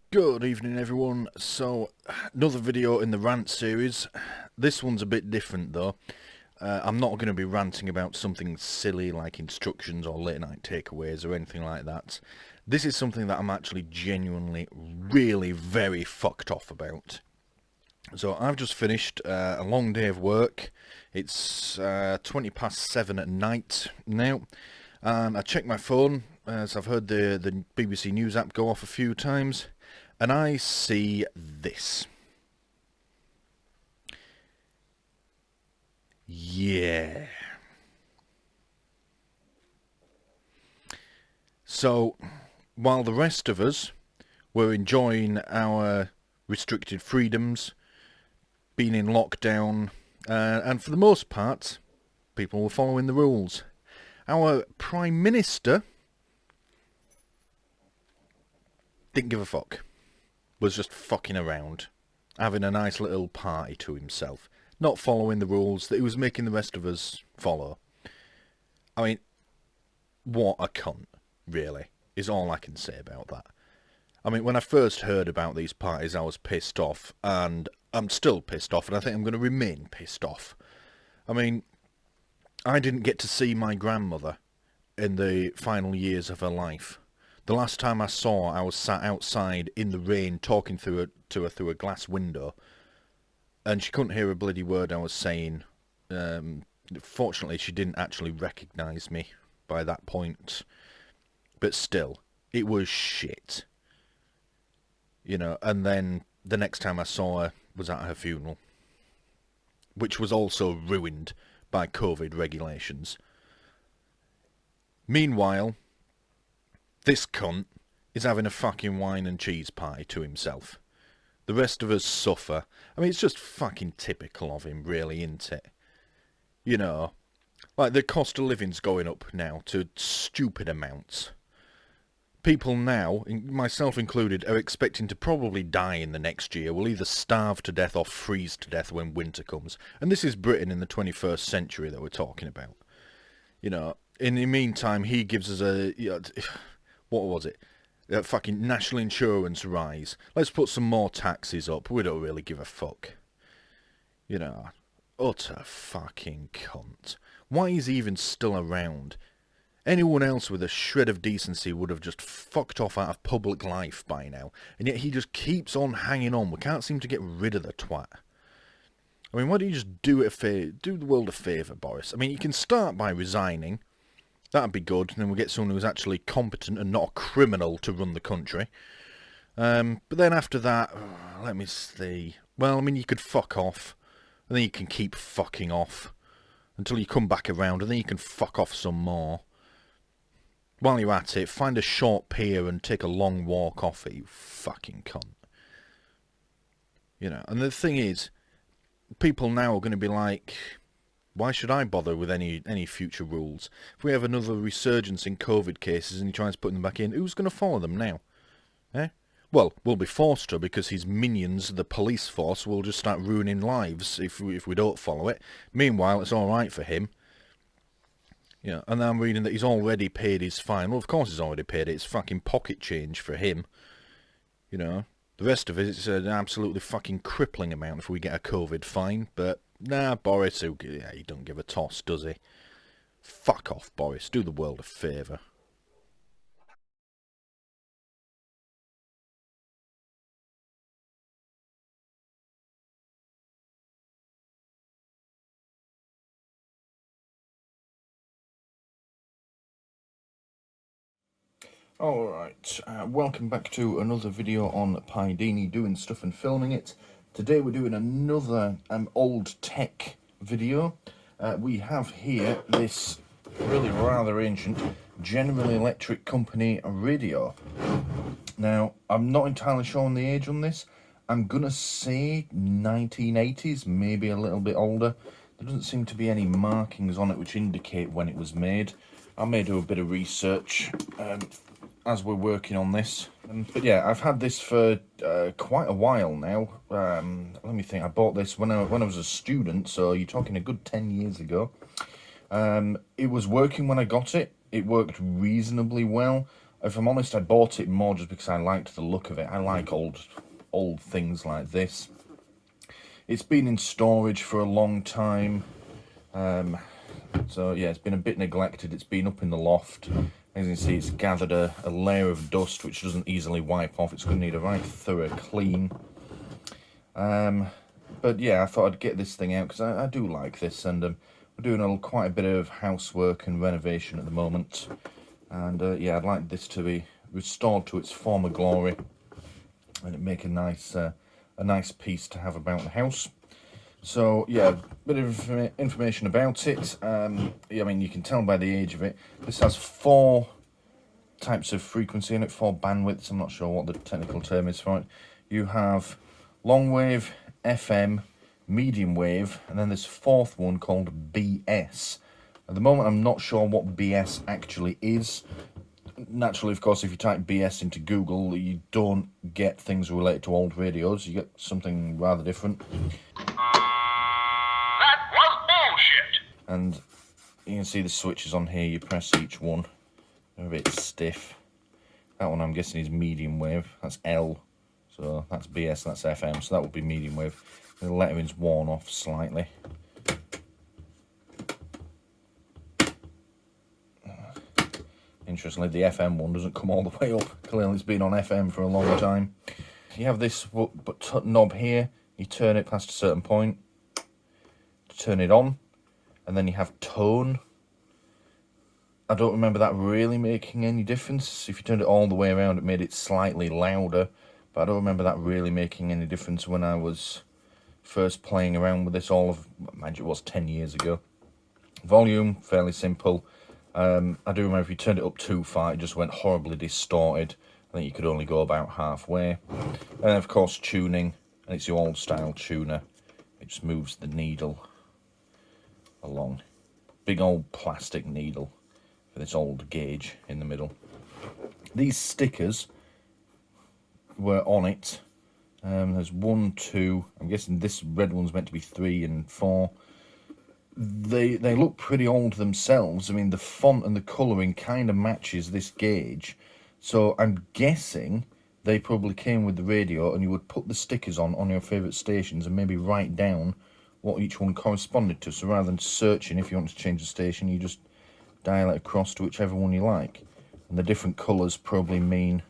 Good evening everyone. So, another video in the rant series. This one's a bit different though. I'm not going to be ranting about something silly like instructions or late night takeaways or anything like that. This is something that I'm actually genuinely really very fucked off about. So I've just finished a long day of work. It's 20 past 7 at night now. I checked my phone as I've heard the BBC News app go off a few times. And I see this. Yeah. So, while the rest of us were enjoying our restricted freedoms, being in lockdown, and for the most part, people were following the rules. Our Prime Minister didn't give a fuck. Was just fucking around, having a nice little party to himself, not following the rules that he was making the rest of us follow. I mean, what a cunt, really, is all I can say about that. I mean, when I first heard about these parties, I was pissed off, and I'm still pissed off, and I think I'm going to remain pissed off. I mean, I didn't get to see my grandmother in the final years of her life. The last time I saw her, I was sat outside in the rain talking to her through a glass window, and she couldn't hear a bloody word I was saying. Fortunately, she didn't actually recognise me by that point, but still, it was shit. You know, and then the next time I saw her was at her funeral, which was also ruined by COVID regulations. Meanwhile, this cunt is having a fucking wine and cheese party to himself. The rest of us suffer. I mean, it's just fucking typical of him, really, isn't it? You know, like the cost of living's going up now to stupid amounts. People now, myself included, are expecting to probably die in the next year. We'll either starve to death or freeze to death when winter comes. And this is Britain in the 21st century that we're talking about. You know, in the meantime, he gives us a... You know, what was it? Fucking national insurance rise. Let's put some more taxes up. We don't really give a fuck. You know, utter fucking cunt. Why is he even still around? Anyone else with a shred of decency would have just fucked off out of public life by now. And yet he just keeps on hanging on. We can't seem to get rid of the twat. I mean, why don't you just do the world a favour, Boris? I mean, you can start by resigning. That'd be good, and then we'll get someone who's actually competent and not a criminal to run the country. But then after that, let me see. Well, I mean, you could fuck off, and then you can keep fucking off until you come back around, and then you can fuck off some more. While you're at it, find a short pier and take a long walk off it, you fucking cunt. You know, and the thing is, people now are going to be like... Why should I bother with any future rules? If we have another resurgence in COVID cases and he tries putting them back in, who's going to follow them now? Eh? Well, we'll be forced to, because his minions, the police force, will just start ruining lives if we don't follow it. Meanwhile, it's alright for him. Yeah, and I'm reading that he's already paid his fine. Well, of course he's already paid it. It's fucking pocket change for him. You know, the rest of it is an absolutely fucking crippling amount if we get a COVID fine, but... Nah, Boris, he don't give a toss, does he? Fuck off, Boris. Do the world a favour. Alright, welcome back to another video on Pydeeny, doing stuff and filming it. Today we're doing another old tech video. We have here this really rather ancient General Electric Company radio. Now, I'm not entirely sure on the age on this. I'm gonna say 1980s, maybe a little bit older. There doesn't seem to be any markings on it which indicate when it was made. I may do a bit of research as we're working on this. But yeah, I've had this for quite a while now. Let me think. I bought this when I was a student, so you're talking a good 10 years ago. It was working when I got it. It worked reasonably well. If I'm honest, I bought it more just because I liked the look of it. I like old things like this. It's been in storage for a long time. So yeah, it's been a bit neglected. It's been up in the loft. As you can see, it's gathered a layer of dust which doesn't easily wipe off. It's going to need a right thorough clean. But yeah, I thought I'd get this thing out because I do like this, and we're doing quite a bit of housework and renovation at the moment. And yeah, I'd like this to be restored to its former glory, and it make a nice piece to have about the house. So yeah, a bit of information about it. Yeah, I mean, you can tell by the age of it. This has 4 types of frequency in it, 4 bandwidths. I'm not sure what the technical term is for it. You have long wave, FM, medium wave, and then this 4th one called BS. At the moment, I'm not sure what BS actually is. Naturally, of course, if you type BS into Google, you don't get things related to old radios. You get something rather different. That was bullshit! And you can see the switches on here. You press each one. They're a bit stiff. That one I'm guessing is medium wave. That's L. So that's BS, that's FM. So that would be medium wave. The lettering's worn off slightly. Interestingly, the FM one doesn't come all the way up. Clearly it's been on FM for a long time. You have this knob here. You turn it past a certain point to turn it on. And then you have tone. I don't remember that really making any difference. If you turned it all the way around, it made it slightly louder. But I don't remember that really making any difference when I was first playing around with this mind you, it was 10 years ago. Volume, fairly simple. I do remember if you turned it up too far, it just went horribly distorted. I think you could only go about halfway. And of course, tuning, and it's your old style tuner. It just moves the needle along. Big old plastic needle for this old gauge in the middle. These stickers were on it. There's 1, 2. I'm guessing this red one's meant to be 3 and 4. They look pretty old themselves. I mean, the font and the colouring kind of matches this gauge. So I'm guessing they probably came with the radio, and you would put the stickers on your favourite stations and maybe write down what each one corresponded to. So rather than searching if you want to change the station, you just dial it across to whichever one you like. And the different colours probably mean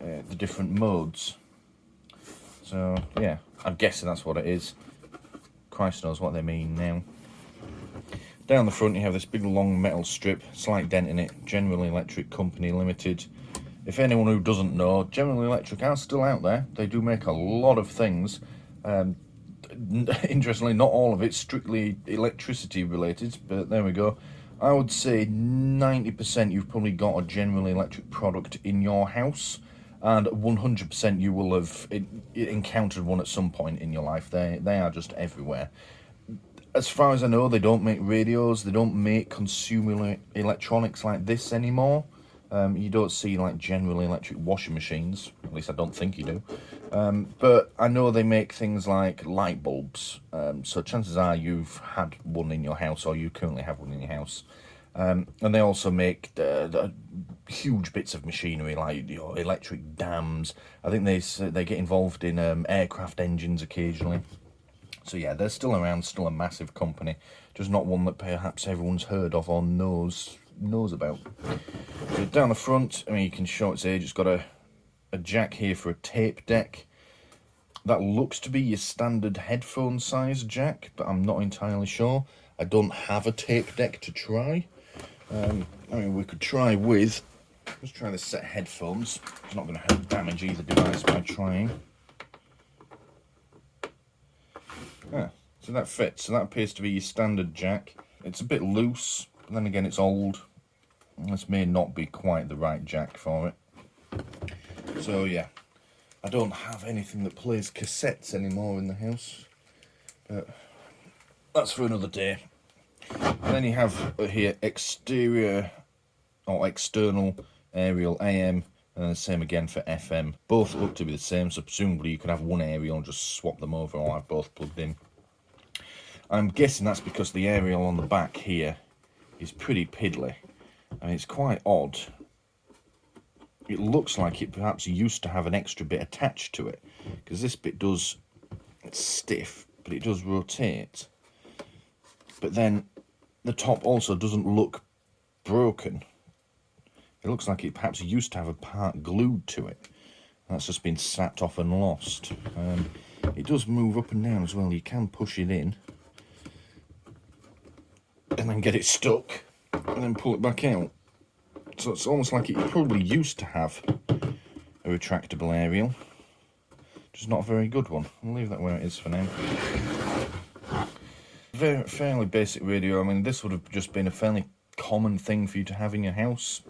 the different modes. So yeah, I'm guessing that's what it is. Christ knows what they mean now. Down the front you have this big long metal strip, slight dent in it, General Electric Company Limited. If anyone who doesn't know, General Electric are still out there. They do make a lot of things. Interestingly, not all of it strictly electricity related, but there we go. I would say 90% you've probably got a General Electric product in your house, and 100% you will have encountered one at some point in your life. They are just everywhere. As far as I know, they don't make radios, they don't make consumer electronics like this anymore. You don't see like General Electric washing machines, at least I don't think you do. But I know they make things like light bulbs, so chances are you've had one in your house, or you currently have one in your house. And they also make the huge bits of machinery like electric dams. I think they get involved in aircraft engines occasionally. So yeah, they're still around, still a massive company, just not one that perhaps everyone's heard of or knows about. So down the front, I mean, you can show its age. It's got a jack here for a tape deck. That looks to be your standard headphone size jack, but I'm not entirely sure. I don't have a tape deck to try. I mean, we could try with, let's try this set of headphones. It's not going to damage either device by trying. Yeah, so that fits. So that appears to be your standard jack. It's a bit loose, but then again it's old. This may not be quite the right jack for it. So yeah, I don't have anything that plays cassettes anymore in the house, but that's for another day. And then you have here exterior or external aerial AM, and the same again for FM. Both look to be the same, so presumably you could have one aerial and just swap them over, or have both plugged in. I'm guessing that's because the aerial on the back here is pretty piddly. I mean, it's quite odd. it looks like it perhaps used to have an extra bit attached to it, because this bit does, it's stiff, but it does rotate. But then the top also doesn't look broken. It looks like it perhaps used to have a part glued to it. That's just been snapped off and lost. It does move up and down as well. You can push it in and then get it stuck and then pull it back out. So it's almost like it probably used to have a retractable aerial, just not a very good one. I'll leave that where it is for now. Fairly basic radio. I mean, this would have just been a fairly common thing for you to have in your house.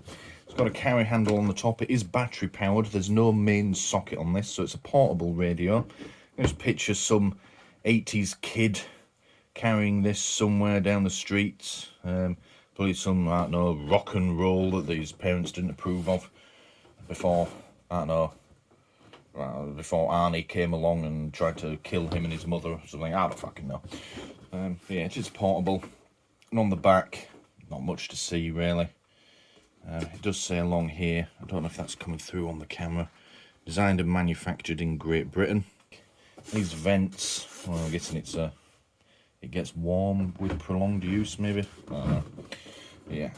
It's got a carry handle on the top. It is battery powered. There's no main socket on this, so it's a portable radio. Just picture some 80s kid carrying this somewhere down the streets. Probably some, I don't know, rock and roll that these parents didn't approve of before, I don't know, before Arnie came along and tried to kill him and his mother or something. I don't fucking know. Yeah, it is portable. And on the back, not much to see really. It does say along here, I don't know if that's coming through on the camera, designed and manufactured in Great Britain. These vents, well, I'm guessing it's it gets warm with prolonged use, maybe. I don't know. Yeah.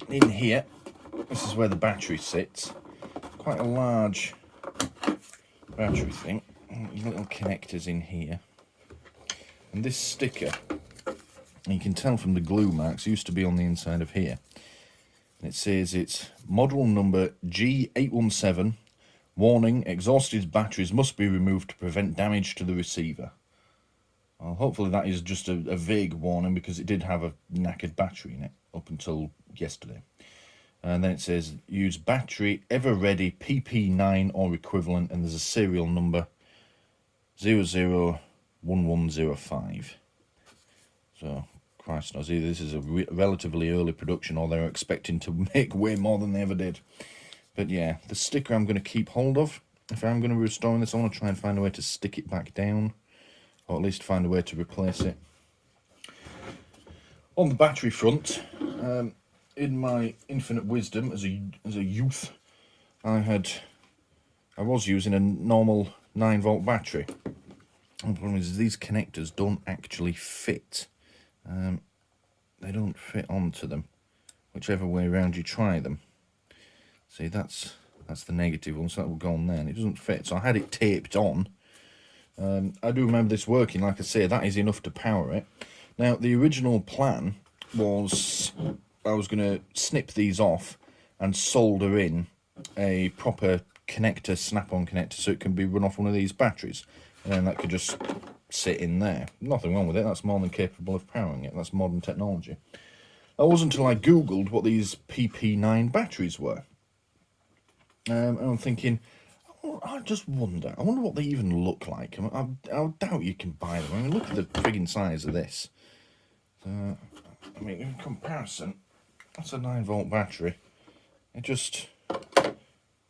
In here, this is where the battery sits. Quite a large battery thing. Little connectors in here. And this sticker, you can tell from the glue marks, used to be on the inside of here. And it says it's model number G817. Warning, exhausted batteries must be removed to prevent damage to the receiver. Well, hopefully that is just a vague warning, because it did have a knackered battery in it up until yesterday. And then it says use battery ever ready PP9 or equivalent, and there's a serial number 001105. So Christ knows, either this is a relatively early production or they're expecting to make way more than they ever did. But yeah, the sticker I'm going to keep hold of. If I'm going to be restoring this, I want to try and find a way to stick it back down, or at least find a way to replace it. On the battery front, in my infinite wisdom as a youth, I was using a normal 9-volt battery. The problem is these connectors don't actually fit. They don't fit onto them, whichever way around you try them. See, that's the negative one, so that will go on there, and it doesn't fit. So I had it taped on. I do remember this working. Like I say, that is enough to power it. Now, the original plan was I was going to snip these off and solder in a proper connector, snap-on connector, so it can be run off one of these batteries. And then that could just sit in there. Nothing wrong with it. That's more than capable of powering it. That's modern technology. That wasn't until I Googled what these PP9 batteries were. And I'm thinking, I just wonder. I wonder what they even look like. I doubt you can buy them. I mean, look at the frigging size of this. I mean, in comparison, that's a 9-volt battery. It just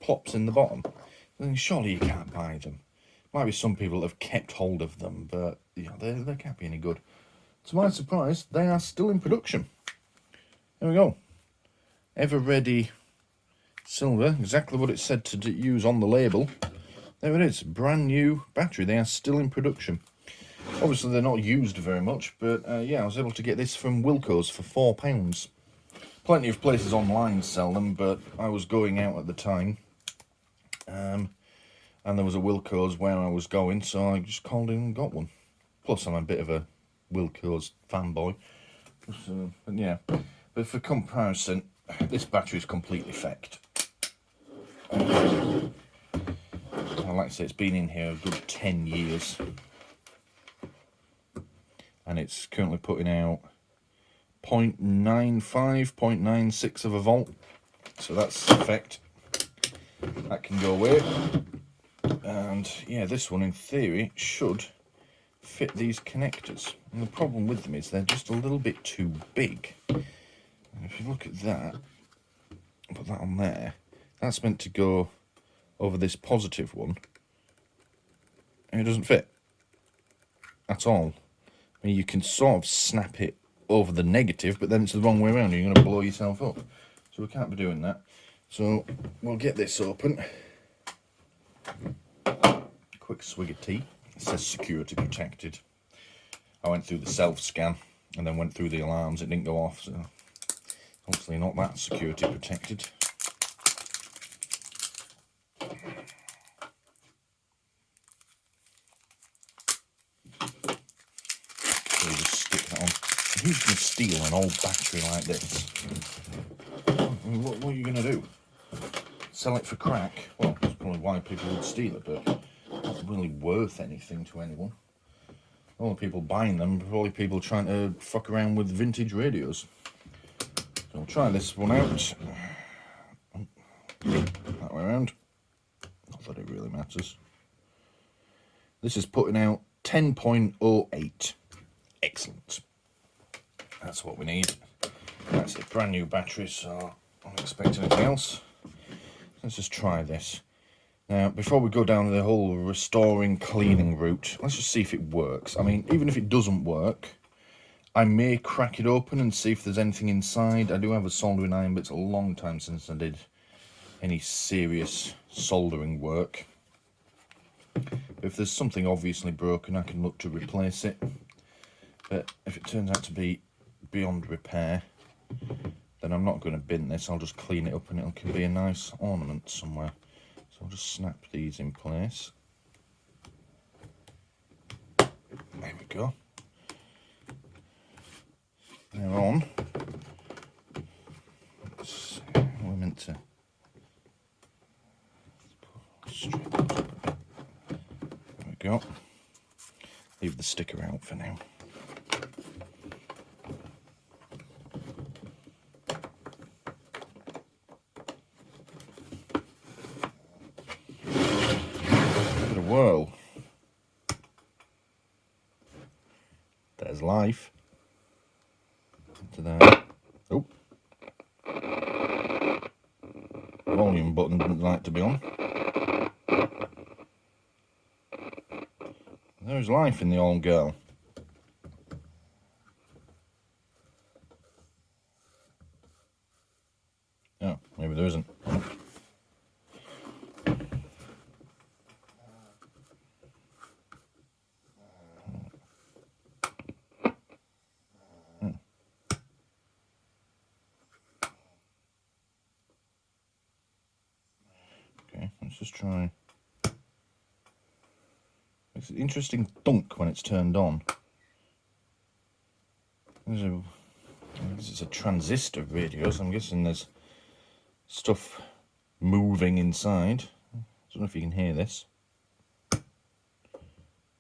plops in the bottom. I mean, surely you can't buy them. Might be some people that have kept hold of them, but you know, they can't be any good. To my surprise, they are still in production. There we go. Ever ready silver, exactly what it said to use on the label. There it is, brand new battery. They are still in production. Obviously they're not used very much, but yeah, I was able to get this from Wilko's for £4. Plenty of places online sell them, but I was going out at the time, and there was a Wilko's where I was going, so I just called in and got one. Plus I'm a bit of a Wilko's fanboy, so, but yeah. But for comparison, this battery is completely fecked. Like I say, it's been in here a good 10 years. And it's currently putting out 0.95, 0.96 of a volt. So that's effect. That can go away. And yeah, this one in theory should fit these connectors. And the problem with them is they're just a little bit too big. And if you look at that, put that on there, that's meant to go over this positive one, and it doesn't fit at all. I mean, you can sort of snap it over the negative, but then it's the wrong way around, and you're going to blow yourself up. So we can't be doing that. So we'll get this open. Quick swig of tea. It says security protected. I went through the self-scan and then went through the alarms. It didn't go off, so obviously not that security protected. So you just stick that on. Who's going to steal an old battery like this? I mean, what are you going to do? Sell it for crack? Well, that's probably why people would steal it, but it's not really worth anything to anyone. All the people buying them are probably people trying to fuck around with vintage radios. So I'll try this one out. That way around. Not that it really matters. This is putting out 10.08. Excellent. That's what we need. That's a brand new battery, so I don't expect anything else. Let's just try this. Now, before we go down the whole restoring, cleaning route, let's just see if it works. I mean, even if it doesn't work, I may crack it open and see if there's anything inside. I do have a soldering iron, but it's a long time since I did any serious soldering work. If there's something obviously broken, I can look to replace it. But if it turns out to be beyond repair, then I'm not going to bin this. I'll just clean it up and it can be a nice ornament somewhere. So I'll just snap these in place. There we go. They're on. We're meant to straight up. There we go. Leave the sticker out for now. Give it a whirl. There's life. To that. Oh. Volume button didn't like to be on. There's life in the old girl. Oh, maybe there isn't. Okay, let's just try. It's an interesting thunk when it's turned on. I guess it's a transistor radio, so I'm guessing there's stuff moving inside. I don't know if you can hear this.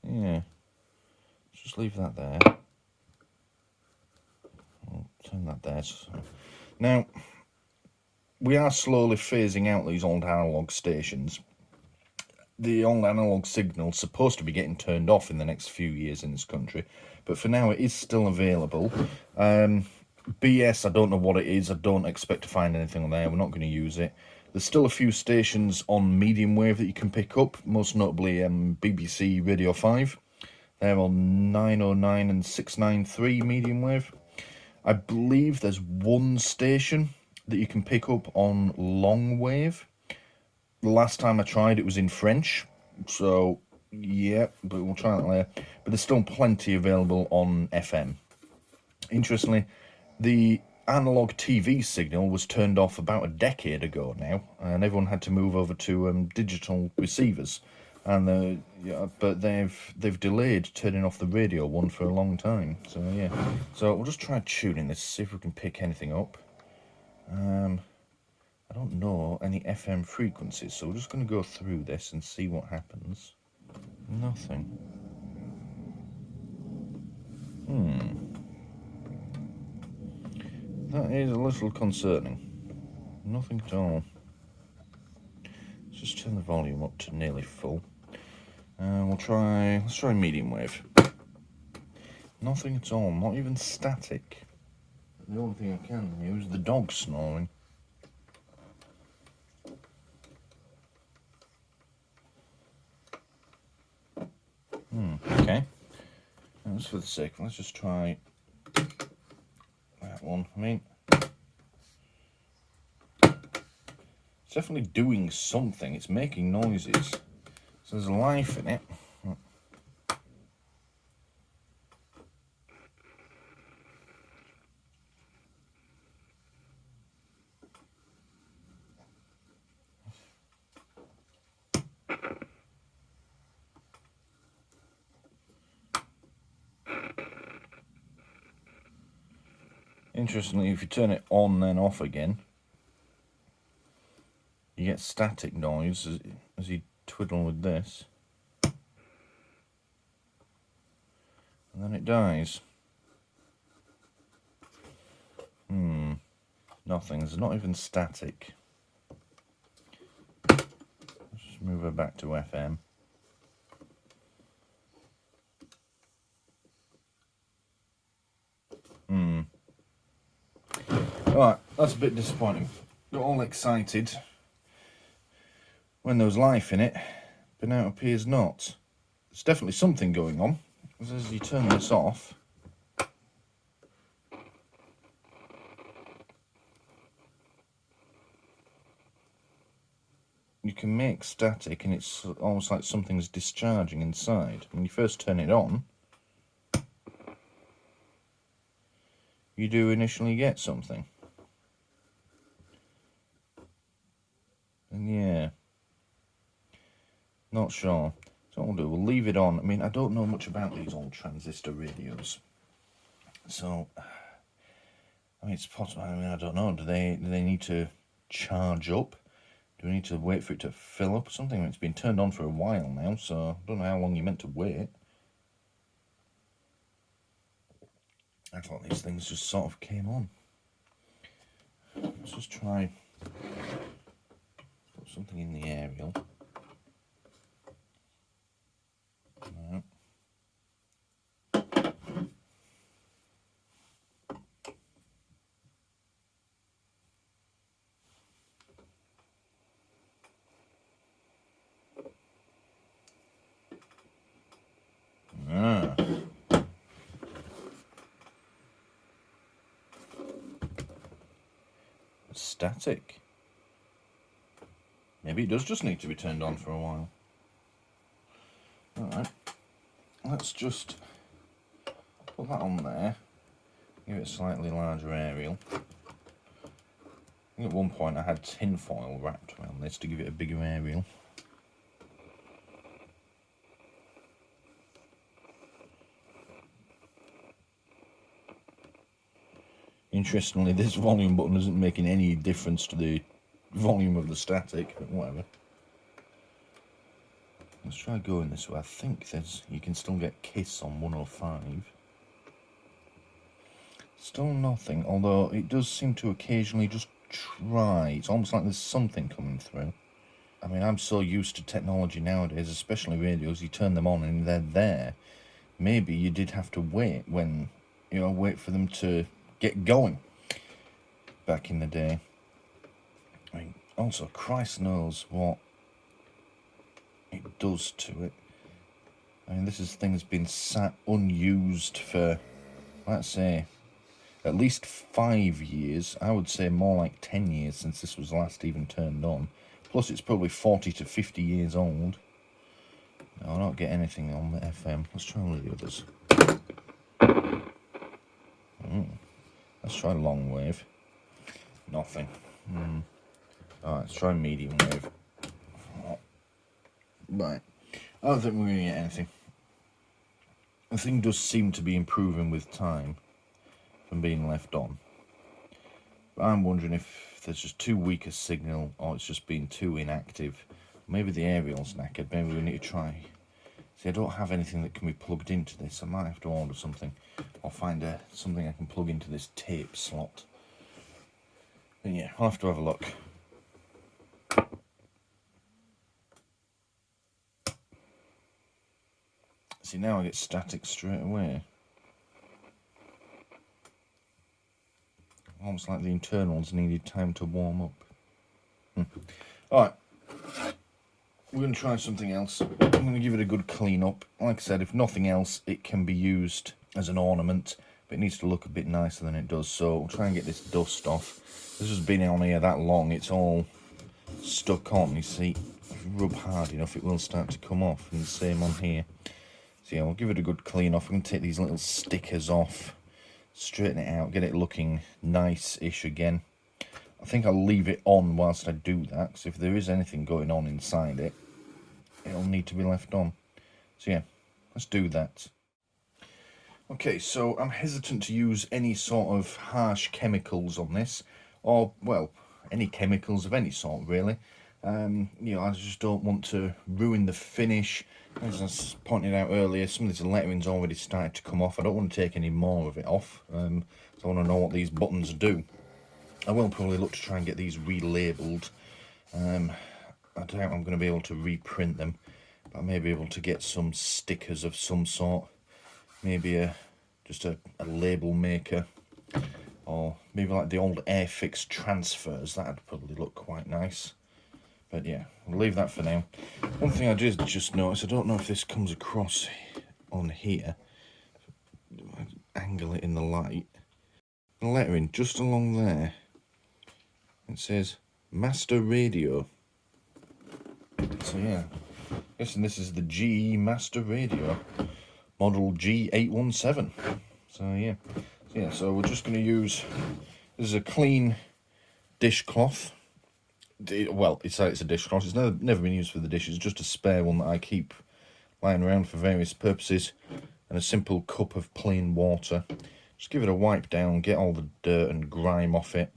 Yeah. Let's just leave that there. I'll turn that there. Now, we are slowly phasing out these old analog stations. The old analog signal's supposed to be getting turned off in the next few years in this country, but for now it is still available. BS, I don't know what it is. I don't expect to find anything on there. We're not going to use it. There's still a few stations on medium wave that you can pick up, most notably BBC Radio 5. They're on 909 and 693 medium wave. I believe there's one station that you can pick up on long wave. The last time I tried it was in French, so yeah, but we'll try that later. But there's still plenty available on FM. Interestingly, the analog TV signal was turned off about a decade ago now, and everyone had to move over to digital receivers. And but they've delayed turning off the radio one for a long time. So yeah, so we'll just try tuning this, see if we can pick anything up. I don't know any FM frequencies, so we're just going to go through this and see what happens. Nothing. That is a little concerning. Nothing at all. Let's just turn the volume up to nearly full. Let's try medium wave. Nothing at all, not even static. The only thing I can hear is the dog snoring. Okay. And just for the sake, let's just try that one. I mean, It's definitely doing something. It's making noises. So there's life in it. Interestingly, if you turn it on then off again, you get static noise as you twiddle with this. And then it dies. Nothing. There's not even static. Let's just move her back to FM. Alright, that's a bit disappointing. Got all excited when there was life in it, but now it appears not. There's definitely something going on. As you turn this off, you can make static, and it's almost like something's discharging inside. When you first turn it on, you do initially get something. And yeah, not sure. So what we'll do, we'll leave it on. I mean, I don't know much about these old transistor radios. So, I mean, it's possible. I mean, I don't know. Do they need to charge up? Do we need to wait for it to fill up or something? It's been turned on for a while now, so I don't know how long you're meant to wait. I thought these things just sort of came on. Let's just try put something in the aerial. No. Ah. Static. Maybe it does just need to be turned on for a while. Alright, let's just put that on there, give it a slightly larger aerial. I think at one point I had tin foil wrapped around this to give it a bigger aerial. Interestingly, this volume button isn't making any difference to the volume of the static, but whatever. Let's try going this way. I think you can still get Kiss on 105. Still nothing, although it does seem to occasionally just try. It's almost like there's something coming through. I mean, I'm so used to technology nowadays, especially radios, you turn them on and they're there. Maybe you did have to wait wait for them to get going back in the day. I mean, also, Christ knows what it does to it. I mean, this thing's been sat unused for, let's say, at least 5 years. I would say more like 10 years since this was last even turned on. Plus, it's probably 40 to 50 years old. No, I don't get anything on the FM. Let's try one of the others. Let's try long wave. Nothing. Alright, let's try medium wave. Right. I don't think we're going to get anything. The thing does seem to be improving with time from being left on. But I'm wondering if there's just too weak a signal or it's just been too inactive. Maybe the aerial's knackered. Maybe we need to try. See, I don't have anything that can be plugged into this. I might have to order something or find something I can plug into this tape slot. But yeah, I'll have to have a look. See, now I get static straight away. Almost like the internals needed time to warm up. Alright. We're going to try something else. I'm going to give it a good clean up. Like I said, if nothing else, it can be used as an ornament, but it needs to look a bit nicer than it does. So we'll try and get this dust off. This has been on here that long. It's all stuck on. You see, if you rub hard enough, it will start to come off, and the same on here. So yeah, we'll give it a good clean off. I'm going to take these little stickers off, straighten it out, get it looking nice-ish again. I think I'll leave it on whilst I do that, because if there is anything going on inside it, it'll need to be left on. So yeah, let's do that. Okay, so I'm hesitant to use any sort of harsh chemicals on this, or, well, any chemicals of any sort, really. You know, I just don't want to ruin the finish. As I was pointed out earlier, some of this lettering's already started to come off. I don't want to take any more of it off, so I want to know what these buttons do. I will probably look to try and get these relabeled. I doubt I'm going to be able to reprint them, but I may be able to get some stickers of some sort. Maybe just a label maker, or maybe like the old Airfix transfers. That'd probably look quite nice. But yeah, we'll leave that for now. One thing I did just notice, I don't know if this comes across on here, angle it in the light, the lettering just along there, it says Master Radio. So yeah, guessing this is the GE Master Radio, model G817. So yeah, so we're just going to use, this is a clean dishcloth. Well, it's a dishcloth. It's never been used for the dishes. It's just a spare one that I keep lying around for various purposes, and a simple cup of plain water. Just give it a wipe down, get all the dirt and grime off it,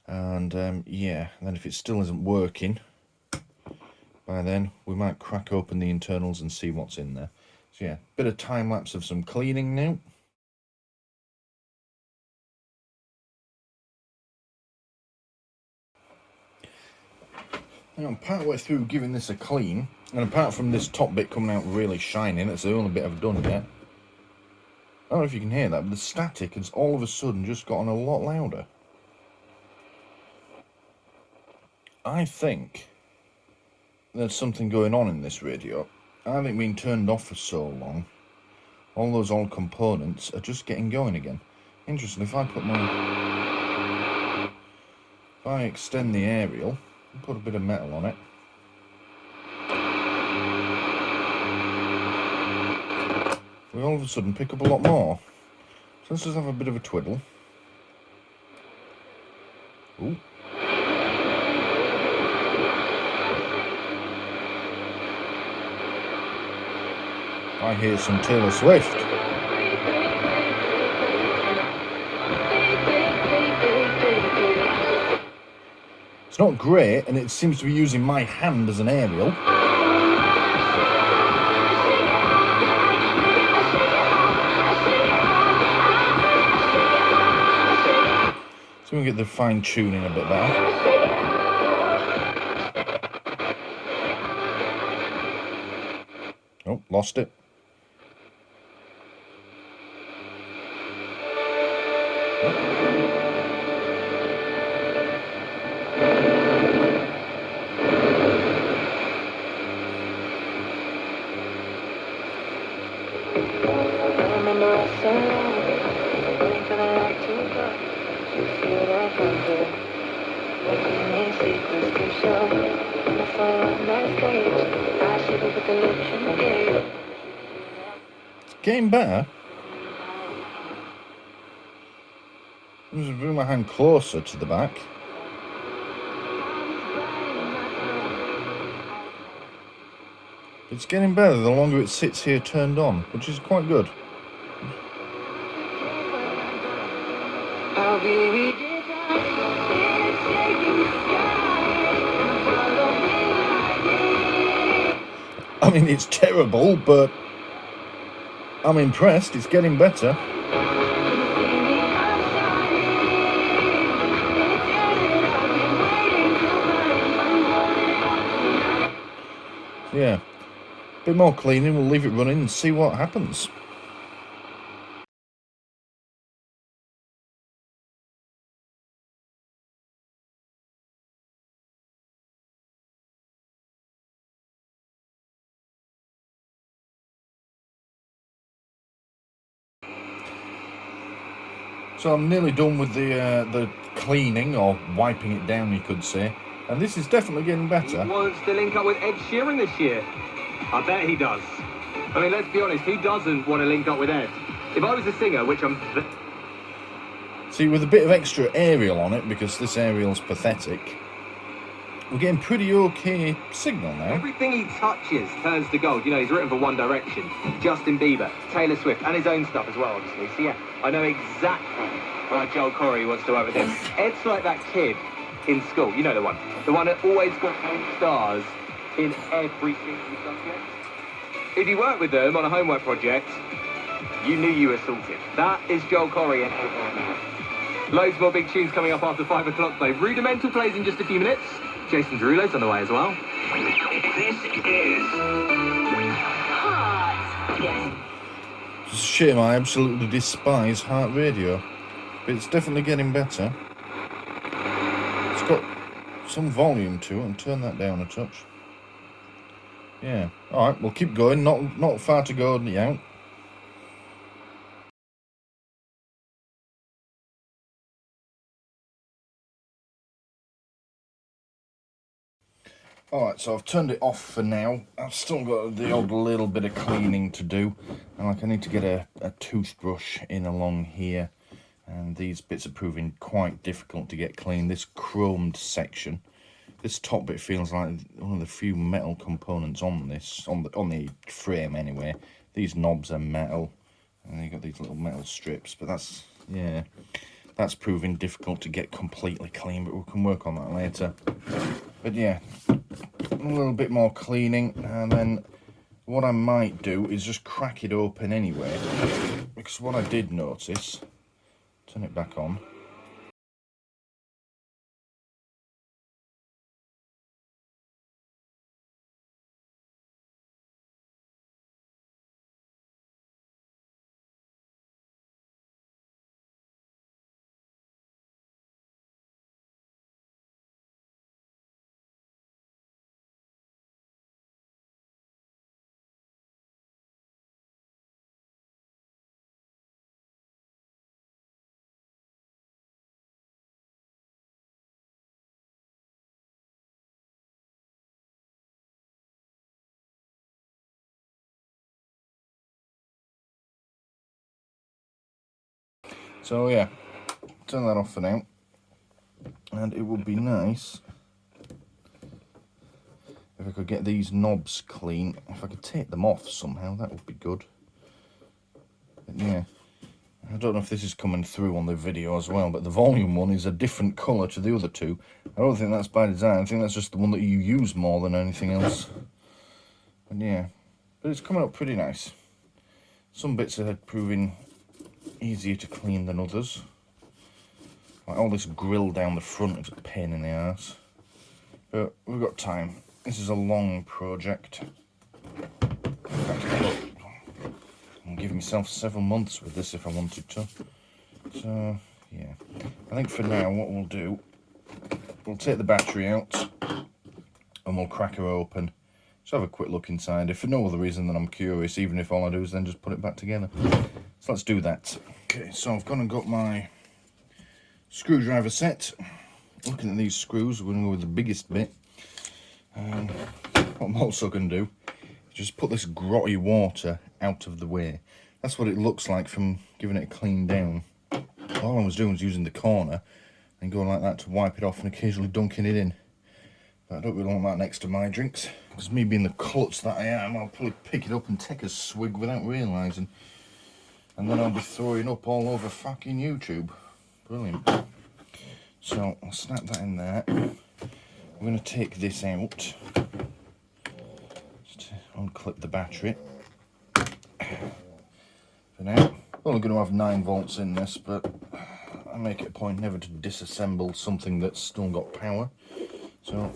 and yeah. And then if it still isn't working, by then we might crack open the internals and see what's in there. So yeah, bit of time lapse of some cleaning now. Now I'm partway through giving this a clean, and apart from this top bit coming out really shiny, that's the only bit I've done yet. I don't know if you can hear that, but the static has all of a sudden just gotten a lot louder. I think there's something going on in this radio. I think being turned off for so long, all those old components are just getting going again. Interesting, if I extend the aerial, put a bit of metal on it, we all of a sudden pick up a lot more. So let's just have a bit of a twiddle. Ooh. I hear some Taylor Swift. It's not great, and it seems to be using my hand as an aerial. So we'll get the fine tuning a bit better. Oh, lost it. It's getting better. I'm just bring my hand closer to the back. It's getting better the longer it sits here turned on, which is quite good. I mean, it's terrible, but I'm impressed. It's getting better. So yeah, a bit more cleaning. We'll leave it running and see what happens. So I'm nearly done with the cleaning, or wiping it down, you could say. And this is definitely getting better. He wants to link up with Ed Sheeran this year. I bet he does. I mean, let's be honest, who doesn't want to link up with Ed? If I was a singer, which I'm... See, with a bit of extra aerial on it, because this aerial's pathetic, we're getting pretty okay signal now. Everything he touches turns to gold. You know, he's written for One Direction, Justin Bieber, Taylor Swift, and his own stuff as well, obviously. So yeah, I know exactly why Joel Corey wants to work with him. Ed's like that kid in school, you know the one that always got 8 stars in every single subject. If you work with them on a homework project, you knew you were sorted. That is Joel Corey and loads more big tunes coming up after 5 o'clock though. Rudimental plays in just a few minutes. Jason Derulo's on the way as well. This is Hot. Yes. It's a shame, I absolutely despise heart radio. But it's definitely getting better. It's got some volume to it, and turn that down a touch. Yeah. Alright, we'll keep going. Not far to go now. Alright, so I've turned it off for now. I've still got the odd little bit of cleaning to do. And I need to get a toothbrush in along here. And these bits are proving quite difficult to get clean. This chromed section, this top bit feels like one of the few metal components on this, on the frame anyway. These knobs are metal, and you've got these little metal strips. But that's, yeah, that's proving difficult to get completely clean. But we can work on that later. But yeah, a little bit more cleaning, and then what I might do is just crack it open anyway. Because what I did notice. Turn it back on. So yeah, turn that off for now. And it would be nice if I could get these knobs clean. If I could take them off somehow, that would be good. But yeah, I don't know if this is coming through on the video as well, but the volume one is a different colour to the other two. I don't think that's by design. I think that's just the one that you use more than anything else. But yeah, but it's coming up pretty nice. Some bits are proving easier to clean than others. Like all this grill down the front is a pain in the ass. But we've got time. This is a long project. I'll give myself several months with this if I wanted to. So, yeah. I think for now what we'll do, we'll take the battery out and we'll crack her open. Just have a quick look inside. If for no other reason than I'm curious, even if all I do is then just put it back together. So let's do that. Okay, so I've gone and got my screwdriver set. Looking at these screws, we're going to go with the biggest bit. What I'm also going to do is just put this grotty water out of the way. That's what it looks like from giving it a clean down. All I was doing was using the corner and going like that to wipe it off and occasionally dunking it in. But I don't really want that next to my drinks. Because me being the klutz that I am, I'll probably pick it up and take a swig without realising. And then I'll be throwing up all over fucking YouTube. Brilliant. So I'll snap that in there. I'm going to take this out. Just unclip the battery. For now, I'm only going to have 9 volts in this, but I make it a point never to disassemble something that's still got power. So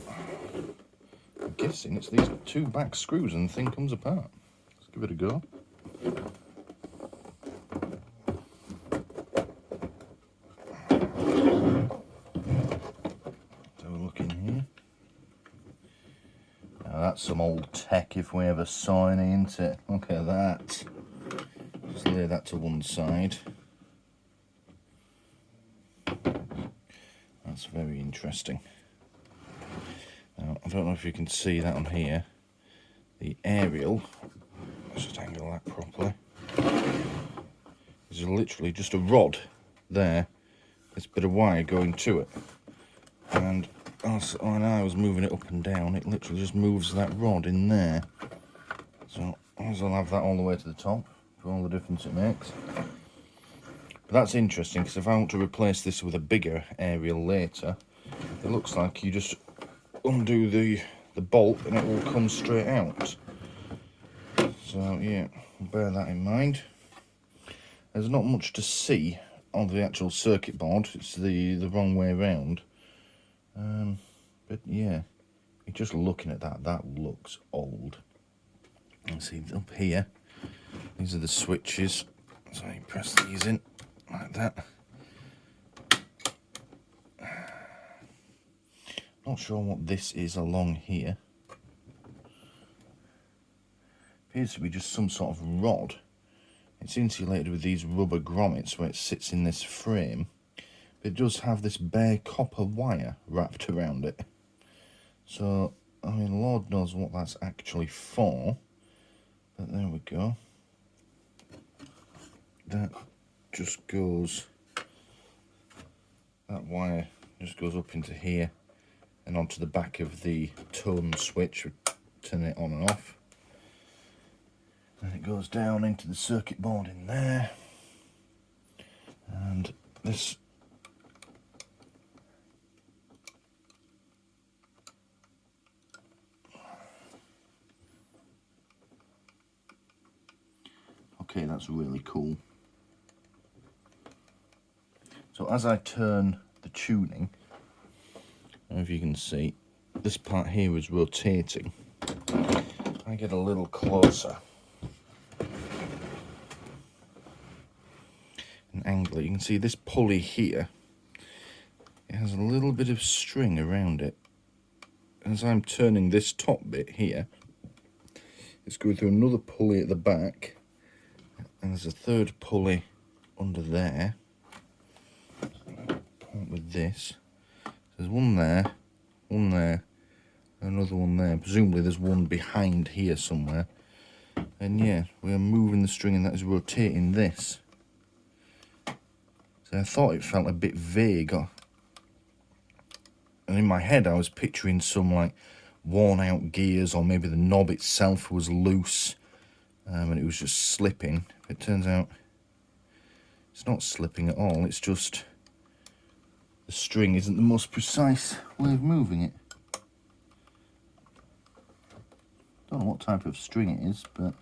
I'm guessing it's these 2 back screws and the thing comes apart. Let's give it a go. That's some old tech if we ever saw any, isn't it? Look at that. Just lay that to one side. That's very interesting. I don't know if you can see that on here. The aerial, let's just angle that properly. There's literally just a rod there. This bit of wire going to it. And when I was moving it up and down, it literally just moves that rod in there. So I might as well have that all the way to the top for all the difference it makes. But that's interesting, because if I want to replace this with a bigger aerial later, it looks like you just undo the bolt and it will come straight out. So yeah, bear that in mind. There's not much to see on the actual circuit board, it's the wrong way around. But yeah, just looking at that looks old. Let's see, up here, these are the switches. So you press these in like that. Not sure what this is along here. Appears to be just some sort of rod. It's insulated with these rubber grommets where it sits in this frame. But it does have this bare copper wire wrapped around it. So, I mean, Lord knows what that's actually for. But there we go. That just goes... That wire just goes up into here and onto the back of the tone switch. Turn it on and off. Then it goes down into the circuit board in there. And this... Okay, that's really cool. So as I turn the tuning, I don't know if you can see, this part here is rotating. If I get a little closer and angle it, you can see this pulley here, it has a little bit of string around it. As I'm turning this top bit here, it's going through another pulley at the back, and there's a third pulley under there. Point with this. There's one there, another one there. Presumably there's one behind here somewhere. And yeah, we are moving the string and that is rotating this. So I thought it felt a bit vague. And in my head I was picturing some like worn out gears, or maybe the knob itself was loose and it was just slipping. It turns out it's not slipping at all, it's just the string isn't the most precise way of moving it. Don't know what type of string it is, but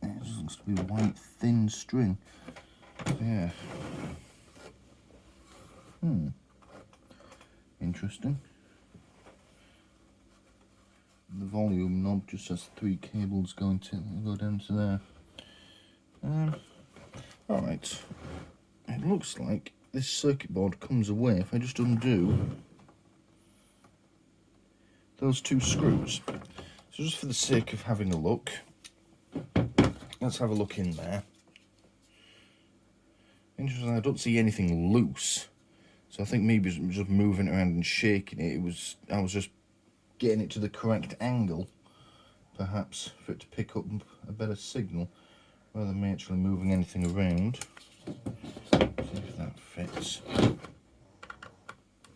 it just looks to be a white thin string. Yeah. Interesting. The volume knob just has 3 cables going to go down to there. Alright. It looks like this circuit board comes away if I just undo those 2 screws. So just for the sake of having a look, let's have a look in there. Interesting, I don't see anything loose. So I think maybe just moving it around and shaking it, I was just getting it to the correct angle, perhaps, for it to pick up a better signal, rather than me actually moving anything around. See if that fits.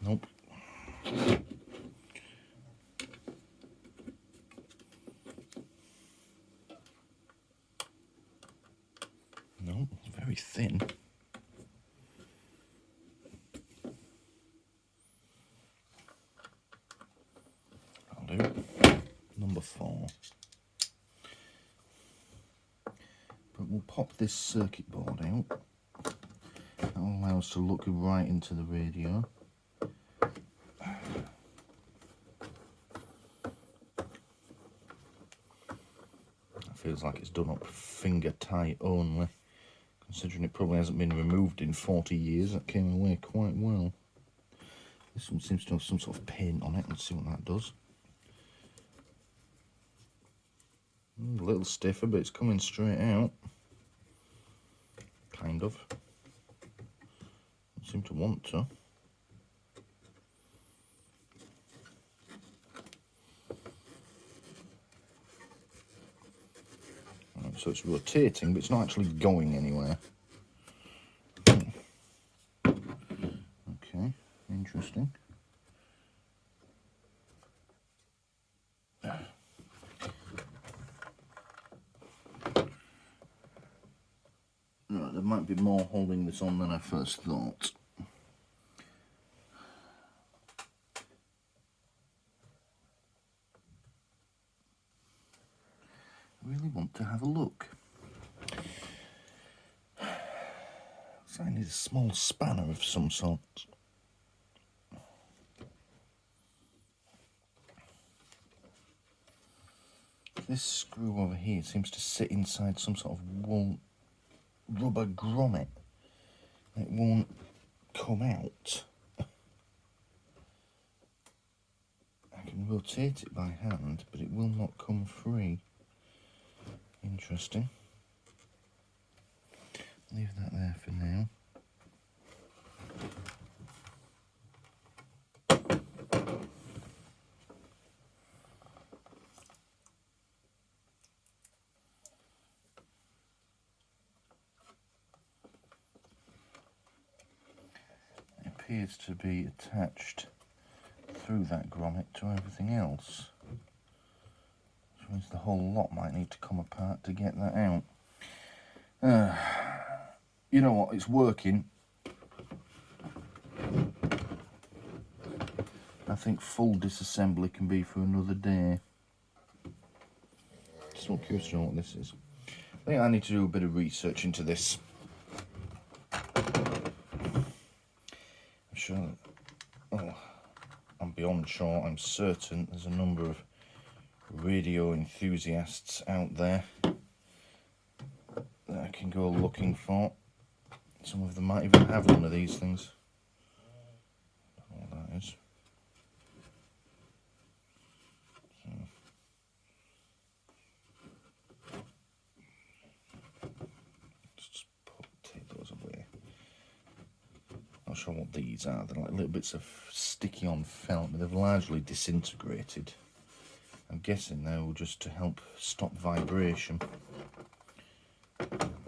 Nope. Nope, it's very thin. I'll do number 4. But we'll pop this circuit board out. That'll allow us to look right into the radio. It feels like it's done up finger tight only, considering it probably hasn't been removed in 40 years. That came away quite well. This one seems to have some sort of paint on it. Let's see what that does. A little stiffer, but it's coming straight out. Kind of. Doesn't seem to want to. So it's rotating, but it's not actually going anywhere. Okay, interesting. Right, there might be more holding this on than I first thought. I really want to have a look. So I need a small spanner of some sort. This screw over here seems to sit inside some sort of wool rubber grommet. It won't come out. I can rotate it by hand, but it will not come free. Interesting. Leave that there for now. It appears to be attached through that grommet to everything else. Which means the whole lot might need to come apart to get that out. You know what, it's working. I think full disassembly can be for another day. Still curious to know what this is. I think I need to do a bit of research into this. I'm sure, I'm beyond sure, I'm certain there's a number of radio enthusiasts out there that I can go looking for. Some of them might even have one of these things. I don't know what that is. Just take those away. Not sure what these are. They're like little bits of sticky on felt, but they've largely disintegrated. I'm guessing they will just to help stop vibration.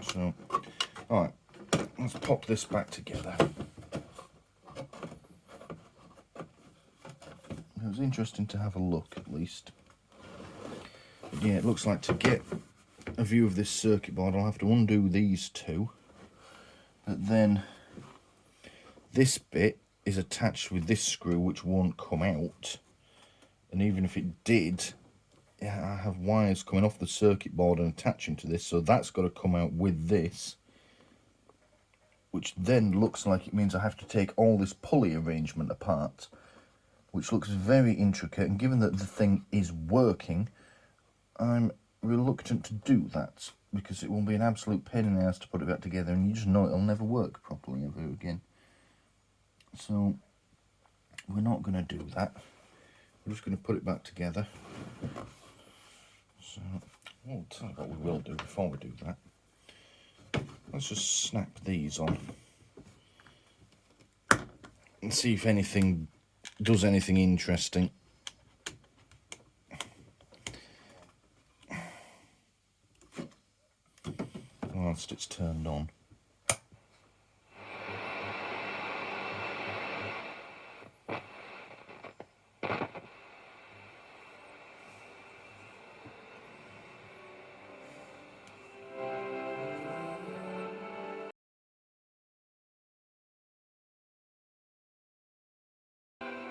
So, alright, let's pop this back together. It was interesting to have a look, at least. But yeah, it looks like to get a view of this circuit board, I'll have to undo these two. But then this bit is attached with this screw, which won't come out. And even if it did, yeah, I have wires coming off the circuit board and attaching to this, so that's got to come out with this. Which then looks like it means I have to take all this pulley arrangement apart, which looks very intricate, and given that the thing is working, I'm reluctant to do that, because it will be an absolute pain in the ass to put it back together, and you just know it'll never work properly ever again. So, we're not going to do that. We're just going to put it back together. So, I'll tell you what we will do before we do that. Let's just snap these on and see if anything does anything interesting. Whilst it's turned on.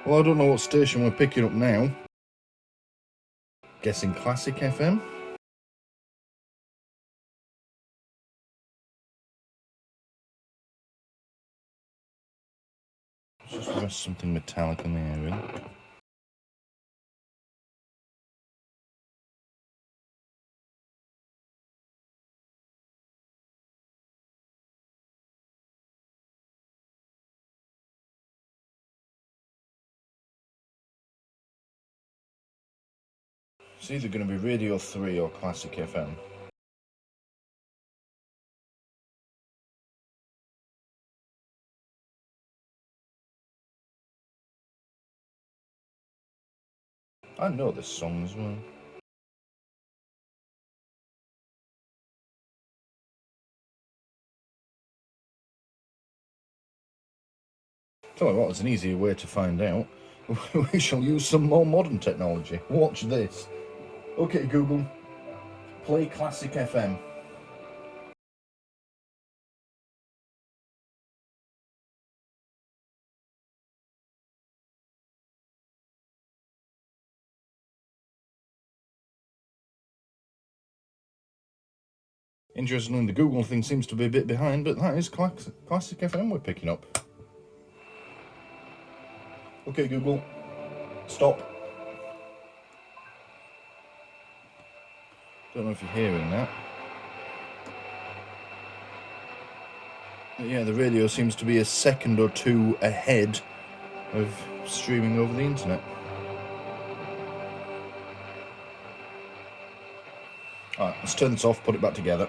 Well, I don't know what station we're picking up now. Guessing Classic FM? Let's just rest something metallic in the area. It's either going to be Radio 3 or Classic FM. I know this song as well. Tell you what, there's an easier way to find out. We shall use some more modern technology. Watch this. Okay, Google, play Classic FM. Interestingly, the Google thing seems to be a bit behind, but that is Classic FM we're picking up. Okay, Google, stop. Don't know if you're hearing that. But yeah, the radio seems to be a second or two ahead of streaming over the internet. Alright, let's turn this off, put it back together.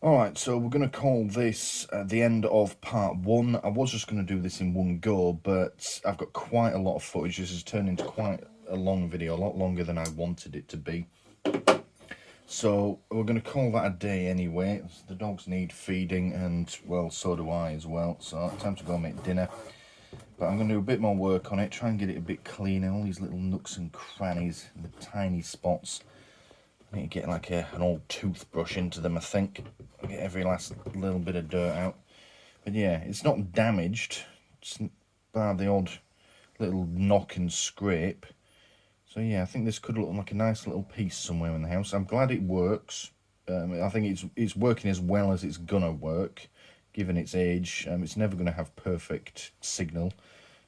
Alright, so we're going to call this the end of part 1. I was just going to do this in one go, but I've got quite a lot of footage. This has turned into quite a long video, a lot longer than I wanted it to be. So we're going to call that a day anyway. The dogs need feeding, and, well, so do I as well. So time to go make dinner. But I'm going to do a bit more work on it, try and get it a bit cleaner. All these little nooks and crannies, the tiny spots. I need to get like an old toothbrush into them, I think. Get every last little bit of dirt out. But yeah, it's not damaged. It's bar the odd little knock and scrape. So yeah, I think this could look like a nice little piece somewhere in the house. I'm glad it works. I think it's working as well as it's gonna work, given its age. It's never gonna have perfect signal,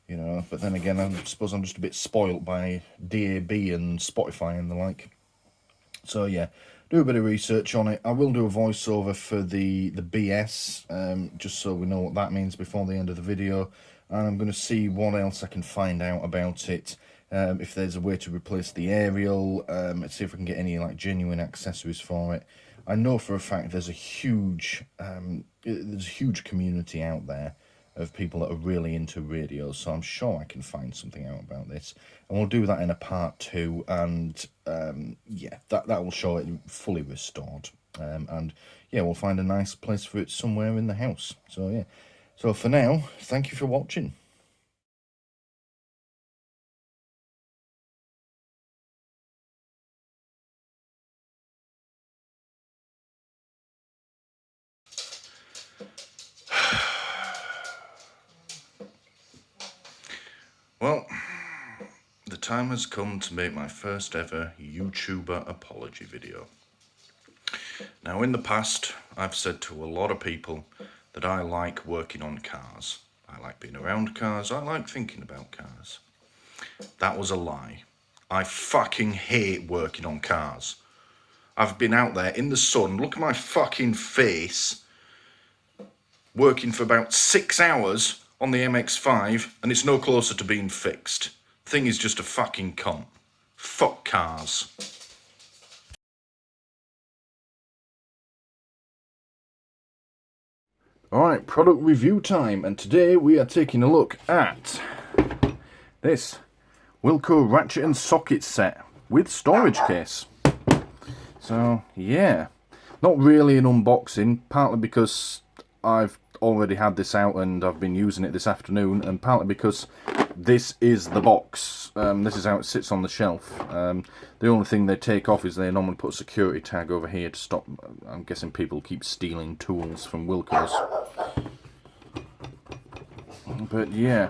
you know. But then again, I suppose I'm just a bit spoilt by DAB and Spotify and the like. So yeah, do a bit of research on it. I will do a voiceover for the BS, just so we know what that means before the end of the video. And I'm going to see what else I can find out about it. If there's a way to replace the aerial, let's see if I can get any like genuine accessories for it. I know for a fact there's a huge community out there of people that are really into radios, so I'm sure I can find something out about this, and we'll do that in a part 2, and yeah, that will show it fully restored, and yeah, we'll find a nice place for it somewhere in the house. So yeah, so for now, thank you for watching. Well, the time has come to make my first ever YouTuber apology video. Now, in the past, I've said to a lot of people that I like working on cars. I like being around cars, I like thinking about cars. That was a lie. I fucking hate working on cars. I've been out there in the sun, look at my fucking face, working for about 6 hours on the MX-5, and it's no closer to being fixed. The thing is just a fucking cunt. Fuck cars. Alright, product review time, and today we are taking a look at this Wilco ratchet and socket set with storage case. So, yeah, not really an unboxing, partly because I've already had this out and I've been using it this afternoon, and partly because this is the box. This is how it sits on the shelf. The only thing they take off is they normally put a security tag over here to stop, I'm guessing people keep stealing tools from Wilco's. But yeah,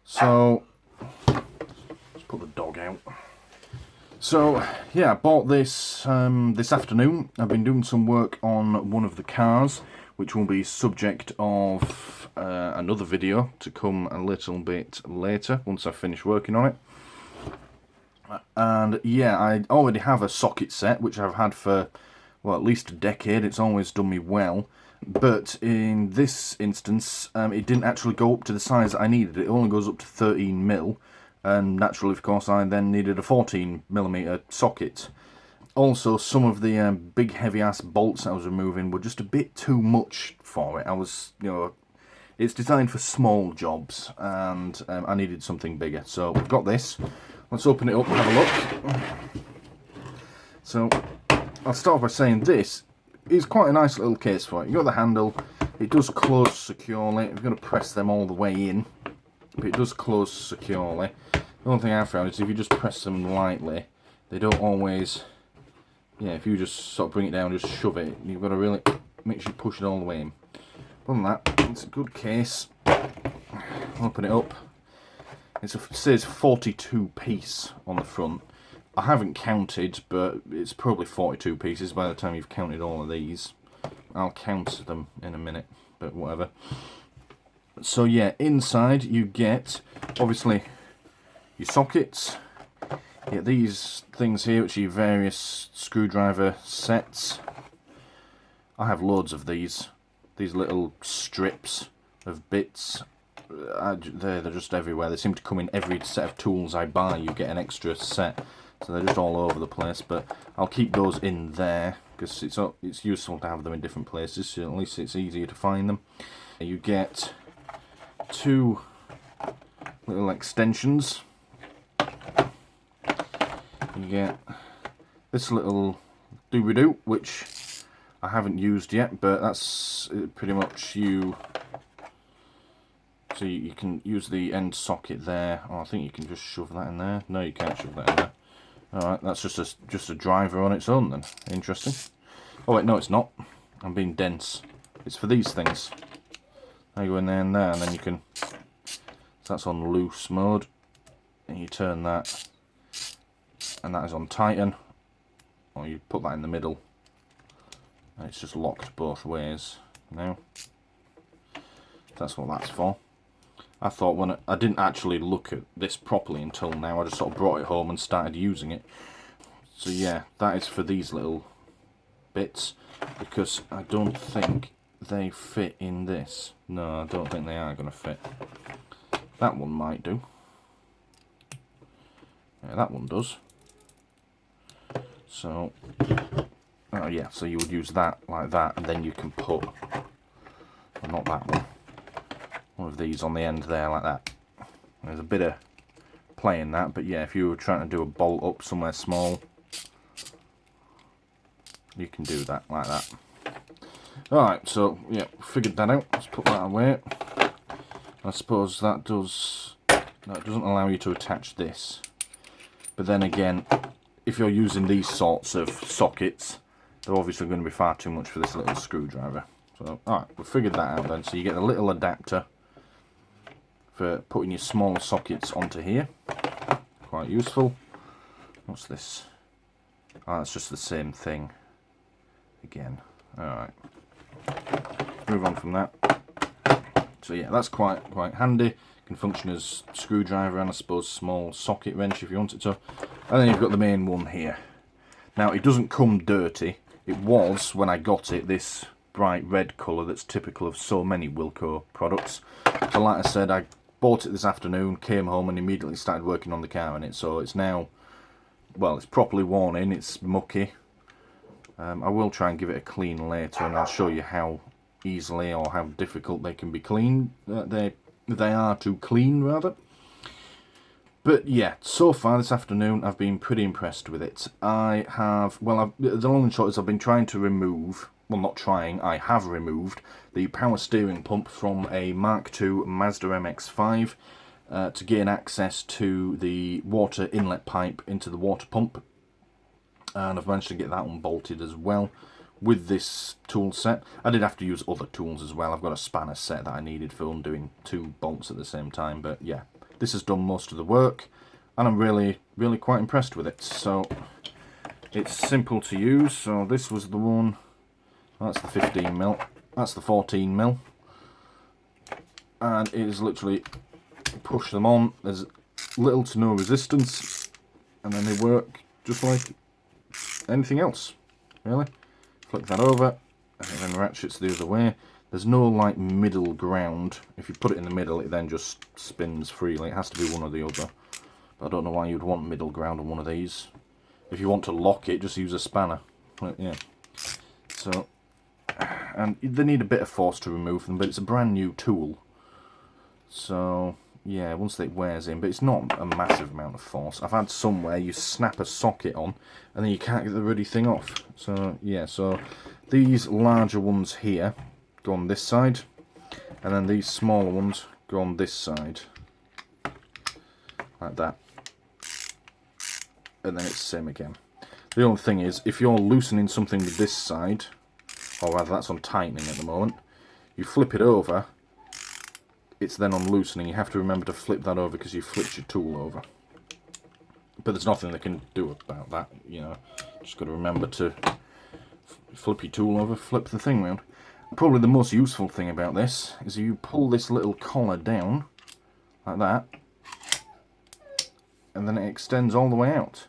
so let's put the dog out. So yeah, I bought this this afternoon. I've been doing some work on one of the cars, which will be subject of another video to come a little bit later, once I finish working on it. And yeah, I already have a socket set, which I've had for, well, at least a decade. It's always done me well. But in this instance, it didn't actually go up to the size that I needed. It only goes up to 13mm. And naturally, of course, I then needed a 14mm socket. Also, some of the big heavy-ass bolts I was removing were just a bit too much for it. I was, you know, it's designed for small jobs, and I needed something bigger. So we've got this. let's open it up and have a look. So, I'll start by saying this is quite a nice little case for it. You've got the handle, it does close securely. You're going to press them all the way in, but it does close securely. The only thing I've found is if you just press them lightly, they don't always, yeah, if you just sort of bring it down, just shove it, you've got to really make sure you push it all the way in. Other than that, it's a good case. Open it up. It says 42 piece on the front. I haven't counted, but it's probably 42 pieces by the time you've counted all of these. I'll count them in a minute, but whatever. So yeah, inside you get, obviously, your sockets. You get these things here, which are your various screwdriver sets. I have loads of these little strips of bits. They're just everywhere. They seem to come in every set of tools I buy. You get an extra set, so they're just all over the place. But I'll keep those in there because it's useful to have them in different places. So at least it's easier to find them. You get two little extensions. You get this little doobie-doo, which I haven't used yet, but that's pretty much you. So you can use the end socket there. Oh, I think you can just shove that in there. No, you can't shove that in there. Alright, that's just a driver on its own then. Interesting. Oh wait, no it's not. I'm being dense. It's for these things. I go in there and there, and then you can... So that's on loose mode. And you turn that. And that is on tighten. Or you put that in the middle. And it's just locked both ways now. That's what that's for. I thought when I didn't actually look at this properly until now. I just sort of brought it home and started using it. So yeah, that is for these little bits, because I don't think they fit in this. No, I don't think they are going to fit. That one might do. Yeah, that one does. So, oh yeah, so you would use that like that, and then you can put, well, not that one of these on the end there like that. There's a bit of play in that, but yeah, if you were trying to do a bolt up somewhere small, you can do that like that. Alright, so yeah, figured that out. Let's put that away. I suppose that doesn't allow you to attach this. But then again, if you're using these sorts of sockets, they're obviously going to be far too much for this little screwdriver. So, alright, we've figured that out then. So you get a little adapter for putting your smaller sockets onto here. Quite useful. What's this? Oh, it's just the same thing again. Alright. Move on from that. So yeah, that's quite handy. Can function as screwdriver and I suppose small socket wrench if you want it to. And then you've got the main one here. Now it doesn't come dirty. It was, when I got it, this bright red colour that's typical of so many Wilko products. But like I said, I bought it this afternoon, came home and immediately started working on the car in it. So it's now, well, it's properly worn in, it's mucky. I will try and give it a clean later, and I'll show you how easily or how difficult they can be cleaned. They are to clean, rather. But yeah, so far this afternoon I've been pretty impressed with it. I have, well, the long and short is I've been trying to remove, well not trying, I have removed the power steering pump from a Mark II Mazda MX-5 to gain access to the water inlet pipe into the water pump. And I've managed to get that one bolted as well with this tool set. I did have to use other tools as well. I've got a spanner set that I needed for undoing two bolts at the same time, but yeah. This has done most of the work, and I'm really quite impressed with it. So it's simple to use. So this was the one, that's the 15mm, that's the 14mm, and it is literally push them on. There's little to no resistance, and then they work just like anything else, really. Flick that over, and it then ratchets the other way. There's no like middle ground. If you put it in the middle, it then just spins freely. It has to be one or the other. But I don't know why you'd want middle ground on one of these. If you want to lock it, just use a spanner. But, yeah. So, and they need a bit of force to remove them, but it's a brand new tool. So, yeah, once it wears in, but it's not a massive amount of force. I've had some where you snap a socket on and then you can't get the ruddy thing off. So yeah, so these larger ones here go on this side, and then these smaller ones go on this side, like that, and then it's the same again. The only thing is, if you're loosening something with this side, or rather that's on tightening at the moment, you flip it over, it's then on loosening. You have to remember to flip that over because you flipped your tool over. But there's nothing they can do about that, you know. Just got to remember to flip your tool over, flip the thing round. Probably the most useful thing about this is you pull this little collar down, like that, and then it extends all the way out.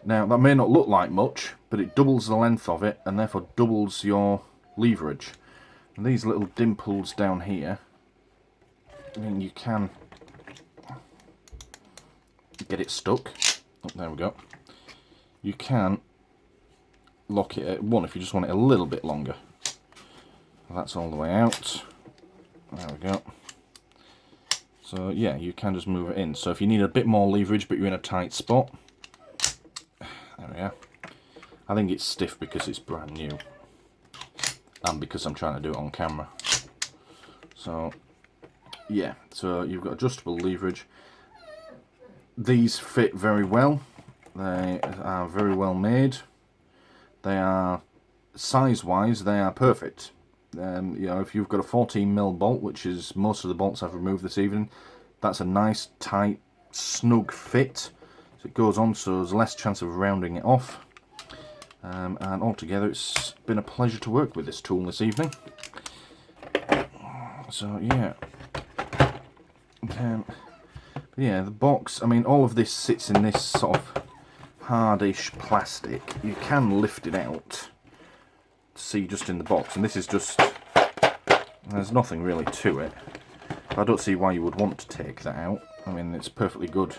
Now, that may not look like much, but it doubles the length of it, and therefore doubles your leverage. And these little dimples down here, I mean, you can get it stuck. Oh, there we go. You can lock it at 1 if you just want it a little bit longer. That's all the way out. There we go. So yeah, you can just move it in. So if you need a bit more leverage but you're in a tight spot, there we are. I think it's stiff because it's brand new, and because I'm trying to do it on camera. So yeah, so you've got adjustable leverage. These fit very well. They are very well made. They are, size-wise, they are perfect. You know, if you've got a 14mm bolt, which is most of the bolts I've removed this evening, that's a nice, tight, snug fit. So it goes on, so there's less chance of rounding it off. And altogether, it's been a pleasure to work with this tool this evening. So yeah. Yeah, the box, I mean, all of this sits in this sort of hardish plastic. You can lift it out to see just in the box, and this is just, there's nothing really to it. I don't see why you would want to take that out. I mean, it's perfectly good.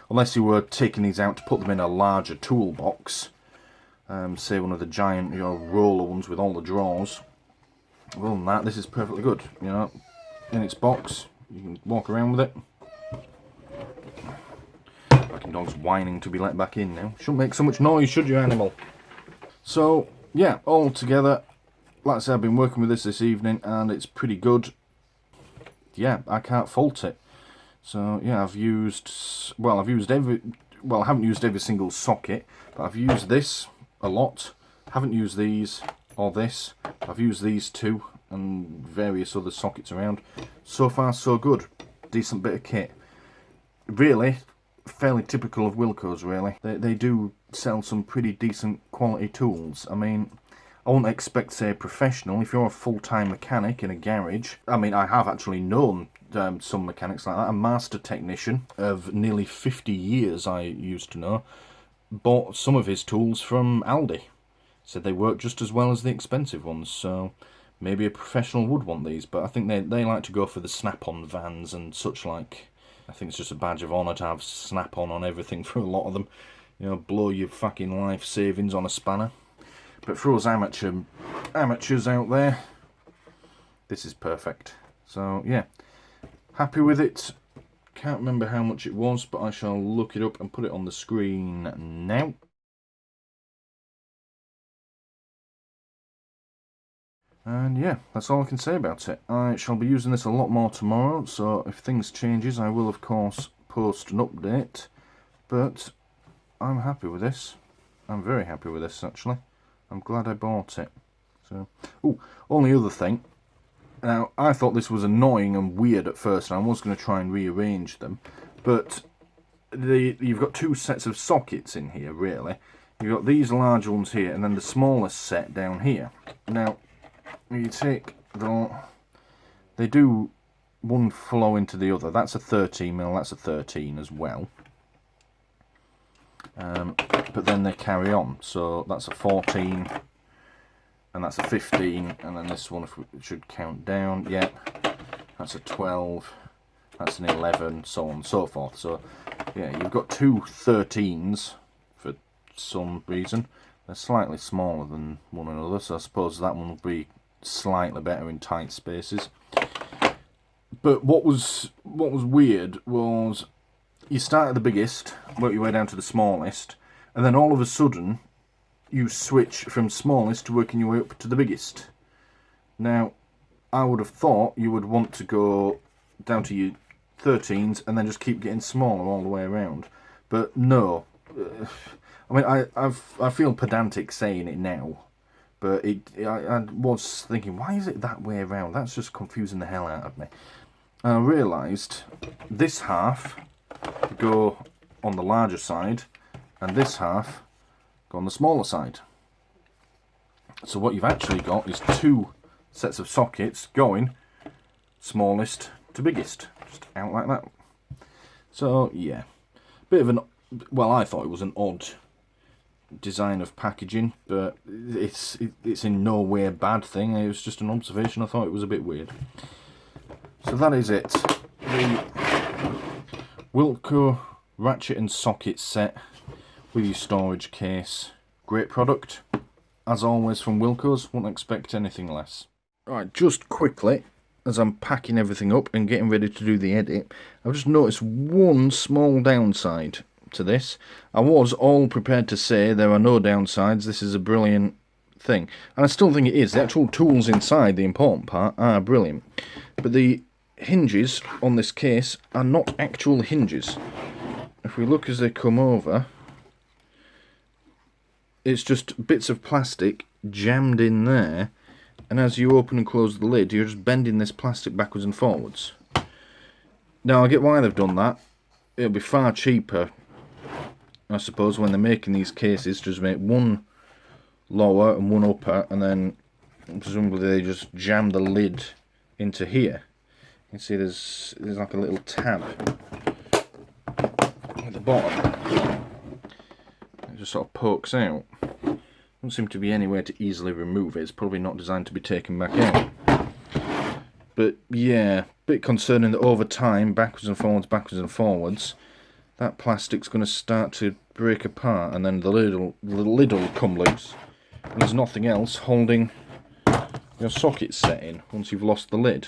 Unless you were taking these out to put them in a larger toolbox, say one of the giant, you know, roller ones with all the drawers. Other than that, this is perfectly good, you know, in its box. You can walk around with it. Fucking dog's whining to be let back in now. Shouldn't make so much noise, should you, animal? So, yeah, all together, like I said, I've been working with this evening, and it's pretty good. Yeah, I can't fault it. So, yeah, I've used every, well, I haven't used every single socket, but I've used this a lot. Haven't used these, or this. I've used these two, and various other sockets around. So far, so good. Decent bit of kit. Really, fairly typical of Wilko's, really. They do sell some pretty decent quality tools. I mean, I wouldn't expect, say, a professional. If you're a full-time mechanic in a garage, I mean, I have actually known some mechanics like that. A master technician of nearly 50 years, I used to know, bought some of his tools from Aldi. Said they work just as well as the expensive ones, so maybe a professional would want these, but I think they like to go for the snap-on vans and such like. I think it's just a badge of honour to have snap-on on everything for a lot of them. You know, blow your fucking life savings on a spanner. But for us amateurs out there, this is perfect. So, yeah. Happy with it. Can't remember how much it was, but I shall look it up and put it on the screen now. And yeah, that's all I can say about it. I shall be using this a lot more tomorrow, so if things changes, I will of course post an update. But I'm happy with this. I'm very happy with this, actually. I'm glad I bought it. So, oh, only other thing. Now, I thought this was annoying and weird at first, and I was going to try and rearrange them. But you've got two sets of sockets in here, really. You've got these large ones here, and then the smallest set down here. Now, you take they do one flow into the other. That's a 13mm, that's a 13 as well. But then they carry on. So that's a 14, and that's a 15, and then this one, if we should count down, yeah, that's a 12, that's an 11, so on and so forth. So yeah, you've got two 13s for some reason. They're slightly smaller than one another, so I suppose that one will be slightly better in tight spaces. But what was weird was you start at the biggest, work your way down to the smallest, and then all of a sudden you switch from smallest to working your way up to the biggest. Now, I would have thought you would want to go down to your 13s and then just keep getting smaller all the way around. But no. I mean, I feel pedantic saying it now, but I was thinking, why is it that way around? That's just confusing the hell out of me. And I realised this half go on the larger side, and this half go on the smaller side. So what you've actually got is two sets of sockets going smallest to biggest, just out like that. So yeah, bit of an, well, I thought it was an odd design of packaging, but it's in no way a bad thing. It was just an observation. I thought it was a bit weird. So that is it. The Wilco ratchet and socket set with your storage case. Great product. As always from Wilco's, wouldn't expect anything less. Right, just quickly, as I'm packing everything up and getting ready to do the edit, I've just noticed one small downside to this. I was all prepared to say there are no downsides, this is a brilliant thing. And I still think it is. The actual tools inside, the important part, are brilliant. But the hinges on this case are not actual hinges. If we look as they come over, it's just bits of plastic jammed in there, and as you open and close the lid, you're just bending this plastic backwards and forwards. Now, I get why they've done that. It'll be far cheaper, I suppose, when they're making these cases, just make one lower and one upper, and then presumably they just jam the lid into here. You can see there's like a little tab at the bottom. It just sort of pokes out. Doesn't seem to be anywhere to easily remove it. It's probably not designed to be taken back out. But yeah, bit concerning that over time, backwards and forwards, that plastic's going to start to break apart, and then the lid will come loose. And there's nothing else holding your socket set in once you've lost the lid.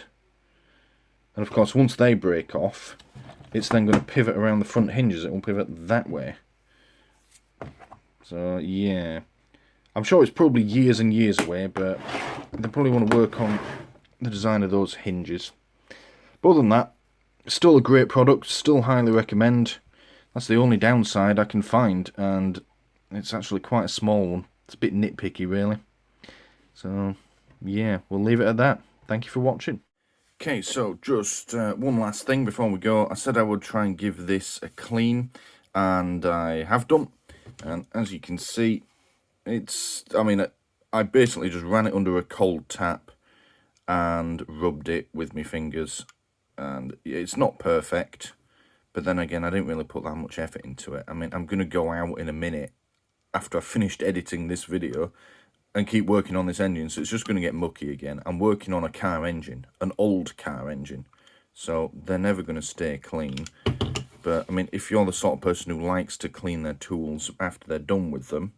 And of course, once they break off, it's then going to pivot around the front hinges. It will pivot that way. So yeah, I'm sure it's probably years and years away, but they probably want to work on the design of those hinges. But other than that, still a great product, still highly recommend. That's the only downside I can find, and it's actually quite a small one. It's a bit nitpicky, really. So yeah, we'll leave it at that. Thank you for watching. Okay, so just one last thing before we go. I said I would try and give this a clean, and I have done. And as you can see, I basically just ran it under a cold tap and rubbed it with my fingers. And it's not perfect, but then again, I didn't really put that much effort into it. I mean, I'm going to go out in a minute after I've finished editing this video and keep working on this engine, so it's just going to get mucky again. I'm working on a car engine, an old car engine, so they're never going to stay clean. But, I mean, if you're the sort of person who likes to clean their tools after they're done with them,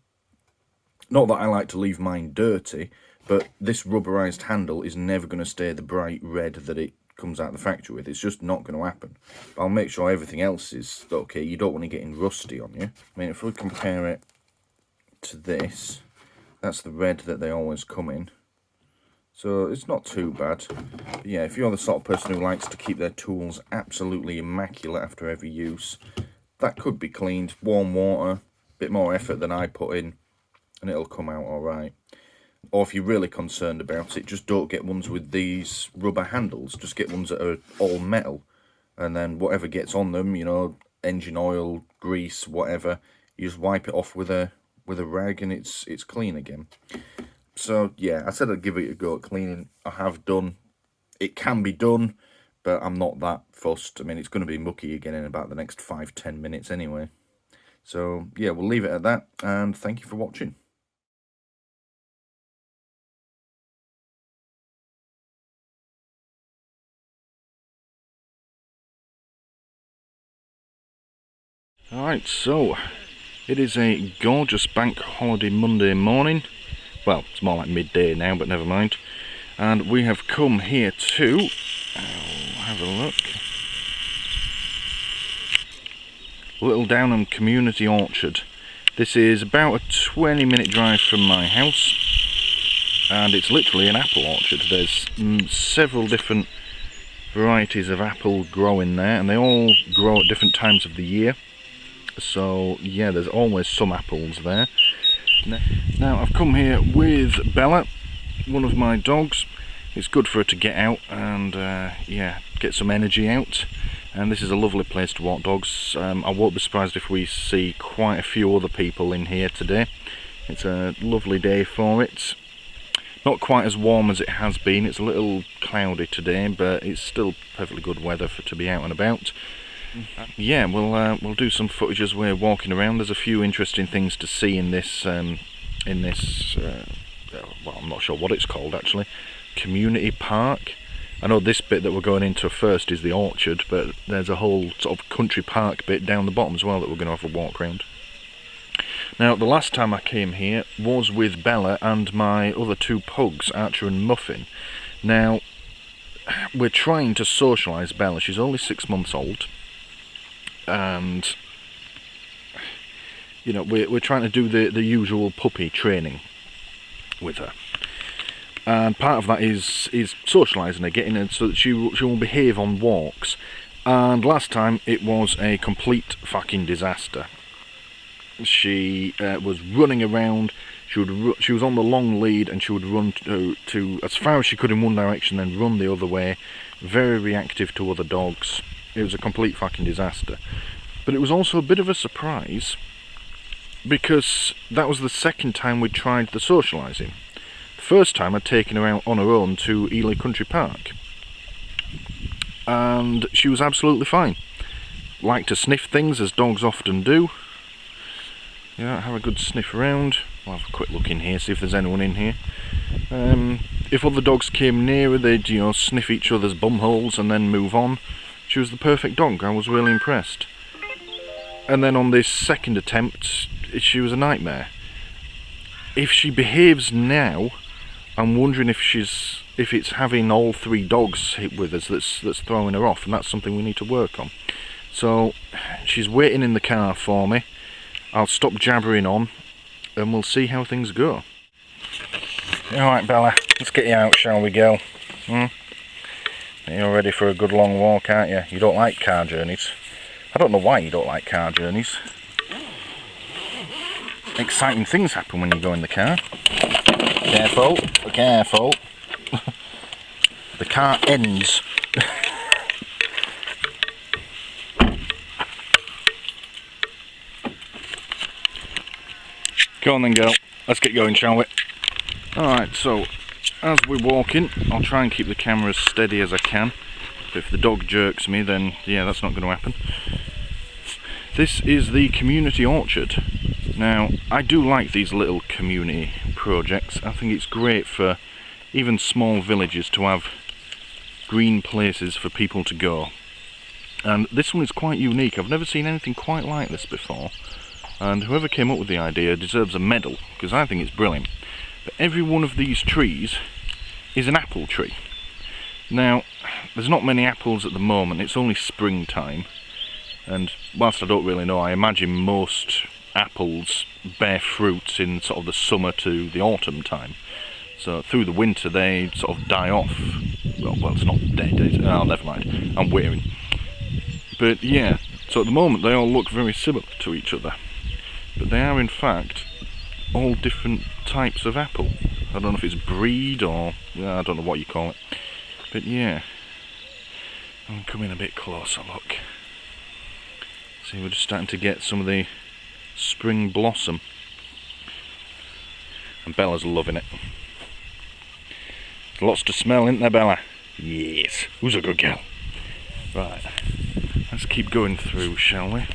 not that I like to leave mine dirty, but this rubberized handle is never going to stay the bright red that it comes out of the factory with. It's just not going to happen. But I'll make sure everything else is okay. You don't want to get in rusty on you. I mean, if we compare it to this, that's the red that they always come in. So it's not too bad. But yeah, if you're the sort of person who likes to keep their tools absolutely immaculate after every use, that could be cleaned. Warm water, a bit more effort than I put in, and it'll come out alright. Or if you're really concerned about it, just don't get ones with these rubber handles. Just get ones that are all metal. And then whatever gets on them, you know, engine oil, grease, whatever, you just wipe it off with a rag and it's clean again. So yeah, I said I'd give it a go at cleaning. I have done. It can be done, but I'm not that fussed. I mean, it's going to be mucky again in about the next 5-10 minutes anyway. So yeah, we'll leave it at that, and thank you for watching. Alright, so it is a gorgeous bank holiday Monday morning. Well, it's more like midday now, but never mind. And we have come here to have a look. Little Downham Community Orchard. This is about a 20-minute drive from my house, and it's literally an apple orchard. There's several different varieties of apple growing there, and they all grow at different times of the year. So yeah, there's always some apples there. Now I've come here with Bella, one of my dogs. It's good for her to get out and yeah, get some energy out. And this is a lovely place to walk dogs. I won't be surprised if we see quite a few other people in here today. It's a lovely day for it. Not quite as warm as it has been. It's a little cloudy today, but it's still perfectly good weather to be out and about. Yeah, we'll do some footage as we're walking around. There's a few interesting things to see in this well, I'm not sure what it's called actually. Community park. I know this bit that we're going into first is the orchard, but there's a whole sort of country park bit down the bottom as well that we're going to have a walk around. Now, the last time I came here was with Bella and my other two pugs, Archer and Muffin. Now, we're trying to socialise Bella. She's only 6 months old, and you know, we're trying to do the usual puppy training with her. And part of that is socialising her, getting her so that she will behave on walks. And last time it was a complete fucking disaster. She was running around. She was on the long lead, and she would run to as far as she could in one direction, then run the other way. Very reactive to other dogs. It was a complete fucking disaster. But it was also a bit of a surprise, because that was the second time we'd tried the socialising. First time I'd taken her out on her own to Ely Country Park, and she was absolutely fine. Liked to sniff things, as dogs often do. Yeah, have a good sniff around. I'll have a quick look in here, see if there's anyone in here. If other dogs came nearer, they'd, you know, sniff each other's bum holes and then move on. She was the perfect dog. I was really impressed. And then on this second attempt, she was a nightmare. If she behaves now, I'm wondering if it's having all three dogs hit with us that's throwing her off, and that's something we need to work on. So she's waiting in the car for me. I'll stop jabbering on, and we'll see how things go. Alright Bella, let's get you out, shall we go? You're ready for a good long walk, aren't you? You don't like car journeys. I don't know why you don't like car journeys. Exciting things happen when you go in the car. Careful, careful. The car ends. Go on then, girl. Let's get going, shall we? Alright, so as we're walking, I'll try and keep the camera as steady as I can. But if the dog jerks me, then yeah, that's not going to happen. This is the community orchard. Now, I do like these little community projects. I think it's great for even small villages to have green places for people to go. And this one is quite unique. I've never seen anything quite like this before. And whoever came up with the idea deserves a medal, because I think it's brilliant. But every one of these trees is an apple tree. Now, there's not many apples at the moment. It's only springtime. And whilst I don't really know, I imagine most apples bear fruit in sort of the summer to the autumn time. So through the winter they sort of die off. Well, it's not dead, is it? Oh, never mind. I'm waiting. But yeah, so at the moment they all look very similar to each other. But they are in fact all different types of apple. I don't know if it's breed or I don't know what you call it. But yeah, I'm coming a bit closer, look. See, we're just starting to get some of the spring blossom, and Bella's loving it. There's lots to smell, isn't there, Bella? Yes. Who's a good girl? Right, let's keep going through, shall we?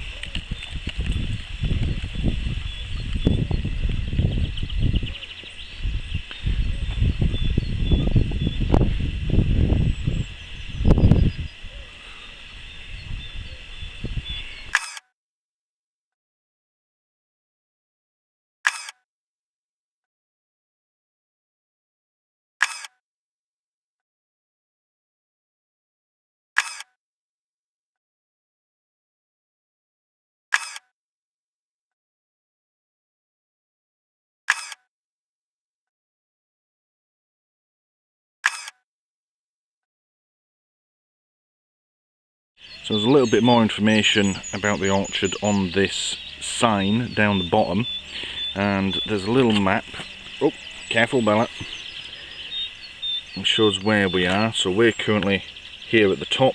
So there's a little bit more information about the orchard on this sign down the bottom, and there's a little map. Oh, careful Bella. It shows where we are. So we're currently here at the top,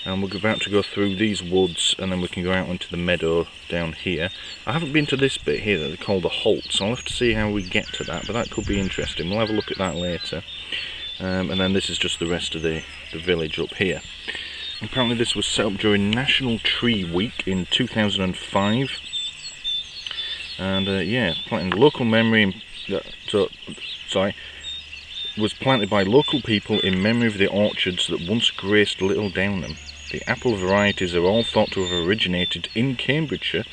and we're about to go through these woods, and then we can go out into the meadow down here. I haven't been to this bit here that they call the Holt, so I'll have to see how we get to that, but that could be interesting. We'll have a look at that later. And then this is just the rest of the village up here. Apparently this was set up during National Tree Week in 2005. And yeah, planting local memory, was planted by local people in memory of the orchards that once graced Little Downham. The apple varieties are all thought to have originated in Cambridgeshire.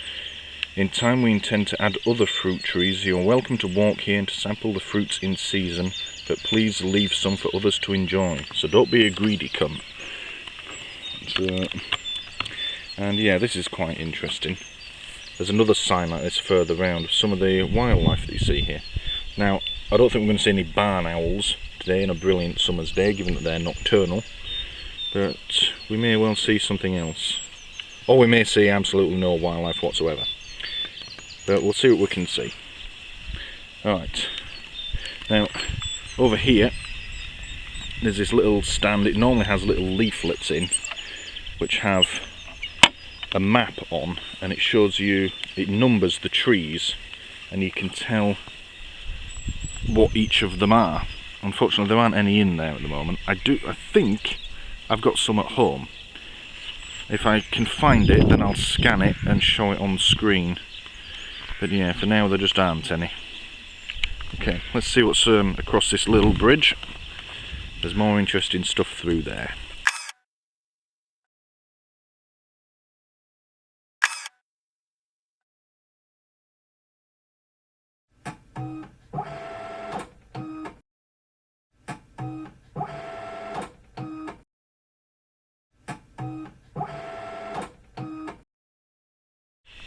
In time we intend to add other fruit trees. You are welcome to walk here and to sample the fruits in season, but please leave some for others to enjoy. So don't be a greedy cunt. And yeah, this is quite interesting. There's another sign like this further round of some of the wildlife that you see here. Now, I don't think we're going to see any barn owls today on a brilliant summer's day, given that they're nocturnal. But we may well see something else. Or we may see absolutely no wildlife whatsoever. But we'll see what we can see. Alright. Now, over here, there's this little stand. It normally has little leaflets in, which have a map on, and it shows you, it numbers the trees, and you can tell what each of them are. Unfortunately there aren't any in there at the moment. I think I've got some at home. If I can find it, then I'll scan it and show it on screen. But yeah, for now there just aren't any. Okay, let's see what's across this little bridge. There's more interesting stuff through there.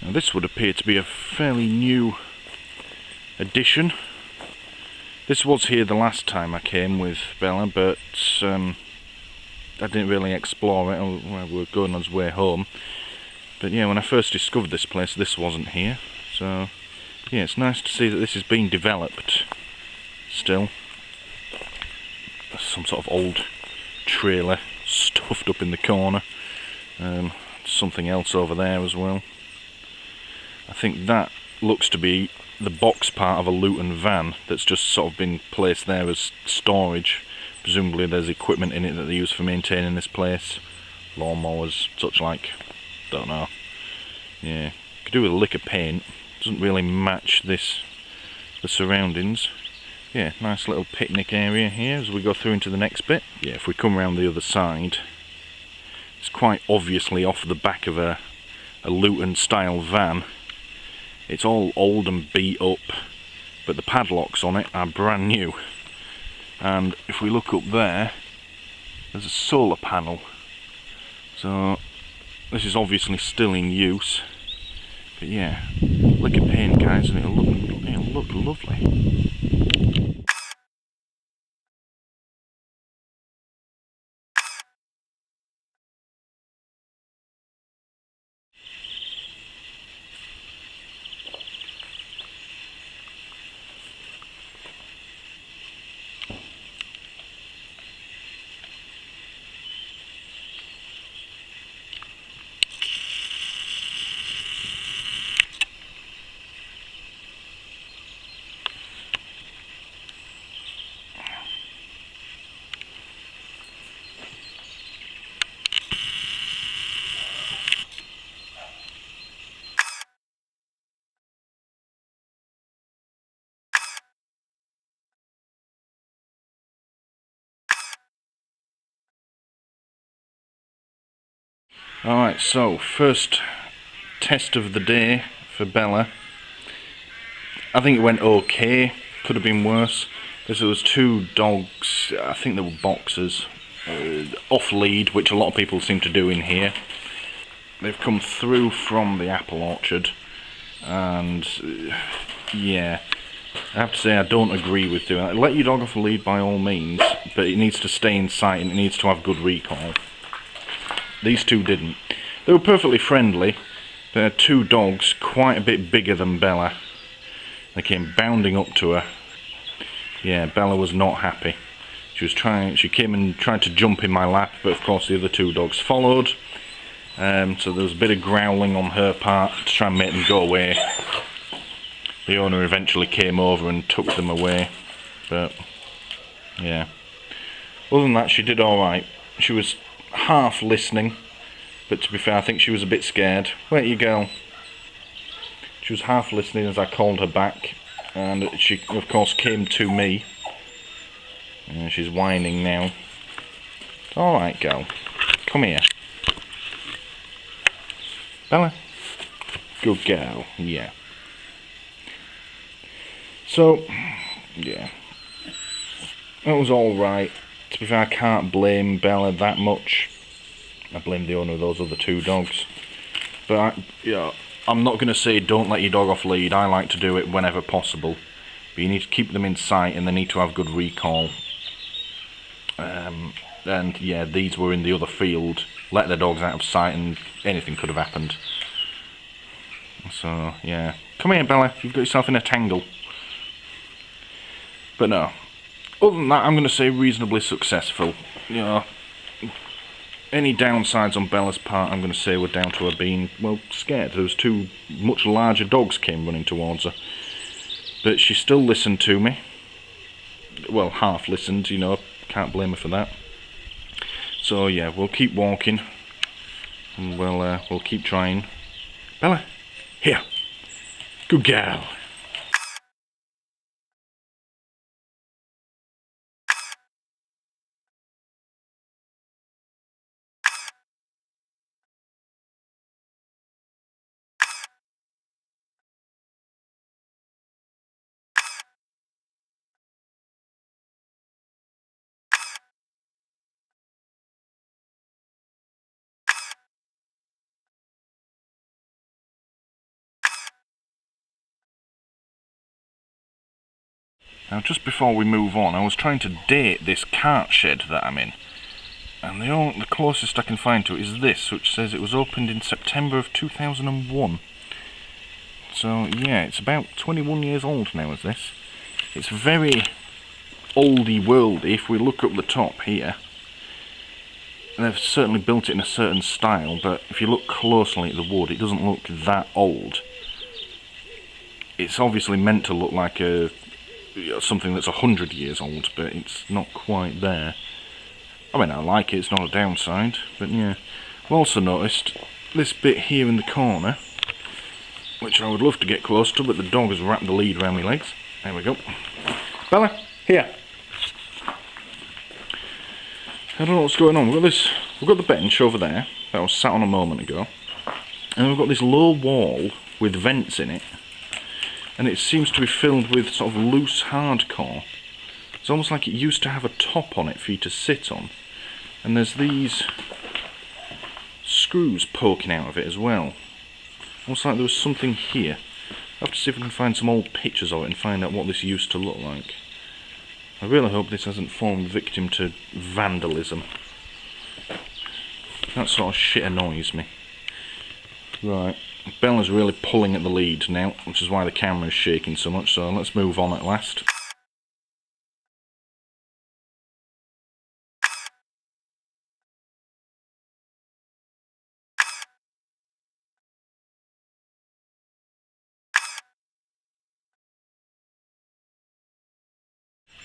Now this would appear to be a fairly new addition. This was here the last time I came with Bella, but I didn't really explore it. We were going on his way home. But yeah, when I first discovered this place, this wasn't here. So yeah, it's nice to see that this is being developed still. There's some sort of old trailer stuffed up in the corner. Something else over there as well. I think that looks to be the box part of a Luton van that's just sort of been placed there as storage. Presumably there's equipment in it that they use for maintaining this place. Lawnmowers, such like. Don't know. Yeah, could do with a lick of paint. Doesn't really match the surroundings. Yeah, nice little picnic area here as we go through into the next bit. Yeah, if we come around the other side, it's quite obviously off the back of a Luton style van. It's all old and beat up, but the padlocks on it are brand new. And if we look up there, there's a solar panel. So this is obviously still in use. But yeah, lick of paint, guys, and it'll look lovely. Alright, so first test of the day for Bella. I think it went okay, could have been worse. Because there was two dogs, I think they were boxers, off lead, which a lot of people seem to do in here. They've come through from the apple orchard, and yeah, I have to say I don't agree with doing that. Let your dog off a lead by all means, but it needs to stay in sight and it needs to have good recall. These two didn't. They were perfectly friendly. They had two dogs quite a bit bigger than Bella. They came bounding up to her. Yeah, Bella was not happy. She came and tried to jump in my lap, but of course the other two dogs followed. So there was a bit of growling on her part to try and make them go away. The owner eventually came over and took them away. But, yeah. Other than that, she did alright. She was half listening, but to be fair, I think she was a bit scared. Where you go? She was half listening as I called her back, and she, of course, came to me. And she's whining now. Alright, girl. Come here. Bella. Good girl. Yeah. So, yeah. That was alright. To be fair, I can't blame Bella that much. I blame the owner of those other two dogs. But, I'm not going to say don't let your dog off lead. I like to do it whenever possible. But you need to keep them in sight and they need to have good recall. And yeah, these were in the other field. Let their dogs out of sight and anything could have happened. So, yeah. Come here, Bella. You've got yourself in a tangle. But no. Other than that, I'm going to say reasonably successful. You know, any downsides on Bella's part, I'm going to say were down to her being, well, scared. There was two much larger dogs came running towards her. But she still listened to me. Well, half listened, you know. Can't blame her for that. So yeah, we'll keep walking. And we'll keep trying. Bella, here. Good girl. Now, just before we move on, I was trying to date this cart shed that I'm in. And the closest I can find to it is this, which says it was opened in September of 2001. So, yeah, it's about 21 years old now, is this. It's very oldie-worldy. If we look up the top here, they've certainly built it in a certain style, but if you look closely at the wood, it doesn't look that old. It's obviously meant to look like something that's 100 years old, but it's not quite there. I mean, I like it, it's not a downside, but yeah. I've also noticed this bit here in the corner, which I would love to get close to, but the dog has wrapped the lead around my legs. There we go. Bella, here. I don't know what's going on. We've got the bench over there that I was sat on a moment ago, and we've got this low wall with vents in it. And it seems to be filled with sort of loose hardcore. It's almost like it used to have a top on it for you to sit on. And there's these screws poking out of it as well. Almost like there was something here. I'll have to see if I can find some old pictures of it and find out what this used to look like. I really hope this hasn't fallen victim to vandalism. That sort of shit annoys me. Right. Bella's really pulling at the lead now, which is why the camera is shaking so much, so let's move on at last.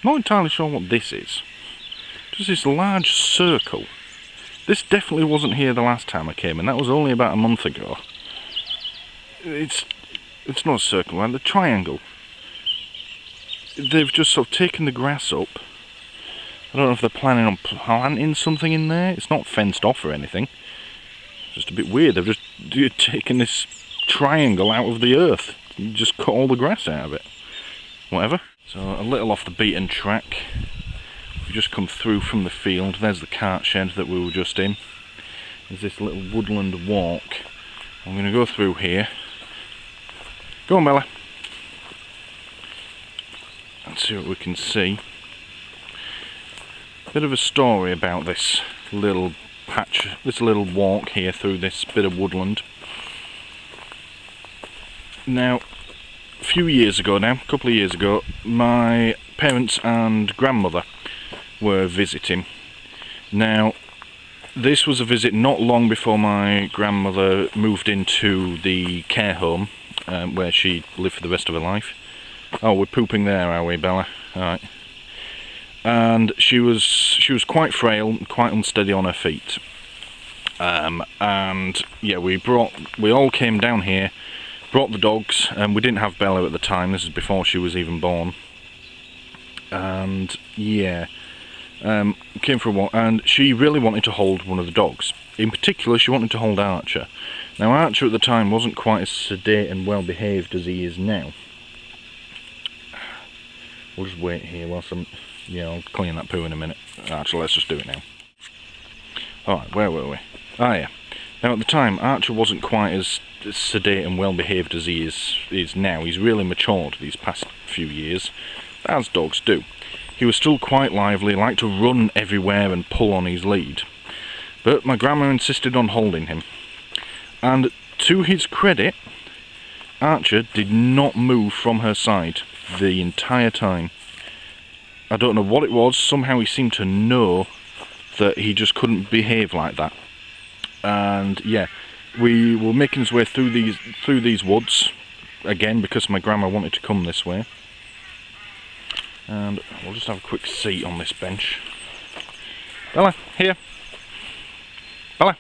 Not entirely sure what this is. Just this large circle. This definitely wasn't here the last time I came, and that was only about a month ago. It's not a circle, right? The triangle. They've just sort of taken the grass up. I don't know if they're planning on planting something in there. It's not fenced off or anything. It's just a bit weird. They've just taken this triangle out of the earth. Just cut all the grass out of it. Whatever. So a little off the beaten track. We've just come through from the field. There's the cart shed that we were just in. There's this little woodland walk. I'm going to go through here. Go on, Bella. Let's see what we can see. Bit of a story about this little patch, this little walk here through this bit of woodland. Now, a few years ago now, a couple of years ago, my parents and grandmother were visiting. Now, this was a visit not long before my grandmother moved into the care home where she lived for the rest of her life. Oh, we're pooping there, are we, Bella? Alright. And she was quite frail, quite unsteady on her feet. And yeah, we all came down here, brought the dogs, and we didn't have Bella at the time. This is before she was even born. And yeah, came for a walk, and she really wanted to hold one of the dogs. In particular, she wanted to hold Archer. Now, Archer at the time wasn't quite as sedate and well behaved as he is now. We'll just wait here whilst yeah, I'll clean that poo in a minute. Actually, let's just do it now. Alright, where were we? Ah, yeah. Now, at the time, Archer wasn't quite as sedate and well behaved as he is now. He's really matured these past few years, as dogs do. He was still quite lively, liked to run everywhere and pull on his lead. But my grandma insisted on holding him. And to his credit, Archer did not move from her side the entire time. I don't know what it was, somehow he seemed to know that he just couldn't behave like that. And yeah, we were making his way through these woods, again because my grandma wanted to come this way. And we'll just have a quick seat on this bench. Bella, here. Bella.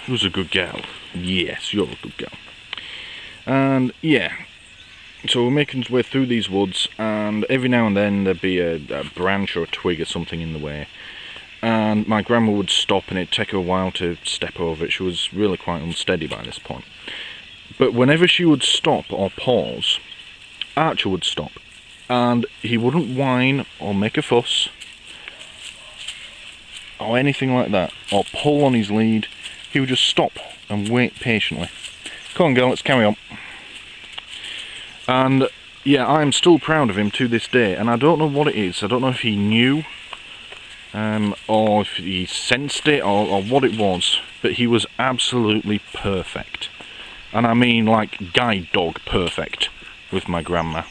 Who's a good girl? Yes, you're a good girl. And yeah, so we're making our way through these woods, and every now and then there'd be a branch or a twig or something in the way. And my grandma would stop, and it'd take her a while to step over it. She was really quite unsteady by this point. But whenever she would stop or pause, Archer would stop, and he wouldn't whine or make a fuss or anything like that, or pull on his lead. He would just stop and wait patiently. Come on, girl, let's carry on. And yeah, I'm still proud of him to this day, and I don't know what it is. I don't know if he knew, or if he sensed it, or what it was, but he was absolutely perfect. And I mean like guide dog perfect with my grandma.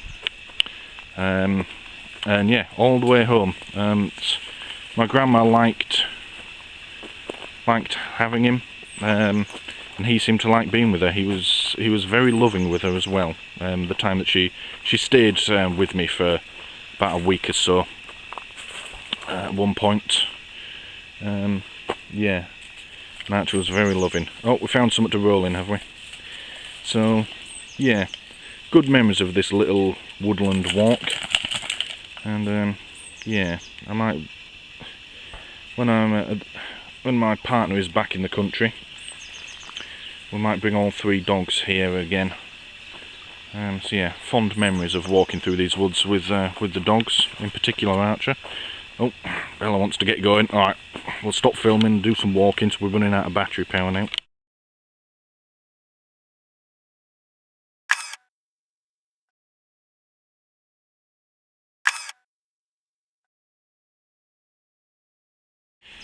And yeah, all the way home. My grandma liked having him, and he seemed to like being with her. He was very loving with her as well. The time that she stayed with me for about a week or so at one point. Yeah, Archer was very loving. Oh, we found something to roll in, have we? So yeah, good memories of this little woodland walk. And yeah, I might, when my partner is back in the country, we might bring all three dogs here again. So yeah, fond memories of walking through these woods with the dogs, in particular Archer. Oh, Bella wants to get going. Alright, we'll stop filming and do some walking, so we're running out of battery power now.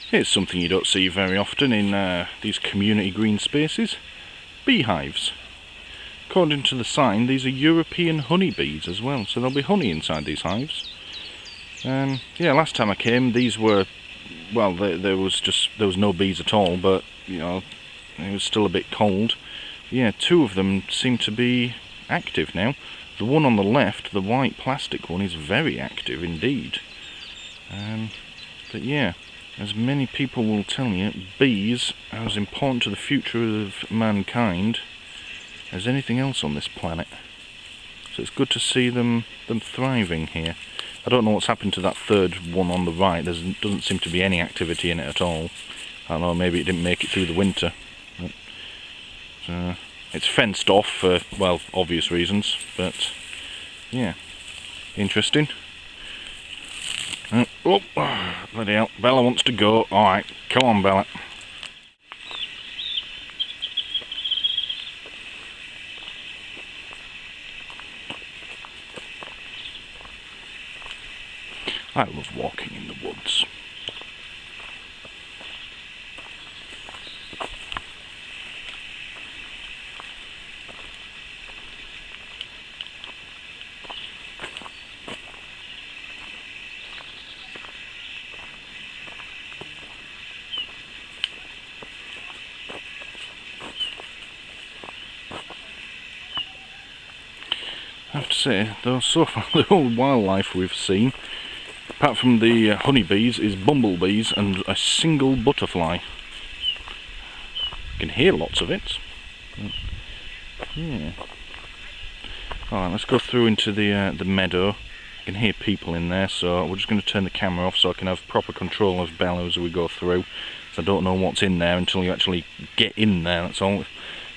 Here's something you don't see very often in these community green spaces: beehives. According to the sign, these are European honeybees as well, so there'll be honey inside these hives. Yeah, last time I came, these were, well, there was no bees at all, but you know, it was still a bit cold. Yeah, two of them seem to be active now. The one on the left, the white plastic one, is very active indeed. But yeah, as many people will tell you, bees are as important to the future of mankind as anything else on this planet. So it's good to see them thriving here. I don't know what's happened to that third one on the right. There doesn't seem to be any activity in it at all. I don't know, maybe it didn't make it through the winter. But, it's fenced off for, well, obvious reasons, but yeah, interesting. Oh, bloody hell, Bella wants to go. Alright, come on, Bella. I love walking in the woods. I have to say, though, so far the whole wildlife we've seen, apart from the honeybees, is bumblebees and a single butterfly. You can hear lots of it. Yeah. Alright, let's go through into the meadow. I can hear people in there, so we're just going to turn the camera off so I can have proper control of Bella as we go through. So I don't know what's in there until you actually get in there, that's all.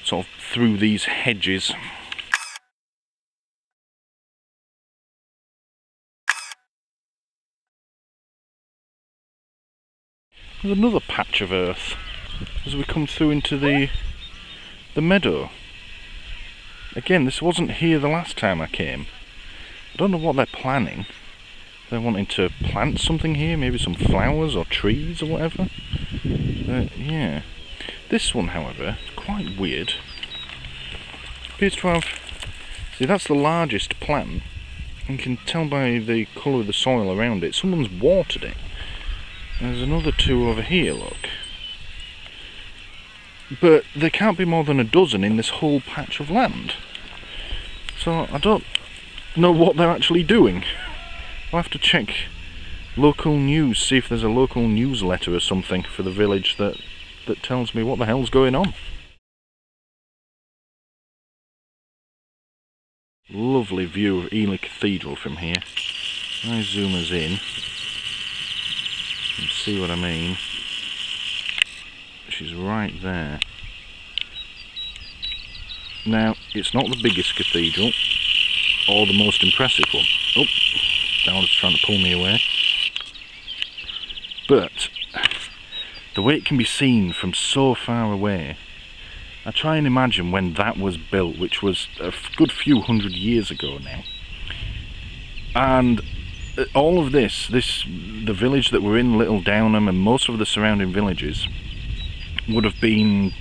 Sort of through these hedges. There's another patch of earth as we come through into the meadow. Again, this wasn't here the last time I came. I don't know what they're planning. They're wanting to plant something here, maybe some flowers or trees or whatever. Yeah. This one, however, is quite weird. Appears to have... See, that's the largest plant. You can tell by the colour of the soil around it. Someone's watered it. There's another two over here, look. But there can't be more than a dozen in this whole patch of land. So I don't know what they're actually doing. I'll have to check local news, see if there's a local newsletter or something for the village that tells me what the hell's going on. Lovely view of Ely Cathedral from here. I zoom us in and see what I mean. She's right there. Now, it's not the biggest cathedral or the most impressive one. Oh, that one's trying to pull me away. But the way it can be seen from so far away, I try and imagine when that was built, which was a good few hundred years ago now. And all of this, the village that we're in, Little Downham, and most of the surrounding villages would have been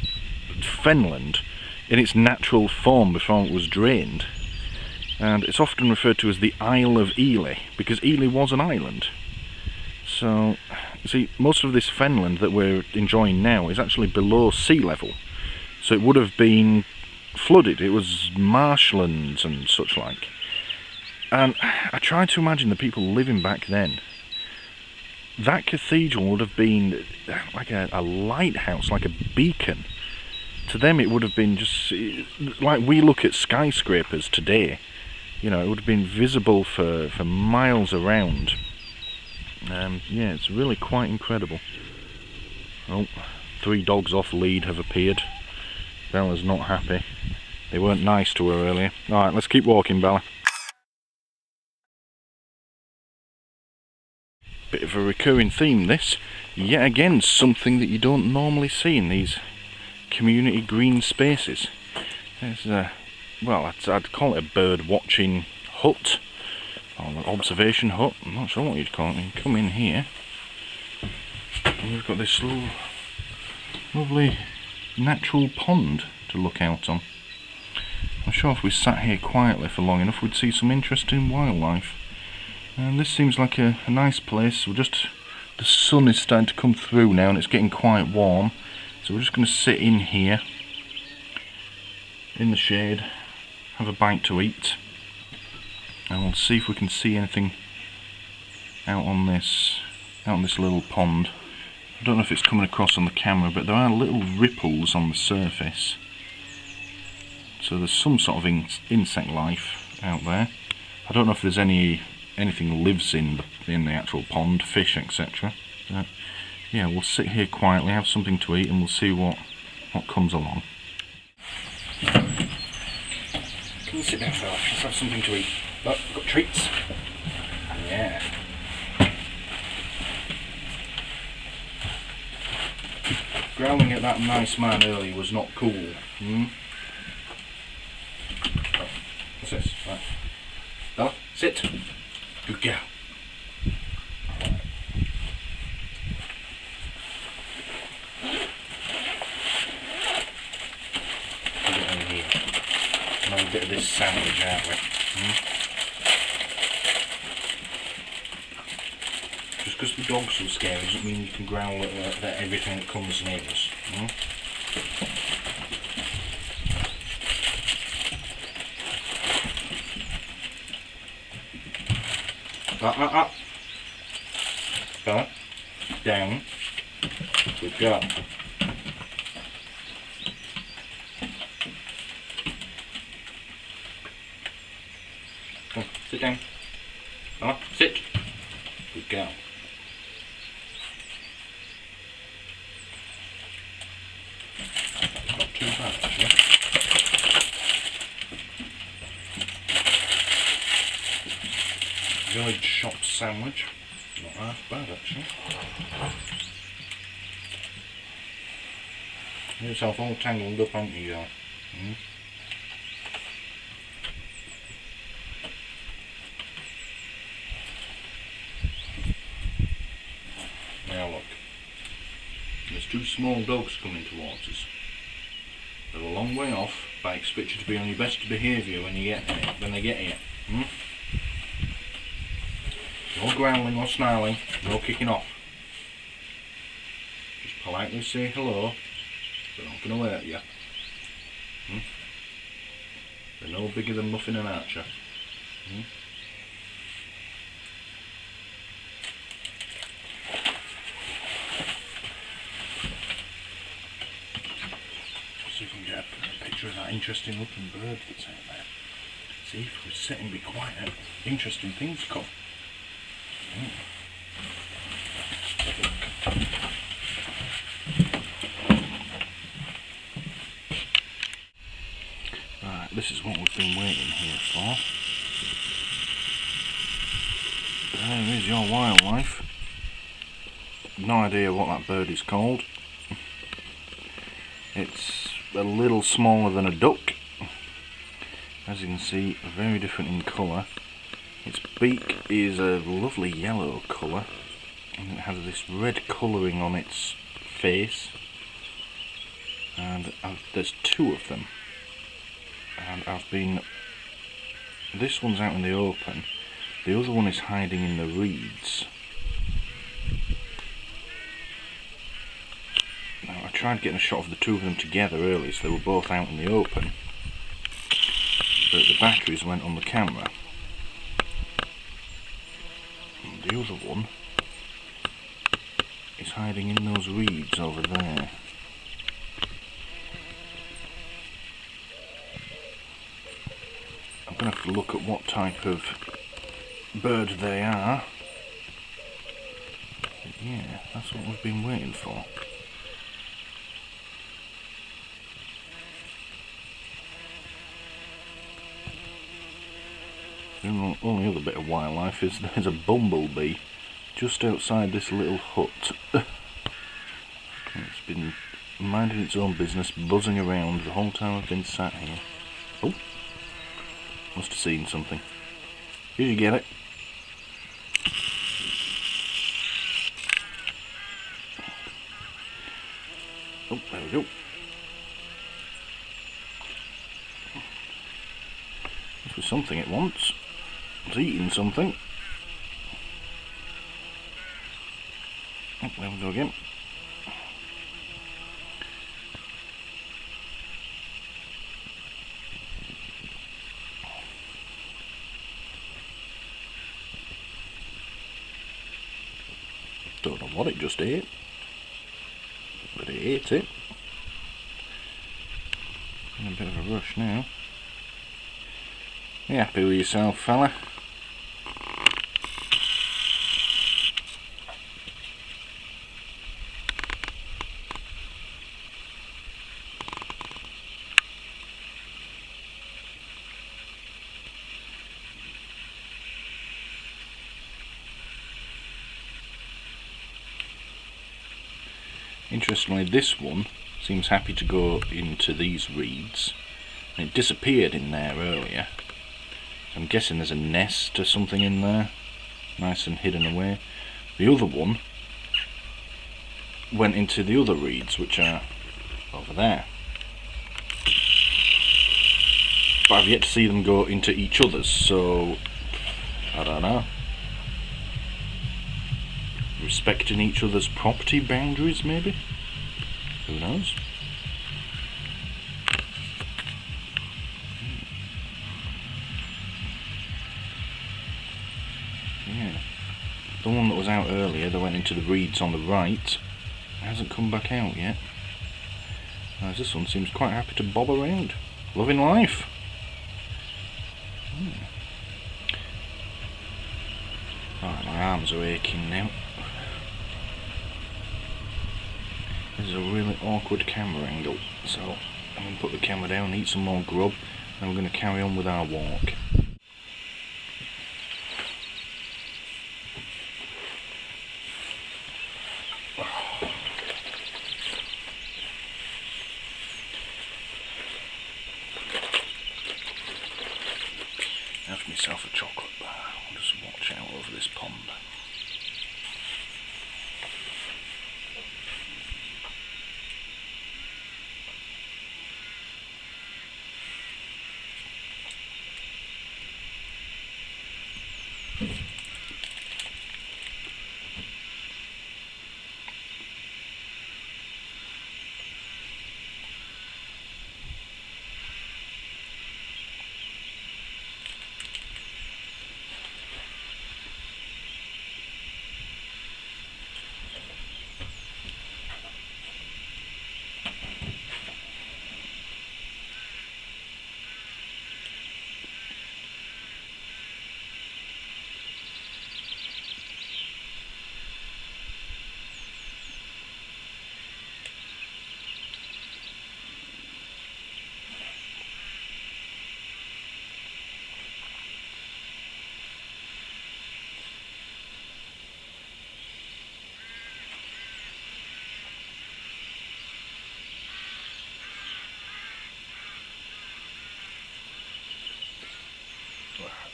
fenland in its natural form before it was drained. And it's often referred to as the Isle of Ely, because Ely was an island. So, see, most of this fenland that we're enjoying now is actually below sea level. So it would have been flooded. It was marshlands and such like. And I try to imagine the people living back then. That cathedral would have been like a lighthouse, like a beacon. To them it would have been just like we look at skyscrapers today. You know, it would have been visible for miles around. Yeah, it's really quite incredible. Oh, 3 dogs off lead have appeared. Bella's not happy. They weren't nice to her earlier. Alright, let's keep walking, Bella. Bit of a recurring theme, this. Yet again, something that you don't normally see in these community green spaces. There's well, I'd call it a bird watching hut, or an observation hut. I'm not sure what you'd call it. You come in here, and we've got this lovely natural pond to look out on. I'm sure if we sat here quietly for long enough, we'd see some interesting wildlife. And this seems like a nice place. The sun is starting to come through now, and it's getting quite warm. So we're just going to sit in here, in the shade, have a bite to eat, and we'll see if we can see anything out on this little pond. I don't know if it's coming across on the camera, but there are little ripples on the surface. So there's some sort of insect life out there. I don't know if there's anything lives in the actual pond, fish, etc. But yeah, we'll sit here quietly, have something to eat, and we'll see what comes along. Can you sit down, fella? Let's have something to eat. Look, we've got treats. Yeah. Growling at that nice man earlier was not cool. What's this? Right. Bella, sit. Good girl. Put it in here. And have a bit of this sandwich, aren't we? Just because the dog's so scary doesn't mean you can growl at everything that comes near us. Up. Fella. Down. Good girl. Come on, sit down. Fella, sit. Good girl. Not too bad actually. Village shop sandwich. Not half bad actually. Get yourself all tangled up, aren't you, girl? Now look. There's two small dogs coming towards us. They're a long way off, but I expect you to be on your best behaviour when they get here. No growling or snarling, no kicking off. Just politely say hello. They're not going to hurt you. They're no bigger than Muffin and Archer. See if we can get a picture of that interesting looking bird that's out there. See if we sit and be quiet, interesting things come. Right, this is what we've been waiting here for. There is your wildlife. No idea what that bird is called. It's a little smaller than a duck. As you can see, very different in colour. Its beak is a lovely yellow colour, and it has this red colouring on its face, and there's two of them, and this one's out in the open, the other one is hiding in the reeds. Now I tried getting a shot of the two of them together earlier, so they were both out in the open, but the batteries went on the camera. The other one is hiding in those reeds over there. I'm going to have to look at what type of bird they are. But yeah, that's what we've been waiting for. The only other bit of wildlife is there's a bumblebee just outside this little hut. It's been minding its own business, buzzing around the whole time I've been sat here. Oh, must have seen something. Here you get it. Oh, there we go. This was something it wants. It's eating something. Oh, there we go again. Don't know what it just ate, but it ate it. In a bit of a rush now. You happy with yourself, fella? Interestingly, this one seems happy to go into these reeds. It disappeared in there earlier. I'm guessing there's a nest or something in there, nice and hidden away. The other one went into the other reeds, which are over there. But I've yet to see them go into each other's, so I don't know. Respecting each other's property boundaries, maybe? Who knows? Yeah. The one that was out earlier, that went into the reeds on the right, hasn't come back out yet. Whereas this one seems quite happy to bob around, loving life. Right, my arms are aching now. This is a really awkward camera angle, so I'm going to put the camera down, eat some more grub, and we're going to carry on with our walk. Have myself a chocolate bar. I'll just watch out over this pond.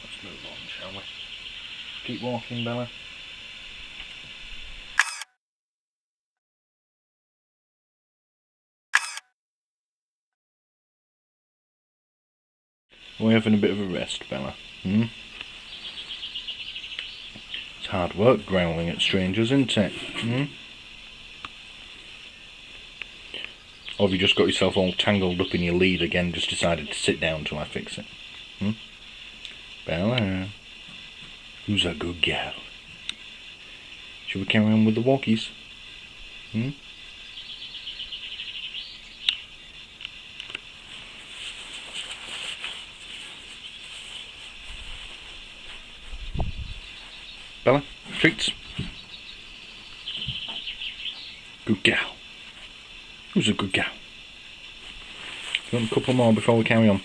Let's move on, shall we? Keep walking, Bella. We're having a bit of a rest, Bella. It's hard work growling at strangers, isn't it? Or have you just got yourself all tangled up in your lead again, just decided to sit down till I fix it? Bella, who's a good gal? Shall we carry on with the walkies? Bella, treats. Good gal. Who's a good gal? You want a couple more before we carry on?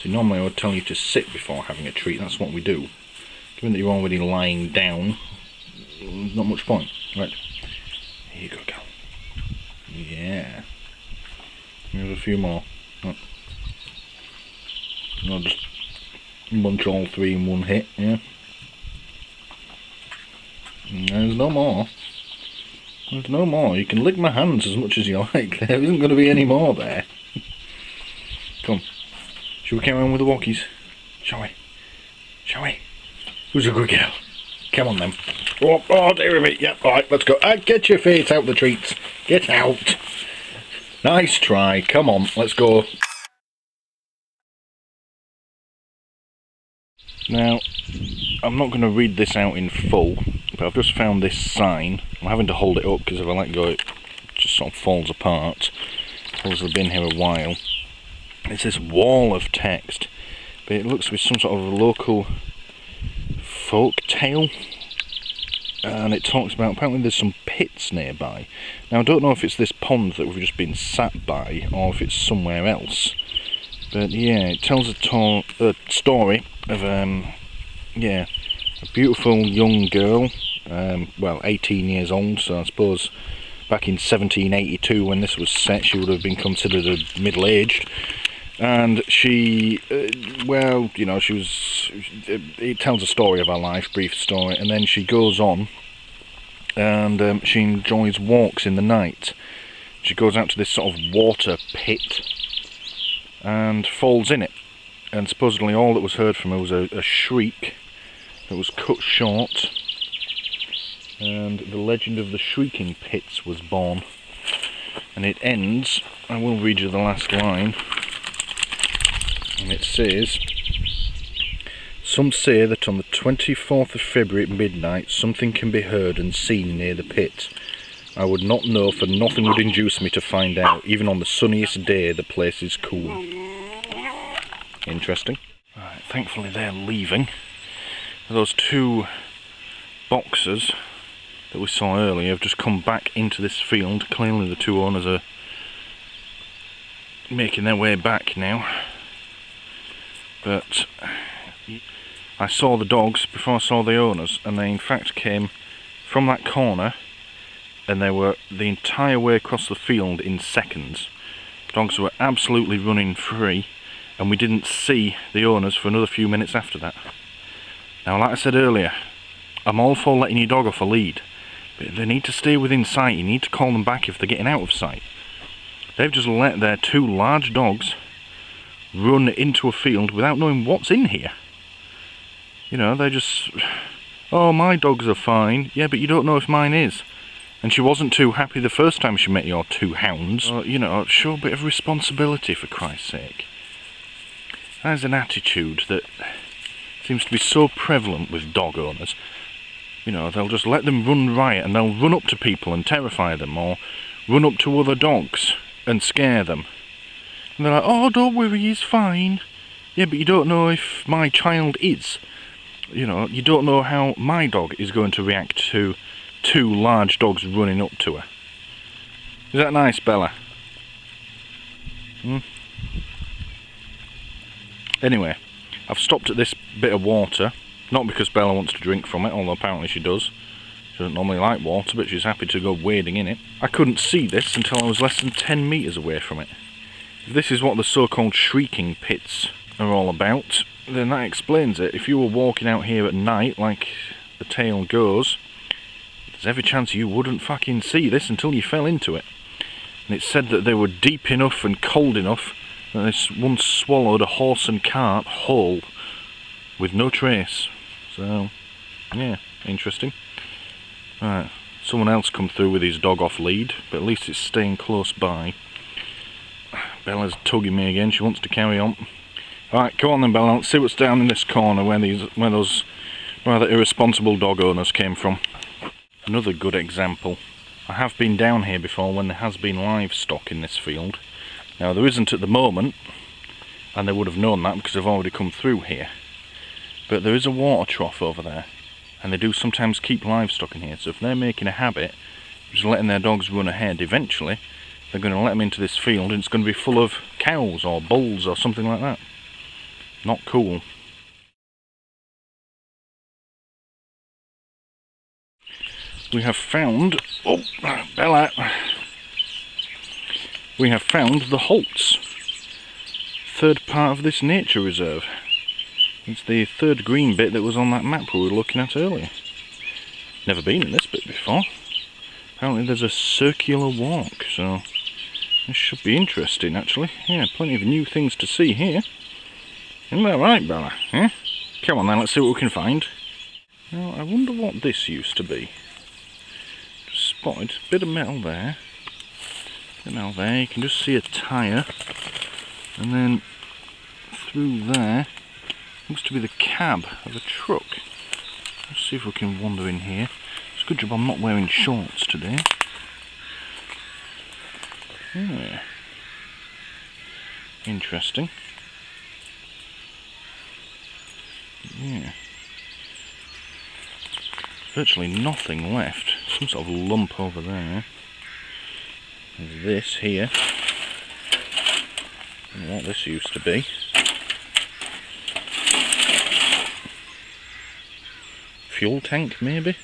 So normally I would tell you to sit before having a treat, that's what we do. Given that you're already lying down, not much point. Right, here you go, gal. Yeah. Here's a few more. Right. I'll just munch all three in one hit, yeah. And there's no more. There's no more. You can lick my hands as much as you like. There isn't going to be any more there. Come. Shall we carry on with the walkies? Shall we? Shall we? Who's a good girl? Come on then. Oh dear me. Yep, alright, let's go. Get your face out the treats. Get out. Nice try. Come on, let's go. Now, I'm not going to read this out in full, but I've just found this sign. I'm having to hold it up because if I let go it just sort of falls apart. It's obviously been here a while. It's this wall of text, but it looks to be some sort of local folk tale, and it talks about apparently there's some pits nearby. Now I don't know if it's this pond that we've just been sat by or if it's somewhere else, but yeah, it tells a story of a beautiful young girl, well 18 years old, so I suppose back in 1782 when this was set she would have been considered a middle-aged. And she, well, you know, it tells a story of her life, brief story, and then she goes on and she enjoys walks in the night. She goes out to this sort of water pit and falls in it. And supposedly all that was heard from her was a shriek that was cut short, and the legend of the shrieking pits was born. And it ends, I will read you the last line. And it says, Some say that on the 24th of February at midnight something can be heard and seen near the pit. I would not know, for nothing would induce me to find out. Even on the sunniest day the place is cool. Interesting. Right, thankfully they're leaving. Those two boxers that we saw earlier have just come back into this field. Clearly the two owners are making their way back now. But I saw the dogs before I saw the owners, and they in fact came from that corner, and they were the entire way across the field in seconds. Dogs were absolutely running free, and we didn't see the owners for another few minutes after that. Now, like I said earlier, I'm all for letting your dog off a lead, but they need to stay within sight. You need to call them back if they're getting out of sight. They've just let their two large dogs run into a field without knowing what's in here. You know, they just, oh, my dogs are fine. Yeah, but you don't know if mine is. And she wasn't too happy the first time she met your two hounds. You know, show a bit of responsibility, for Christ's sake. That is an attitude that seems to be so prevalent with dog owners. You know, they'll just let them run riot, and they'll run up to people and terrify them, or run up to other dogs and scare them. And they're like, oh, don't worry, he's fine. Yeah, but you don't know if my child is. You know, you don't know how my dog is going to react to two large dogs running up to her. Is that nice, Bella? Anyway, I've stopped at this bit of water, not because Bella wants to drink from it, although apparently she does. She doesn't normally like water, but she's happy to go wading in it. I couldn't see this until I was less than 10 metres away from it. If this is what the so-called shrieking pits are all about, then that explains it. If you were walking out here at night, like the tale goes, there's every chance you wouldn't fucking see this until you fell into it. And it's said that they were deep enough and cold enough that this once swallowed a horse and cart whole with no trace. So, yeah, interesting. Right, someone else come through with his dog off lead, but at least it's staying close by. Bella's tugging me again, she wants to carry on. Alright, come on then, Bella, let's see what's down in this corner where those rather irresponsible dog owners came from. Another good example. I have been down here before when there has been livestock in this field. Now there isn't at the moment, and they would have known that because they've already come through here. But there is a water trough over there, and they do sometimes keep livestock in here, so if they're making a habit of just letting their dogs run ahead, eventually they're going to let them into this field and it's going to be full of cows or bulls or something like that. Not cool. We have found, oh, Bella, we have found the Holts, third part of this nature reserve. It's the third green bit that was on that map we were looking at earlier. Never been in this bit before. Apparently there's a circular walk, so this should be interesting actually. Yeah, plenty of new things to see here. Isn't that right, Bella? Yeah? Come on then, let's see what we can find. Now, I wonder what this used to be. Just spotted a bit of metal there. Bit of metal there, you can just see a tyre. And then through there, looks to be the cab of a truck. Let's see if we can wander in here. It's a good job I'm not wearing shorts today. Yeah. Interesting. Yeah. Virtually nothing left. Some sort of lump over there. There's this here. I don't know what this used to be. Fuel tank, maybe?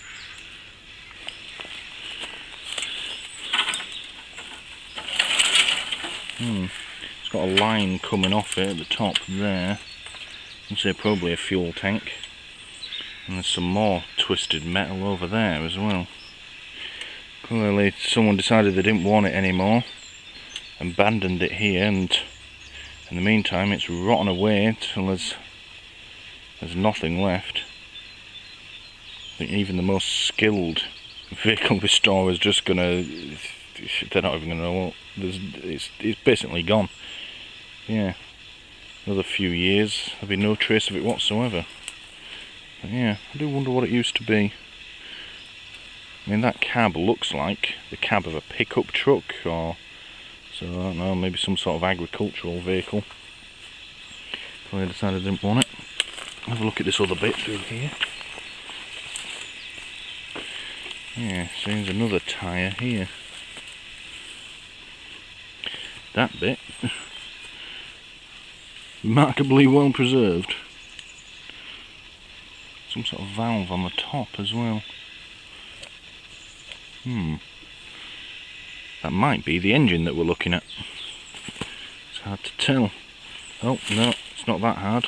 It's got a line coming off it at the top there. I'd say probably a fuel tank. And there's some more twisted metal over there as well. Clearly someone decided they didn't want it anymore, abandoned it here, and in the meantime it's rotten away until there's nothing left. I think even the most skilled vehicle restorer is just gonna, they're not even gonna know what, it's basically gone. Yeah, another few years, there'll be no trace of it whatsoever. But yeah, I do wonder what it used to be. I mean, that cab looks like the cab of a pickup truck, or so I don't know, maybe some sort of agricultural vehicle. So I decided I didn't want it. Have a look at this other bit through here. Yeah, so there's another tyre here. That bit, remarkably well preserved. Some sort of valve on the top as well. That might be the engine that we're looking at. It's hard to tell. Oh no, it's not that hard.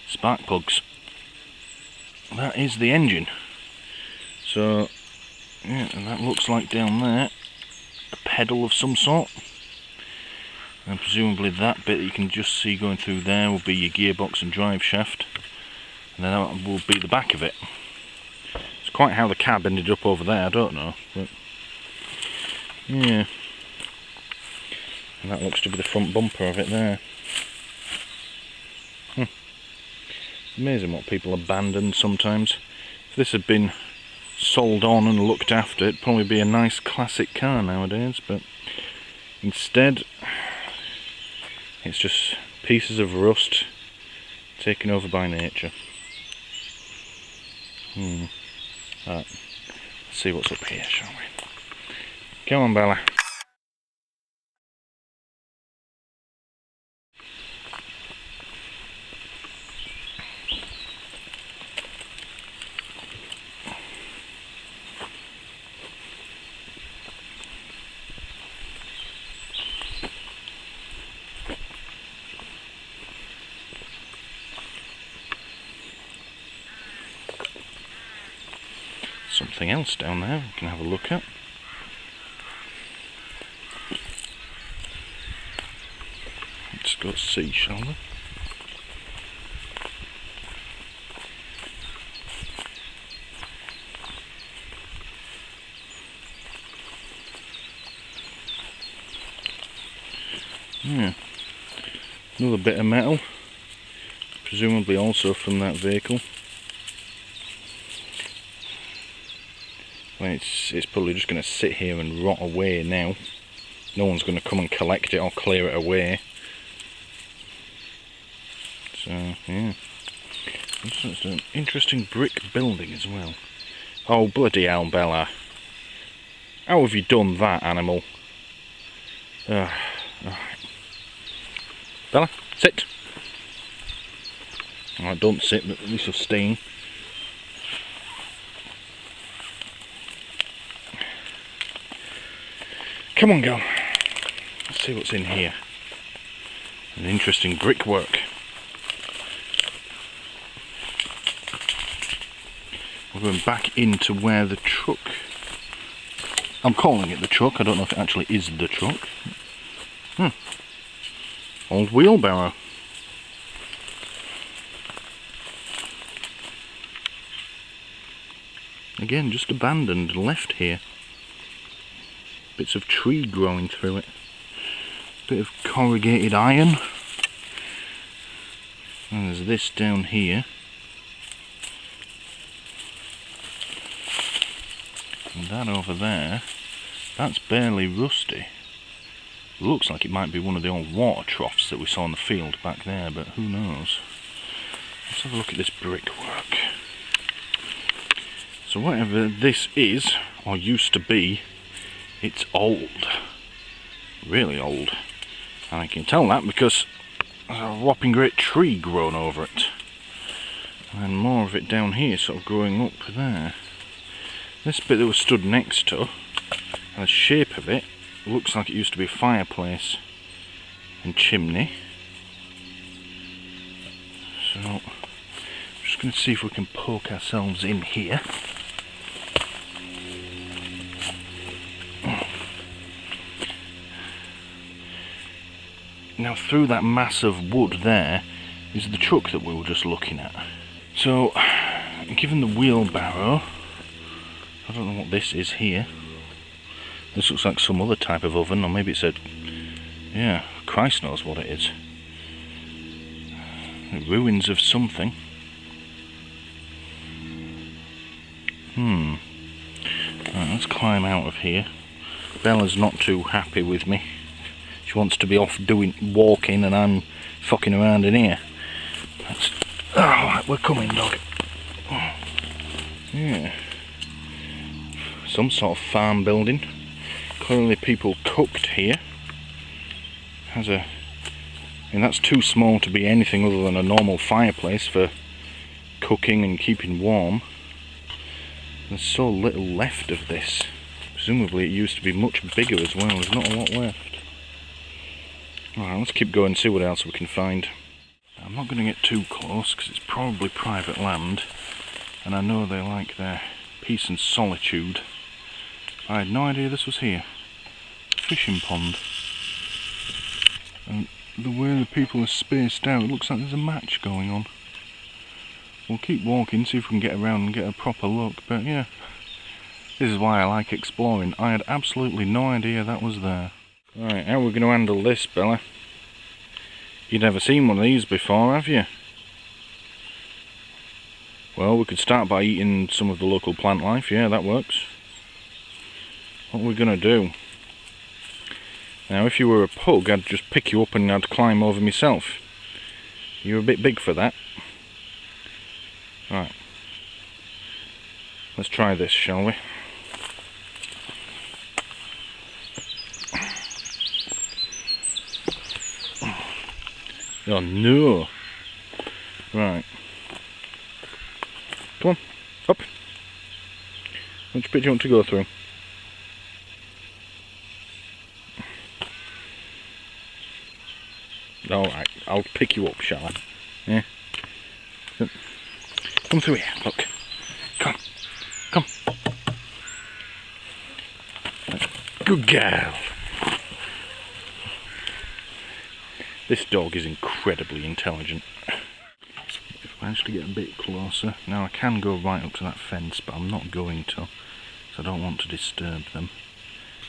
Spark plugs. That is the engine. So, yeah, and that looks like down there a pedal of some sort. And presumably that bit that you can just see going through there will be your gearbox and drive shaft. And then that will be the back of it. It's quite how the cab ended up over there, I don't know. But yeah. And that looks to be the front bumper of it there. Amazing what people abandon sometimes. If this had been sold on and looked after, it'd probably be a nice classic car nowadays, but instead it's just pieces of rust taken over by nature. Right, let's see what's up here, shall we? Come on, Bella. Something else down there we can have a look at. Let's go see, shall we? Yeah, another bit of metal, presumably also from that vehicle. Well, it's probably just going to sit here and rot away now. No one's going to come and collect it or clear it away. So, yeah. It's an interesting brick building as well. Oh, bloody hell, Bella. How have you done that, animal? Right. Bella, sit. Alright, don't sit, but at least you'll stay. Come on, girl. Let's see what's in here. An interesting brickwork. We're going back into where the truck... I'm calling it the truck, I don't know if it actually is the truck. Old wheelbarrow. Again, just abandoned, left here. Bits of tree growing through it. Bit of corrugated iron. And there's this down here. And that over there, that's barely rusty. Looks like it might be one of the old water troughs that we saw in the field back there, but who knows. Let's have a look at this brickwork. So whatever this is, or used to be, it's old. Really old. And I can tell that because there's a whopping great tree grown over it. And more of it down here sort of growing up there. This bit that was stood next to, and the shape of it, looks like it used to be a fireplace and chimney. So, I'm just going to see if we can poke ourselves in here. Now through that mass of wood there is the truck that we were just looking at. So, given the wheelbarrow, I don't know what this is here. This looks like some other type of oven, or maybe it's a... yeah, Christ knows what it is. The ruins of something. Right, let's climb out of here. Bella's not too happy with me. She wants to be off walking and I'm fucking around in here. Alright, we're coming, dog. Yeah. Some sort of farm building. Clearly people cooked here. And that's too small to be anything other than a normal fireplace for cooking and keeping warm. There's so little left of this. Presumably it used to be much bigger as well. There's not a lot left. Alright, let's keep going and see what else we can find. I'm not going to get too close because it's probably private land. And I know they like their peace and solitude. I had no idea this was here. Fishing pond. And the way the people are spaced out, it looks like there's a match going on. We'll keep walking, see if we can get around and get a proper look, but yeah. This is why I like exploring. I had absolutely no idea that was there. Right, how are we going to handle this, Bella? You've never seen one of these before, have you? Well, we could start by eating some of the local plant life, yeah, that works. What are we going to do? Now, if you were a pug, I'd just pick you up and I'd climb over myself. You're a bit big for that. Right. Let's try this, shall we? Oh no! Right. Come on, up. Which bit do you want to go through? Alright, I'll pick you up, shall I? Yeah. Come through here, look. Come. Come. Good girl. This dog is incredibly intelligent. If I manage to get a bit closer, now I can go right up to that fence, but I'm not going to, because I don't want to disturb them.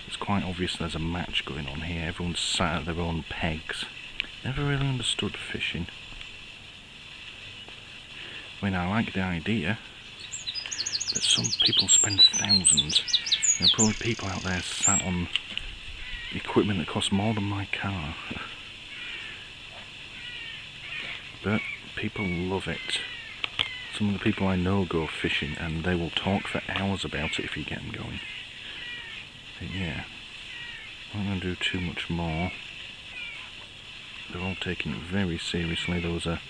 It's quite obvious there's a match going on here. Everyone's sat at their own pegs. Never really understood fishing. I mean, I like the idea that some people spend thousands. There are probably people out there sat on equipment that costs more than my car. But people love it. Some of the people I know go fishing and they will talk for hours about it if you get them going. But yeah, I'm not going to do too much more. They're all taking it very seriously. There was a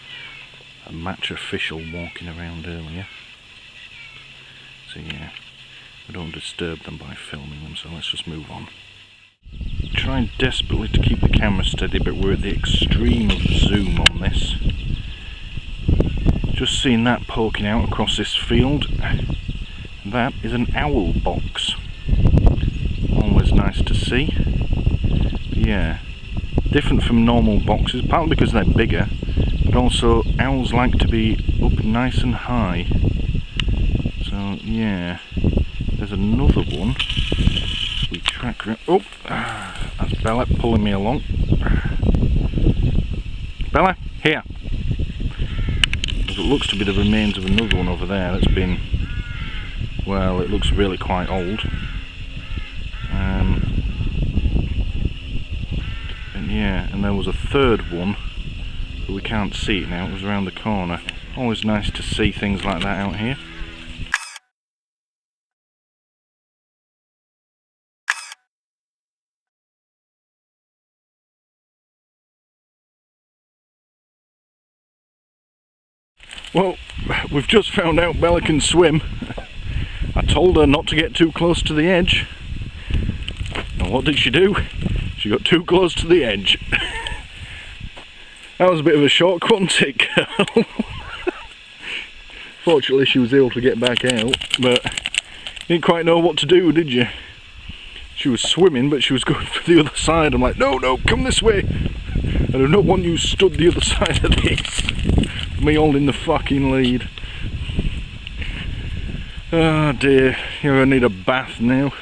match official walking around earlier. So yeah, I don't disturb them by filming them, so let's just move on. Trying desperately to keep the camera steady, but we're at the extreme of zoom on this. Just seen that poking out across this field. That is an owl box. Always nice to see. But yeah, different from normal boxes, partly because they're bigger, but also owls like to be up nice and high. So yeah, there's another one. We track around. Oh, that's Bella pulling me along. Bella, here. It looks to be the remains of another one over there that's been, well, it looks really quite old. And yeah, and there was a third one, but we can't see it now. It was around the corner. Always nice to see things like that out here. Well, we've just found out Bella can swim. I told her not to get too close to the edge. And what did she do? She got too close to the edge. That was a bit of a shock, wasn't it, girl? Fortunately she was able to get back out, but you didn't quite know what to do, did you? She was swimming, but she was going for the other side. I'm like, no, no, come this way. I do not want you stood the other side of this. Me holding the fucking lead. Oh dear, you're gonna need a bath now.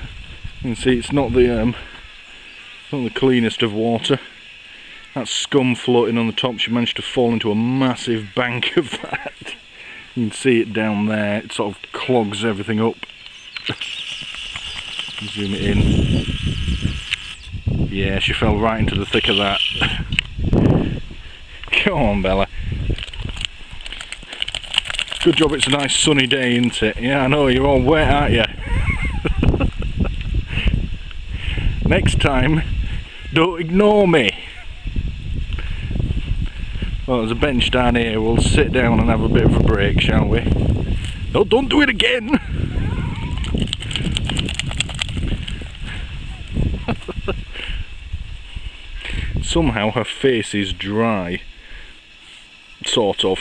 You can see it's not the cleanest of water. That scum floating on the top, she managed to fall into a massive bank of that. You can see it down there, it sort of clogs everything up. Zoom it in. Yeah, she fell right into the thick of that. Come on, Bella. Good job it's a nice sunny day, isn't it? Yeah, I know, you're all wet, aren't you? Next time, don't ignore me. Well, there's a bench down here, we'll sit down and have a bit of a break, shall we? No, don't do it again! Somehow her face is dry. Sort of.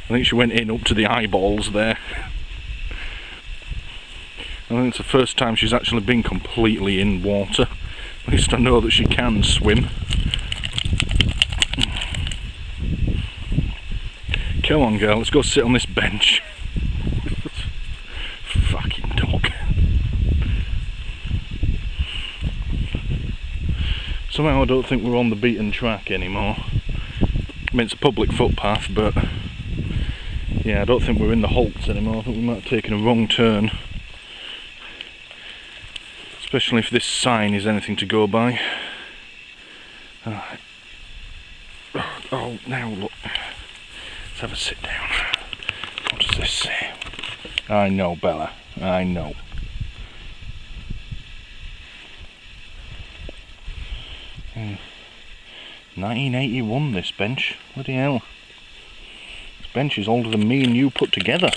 I think she went in up to the eyeballs there. I think it's the first time she's actually been completely in water. At least I know that she can swim. Come on, girl, let's go sit on this bench. Fucking dog. Somehow I don't think we're on the beaten track anymore. I mean, it's a public footpath, but yeah, I don't think we're in the halts anymore. I think we might have taken a wrong turn. Especially if this sign is anything to go by. Oh, now look. Let's have a sit down. What does this say? I know, Bella. I know. Hmm. 1981, this bench. Bloody hell. This bench is older than me and you put together.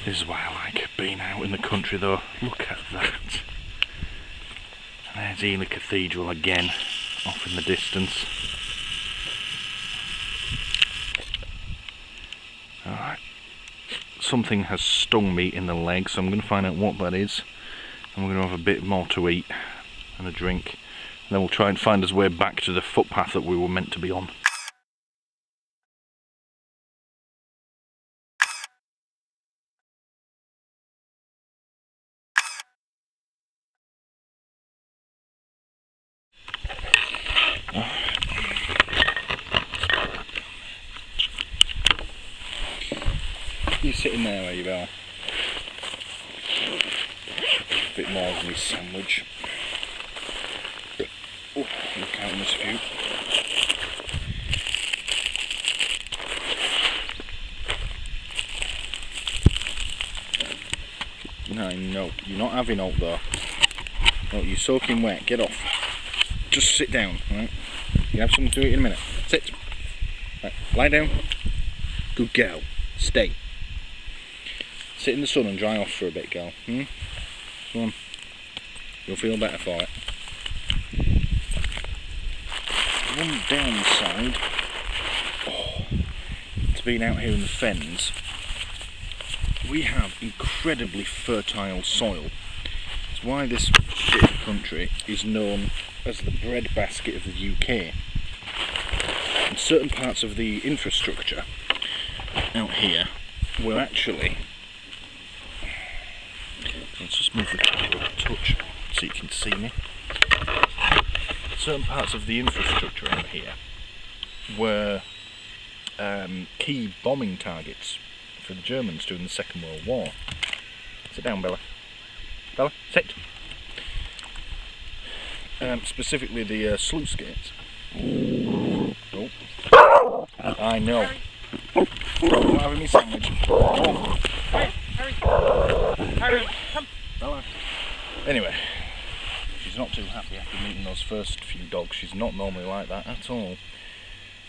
This is why I like being out in the country, though. Look at that. And there's Ely Cathedral again, off in the distance. Alright. Something has stung me in the leg, so I'm going to find out what that is. And we're going to have a bit more to eat and a drink. And then we'll try and find us way back to the footpath that we were meant to be on. You sitting there, are you, Bella? A bit more than his sandwich. Oh, look out in this view. No, you're not having out though. No, you're soaking wet. Get off. Just sit down, right? You have something to eat in a minute. Sit. Right, lie down. Good girl. Stay. Sit in the sun and dry off for a bit, girl. Come on. You'll feel better for it. One downside to being out here in the fens, we have incredibly fertile soil. It's why this bit of country is known as the breadbasket of the UK. And certain parts of the infrastructure out here were actually... Let's just move the camera up a touch so you can see me. Certain parts of the infrastructure out here were key bombing targets for the Germans during the Second World War. Sit down, Bella. Bella, sit. Specifically the sluice gates. Oh. I know. I'm not having my sandwich. Oh. Harry, come. Bella. Anyway, she's not too happy after meeting those first few dogs. She's not normally like that at all.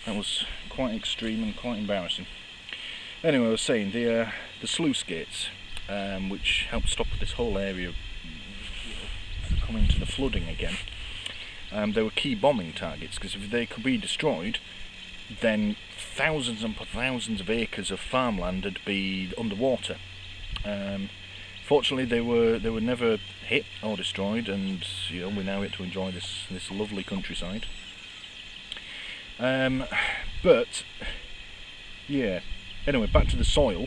That was quite extreme and quite embarrassing. Anyway, I was saying the sluice gates, which helped stop this whole area coming to the flooding again. They were key bombing targets because if they could be destroyed, then thousands and thousands of acres of farmland would be underwater. Fortunately, they were never hit or destroyed, and you know we now get to enjoy this lovely countryside. But yeah. Anyway, back to the soil.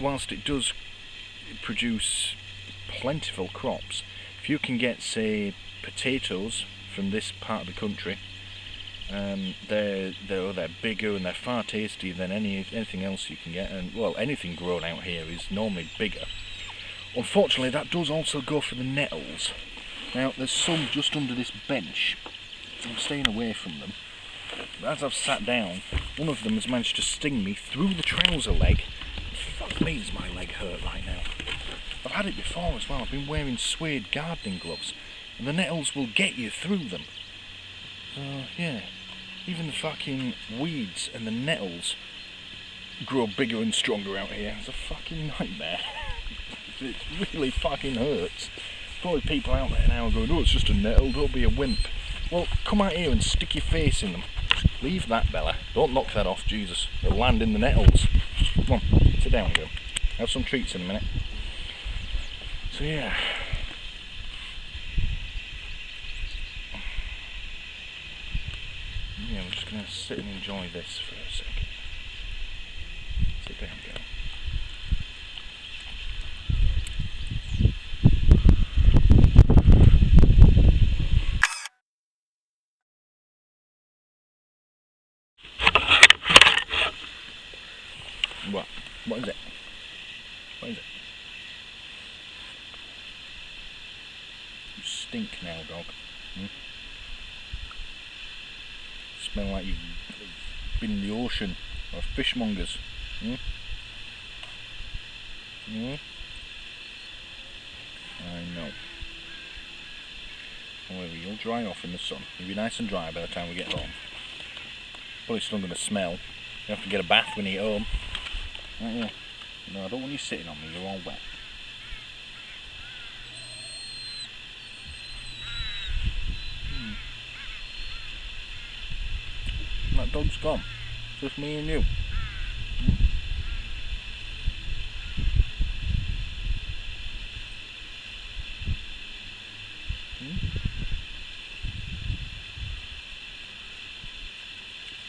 Whilst it does produce plentiful crops, if you can get, say, potatoes from this part of the country, They're bigger and they're far tastier than anything else you can get, and well, anything grown out here is normally bigger. Unfortunately, that does also go for the nettles. Now, there's some just under this bench. I'm staying away from them. But as I've sat down, one of them has managed to sting me through the trouser leg. Fuck me, does my leg hurt right now. I've had it before as well. I've been wearing suede gardening gloves, and the nettles will get you through them. So, yeah. Even the fucking weeds and the nettles grow bigger and stronger out here. It's a fucking nightmare. It really fucking hurts. Probably people out there now are going, oh, it's just a nettle, don't be a wimp. Well, come out here and stick your face in them. Leave that, Bella. Don't knock that off, Jesus. It'll land in the nettles. Come on, sit down, girl. Have some treats in a minute. So, yeah. Yeah, I'm just going to sit and enjoy this for a second. Sit down, girl. What? What is it? What is it? You stink now, dog. Smell like you've been in the ocean or fishmongers. I know. However, you'll dry off in the sun. You'll be nice and dry by the time we get home. Probably still going to smell. You have to get a bath when you get home. Right, yeah. No, I don't want you sitting on me. You're all wet. That dog's gone. Just me and you.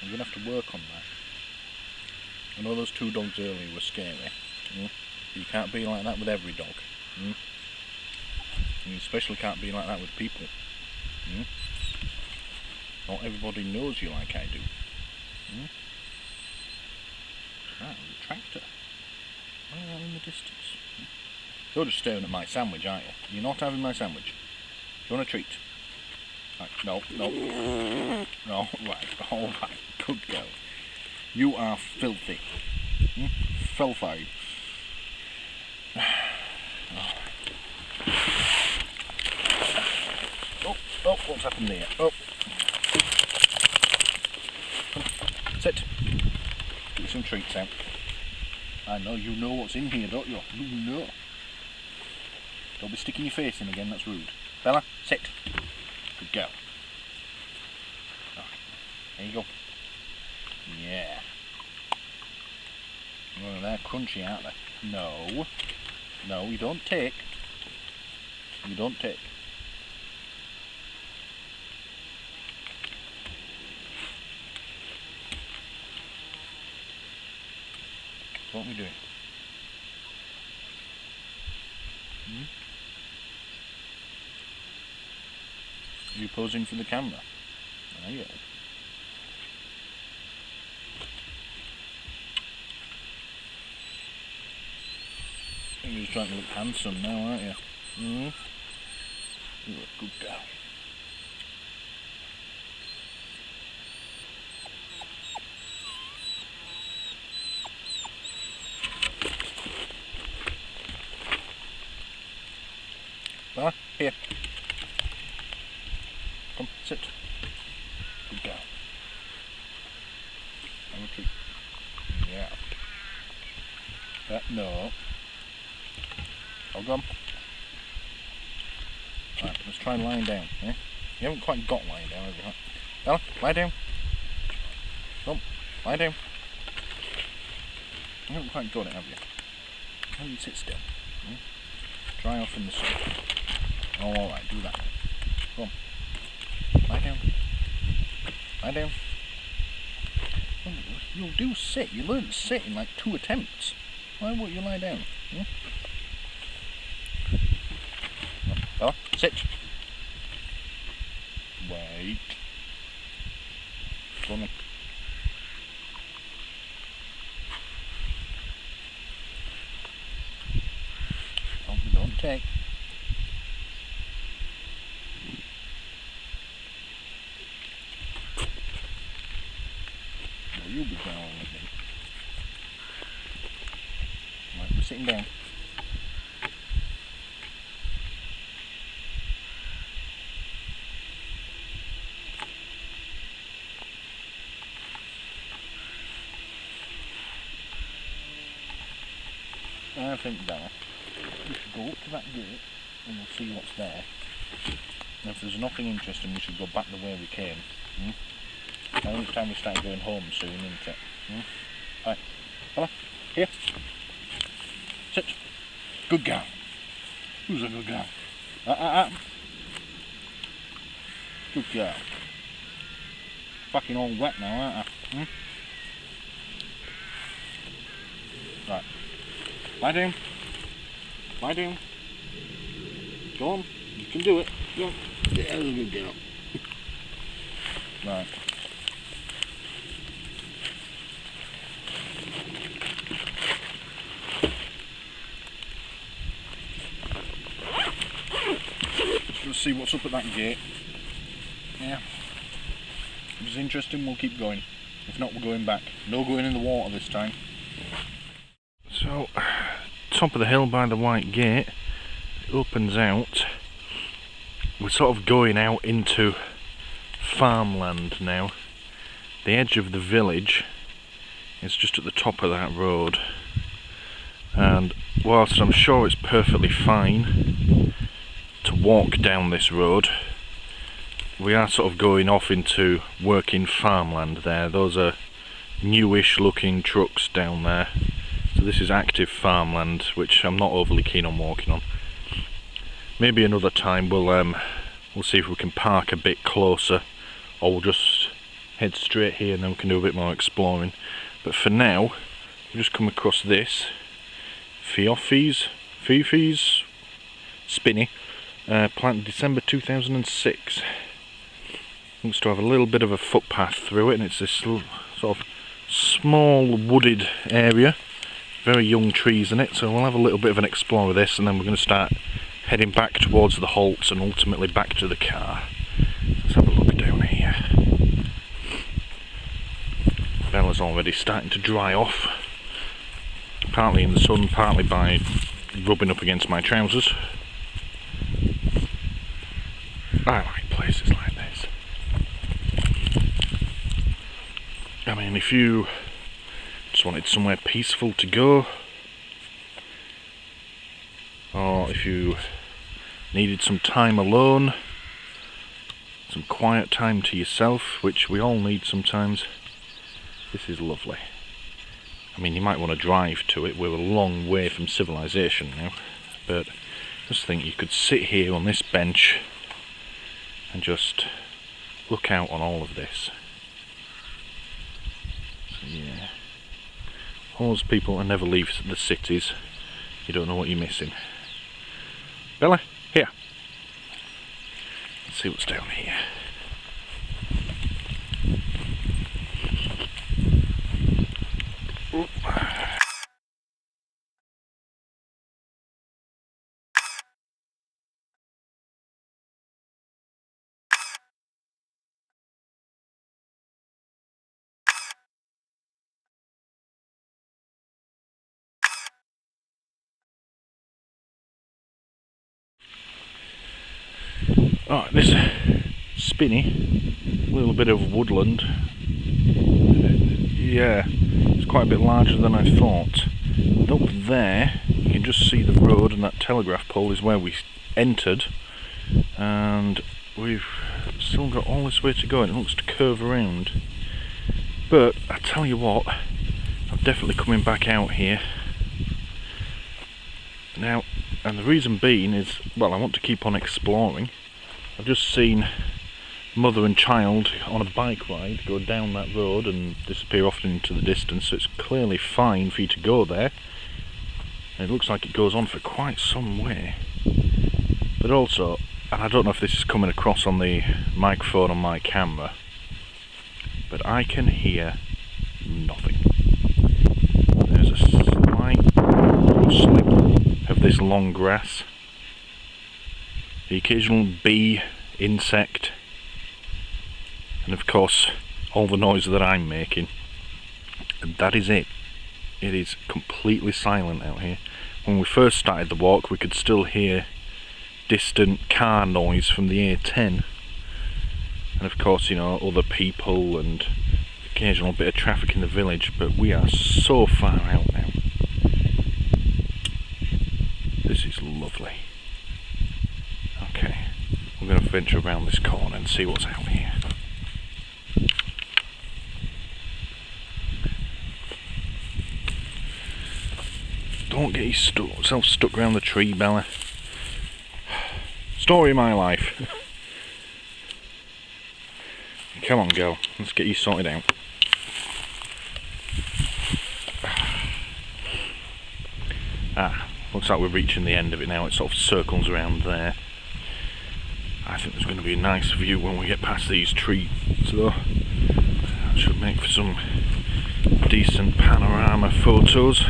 I'm going to have to work on that. I know those two dogs earlier were scary. You can't be like that with every dog. And you especially can't be like that with people. Not everybody knows you like I do. Ah, there's a tractor. Where are they in the distance? You're just staring at my sandwich, aren't you? You're not having my sandwich. Do you want a treat? Right, no. No, right, alright, good girl. You are filthy. Filthy. Oh, what's happened there? Oh. Sit. Get some treats out. I know, you know what's in here, don't you? You know. Don't be sticking your face in again, that's rude. Bella, sit. Good girl. Right. There you go. Yeah. Oh, they're crunchy, aren't they? No. No, you don't take. You don't take. What are we doing? Are you posing for the camera? Are you? You're just trying to look handsome now, aren't you? You look good girl. Bella, here. Come, sit. Good girl. Have a treat. Yeah. No. Hold on. Right, let's try lying down. Yeah? You haven't quite got lying down, have you? Bella, lie down. Come, lie down. You haven't quite got it, have you? How do you sit still? Yeah? Dry off in the sun. Oh, alright, do that. Come on. Lie down. Lie down. Oh, you do sit. You learn to sit in like 2 attempts. Why won't you lie down? Hmm? Bella, sit. Wait. funny. Hope we don't take. No, you'll be growling with me. Right, we're sitting down. I think, Bella, we should go up to that gate and we'll see what's there. And if there's nothing interesting, we should go back the way we came. I think it's time we start going home soon, isn't it? Right, Bella, here. Sit. Good girl. Who's a good girl? Good girl. Fucking all wet now, aren't I? Right. Lie down. Lie down. Go on. You can do it. Go on. There's a good girl. Right. Let's see what's up at that gate. Yeah. If it's interesting, we'll keep going. If not, we're going back. No going in the water this time. So, top of the hill by the white gate, it opens out. We're sort of going out into farmland now. The edge of the village is just at the top of that road, and whilst I'm sure it's perfectly fine to walk down this road, we are sort of going off into working farmland there. Those are newish looking trucks down there. So this is active farmland, which I'm not overly keen on walking on. Maybe another time we'll see if we can park a bit closer, or we'll just head straight here and then we can do a bit more exploring. But for now, we just come across this Fifi's Spinny, planted December 2006. Looks to have a little bit of a footpath through it, and it's this sort of small wooded area. Very young trees in it, so we'll have a little bit of an explore with this, and then we're going to start heading back towards the halts and ultimately back to the car. Let's have a look down here. Bella's already starting to dry off, partly in the sun, partly by rubbing up against my trousers. I like places like this. I mean, if you just wanted somewhere peaceful to go, or if you needed some time alone, some quiet time to yourself, which we all need sometimes, this is lovely. I mean, you might want to drive to it. We're a long way from civilization now, but just think you could sit here on this bench and just look out on all of this. So, yeah. All those people that never leave the cities, you don't know what you're missing. Bella, here. Let's see what's down here. Oop. Alright, this Spinny, a little bit of woodland. Yeah, it's quite a bit larger than I thought. And up there, you can just see the road, and that telegraph pole is where we entered. And we've still got all this way to go, and it looks to curve around. But I tell you what, I'm definitely coming back out here. Now, and the reason being is, well, I want to keep on exploring. I've just seen mother and child on a bike ride go down that road and disappear off into the distance, so it's clearly fine for you to go there. And it looks like it goes on for quite some way. But also, and I don't know if this is coming across on the microphone on my camera, but I can hear nothing. There's a slight rustling of this long grass, the occasional bee, insect, and of course all the noise that I'm making. And that is it. It is completely silent out here. When we first started the walk, we could still hear distant car noise from the A10, and of course, you know, other people and occasional bit of traffic in the village, but we are so far out now. This is lovely. Okay, we're going to venture around this corner and see what's out here. Don't get yourself stuck around the tree, Bella. Story of my life. Come on, girl. Let's get you sorted out. Looks like we're reaching the end of it now. It sort of circles around there. I think there's going to be a nice view when we get past these trees, so that should make for some decent panorama photos.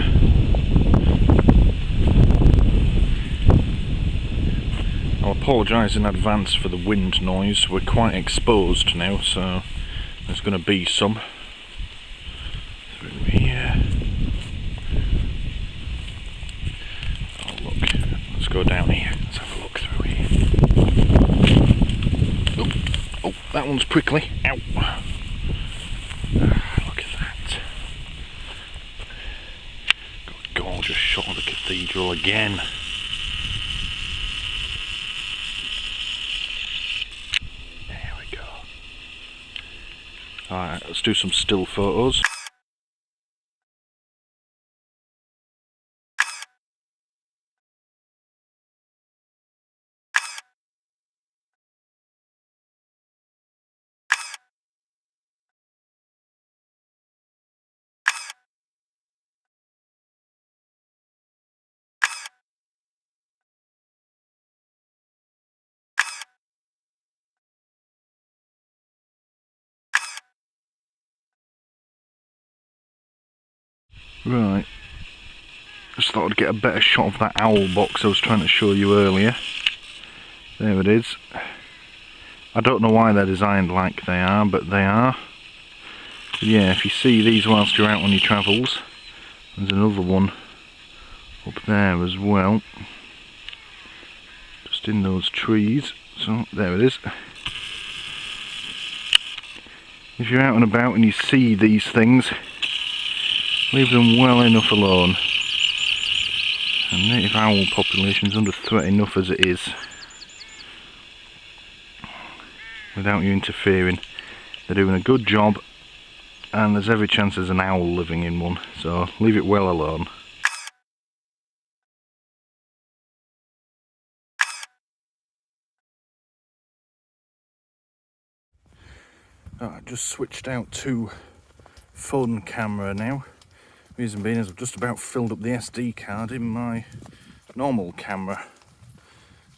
I'll apologise in advance for the wind noise. We're quite exposed now, so there's going to be some through here. Oh look, let's go down here. Let's have a look through here. Oh, that one's prickly. Ow! Look at that. Got a gorgeous shot of the cathedral again. Alright, let's do some still photos. Right, just thought I'd get a better shot of that owl box I was trying to show you earlier. There it is. I don't know why they're designed like they are, but they are. But yeah, if you see these whilst you're out on your travels, there's another one up there as well, just in those trees. So there it is. If you're out and about and you see these things, leave them well enough alone. And native owl population is under threat enough as it is, without you interfering. They're doing a good job, and there's every chance there's an owl living in one, so leave it well alone. I just switched out to phone camera now. Reason being is I've just about filled up the SD card in my normal camera.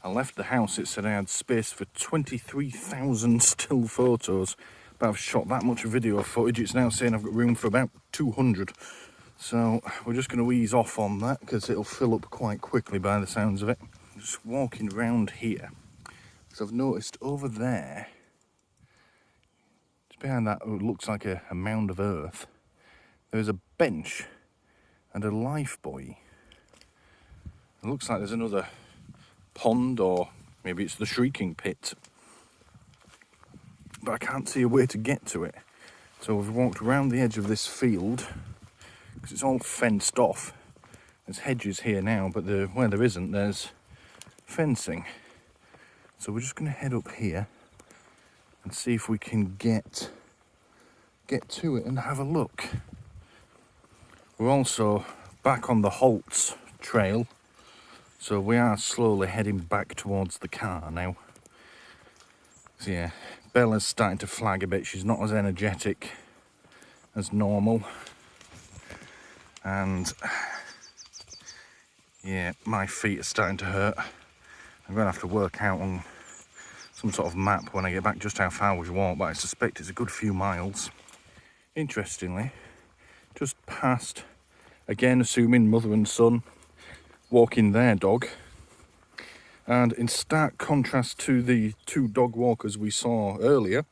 I left the house, it said I had space for 23,000 still photos, but I've shot that much video footage. It's now saying I've got room for about 200. So we're just going to ease off on that because it'll fill up quite quickly by the sounds of it. Just walking around here, because I've noticed over there, just behind that, it looks like a mound of earth. There's a bench and a life buoy. It looks like there's another pond, or maybe it's the shrieking pit, but I can't see a way to get to it. So we've walked around the edge of this field because it's all fenced off. There's hedges here now, but where there isn't, there's fencing. So we're just going to head up here and see if we can get to it and have a look. We're also back on the Holtz trail, so we are slowly heading back towards the car now. So yeah, Bella's starting to flag a bit. She's not as energetic as normal, and yeah, my feet are starting to hurt. I'm going to have to work out on some sort of map when I get back just how far we walk, but I suspect it's a good few miles. Interestingly, just past, again assuming mother and son, walking their dog. And in stark contrast to the two dog walkers we saw earlier,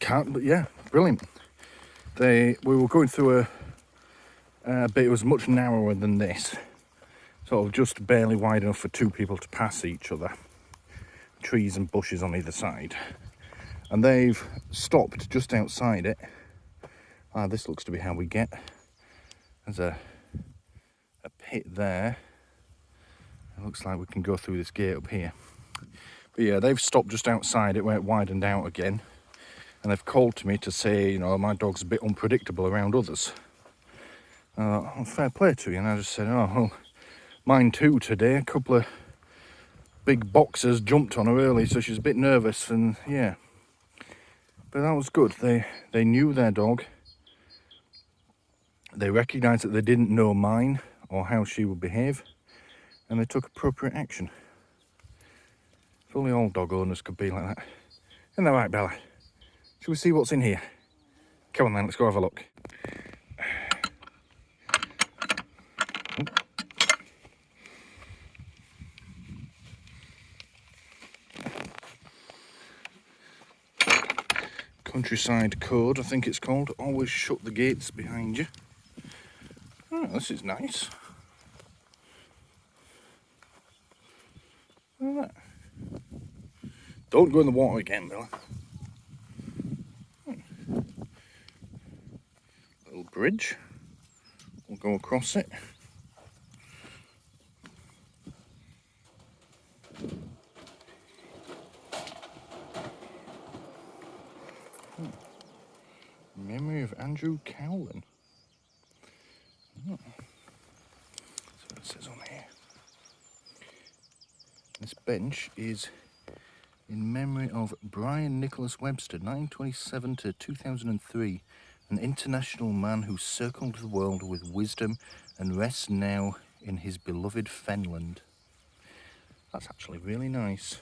but yeah, brilliant. We were going through a bit, it was much narrower than this, sort of just barely wide enough for two people to pass each other. Trees and bushes on either side. And they've stopped just outside it. This looks to be how we get. There's a pit there. It looks like we can go through this gate up here. But yeah, they've stopped just outside it where it widened out again. And they've called to me to say, you know, my dog's a bit unpredictable around others. Fair play to you. And I just said, oh, well, mine too today. A couple of big boxers jumped on her early, so she's a bit nervous. And yeah, but that was good. They knew their dog. They recognised that they didn't know mine or how she would behave. And they took appropriate action. If only all dog owners could be like that. Isn't that right, Bella? Shall we see what's in here? Come on then, let's go have a look. Countryside code, I think it's called. Always shut the gates behind you. Oh, this is nice. Look at that. Don't go in the water again, Bella. Little bridge. We'll go across it. Memory of Andrew Cowlin. That's what it says on here. This bench is in memory of Brian Nicholas Webster, 1927 to 2003, an international man who circled the world with wisdom and rests now in his beloved Fenland. That's actually really nice.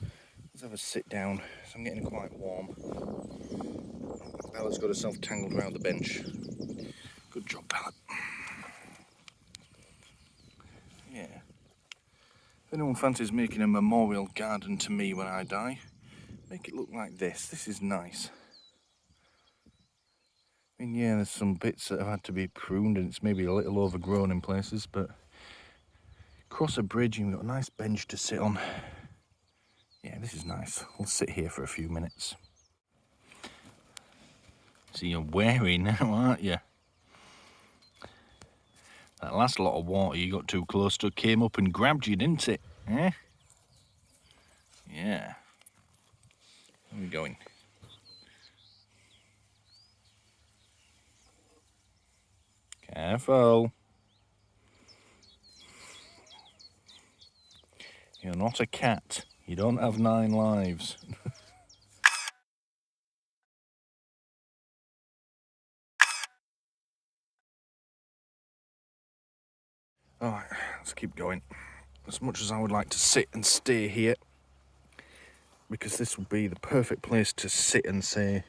Let's have a sit down. So I'm getting quite warm. Bella's got herself tangled around the bench. Good job, Bella. Yeah. If anyone fancies making a memorial garden to me when I die, make it look like this. This is nice. I mean, yeah, there's some bits that have had to be pruned and it's maybe a little overgrown in places, but cross a bridge and you've got a nice bench to sit on. Yeah, this is nice. We'll sit here for a few minutes. So you're wary now, aren't you? That last lot of water you got too close to came up and grabbed you, didn't it? Eh? Yeah. Where are we going? Careful. You're not a cat. You don't have 9 lives. Alright, let's keep going. As much as I would like to sit and stay here, because this would be the perfect place to sit and say,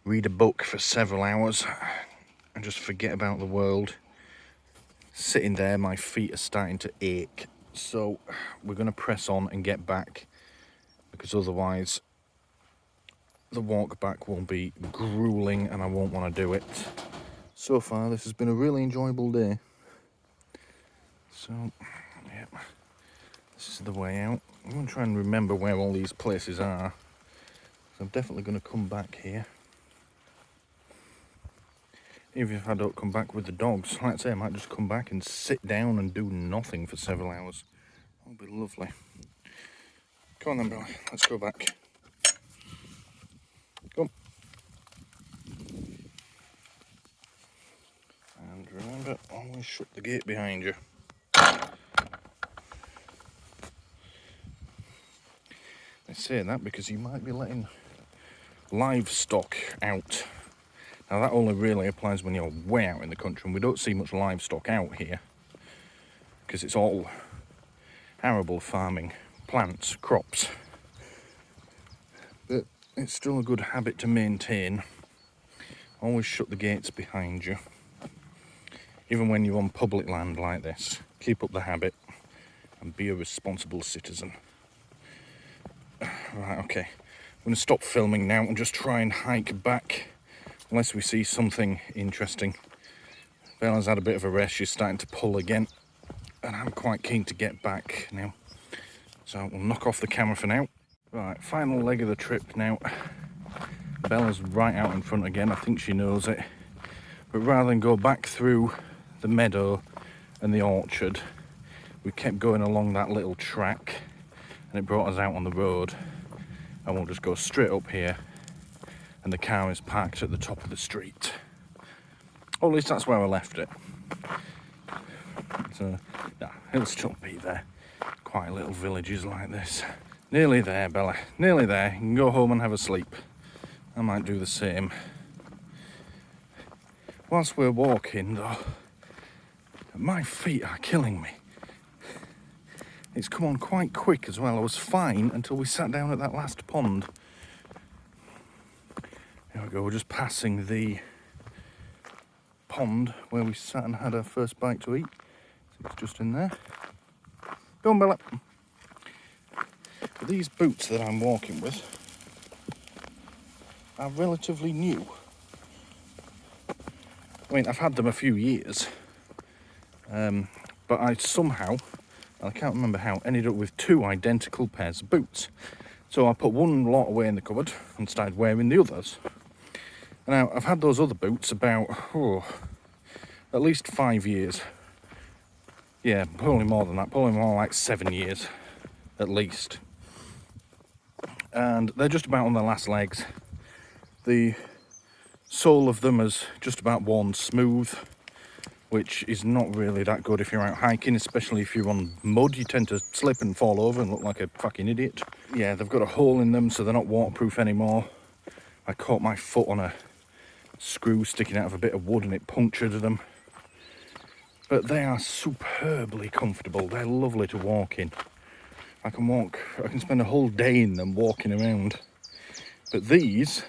read a book for several hours and just forget about the world. Sitting there, my feet are starting to ache. So we're going to press on and get back, because otherwise the walk back will be grueling and I won't want to do it. So far, this has been a really enjoyable day. So, yeah, this is the way out. I'm going to try and remember where all these places are. So I'm definitely going to come back here. Even if I don't come back with the dogs, like I say, I might just come back and sit down and do nothing for several hours. That'll be lovely. Come on then, Bella, let's go back. Come. And remember, always shut the gate behind you. I say that because you might be letting livestock out. Now that only really applies when you're way out in the country, and we don't see much livestock out here because it's all arable farming, plants, crops. But it's still a good habit to maintain. Always shut the gates behind you. Even when you're on public land like this, keep up the habit and be a responsible citizen. Right, okay. I'm going to stop filming now and just try and hike back unless we see something interesting. Bella's had a bit of a rest, she's starting to pull again, and I'm quite keen to get back now. So we'll knock off the camera for now. Right, final leg of the trip now. Bella's right out in front again, I think she knows it. But rather than go back through the meadow and the orchard, we kept going along that little track and it brought us out on the road. And we'll just go straight up here and the car is parked at the top of the street. Or at least that's where I left it. So, yeah, it'll still be there. Quiet little villages like this. Nearly there, Bella, nearly there. You can go home and have a sleep. I might do the same. Whilst we're walking though, my feet are killing me. It's come on quite quick as well. I was fine until we sat down at that last pond. There we go, we're just passing the pond where we sat and had our first bite to eat. So it's just in there. Go on, Bella. These boots that I'm walking with are relatively new. I mean, I've had them a few years, but I somehow, I can't remember how, ended up with two identical pairs of boots. So I put one lot away in the cupboard and started wearing the others. Now, I've had those other boots about, at least 5 years. Yeah, probably more than that, probably more like 7 years, at least. And they're just about on their last legs. The sole of them has just about worn smooth, which is not really that good if you're out hiking, especially if you're on mud. You tend to slip and fall over and look like a fucking idiot. Yeah, they've got a hole in them, so they're not waterproof anymore. I caught my foot on a screw sticking out of a bit of wood and it punctured them. But they are superbly comfortable. They're lovely to walk in. I can spend a whole day in them walking around. But these,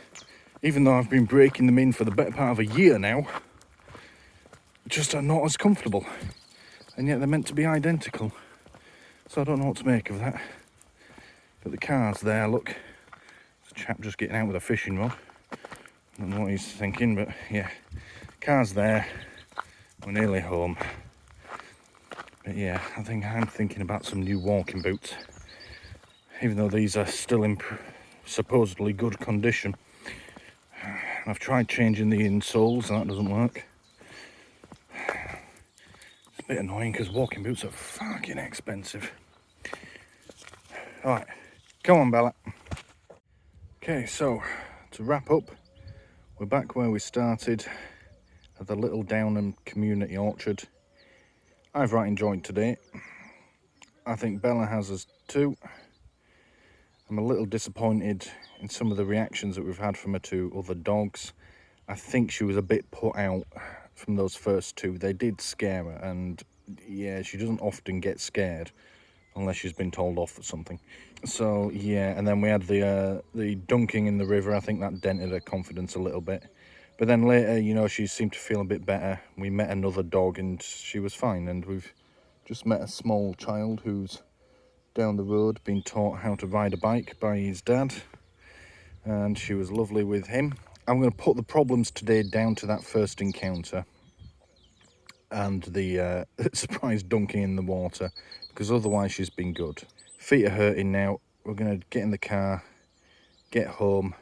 even though I've been breaking them in for the better part of a year now, just are not as comfortable. And yet they're meant to be identical. So I don't know what to make of that. But the car's there, look. There's a chap just getting out with a fishing rod. I don't know what he's thinking, but yeah. Car's there. We're nearly home. But yeah, I think I'm thinking about some new walking boots. Even though these are still in supposedly good condition. I've tried changing the insoles and that doesn't work. It's a bit annoying because walking boots are fucking expensive. Alright, come on, Bella. Okay, so to wrap up, we're back where we started at the little Downham community orchard. I've right enjoyed today. I think Bella has us too. I'm a little disappointed in some of the reactions that we've had from her to other dogs. I think she was a bit put out from those first two. They did scare her, and yeah, she doesn't often get scared unless she's been told off for something. So yeah, and then we had the dunking in the river. I think that dented her confidence a little bit. But then later, you know, she seemed to feel a bit better. We met another dog and she was fine. And we've just met a small child who's down the road being taught how to ride a bike by his dad. And she was lovely with him. I'm going to put the problems today down to that first encounter and the surprise dunking in the water, because otherwise she's been good. Feet are hurting now. We're going to get in the car, get home,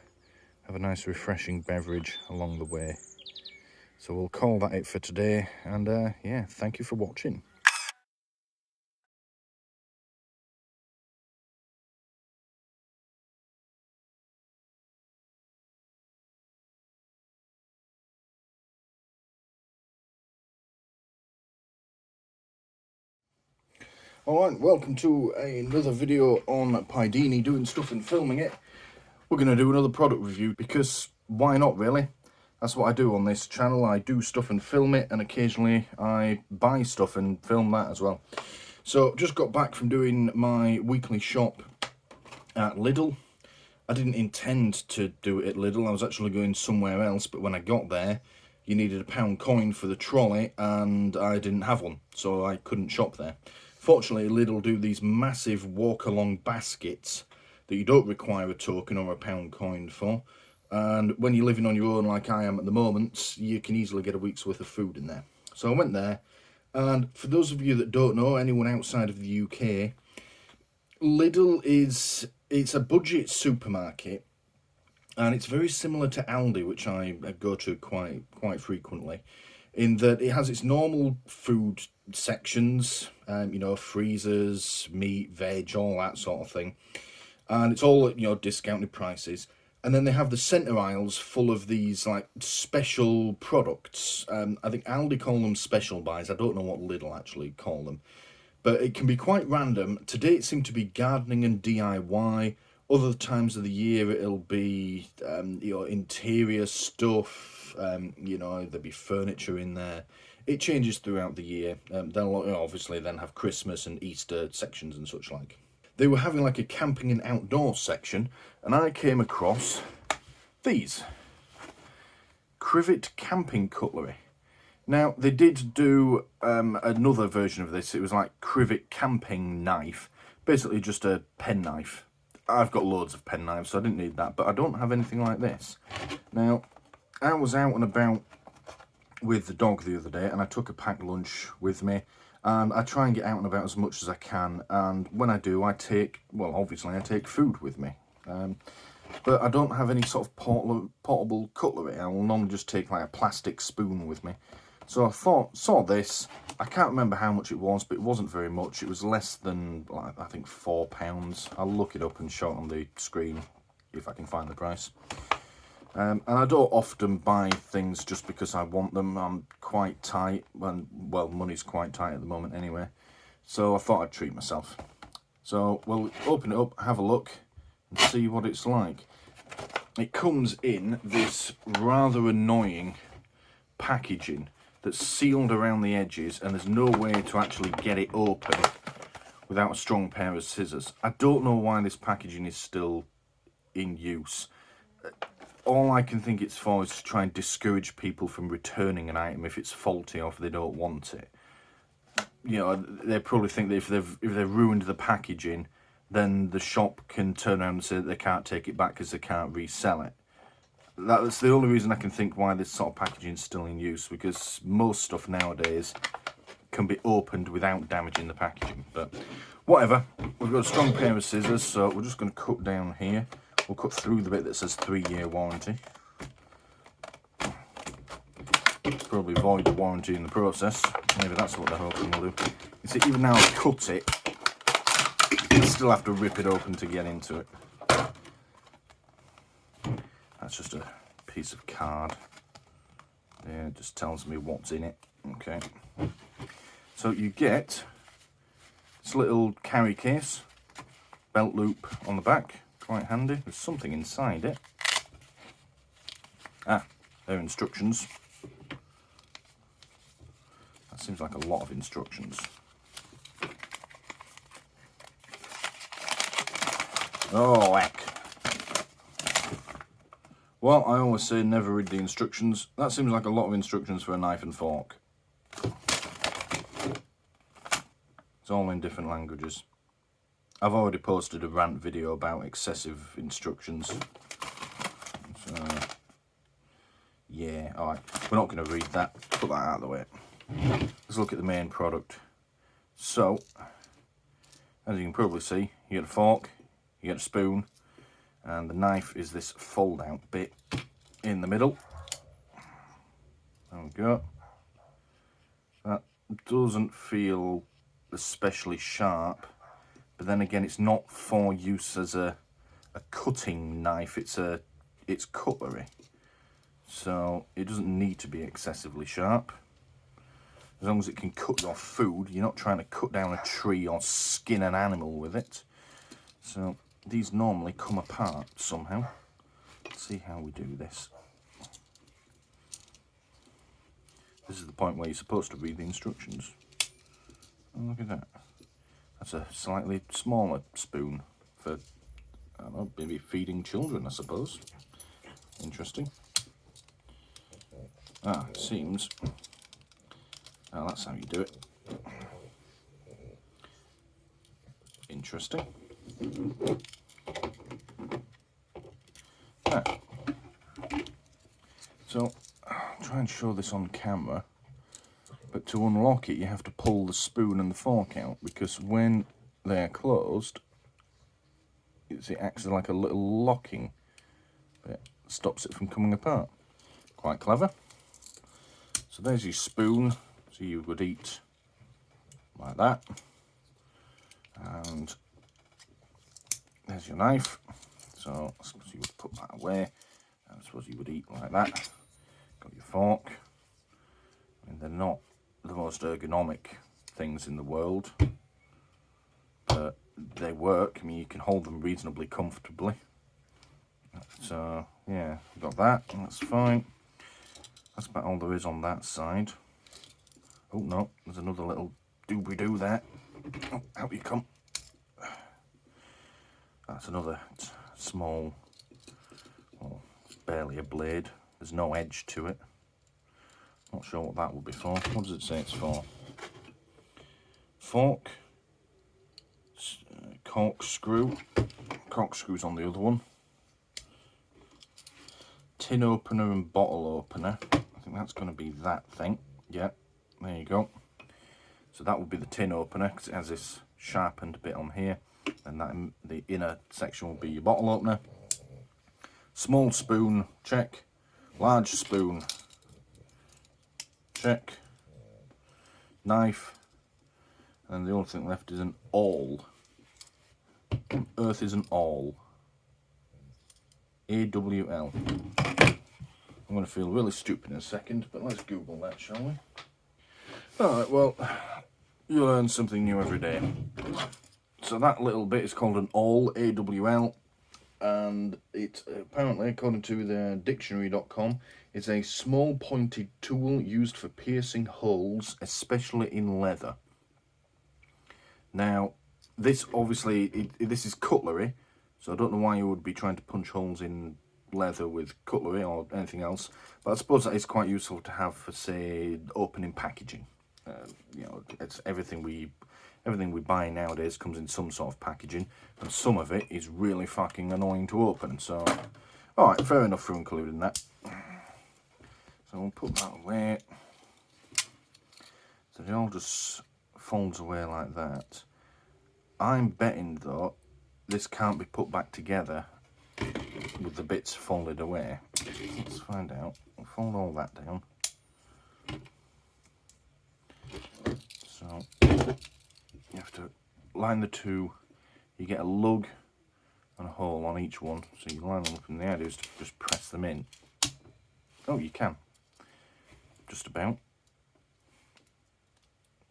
have a nice refreshing beverage along the way. So we'll call that it for today, and yeah, thank you for watching. Alright, welcome to another video on Pydeeny, doing stuff and filming it. We're going to do another product review, because why not, really? That's what I do on this channel. I do stuff and film it, and occasionally I buy stuff and film that as well. So, just got back from doing my weekly shop at Lidl. I didn't intend to do it at Lidl. I was actually going somewhere else, but when I got there, you needed a £1 coin for the trolley, and I didn't have one, so I couldn't shop there. Fortunately, Lidl do these massive walk-along baskets that you don't require a token or a £1 coin for. And when you're living on your own like I am at the moment, you can easily get a week's worth of food in there. So I went there, and for those of you that don't know, anyone outside of the UK, Lidl it's a budget supermarket, and it's very similar to Aldi, which I go to quite frequently, in that it has its normal food sections, you know, freezers, meat, veg, all that sort of thing, and it's all at, you know, discounted prices. And then they have the centre aisles full of these like special products. I think Aldi call them special buys. I don't know what Lidl actually call them, but it can be quite random. Today it seemed to be gardening and DIY. Other times of the year it'll be you know, interior stuff. You know, there'll be furniture in there. It changes throughout the year. They'll obviously then have Christmas and Easter sections and such like. They were having like a camping and outdoors section, and I came across these Crivet camping cutlery. Now, they did do another version of this. It was like Crivet camping knife, basically just a pen knife. I've got loads of pen knives, so I didn't need that, but I don't have anything like this. Now, I was out and about with the dog the other day, and I took a packed lunch with me, and I try and get out and about as much as I can, and when I do, I take food with me. But I don't have any sort of portable cutlery. I will normally just take like a plastic spoon with me. So I saw this. I can't remember how much it was, but it wasn't very much. It was less than, like, I think £4. I'll look it up and show it on the screen if I can find the price. And I don't often buy things just because I want them. I'm quite tight, and well, money's quite tight at the moment anyway. So I thought I'd treat myself. So we'll open it up, have a look, and see what it's like. It comes in this rather annoying packaging that's sealed around the edges, and there's no way to actually get it open without a strong pair of scissors. I don't know why this packaging is still in use. All I can think it's for is to try and discourage people from returning an item if it's faulty or if they don't want it. You know, they probably think that if they've ruined the packaging, then the shop can turn around and say that they can't take it back because they can't resell it. That's the only reason I can think why this sort of packaging is still in use, because most stuff nowadays can be opened without damaging the packaging. But whatever, we've got a strong pair of scissors, so we're just going to cut down here. We'll cut through the bit that says 3-year warranty. Probably void the warranty in the process. Maybe that's what they're hoping we'll do. You see, even now I cut it, I still have to rip it open to get into it. That's just a piece of card. Yeah, it just tells me what's in it. Okay. So you get this little carry case, belt loop on the back. Quite handy. There's something inside it. Ah, they're instructions. That seems like a lot of instructions. Oh, heck. Well, I always say never read the instructions. That seems like a lot of instructions for a knife and fork. It's all in different languages. I've already posted a rant video about excessive instructions. So, yeah, alright. We're not going to read that. Put that out of the way. Let's look at the main product. So, as you can probably see, you get a fork, you get a spoon, and the knife is this fold-out bit in the middle. There we go. That doesn't feel especially sharp. But then again, it's not for use as a cutting knife, it's cutlery. So it doesn't need to be excessively sharp. As long as it can cut your food, you're not trying to cut down a tree or skin an animal with it. So these normally come apart somehow. Let's see how we do this. This is the point where you're supposed to read the instructions. Oh, look at that. That's a slightly smaller spoon for, I don't know, know, maybe feeding children, I suppose. Interesting. Ah, it seems. Oh, that's how you do it. Interesting. Ah. So, I'll try and show this on camera. But to unlock it, you have to pull the spoon and the fork out, because when they're closed, it acts like a little locking bit, stops it from coming apart. Quite clever. So there's your spoon, so you would eat like that. And there's your knife, so I suppose you would put that away. I suppose you would eat like that. Got your fork. I mean, they're not the most ergonomic things in the world, but they work. I mean, you can hold them reasonably comfortably. So yeah, got that, that's fine. That's about all there is on that side. Oh no, there's another little doobly-doo there. Oh, out you come. That's another small, well, barely a blade. There's no edge to it. Not sure what that will be for. What does it say it's for? Fork, corkscrew. Corkscrew's on the other one. Tin opener and bottle opener. I think that's going to be that thing. Yeah, there you go. So that will be the tin opener, because it has this sharpened bit on here. And that the inner section will be your bottle opener. Small spoon, check. Large spoon, check. Knife. And the only thing left is an awl. What on earth is an awl? AWL. I'm going to feel really stupid in a second, but let's Google that, shall we? Alright, well, you learn something new every day. So that little bit is called an awl, AWL, and it apparently, according to the dictionary.com, is a small pointed tool used for piercing holes, especially in leather. Now, this obviously, this is cutlery, so I don't know why you would be trying to punch holes in leather with cutlery or anything else, but I suppose that is quite useful to have for, say, opening packaging. You know, it's everything we buy nowadays comes in some sort of packaging, and some of it is really fucking annoying to open. So, all right, fair enough for including that. So we'll put that away. So it all just folds away like that. I'm betting though this can't be put back together with the bits folded away. Let's find out. We'll fold all that down. So you have to line the two. You get a lug and a hole on each one. So you line them up, and the idea is to just press them in. Oh, you can. Just about.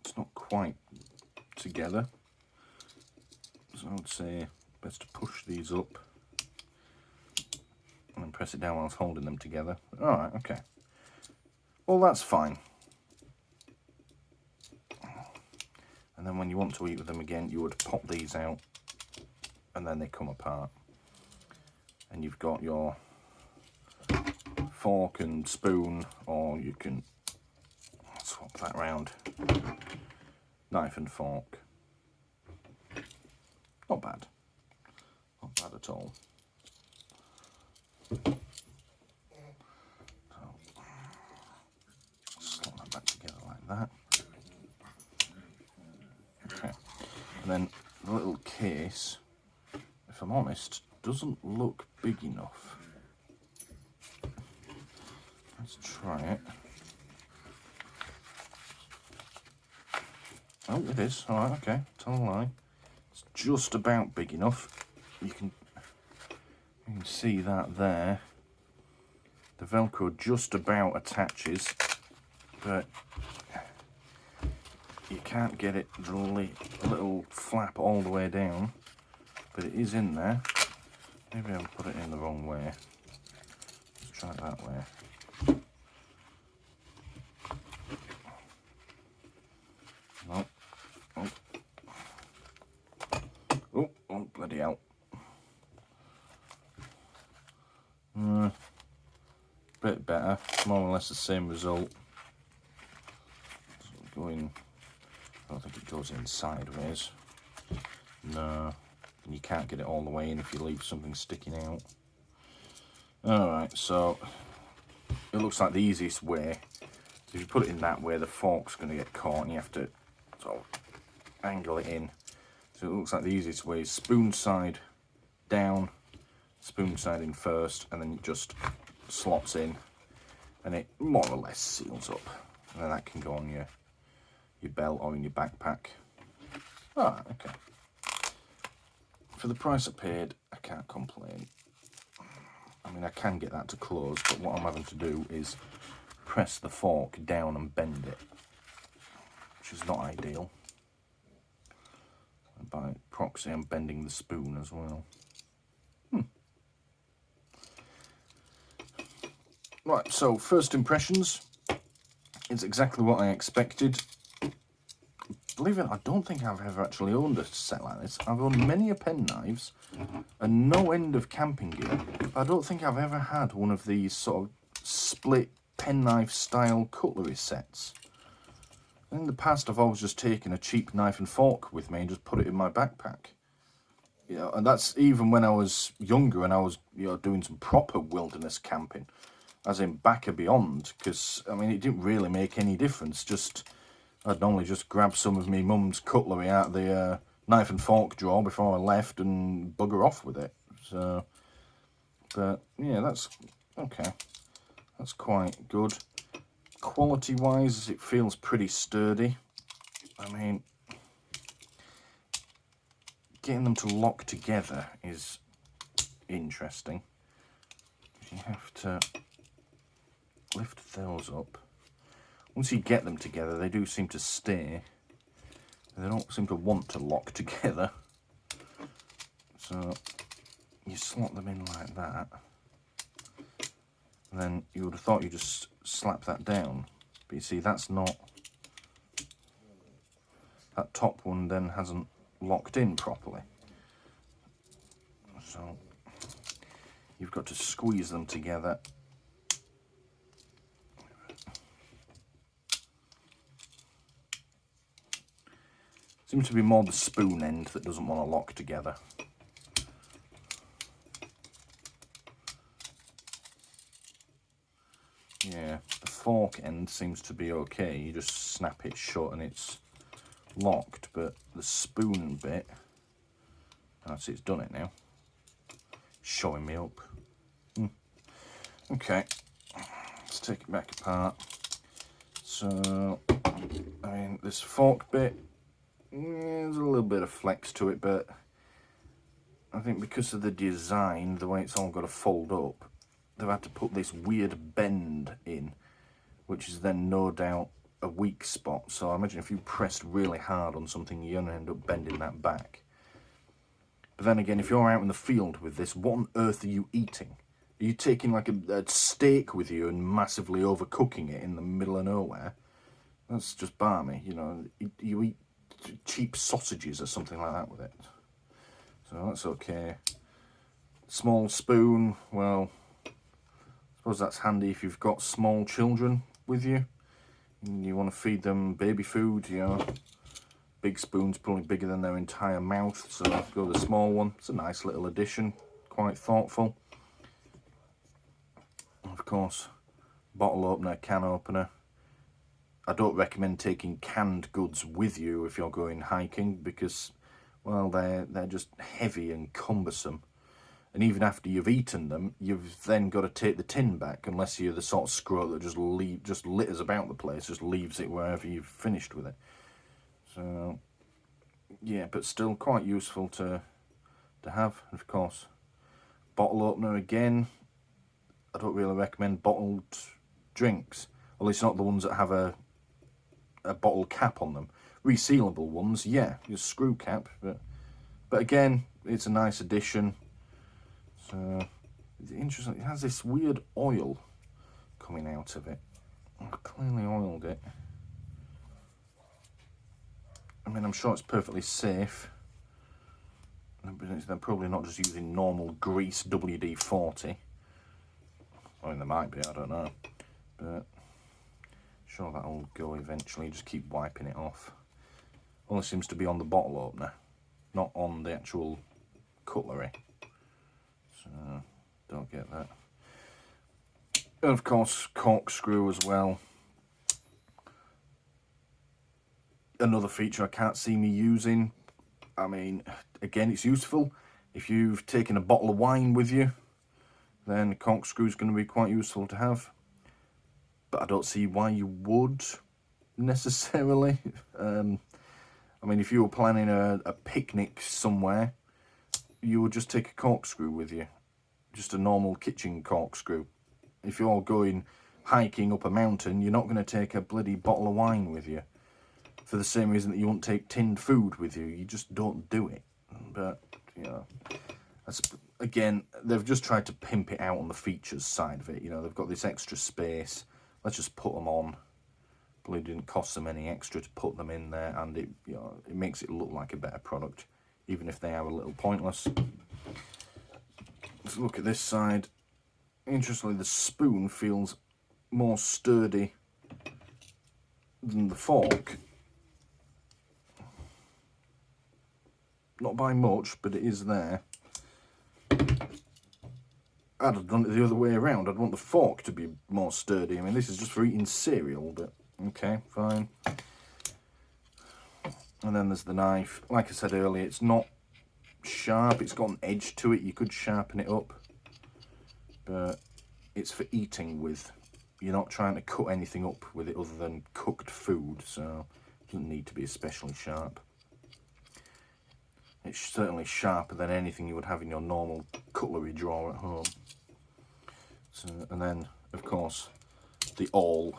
It's not quite together. So I would say best to push these up and then press it down whilst holding them together. Alright, okay. Well, that's fine. And then when you want to eat with them again, you would pop these out and then they come apart. And you've got your fork and spoon, or you can swap that round. Knife and fork. Not bad. Not bad at all. So, slot that back together like that. Okay. And then the little case, if I'm honest, doesn't look big enough. Let's try it. Oh, it is. Alright, okay. Tell a lie. It's just about big enough. You can see that there. The Velcro just about attaches, but you can't get it the little flap all the way down, but it is in there. Maybe I'll put it in the wrong way. Let's try it that way. No. Oh, bloody hell. bit better, more or less the same result. So going, I don't think it goes in sideways. No, you can't get it all the way in if you leave something sticking out. Alright, so it looks like the easiest way. So if you put it in that way, the fork's going to get caught and you have to sort of angle it in. So it looks like the easiest way is spoon side down, spoon side in first, and then it just slots in and it more or less seals up. And then that can go on your belt or in your backpack. Alright, okay. For the price I paid, I can't complain. I mean, I can get that to close, but what I'm having to do is press the fork down and bend it, which is not ideal. And by proxy, I'm bending the spoon as well. Right, so first impressions. It's exactly what I expected. Believe it, I don't think I've ever actually owned a set like this. I've owned many a penknives and no end of camping gear. But I don't think I've ever had one of these sort of split penknife style cutlery sets. In the past, I've always just taken a cheap knife and fork with me and just put it in my backpack. You know, and that's even when I was younger and I was, you know, doing some proper wilderness camping, as in back and beyond. Because I mean, it didn't really make any difference. Just I'd normally just grab some of me mum's cutlery out of the knife and fork drawer before I left and bugger off with it. So, but yeah, that's okay. That's quite good. Quality-wise, it feels pretty sturdy. I mean, getting them to lock together is interesting. You have to lift those up. Once you get them together, they do seem to stay. They don't seem to want to lock together. So you slot them in like that. And then you would have thought you just slap that down. But you see, that's not... That top one then hasn't locked in properly. So you've got to squeeze them together. Seems to be more the spoon end that doesn't want to lock together. Yeah, the fork end seems to be okay. You just snap it shut and it's locked, but the spoon bit... I see it's done it now. Showing me up. Okay, let's take it back apart. So, I mean, this fork bit, there's a little bit of flex to it, but I think because of the design, the way it's all got to fold up, they've had to put this weird bend in, which is then no doubt a weak spot. So I imagine if you pressed really hard on something, you're going to end up bending that back. But then again, if you're out in the field with this, what on earth are you eating? Are you taking like a steak with you and massively overcooking it in the middle of nowhere? That's just balmy, you know. You eat cheap sausages or something like that with it. So that's okay. Small spoon, well, I suppose that's handy if you've got small children with you and you want to feed them baby food, you know. Big spoon's probably bigger than their entire mouth, so go with the small one. It's a nice little addition, quite thoughtful. Of course, bottle opener, can opener. I don't recommend taking canned goods with you if you're going hiking because, well, they're just heavy and cumbersome. And even after you've eaten them, you've then got to take the tin back, unless you're the sort of scroll that just litters about the place, just leaves it wherever you've finished with it. So, yeah, but still quite useful to have. And of course, bottle opener again. I don't really recommend bottled drinks, at least not the ones that have a bottle cap on them. Resealable ones, yeah, your screw cap, but again, it's a nice addition. So, it's interesting. It has this weird oil coming out of it. I've clearly oiled it. I mean, I'm sure it's perfectly safe. They're probably not just using normal grease WD-40. I mean, there might be, I don't know. But sure that'll go eventually. Just keep wiping it off. Only seems to be on the bottle opener, not on the actual cutlery. So don't get that. And of course, corkscrew as well. Another feature I can't see me using. I mean, again, it's useful. If you've taken a bottle of wine with you, then corkscrew is going to be quite useful to have. But I don't see why you would necessarily. I mean, if you were planning a picnic somewhere, you would just take a corkscrew with you. Just a normal kitchen corkscrew. If you're going hiking up a mountain, you're not going to take a bloody bottle of wine with you. For the same reason that you won't take tinned food with you. You just don't do it. But, you know, that's, again, they've just tried to pimp it out on the features side of it. You know, they've got this extra space. Let's just put them on. Probably didn't cost them any extra to put them in there, and it, you know, it makes it look like a better product, even if they are a little pointless. Let's look at this side. Interestingly, the spoon feels more sturdy than the fork. Not by much, but it is there. I'd have done it the other way around. I'd want the fork to be more sturdy. I mean, this is just for eating cereal, but okay, fine. And then there's the knife. Like I said earlier, it's not sharp. It's got an edge to it. You could sharpen it up. But it's for eating with. You're not trying to cut anything up with it other than cooked food, so it doesn't need to be especially sharp. It's certainly sharper than anything you would have in your normal cutlery drawer at home. So, and then, of course, the awl.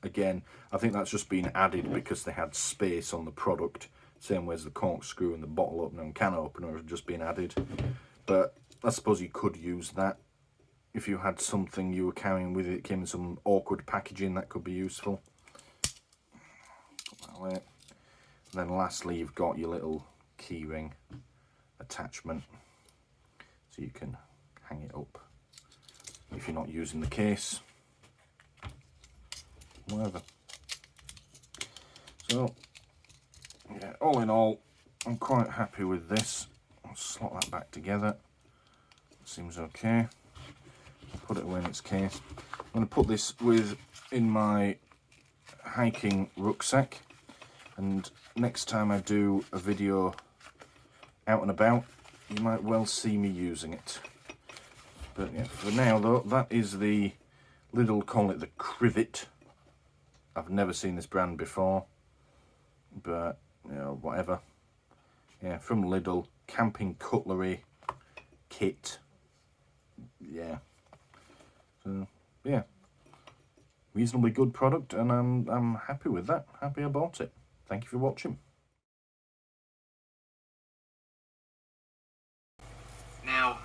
Again, I think that's just been added because they had space on the product. Same way as the corkscrew and the bottle opener and can opener have just been added. But I suppose you could use that. If you had something you were carrying with it, came in some awkward packaging, that could be useful. Put that away. And then lastly, you've got your little keyring attachment, so you can hang it up if you're not using the case, whatever. So, yeah, all in all, I'm quite happy with this. I'll slot that back together. Seems okay. Put it away in its case. I'm going to put this in my hiking rucksack, and next time I do a video out and about, you might well see me using it. But yeah, for now though, that is the Lidl, call it the Crivet. I've never seen this brand before, but you know, whatever. Yeah, from Lidl, camping cutlery kit. Yeah. So yeah, reasonably good product, and I'm happy with that. Happy I bought it. Thank you for watching. Now,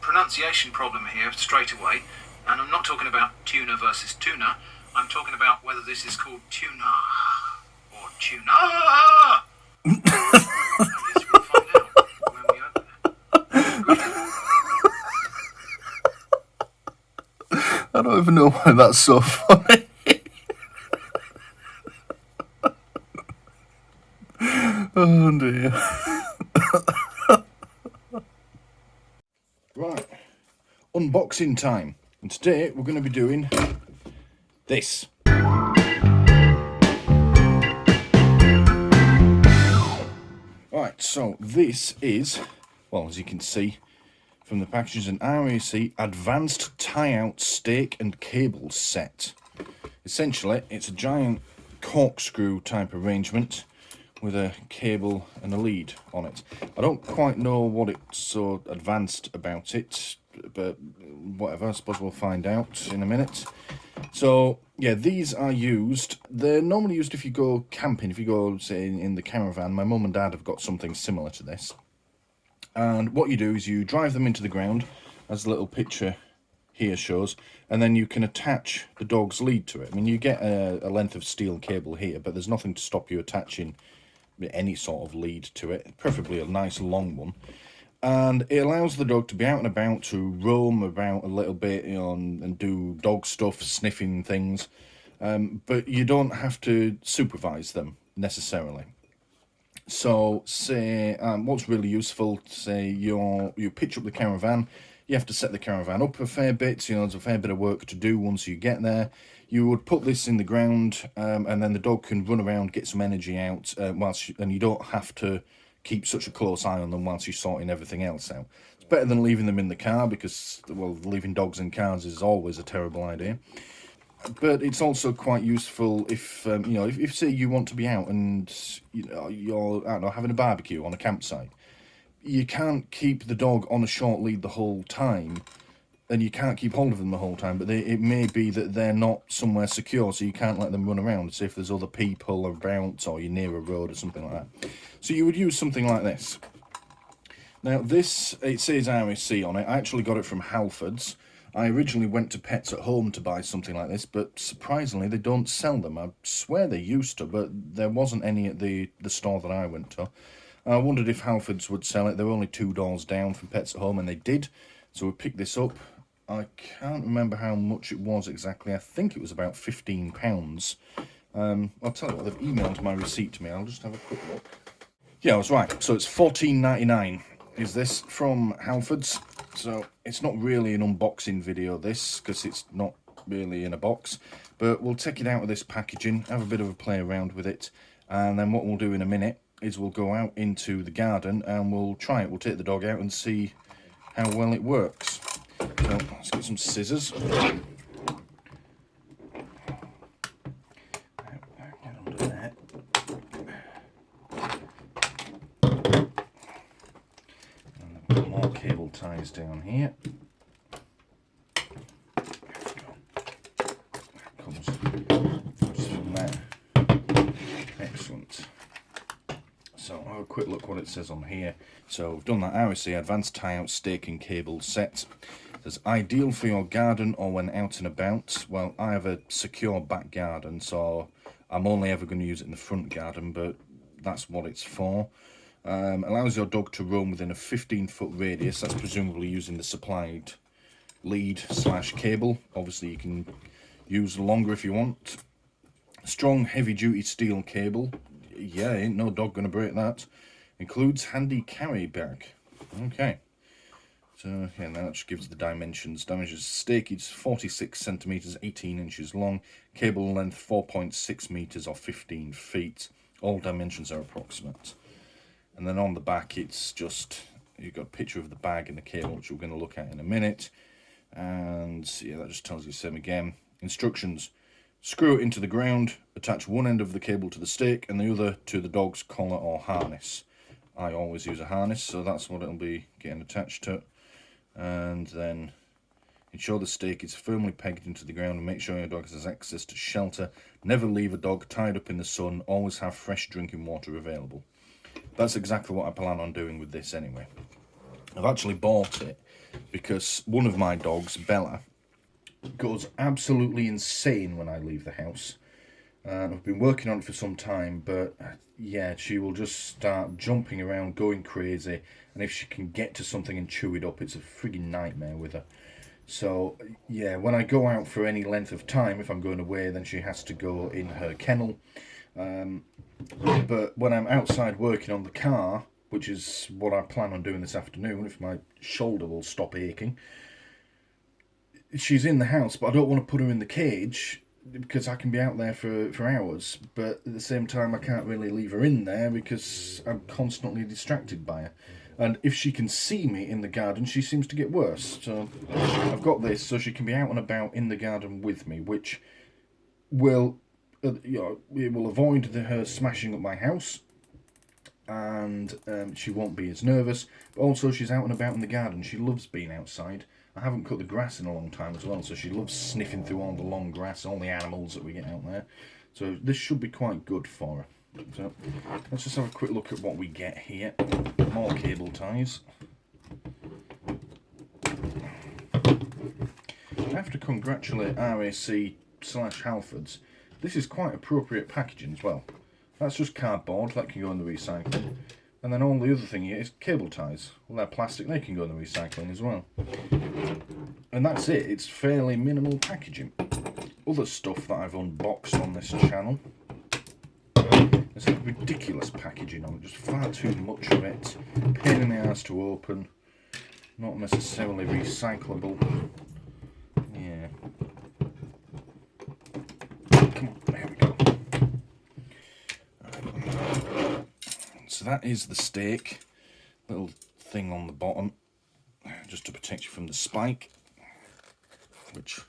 pronunciation problem here straight away, and I'm not talking about tuna versus tuna. I'm talking about whether this is called tuna or tuna. I guess we'll find out when we open it. I don't even know why that's so funny. Oh dear. Right, unboxing time. And today we're going to be doing this. Right, so this is, well, as you can see from the package, an RAC Advanced Tie-Out Stake and Cable Set. Essentially, it's a giant corkscrew type arrangement with a cable and a lead on it. I don't quite know what it's so advanced about it, but whatever, I suppose we'll find out in a minute. So, yeah, these are used. They're normally used if you go camping, if you go, say, in the caravan. My mum and dad have got something similar to this. And what you do is you drive them into the ground, as the little picture here shows, and then you can attach the dog's lead to it. I mean, you get a length of steel cable here, but there's nothing to stop you attaching any sort of lead to it, preferably a nice long one. And it allows the dog to be out and about, to roam about a little bit, you know, and do dog stuff, sniffing things. But you don't have to supervise them necessarily. So, say, what's really useful, say you pitch up the caravan, you have to set the caravan up a fair bit, you know, there's a fair bit of work to do once you get there. You would put this in the ground, and then the dog can run around, get some energy out, and you don't have to keep such a close eye on them whilst you're sorting everything else out. It's better than leaving them in the car, because, well, leaving dogs in cars is always a terrible idea. But it's also quite useful if, you know, if say you want to be out and, you know, you're, I don't know, having a barbecue on a campsite. You can't keep the dog on a short lead the whole time, and you can't keep hold of them the whole time, but it may be that they're not somewhere secure, so you can't let them run around. Say if there's other people about, or you're near a road or something like that. So you would use something like this. Now this, it says RSC on it. I actually got it from Halfords. I originally went to Pets at Home to buy something like this, but surprisingly they don't sell them. I swear they used to, but there wasn't any at the store that I went to. I wondered if Halfords would sell it. They were only 2 doors down from Pets at Home, and they did. So we picked this up. I can't remember how much it was exactly. I think it was about £15. I'll tell you what, they've emailed my receipt to me. I'll just have a quick look. Yeah, I was right. So it's $14.99 is this from Halfords. So it's not really an unboxing video, this, because it's not really in a box. But we'll take it out of this packaging, have a bit of a play around with it. And then what we'll do in a minute is we'll go out into the garden and we'll try it. We'll take the dog out and see how well it works. So let's get some scissors. Get under there. And I've got more cable ties down here. That comes just from there. Excellent. So I'll have a quick look what it says on here. So we've done that RSC Advanced Tie-Out Stake and Cable Set. It says ideal for your garden or when out and about. Well, I have a secure back garden, so I'm only ever going to use it in the front garden, but that's what it's for. Allows your dog to roam within a 15-foot radius. That's presumably using the supplied lead/cable. Obviously you can use longer if you want. Strong heavy-duty steel cable. Yeah, ain't no dog gonna break that. Includes handy carry bag. Okay. So, yeah, now that just gives the dimensions. Dimensions: stake is 46 centimeters, 18 inches long. Cable length 4.6 meters or 15 feet. All dimensions are approximate. And then on the back, it's just, you've got a picture of the bag and the cable, which we're going to look at in a minute. And yeah, that just tells you the same again. Instructions: screw it into the ground, attach one end of the cable to the stake and the other to the dog's collar or harness. I always use a harness, so that's what it'll be getting attached to. And then ensure the stake is firmly pegged into the ground and make sure your dog has access to shelter. Never leave a dog tied up in the sun. Always have fresh drinking water available. That's exactly what I plan on doing with this anyway. I've actually bought it because one of my dogs, Bella, goes absolutely insane when I leave the house. I've been working on it for some time, but yeah, she will just start jumping around, going crazy, and if she can get to something and chew it up, it's a frigging nightmare with her. So yeah, when I go out for any length of time, if I'm going away, then she has to go in her kennel. But when I'm outside working on the car, which is what I plan on doing this afternoon, if my shoulder will stop aching, she's in the house, but I don't want to put her in the cage because I can be out there for hours, but at the same time I can't really leave her in there because I'm constantly distracted by her. And if she can see me in the garden, she seems to get worse. So I've got this so she can be out and about in the garden with me, which will, you know, it will avoid her smashing up my house, and she won't be as nervous. But also she's out and about in the garden. She loves being outside. I haven't cut the grass in a long time as well, so she loves sniffing through all the long grass, all the animals that we get out there. So this should be quite good for her. So let's just have a quick look at what we get here. More cable ties. I have to congratulate RAC/Halfords. This is quite appropriate packaging as well. That's just cardboard, that can go in the recycling. And then all the other thing here is cable ties. Well, they're plastic, they can go in the recycling as well. And that's it, it's fairly minimal packaging. Other stuff that I've unboxed on this channel, there's a ridiculous packaging on it, just far too much of it. Pain in the ass to open, not necessarily recyclable. Yeah. Come on, there we go. So that is the stake, little thing on the bottom, just to protect you from the spike, which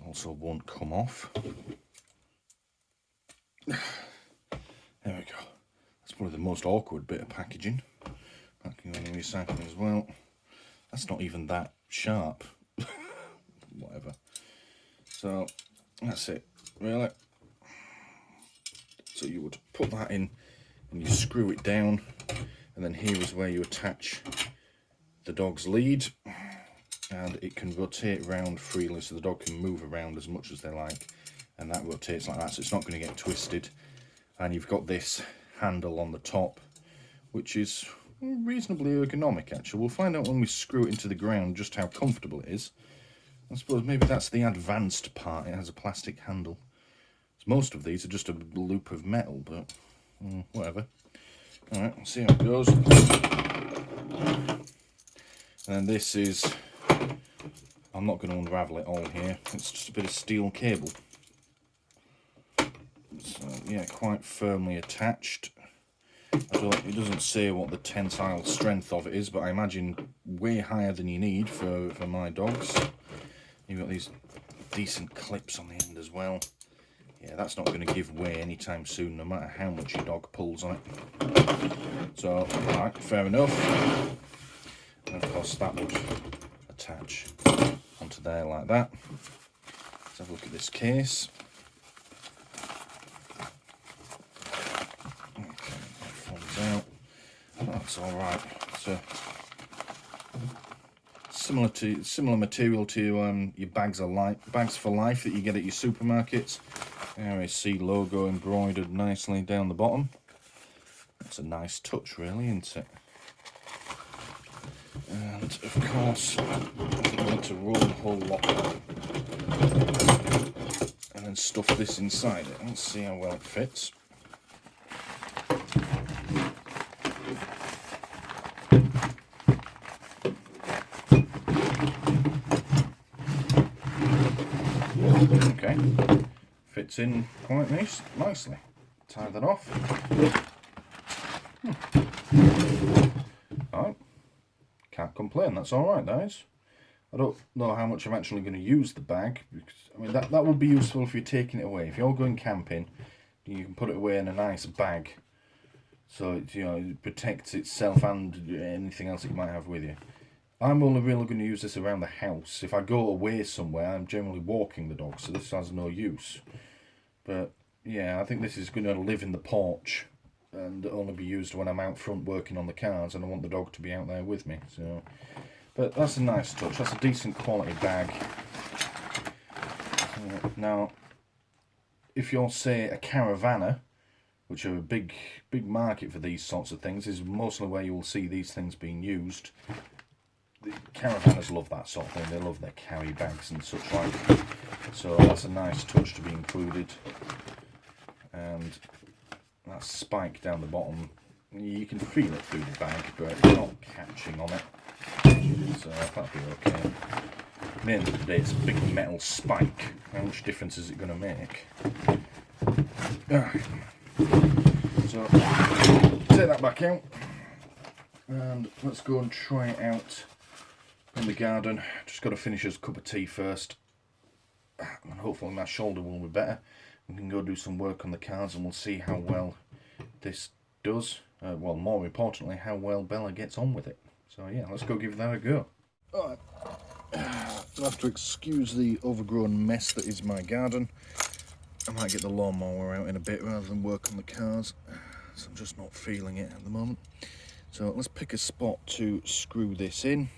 also won't come off. There we go. That's probably the most awkward bit of packaging. That can go in the recycling as well. That's not even that sharp. Whatever. So that's it, really. So you would put that in and you screw it down, and then here is where you attach the dog's lead, and it can rotate around freely, so the dog can move around as much as they like, and that rotates like that, so it's not going to get twisted. And you've got this handle on the top, which is reasonably ergonomic actually. We'll find out when we screw it into the ground just how comfortable it is. I suppose maybe that's the advanced part, it has a plastic handle. Most of these are just a loop of metal, but whatever. Alright, let's see how it goes. And then this is, I'm not going to unravel it all here, it's just a bit of steel cable. So yeah, quite firmly attached. It doesn't say what the tensile strength of it is, but I imagine way higher than you need for my dogs. You've got these decent clips on the end as well. Yeah, that's not going to give way anytime soon, no matter how much your dog pulls on it. So, alright, fair enough. And of course that would attach onto there like that. Let's have a look at this case. Okay, that falls out. That's alright. So, similar material to your bags for life that you get at your supermarkets. RAC logo embroidered nicely down the bottom. That's a nice touch, really, isn't it? And of course, I'm going to roll the whole lot down and then stuff this inside it. Let's see how well it fits. Okay, fits in quite nicely. Tie that off. Alright, can't complain, that's alright, guys. I don't know how much I'm actually going to use the bag, because I mean that would be useful if you're taking it away. If you're going camping, you can put it away in a nice bag, so it, it protects itself and anything else that you might have with you. I'm only really going to use this around the house. If I go away somewhere, I'm generally walking the dog, so this has no use. But yeah, I think this is going to live in the porch and only be used when I'm out front working on the cars, and I want the dog to be out there with me. So, but that's a nice touch. That's a decent quality bag. Now, if you're, say, a caravanner, which are a big market for these sorts of things, is mostly where you will see these things being used. The caravanners love that sort of thing. They love their carry bags and such like. So that's a nice touch to be included. And that spike down the bottom, you can feel it through the bag, but it's not catching on it. So that'll be okay. At the end of the day, it's a big metal spike. How much difference is it going to make? So take that back out, and let's go and try it out in the garden. Just got to finish his cup of tea first, and hopefully my shoulder will be better. We can go do some work on the cars, and we'll see how well this does. Well, more importantly, how well Bella gets on with it. So yeah, let's go give that a go. Alright, I'll have to excuse the overgrown mess that is my garden. I might get the lawnmower out in a bit rather than work on the cars, so I'm just not feeling it at the moment. So let's pick a spot to screw this in.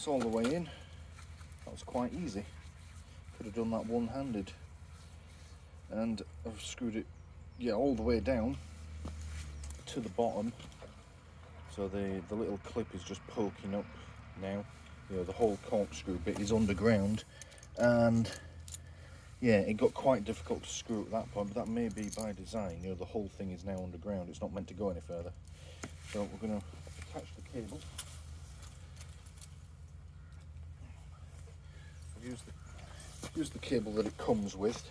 that's all the way in. That was quite easy. Could have done that one-handed. And I've screwed it, yeah, all the way down to the bottom. So the little clip is just poking up now. You know, the whole corkscrew bit is underground. And yeah, it got quite difficult to screw at that point, but that may be by design. You know, the whole thing is now underground. It's not meant to go any further. So we're going to attach the cable. I've used the cable that it comes with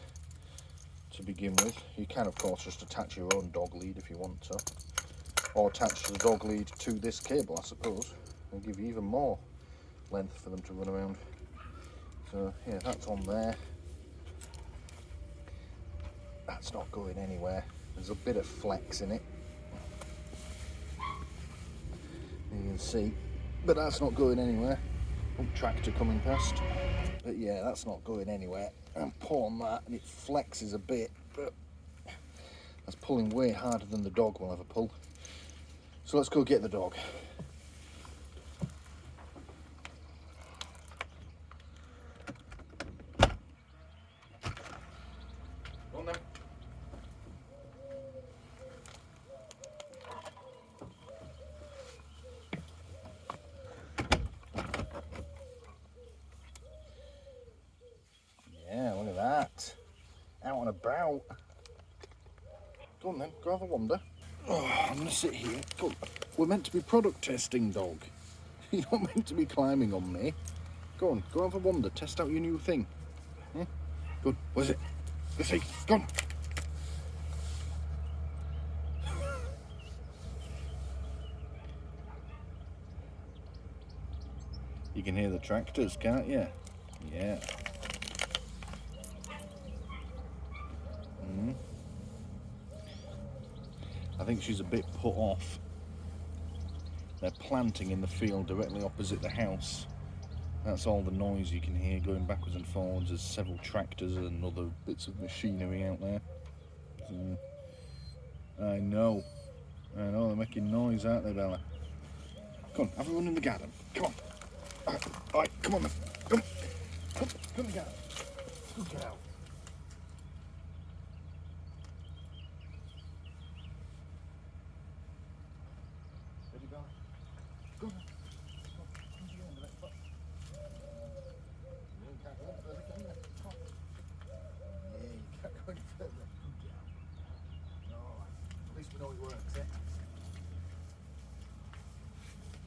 to begin with. You can, of course, just attach your own dog lead if you want to, or attach the dog lead to this cable, I suppose, and give you even more length for them to run around. So yeah, that's on there. That's not going anywhere. There's a bit of flex in it, you can see, but that's not going anywhere. Oh, tractor coming past. But yeah, that's not going anywhere. I'm pulling that and it flexes a bit, but that's pulling way harder than the dog will ever pull. So let's go get the dog. Go on then. Yeah, look at that. Out and about. Go on then, go have a wander. Oh, I'm going to sit here. Go. We're meant to be product testing, dog. You're not meant to be climbing on me. Go on, go have a wander. Test out your new thing. Yeah? Good. Where's it? Let's see. Go on. You can hear the tractors, can't you? Yeah. I think she's a bit put off. They're planting in the field directly opposite the house. That's all the noise you can hear going backwards and forwards. There's several tractors and other bits of machinery out there. So, I know, they're making noise, aren't they, Bella? Come on, have a run in the garden. Come on. Alright, come on then. Come in the garden. Good girl. Ready, Bella? Go on.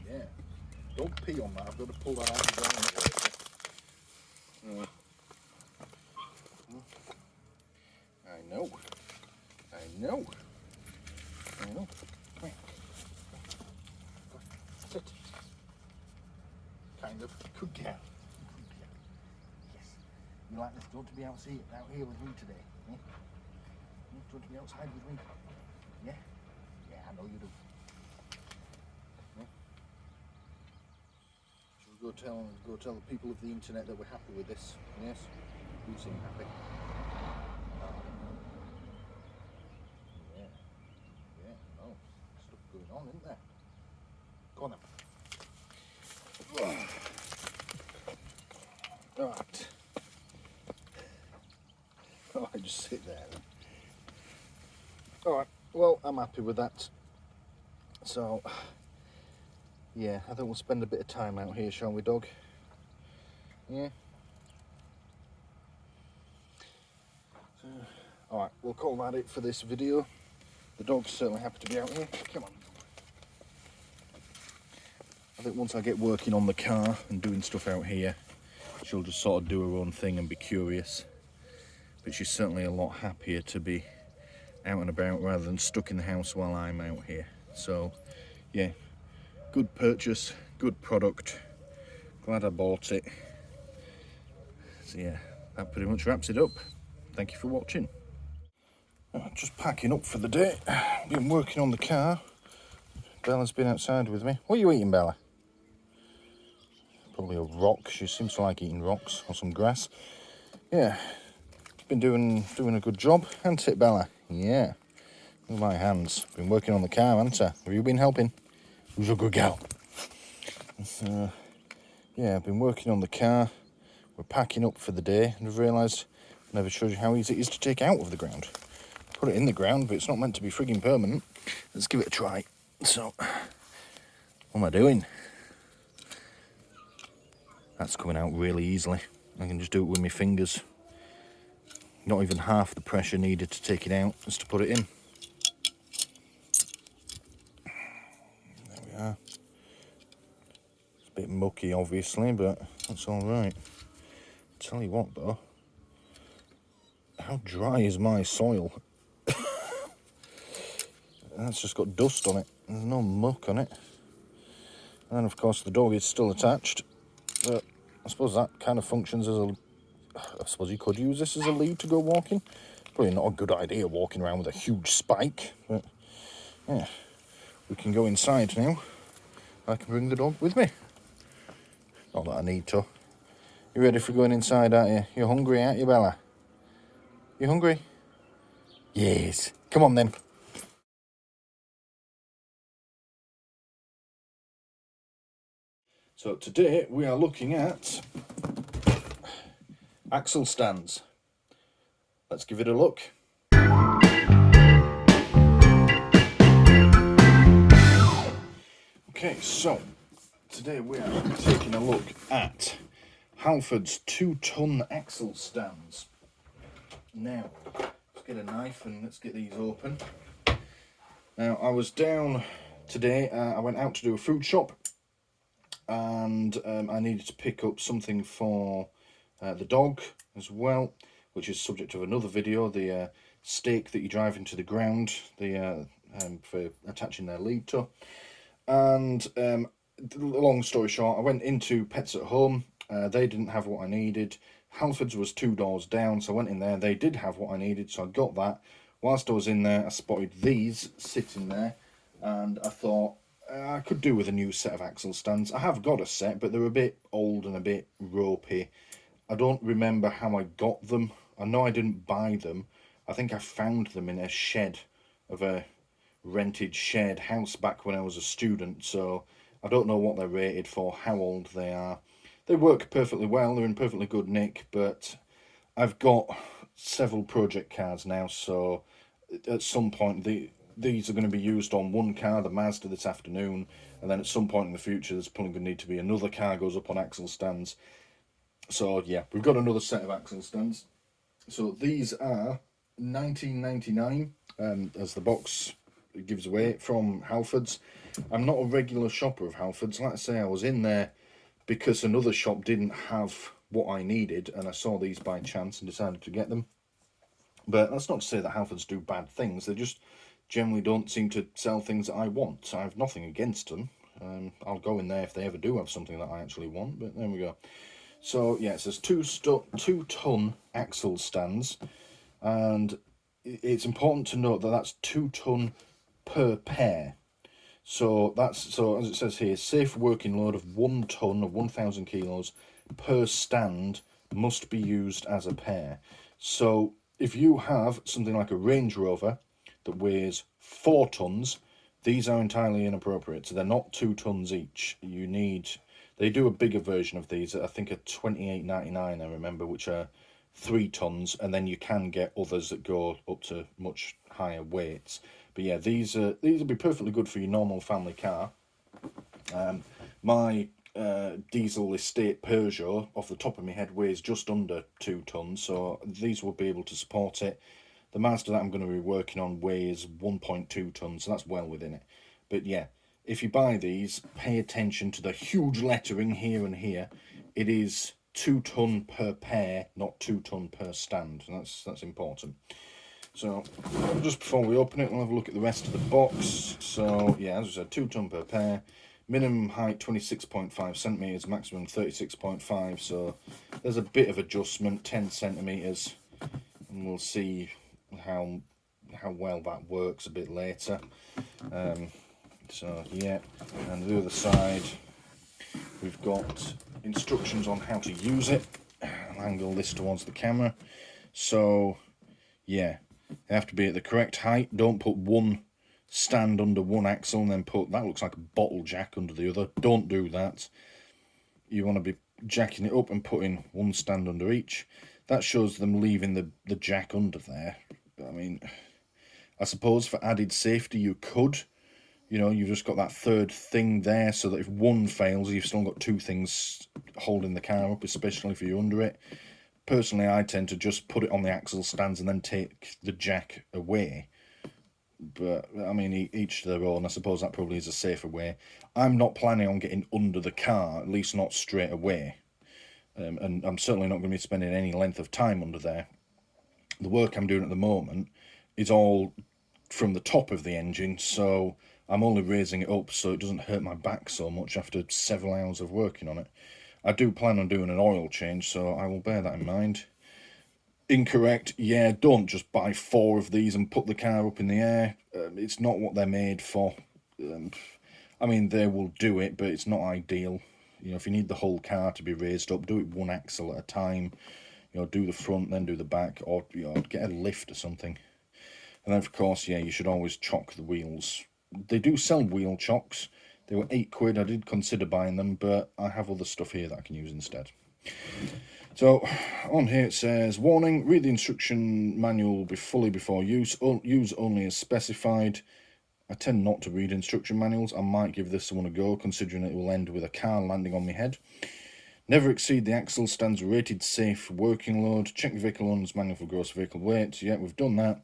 Yeah. Don't pee on that. I've got to pull that out of the ground. I know. Come here. Sit. Kind of. Good girl. Yes. You like this? Do you want to be out here with me today? Yeah? Do you want to be outside with me? Yeah? Yeah, I know you do. Yeah? Shall we go tell the people of the internet that we're happy with this? Yes? You seem happy. Yeah. Oh, stuff going on, isn't there? Go on then. Right. Oh, I just sit there then. Alright, well, I'm happy with that. So, yeah, I think we'll spend a bit of time out here, shall we, dog? Yeah? So, alright, we'll call that it for this video. The dog's certainly happy to be out here. Come on. I think once I get working on the car and doing stuff out here, she'll just sort of do her own thing and be curious. But she's certainly a lot happier to be out and about rather than stuck in the house while I'm out here. So, yeah, good purchase, good product. Glad I bought it. So yeah, that pretty much wraps it up. Thank you for watching. Just packing up for the day. Been working on the car. Bella's been outside with me. What are you eating, Bella? Probably a rock. She seems to like eating rocks or some grass. Yeah, been doing a good job, hasn't it, Bella? Yeah. Look at my hands. Been working on the car, haven't I? Have you been helping? Who's a good gal? So, yeah, I've been working on the car. We're packing up for the day, and I've realised I never showed you how easy it is to take out of the ground. Put it in the ground, but it's not meant to be frigging permanent. Let's give it a try. So, what am I doing? That's coming out really easily. I can just do it with my fingers. Not even half the pressure needed to take it out as to put it in. There we are. It's a bit mucky, obviously, but that's all right. Tell you what, though, how dry is my soil? That's just got dust on it. There's no muck on it. And of course the dog is still attached, but I suppose that kind of functions as a... I suppose you could use this as a lead to go walking. Probably not a good idea walking around with a huge spike, but yeah. We can go inside now. I can bring the dog with me. Not that I need to. You ready for going inside, aren't you? You're hungry, aren't you, Bella? You hungry? Yes. Come on then. So today we are looking at axle stands. Let's give it a look. Okay, so today we are taking a look at Halford's 2-ton axle stands. Now, let's get a knife and let's get these open. Now, I was down today, I went out to do a food shop, and I needed to pick up something for the dog as well, which is subject of another video, the stake that you drive into the ground, for attaching their lead to. And long story short, I went into Pets at Home. They didn't have what I needed. Halford's was 2 doors down, so I went in there. They did have what I needed, so I got that. Whilst I was in there, I spotted these sitting there, and I thought I could do with a new set of axle stands. I have got a set, but they're a bit old and a bit ropey. I don't remember how I got them. I know I didn't buy them. I think I found them in a shed of a rented shared house back when I was a student, so I don't know what they're rated for, how old they are. They work perfectly well, they're in perfectly good nick, but I've got several project cars now, so at some point these are going to be used on one car, the Mazda, this afternoon, and then at some point in the future there's probably going to need to be another car goes up on axle stands. So yeah, we've got another set of axle stands. So these are $19.99, as the box gives away, from Halford's. I'm not a regular shopper of Halford's. Like I say, I was in there because another shop didn't have what I needed, and I saw these by chance and decided to get them. But that's not to say that Halford's do bad things. They just generally don't seem to sell things that I want. I have nothing against them. I'll go in there if they ever do have something that I actually want, but there we go. So yeah, it says 2-ton axle stands, and it's important to note that that's 2 ton per pair. So as it says here, safe working load of 1 ton or 1,000 kilos per stand must be used as a pair. So if you have something like a Range Rover that weighs 4 tons, these are entirely inappropriate. So they're not 2 tons each. They do a bigger version of these, I think are $28.99, I remember, which are 3 tons, and then you can get others that go up to much higher weights. But yeah, these will be perfectly good for your normal family car. My diesel estate Peugeot, off the top of my head, weighs just under 2 tons, so these will be able to support it. The Mazda that I'm going to be working on weighs 1.2 tons, so that's well within it. But yeah, if you buy these, pay attention to the huge lettering here and here. It is 2 ton per pair, not 2 ton per stand. That's important. So just before we open it, we'll have a look at the rest of the box. So yeah, as I said, 2 ton per pair. Minimum height 26.5 centimeters, maximum 36.5. So there's a bit of adjustment, 10 centimeters, and we'll see how well that works a bit later. So yeah, and the other side we've got instructions on how to use it. I'll angle this towards the camera. So yeah, they have to be at the correct height. Don't put one stand under one axle and then put, that looks like a bottle jack under the other. Don't do that. you want to be jacking it up and putting one stand under each. That shows them leaving the jack under there. I mean, I suppose for added safety you could. You know, you've just got that third thing there so that if one fails, you've still got two things holding the car up, especially if you're under it. Personally, I tend to just put it on the axle stands and then take the jack away. But, I mean, each to their own. I suppose that probably is a safer way. I'm not planning on getting under the car, at least not straight away. And I'm certainly not going to be spending any length of time under there. The work I'm doing at the moment is all from the top of the engine, so I'm only raising it up so it doesn't hurt my back so much after several hours of working on it. I do plan on doing an oil change, so I will bear that in mind. Incorrect, yeah, don't just buy 4 of these and put the car up in the air. It's not what they're made for. I mean, they will do it, but it's not ideal. You know, if you need the whole car to be raised up, do it one axle at a time. You know, do the front, then do the back, or, you know, get a lift or something. And then, of course, yeah, you should always chock the wheels. They do sell wheel chocks. They were £8. I did consider buying them, but I have other stuff here that I can use instead. So, on here it says, warning, read the instruction manual fully before use. Use only as specified. I tend not to read instruction manuals. I might give this one a go, considering it will end with a car landing on my head. Never exceed the axle stand's rated safe working load. Check the vehicle owner's manual for gross vehicle weight. Yeah, we've done that.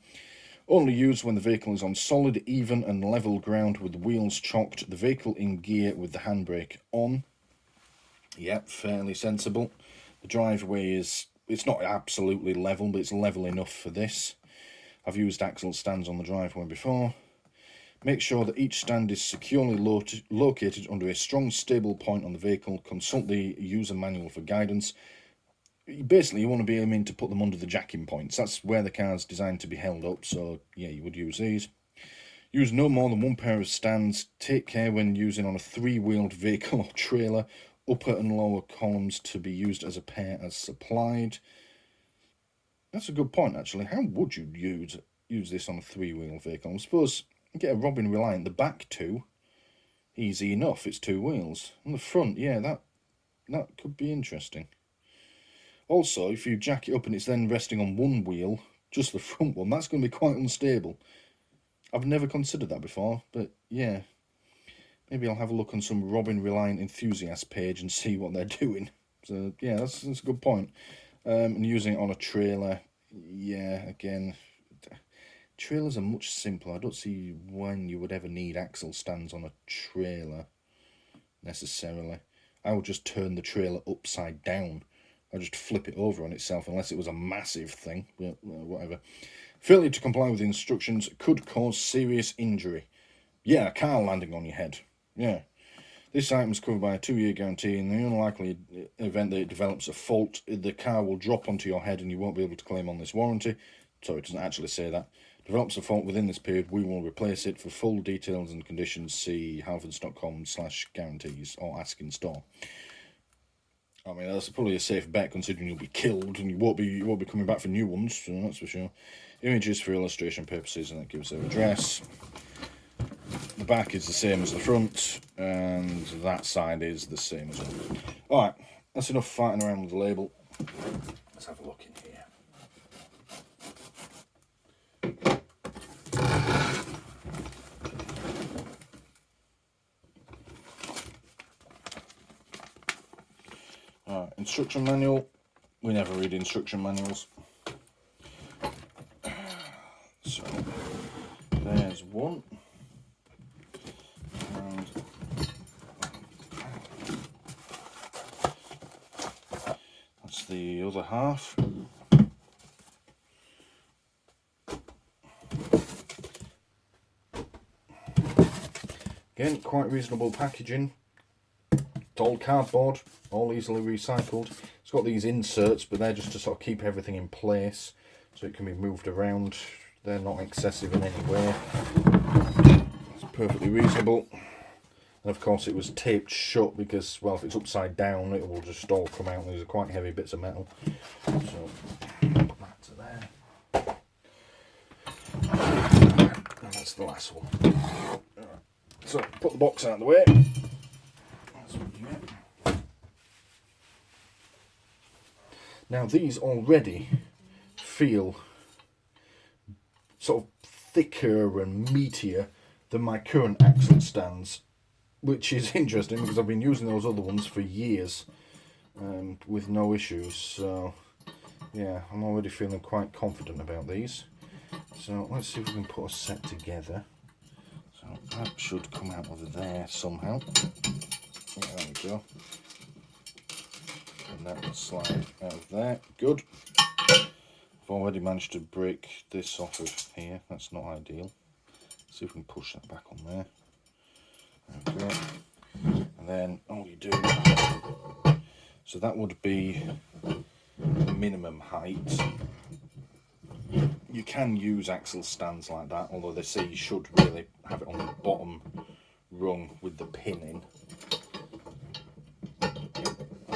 Only use when the vehicle is on solid, even and level ground with the wheels chocked, the vehicle in gear with the handbrake on. Yep, fairly sensible. The driveway is, it's not absolutely level, but it's level enough for this. I've used axle stands on the driveway before. Make sure that each stand is securely located under a strong, stable point on the vehicle. Consult the user manual for guidance. Basically, you want to be aiming to put them under the jacking points. That's where the car's designed to be held up, so yeah, you would use these. Use no more than 1 pair of stands. Take care when using on a 3-wheeled vehicle or trailer. Upper and lower columns to be used as a pair as supplied. That's a good point, actually. How would you use this on a 3-wheel vehicle? I suppose get a Robin Reliant. The back 2, easy enough. It's 2 wheels. On the front, yeah, that could be interesting. Also, if you jack it up and it's then resting on 1 wheel, just the front one, that's going to be quite unstable. I've never considered that before, but yeah. Maybe I'll have a look on some Robin Reliant enthusiast page and see what they're doing. So, yeah, that's a good point. And using it on a trailer, yeah, again, trailers are much simpler. I don't see when you would ever need axle stands on a trailer, necessarily. I would just turn the trailer upside down. I'd just flip it over on itself, unless it was a massive thing, but whatever. Failure to comply with the instructions could cause serious injury. Yeah, a car landing on your head. Yeah. This item is covered by a 2-year guarantee. In the unlikely event that it develops a fault, the car will drop onto your head and you won't be able to claim on this warranty. Sorry, it doesn't actually say that. Develops a fault within this period, we will replace it. For full details and conditions, see halfords.com/guarantees or ask in store. I mean, that's probably a safe bet considering you'll be killed and you won't be coming back for new ones, so that's for sure. Images for illustration purposes, and that gives their address. The back is the same as the front, and that side is the same as well. Alright, that's enough fighting around with the label. Let's have a look in here. Alright, instruction manual. We never read instruction manuals. So, there's one. And that's the other half. Again, quite reasonable packaging. It's all cardboard, all easily recycled. It's got these inserts, but they're just to sort of keep everything in place so it can be moved around. They're not excessive in any way. It's perfectly reasonable. And of course it was taped shut because, well, if it's upside down it will just all come out. These are quite heavy bits of metal. So, put that to there. And that's the last one. Right. So, put the box out of the way. That's what you get. Now these already feel sort of thicker and meatier than my current axle stands, which is interesting because I've been using those other ones for years with no issues. So yeah, I'm already feeling quite confident about these. So let's see if we can put a set together. So that should come out of there somehow. Yeah, there we go. And that will slide out of there. Good. I've already managed to break this off of here. That's not ideal. Let's see if we can push that back on there. There we go. And then all you do, so that would be the minimum height. You can use axle stands like that, although they say you should really have it on the bottom rung with the pin in.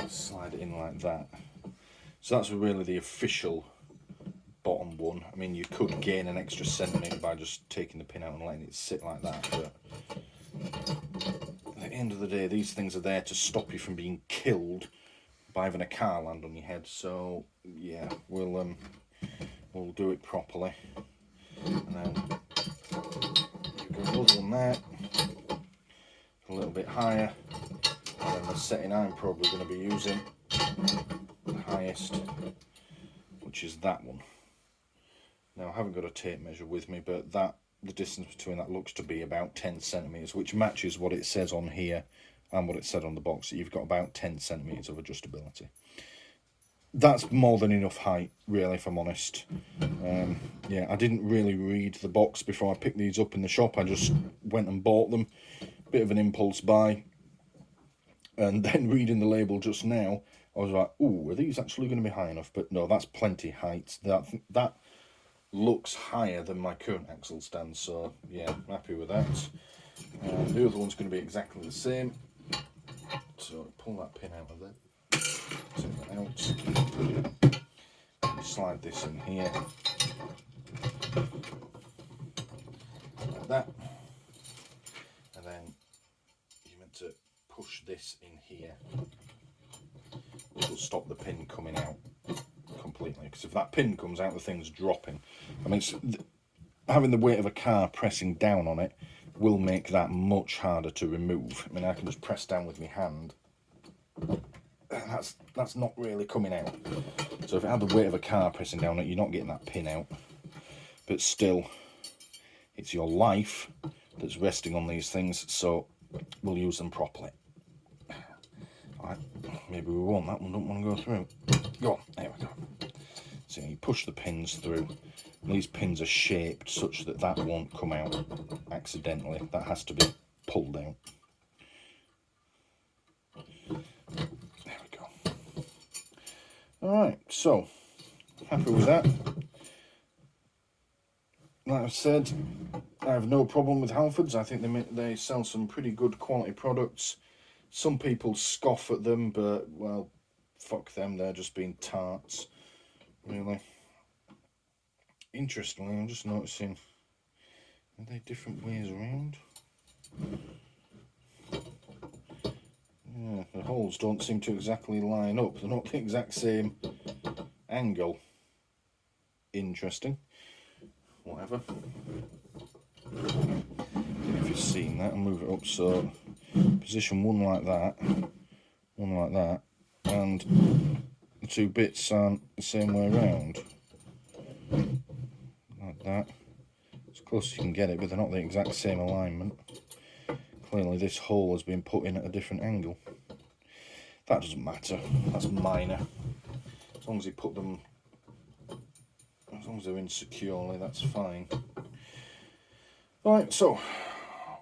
Slide it in like that. So that's really the official bottom one. I mean, you could gain an extra centimetre by just taking the pin out and letting it sit like that, but at the end of the day, these things are there to stop you from being killed by having a car land on your head. So yeah, we'll do it properly. And then you've got another one there, a little bit higher. And then the setting I'm probably going to be using, the highest, which is that one. Now I haven't got a tape measure with me, but the distance between that looks to be about 10 centimetres, which matches what it says on here and what it said on the box, that you've got about 10 centimetres of adjustability. That's more than enough height, really, if I'm honest. Yeah, I didn't really read the box before I picked these up in the shop. I just went and bought them. Bit of an impulse buy. And then reading the label just now, I was like, ooh, are these actually going to be high enough? But no, that's plenty height. That looks higher than my current axle stand, so yeah, I'm happy with that. The other one's going to be exactly the same. So pull that pin out of there. Take that out. Slide this in here. Like that. And then you're meant to push this in here, which will stop the pin coming out completely, because if that pin comes out, the thing's dropping. I mean, having the weight of a car pressing down on it will make that much harder to remove. I mean, I can just press down with my hand, and that's not really coming out. So if it had the weight of a car pressing down on it, you're not getting that pin out. But still, it's your life that's resting on these things, so we'll use them properly. Right, maybe we won't. That one don't want to go through. Go on, there we go. So you push the pins through. And these pins are shaped such that that won't come out accidentally. That has to be pulled out. There we go. Alright, so happy with that. Like I said, I have no problem with Halfords. I think they sell some pretty good quality products. Some people scoff at them, but, well, fuck them. They're just being tarts, really. Interestingly, I'm just noticing, are they different ways around? Yeah, the holes don't seem to exactly line up. They're not the exact same angle. Interesting. Whatever. If you've seen that, I'll move it up so position one like that, and the two bits aren't the same way around. Like that. As close as you can get it, but they're not the exact same alignment. Clearly this hole has been put in at a different angle. That doesn't matter, that's minor. As long as you put them, as long as they're in securely, that's fine. Right, so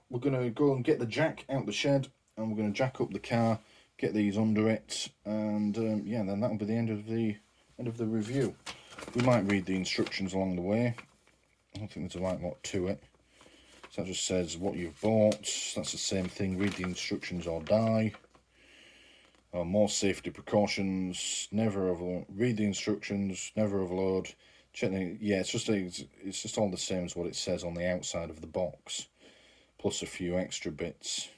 we're going to go and get the jack out the shed, and we're going to jack up the car, get these under it, and yeah, then that'll be the end of the review. We might read the instructions along the way. I don't think there's a right lot to it. So that just says what you've bought. That's the same thing. Read the instructions or die. More safety precautions. Never overload. Read the instructions. Never overload. Check the, yeah, it's just all the same as what it says on the outside of the box, plus a few extra bits.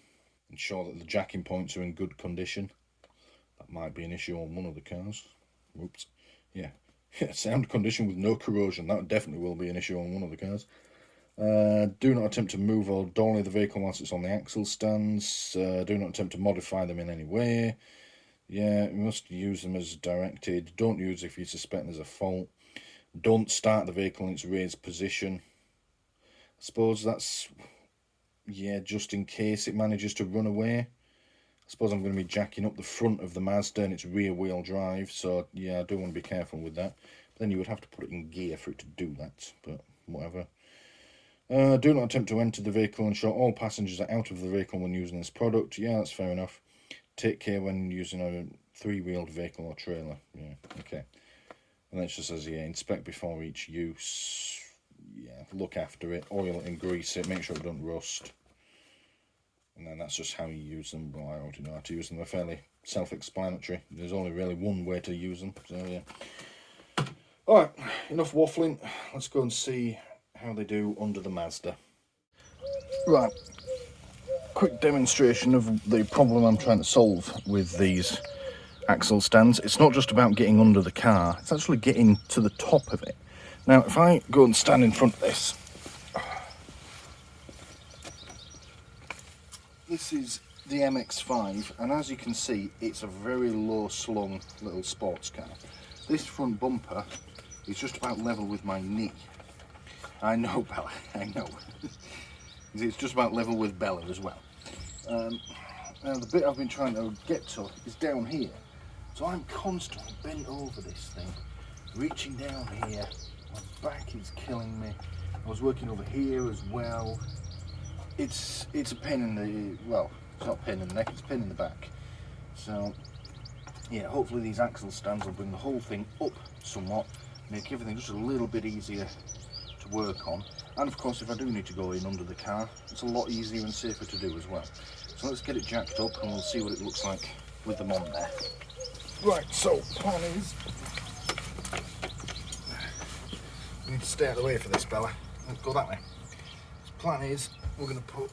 Ensure that the jacking points are in good condition. That might be an issue on one of the cars. Oops. Yeah, sound condition with no corrosion. That definitely will be an issue on one of the cars. Do not attempt to move or dolly the vehicle whilst it's on the axle stands. Do not attempt to modify them in any way. Yeah, you must use them as directed. Don't use if you suspect there's a fault. Don't start the vehicle in its raised position. I suppose that's, yeah, just in case it manages to run away. I suppose I'm going to be jacking up the front of the Mazda and its rear wheel drive, so yeah, I do want to be careful with that. But then you would have to put it in gear for it to do that, but whatever. Do not attempt to enter the vehicle and ensure all passengers are out of the vehicle when using this product. Yeah, that's fair enough. Take care when using a three-wheeled vehicle or trailer. Yeah, okay. And then it just says, yeah, inspect before each use. Yeah, look after it, oil it and grease it, make sure it don't rust. And then that's just how you use them. Well, I already know how to use them. They're fairly self-explanatory. There's only really one way to use them, so yeah. Alright, enough waffling. Let's go and see how they do under the Mazda. Right, quick demonstration of the problem I'm trying to solve with these axle stands. It's not just about getting under the car, it's actually getting to the top of it. Now, if I go and stand in front of this, this is the MX-5, and as you can see, it's a very low slung little sports car. This front bumper is just about level with my knee. I know, Bella, I know. It's just about level with Bella as well. Now the bit I've been trying to get to is down here. So I'm constantly bent over this thing, reaching down here. My back is killing me. I was working over here as well. It's a pain in the, well, it's not a pain in the neck, it's a pain in the back. So yeah, hopefully these axle stands will bring the whole thing up somewhat, make everything just a little bit easier to work on. And of course, if I do need to go in under the car, it's a lot easier and safer to do as well. So let's get it jacked up and we'll see what it looks like with them on there. Right, so plan is, you need to stay out of the way for this, Bella. Let's go that way. So plan is, we're going to put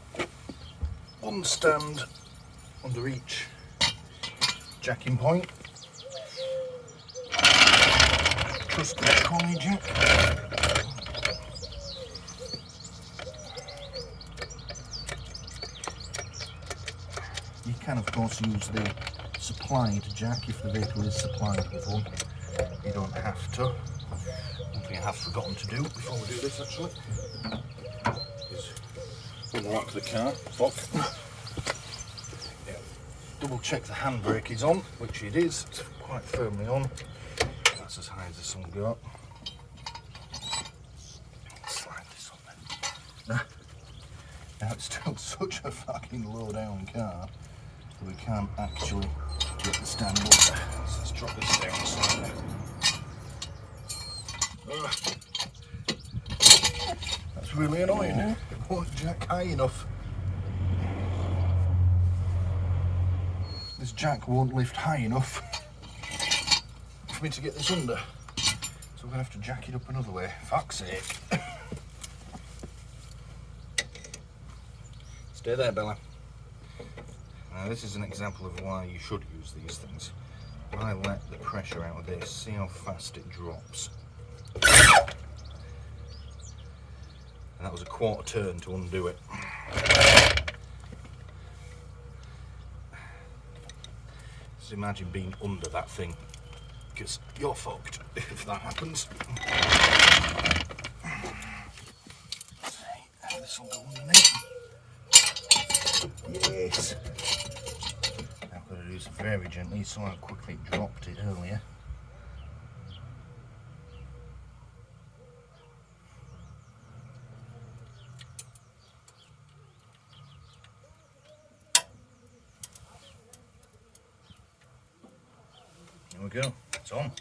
one stand under each jacking point. Trust the trolley jack. You can of course use the supplied jack if the vehicle is supplied with one. You don't have to. One thing I have forgotten to do before we do this actually is unlock the car. Fuck. Yeah. Double check the handbrake is on, which it is. It's quite firmly on. That's as high as this will go. Slide this on then. Now it's still such a fucking low down car that we can't actually get the stand up there. So let's drop this down slightly. That's really annoying. It won't jack high enough. This jack won't lift high enough for me to get this under. So we're going to have to jack it up another way. Fuck's sake. Stay there, Bella. Now this is an example of why you should use these things. I let the pressure out of this, see how fast it drops. And that was a quarter turn to undo it. Just imagine being under that thing, because you're fucked if that happens. Let's see, this will go underneath. Yes. Now I've got to do this very gently, so how quickly it dropped it earlier. There we go, it's on.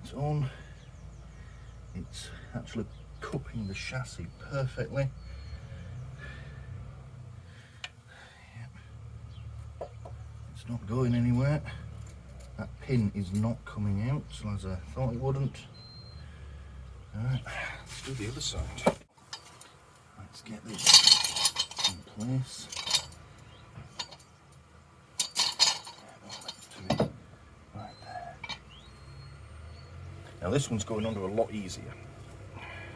It's on. It's actually cupping the chassis perfectly. Yep. It's not going anywhere. That pin is not coming out, so as I thought it wouldn't. Alright, let's do the other side. Let's get this in place. Right there. Now this one's going under a lot easier,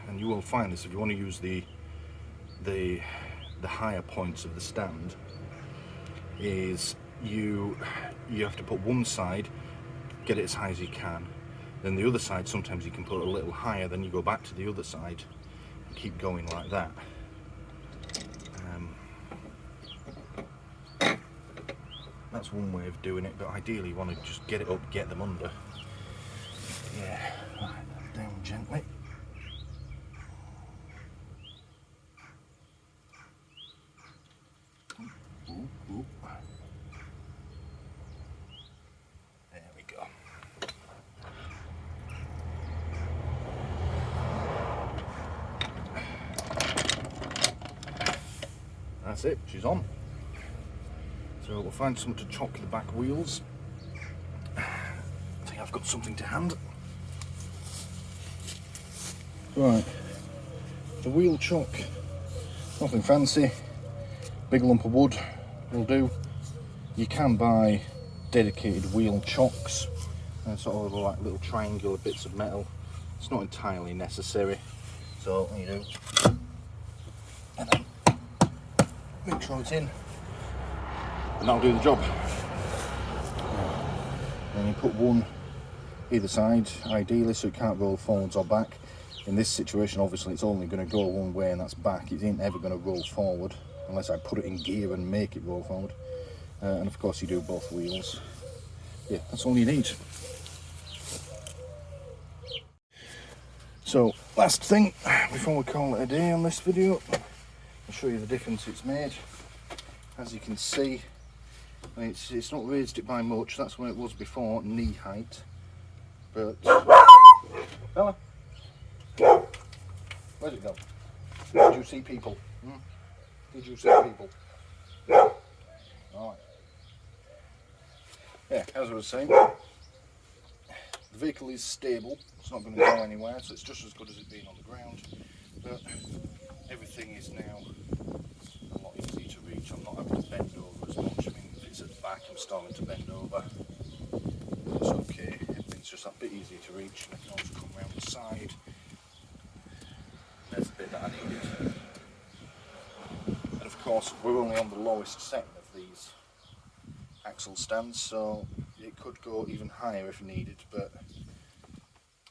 and you will find this if you want to use the higher points of the stand. Is you have to put one side, get it as high as you can, then the other side sometimes you can put it a little higher, then you go back to the other side and keep going like that. That's one way of doing it, but ideally you want to just get it up, get them under. Yeah, right, down gently. Ooh, ooh. There we go. That's it, she's on. So we'll find something to chock the back wheels. I think I've got something to hand. Right, the wheel chock, nothing fancy, big lump of wood will do. You can buy dedicated wheel chocks, and sort of like little triangular bits of metal. It's not entirely necessary, so you do, and then make sure it's in, and that'll do the job. Then you put one either side, ideally, so it can't roll forwards or back. In this situation, obviously, it's only going to go one way, and that's back. It ain't ever going to roll forward unless I put it in gear and make it roll forward. And of course, you do both wheels. Yeah, that's all you need. So, last thing before we call it a day on this video, I'll show you the difference it's made. As you can see, it's not raised it by much. That's where it was before, knee height. But Bella, where'd it go? Did you see people? Did you see people? Alright. Yeah, as I was saying, the vehicle is stable. It's not going to go anywhere, so it's just as good as it being on the ground. But everything is now a lot easier to reach. I'm not having to bend over as much. I mean, if it's at the back, I'm starting to bend over. It's okay. Everything's just a bit easier to reach, and I can always come around the side. There's the bit that I needed. And of course, we're only on the lowest setting of these axle stands, so it could go even higher if needed, but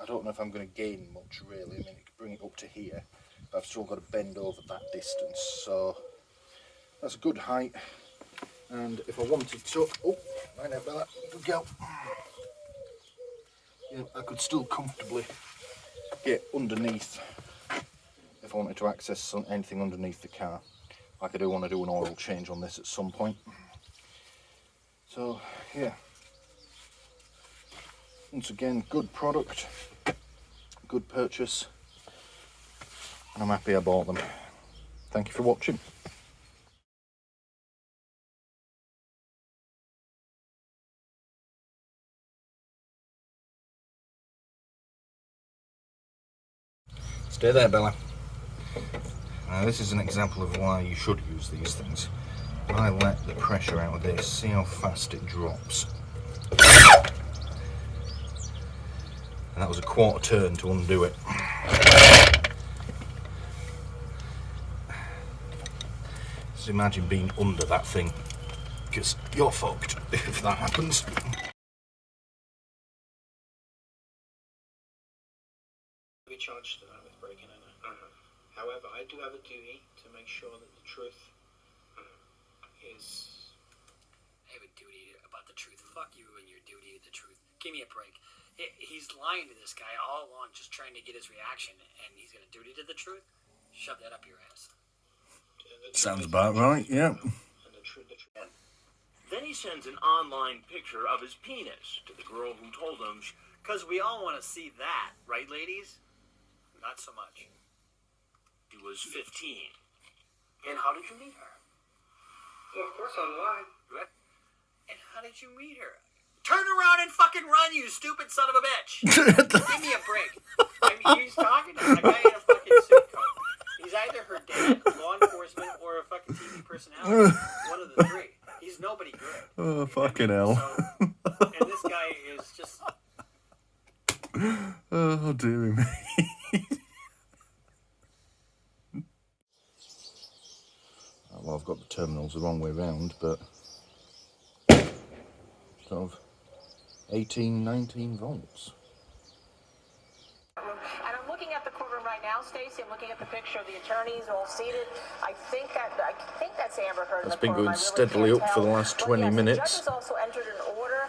I don't know if I'm going to gain much really. I mean, it could bring it up to here, but I've still got to bend over that distance, so that's a good height. And if I wanted to, oh, right now Bella, good girl. Yeah, I could still comfortably get underneath if I wanted to access anything underneath the car. Like I do want to do an oil change on this at some point. So yeah, once again, good product, good purchase, and I'm happy I bought them. Thank you for watching. Stay there, Bella. Now this is an example of why you should use these things. I let the pressure out of this, see how fast it drops. And that was a quarter turn to undo it. Just imagine being under that thing, because you're fucked if that happens. Be charged with breaking in it. However, I do have a duty to make sure that the truth is. I have a duty about the truth. Fuck you and your duty to the truth. Give me a break. He's lying to this guy all along, just trying to get his reaction, and he's got a duty to the truth. Shove that up your ass. Sounds about right, yeah. And the truth. Then he sends an online picture of his penis to the girl who told him. Because we all want to see that, right, ladies? Not so much. She was 15. And how did you meet her? Well, of course online. What? And how did you meet her? Turn around and fucking run, you stupid son of a bitch! Give me a break. I mean, he's talking to a guy in a fucking suit coat. He's either her dad, law enforcement, or a fucking TV personality. One of the three. He's nobody good. Oh, fucking hell. So, and this guy is just... Oh, dearie me. Well, I've got the terminals the wrong way round, but sort of 18, 19 volts. And I'm looking at the courtroom right now, Stacey. I'm looking at the picture of the attorneys all seated. I think that's Amber Heard. That's been going steadily up for the last 20 minutes. The judges also entered an order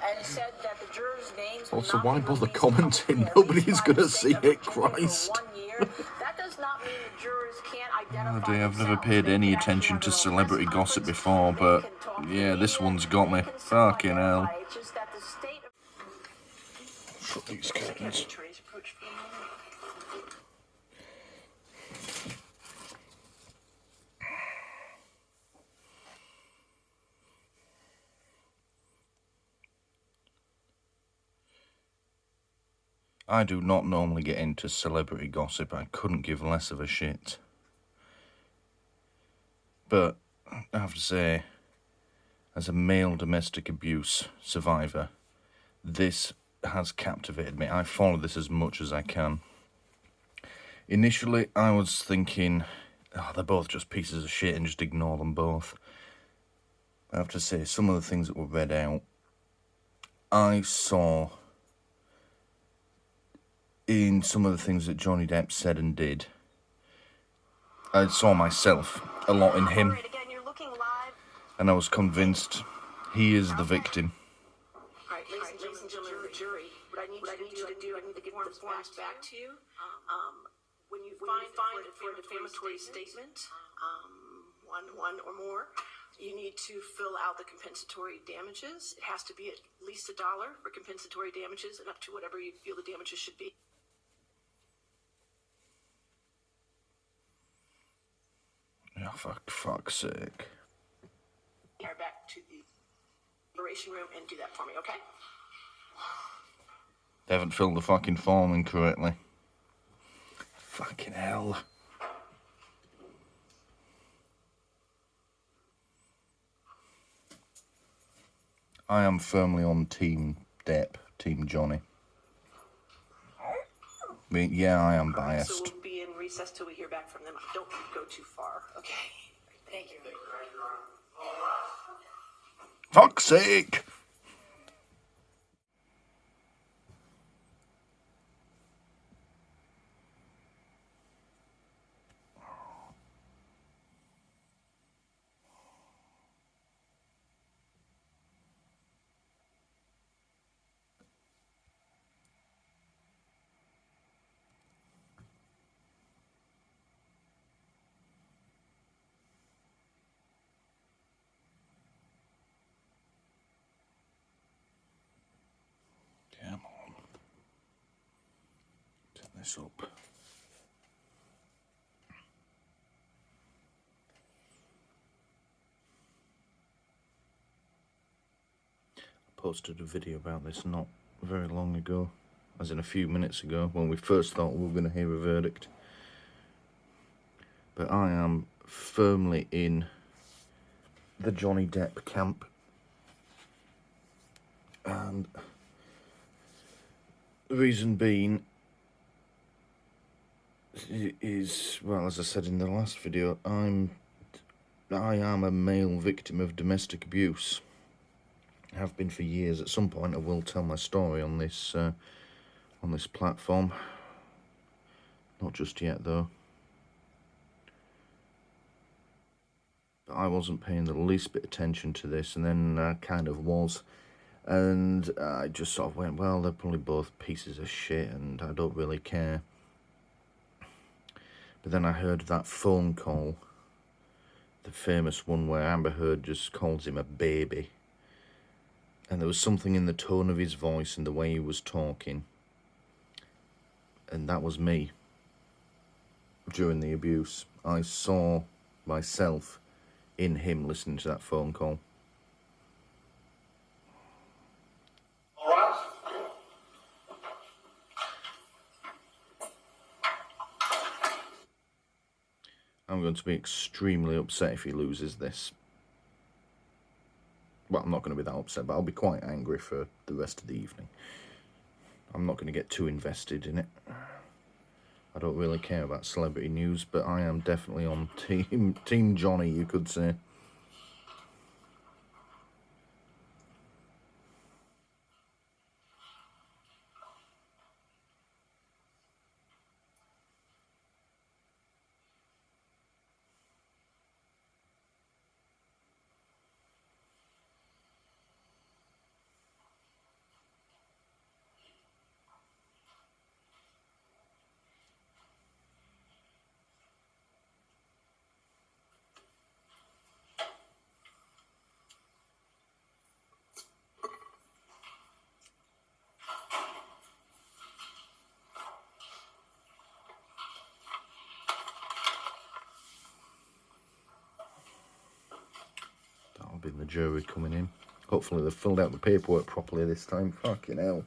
and said that the jurors' names. Also, why bother commenting? Nobody's gonna see it, Christ. That does not mean the jurors can't identify. Oh dear, I've never paid any attention to celebrity gossip before, but yeah, this one's got me. Fucking hell. Shut these curtains. I do not normally get into celebrity gossip. I couldn't give less of a shit. But I have to say, as a male domestic abuse survivor, this has captivated me. I follow this as much as I can. Initially, I was thinking, oh, they're both just pieces of shit and just ignore them both. I have to say, some of the things that were read out, I saw in some of the things that Johnny Depp said and did. I saw myself a lot in him, and I was convinced he is the victim. All right, ladies and gentlemen of the jury, what I need you to do, I need to get the forms back to you. When you find for a defamatory statement, one or more, you need to fill out the compensatory damages. It has to be at least $1 for compensatory damages and up to whatever you feel the damages should be. Oh, for fuck's sake. Back to the liberation room and do that for me, okay? They haven't filled the fucking form in correctly. Fucking hell. I am firmly on Team Depp, Team Johnny. I mean, yeah, I am biased. So we'll be in recess till we hear back from them. Don't go too far, okay? Thank you. Fuck's sake! Come on. Turn this up. I posted a video about this not very long ago, as in a few minutes ago, when we first thought we were going to hear a verdict. But I am firmly in the Johnny Depp camp. And the reason being is, well, as I said in the last video, I am a male victim of domestic abuse. I have been for years. At some point I will tell my story on this platform. Not just yet though. But I wasn't paying the least bit attention to this, and then I kind of was. And I just sort of went, well, they're probably both pieces of shit and I don't really care. But then I heard that phone call, the famous one where Amber Heard just calls him a baby. And there was something in the tone of his voice and the way he was talking. And that was me. During the abuse, I saw myself in him listening to that phone call. I'm going to be extremely upset if he loses this. Well, I'm not going to be that upset, but I'll be quite angry for the rest of the evening. I'm not going to get too invested in it. I don't really care about celebrity news, but I am definitely on Team Johnny, you could say. That'll be the jury coming in. Hopefully they've filled out the paperwork properly this time. Fucking hell.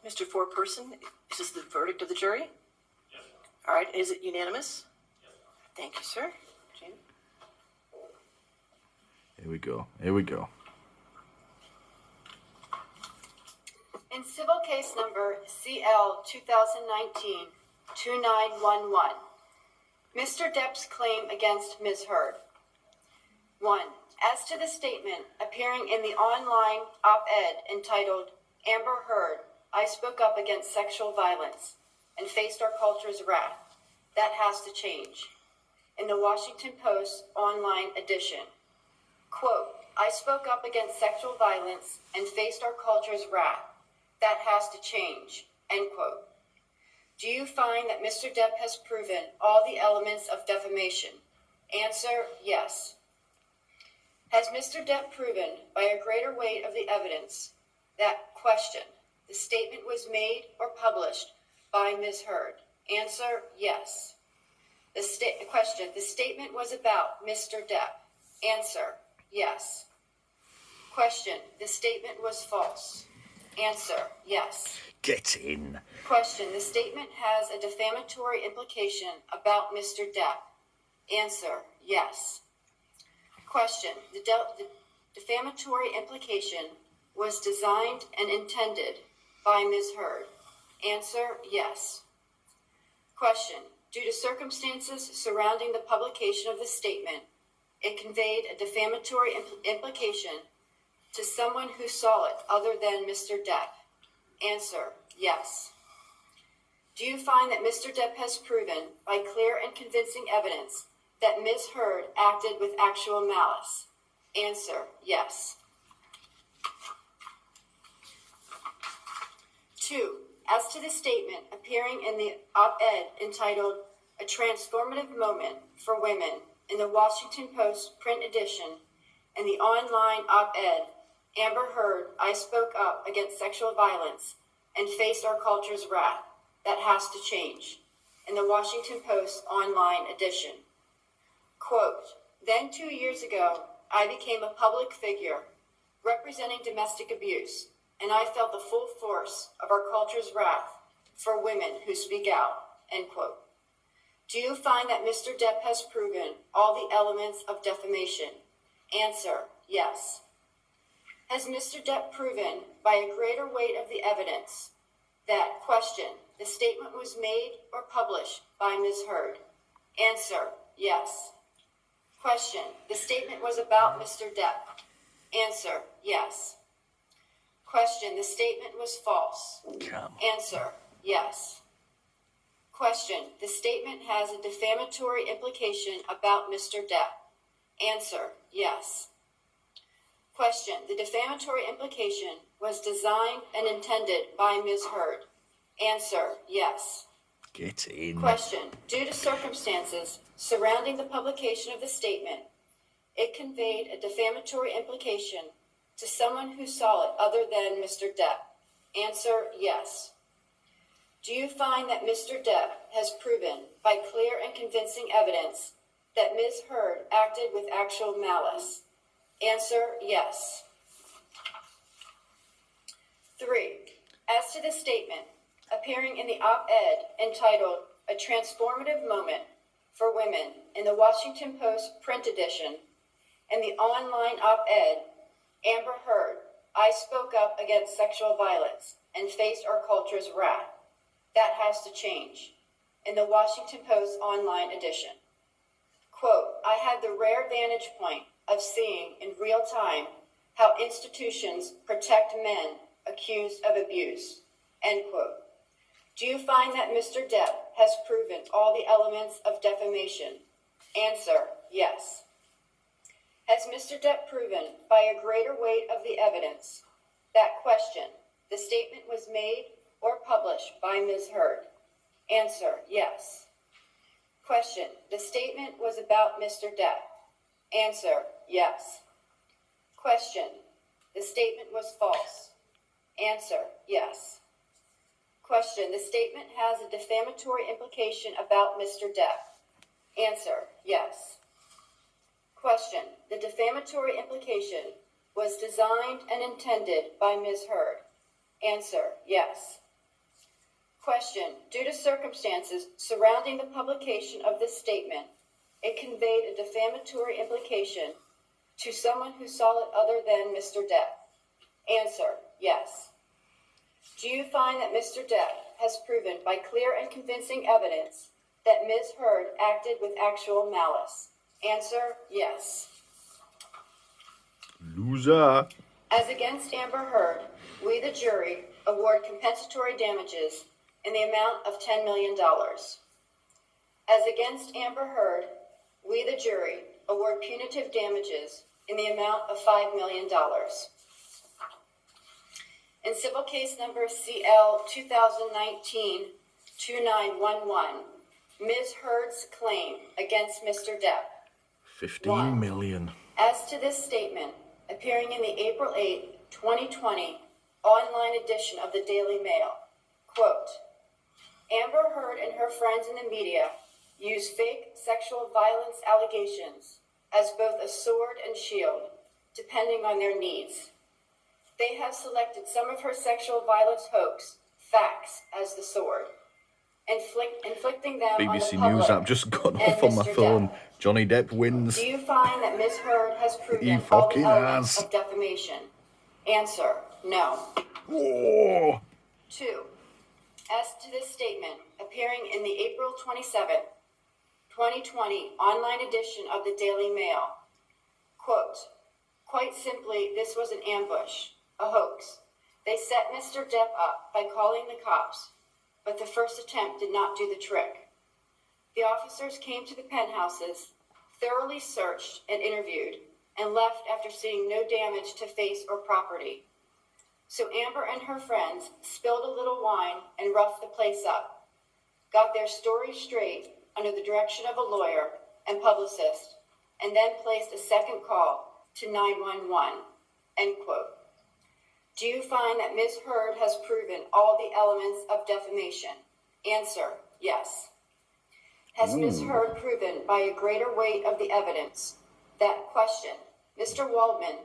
Mr. Foreperson, is this the verdict of the jury? Yes. All right, is it unanimous? Yes. Thank you, sir. Jane? Here we go. Here we go. In civil case number CL 2019-2911, Mr. Depp's claim against Ms. Heard. 1. As to the statement appearing in the online op-ed entitled, Amber Heard, I spoke up against sexual violence and faced our culture's wrath. That has to change. In the Washington Post online edition, quote, I spoke up against sexual violence and faced our culture's wrath. That has to change, end quote. Do you find that Mr. Depp has proven all the elements of defamation? Answer, yes. Has Mr. Depp proven by a greater weight of the evidence that, question, the statement was made or published by Ms. Heard? Answer, yes. Question, the statement was about Mr. Depp? Answer, yes. Question, the statement was false? Answer, yes. Get in. Question, the statement has a defamatory implication about Mr. Depp? Answer, yes. Question, the defamatory implication was designed and intended by Ms. Heard? Answer, yes. Question, due to circumstances surrounding the publication of the statement, it conveyed a defamatory implication to someone who saw it other than Mr. Depp? Answer, yes. Do you find that Mr. Depp has proven by clear and convincing evidence that Ms. Heard acted with actual malice? Answer, yes. 2. As to the statement appearing in the op-ed entitled A Transformative Moment for Women in the Washington Post print edition and the online op-ed, Amber Heard, I spoke up against sexual violence and faced our culture's wrath. That has to change, in the Washington Post online edition. Quote, then 2 years ago, I became a public figure representing domestic abuse, and I felt the full force of our culture's wrath for women who speak out, end quote. Do you find that Mr. Depp has proven all the elements of defamation? Answer, yes. Has Mr. Depp proven by a greater weight of the evidence that, question, the statement was made or published by Ms. Heard? Answer, yes. Question, the statement was about Mr. Depp? Answer, yes. Question, the statement was false? Answer, yes. Question, the statement has a defamatory implication about Mr. Depp? Answer, yes. Question, the defamatory implication was designed and intended by Ms. Heard? Answer, yes. Get in. Question, due to circumstances surrounding the publication of the statement, it conveyed a defamatory implication to someone who saw it other than Mr. Depp? Answer, yes. Do you find that Mr. Depp has proven by clear and convincing evidence that Ms. Heard acted with actual malice? Answer, yes. 3. As to the statement appearing in the op-ed entitled "A Transformative Moment for Women" in the Washington Post print edition and the online op-ed, Amber Heard, I spoke up against sexual violence and faced our culture's wrath. That has to change. In the Washington Post online edition. Quote, I had the rare vantage point of seeing in real time how institutions protect men accused of abuse. End quote. Do you find that Mr. Depp has proven all the elements of defamation? Answer, yes. Has Mr. Depp proven by a greater weight of the evidence that question, the statement was made or published by Ms. Heard? Answer, yes. Question, the statement was about Mr. Depp? Answer, yes. Question, the statement was false? Answer, yes. Question, the statement has a defamatory implication about Mr. Depp? Answer, yes. Question, the defamatory implication was designed and intended by Ms. Heard? Answer, yes. Question, due to circumstances surrounding the publication of this statement, it conveyed a defamatory implication to someone who saw it other than Mr. Depp? Answer, yes. Do you find that Mr. Depp has proven by clear and convincing evidence that Ms. Heard acted with actual malice? Answer, yes. Loser. As against Amber Heard, we, the jury, award compensatory damages in the amount of $10 million. As against Amber Heard, we, the jury, award punitive damages in the amount of $5 million. In civil case number CL 2019-2911, Ms. Heard's claim against Mr. Depp. 15 million. As to this statement, appearing in the April 8, 2020 online edition of the Daily Mail, quote, Amber Heard and her friends in the media use fake sexual violence allegations as both a sword and shield, depending on their needs. They have selected some of her sexual violence hoax facts as the sword, inflicting them on the BBC public News app just got and off on my Mr. phone. Depp. Johnny Depp wins. Do you find that Ms. Heard has proven He all the fucking elements has. of defamation? Answer, no. Oh. 2. As to this statement, appearing in the April 27, 2020 online edition of the Daily Mail, quote, quite simply, this was an ambush, a hoax. They set Mr. Depp up by calling the cops, but the first attempt did not do the trick. The officers came to the penthouses, thoroughly searched and interviewed, and left after seeing no damage to face or property. So Amber and her friends spilled a little wine and roughed the place up, got their story straight under the direction of a lawyer and publicist, and then placed a second call to 911, end quote. Do you find that Ms. Heard has proven all the elements of defamation? Answer, yes. Has Ms. Heard proven by a greater weight of the evidence that question, Mr. Waldman,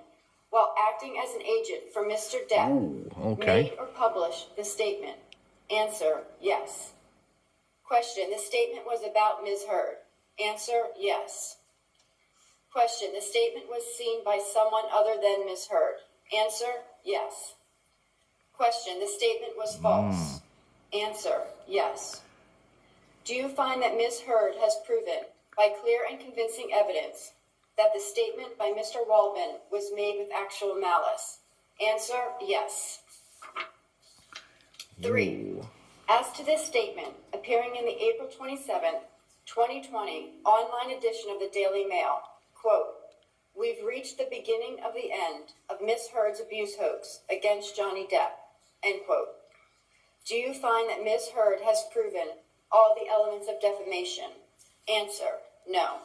while acting as an agent for Mr. Depp, made or published the statement? Answer, yes. Question, the statement was about Ms. Heard. Answer, yes. Question, the statement was seen by someone other than Ms. Heard. Answer, yes. Question, the statement was false. Answer, yes. Do you find that Ms. Heard has proven by clear and convincing evidence that the statement by Mr. Waldman was made with actual malice? Answer, yes. 3. As to this statement, appearing in the April 27, 2020 online edition of the Daily Mail, quote, we've reached the beginning of the end of Ms. Heard's abuse hoax against Johnny Depp, end quote. Do you find that Ms. Heard has proven all the elements of defamation? Answer, no.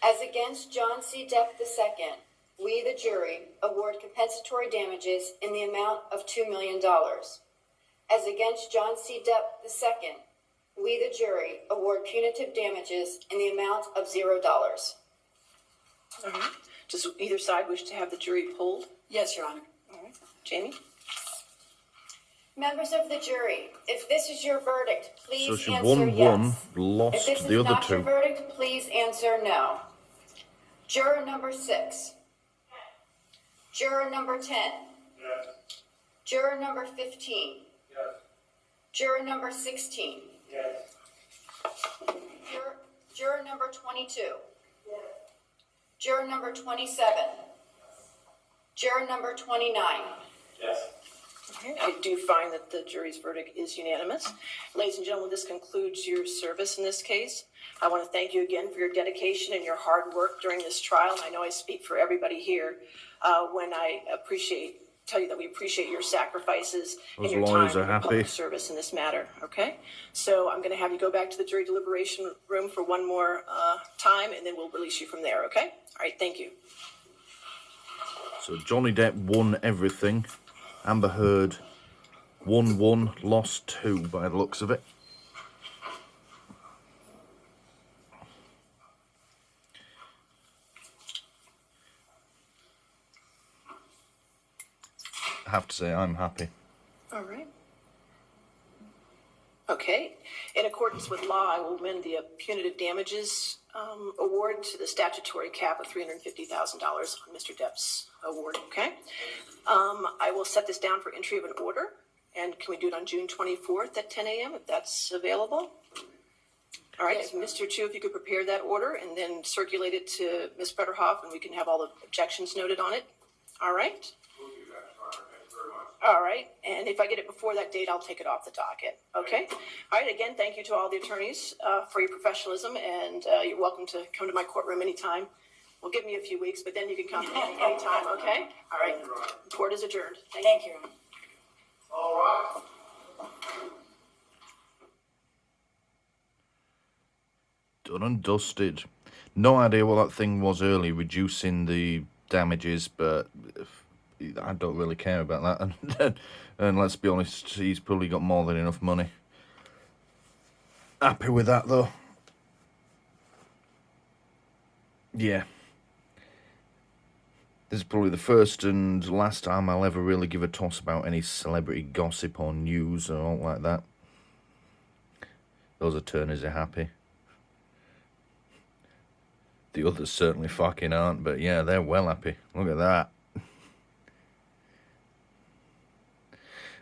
As against John C. Depp II, we, the jury, award compensatory damages in the amount of $2 million. As against John C. Depp II, we, the jury, award punitive damages in the amount of $0. Does either side wish to have the jury polled? Yes, Your Honor. Jamie? Members of the jury, if this is your verdict, please So she answer won yes. one, lost If this the is other not your two. verdict, please answer no. Juror number 6. Juror number 10. Yes. Juror number 15. Yes. Juror number 16. Yes. Juror number 22. Juror number 27. Juror number 29. Yes. Okay, I do find that the jury's verdict is unanimous. Ladies and gentlemen, this concludes your service in this case. I want to thank you again for your dedication and your hard work during this trial. And I know I speak for everybody here when I tell you that we appreciate your sacrifices and Those your time lawyers and are your happy. public service in this matter. Okay, so I'm going to have you go back to the jury deliberation room for one more time, and then we'll release you from there. Okay? All right. Thank you. So Johnny Depp won everything. Amber Heard won 1, lost 2 by the looks of it. I have to say, I'm happy. All right. Okay. In accordance with law, I will amend the punitive damages award to the statutory cap of $350,000 on Mr. Depp's award. Okay. I will set this down for entry of an order. And can we do it on June 24th at 10 a.m. if that's available? All right. Yes. Mr. Chu, if you could prepare that order and then circulate it to Ms. Fetterhoff, and we can have all the objections noted on it. All right. All right, and if I get it before that date, I'll take it off the docket, okay? All right, again, thank you to all the attorneys for your professionalism, and you're welcome to come to my courtroom anytime. Well, give me a few weeks, but then you can come anytime, okay? All right, court is adjourned. Thank you. All right. Done and dusted. No idea what that thing was early, reducing the damages, but I don't really care about that. And let's be honest, he's probably got more than enough money. Happy with that, though. Yeah. This is probably the first and last time I'll ever really give a toss about any celebrity gossip or news or all like that. Those attorneys are happy. The others certainly fucking aren't, but yeah, they're well happy. Look at that.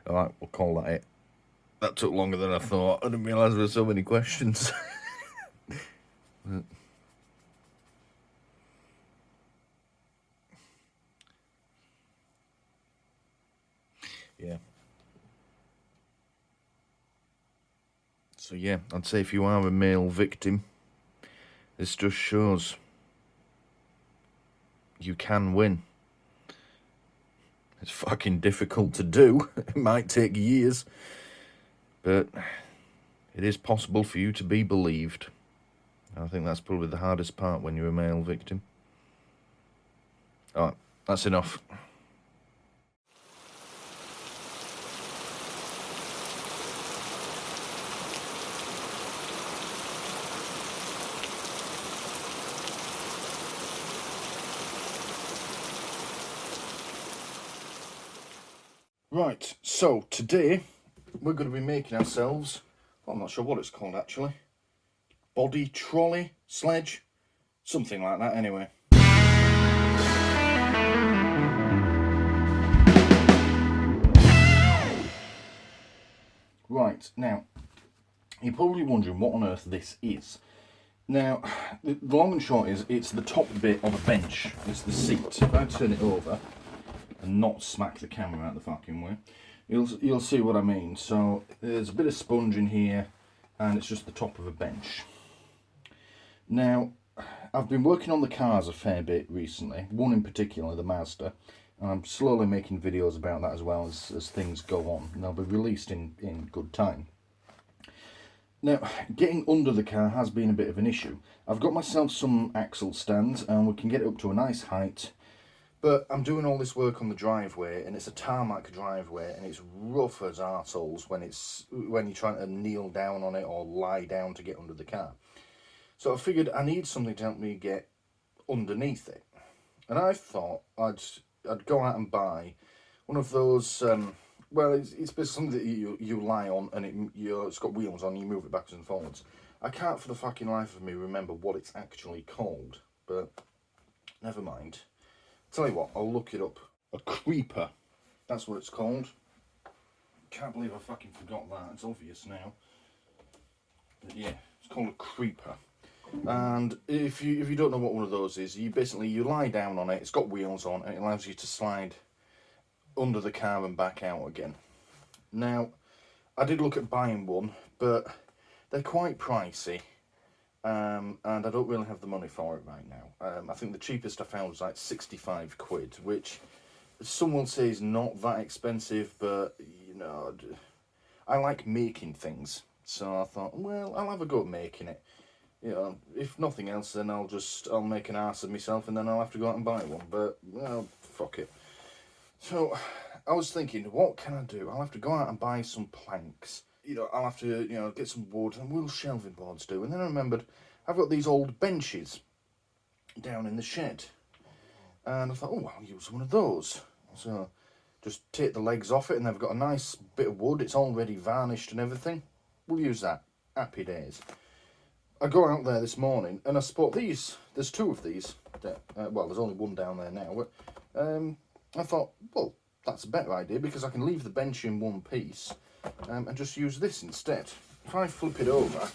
Alright, we'll call that it. That took longer than I thought. I didn't realise there were so many questions. Yeah. So yeah, I'd say if you are a male victim, this just shows you can win. It's fucking difficult to do. It might take years. But it is possible for you to be believed. I think that's probably the hardest part when you're a male victim. Alright, that's enough. Right, so today we're going to be making ourselves, well, I'm not sure what it's called actually, body trolley, sledge, something like that anyway. Right, now, you're probably wondering what on earth this is. Now, the long and short is, it's the top bit of a bench, it's the seat. If I turn it over and not smack the camera out the fucking way, you'll see what I mean. So there's a bit of sponge in here and it's just the top of a bench. Now I've been working on the cars a fair bit recently, one in particular, the Mazda, and I'm slowly making videos about that as well as things go on, and they'll be released in good time. Now, getting under the car has been a bit of an issue. I've got myself some axle stands and we can get it up to a nice height. But I'm doing all this work on the driveway, and it's a tarmac driveway, and it's rough as arseholes when you're trying to kneel down on it or lie down to get under the car. So I figured I need something to help me get underneath it. And I thought I'd go out and buy one of those. Well, it's basically something that you lie on, and it's got wheels on. You move it backwards and forwards. I can't for the fucking life of me remember what it's actually called, but never mind. Tell you what, I'll look it up. A creeper. That's what it's called. Can't believe I fucking forgot that. It's obvious now. But yeah, it's called a creeper. And if you don't know what one of those is, you lie down on it. It's got wheels on, and it allows you to slide under the car and back out again. Now, I did look at buying one, but they're quite pricey, and I don't really have the money for it right now. I think the cheapest I found was like 65 quid, which some will say is not that expensive, but you know, I like making things, so I thought, well, I'll have a go at making it. You know, if nothing else, then I'll make an arse of myself, and then I'll have to go out and buy one. But well, fuck it. So I was thinking, what can I do? I'll have to go out and buy some planks. You know, I'll have to, get some wood, and will shelving boards do? And then I remembered, I've got these old benches down in the shed. And I thought, oh, I'll use one of those. So just take the legs off it, and they've got a nice bit of wood. It's already varnished and everything. We'll use that. Happy days. I go out there this morning, and I spot these. There's two of these. Well, there's only one down there now. But I thought, well, that's a better idea, because I can leave the bench in one piece and just use this instead. If I flip it over,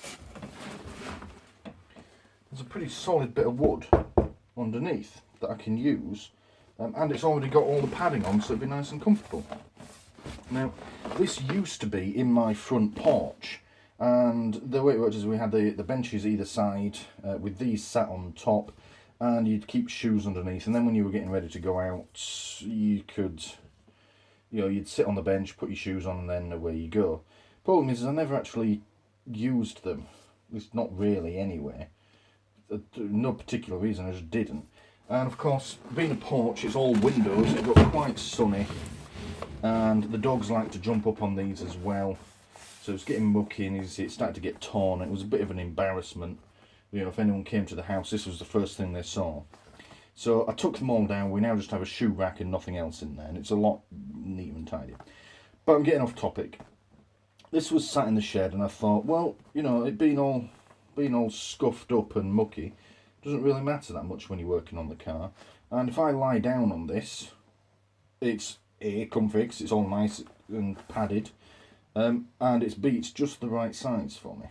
there's a pretty solid bit of wood underneath that I can use, and it's already got all the padding on, so it'll be nice and comfortable. Now, this used to be in my front porch, and the way it worked is we had the benches either side with these sat on top, and you'd keep shoes underneath, and then when you were getting ready to go out, you could, you'd sit on the bench, put your shoes on, and then away you go. Problem is, I never actually used them, at least not really anyway. No particular reason, I just didn't. And of course, being a porch, it's all windows, it got quite sunny, and the dogs like to jump up on these as well. So it's getting mucky, and it started to get torn. It was a bit of an embarrassment. If anyone came to the house, this was the first thing they saw. So I took them all down. We now just have a shoe rack and nothing else in there, and it's a lot neater and tidier. But I'm getting off topic. This was sat in the shed, and I thought, well, it being all scuffed up and mucky doesn't really matter that much when you're working on the car. And if I lie down on this, it's A, comfy, 'cause it's all nice and padded, and it's B, it's just the right size for me.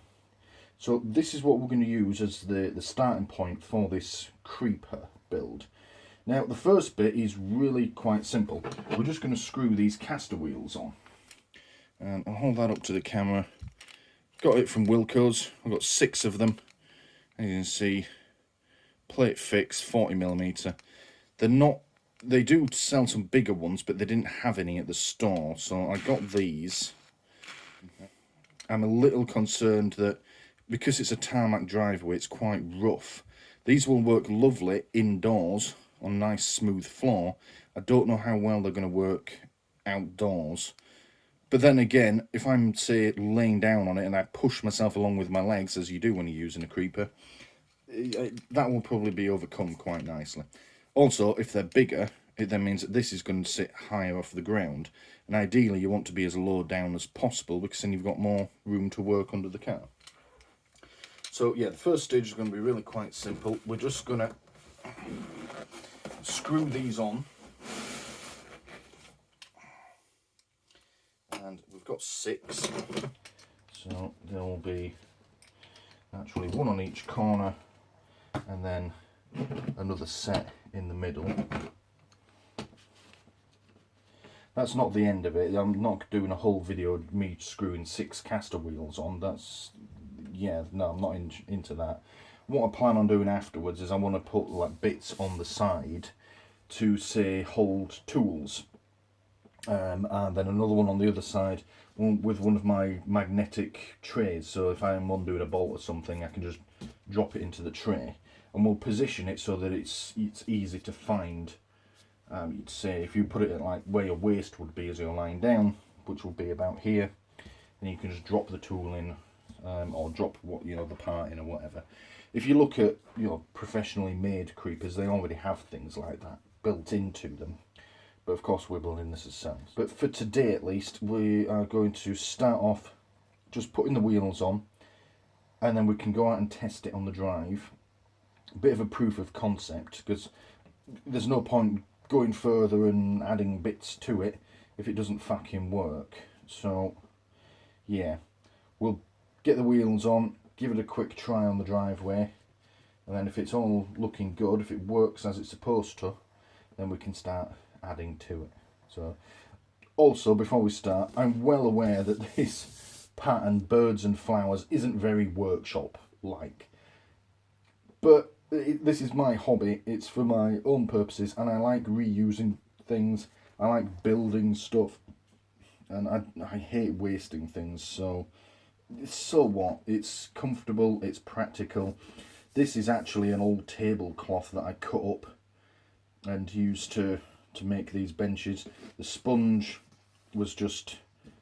So this is what we're going to use as the starting point for this creeper build. Now, the first bit is really quite simple. We're just going to screw these caster wheels on. And I'll hold that up to the camera. Got it from Wilco's. I've got 6 of them. As you can see, plate fix, 40mm. They do sell some bigger ones, but they didn't have any at the store, so I got these. I'm a little concerned that because it's a tarmac driveway, it's quite rough. These will work lovely indoors on nice smooth floor. I don't know how well they're going to work outdoors. But then again, if I'm, say, laying down on it and I push myself along with my legs, as you do when you're using a creeper, that will probably be overcome quite nicely. Also, if they're bigger, it then means that this is going to sit higher off the ground. And ideally, you want to be as low down as possible, because then you've got more room to work under the car. So yeah, the first stage is going to be really quite simple. We're just going to screw these on. And we've got 6. So there will be actually one on each corner, and then another set in the middle. That's not the end of it. I'm not doing a whole video of me screwing 6 caster wheels on. No, I'm not into that. What I plan on doing afterwards is I want to put like bits on the side to, say, hold tools, and then another one on the other side with one of my magnetic trays. So if I am undoing a bolt or something, I can just drop it into the tray, and we'll position it so that it's easy to find. You'd say if you put it at like where your waist would be as you're lying down, which will be about here, and you can just drop the tool in, or drop the part in or whatever. If you look at professionally made creepers, they already have things like that built into them. But of course we're building this as sounds. But for today at least, we are going to start off just putting the wheels on, and then we can go out and test it on the drive. A bit of a proof of concept, because there's no point going further and adding bits to it if it doesn't fucking work. So yeah, we'll get the wheels on, give it a quick try on the driveway, and then if it's all looking good, if it works as it's supposed to, then we can start adding to it. So also, before we start, I'm well aware that this pattern, birds and flowers, isn't very workshop like, but this is my hobby. It's for my own purposes, and I like reusing things. I like building stuff, and I hate wasting things. So what? It's comfortable, it's practical. This is actually an old tablecloth that I cut up and used to make these benches. The sponge was just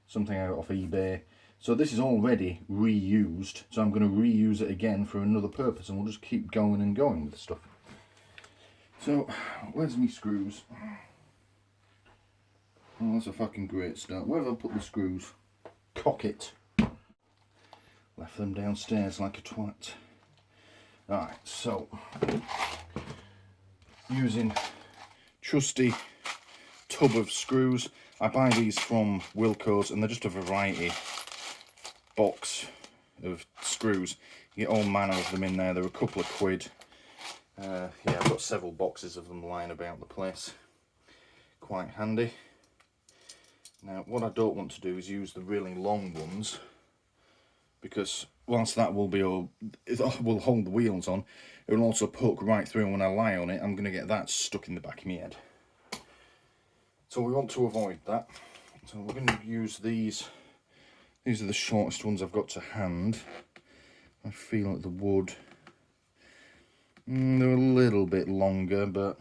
something I got off eBay. So this is already reused, so I'm going to reuse it again for another purpose, and we'll just keep going and going with stuff. So, where's me screws? Oh, that's a fucking great start. Where have I put the screws? Cock it. Left them downstairs like a twat. Alright, so using trusty tub of screws. I buy these from Wilko's, and they're just a variety box of screws. You get all manner of them in there. They're a couple of quid. Yeah, I've got several boxes of them lying about the place. Quite handy. Now, what I don't want to do is use the really long ones, because whilst that will will hold the wheels on, it will also poke right through, and when I lie on it, I'm going to get that stuck in the back of my head. So we want to avoid that. So we're going to use these. These are the shortest ones I've got to hand. I feel like the wood, they're a little bit longer, but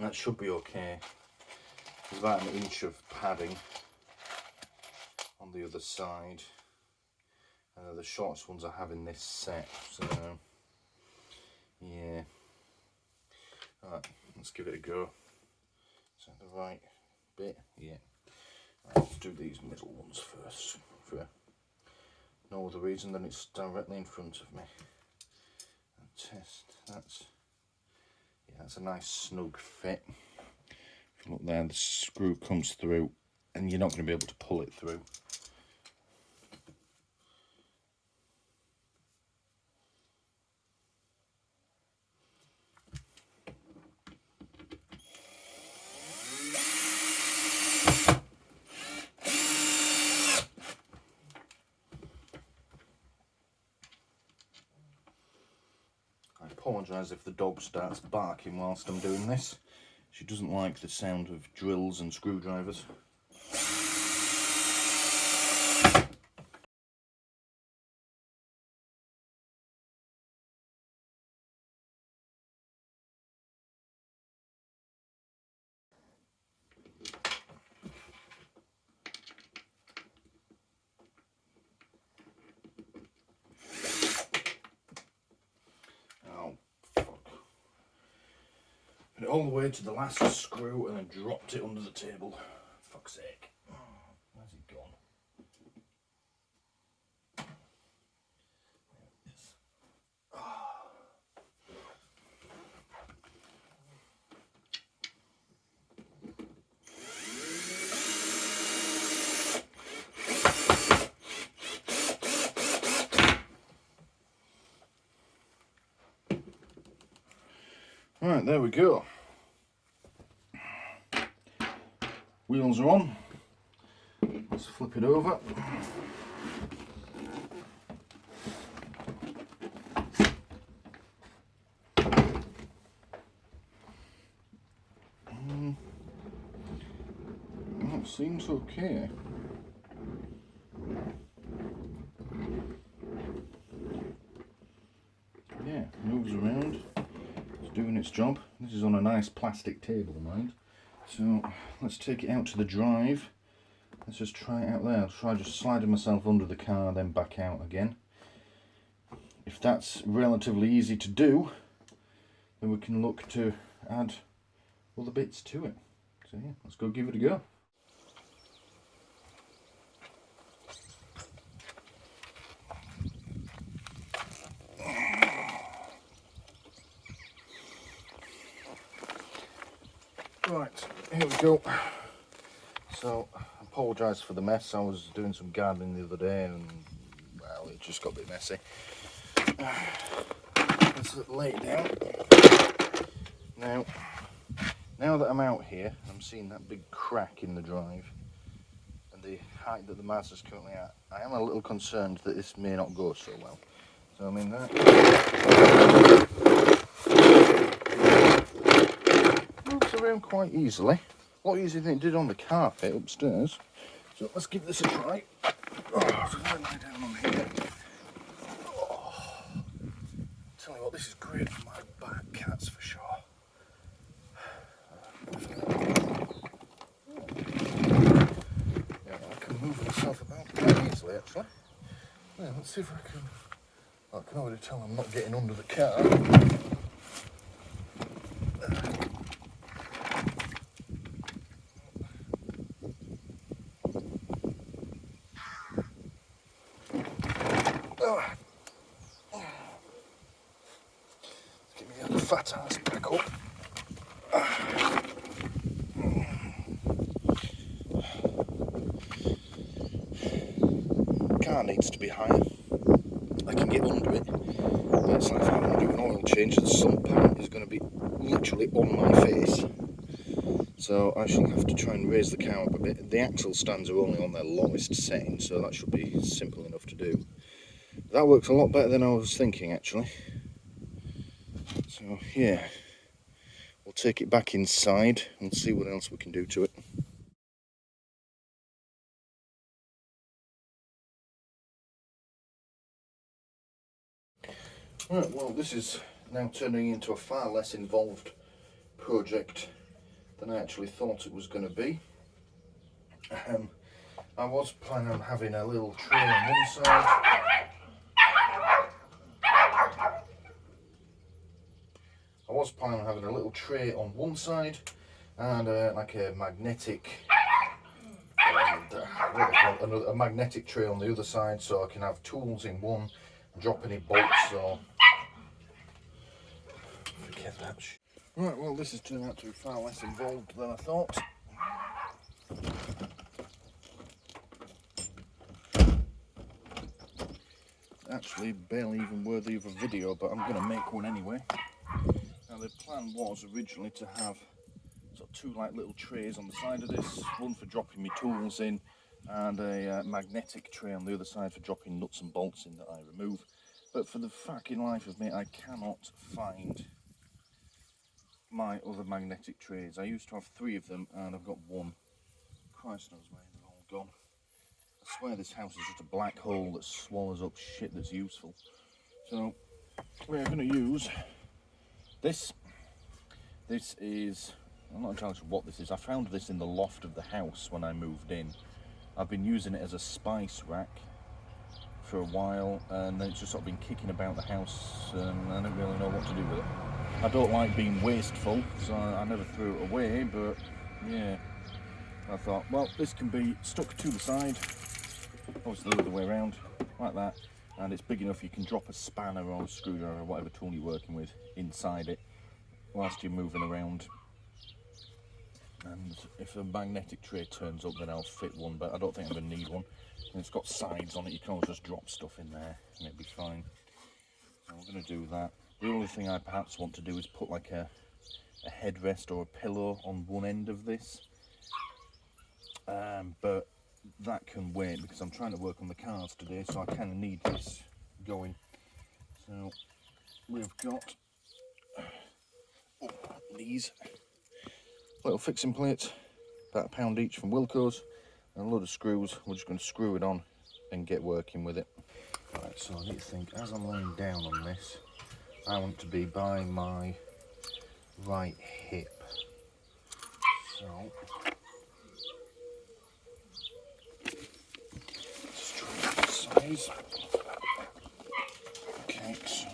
that should be okay. There's about an inch of padding on the other side. The shortest ones I have in this set, so yeah. Alright, let's give it a go. Is that the right bit? Yeah. Right, let's do these middle ones first, for no other reason than it's directly in front of me. And test, that's a nice snug fit. If you look there, the screw comes through, and you're not going to be able to pull it through. I apologise if the dog starts barking whilst I'm doing this. She doesn't like the sound of drills and screwdrivers. Put it all the way to the last screw and then dropped it under the table. Fuck's sake. Where's it gone? There it is. Right, there we go. Wheels are on. Let's flip it over. That seems okay. Yeah, moves around. It's doing its job. This is on a nice plastic table, mind. So let's take it out to the drive. Let's just try it out there. I'll try just sliding myself under the car, then back out again. If that's relatively easy to do, then we can look to add other bits to it. So yeah, let's go give it a go. Right, here we go. So, I apologise for the mess. I was doing some gardening the other day and, well, it just got a bit messy. Let's lay it down. Now that I'm out here, I'm seeing that big crack in the drive and the height that the Mazda's currently at. I am a little concerned that this may not go so well. So, I mean, that moves around quite easily. A lot easier than it did on the carpet upstairs. So let's give this a try. Oh, so I'm lie down on here. Oh, tell you what, this is great for my back, cats for sure. Yeah, I can move myself about quite easily actually. Yeah, let's see if I can. I can already tell I'm not getting under the car. Get me the fat ass back up. Car needs to be higher. I can get under it, but it's like if I want to do an oil change, the sun pan is going to be literally on my face. So I shall have to try and raise the car up a bit. The axle stands are only on their lowest setting, so that should be simple enough to do. That works a lot better than I was thinking actually. So yeah, we'll take it back inside and see what else we can do to it. Right, well this is now turning into a far less involved project than I actually thought it was going to be. I was planning on having a little tray on one side. And like a magnetic, a magnetic tray on the other side, so I can have tools in one, drop any bolts or forget that. Right, well this has turned out to be far less involved than I thought. Actually barely even worthy of a video, but I'm going to make one anyway. Now the plan was originally to have sort of two like little trays on the side of this, one for dropping my tools in and a magnetic tray on the other side for dropping nuts and bolts in that I remove. But for the fucking life of me I cannot find my other magnetic trays. I used to have 3 of them and I've got 1. Christ knows where they're all gone. I swear this house is just a black hole that swallows up shit that's useful. So we're going to use this. This is, I'm not entirely sure what this is. I found this in the loft of the house when I moved in. I've been using it as a spice rack for a while and then it's just sort of been kicking about the house and I don't really know what to do with it. I don't like being wasteful, so I never threw it away, but yeah. I thought, well, this can be stuck to the side, obviously the other way around, like that, and it's big enough you can drop a spanner or a screwdriver or whatever tool you're working with inside it whilst you're moving around. And if a magnetic tray turns up then I'll fit one, but I don't think I'm going to need one. And it's got sides on it, you can always just drop stuff in there and it'll be fine. So we're going to do that. The only thing I perhaps want to do is put like a headrest or a pillow on one end of this. But that can wait because I'm trying to work on the cars today, so I kind of need this going. So we've got these little fixing plates, about £1 each from Wilco's, and a load of screws. We're just going to screw it on and get working with it. Right, so I need to think, as I'm laying down on this, I want to be by my right hip. So let's try this size. Okay, so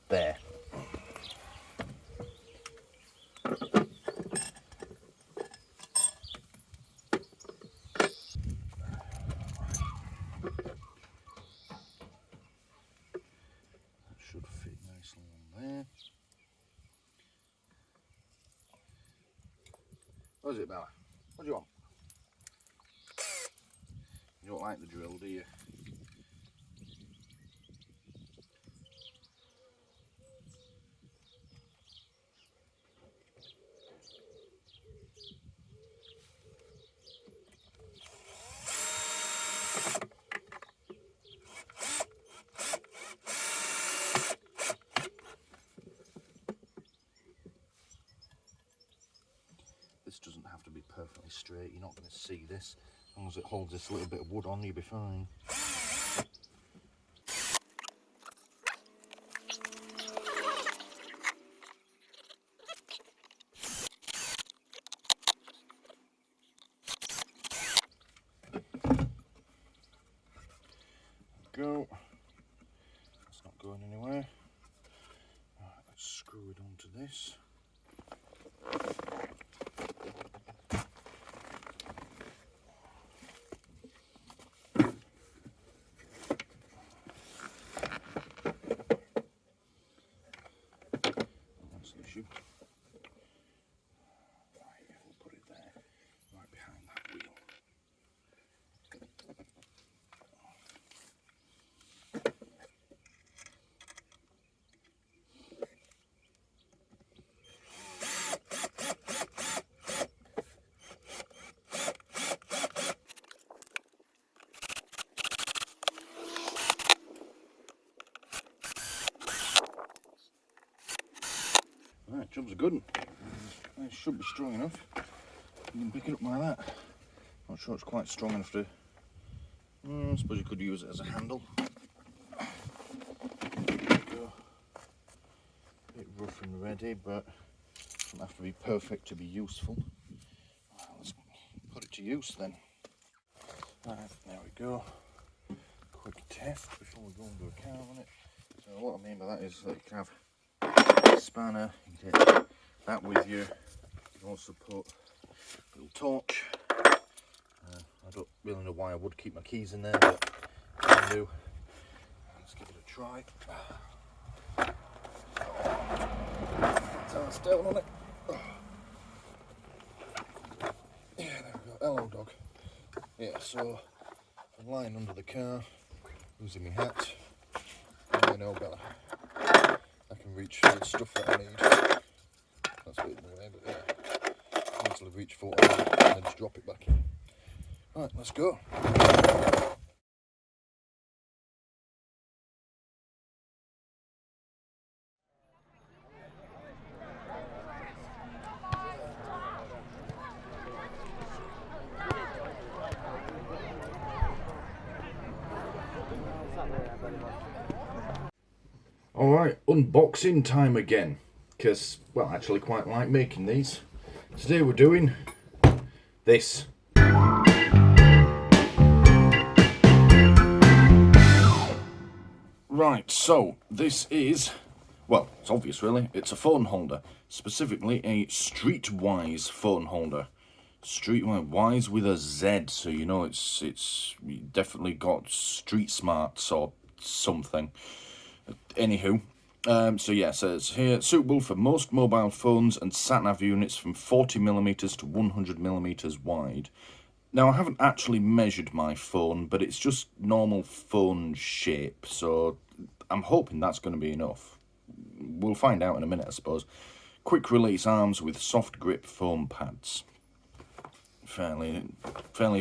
there. What is it, Bella? What do you want? You don't like the drill, do you? This doesn't have to be perfectly straight. You're not going to see this. As long as it holds this little bit of wood on, you'll be fine. Go. It's not going anywhere. Right, let's screw it onto this. That's the issue. Right, we'll put it there, right behind that wheel. Right, job's a good one. It should be strong enough. You can pick it up like that. Not sure it's quite strong enough to... I suppose you could use it as a handle. A bit rough and ready, but doesn't have to be perfect to be useful. Right, let's put it to use then. Right, there we go. Quick test before we go and do a count on it. So what I mean by that is that you can have a spanner, you can take that with you. You can also put a little torch. I don't really know why I would keep my keys in there, but I can do. Let's give it a try. Turn down on it. Yeah, there we go. Hello, dog. Yeah, so I'm lying under the car, using my hat, and I know better. I can reach for the stuff that I need. That's a bit in the way, but yeah. Easily reach for it and then just drop it back in. Right, let's go. Alright, unboxing time again. Because, well, I actually quite like making these. Today we're doing this. Right, so this is, well, it's obvious really, it's a phone holder. Specifically a Streetwise phone holder. Streetwise with a Z, so you know it's definitely got street smarts or something. Anywho, so yeah, it says here, suitable for most mobile phones and sat-nav units from 40mm to 100mm wide. Now, I haven't actually measured my phone, but it's just normal phone shape, so I'm hoping that's going to be enough. We'll find out in a minute, I suppose. Quick release arms with soft grip foam pads. Fairly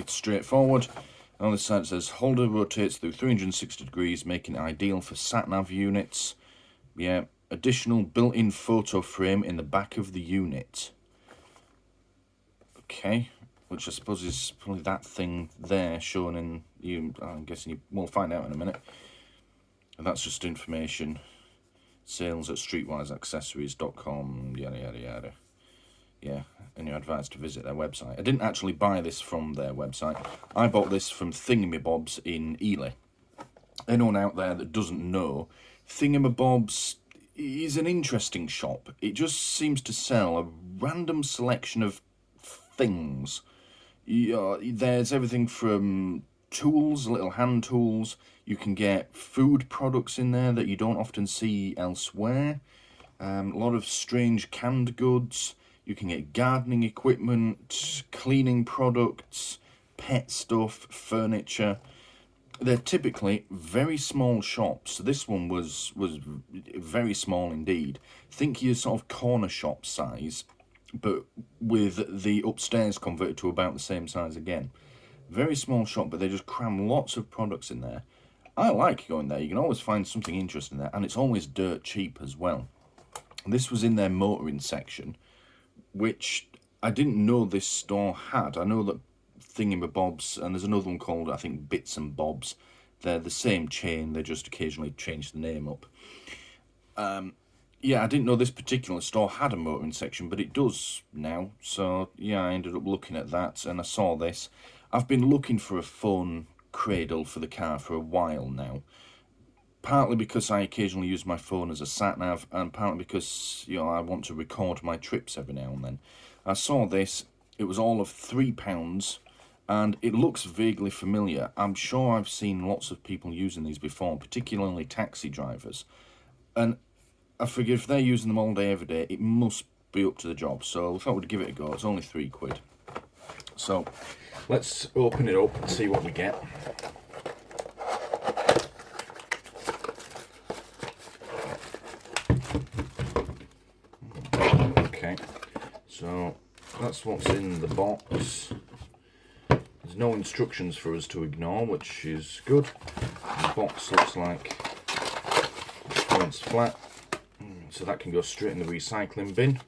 straightforward. On this side it says, holder rotates through 360 degrees, making it ideal for sat-nav units. Yeah, additional built-in photo frame in the back of the unit. Okay, which I suppose is probably that thing there shown in you. I'm guessing we'll find out in a minute. And that's just information. Sales at streetwiseaccessories.com, yada yada yada. Yeah, and you're advised to visit their website. I didn't actually buy this from their website. I bought this from Thingamabobs in Ely. Anyone out there that doesn't know, Thingamabobs is an interesting shop. It just seems to sell a random selection of things. There's everything from tools, little hand tools. You can get food products in there that you don't often see elsewhere. A lot of strange canned goods. You can get gardening equipment, cleaning products, pet stuff, furniture. They're typically very small shops. This one was very small indeed. Think your sort of corner shop size, but with the upstairs converted to about the same size again. Very small shop, but they just cram lots of products in there. I like going there. You can always find something interesting there, and it's always dirt cheap as well. This was in their motoring section, which I didn't know this store had. I know that Thingamabobs, and there's another one called, I think, Bits and Bobs. They're the same chain, they just occasionally change the name up. Yeah, I didn't know this particular store had a motoring section, but it does now. So, yeah, I ended up looking at that, and I saw this. I've been looking for a phone cradle for the car for a while now. Partly because I occasionally use my phone as a sat-nav, and partly because, you know, I want to record my trips every now and then. I saw this, it was all of £3, and it looks vaguely familiar. I'm sure I've seen lots of people using these before, particularly taxi drivers. And I figure if they're using them all day, every day, it must be up to the job. So I thought we'd give it a go. It's only £3. So let's open it up and see what we get. Okay, so that's what's in the box. There's no instructions for us to ignore, which is good. The box looks like it points flat, so that can go straight in the recycling bin.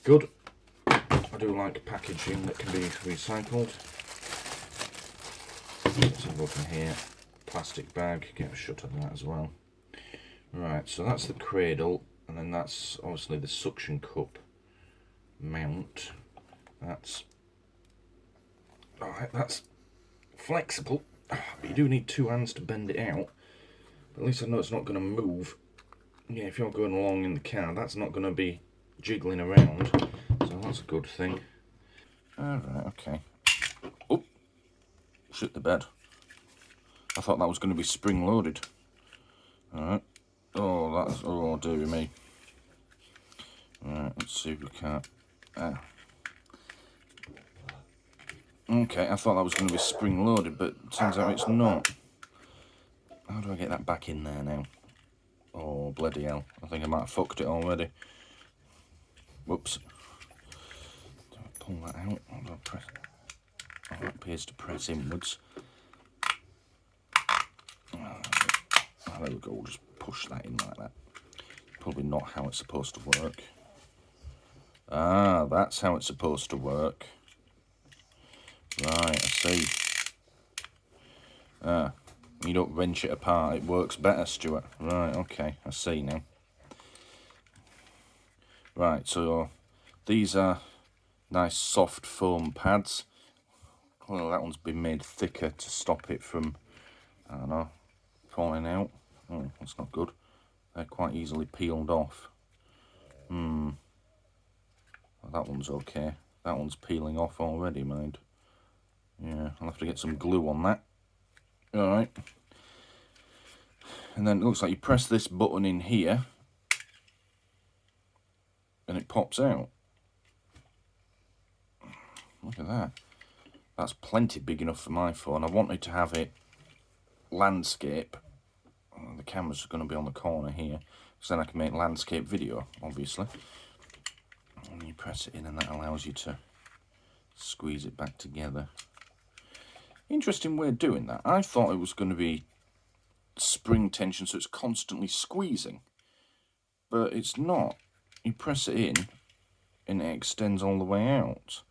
Good. I do like packaging that can be recycled. Let's have a look in here. Plastic bag, get a shot of that as well. Right, so that's the cradle, and then that's obviously the suction cup mount. That's alright, that's flexible, but you do need two hands to bend it out. But at least I know it's not going to move. Yeah, if you're going along in the car, that's not going to be jiggling around, so that's a good thing. Alright, okay. Oh, shit the bed. I thought that was going to be spring loaded. Alright. Oh, that's, oh dearie me. Alright, let's see if we can't. Okay, I thought that was going to be spring loaded, but it turns out it's not. How do I get that back in there now? Oh, bloody hell. I think I might have fucked it already. Whoops. Do I pull that out? Or do I press? Oh, that appears to press inwards. Oh, there we go. We'll just push that in like that. Probably not how it's supposed to work. Ah, that's how it's supposed to work. Right, I see. Ah, you don't wrench it apart, it works better, Stuart. Right, okay, I see now. Right, so these are nice soft foam pads. Well, that one's been made thicker to stop it from, I don't know, falling out. Oh, that's not good. They're quite easily peeled off. Well, that one's okay. That one's peeling off already, mind. Yeah, I'll have to get some glue on that. Alright. And then it looks like you press this button in here and it pops out. Look at that. That's plenty big enough for my phone. I wanted to have it landscape. The camera's going to be on the corner here, so then I can make landscape video, obviously. And you press it in and that allows you to squeeze it back together. Interesting way of doing that. I thought it was going to be spring tension, so it's constantly squeezing. But it's not. You press it in and it extends all the way out.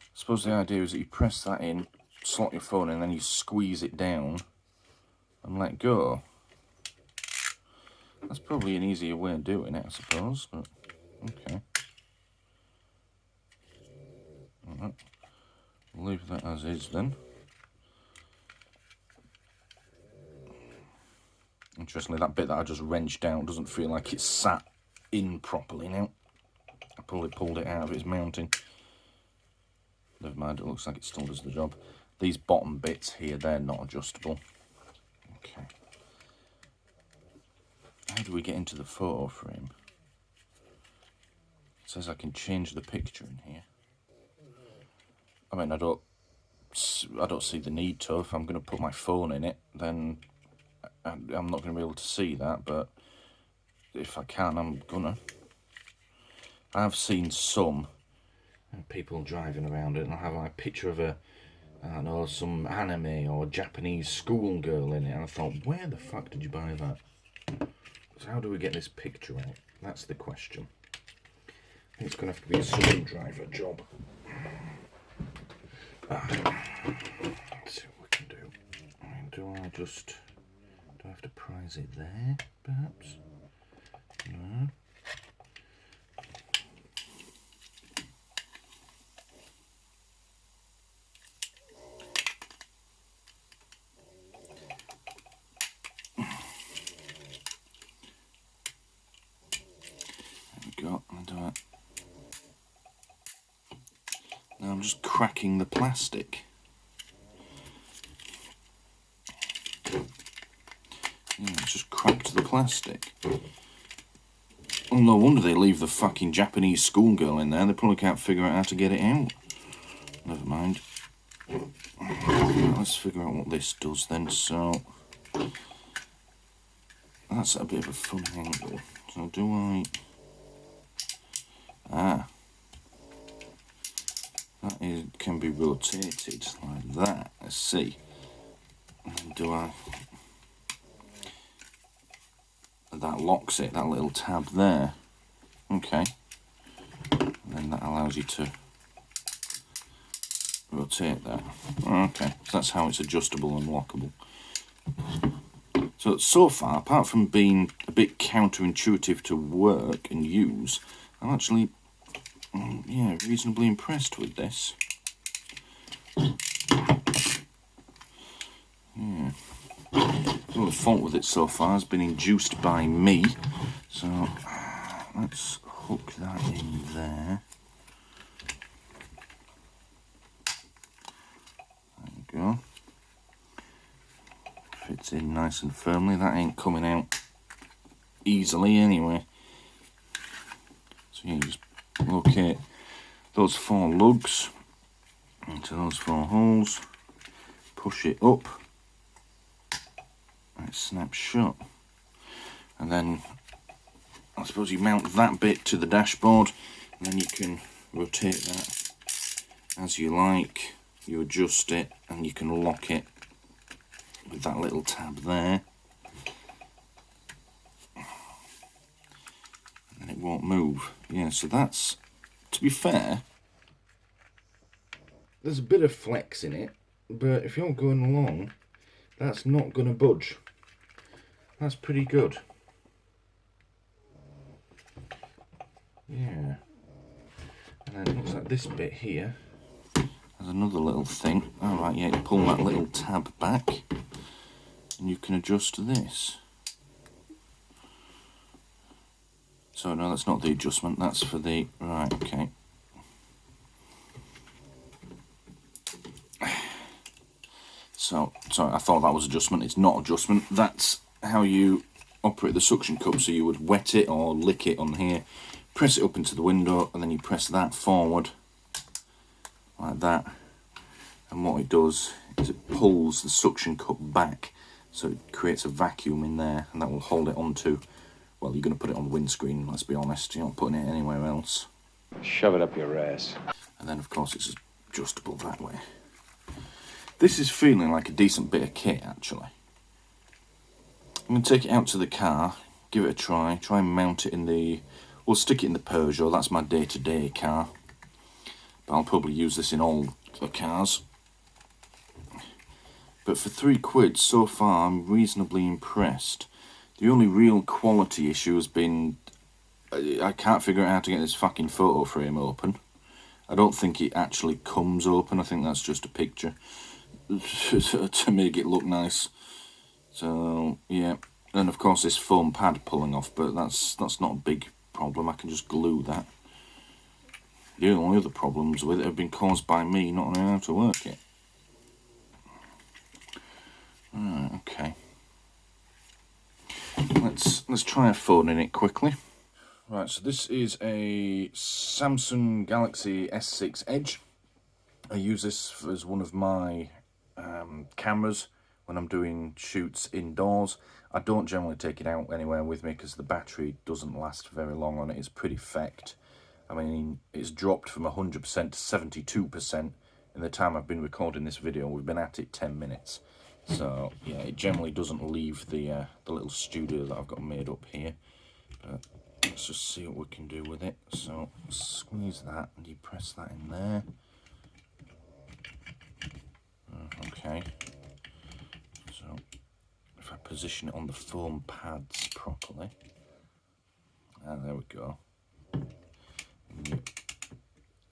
I suppose the idea is that you press that in, slot your phone in, and then you squeeze it down and let go. That's probably an easier way of doing it, I suppose, but okay. Alright, we'll leave that as is then. Interestingly, that bit that I just wrenched out doesn't feel like it's sat in properly now. I probably pulled it out of its mounting. Never mind, it looks like it still does the job. These bottom bits here, they're not adjustable. Okay. How do we get into the photo frame? says I can change the picture in here. I mean, I don't see the need to. If I'm going to put my phone in it, then I'm not going to be able to see that, but if I can, I'm gonna. I've seen some people driving around it and have like a picture of a, I don't know, some anime or Japanese schoolgirl in it, and I thought, where the fuck did you buy that? So how do we get this picture out? That's the question. I think it's going to have to be a screwdriver job. Let's see what we can do. I mean, do I have to prise it there, perhaps? No. Now I'm just cracking the plastic. Yeah, just cracked the plastic. Well, no wonder they leave the fucking Japanese schoolgirl in there. They probably can't figure out how to get it out. Never mind. Let's figure out what this does then. So that's a bit of a fun angle. So do I... that can be rotated like that. Let's see. And do I... that locks it, that little tab there. Okay. And then that allows you to rotate that. Okay, so that's how it's adjustable and lockable. So far, apart from being a bit counterintuitive to work and use, I'm actually, yeah, reasonably impressed with this. Yeah. Well, the fault with it so far has been induced by me. So let's hook that in there. There we go. Fits in nice and firmly. That ain't coming out easily anyway. So you just locate those 4 lugs into those 4 holes, push it up, and it snaps shut. And then I suppose you mount that bit to the dashboard, and then you can rotate that as you like. You adjust it and you can lock it with that little tab there, and it won't move. Yeah, so that's, to be fair, there's a bit of flex in it, but if you're going along, that's not going to budge. That's pretty good. Yeah. And then it looks like this bit here has another little thing. Alright, yeah, you pull that little tab back and you can adjust this. So no, that's not the adjustment, that's for the... right, okay. So, sorry, I thought that was adjustment. It's not adjustment. That's how you operate the suction cup. So you would wet it or lick it on here, press it up into the window, and then you press that forward like that. And what it does is it pulls the suction cup back, so it creates a vacuum in there, and that will hold it onto, well, you're going to put it on the windscreen, let's be honest. You're not putting it anywhere else. Shove it up your ass. And then, of course, it's adjustable that way. This is feeling like a decent bit of kit, actually. I'm going to take it out to the car, give it a try and mount it in the... we'll stick it in the Peugeot, that's my day-to-day car. But I'll probably use this in all the cars. But for £3 so far, I'm reasonably impressed. The only real quality issue has been... I can't figure out how to get this fucking photo frame open. I don't think it actually comes open, I think that's just a picture. To make it look nice. So yeah, and of course this foam pad pulling off, but that's not a big problem. I can just glue that. The only other problems with it have been caused by me not knowing how to work it. Right, okay. Let's try a phone in it quickly. Right, so this is a Samsung Galaxy S6 Edge. I use this as one of my cameras when I'm doing shoots indoors. I don't generally take it out anywhere with me because the battery doesn't last very long on it. It's pretty fecked. I mean, it's dropped from 100% to 72% in the time I've been recording this video. We've been at it 10 minutes. So, yeah, it generally doesn't leave the little studio that I've got made up here. But let's just see what we can do with it. So, squeeze that and you press that in there. Okay. So, if I position it on the foam pads properly. There we go. And you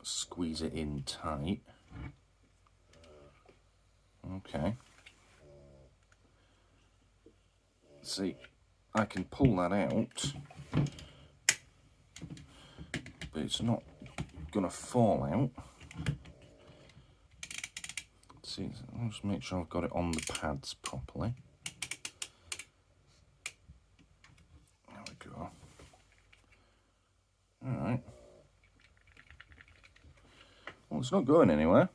squeeze it in tight. Okay. See, I can pull that out, but it's not going to fall out. See, I'll just make sure I've got it on the pads properly. There we go. Alright. Well, it's not going anywhere.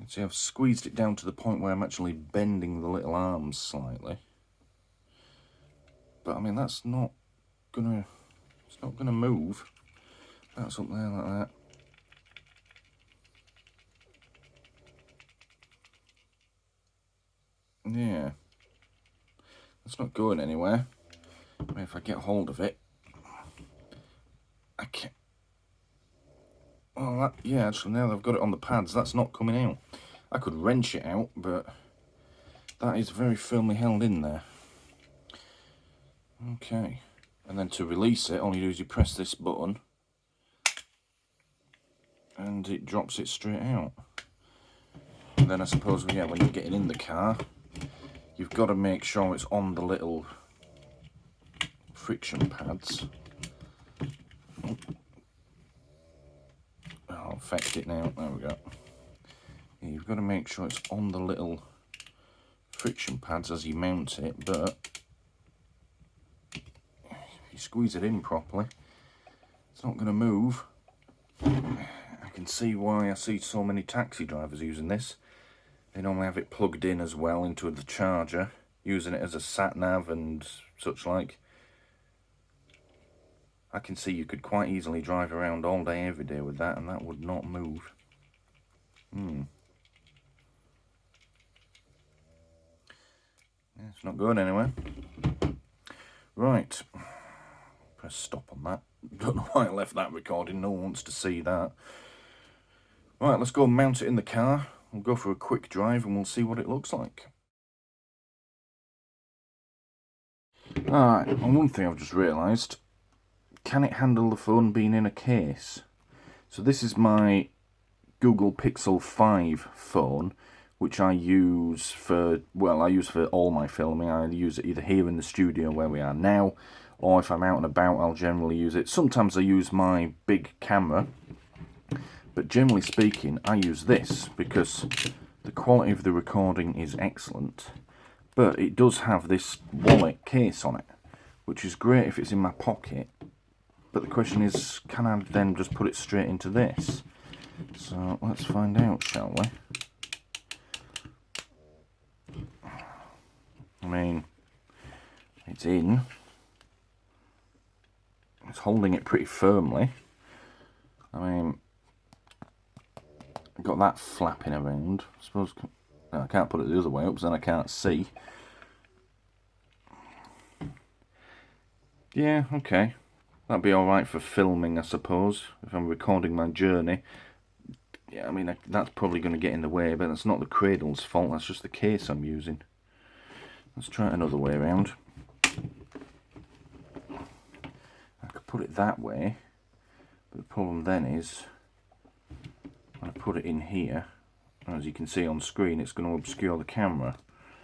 See, I've squeezed it down to the point where I'm actually bending the little arms slightly. But I mean, that's not gonna, it's not gonna move. That's up there like that. Yeah. That's not going anywhere. I mean, if I get hold of it, I can't. Oh, yeah, actually, now that I've got it on the pads, that's not coming out. I could wrench it out, but that is very firmly held in there. Okay. And then to release it, all you do is you press this button, and it drops it straight out. And then I suppose, yeah, when you're getting in the car, you've got to make sure it's on the little friction pads. I'll affect it now. There we go. Yeah, you've got to make sure it's on the little friction pads as you mount it, but if you squeeze it in properly, it's not going to move. I can see why I see so many taxi drivers using this. They normally have it plugged in as well into the charger, using it as a sat-nav and such like. I can see you could quite easily drive around all day, every day with that, and that would not move. Yeah, it's not going anywhere. Right. Press stop on that. Don't know why I left that recording. No one wants to see that. Right, let's go and mount it in the car. We'll go for a quick drive and we'll see what it looks like. Alright, and one thing I've just realised. Can it handle the phone being in a case? So this is my Google Pixel 5 phone, which I use for, well, I use for all my filming. I use it either here in the studio where we are now, or if I'm out and about, I'll generally use it. Sometimes I use my big camera, but generally speaking, I use this because the quality of the recording is excellent, but it does have this wallet case on it, which is great if it's in my pocket. But the question is, can I then just put it straight into this? So let's find out, shall we? I mean, it's in. It's holding it pretty firmly. I mean, I've got that flapping around. I suppose I can't put it the other way up, because then I can't see. Yeah, okay. That'd be alright for filming, I suppose, if I'm recording my journey. Yeah, I mean, that's probably going to get in the way, but that's not the cradle's fault, that's just the case I'm using. Let's try it another way around. I could put it that way, but the problem then is, when I put it in here, as you can see on screen, it's going to obscure the camera.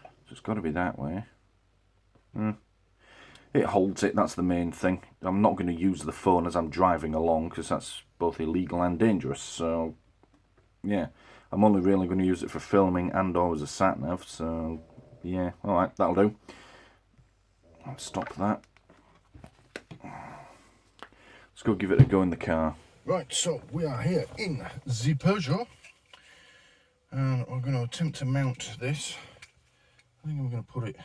So it's got to be that way. It holds it, that's the main thing. I'm not going to use the phone as I'm driving along because that's both illegal and dangerous. So, yeah, I'm only really going to use it for filming and or as a sat-nav. So, yeah, alright, that'll do. Let's stop that. Let's go give it a go in the car. Right, so we are here in the Peugeot, and we're going to attempt to mount this. I think I'm going to put it.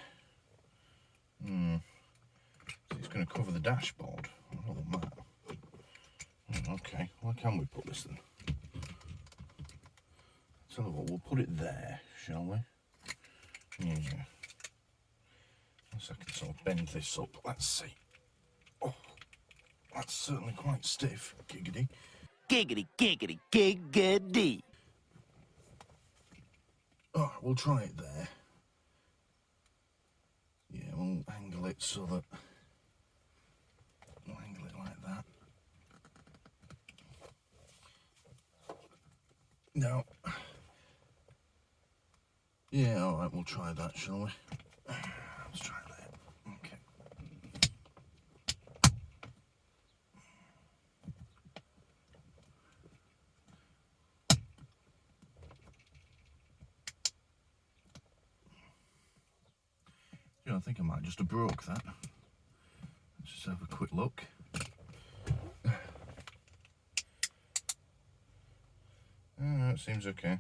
It's going to cover the dashboard. I don't want that. Okay, where can we put this then? Tell you what, we'll put it there, shall we? Yeah. Unless I can sort of bend this up. Let's see. Oh, that's certainly quite stiff. Giggity. Giggity, giggity, giggity. Oh, we'll try it there. Yeah, we'll angle it so that. We'll angle it like that. Now. Yeah, alright, we'll try that, shall we? Let's try that. Okay. Yeah, I think I might just have broke that. Let's just have a quick look. It seems okay.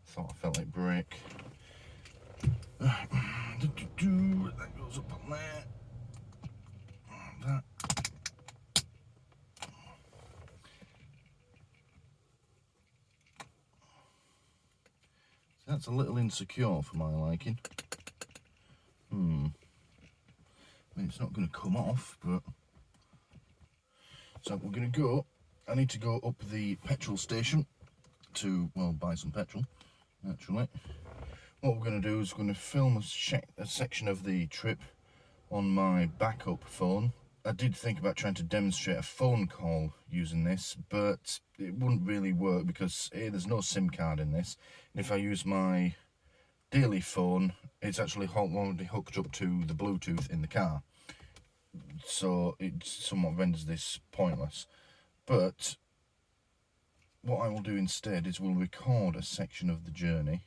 Thought I felt like break. That goes up on there. That. That's a little insecure for my liking. I mean, it's not going to come off, but. So we're going to go. I need to go up the petrol station to, well, buy some petrol. Actually, what we're going to do is we're going to film a section of the trip on my backup phone. I did think about trying to demonstrate a phone call using this, but it wouldn't really work because A, there's no SIM card in this, and if I use my daily phone, it's actually already hooked up to the Bluetooth in the car, so it somewhat renders this pointless. But what I will do instead is we'll record a section of the journey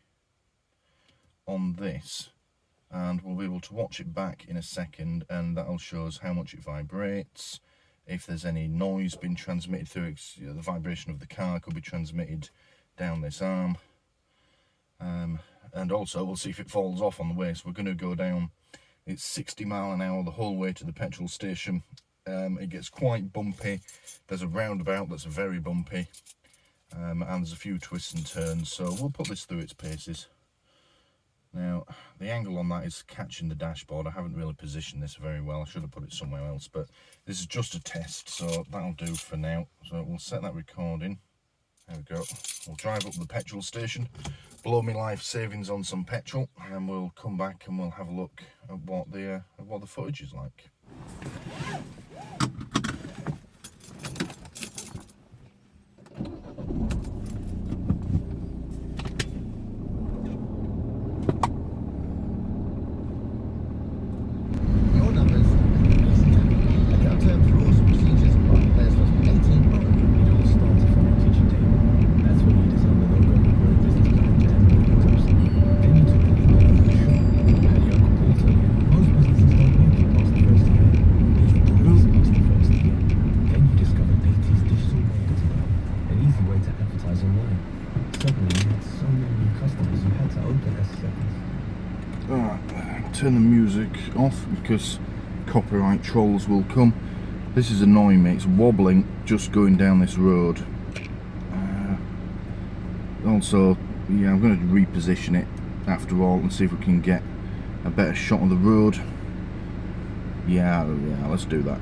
on this, and we'll be able to watch it back in a second, and that'll show us how much it vibrates, if there's any noise being transmitted through it. You know, the vibration of the car could be transmitted down this arm, and also we'll see if it falls off on the way. So we're going to go down, it's 60 miles an hour the whole way to the petrol station. It gets quite bumpy. There's a roundabout that's very bumpy. And there's a few twists and turns, so we'll put this through its paces. Now, the angle on that is catching the dashboard. I haven't really positioned this very well. I should have put it somewhere else, but this is just a test, so that'll do for now. So we'll set that recording. There we go. We'll drive up to the petrol station, blow me life savings on some petrol, and we'll come back and we'll have a look at what the footage is like. Turn the music off because copyright trolls will come. This is annoying me, it's wobbling just going down this road. Also, yeah, I'm going to reposition it after all and see if we can get a better shot of the road. Yeah, let's do that.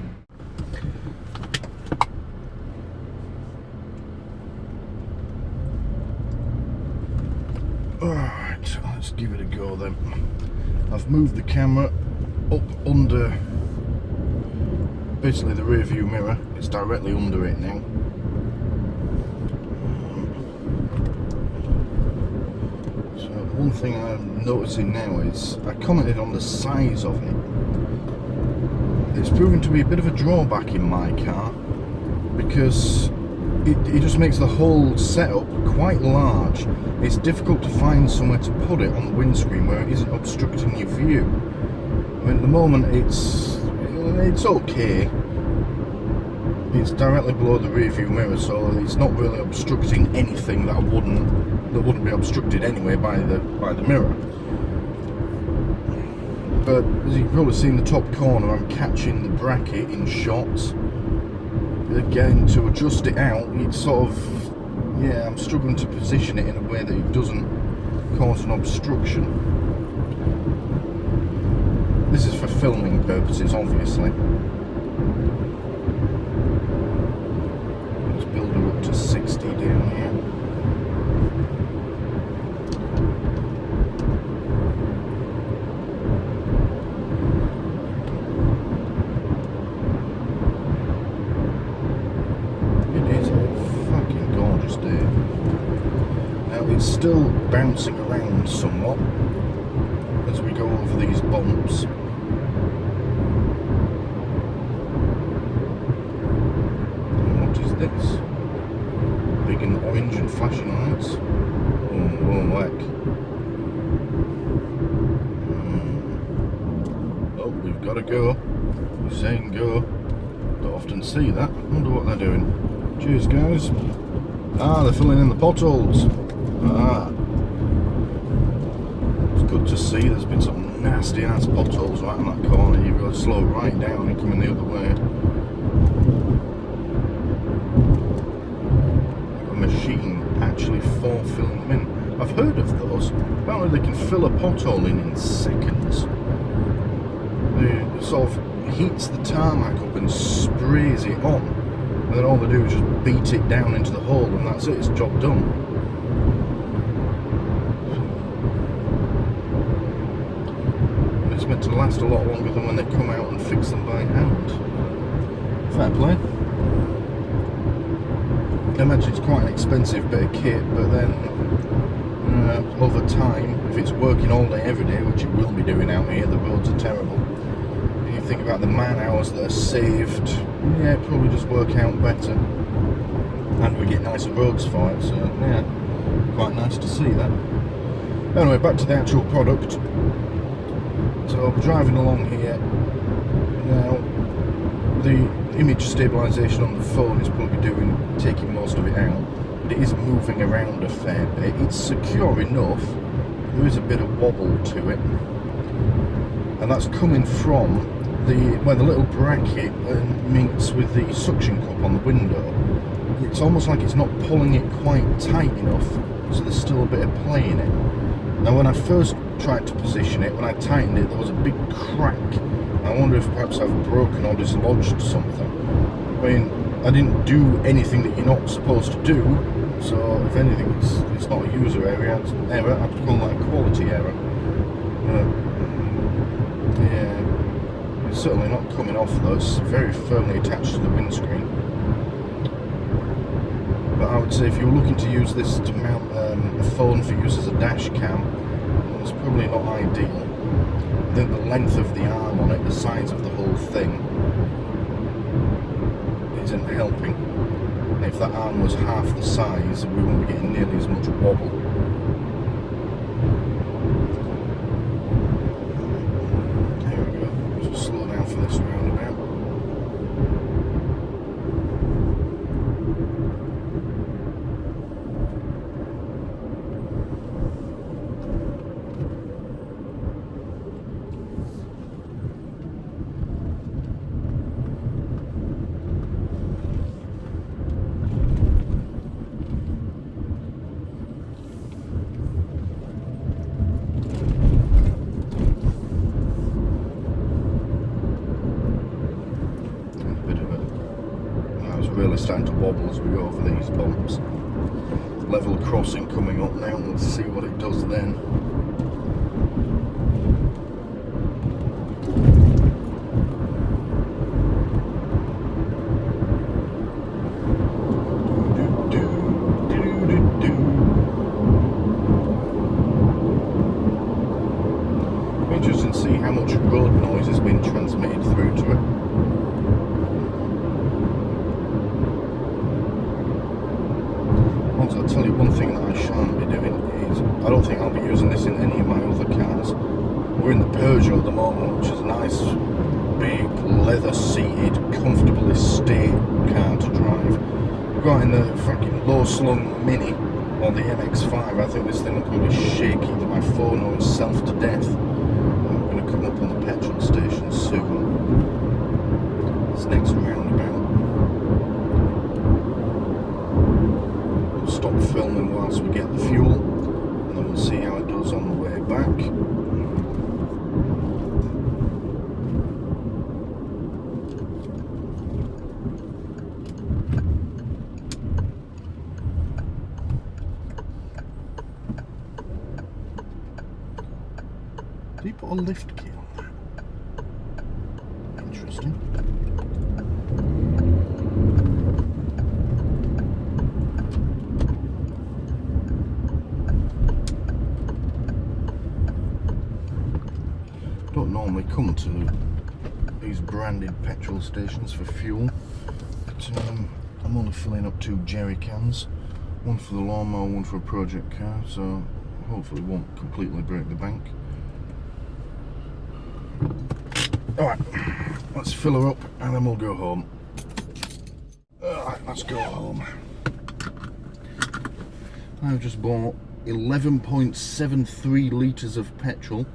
Alright, let's give it a go then. I've moved the camera up under basically the rear view mirror. It's directly under it now. So one thing I'm noticing now is I commented on the size of it. It's proven to be a bit of a drawback in my car because it just makes the whole setup quite large. It's difficult to find somewhere to put it on the windscreen where it isn't obstructing your view. mean, at the moment it's okay. It's directly below the rear view mirror, so it's not really obstructing anything that wouldn't be obstructed anyway by the mirror. But as you've probably seen the top corner, I'm catching the bracket in shots. Again, to adjust it out, it's sort of, yeah, I'm struggling to position it in a way that it doesn't cause an obstruction. This is for filming purposes, obviously. Let's build her up to 60 down here. It's still bouncing around somewhat as we go over these bumps. What is this? Big and orange and flashing lights. Oh, heck. Oh, we've got to go. We're saying go. Don't often see that. I wonder what they're doing. Cheers, guys. Ah, they're filling in the potholes. Ah, it's good to see. There's been some nasty ass potholes right in that corner. You've got to slow right down and come in the other way. A machine actually for filling them in. I've heard of those. Apparently they can fill a pothole in seconds. It sort of heats the tarmac up and sprays it on, and then all they do is just beat it down into the hole, and that's it. It's job done. It's meant to last a lot longer than when they come out and fix them by hand. Fair play. I imagine it's quite an expensive bit of kit, but then over time, if it's working all day every day, which it will be doing out here, the roads are terrible. You think about the man hours that are saved, yeah, it probably does work out better. And we get nicer roads for it, so yeah, quite nice to see that. Anyway, back to the actual product. So we're driving along here. Now, the image stabilisation on the phone is probably taking most of it out, but it is moving around a fair bit. It's secure enough. There is a bit of wobble to it, and that's coming from where the little bracket meets with the suction cup on the window. It's almost like it's not pulling it quite tight enough, so there's still a bit of play in it. Now, when I first tried to position it, when I tightened it, there was a big crack. I wonder if perhaps I've broken or dislodged something. I mean, I didn't do anything that you're not supposed to do, so if anything, it's not a user error. I'd call that a quality error. Yeah, it's certainly not coming off though. It's very firmly attached to the windscreen. But I would say if you're looking to use this to mount a phone for use as a dash cam, it's probably not ideal. I think the length of the arm on it, the size of the whole thing, isn't helping. And if that arm was half the size, we wouldn't be getting nearly as much wobble. There we go. Just slow down for this roundabout. Really starting to wobble as we go over these bumps. Level crossing coming up now, let's see what it does then. Interesting to see how much road noise has been transmitted through to it. I'll tell you one thing that I shan't be doing is, I don't think I'll be using this in any of my other cars. We're in the Peugeot at the moment, which is a nice, big, leather-seated, comfortable estate car to drive. We've got in the fucking low-slung Mini, or the MX-5. I think this thing will probably shake either my phone or itself to death. I'm going to come up on the petrol station soon. This next roundabout. We'll stop filming whilst we get the fuel, and then we'll see how it does on the way back. Did he put a lift key on that? Interesting. Don't normally come to these branded petrol stations for fuel, but I'm only filling up 2 jerry cans, one for the lawnmower, one for a project car, so hopefully it won't completely break the bank. Alright, let's fill her up and then we'll go home. Alright, let's go home. I've just bought 11.73 litres of petrol,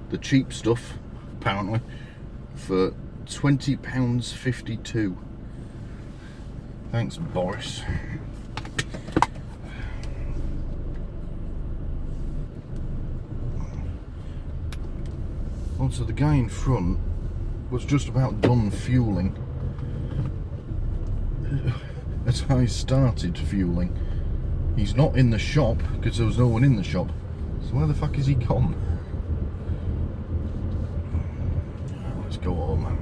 the cheap stuff, apparently, for £20.52. Thanks, Boris. Also, the guy in front was just about done fueling as I started fueling. He's not in the shop because there was no one in the shop. So where the fuck is he gone? Let's go home.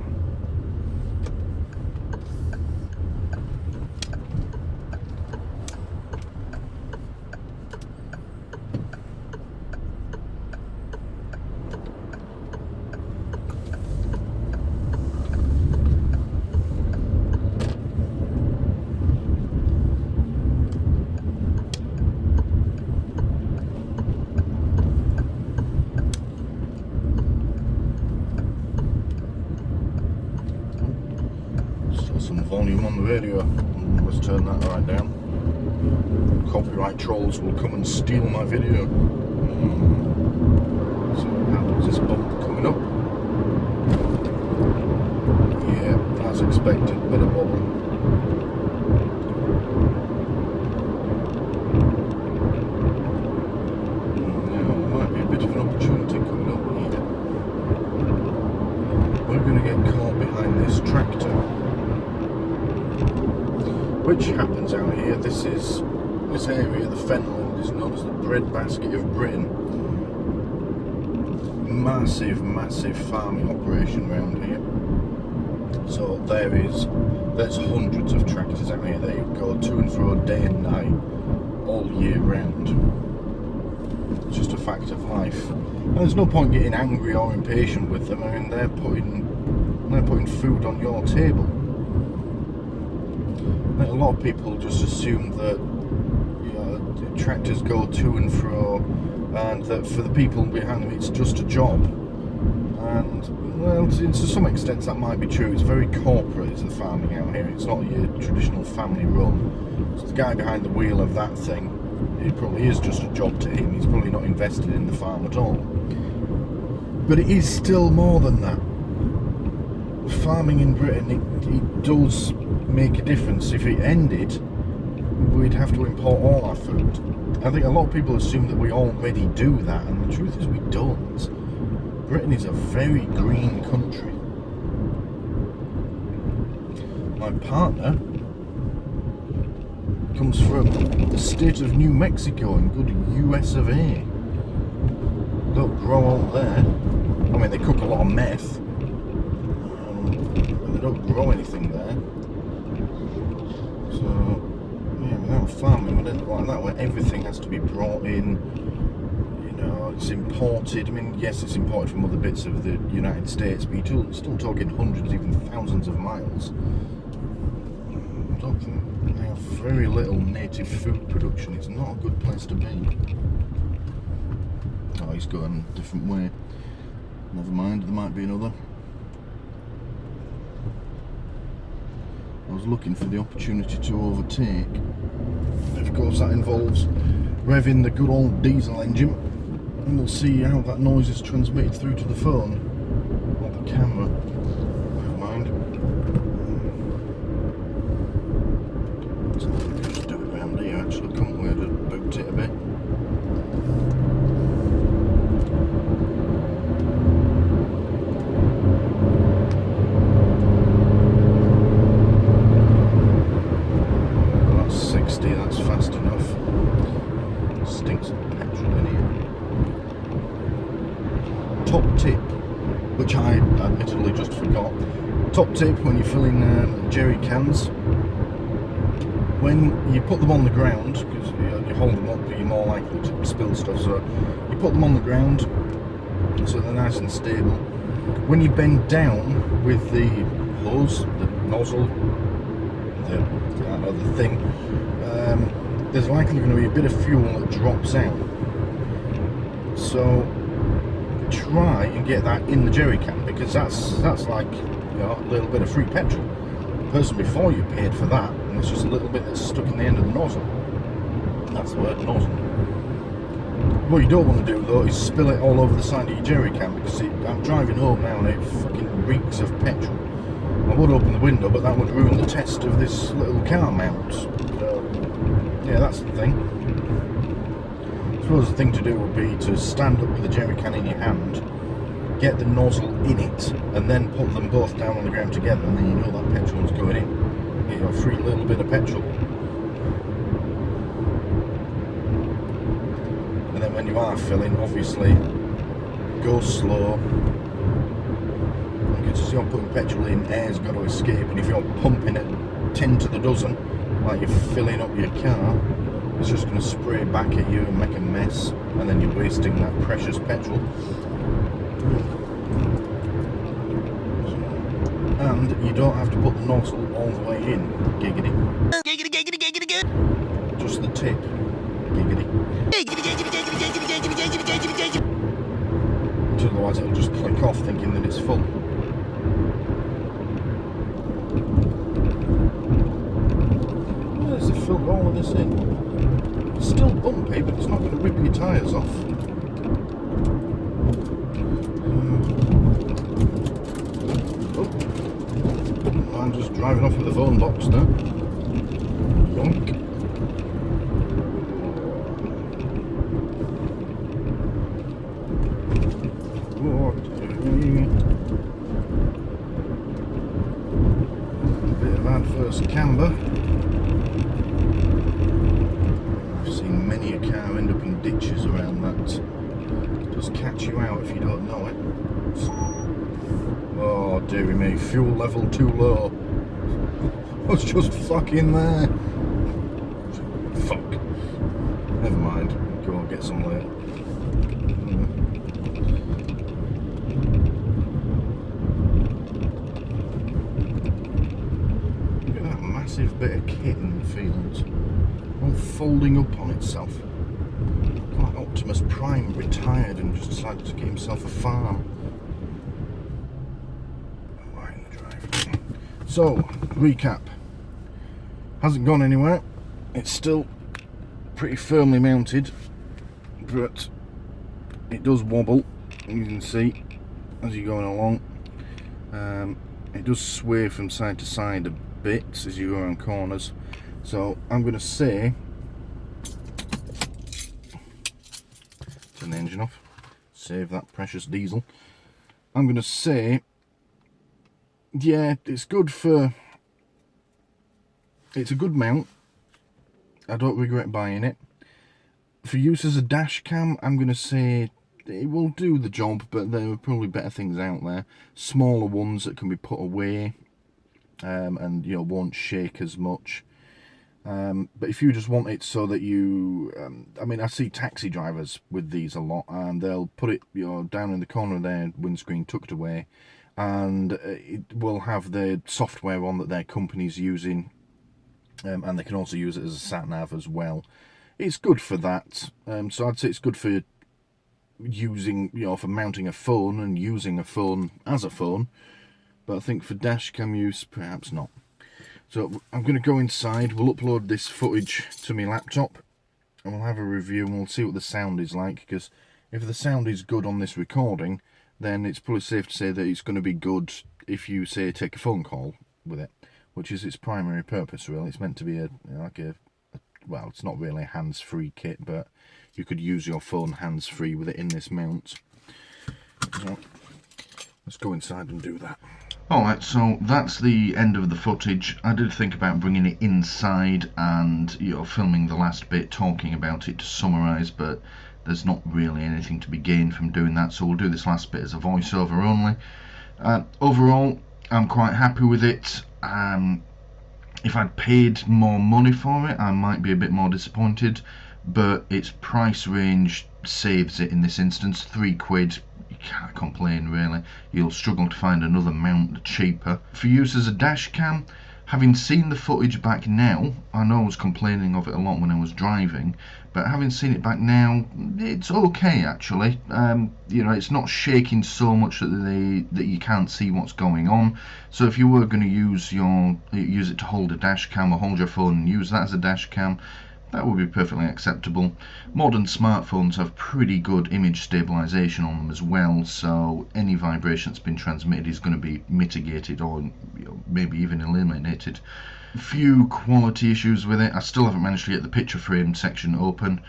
Some volume on the radio. Let's turn that right down. Copyright trolls will come and steal my video. So how does this bump coming up? Yeah, as expected, bit of bubble. Now might be a bit of an opportunity coming up here. We're going to get caught behind this tractor, which happens out here. This area, the Fenland, is known as the breadbasket of Britain. Massive farming operation around here. So there's hundreds of tractors out here. They go to and fro day and night, all year round. It's just a fact of life. And there's no point getting angry or impatient with them. I mean, they're putting food on your table. A lot of people just assume that tractors go to and fro, and that for the people behind them it's just a job. And well, to some extent that might be true. It's very corporate, is the farming out here. It's not your traditional family run. So the guy behind the wheel of that thing, it probably is just a job to him. He's probably not invested in the farm at all. But it is still more than that. Farming in Britain, it does make a difference. If it ended, we'd have to import all our food. I think a lot of people assume that we already do that, and the truth is we don't. Britain is a very green country. My partner comes from the state of New Mexico in good US of A. Don't grow out there. I mean, they cook a lot of meth, and they don't grow anything there. So, yeah, without farming, we don't like that, where everything has to be brought in. You know, it's imported. I mean, yes, it's imported from other bits of the United States, but you're still talking hundreds, even thousands of miles. I don't think they have very little native food production. It's not a good place to be. Oh, he's going a different way. Never mind, there might be another. I was looking for the opportunity to overtake. Of course that involves revving the good old diesel engine, and we'll see how that noise is transmitted through to the phone or the camera. Never mind. So we can just do it around here actually, can't we? Just boot it a bit. That's 60, that's fast enough. Stinks of petrol in here. Top tip, which I admittedly just forgot. Top tip when you're filling jerry cans, when you put them on the ground, because you hold them up, you're more likely to spill stuff, so you put them on the ground so they're nice and stable. When you bend down with the hose, the nozzle, the thing, there's likely going to be a bit of fuel that drops out. So try and get that in the jerry can, because that's like, you know, a little bit of free petrol. The person before you paid for that, and it's just a little bit that's stuck in the end of the nozzle. That's the word, nozzle. What you don't want to do though is spill it all over the side of your jerry can, because I'm driving home now and it fucking reeks of petrol. I would open the window, but that would ruin the test of this little car mount. Yeah, that's the thing. I suppose the thing to do would be to stand up with the jerry can in your hand, get the nozzle in it, and then put them both down on the ground together, and then you know that petrol's going in. You know, a free little bit of petrol. And then when you are filling, obviously, go slow. Because as you're putting petrol in, air's got to escape, and if you're pumping it 10 to the dozen, like you're filling up your car, it's just going to spray back at you and make a mess, and then you're wasting that precious petrol. And you don't have to put the nozzle all the way in. Giggity. Giggity, giggity, giggity, giggity. Just the tip. Giggity. Giggity, giggity, giggity, giggity, giggity, giggity, giggity, giggity. Otherwise it'll just click off thinking that it's full. Where's the fill all of this in? It's still bumpy, but it's not going to rip your tyres off. I'm just driving off with the phone box now. Yonk. A bit of adverse camber. I've seen many a car end up in ditches around that. It does catch you out if you don't know it. Oh dearie me, fuel level too low. I was just fucking there. Fuck. Never mind. Go on, get some later. Look at that massive bit of kit in the fields. All folding up on itself. Like Optimus Prime retired and just decided to get himself a farm. So, recap. Hasn't gone anywhere. It's still pretty firmly mounted, but it does wobble, you can see, as you're going along. It does sway from side to side a bit as you go around corners. So, I'm going to say... Turn the engine off. Save that precious diesel. I'm going to say... Yeah, it's good for... It's a good mount. I don't regret buying it. For use as a dash cam, I'm going to say it will do the job, but there are probably better things out there. Smaller ones that can be put away, and you know, won't shake as much. But if you just want it so that you... I mean, I see taxi drivers with these a lot, and they'll put it, you know, down in the corner of their windscreen tucked away, and it will have the software on that their company's using, and they can also use it as a sat nav as well. It's good for that. So I'd say it's good for using, you know, for mounting a phone and using a phone as a phone, but I think for dash cam use, perhaps not. So I'm going to go inside, we'll upload this footage to my laptop, and we'll have a review and we'll see what the sound is like, because if the sound is good on this recording, then it's probably safe to say that it's going to be good if you, say, take a phone call with it, which is its primary purpose, really. It's meant to be well, it's not really a hands-free kit, but you could use your phone hands-free with it in this mount. So, let's go inside and do that. Alright, so that's the end of the footage. I did think about bringing it inside and, you know, filming the last bit, talking about it to summarise, but there's not really anything to be gained from doing that, so we'll do this last bit as a voiceover only. Overall, I'm quite happy with it. If I'd paid more money for it, I might be a bit more disappointed, but its price range saves it in this instance. £3, you can't complain really. You'll struggle to find another mount cheaper. For use as a dash cam, having seen the footage back now, I know I was complaining of it a lot when I was driving, but having seen it back now, it's okay actually. You know, it's not shaking so much that you can't see what's going on. So if you were going to use it to hold a dash cam or hold your phone and use that as a dash cam, that would be perfectly acceptable. Modern smartphones have pretty good image stabilization on them as well, so any vibration that's been transmitted is going to be mitigated or, you know, maybe even eliminated. Few quality issues with it. I still haven't managed to get the picture frame section open.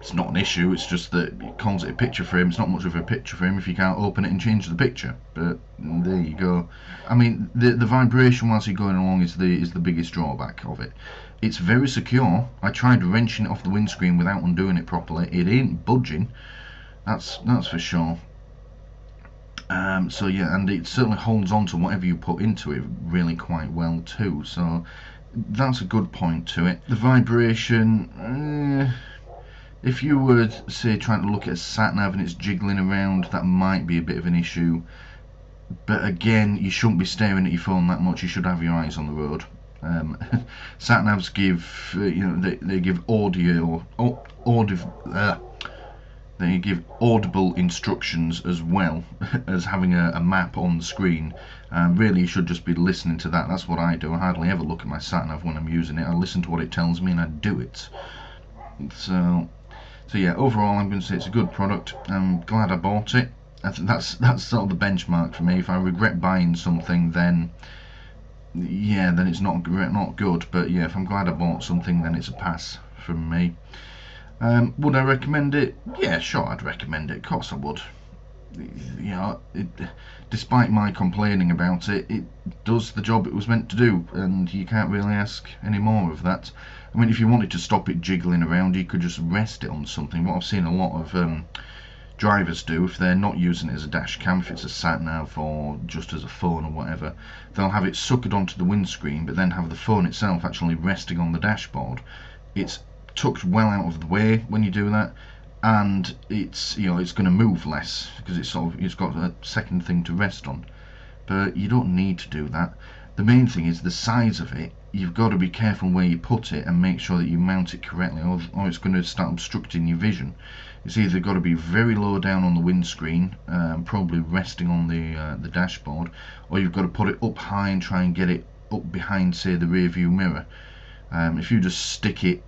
It's not an issue, it's just that it calls it a picture frame. It's not much of a picture frame if you can't open it and change the picture, but there you go. I mean, the vibration whilst you're going along is the biggest drawback of it. It's very secure. I tried wrenching it off the windscreen without undoing it properly. It ain't budging, that's for sure. So yeah, and it certainly holds on to whatever you put into it really quite well too, so that's a good point to it. The vibration, if you were, say, trying to look at a sat-nav and it's jiggling around, that might be a bit of an issue, but again, you shouldn't be staring at your phone that much. You should have your eyes on the road. Sat-navs give, you know, they give they give audible instructions as well as having a map on the screen. Really, you should just be listening to that. That's what I do. I hardly ever look at my sat-nav when I'm using it. I listen to what it tells me and I do it. So yeah, overall I'm going to say it's a good product. I'm glad I bought it. I think that's sort of the benchmark for me. If I regret buying something, then yeah, then it's not good. But yeah, if I'm glad I bought something, then it's a pass from me. Would I recommend it? Yeah, sure, I'd recommend it. Of course I would. You know, despite my complaining about it, it does the job it was meant to do, and you can't really ask any more of that. I mean, if you wanted to stop it jiggling around, you could just rest it on something. What I've seen a lot of drivers do, if they're not using it as a dash cam, if it's a sat-nav or just as a phone or whatever, they'll have it suckered onto the windscreen, but then have the phone itself actually resting on the dashboard. It's tucked well out of the way when you do that, and it's, you know, it's going to move less because it's got a second thing to rest on. But you don't need to do that. The main thing is the size of it. You've got to be careful where you put it and make sure that you mount it correctly, or it's going to start obstructing your vision. It's either got to be very low down on the windscreen, probably resting on the dashboard, or you've got to put it up high and try and get it up behind, say, the rear view mirror. If you just stick it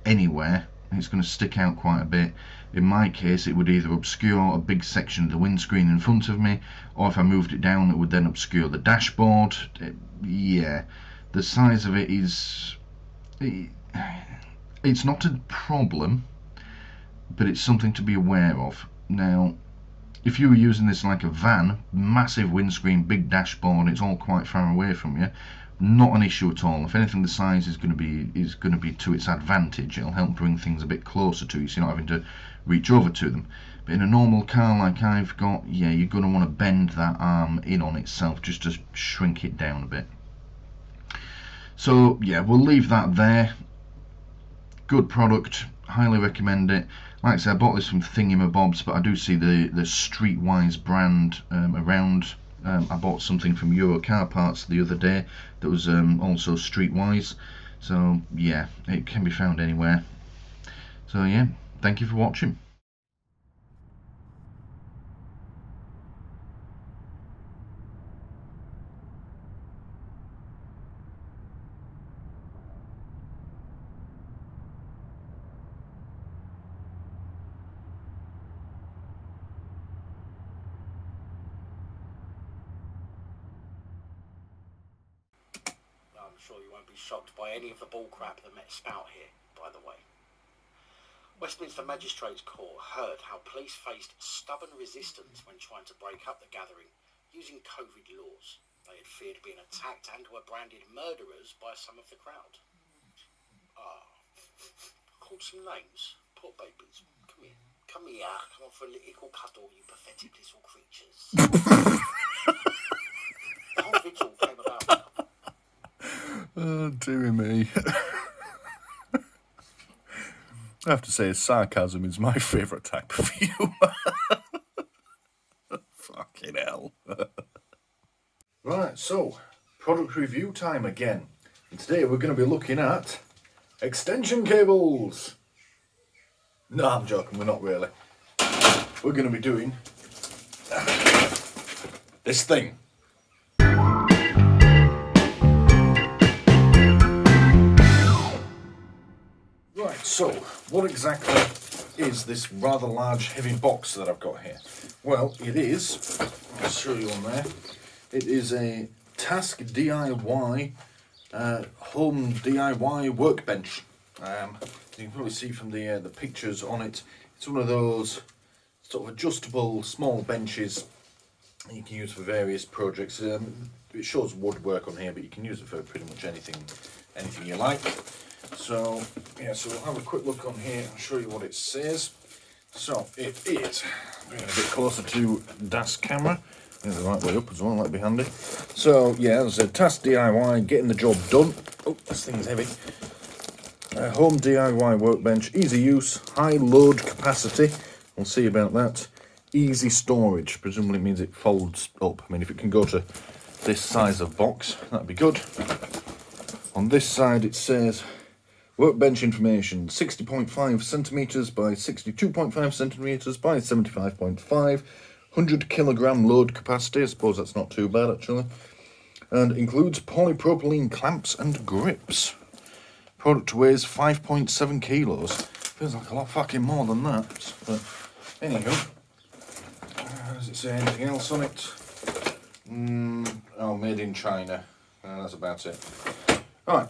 anywhere, it's going to stick out quite a bit. In my case, it would either obscure a big section of the windscreen in front of me, or if I moved it down, it would then obscure the dashboard. Yeah, the size of it is, it's not a problem, but it's something to be aware of. Now, if you were using this like a van, massive windscreen, big dashboard, it's all quite far away from you, not an issue at all. If anything, the size is going to be to its advantage. It'll help bring things a bit closer to you, so you're not having to reach over to them. But in a normal car like I've got, yeah, you're going to want to bend that arm in on itself just to shrink it down a bit. So yeah, we'll leave that there. Good product, highly recommend it. Like I said, I bought this from Thingamabobs, but I do see the Streetwise brand around. I bought something from Euro Car Parts the other day that was also Streetwise. So yeah, it can be found anywhere. So yeah, thank you for watching. sure you won't be shocked by any of the bullcrap that met spout here, by the way. Westminster Magistrates Court heard how police faced stubborn resistance when trying to break up the gathering using COVID laws. They had feared being attacked and were branded murderers by some of the crowd. Called some names. Poor babies. Come here. Come here. Come on for a little cuddle, you pathetic little creatures. The whole vigil came about. Oh, dear me. I have to say, sarcasm is my favourite type of humour. Fucking hell. Right, so, product review time again. And today we're going to be looking at extension cables. No, I'm joking, we're not really. We're going to be doing this thing. Right, so what exactly is this rather large heavy box that I've got here? Well, it is, I'll show you on there, it is a Task DIY home DIY workbench. You can probably see from the pictures on it, it's one of those sort of adjustable small benches you can use for various projects. It shows woodwork on here, but you can use it for pretty much anything you like. So yeah, so we'll have a quick look on here and show you what it says. So it is, bring it a bit closer to Das camera, there's the right way up as well, that'd be handy. So yeah, there's a Task DIY, getting the job done. Oh, this thing's heavy. Home DIY workbench, easy use, high load capacity, we'll see about that. Easy storage, presumably means it folds up. I mean, if it can go to this size of box, that'd be good. On this side it says workbench information, 60.5 centimetres by 62.5 centimetres by 75.5, 100 kilogram load capacity, I suppose that's not too bad actually, and includes polypropylene clamps and grips. Product weighs 5.7 kilos. Feels like a lot fucking more than that, but anywho. Does it say anything else on it? Oh, made in China. That's about it. Alright,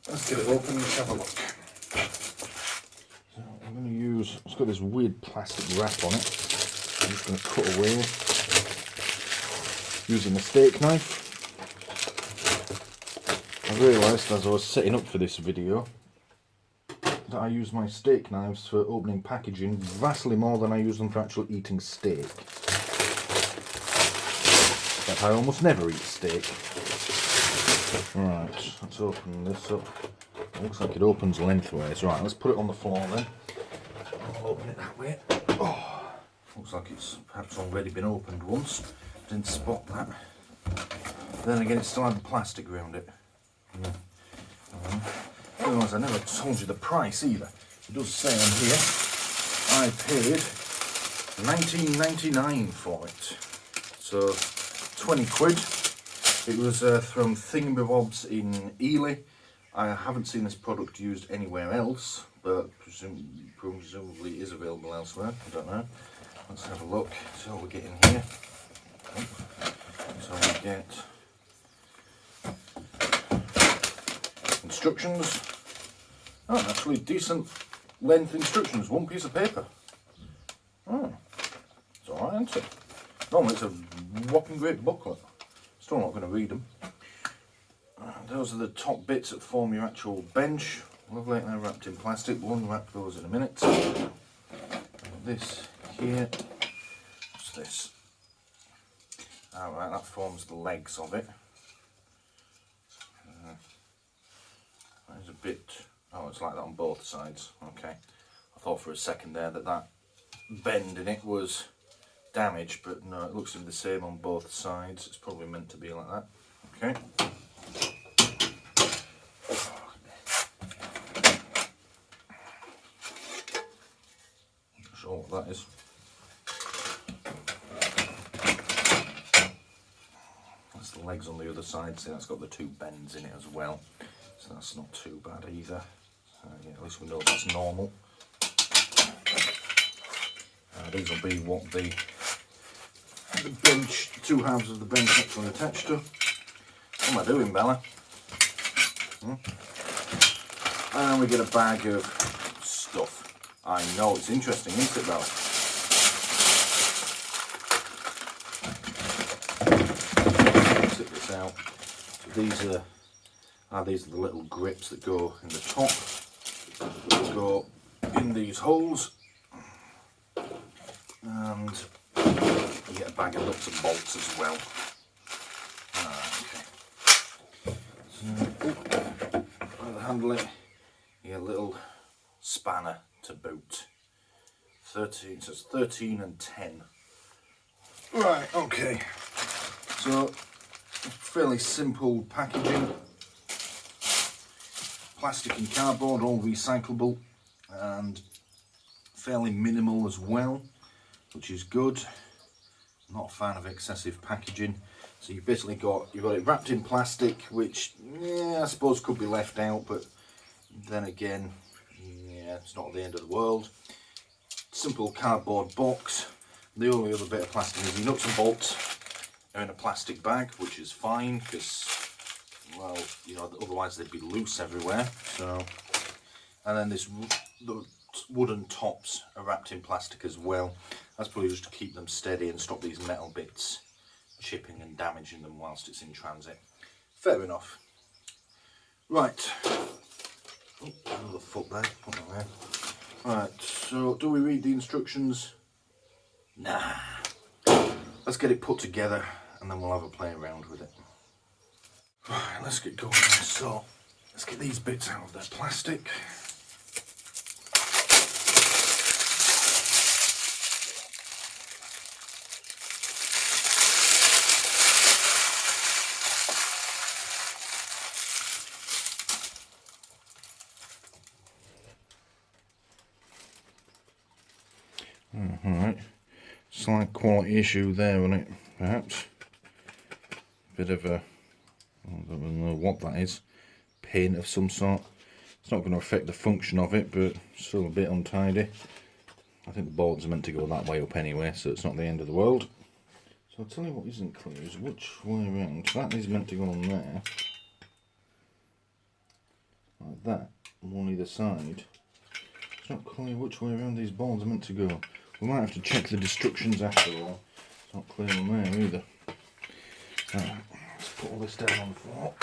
let's get it open and have a look. So I'm going to use, it's got this weird plastic wrap on it. I'm just going to cut away using a steak knife. I realised as I was setting up for this video that I use my steak knives for opening packaging vastly more than I use them for actually eating steak. But I almost never eat steak. Right, let's open this up. It looks like it opens lengthways. Right, let's put it on the floor then. I'll open it that way. Oh, looks like it's perhaps already been opened once. Didn't spot that. Then again, it still had the plastic around it. Otherwise, I never told you the price either. It does say on here, I paid £19.99 for it. So, 20 quid. It was from Thingamabobs in Ely. I haven't seen this product used anywhere else, but presumably it is available elsewhere. I don't know. Let's have a look. So we get in here. So we get instructions. Oh, actually decent length instructions. One piece of paper. Oh, it's alright, isn't it? Normally it's a whopping great booklet. Still not going to read them. Those are the top bits that form your actual bench. Lovely, they're wrapped in plastic. We'll unwrap those in a minute. And this here. What's this? Alright, that forms the legs of it. There's a bit. Oh, it's like that on both sides. Okay. I thought for a second there that bend in it was damaged, but no, it looks to be the same on both sides. It's probably meant to be like that. Okay. Not sure what that is. That's the legs on the other side. See, that's got the two bends in it as well. So that's not too bad either. Yeah, at least we know that's normal. These will be what the bench, two halves of the bench actually attached to. What am I doing, Bella? And we get a bag of stuff. I know, it's interesting, isn't it though? Tip this out. So these are the little grips that go in the top. That go in these holes. And you get a bag of nuts and bolts as well. Okay. So, by the handle it, you get a little spanner to boot. 13, so it's 13 and 10. Right, okay. So, fairly simple packaging. Plastic and cardboard, all recyclable, and fairly minimal as well, which is good. I'm not a fan of excessive packaging. So you've basically got it wrapped in plastic, which I suppose could be left out, but then again, it's not the end of the world. Simple cardboard box. The only other bit of plastic is the nuts and bolts are in a plastic bag, which is fine because, well, otherwise they'd be loose everywhere. So, and then the wooden tops are wrapped in plastic as well. That's probably just to keep them steady and stop these metal bits chipping and damaging them whilst it's in transit. Fair enough. Right. Oh, another foot there. Put that there. Right, so do we read the instructions? Nah. Let's get it put together and then we'll have a play around with it. Right, let's get going. So, let's get these bits out of their plastic. Alright, slight quality issue there, wasn't it? Perhaps. Bit of a, I don't know what that is, paint of some sort. It's not going to affect the function of it, but still a bit untidy. I think the boards are meant to go that way up anyway, so it's not the end of the world. So I'll tell you what isn't clear is which way around. That is meant to go on there. Like that, on one either side. It's not clear which way around these boards are meant to go. We might have to check the instructions after all. It's not clear on there either. Right, let's put all this down on the floor.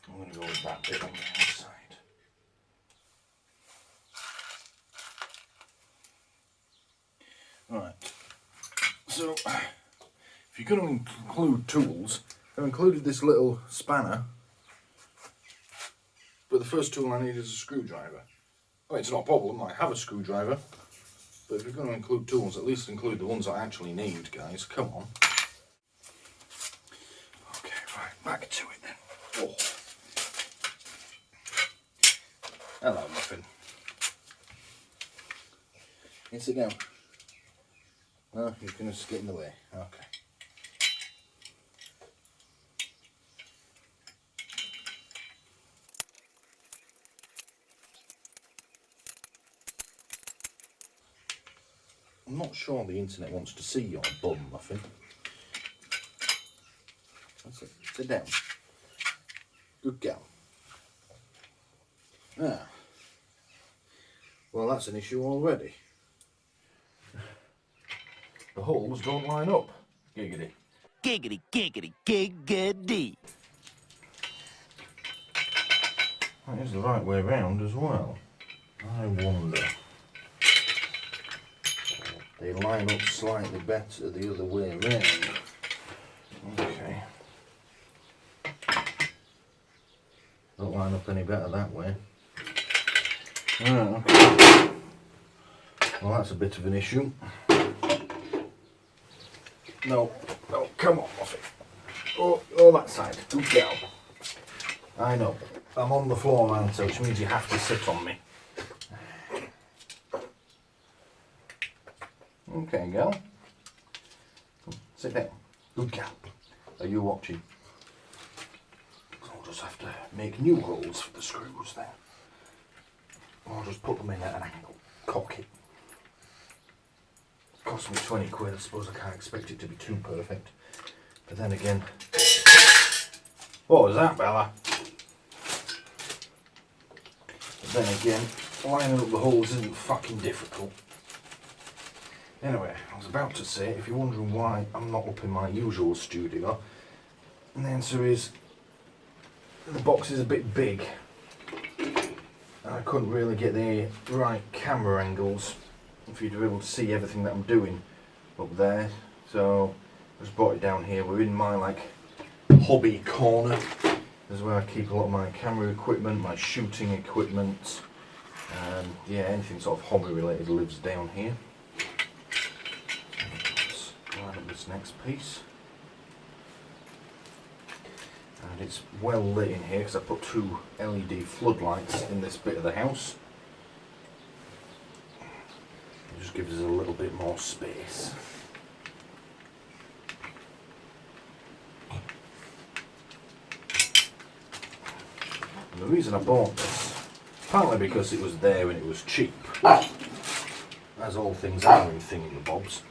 I'm going to go with that bit on the outside. Right, so if you're going to include tools, I've included this little spanner, but the first tool I need is a screwdriver. I mean, it's not a problem, I have a screwdriver, but if you're going to include tools, at least include the ones I actually need, guys, come on. Okay, right, back to it then. Oh. Hello, Muffin. Can you sit down? No, you're going to get in the way. Okay. I'm not sure the internet wants to see your bum, Muffin. That's it. Sit down. Good girl. Ah. Well, that's an issue already. The holes don't line up. Giggity. Giggity, giggity, giggity. That is the right way round as well. I wonder. They line up slightly better the other way around. Okay. Don't line up any better that way. Oh, okay. Well, that's a bit of an issue. No, come on, Muffy. Oh, that side. Good girl. I know. I'm on the floor, man, so which means you have to sit on me. Okay, girl. Sit down. Good girl. Are you watching? I'll just have to make new holes for the screws then. Or just put them in at an angle. Cock it. Cost me 20 quid. I suppose I can't expect it to be too perfect. But then again, what was that, Bella? But then again, lining up the holes isn't fucking difficult. Anyway, I was about to say, if you're wondering why I'm not up in my usual studio, and the answer is, the box is a bit big. I couldn't really get the right camera angles for you to be able to see everything that I'm doing up there. So I just brought it down here. We're in my like hobby corner. This is where I keep a lot of my camera equipment, my shooting equipment, and yeah, anything sort of hobby related lives down here. Let's line up this next piece. And it's well lit in here because I put 2 LED floodlights in this bit of the house. It just gives us a little bit more space. And the reason I bought this, partly because it was there and it was cheap, as all things are in thingamabobs,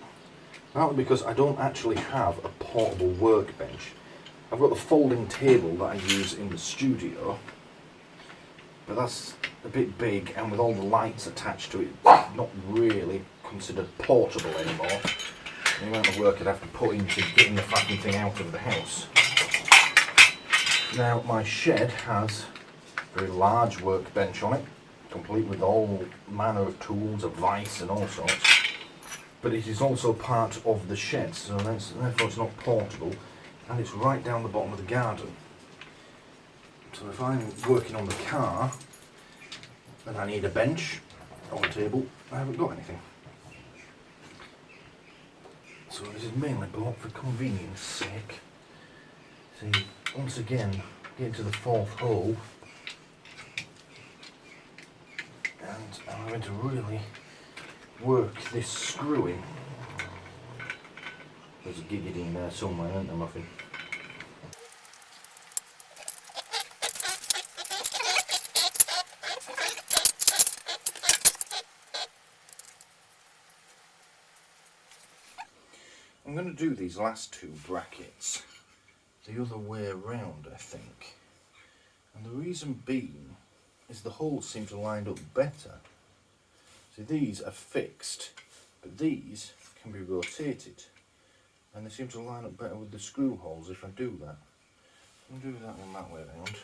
partly because I don't actually have a portable workbench. I've got the folding table that I use in the studio, but that's a bit big, and with all the lights attached to it, it's not really considered portable anymore. The amount of work I'd have to put into getting the fucking thing out of the house. Now, my shed has a very large workbench on it, complete with all manner of tools, a vise and all sorts, but it is also part of the shed, so therefore it's not portable. And it's right down the bottom of the garden. So if I'm working on the car and I need a bench or a table, I haven't got anything. So this is mainly bought for convenience sake. See, once again, getting to the 4th hole, and I'm going to really work this screw in. There's a giggity in there somewhere, isn't there, Muffin? I'm going to do these last 2 brackets the other way around, I think. And the reason being is the holes seem to line up better. See, these are fixed, but these can be rotated. And they seem to line up better with the screw holes if I do that. I'll do that one that way around.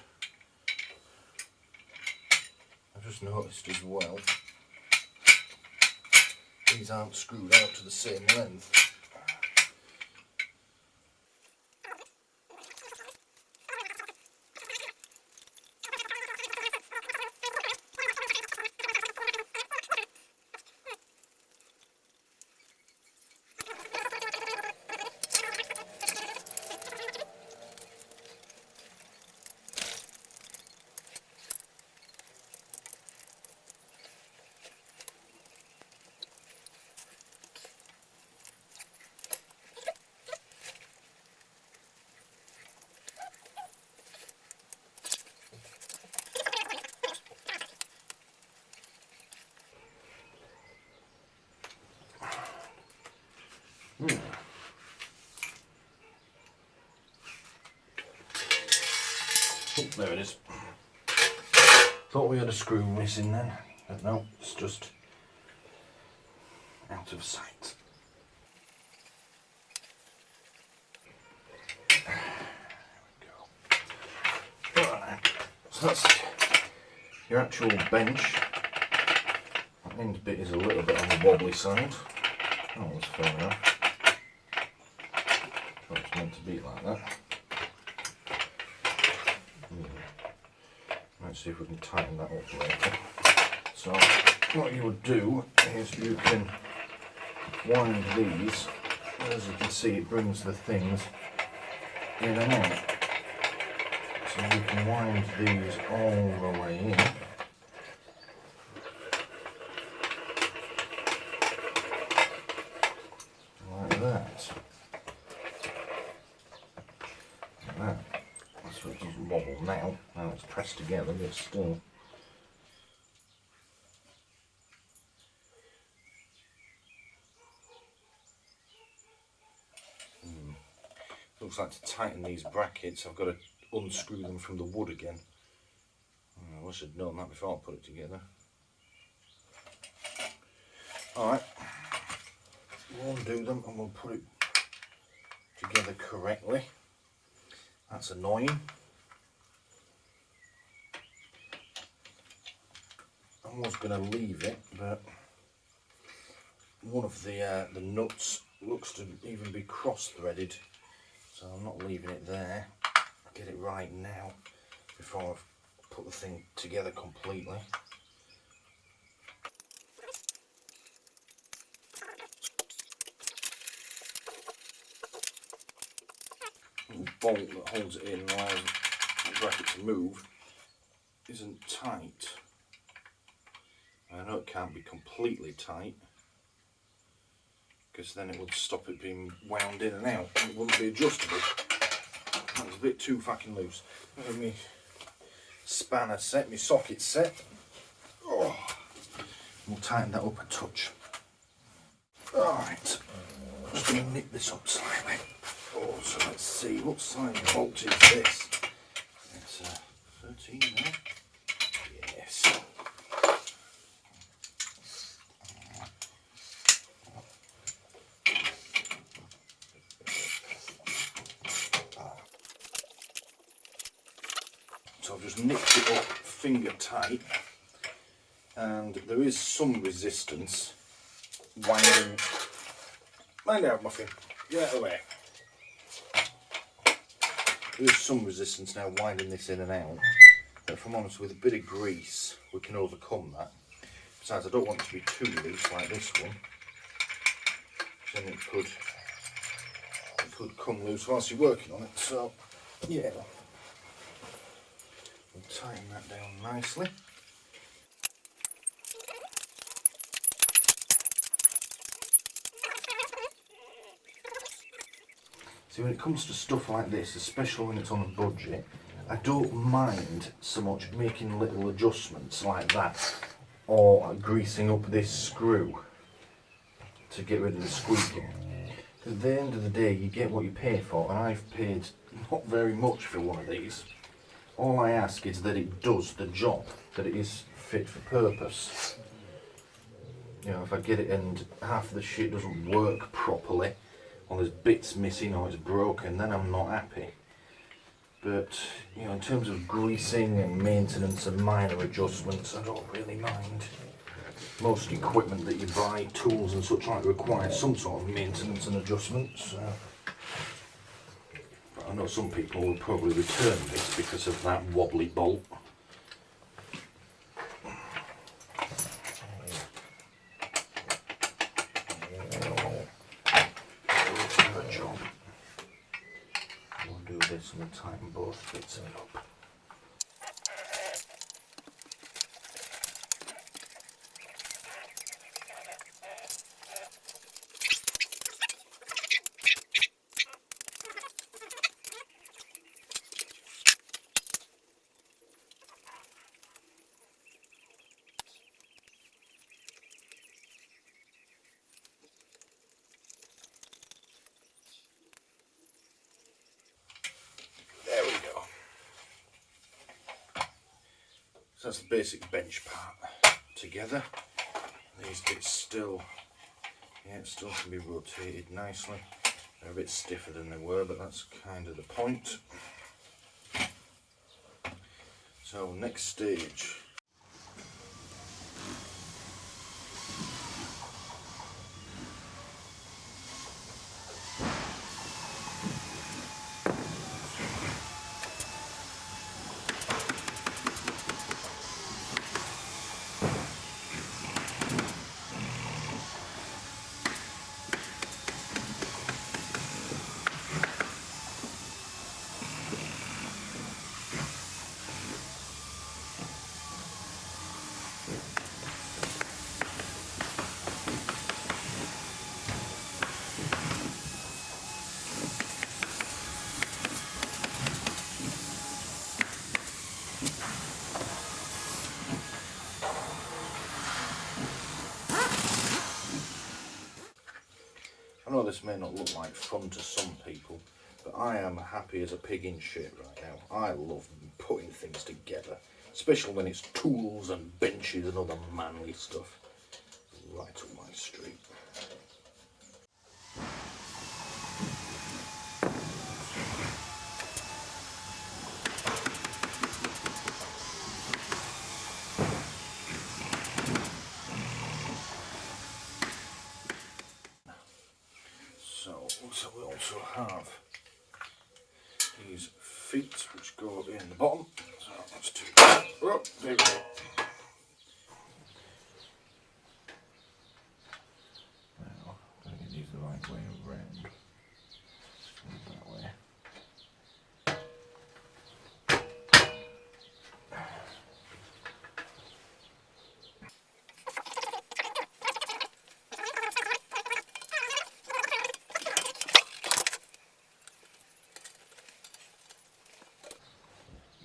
I've just noticed as well, these aren't screwed out to the same length. Oh, there it is. Thought we had a screw missing then, but no, it's just out of sight. There we go. Right, so that's your actual bench. That end bit is a little bit on the wobbly side. Oh, that's fair enough. Well, it's meant to be like that. Let's see if we can tighten that up later. So what you would do is you can wind these. As you can see, it brings the things in and out. So you can wind these all the way in. Like that. Like that. So it doesn't wobble now. Now it's pressed together, but still. So looks like to tighten these brackets I've got to unscrew them from the wood again. I wish I'd known that before I put it together. Alright, we'll undo them and we'll put it together correctly. That's annoying. I was going to leave it, but one of the nuts looks to even be cross-threaded, so I'm not leaving it there. I'll get it right now before I've put the thing together completely. The bolt that holds it in and allows the bracket to move isn't tight. I know it can't be completely tight, because then it would stop it being wound in and out and it wouldn't be adjustable. That was a bit too fucking loose. Let me spanner set, my socket set. Oh, we'll tighten that up a touch. Alright, I'm just going to nip this up slightly. Oh, so let's see, what size bolt is this? It's 13 now. Yes. So I've just nipped it up finger tight, and there is some resistance winding. Mind out, Muffin, get out of the way. There is some resistance now winding this in and out, but if I'm honest, with a bit of grease we can overcome that. Besides, I don't want it to be too loose like this one, then it could come loose whilst you're working on it. So yeah, we'll tighten that down nicely. See, when it comes to stuff like this, especially when it's on a budget, I don't mind so much making little adjustments like that, or greasing up this screw to get rid of the squeaking. Because at the end of the day, you get what you pay for, and I've paid not very much for one of these. All I ask is that it does the job, that it is fit for purpose. You know, if I get it and half of the shit doesn't work properly, or there's bits missing or it's broken, then I'm not happy. But, you know, in terms of greasing and maintenance and minor adjustments, I don't really mind. Most equipment that you buy, tools and such like, require some sort of maintenance and adjustments. But I know some people will probably return this because of that wobbly bolt. This and we'll tighten both bits of it up. So that's the basic bench part together. These bits still, yeah, it still can be rotated nicely. They're a bit stiffer than they were, but that's kind of the point. So next stage. I know this may not look like fun to some people, But I am happy as a pig in shit right now. I love putting things together, especially when it's tools and benches and other manly stuff. Right up my street. So we also have these feet which go in the bottom. So let's do that. Oh, there we go. Now, I'm going to get these the right way around. That way.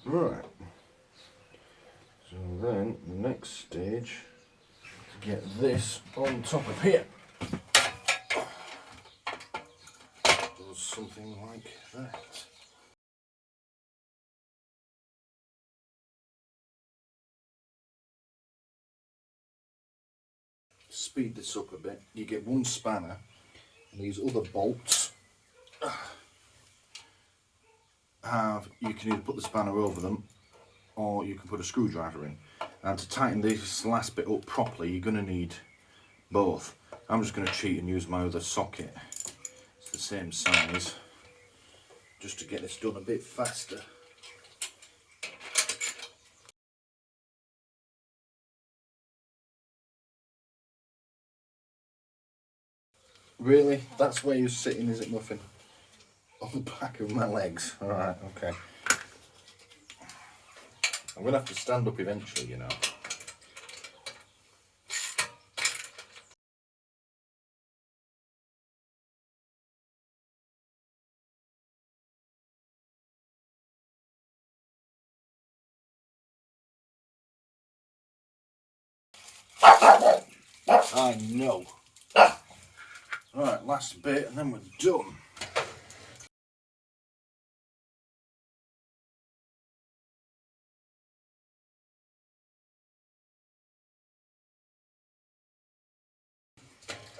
Right, so then the next stage to get this on top of here does something like that. Speed this up a bit, you get one spanner and these other bolts you can either put the spanner over them or you can put a screwdriver in. And to tighten this last bit up properly you're going to need both. I'm just going to cheat and use my other socket. It's the same size, just to get this done a bit faster. Really? That's where you're sitting, is it, Muffin? On the back of my legs. Alright, okay. I'm going to have to stand up eventually, you know. I know. Alright, last bit and then we're done.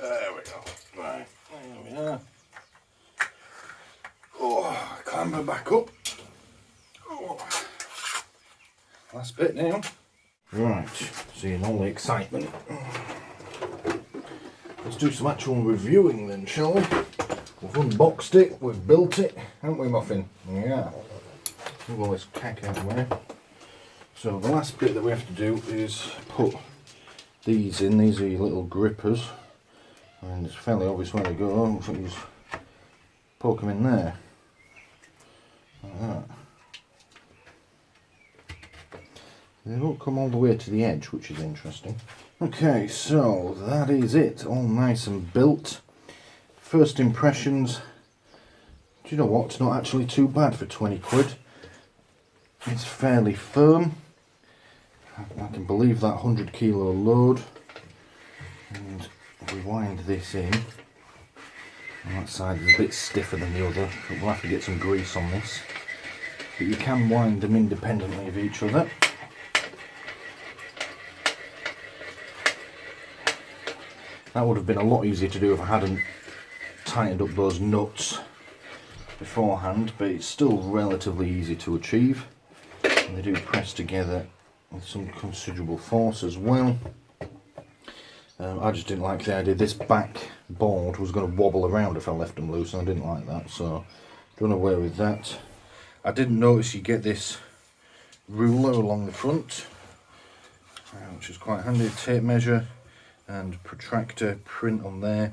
There we go. Right, there we are. Oh, clamber back up. Oh. Last bit now. Right, seeing all the excitement. Let's do some actual reviewing then, shall we? We've unboxed it, we've built it, haven't we, Muffin? Yeah. Move all this cack out of the way. So the last bit that we have to do is put these in. These are your little grippers. And it's fairly obvious where they go. So you just poke them in there. Like that. They don't come all the way to the edge, which is interesting. Okay, so that is it. All nice and built. First impressions. Do you know what? It's not actually too bad for 20 quid. It's fairly firm. I can believe that 100 kilo load. And we wind this in. On that side is a bit stiffer than the other, but we'll have to get some grease on this. But you can wind them independently of each other. That would have been a lot easier to do if I hadn't tightened up those nuts beforehand, but it's still relatively easy to achieve. And they do press together with some considerable force as well. I just didn't like the idea this back board was going to wobble around if I left them loose, and I didn't like that, so done away with that. I didn't notice you get this ruler along the front, which is quite handy. Tape measure and protractor print on there.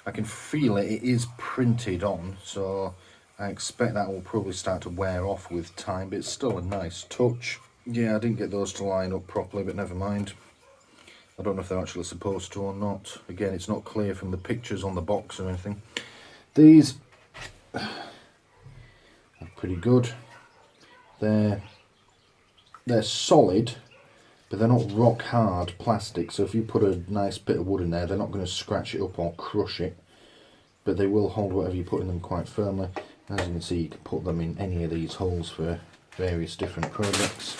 I can feel it, it is printed on, so I expect that will probably start to wear off with time, but it's still a nice touch. Yeah, I didn't get those to line up properly, but never mind. I don't know if they're actually supposed to or not. Again, it's not clear from the pictures on the box or anything. These are pretty good. They're solid, but they're not rock hard plastic, so if you put a nice bit of wood in there, they're not going to scratch it up or crush it, but they will hold whatever you put in them quite firmly. As you can see, you can put them in any of these holes for various different projects.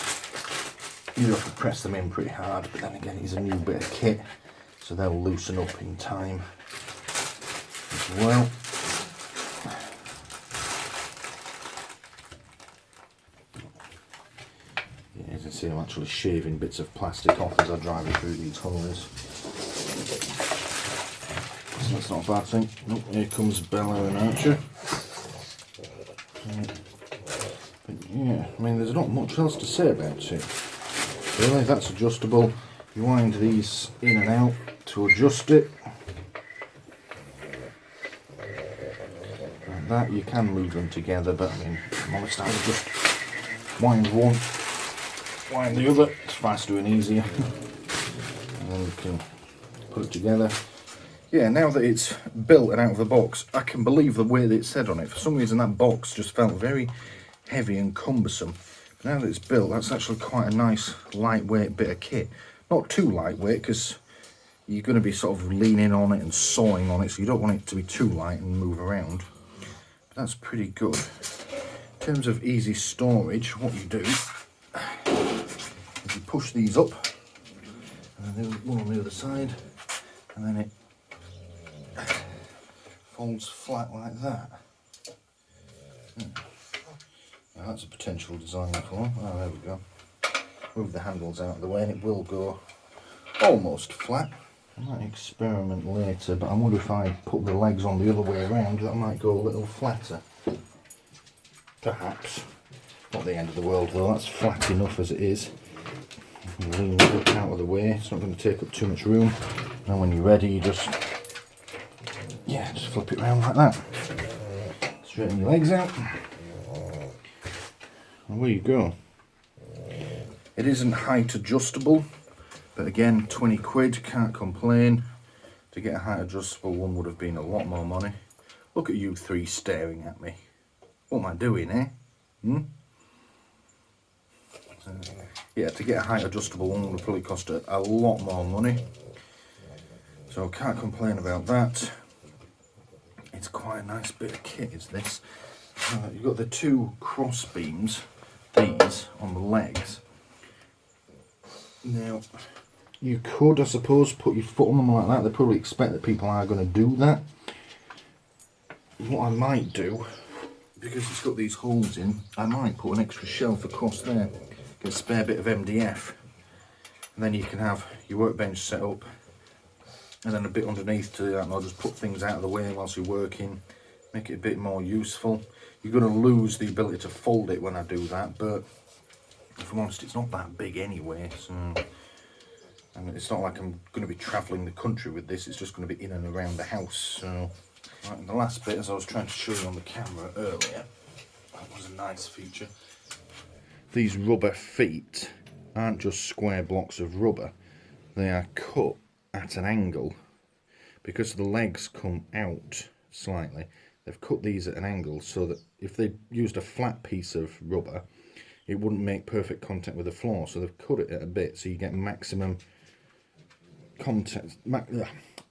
You have to press them in pretty hard, but then again it's a new bit of kit, so they'll loosen up in time as well. Yeah, as you can see, I'm actually shaving bits of plastic off as I drive it through these holes. So that's not a bad thing. Oh, here comes Bella and Archer. But yeah, I mean, there's not much else to say about it. Really, that's adjustable. You wind these in and out to adjust it. Like that, you can move them together, but I mean, I'm honest, I would just wind one, wind the other. It's faster and easier. And then you can put it together. Yeah, now that it's built and out of the box, I can believe the way that it said on it. For some reason, that box just felt very heavy and cumbersome. But now that it's built, that's actually quite a nice, lightweight bit of kit. Not too lightweight, because you're going to be sort of leaning on it and sawing on it, so you don't want it to be too light and move around. But that's pretty good. In terms of easy storage, what you do is you push these up, and then one on the other side, and then it folds flat like that. Now that's a potential design for. Oh, there we go. Move the handles out of the way and it will go almost flat. I might experiment later, but I wonder if I put the legs on the other way around, that might go a little flatter. Perhaps. Not the end of the world though, that's flat enough as it is. Lean it out of the way, it's not going to take up too much room. And when you're ready, you just flip it around like that. Straighten your legs out. And away you go. It isn't height adjustable, but again, 20 quid, can't complain. To get a height adjustable one would have been a lot more money. Look at you three staring at me. What am I doing, eh? Yeah, to get a height adjustable one would have probably cost a lot more money. So can't complain about that. It's quite a nice bit of kit, is this. You've got the two cross beams, these, on the legs. Now, you could, I suppose, put your foot on them like that. They probably expect that people are going to do that. What I might do, because it's got these holes in, I might put an extra shelf across there, get a spare bit of MDF, and then you can have your workbench set up, and then a bit underneath to that, and I'll just put things out of the way whilst you're working, make it a bit more useful. You're going to lose the ability to fold it when I do that, but if I'm honest, it's not that big anyway, so, and it's not like I'm going to be travelling the country with this, it's just going to be in and around the house. So, right, and the last bit, as I was trying to show you on the camera earlier, that was a nice feature. These rubber feet aren't just square blocks of rubber, they are cut at an angle. Because the legs come out slightly, they've cut these at an angle so that if they used a flat piece of rubber, it wouldn't make perfect contact with the floor, so they've cut it at a bit so you get maximum contact,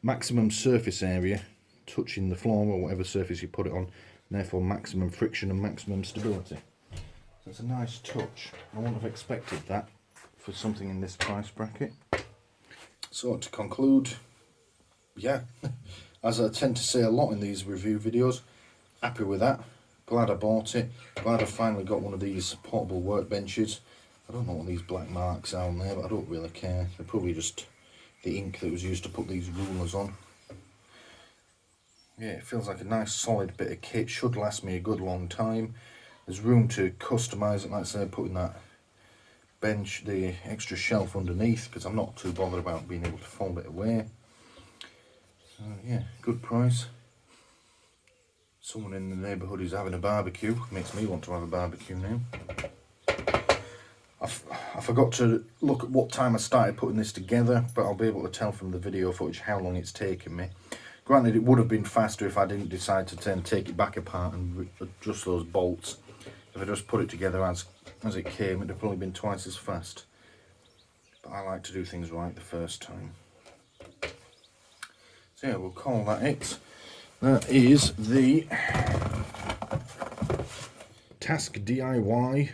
maximum surface area touching the floor or whatever surface you put it on, and therefore maximum friction and maximum stability. So it's a nice touch. I wouldn't have expected that for something in this price bracket. So to conclude, yeah, as I tend to say a lot in these review videos, happy with that. Glad I bought it. Glad I finally got one of these portable workbenches. I don't know what these black marks are on there, but I don't really care. They're probably just the ink that was used to put these rulers on. Yeah, it feels like a nice solid bit of kit. Should last me a good long time. There's room to customise it, like I said, putting that bench, the extra shelf underneath, because I'm not too bothered about being able to fold it away. So yeah, good price. Someone in the neighbourhood is having a barbecue. Makes me want to have a barbecue now. I forgot to look at what time I started putting this together, but I'll be able to tell from the video footage how long it's taken me. Granted, it would have been faster if I didn't decide to then take it back apart and adjust those bolts. If I just put it together as it came, it'd have probably been twice as fast. But I like to do things right the first time. So yeah, we'll call that it. That is the Task DIY,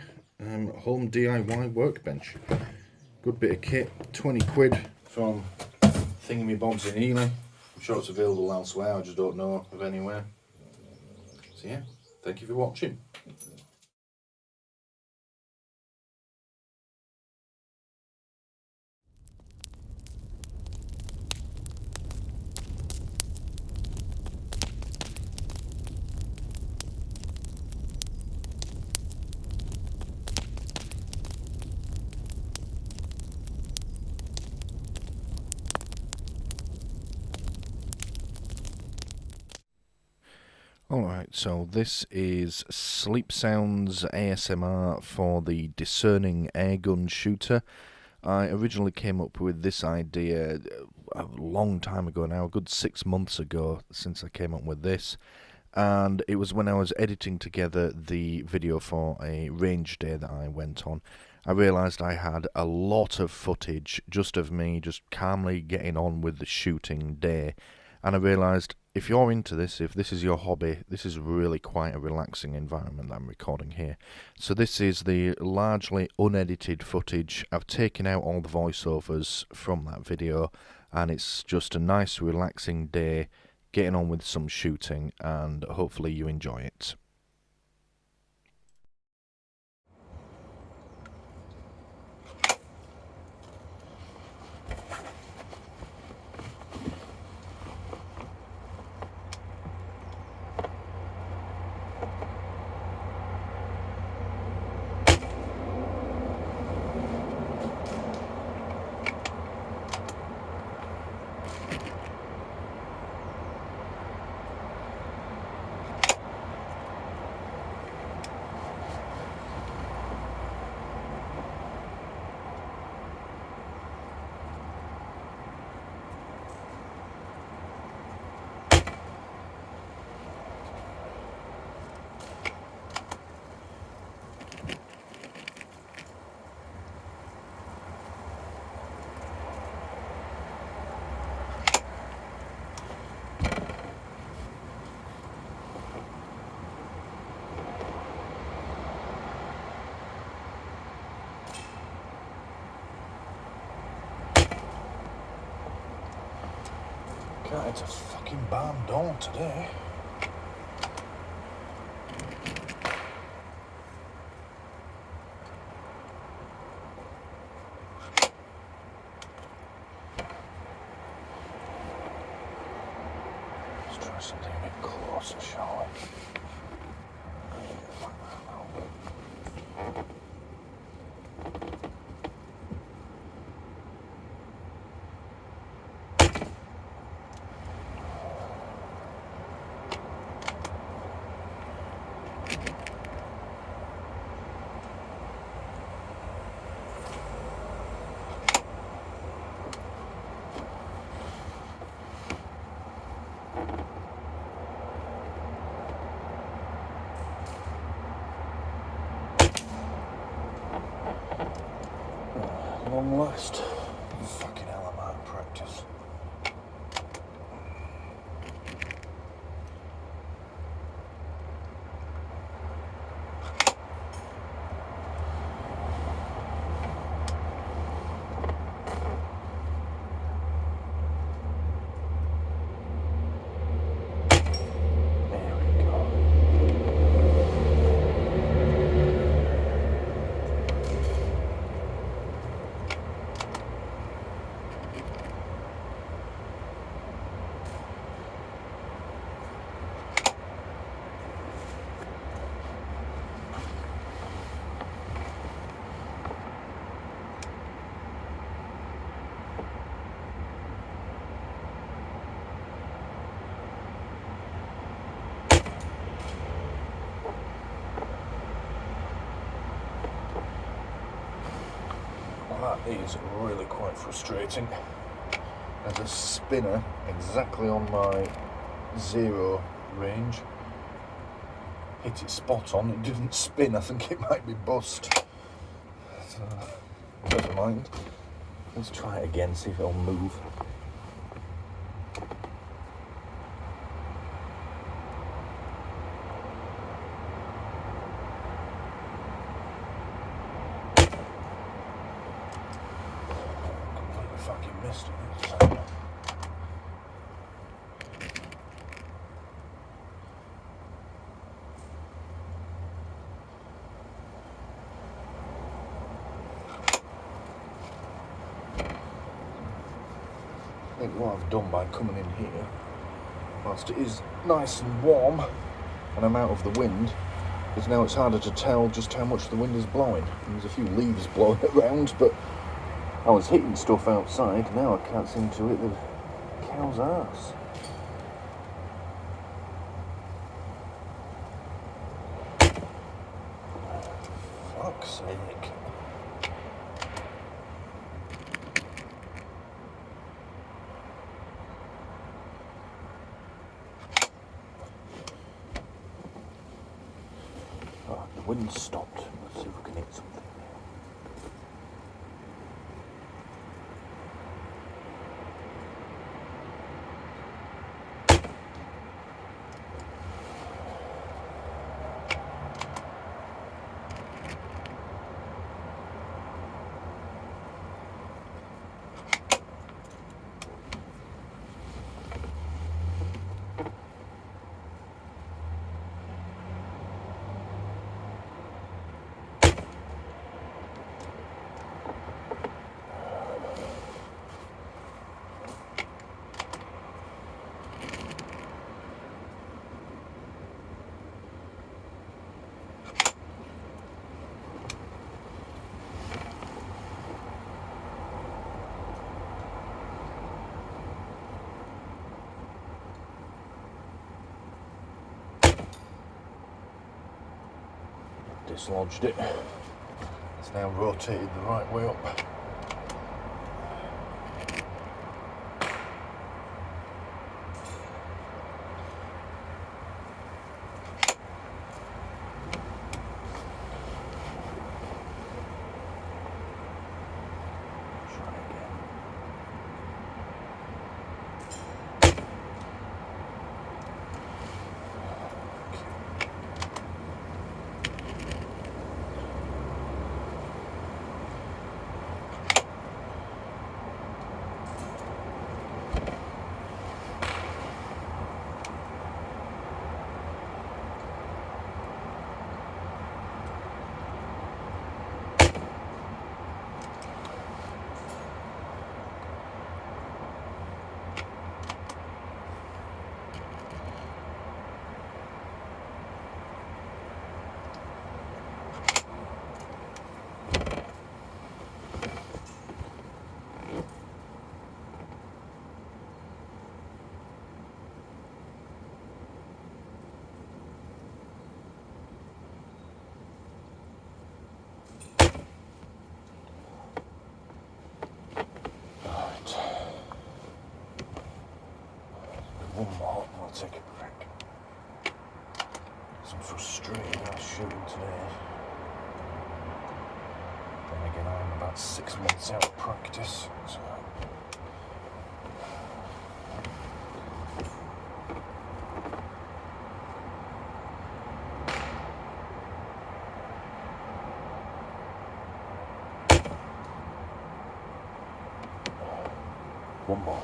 home DIY workbench. Good bit of kit, 20 quid from Thingamybobs in Ely. I'm sure it's available elsewhere, I just don't know of anywhere. So yeah, thank you for watching. Alright, so this is Sleep Sounds ASMR for the Discerning Airgun Shooter. I originally came up with this idea a long time ago now, a good 6 months ago since I came up with this. And it was when I was editing together the video for a range day that I went on. I realised I had a lot of footage just of me just calmly getting on with the shooting day. And I realised, if you're into this, if this is your hobby, this is really quite a relaxing environment that I'm recording here. So this is the largely unedited footage. I've taken out all the voiceovers from that video, and it's just a nice relaxing day, getting on with some shooting, and hopefully you enjoy it. God, it's a fucking barn door today. Let's try something a bit closer, shall we? Long last. Fucking hell, I'm out of practice. That is really quite frustrating. There's a spinner exactly on my 0 range. Hit it spot on, it didn't spin, I think it might be bust. So, never mind. Let's try it again, see if it'll move. missed it this time. I think what I've done by coming in here, whilst it is nice and warm and I'm out of the wind, is now it's harder to tell just how much the wind is blowing. There's a few leaves blowing around, but I was hitting stuff outside, now I can't seem to hit the cow's arse. Fuck's sake. Alright, the wind's stopped. Let's see if we can hit something now. Dislodged it. It's now rotated the right way up. Try again. One more and I'll take a break. Some frustrating ass shooting today. Then again, I'm about 6 months out of practice, so. One more.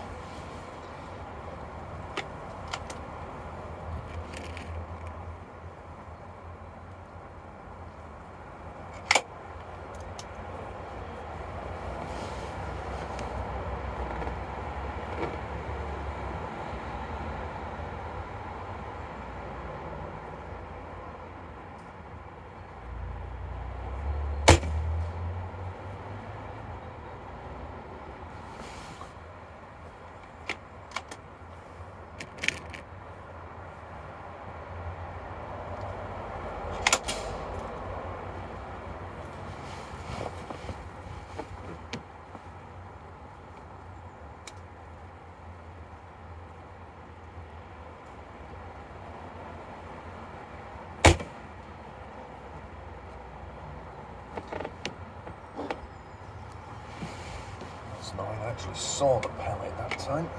No, I actually saw the pellet that time.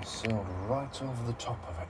It sailed right over the top of it.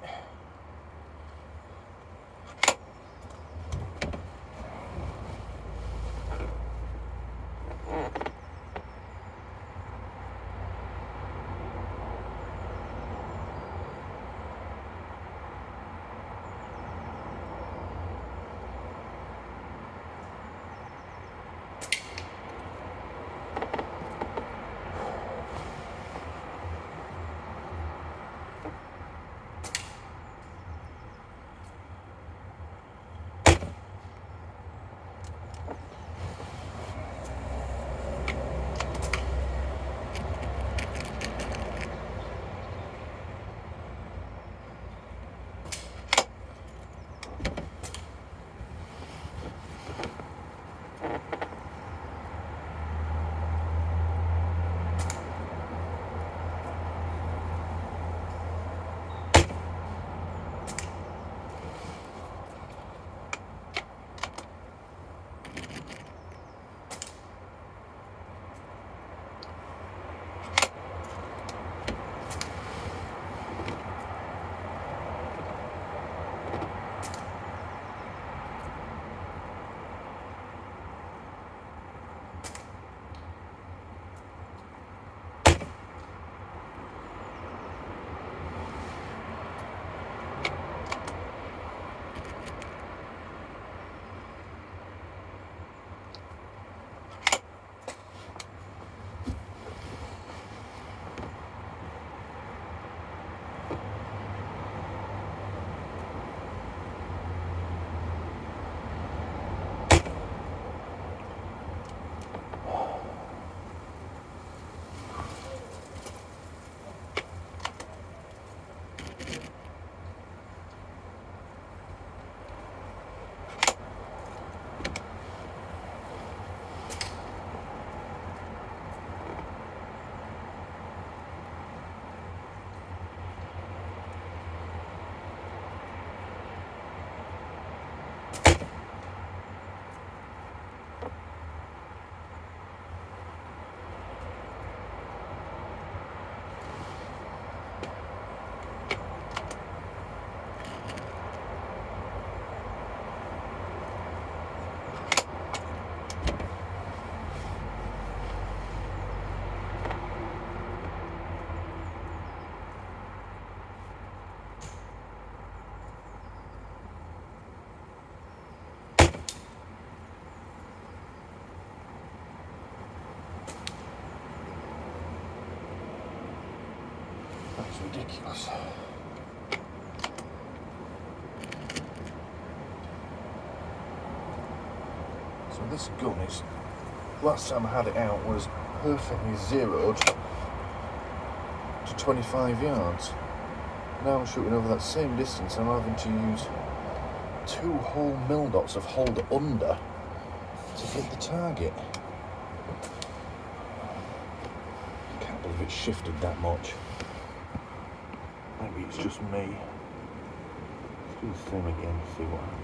ridiculous. So this gun is, last time I had it out was perfectly zeroed to 25 yards. Now I'm shooting over that same distance and I'm having to use 2 whole mil dots of hold under to hit the target. I can't believe it shifted that much. Maybe it's just me. Let's do the same again to see what happens.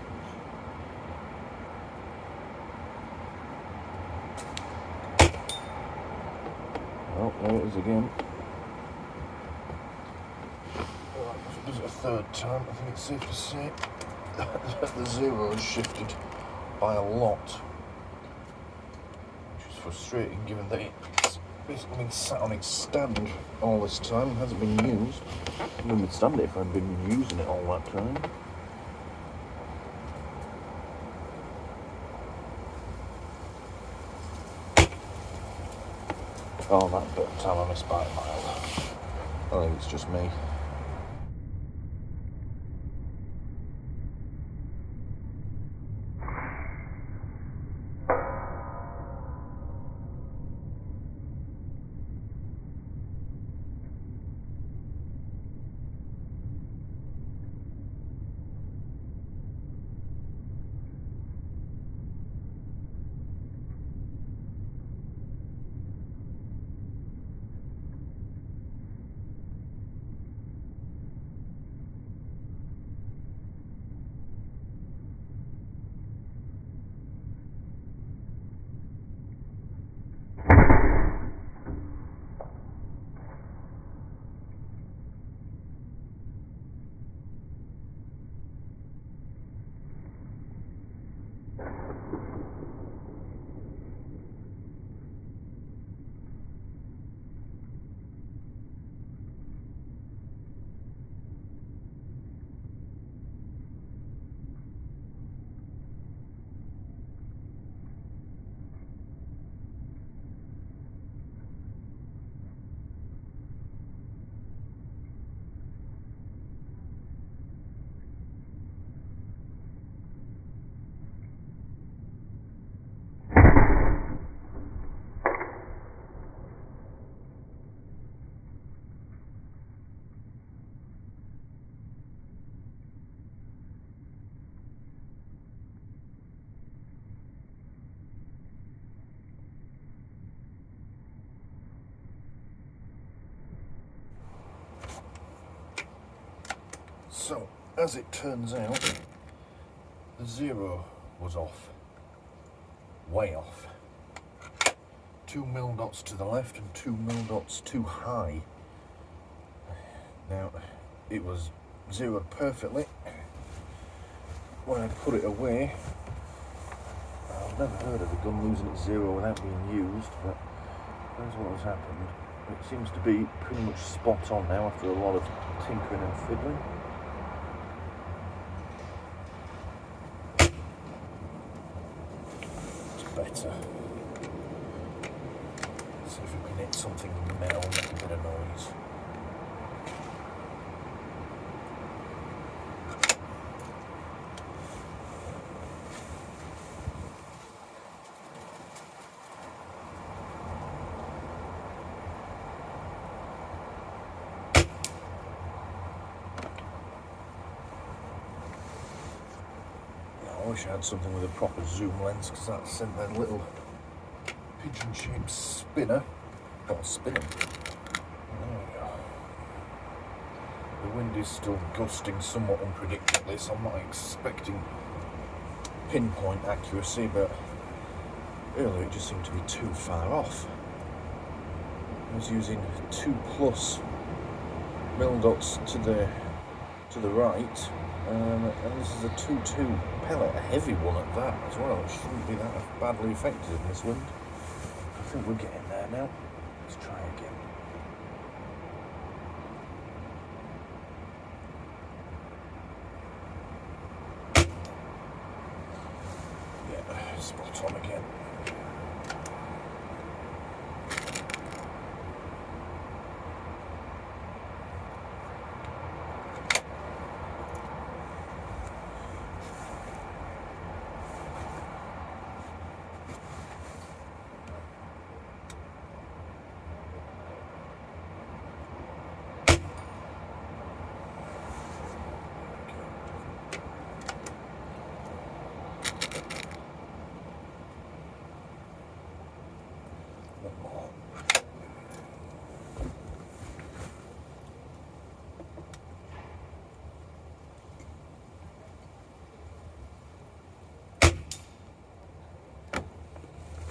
Oh, there it is again. Well, if it does it a third time, I think it's safe to say that the zero has shifted by a lot. Which is frustrating given that it's basically been sat on its stand all this time, it hasn't been used. I wouldn't would stand it if I'd been using it all that time. Oh, that bit of time I missed by a mile. I think it's just me. So, as it turns out, the zero was off. Way off. 2 mil dots to the left and 2 mil dots too high. Now, it was zeroed perfectly when I put it away. I've never heard of a gun losing its zero without being used, but that's what has happened. It seems to be pretty much spot on now after a lot of tinkering and fiddling. Better. See if we can hit something metal and make a bit of noise. I wish I had something with a proper zoom lens, because that sent that little pigeon-shaped spinner. Not spinning. There we go. The wind is still gusting somewhat unpredictably, so I'm not expecting pinpoint accuracy, but earlier it just seemed to be too far off. I was using 2+ mil dots to the right, and this is a 2.2 pellet, a heavy one at that as well. It shouldn't be that badly affected in this wind. I think we're getting there now. Let's try again. Yeah, spot on again. One more.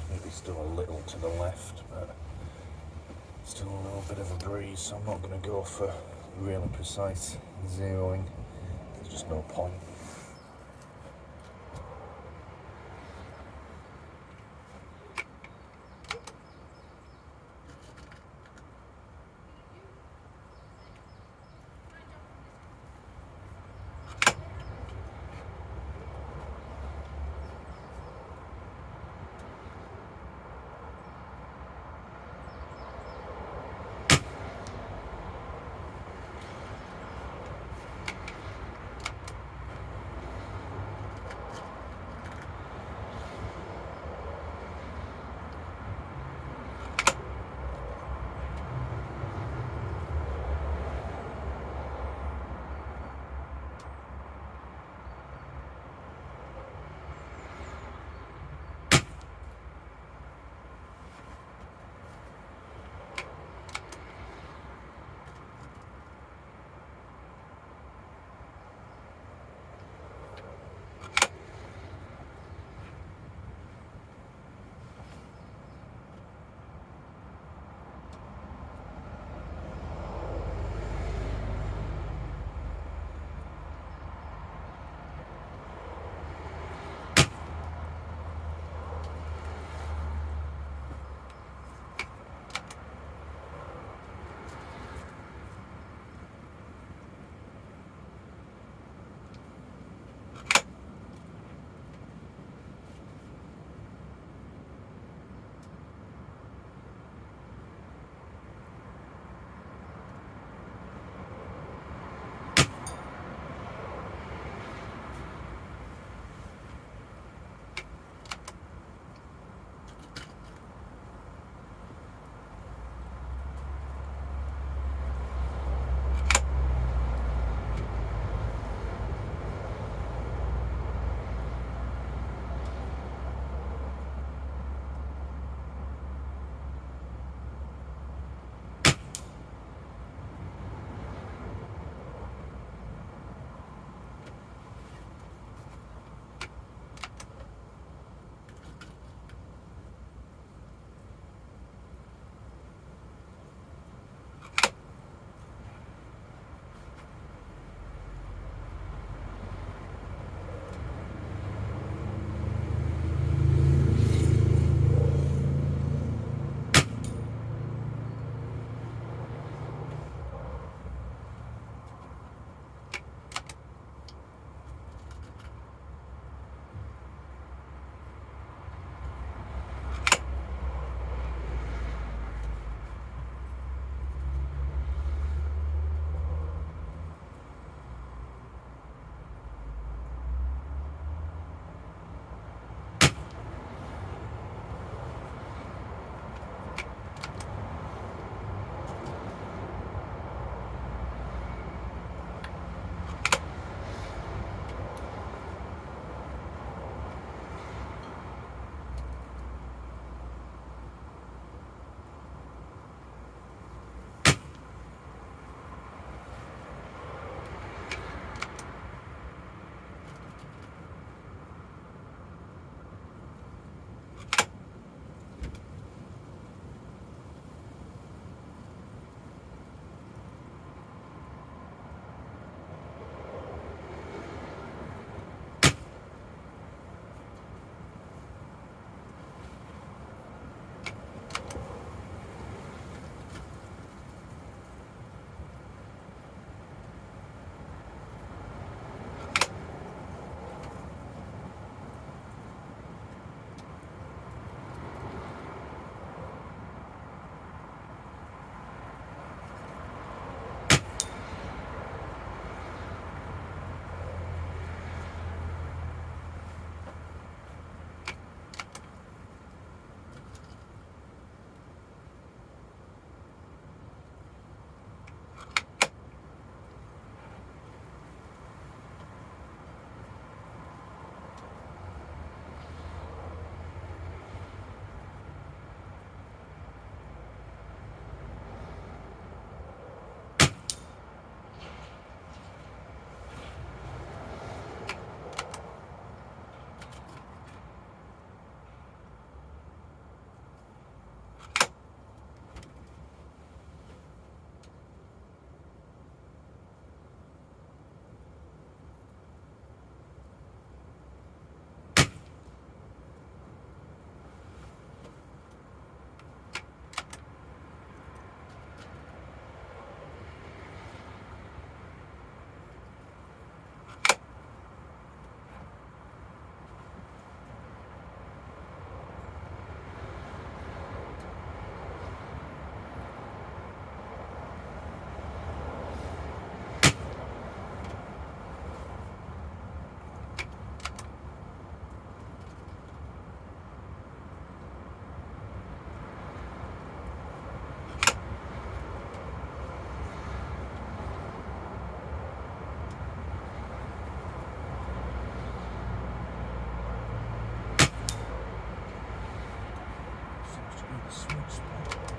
Maybe still a little to the left, but still a little bit of a breeze, so I'm not going to go for really precise zeroing. There's just no point. be the sweet spot.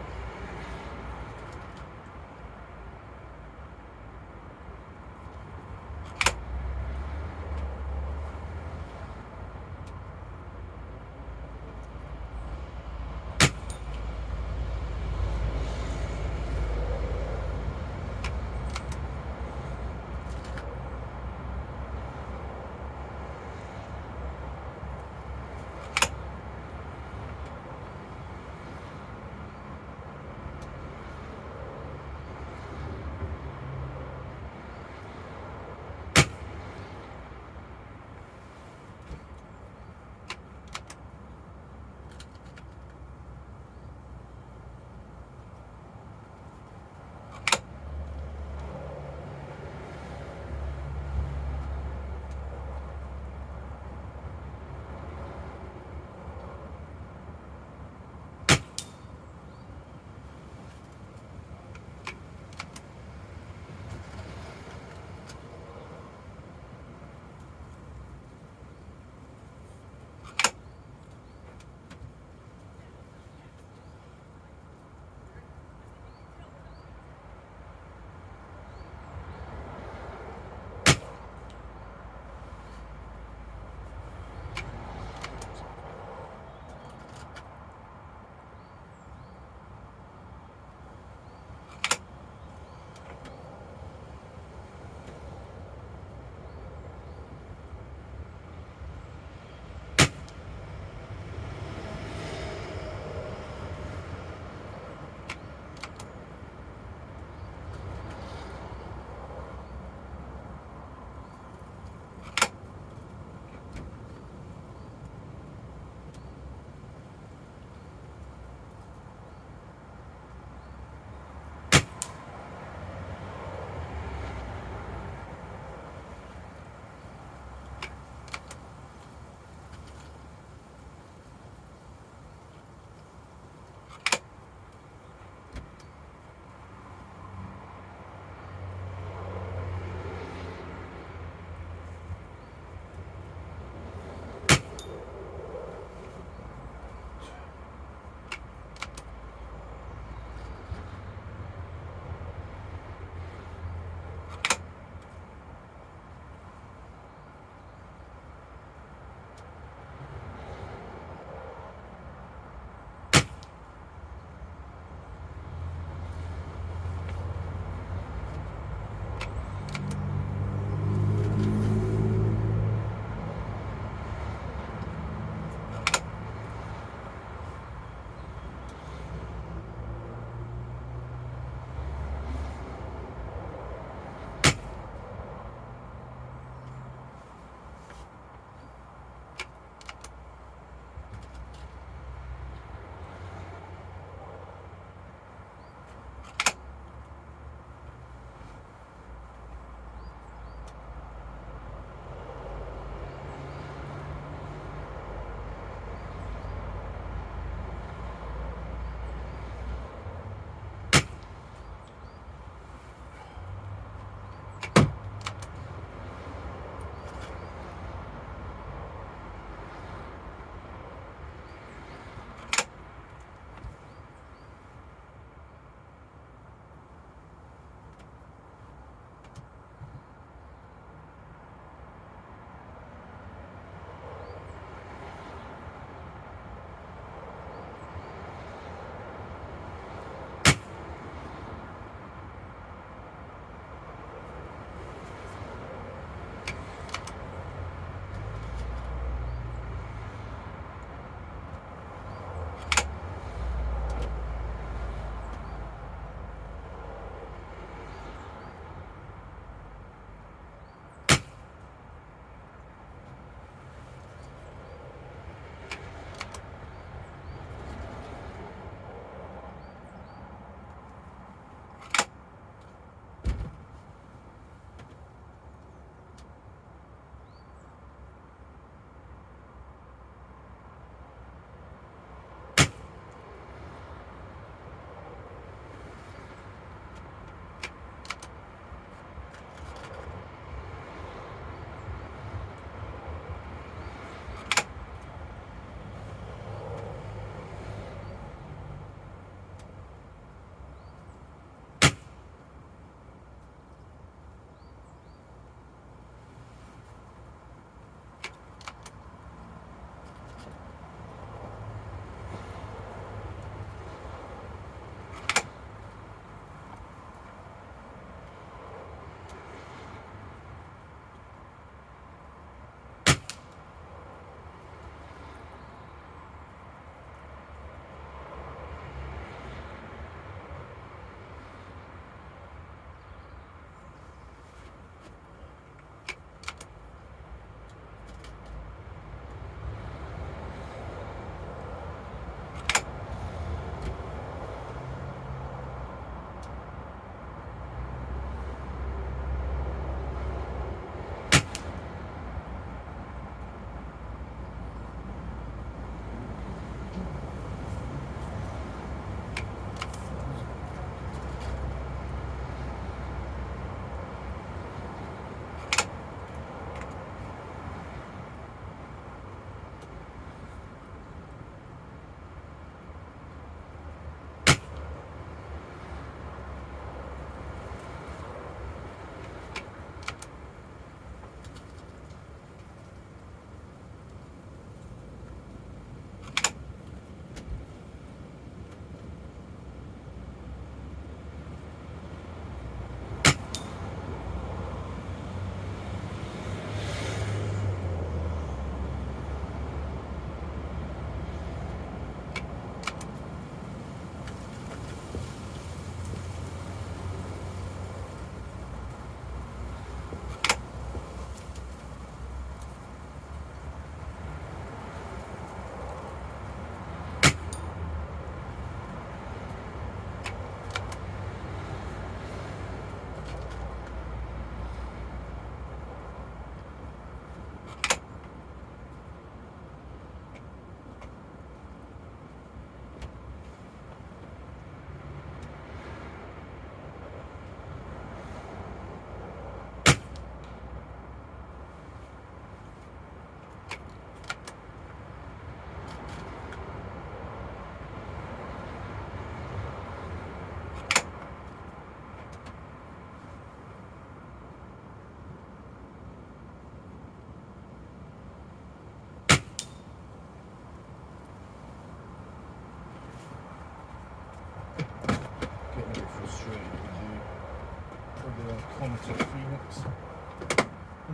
tricks.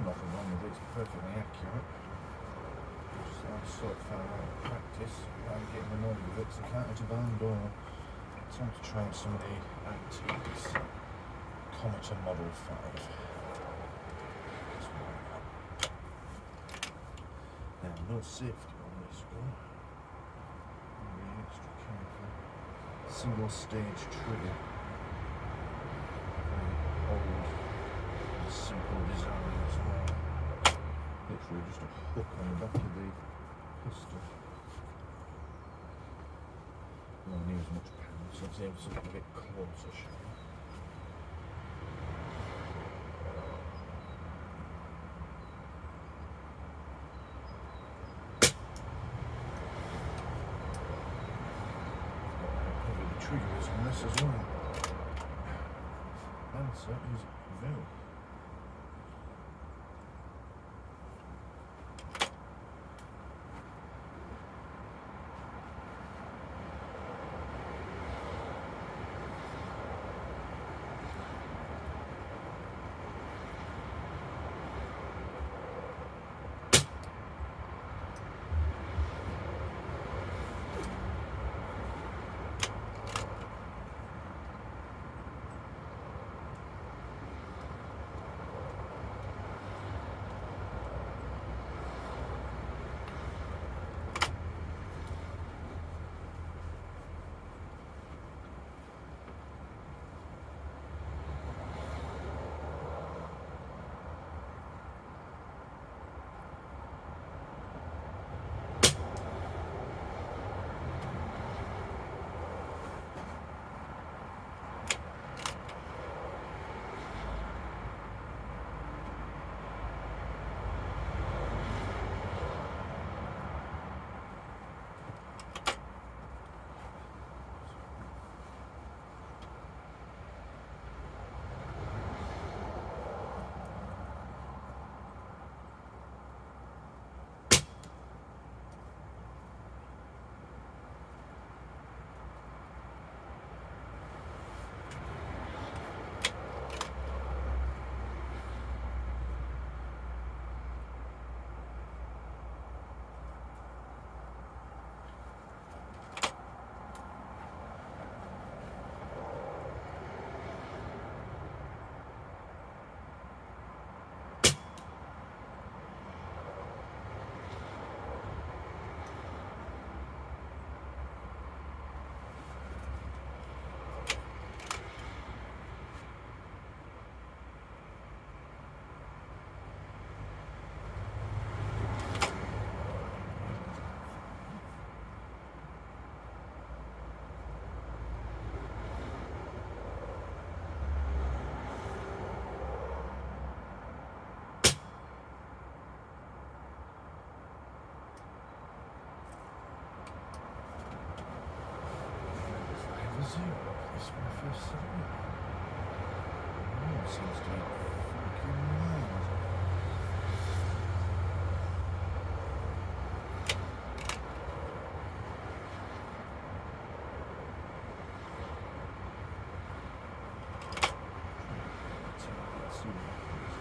Nothing wrong with it, it's perfectly accurate. Just I sort of found out in practice, I'm getting annoyed with it because I can't hit a barn door. Time to try out some of the antiques. Cometer Model 5. Now, no safety on this gun. Be extra careful. Single stage trigger. Very old, simple design as well. Literally just a hook on the back of the pistol. Not near as much power, so let's see if something a bit closer, shall we? Trigger is on this as well. Answer is very. This is my first segment. Oh, it seems to be fucking mild. Let's see what happens.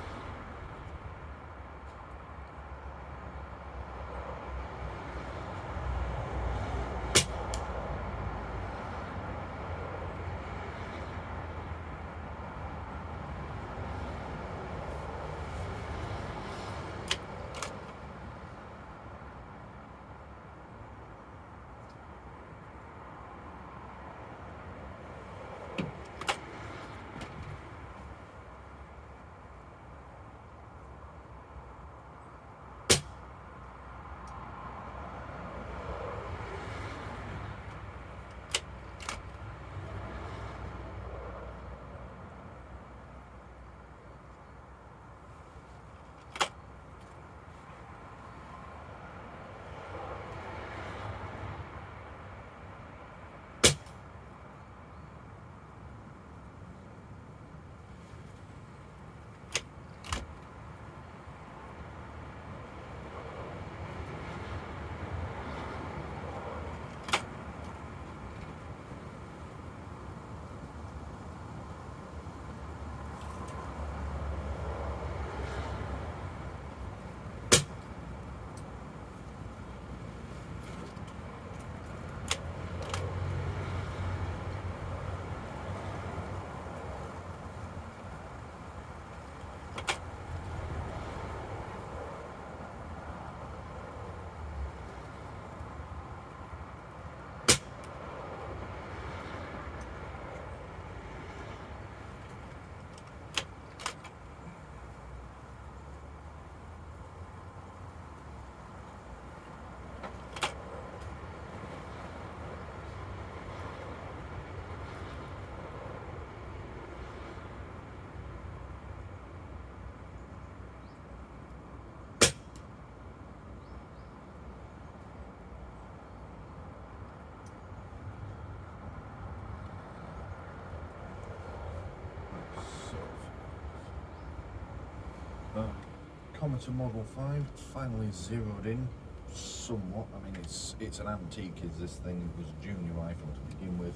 Commodore Model 5 finally zeroed in somewhat. I mean, it's an antique, is this thing. It was a junior rifle to begin with,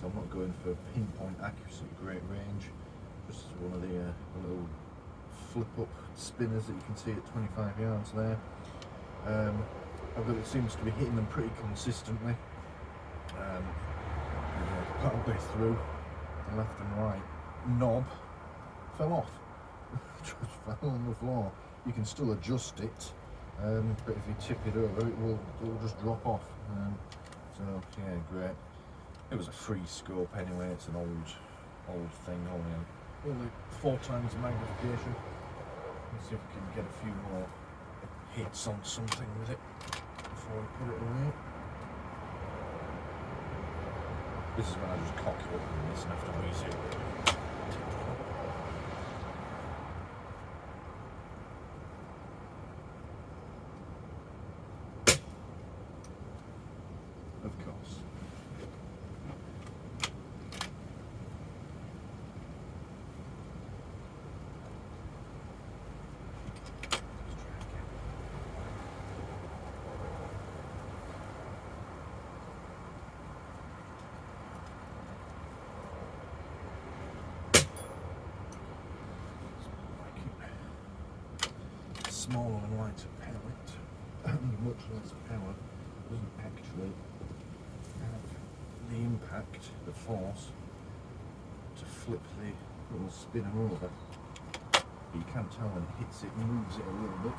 so I'm not going for pinpoint accuracy at great range. Just one of the little flip-up spinners that you can see at 25 yards there. Although it seems to be hitting them pretty consistently. Partway through, the left and right knob fell off. Just fell on the floor. You can still adjust it, but if you tip it over, it will just drop off. So yeah, great. It was a free scope anyway. It's an old thing, only 4 times the magnification. Let's see if we can get a few more hits on something with it before we put it away. This is when I just cock it up and listen after music. Of course. Smaller and lighter pellet, much less power, doesn't actually have the impact, the force, to flip the little spinner over. But you can tell when it hits it, moves it a little bit.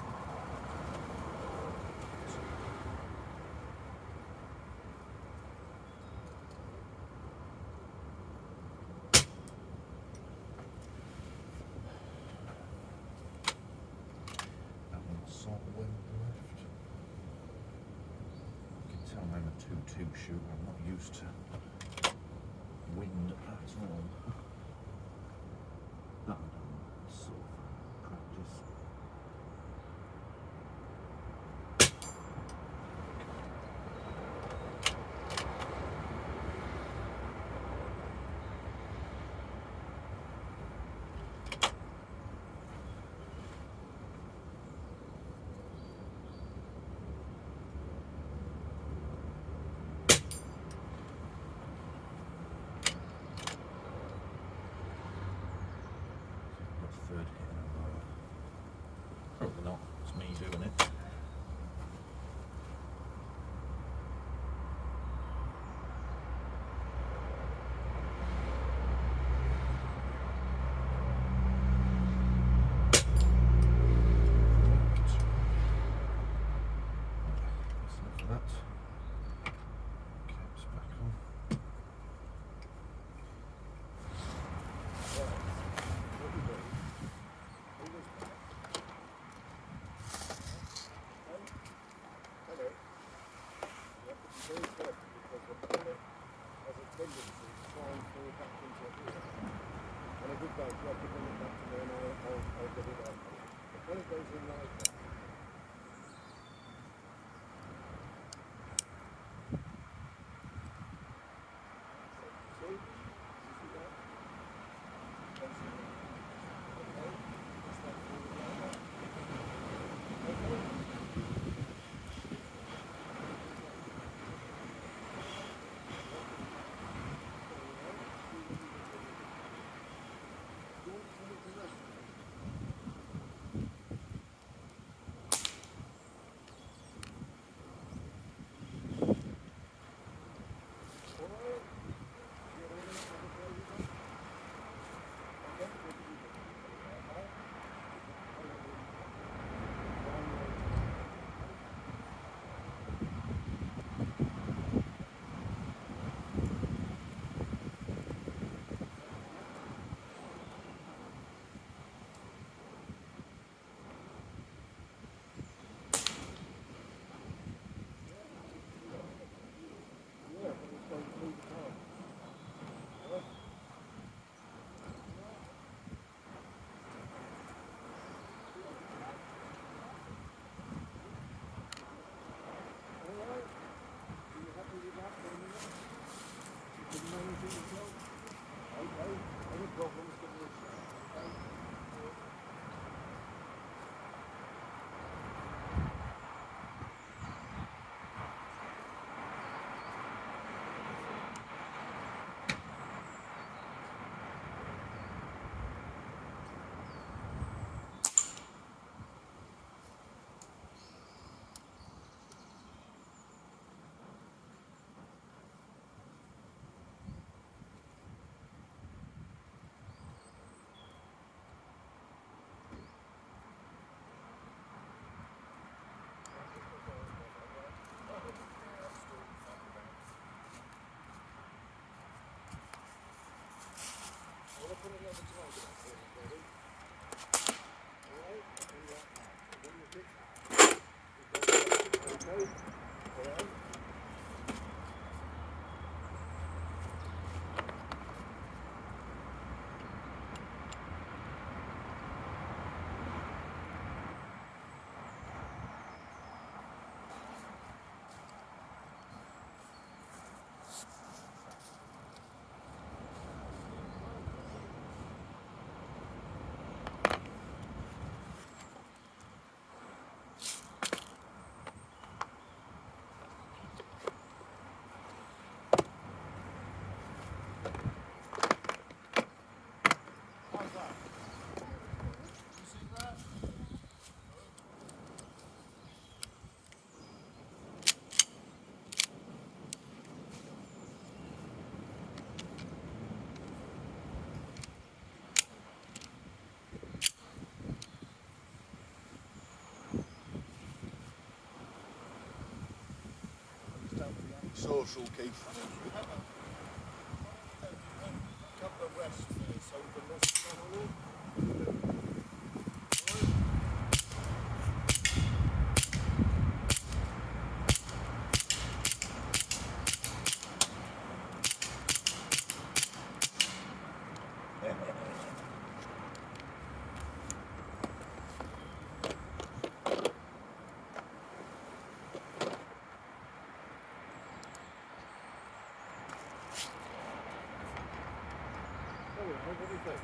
Two shoot, I'm not used to wind at all. That so practice. Third hit in a row. Probably not, it's me doing it. That's enough of that. Caps back on. Social, Keith. Couple of rests there, so we can rest on all. What do you think?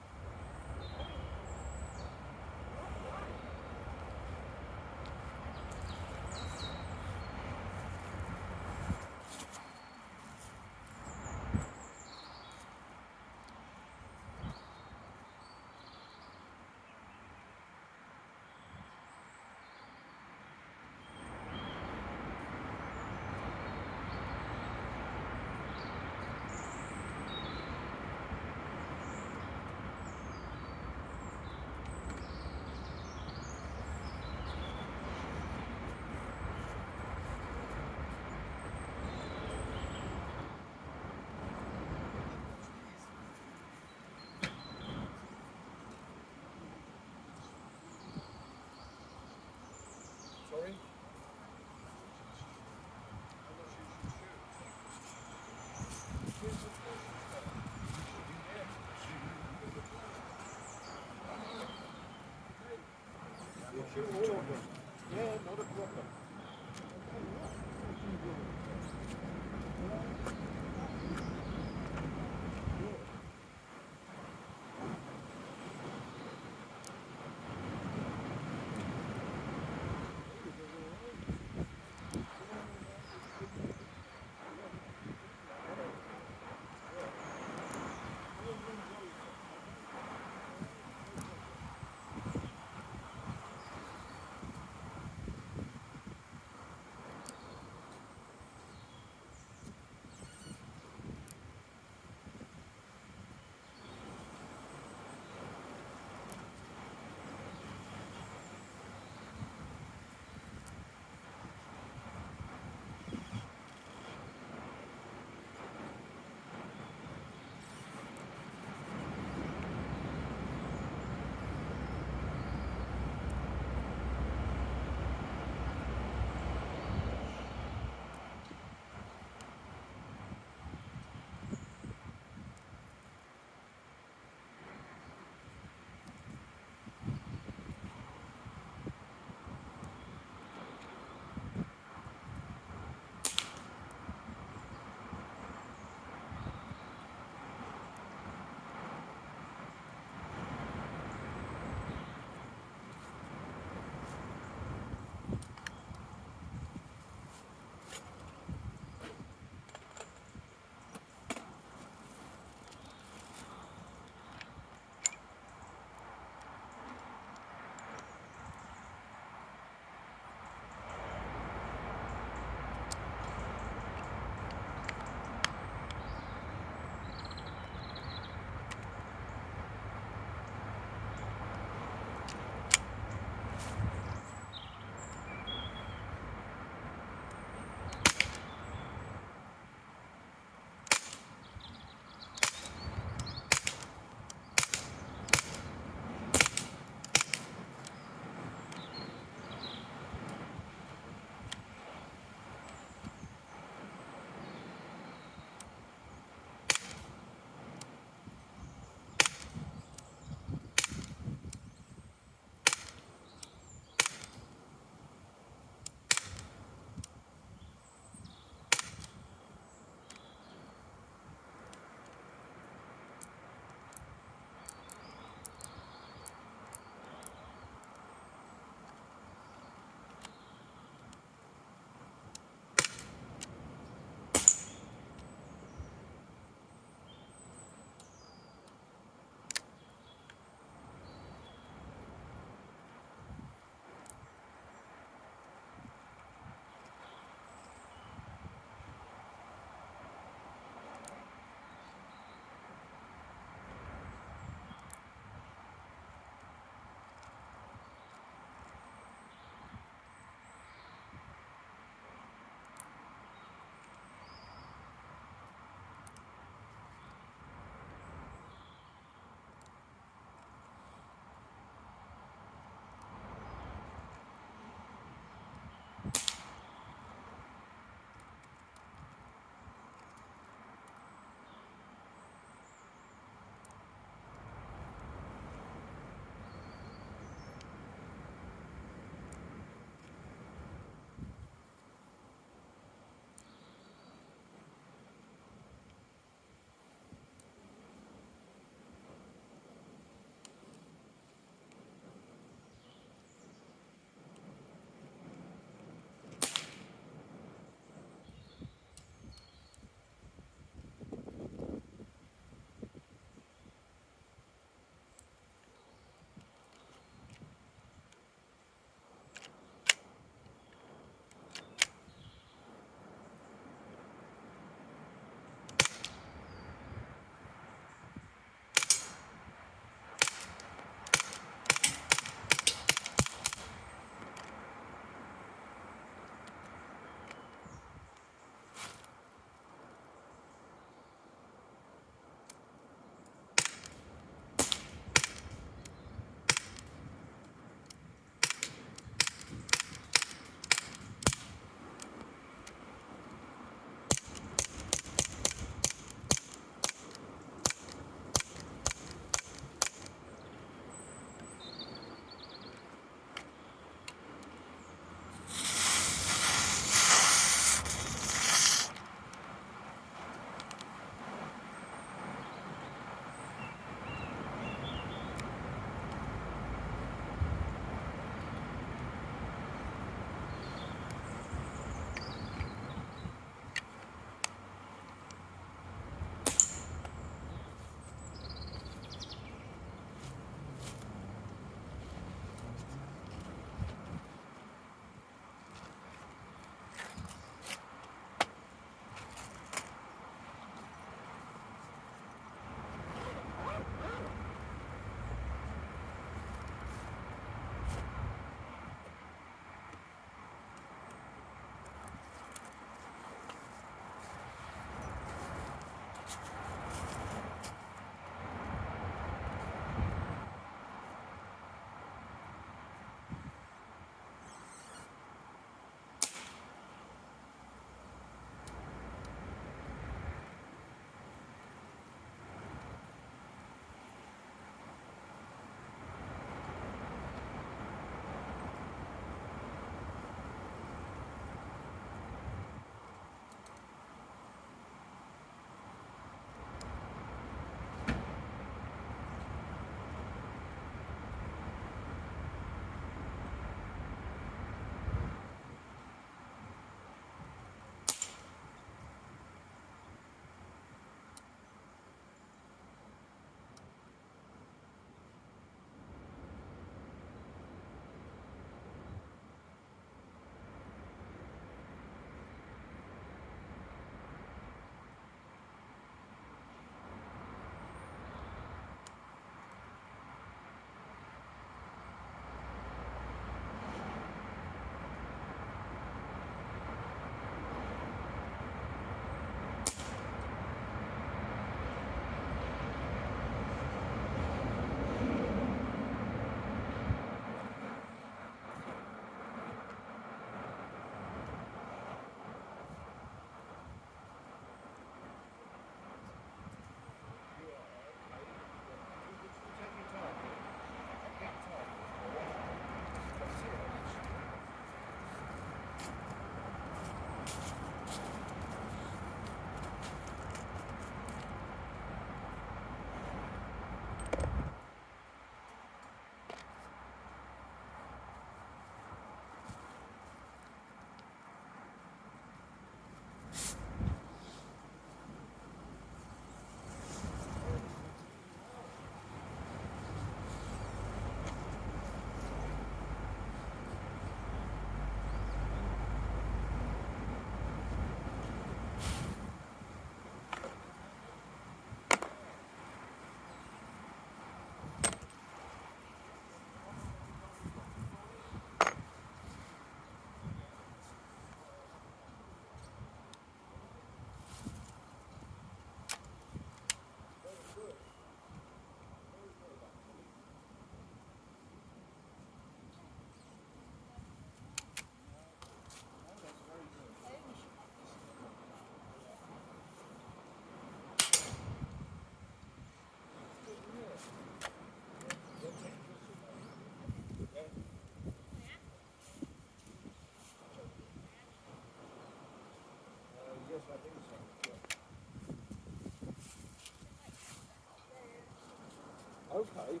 Okay.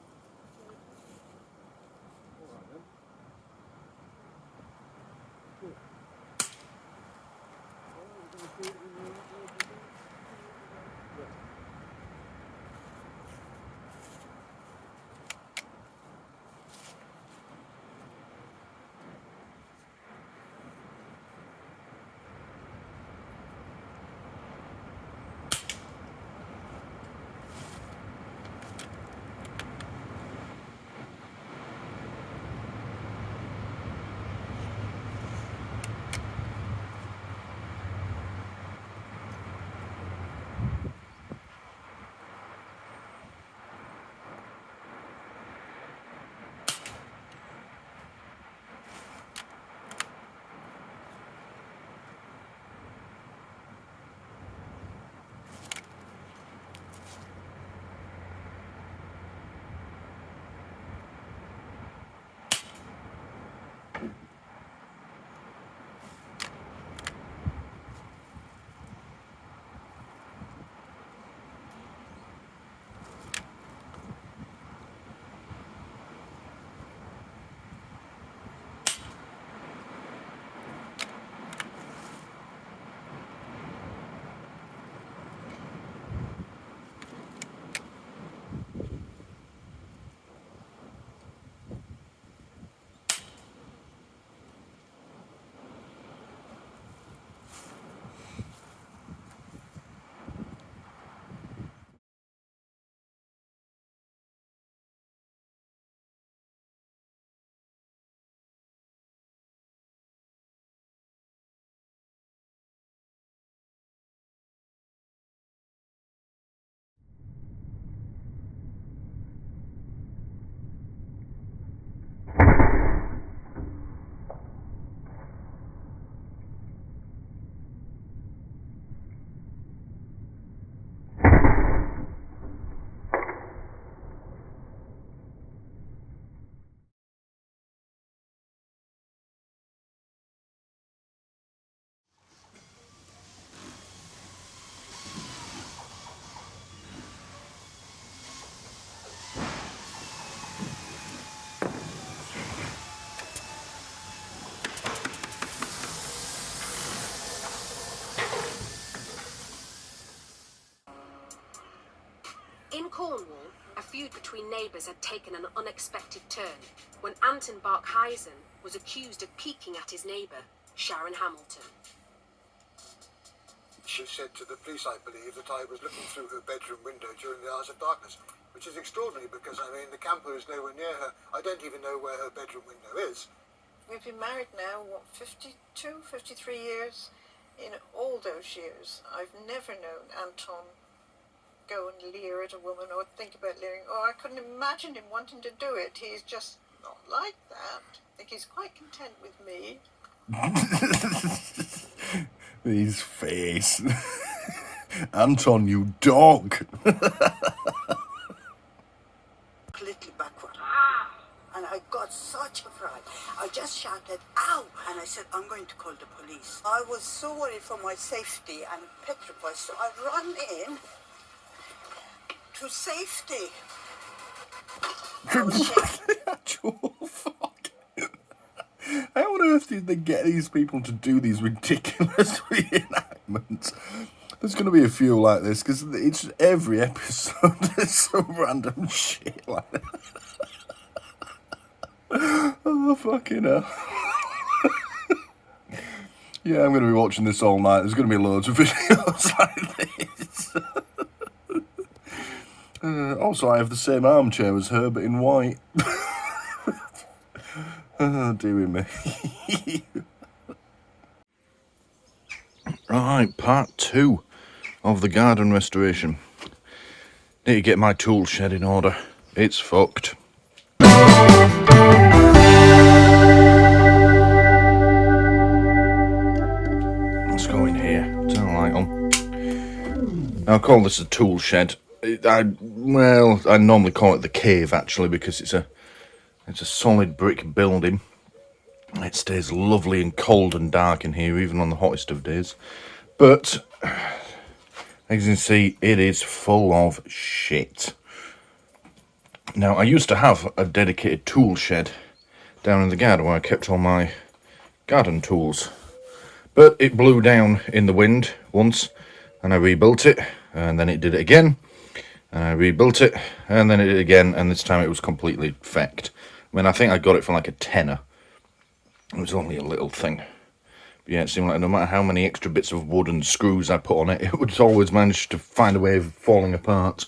In Cornwall, a feud between neighbours had taken an unexpected turn when Anton Barkhuizen was accused of peeking at his neighbour, Sharon Hamilton. She said to the police, I believe, that I was looking through her bedroom window during the hours of darkness, which is extraordinary because, I mean, the camper is nowhere near her. I don't even know where her bedroom window is. We've been married now, 52, 53 years. In all those years, I've never known Anton go and leer at a woman or think about leering, or I couldn't imagine him wanting to do it. He's just not like that. I think he's quite content with me. His face. Anton, you dog. Completely backward. And I got such a fright. I just shouted, ow! And I said, I'm going to call the police. I was so worried for my safety and petrified, so I ran in to safety. Actual fuck. How on earth did they get these people to do these ridiculous reenactments? There's going to be a few like this because it's every episode. There's some random shit like that. Oh fucking hell. Yeah, I'm going to be watching this all night. There's going to be loads of videos like this. Also, I have the same armchair as her, but in white. Oh, dearie me. Right, part 2 of the garden restoration. Need to get my tool shed in order. It's fucked. Let's go in here. Turn the light on. I'll call this a tool shed. I normally call it the cave actually because it's a solid brick building. It stays lovely and cold and dark in here even on the hottest of days. But as you can see, it is full of shit. Now, I used to have a dedicated tool shed down in the garden where I kept all my garden tools. But it blew down in the wind once, and I rebuilt it, and then it did it again, and I rebuilt it, and then it did it again, and this time it was completely fecked. I mean, I think I got it for like a tenner. It was only a little thing. But yeah, it seemed like no matter how many extra bits of wood and screws I put on it, it would always manage to find a way of falling apart.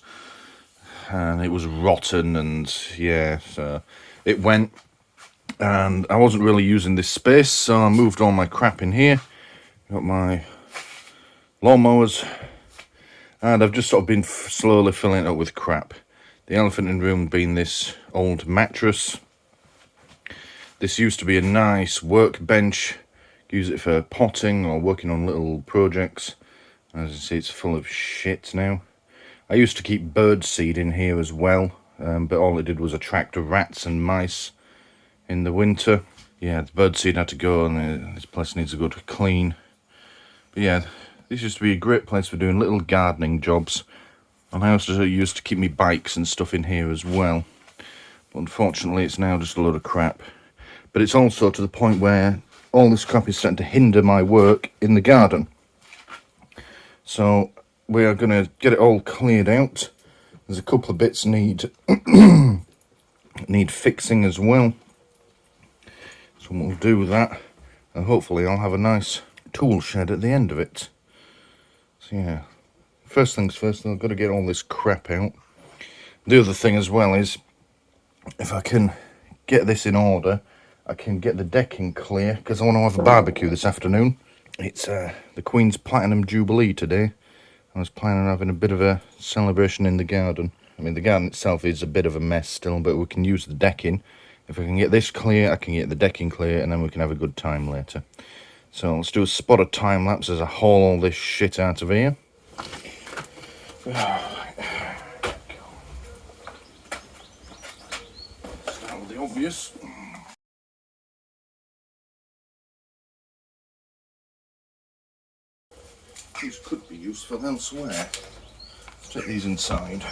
And it was rotten, and yeah, so it went, and I wasn't really using this space, so I moved all my crap in here. Got my lawnmowers, and I've just sort of been slowly filling it up with crap. The elephant in the room being this old mattress. This used to be a nice workbench. Use it for potting or working on little projects. As you see, it's full of shit now. I used to keep bird seed in here as well, but all it did was attract rats and mice in the winter. Yeah, the bird seed had to go, and this place needs a good clean. But yeah, this used to be a great place for doing little gardening jobs. And I also used to keep me bikes and stuff in here as well. But unfortunately, it's now just a load of crap. But it's also to the point where all this crap is starting to hinder my work in the garden. So we are going to get it all cleared out. There's a couple of bits need fixing as well. So we'll do that, and hopefully I'll have a nice tool shed at the end of it. So yeah, first things first, I've got to get all this crap out. The other thing as well is, if I can get this in order, I can get the decking clear, because I want to have a barbecue this afternoon. It's the Queen's Platinum Jubilee today. I was planning on having a bit of a celebration in the garden. I mean, the garden itself is a bit of a mess still, but we can use the decking. If I can get this clear, I can get the decking clear, and then we can have a good time later. So let's do a spot of time lapse as I haul all this shit out of here. Start with the obvious. These could be useful elsewhere. Let's take these inside.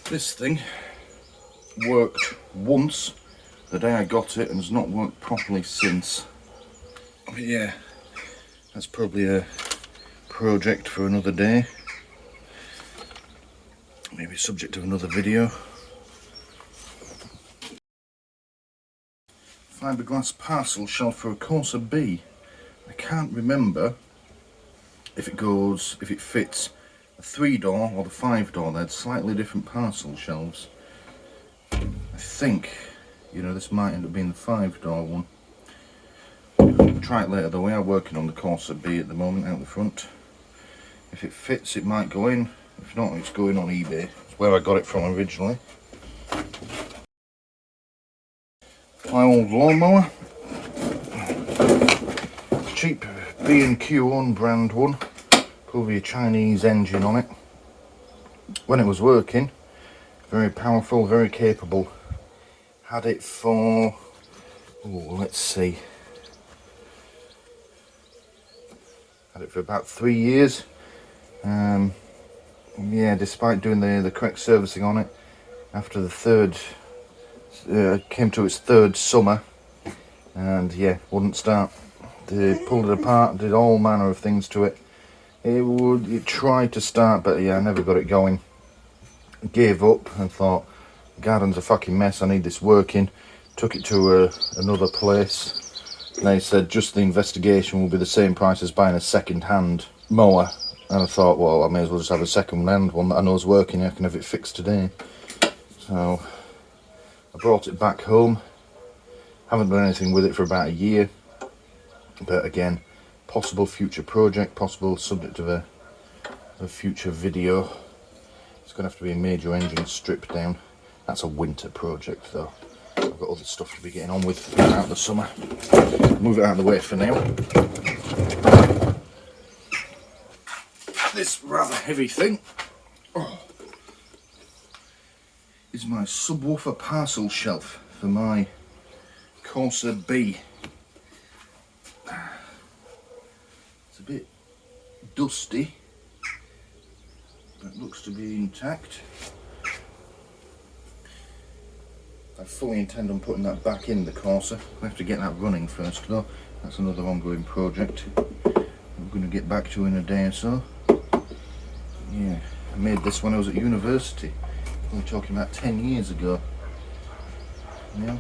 This thing worked once the day I got it and has not worked properly since. But yeah, that's probably a project for another day. Maybe subject to another video. Fiberglass parcel shelf for a Corsa B. I can't remember if it fits a 3-door or the 5-door. They're slightly different parcel shelves. I think, you know, this might end up being the 5-door one. I'll try it later though. We are working on the Corsa B at the moment out the front. If it fits, it might go in. If not, it's going on eBay. It's where I got it from originally. My old lawnmower. Cheap B&Q on-brand one. Probably a Chinese engine on it. When it was working, very powerful, very capable. Had it for, let's see. Had it for about 3 years. Yeah, despite doing the correct servicing on it, after the third, came to its third summer, and yeah, wouldn't start. They pulled it apart, did all manner of things to it. It tried to start, but yeah, I never got it going. Gave up and thought, the garden's a fucking mess, I need this working. Took it to another place. They said just the investigation will be the same price as buying a second-hand mower. And I thought, well, I may as well just have a second-hand one that I know is working, I can have it fixed today. So I brought it back home. Haven't done anything with it for about a year. But again, possible future project, possible subject of a future video. It's going to have to be a major engine strip down. That's a winter project though. I've got other stuff to be getting on with throughout the summer. Move it out of the way for now. This rather heavy thing is my subwoofer parcel shelf for my Corsa B. dusty, but looks to be intact. I fully intend on putting that back in the Corsa. I have to get that running first though. That's another ongoing project I'm going to get back to in a day or so. Yeah, I made this when I was at university. We're talking about 10 years ago. Yeah.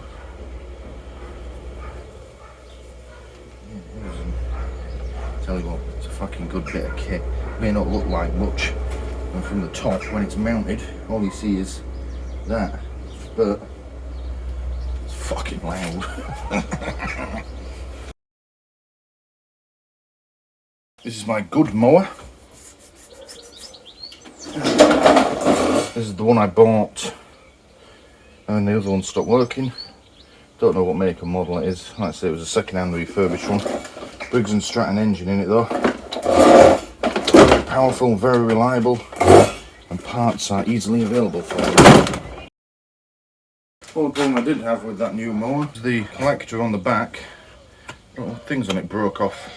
Tell you what, it's a fucking good bit of kit. May not look like much, and from the top, when it's mounted, all you see is that. But it's fucking loud. This is my good mower. This is the one I bought, and the other one stopped working. Don't know what make and model it is. Like I say, it was a second-hand refurbished one. Briggs & Stratton engine in it though. Very powerful, very reliable, and parts are easily available for it. Well, the problem I did have with that new mower was the collector on the back. Things on it broke off,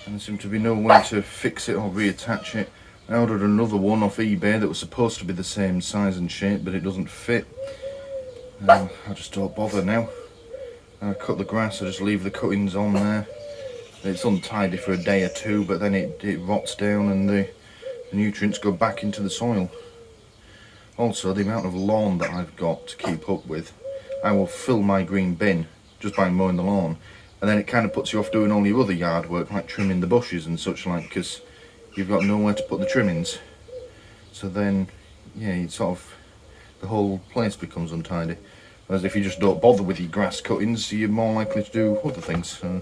and there seemed to be no way to fix it or reattach it. I ordered another one off eBay that was supposed to be the same size and shape, but it doesn't fit. I just don't bother now. I cut the grass, I just leave the cuttings on there. It's untidy for a day or two, but then it rots down and the nutrients go back into the soil. Also, the amount of lawn that I've got to keep up with, I will fill my green bin just by mowing the lawn, and then it kind of puts you off doing all your other yard work, like trimming the bushes and such like, because you've got nowhere to put the trimmings. So then, yeah, it's sort of, the whole place becomes untidy. Whereas if you just don't bother with your grass cuttings, you're more likely to do other things. So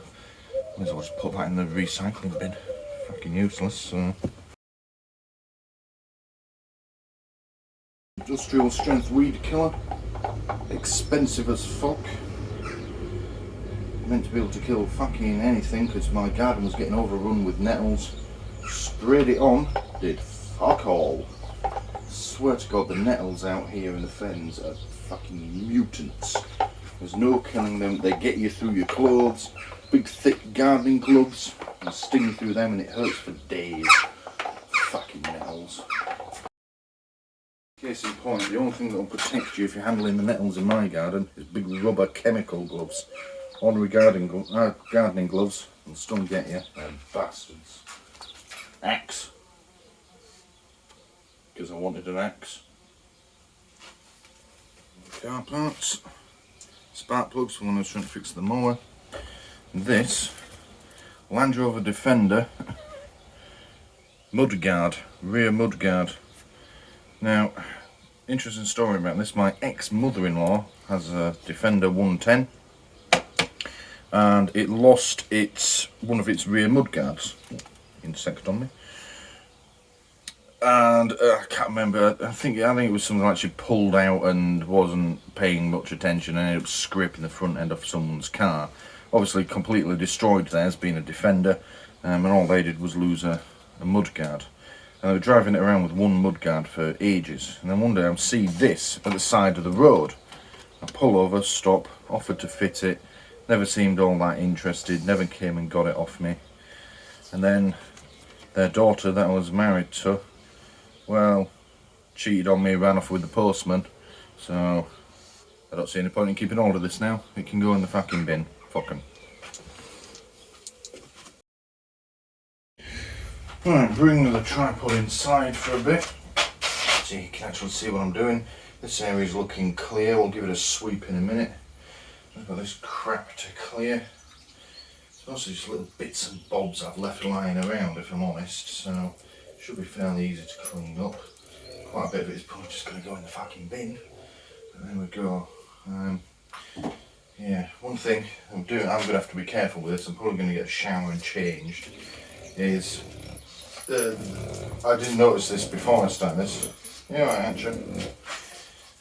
might as well just put that in the recycling bin. Fucking useless. So. Industrial strength weed killer. Expensive as fuck. Meant to be able to kill fucking anything because my garden was getting overrun with nettles. Sprayed it on, did fuck all. Swear to God, the nettles out here in the fens are fucking mutants. There's no killing them. They get you through your clothes. Big thick gardening gloves. And sting you through them and it hurts for days. Fucking nettles. Case in point, the only thing that will protect you if you're handling the nettles in my garden is big rubber chemical gloves. Ordinary gardening gloves will still get you. They're bastards. Axe. Because I wanted an axe. Car parts. Spark plugs for when I was trying to fix the mower. And this Land Rover Defender mudguard, rear mudguard. Now, interesting story about this. My ex-mother-in-law has a Defender 110 and it lost one of its rear mudguards. Insect on me. And I can't remember, I think it was something like she pulled out and wasn't paying much attention and ended up scraping the front end off someone's car. Obviously completely destroyed theirs, being a Defender, and all they did was lose a mudguard. And they were driving it around with one mudguard for ages, and then one day I see this at the side of the road. I pull over, stop, offered to fit it, never seemed all that interested, never came and got it off me. And then their daughter that I was married to, well, cheated on me, ran off with the postman, so I don't see any point in keeping hold of this now. It can go in the fucking bin. Fuck 'em. Right, bring the tripod inside for a bit, so you can actually see what I'm doing. This area is looking clear. We'll give it a sweep in a minute. I've got this crap to clear. It's mostly just little bits and bobs I've left lying around, if I'm honest, so it should be fairly easy to clean up. Quite a bit of it is probably just going to go in the fucking bin. But there we go. Yeah, one thing I'm going to have to be careful with this, I'm probably going to get a shower and changed, is, I didn't notice this before I started this, yeah right actually,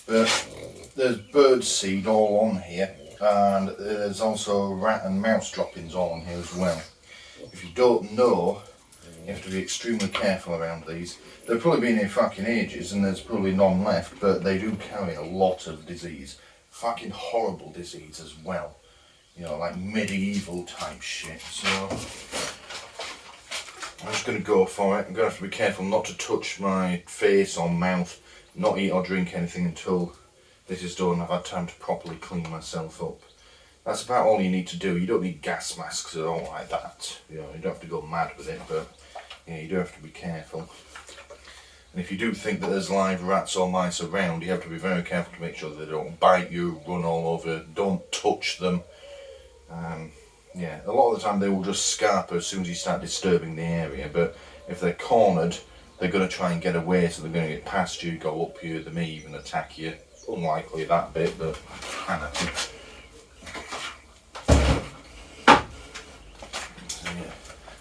but there's bird seed all on here, and there's also rat and mouse droppings all on here as well. If you don't know, you have to be extremely careful around these. They've probably been here fucking ages and there's probably none left, but they do carry a lot of disease. Fucking horrible disease as well. You know, like medieval type shit. So I'm just going to go for it. I'm going to have to be careful not to touch my face or mouth, not eat or drink anything until this is done. I've had time to properly clean myself up. That's about all you need to do. You don't need gas masks at all like that. You know, you don't have to go mad with it, but yeah, you do have to be careful. And if you do think that there's live rats or mice around, you have to be very careful to make sure that they don't bite you, run all over, don't touch them. Yeah, a lot of the time they will just scarper as soon as you start disturbing the area, but if they're cornered, they're going to try and get away, so they're going to get past you, go up you, they may even attack you. Unlikely that bit, but can happen.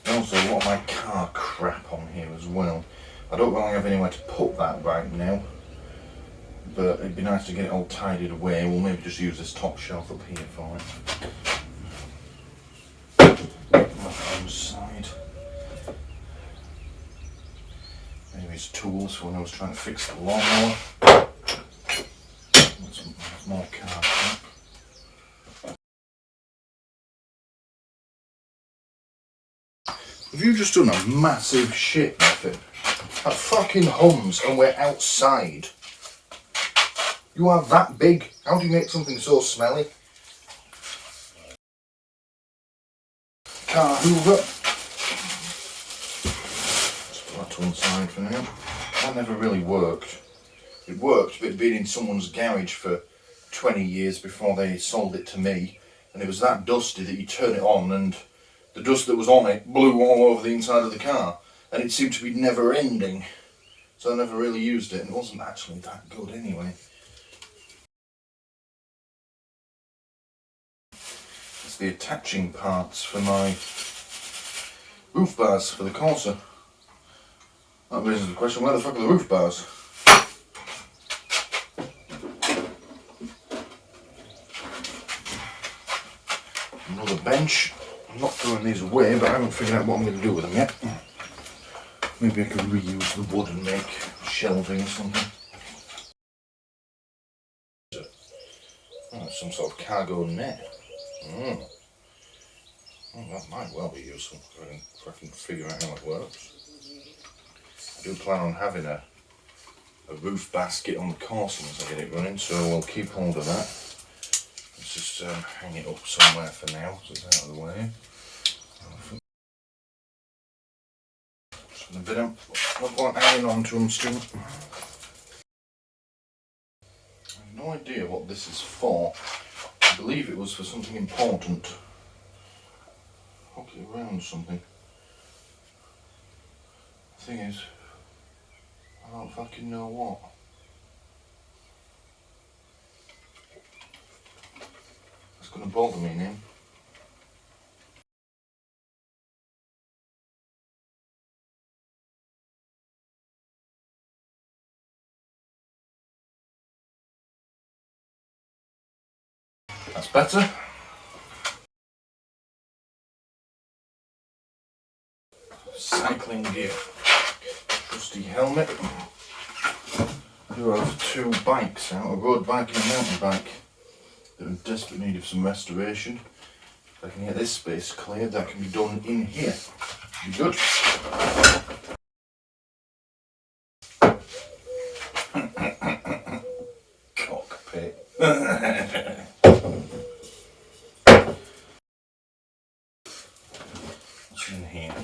Also, a lot of my car crap on here as well. I don't really have anywhere to put that right now, but it'd be nice to get it all tidied away. We'll maybe just use this top shelf up here for it. On the side. Maybe his tools for when I was trying to fix the lawnmower. Some more car crap. Have you just done a massive shit, Muffin? That fucking hums and we're outside. You are that big. How do you make something so smelly? Car hoover. Let's put that to one side for now. That never really worked. It worked, but it'd been in someone's garage for 20 years before they sold it to me. And it was that dusty that you turn it on and the dust that was on it blew all over the inside of the car, and it seemed to be never ending, so I never really used it, and it wasn't actually that good anyway. It's the attaching parts for my roof bars for the Corsa. That raises the question, where the fuck are the roof bars? Another bench. I'm not throwing these away, but I haven't figured out what I'm going to do with them yet. Maybe I could reuse the wood and make shelving or something. Oh, some sort of cargo net. Oh, that might well be useful if I can figure out how it works. I do plan on having a roof basket on the Corsa once I get it running, so we'll keep hold of that. Let's just hang it up somewhere for now, so it's out of the way. Just a bit of not quite hanging on to them still. I have no idea what this is for. I believe it was for something important. Hook it around something. The thing is, I don't fucking know what. It's going to bother me now. That's better. Cycling gear. Trusty helmet. I do have two bikes out, a road bike and a mountain bike. They're in desperate need of some restoration. If I can get this space cleared, that can be done in here. Be good. Cockpit. What's in here?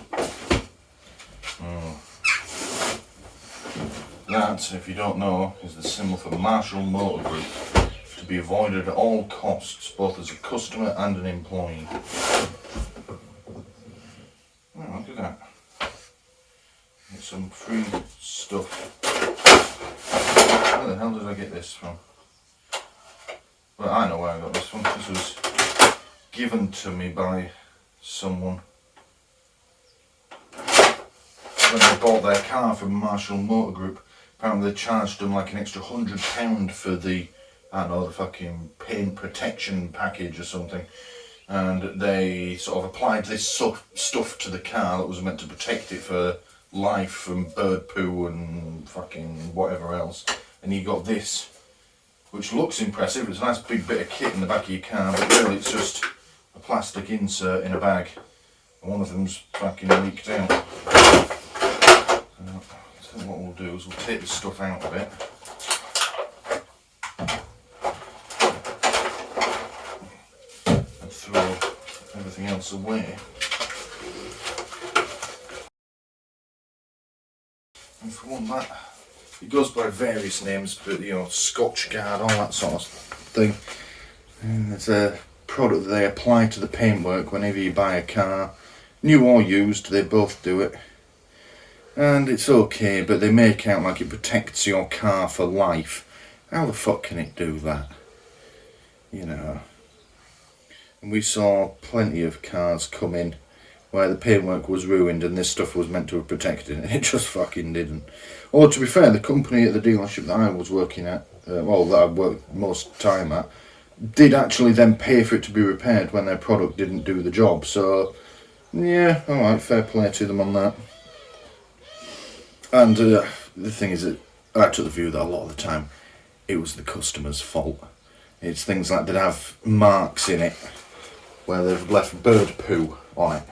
That, if you don't know, is the symbol for Marshall Motor Group. To be avoided at all costs, both as a customer and an employee. Oh, look at that. Get some free stuff. Where the hell did I get this from? Well, I know where I got this from. This was given to me by someone when they bought their car from Marshall Motor Group. Apparently they charged them like an extra £100 for the, I don't know, the fucking paint protection package or something. And they sort of applied this stuff to the car that was meant to protect it for life from bird poo and fucking whatever else. And you got this, which looks impressive. It's a nice big bit of kit in the back of your car, but really it's just a plastic insert in a bag. One of them's fucking leaked out. So what we'll do is we'll take the stuff out of it. And throw everything else away. And for one, that it goes by various names, but you know, Scotch Guard, all that sort of thing. And it's a product that they apply to the paintwork whenever you buy a car, new or used. They both do it, and it's okay, but they make out like it protects your car for life. How the fuck can it do that? You know. And we saw plenty of cars come in where the paintwork was ruined and this stuff was meant to have protected it, and it just fucking didn't. Or to be fair, the company at the dealership that I was working at, well, that I worked most time at, did actually then pay for it to be repaired when their product didn't do the job. So, yeah, alright, fair play to them on that. And the thing is that I took the view that a lot of the time it was the customer's fault. It's things like they'd have marks in it where they've left bird poo on it.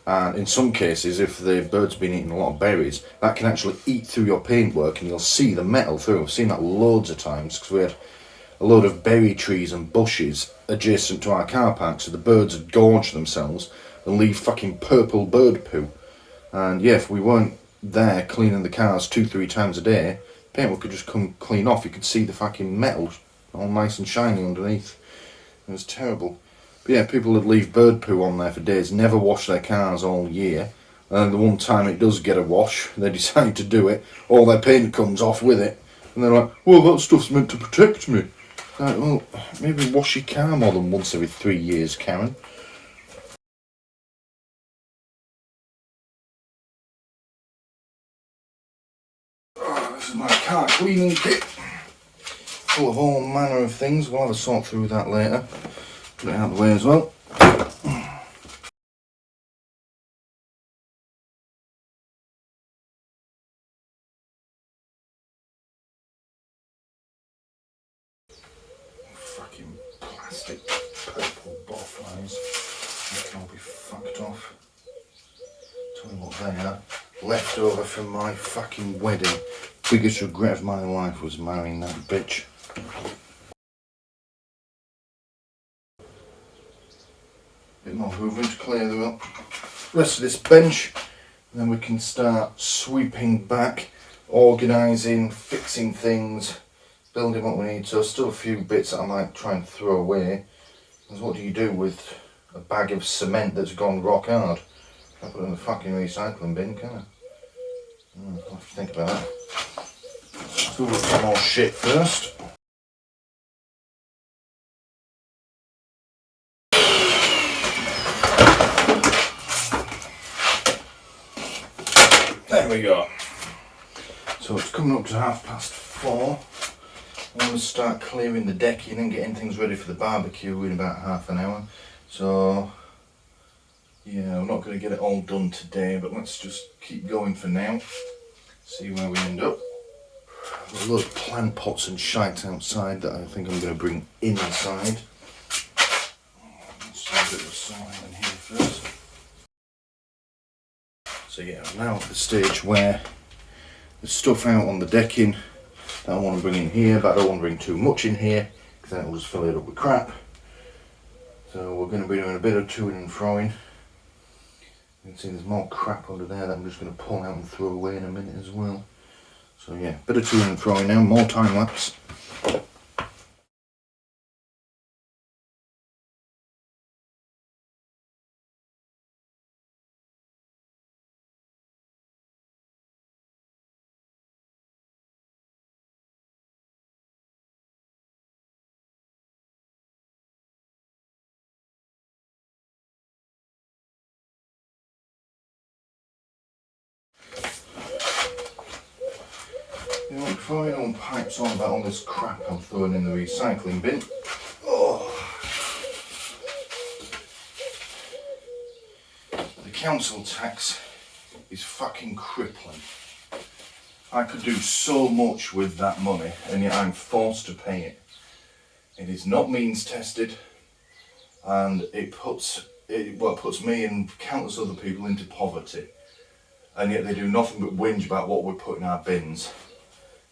And in some cases, if the bird's been eating a lot of berries, that can actually eat through your paintwork and you'll see the metal through. I've seen that loads of times because we had a load of berry trees and bushes adjacent to our car park, so the birds would gorge themselves and leave fucking purple bird poo. And yeah, if we weren't there cleaning the cars 2-3 times a day, paintwork could just come clean off. You could see the fucking metal all nice and shiny underneath. It was terrible. But yeah, people would leave bird poo on there for days, never wash their cars all year. And the one time it does get a wash, they decide to do it, all their paint comes off with it. And they're like, well, that stuff's meant to protect me. Like, well, maybe wash your car more than once every 3 years, Karen. Oh, this is my car cleaning kit. Full of all manner of things. We'll have a sort through that later. Put it out of the way as well. Fucking plastic purple butterflies. They can all be fucked off. Tell you what they are. Leftover from my fucking wedding. Biggest regret of my life was marrying that bitch. Bit more hoovering to clear the rest of this bench, and then we can start sweeping back, organising, fixing things, building what we need. So still a few bits that I might try and throw away. Because what do you do with a bag of cement that's gone rock hard? Can't put it in the fucking recycling bin, can I? I'll have to think about that. Let's do some more shit first. There we go. So it's coming up to 4:30. I'm going to start clearing the decking and getting things ready for the barbecue in about half an hour. So yeah, I'm not going to get it all done today, but let's just keep going for now. See where we end up. There's a lot of plant pots and shite outside that I think I'm going to bring inside. Let's do a bit of sorting in here first. So yeah, I'm now at the stage where there's stuff out on the decking that I want to bring in here, but I don't want to bring too much in here because then it'll just fill it up with crap. So we're going to be doing a bit of to and froing. You can see there's more crap under there that I'm just going to pull out and throw away in a minute as well. So yeah, bit of to and froing now, more time lapse. You know, before anyone pipes on about all this crap I'm throwing in the recycling bin. Oh. The council tax is fucking crippling. I could do so much with that money, and yet I'm forced to pay it. It is not means tested, and it puts it puts me and countless other people into poverty, and yet they do nothing but whinge about what we put in our bins.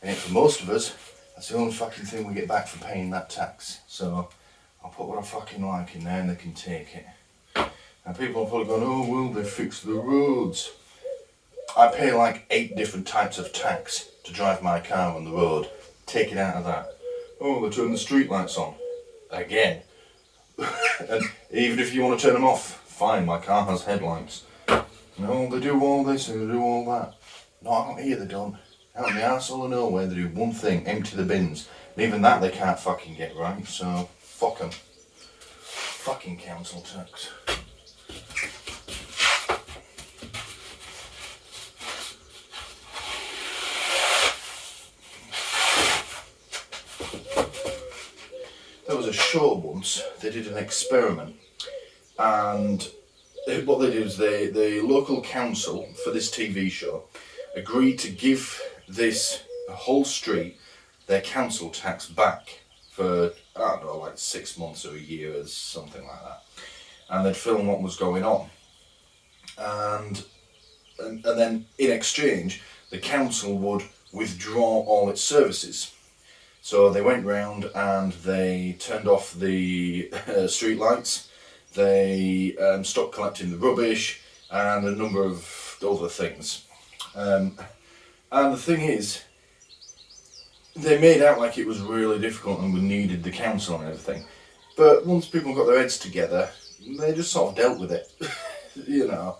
And yet for most of us, that's the only fucking thing we get back for paying that tax. So I'll put what I fucking like in there and they can take it. And people are probably going, oh well, they fixed the roads. I pay like 8 different types of tax to drive my car on the road. Take it out of that. Oh, they turn the street lights on. Again. And even if you want to turn them off, fine, my car has headlights. No, they do all this and they do all that. No, out here they don't. Out in the arsehole of nowhere they do one thing, empty the bins. And even that they can't fucking get right, so fuck them. Fucking council tax. There was a show once, they did an experiment, and what they did is the local council for this TV show agreed to give this whole street their council tax back for, I don't know, like 6 months or a year or something like that. And they'd film what was going on. And then in exchange, the council would withdraw all its services. So they went round and they turned off the street lights, they stopped collecting the rubbish, and a number of other things. And the thing is, they made out like it was really difficult and we needed the council and everything. But once people got their heads together, they just sort of dealt with it. You know,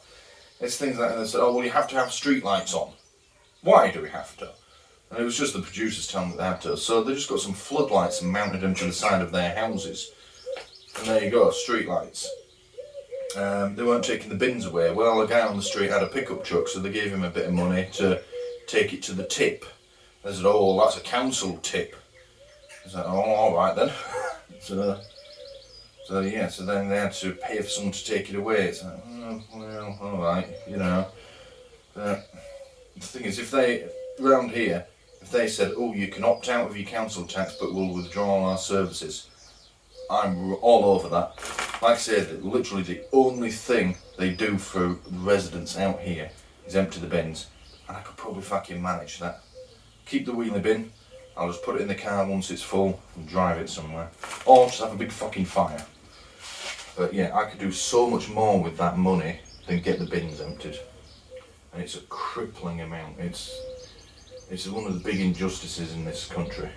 it's things like that. They said, oh well, you have to have street lights on. Why do we have to? And it was just the producers telling them they had to. So they just got some floodlights and mounted them to the side of their houses. And there you go, street lights. They weren't taking the bins away. Well, a guy on the street had a pickup truck, so they gave him a bit of money to take it to the tip. They said, oh, that's a council tip. I was like, oh, alright then. So yeah, so then they had to pay for someone to take it away. It's like, oh, well, alright, you know. But the thing is, if they, around here, if they said, oh, you can opt out of your council tax, but we'll withdraw all our services, I'm all over that. Like I said, literally the only thing they do for residents out here is empty the bins. And I could probably fucking manage that. Keep the wheelie bin, I'll just put it in the car once it's full and drive it somewhere. Or just have a big fucking fire. But yeah, I could do so much more with that money than get the bins emptied. And it's a crippling amount. It's one of the big injustices in this country.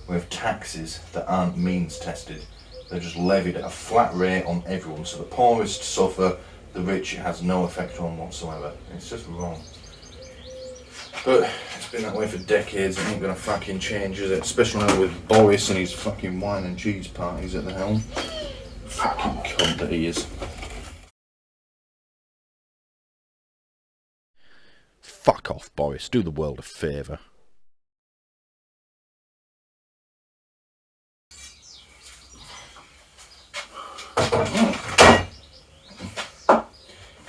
We have taxes that aren't means tested. They're just levied at a flat rate on everyone. So the poorest suffer, the rich it has no effect on whatsoever. It's just wrong. But it's been that way for decades. It ain't gonna fucking change, is it? Especially now with Boris and his fucking wine and cheese parties at the helm. Fucking cunt that he is. Fuck off, Boris. Do the world a favour.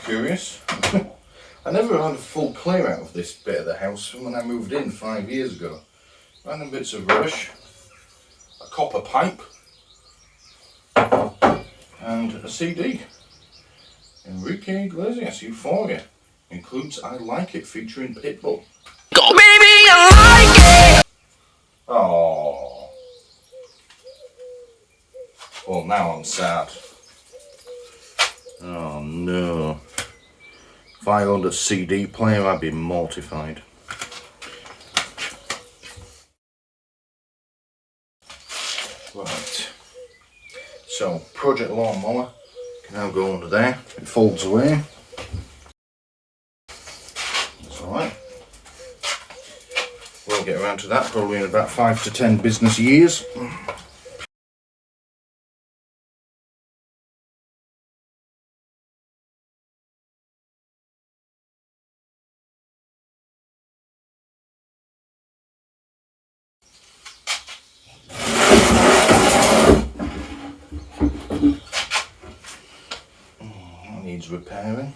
Curious? I never had a full clear out of this bit of the house from when I moved in 5 years ago. Random bits of rubbish, a copper pipe, and a CD. Enrique Iglesias, Euphoria. Includes I Like It featuring Pitbull. Go baby, I like it! Oh. Well, now I'm sad. Oh no. If I owned a CD player, I'd be mortified. Right. So, Project Lawnmower can now go under there. It folds away. That's alright. We'll get around to that probably in about 5 to 10 business years. Needs repairing.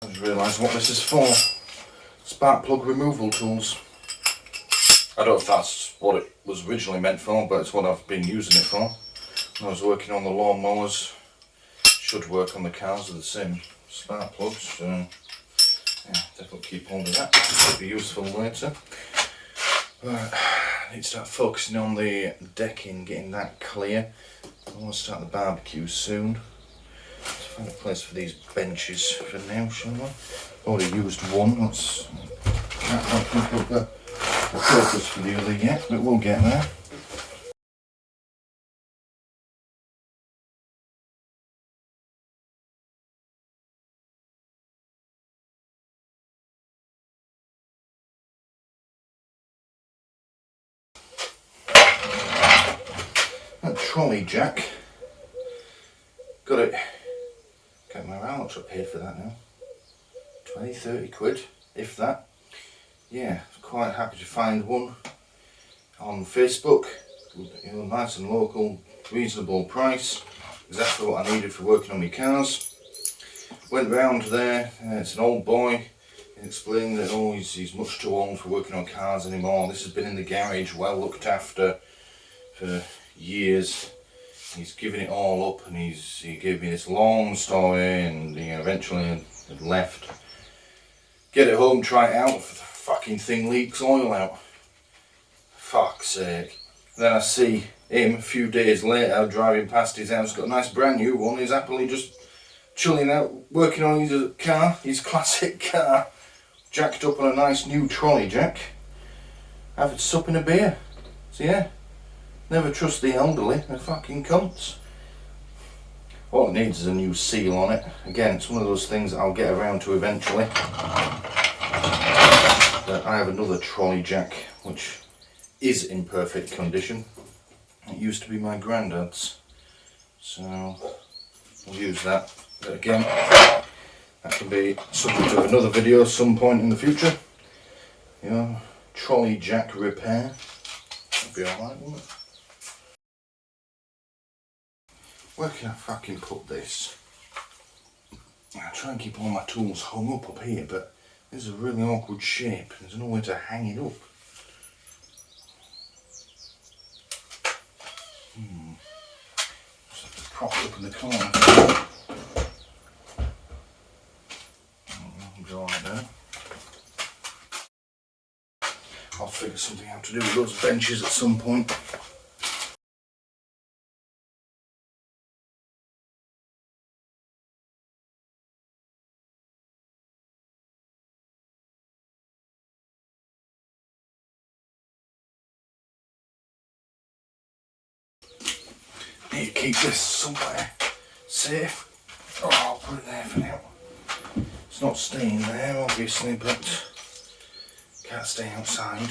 I just realised what this is for. Spark plug removal tools. I don't know if that's what it was originally meant for, but it's what I've been using it for. When I was working on the lawnmowers, should work on the cars with the same spark plugs. So yeah, definitely keep hold of that. It'll be useful later. Right, I need to start focusing on the decking, getting that clear. I want to start the barbecue soon. Let's find a place for these benches for now, shall we? Already used one. Can't quite pick up the purpose for the other yet, but we'll get there. That trolley jack, got it. Can't remember how much I paid for that now. 20, 30 quid, if that. Yeah, quite happy to find one on Facebook. You know, nice and local, reasonable price. Exactly what I needed for working on my cars. Went round there. It's an old boy. He explained that he's much too old for working on cars anymore. This has been in the garage, well looked after for years. He's given it all up, and he gave me this long story, and eventually had left. Get it home, try it out. The fucking thing leaks oil out. Fuck's sake. Then I see him a few days later driving past his house, got a nice brand new one. He's happily just chilling out, working on his car, his classic car, jacked up on a nice new trolley jack, having sup and a beer. So yeah, never trust the elderly, they're fucking cunts. All it needs is a new seal on it. Again, it's one of those things that I'll get around to eventually. But I have another trolley jack which is in perfect condition. It used to be my granddad's, so we'll use that. But again, that can be subject of another video at some point in the future. Trolley jack repair. That'd be alright, wouldn't it? Where can I fucking put this? I try and keep all my tools hung up here, but this is a really awkward shape. There's no way to hang it up. Just have to prop it up in the corner. Go right there. I'll figure something out to do with those benches at some point. Need to keep this somewhere safe. Oh, I'll put it there for now. It's not staying there, obviously, but can't stay outside.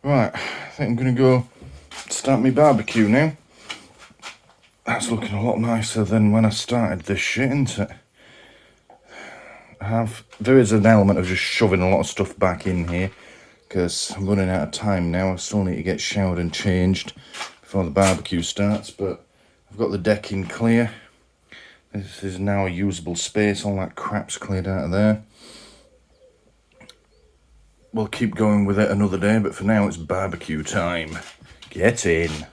Right, I think I'm going to go start my barbecue now. That's looking a lot nicer than when I started this shit, isn't it? There is an element of just shoving a lot of stuff back in here, because I'm running out of time now. I still need to get showered and changed before the barbecue starts, but I've got the decking clear. This is now a usable space. All that crap's cleared out of there. We'll keep going with it another day, but for now it's barbecue time. Get in.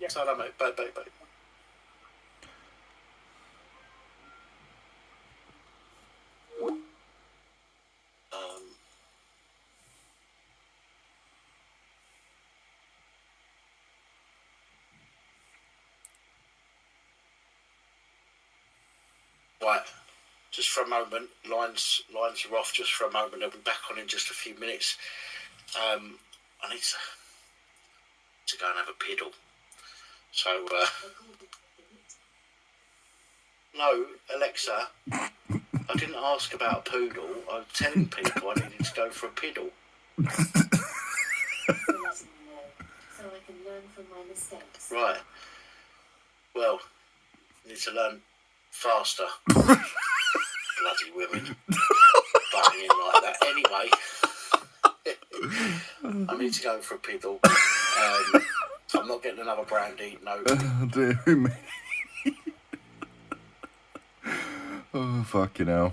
Yes, I don't know, but. Right, just for a moment, lines are off just for a moment. I'll be back on in just a few minutes. I need to go and have a piddle. So, no, Alexa, I didn't ask about a poodle. I was telling people I needed to go for a piddle. So I can learn from my mistakes. Right. Well, you need to learn faster. Bloody women. Butting in like that. Anyway, I need to go for a piddle. I'm not getting another brandy, no. Oh, dear me. Oh, fucking hell.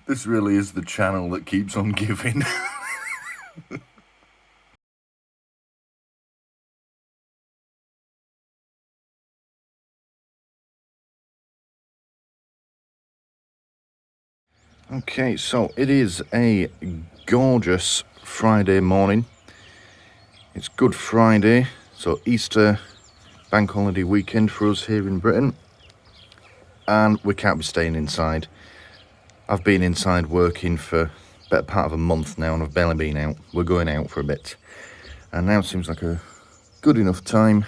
This really is the channel that keeps on giving. Okay, so it is a gorgeous Friday morning. It's Good Friday, so Easter bank holiday weekend for us here in Britain. And we can't be staying inside. I've been inside working for a better part of a month now and I've barely been out. We're going out for a bit. And now it seems like a good enough time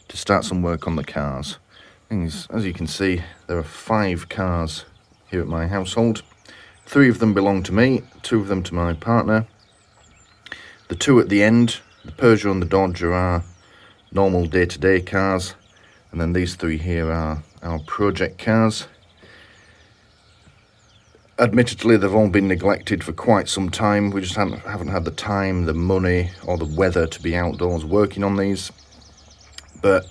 to start some work on the cars. As you can see, there are 5 cars here at my household. 3 of them belong to me, 2 of them to my partner. The 2 at the end, the Peugeot and the Dodge, are normal day-to-day cars. And then these 3 here are our project cars. Admittedly, they've all been neglected for quite some time. We just haven't had the time, the money, or the weather to be outdoors working on these. But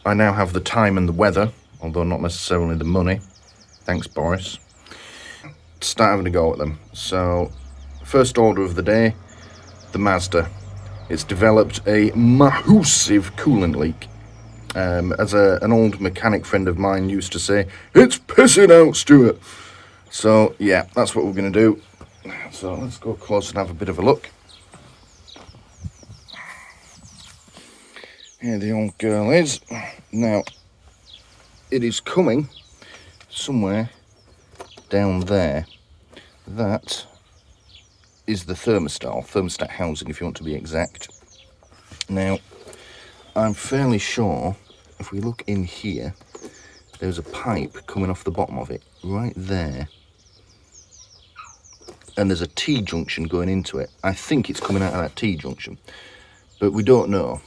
I now have the time and the weather, although not necessarily the money. Thanks, Boris. Start having a go at them. So, first order of the day, the Mazda. It's developed a massive coolant leak. As an old mechanic friend of mine used to say, it's pissing out, Stuart. So, yeah, that's what we're going to do. So, let's go close and have a bit of a look. Here the old girl is. Now, it is coming somewhere down there. That is the thermostat, or thermostat housing if you want to be exact. Now, I'm fairly sure if we look in here, there's a pipe coming off the bottom of it, right there. And there's a T-junction going into it. I think it's coming out of that T-junction, but we don't know.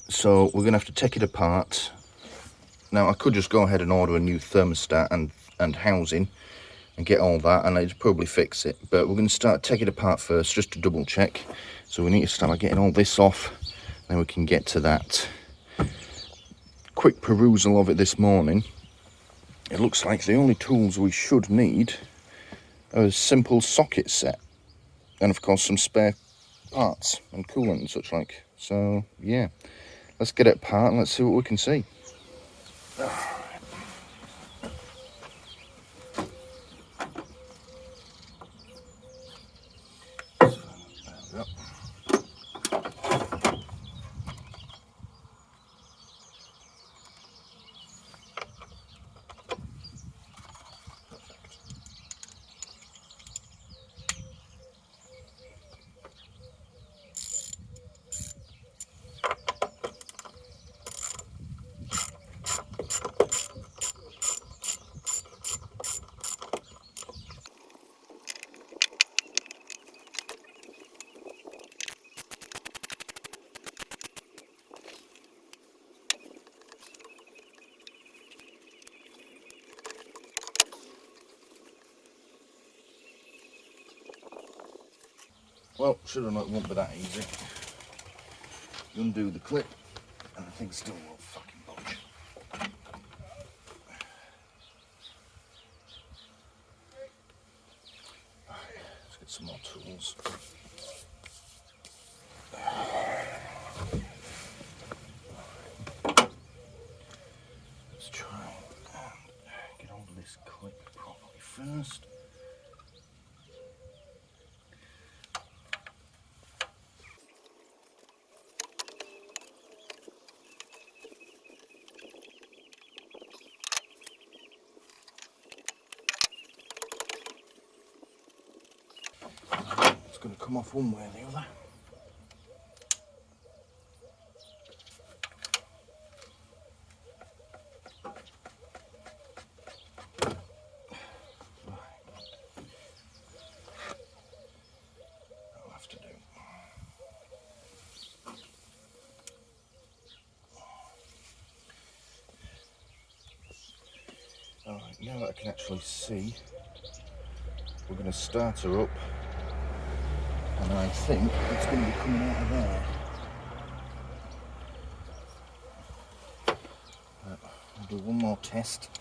So we're going to have to take it apart. Now, I could just go ahead and order a new thermostat and housing and get all that, and I'd probably fix it. But we're going to start taking it apart first, just to double check. So we need to start by getting all this off, then we can get to that. Quick perusal of it this morning. It looks like the only tools we should need are a simple socket set. And of course some spare parts and coolant and such like. So yeah, let's get it apart and let's see what we can see. Well, should have known it won't be that easy. You undo the clip, and the thing still won't fucking budge. Right, let's get some more tools. Let's try and get hold of this clip properly first. It's going to come off one way or the other. Alright, now that I can actually see, we're going to start her up, and I think it's going to be coming out of there. I'll do one more test.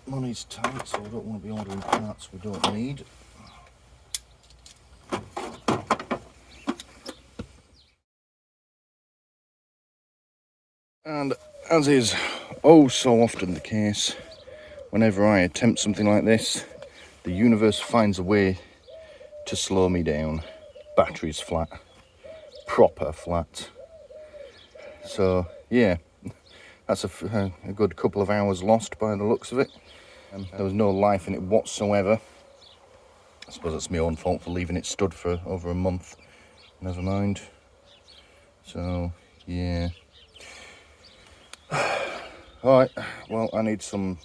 Money's tight, so I don't want to be ordering parts we don't need. And as is oh so often the case, whenever I attempt something like this, the universe finds a way to slow me down. Battery's flat. Proper flat. So, yeah, that's a good couple of hours lost by the looks of it. There was no life in it whatsoever. I suppose it's my own fault for leaving it stood for over a month. Never mind. So, yeah. Alright, well, I need some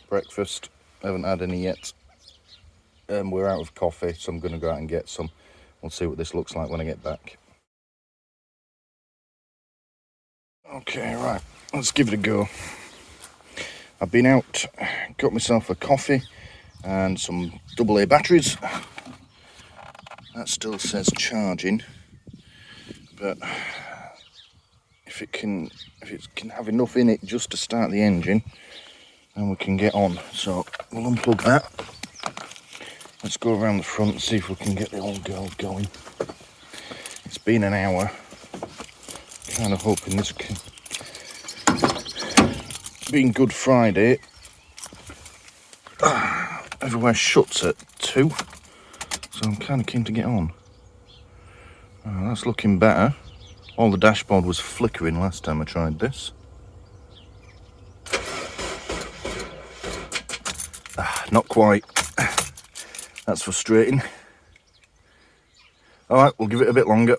breakfast. I haven't had any yet. We're out of coffee, so I'm going to go out and get some. We'll see what this looks like when I get back. Okay, right, let's give it a go. I've been out, got myself a coffee and some AA batteries. That still says charging, but if it can have enough in it just to start the engine, then we can get on. So we'll unplug that. Let's go around the front and see if we can get the old girl going. It's been an hour. Kind of hoping this can... Being Good Friday, everywhere shuts at 2, so I'm kind of keen to get on. Oh, that's looking better. All the dashboard was flickering last time I tried this. Not quite. That's frustrating. Alright, we'll give it a bit longer.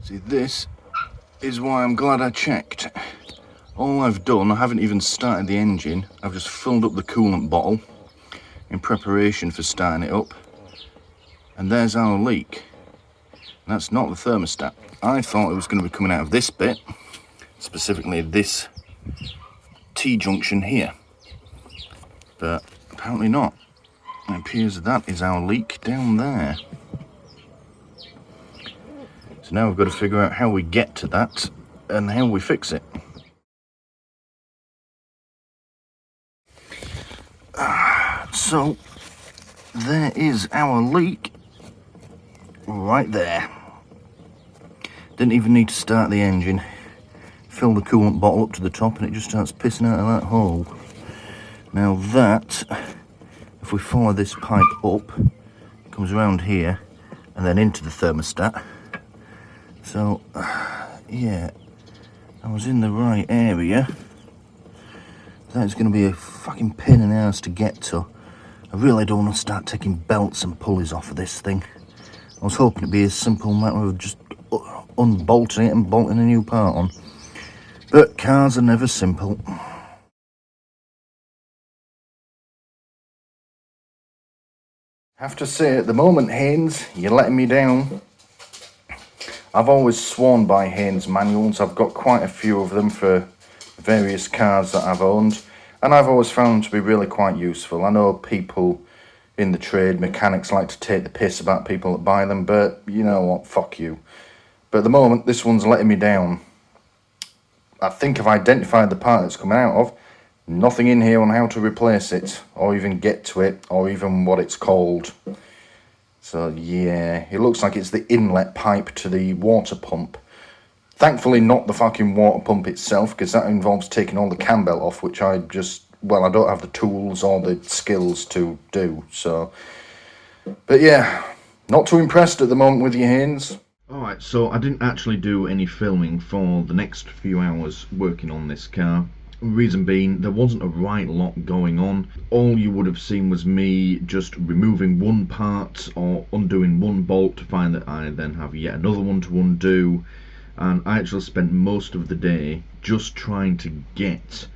See, this is why I'm glad I checked. All I've done, I haven't even started the engine. I've just filled up the coolant bottle in preparation for starting it up. And there's our leak. And that's not the thermostat. I thought it was going to be coming out of this bit, specifically this T-junction here. But apparently not. It appears that is our leak down there. So now we've got to figure out how we get to that and how we fix it. So there is our leak right there. Didn't even need to start the engine. Fill the coolant bottle up to the top and it just starts pissing out of that hole. Now that, if we follow this pipe up, it comes around here and then into the thermostat. So, yeah, I was in the right area. That's going to be a fucking pain in the ass to get to. I really don't want to start taking belts and pulleys off of this thing. I was hoping it'd be a simple matter of just unbolting it and bolting a new part on. But cars are never simple. Have to say, at the moment, Haynes, you're letting me down. I've always sworn by Haynes manuals. I've got quite a few of them for various cars that I've owned, and I've always found them to be really quite useful. I know people in the trade, mechanics, like to take the piss about people that buy them, but you know what, fuck you. But at the moment, this one's letting me down. I think I've identified the part it's coming out of. Nothing in here on how to replace it, or even get to it, or even what it's called. So yeah, it looks like it's the inlet pipe to the water pump. Thankfully not the fucking water pump itself, because that involves taking all the cam belt off, which I just, well, I don't have the tools or the skills to do, so. But yeah, not too impressed at the moment with your Haynes. Alright, so I didn't actually do any filming for the next few hours working on this car. Reason being, there wasn't a right lot going on. All you would have seen was me just removing one part or undoing one bolt to find that I then have yet another one to undo. And I actually spent most of the day just trying to get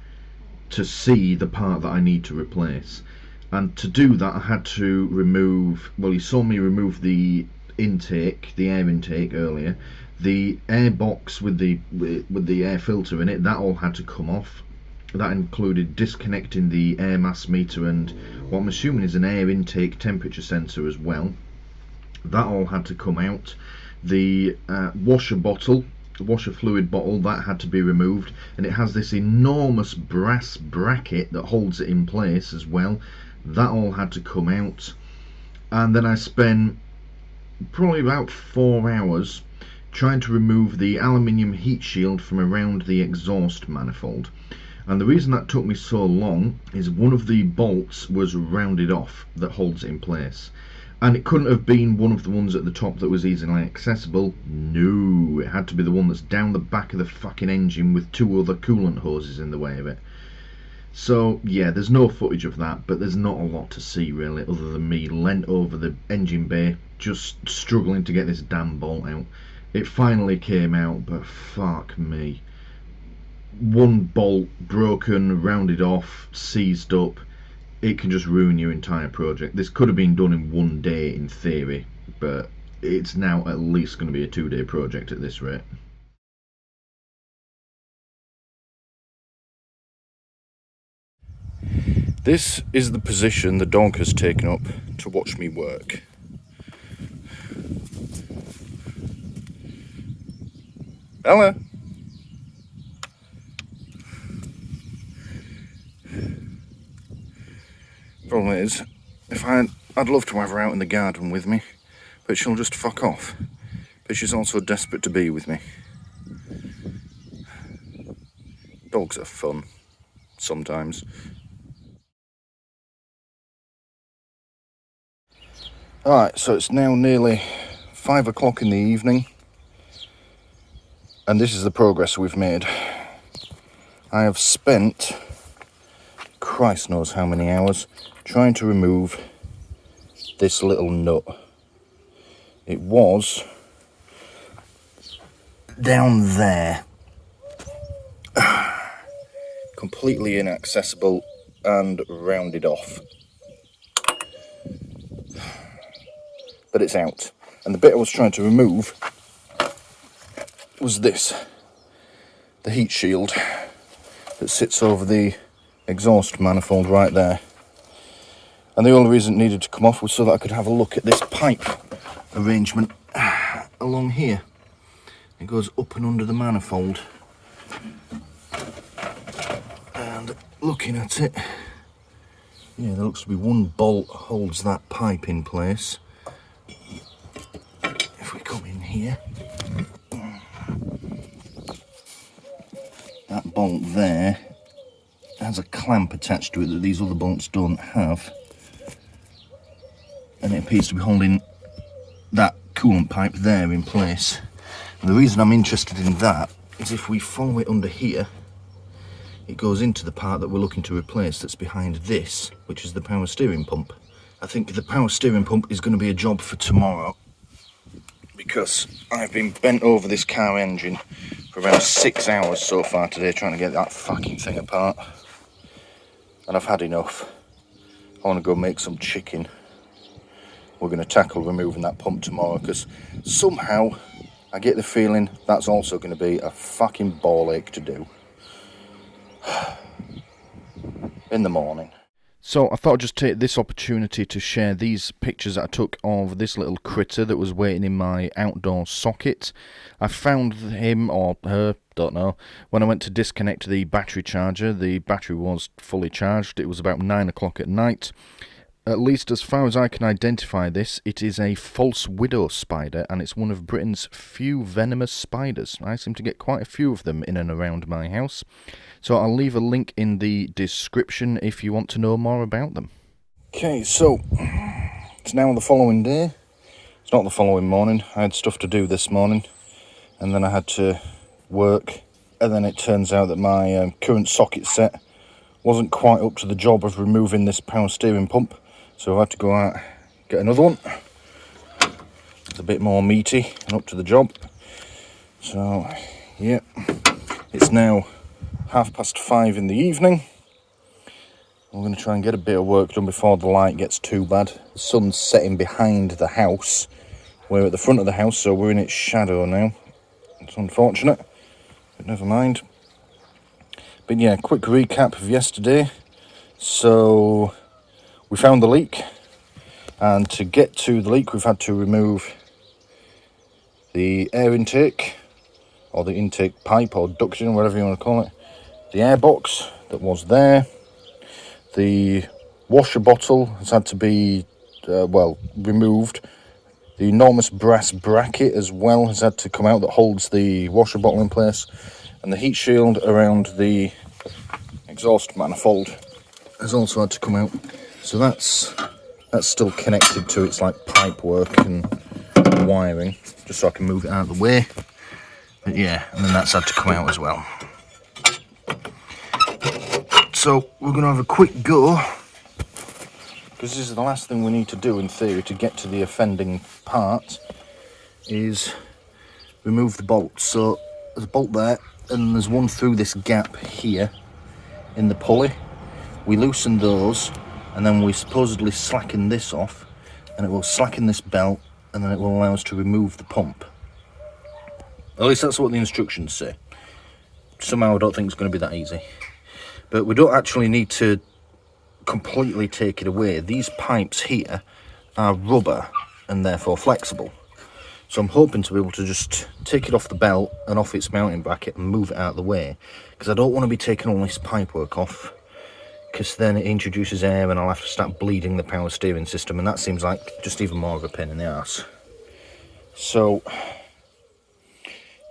to see the part that I need to replace. And to do that I had to remove, well, you saw me remove the intake, the air intake earlier. The air box with the air filter in it, that all had to come off. That included disconnecting the air mass meter and what I'm assuming is an air intake temperature sensor as well. That all had to come out. The washer fluid bottle, that had to be removed, and it has this enormous brass bracket that holds it in place as well. That all had to come out. And then I spent probably about 4 hours trying to remove the aluminium heat shield from around the exhaust manifold. And the reason that took me so long is one of the bolts was rounded off that holds it in place. And it couldn't have been one of the ones at the top that was easily accessible. No, it had to be the one that's down the back of the fucking engine with 2 other coolant hoses in the way of it. So yeah, there's no footage of that, but there's not a lot to see really, other than me leant over the engine bay just struggling to get this damn bolt out. It finally came out, but fuck me. One bolt broken, rounded off, seized up, it can just ruin your entire project. This could have been done in 1 day in theory, but it's now at least going to be a 2-day project at this rate. This is the position the dog has taken up to watch me work. Ella! Problem is, I'd love to have her out in the garden with me, but she'll just fuck off. But she's also desperate to be with me. Dogs are fun, sometimes. Alright, so it's now nearly 5 o'clock in the evening, and this is the progress we've made. I have spent, Christ knows how many hours, trying to remove this little nut. It was down there, completely inaccessible and rounded off. But it's out. And the bit I was trying to remove was this, the heat shield that sits over the exhaust manifold right there. And the only reason it needed to come off was so that I could have a look at this pipe arrangement along here. It goes up and under the manifold. And looking at it, yeah, there looks to be one bolt holds that pipe in place. If we come in here, that bolt there has a clamp attached to it that these other bolts don't have, and it appears to be holding that coolant pipe there in place. And the reason I'm interested in that is if we follow it under here, it goes into the part that we're looking to replace that's behind this, which is the power steering pump. I think the power steering pump is going to be a job for tomorrow, because I've been bent over this car engine for around 6 hours so far today trying to get that fucking thing apart. And I've had enough. I want to go make some chicken. We're going to tackle removing that pump tomorrow, because somehow I get the feeling that's also going to be a fucking ball ache to do. In the morning. So I thought I'd just take this opportunity to share these pictures that I took of this little critter that was waiting in my outdoor socket. I found him, or her, don't know, when I went to disconnect the battery charger. The battery was fully charged. It was about 9 o'clock at night. At least as far as I can identify this, it is a false widow spider, and it's one of Britain's few venomous spiders. I seem to get quite a few of them in and around my house. So I'll leave a link in the description if you want to know more about them. Okay, so it's now the following day. It's not the following morning. I had stuff to do this morning, and then I had to work, and then it turns out that my current socket set wasn't quite up to the job of removing this power steering pump, so I had to go out get another one. It's a bit more meaty and up to the job. So yeah, it's now 5:30 in the evening. I'm going to try and get a bit of work done before the light gets too bad. The sun's setting behind the house. We're at the front of the house, so we're in its shadow now. It's unfortunate, but never mind. But yeah, quick recap of yesterday. So we found the leak, and to get to the leak we've had to remove the air intake, or the intake pipe, or duction, whatever you want to call it, the air box that was there, the washer bottle has had to be removed, the enormous brass bracket as well has had to come out that holds the washer bottle in place, and the heat shield around the exhaust manifold has also had to come out. So that's still connected to its like pipe work and wiring, just so I can move it out of the way. But yeah, and then that's had to come out as well. So we're going to have a quick go, because this is the last thing we need to do in theory to get to the offending part, is remove the bolts. So there's a bolt there, and there's one through this gap here in the pulley. We loosen those, and then we supposedly slacken this off, and it will slacken this belt, and then it will allow us to remove the pump. At least that's what the instructions say. Somehow I don't think it's going to be that easy. But we don't actually need to completely take it away. These pipes here are rubber and therefore flexible. So I'm hoping to be able to just take it off the belt and off its mounting bracket and move it out of the way, because I don't want to be taking all this pipework off, because then it introduces air and I'll have to start bleeding the power steering system, and that seems like just even more of a pain in the arse. So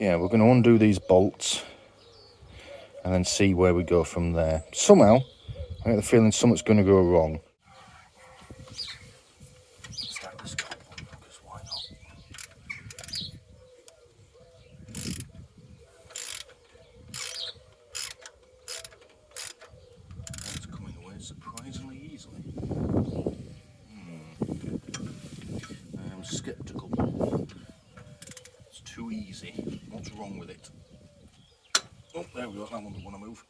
yeah, we're going to undo these bolts and then see where we go from there. Somehow I get the feeling something's going to go wrong. Start this car on, because why not? It's coming away surprisingly easily. I am sceptical. It's too easy. What's wrong with it? Oh, there we go. That one doesn't want to move.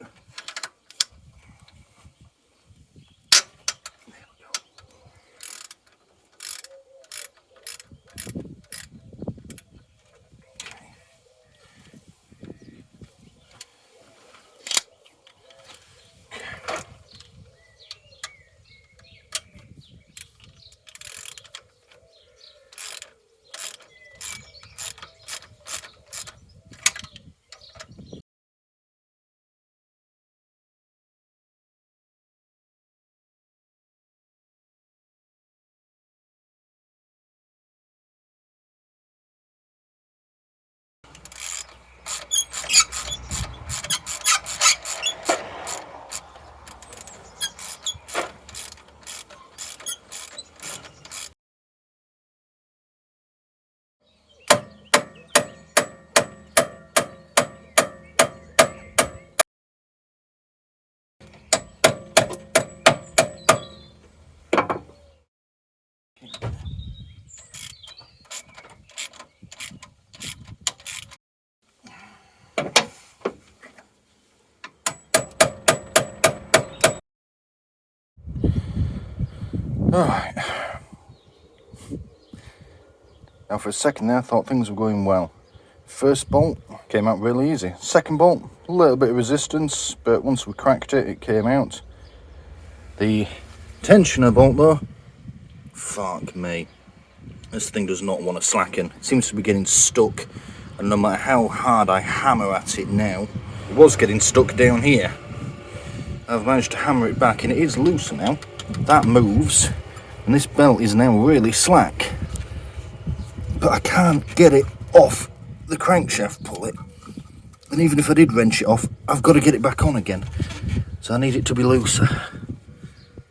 Alright. Now for a second there I thought things were going well. First bolt came out really easy. Second bolt, a little bit of resistance, but once we cracked it, it came out. The tensioner bolt though, fuck me. This thing does not want to slacken. It seems to be getting stuck, and no matter how hard I hammer at it now, it was getting stuck down here. I've managed to hammer it back and it is looser now. That moves, and this belt is now really slack. But I can't get it off the crankshaft pulley. And even if I did wrench it off, I've got to get it back on again. So I need it to be looser.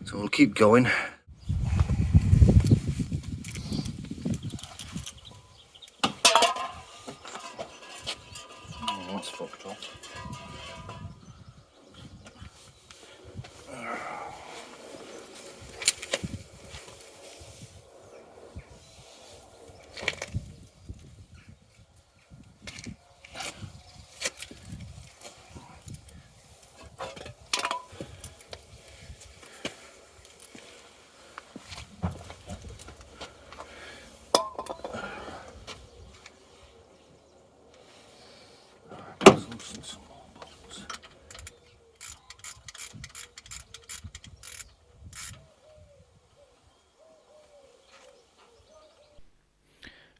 So we'll keep going. Oh, that's fucked up.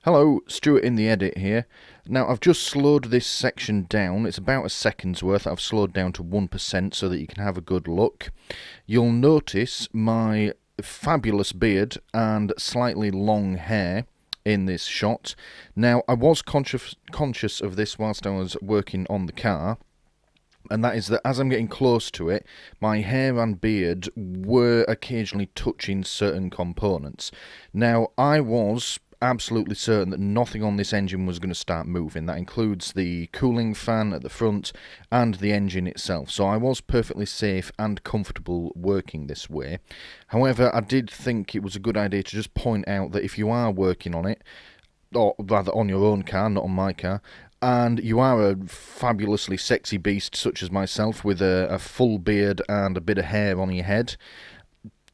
Hello, Stuart in the edit here. Now, I've just slowed this section down. It's about a second's worth. I've slowed down to 1% so that you can have a good look. You'll notice my fabulous beard and slightly long hair in this shot. Now, I was conscious of this whilst I was working on the car, and that is that as I'm getting close to it, my hair and beard were occasionally touching certain components. Now, I was absolutely certain that nothing on this engine was going to start moving. That includes the cooling fan at the front and the engine itself. So I was perfectly safe and comfortable working this way. However, I did think it was a good idea to just point out that if you are working on it, or rather on your own car, not on my car, and you are a fabulously sexy beast such as myself with a full beard and a bit of hair on your head,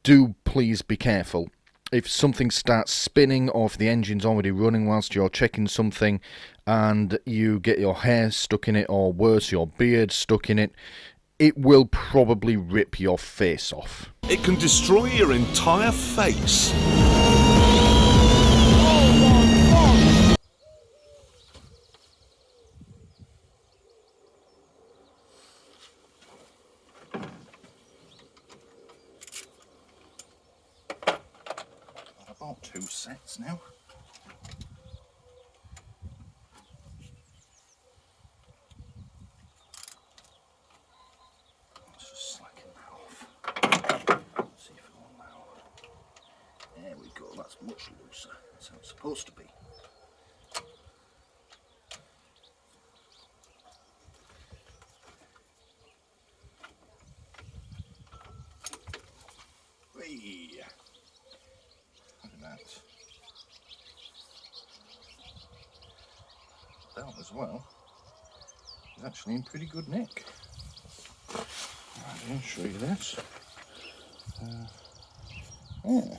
do please be careful. If something starts spinning or if the engine's already running whilst you're checking something and you get your hair stuck in it, or worse, your beard stuck in it, it will probably rip your face off. It can destroy your entire face. About 2 sets now. Let's just slacken that off. See if it will allow. There we go, that's much looser. That's how it's supposed to be. Whee! Look at that. Belt as well is actually in pretty good nick. Right, I'll show you this. Yeah.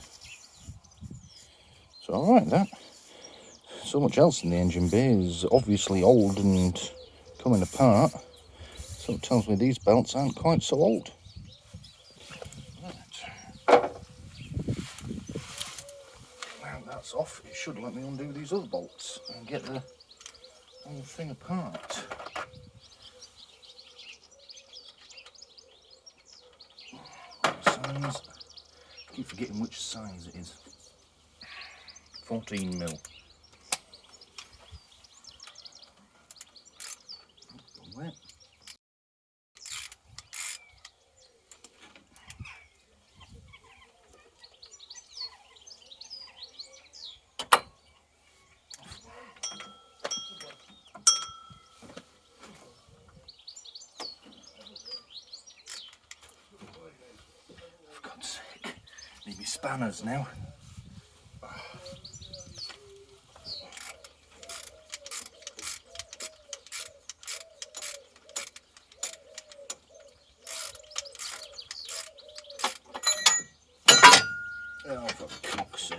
It's alright, that. So much else in the engine bay is obviously old and coming apart. So it tells me these belts aren't quite so old. That's off. It should let me undo these other bolts and get the whole thing apart. Size. I keep forgetting which size it is. 14mm. Wet. Need me spanners now. Oh, for fuck's sake.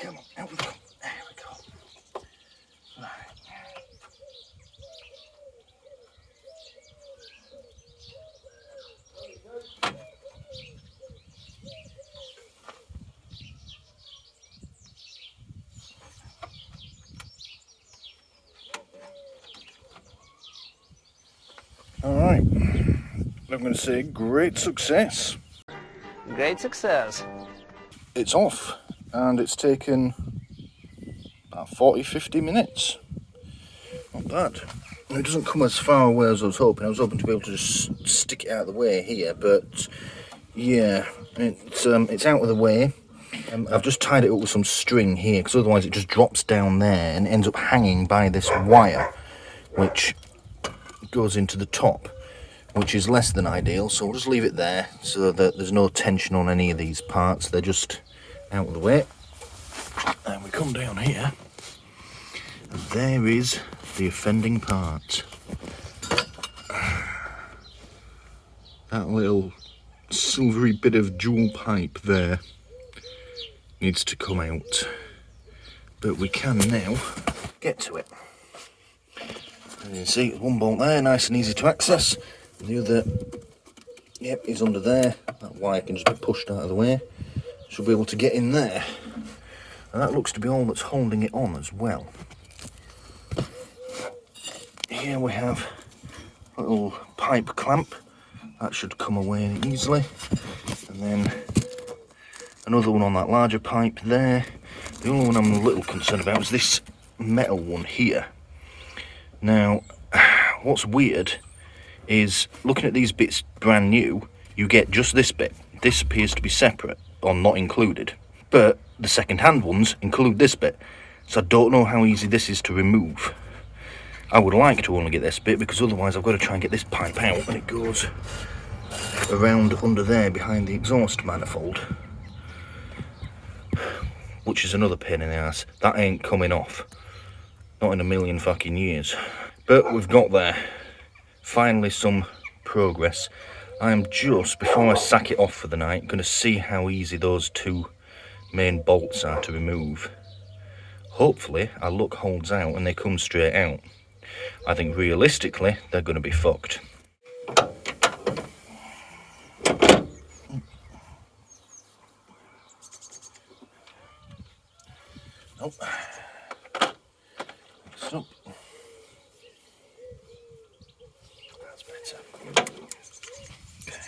Come on, out we go. There we go. Right. Alright, I'm going to say great success. Great success. It's off, and it's taken about 40-50 minutes. Not bad. It doesn't come as far away as I was hoping. I was hoping to be able to just stick it out of the way here, but yeah, it's out of the way. I've just tied it up with some string here, because otherwise it just drops down there and ends up hanging by this wire, which goes into the top, which is less than ideal. So we'll just leave it there so that there's no tension on any of these parts. They're just out of the way. down here. And there is the offending part. That little silvery bit of jewel pipe there needs to come out. But we can now get to it. And you can see one bolt there, nice and easy to access. And the other, yep, is under there. That wire can just be pushed out of the way. Should be able to get in there. And that looks to be all that's holding it on as well. Here we have a little pipe clamp. That should come away easily. And then another one on that larger pipe there. The only one I'm a little concerned about is this metal one here. Now, what's weird is looking at these bits brand new, you get just this bit. This appears to be separate or not included. But the second-hand ones include this bit. So I don't know how easy this is to remove. I would like to only get this bit because otherwise I've got to try and get this pipe out and it goes around under there behind the exhaust manifold. Which is another pain in the ass. That ain't coming off. Not in a million fucking years. But we've got there. Finally some progress. I am just, before I sack it off for the night, going to see how easy those two main bolts are to remove. Hopefully our luck holds out and they come straight out. I think realistically they're going to be fucked. Nope. So that's better. Okay.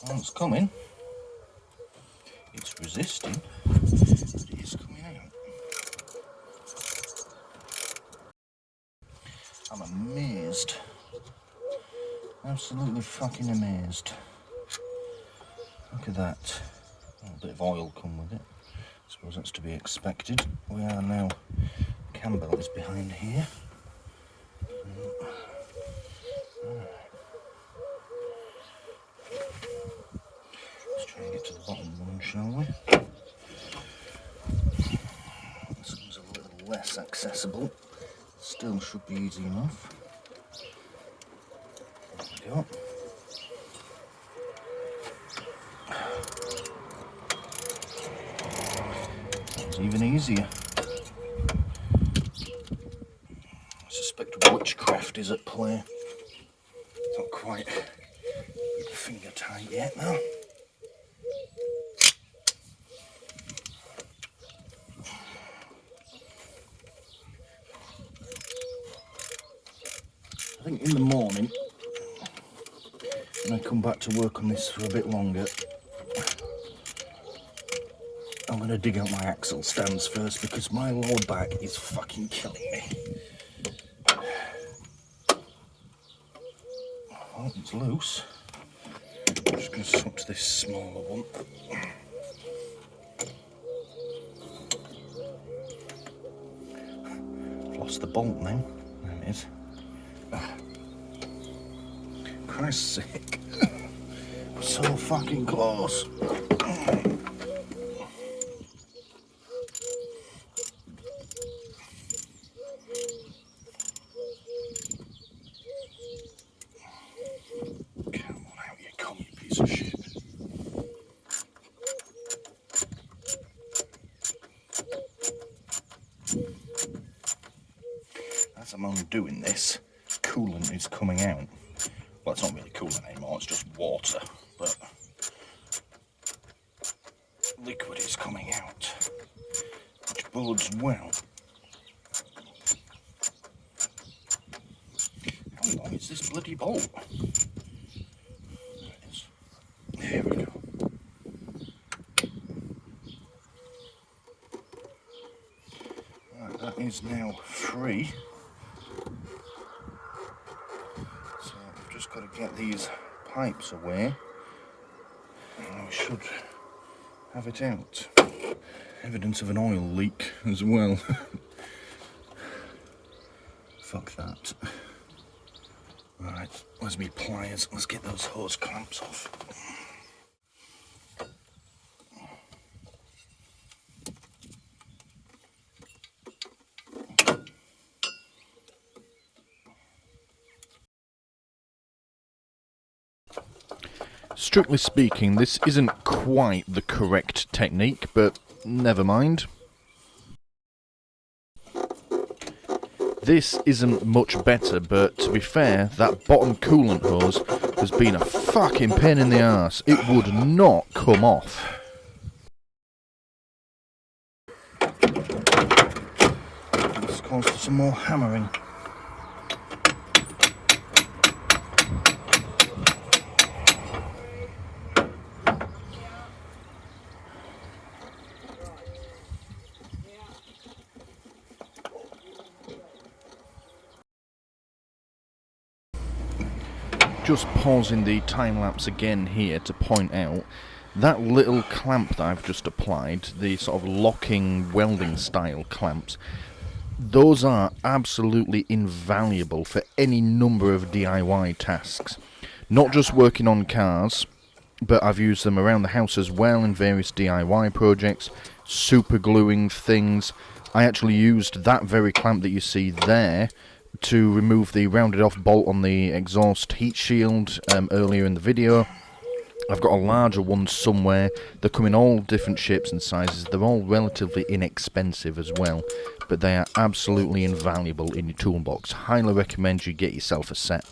Well, it's coming. It's resisting, but it is coming out. I'm amazed. Absolutely fucking amazed. Look at that. A little bit of oil come with it. I suppose that's to be expected. We are now, Campbell is behind here. Let's try and get to the bottom one, shall we? This one's a little less accessible. Still should be easy enough. There we go. That was even easier. I suspect witchcraft is at play. Not quite finger tight yet though. I think in the morning, when I come back to work on this for a bit longer, I'm going to dig out my axle stands first because my lower back is fucking killing me. Oh, it's loose. I'm just going to swap to this smaller one. I've lost the bolt now. There it is. Christ's sake. So fucking close. As I'm undoing this, coolant is coming out. Well, it's not really coolant anymore, it's just water, but liquid is coming out, which bodes well. How long is this bloody bolt? There it is. There we go. Right, that is now free. So just got to get these pipes away and we should have it out. Evidence of an oil leak as well. Fuck that. Right, where's me pliers? Let's get those hose clamps off. Strictly speaking, this isn't quite the correct technique, but never mind. This isn't much better, but to be fair, that bottom coolant hose has been a fucking pain in the arse. It would not come off. This calls for some more hammering. Just pausing the time lapse again here to point out that little clamp that I've just applied, the sort of locking welding style clamps, those are absolutely invaluable for any number of DIY tasks. Not just working on cars, but I've used them around the house as well in various DIY projects, super gluing things. I actually used that very clamp that you see there to remove the rounded off bolt on the exhaust heat shield earlier in the video. I've got a larger one somewhere. They come in all different shapes and sizes. They're all relatively inexpensive as well, but they are absolutely invaluable in your toolbox. Highly recommend you get yourself a set.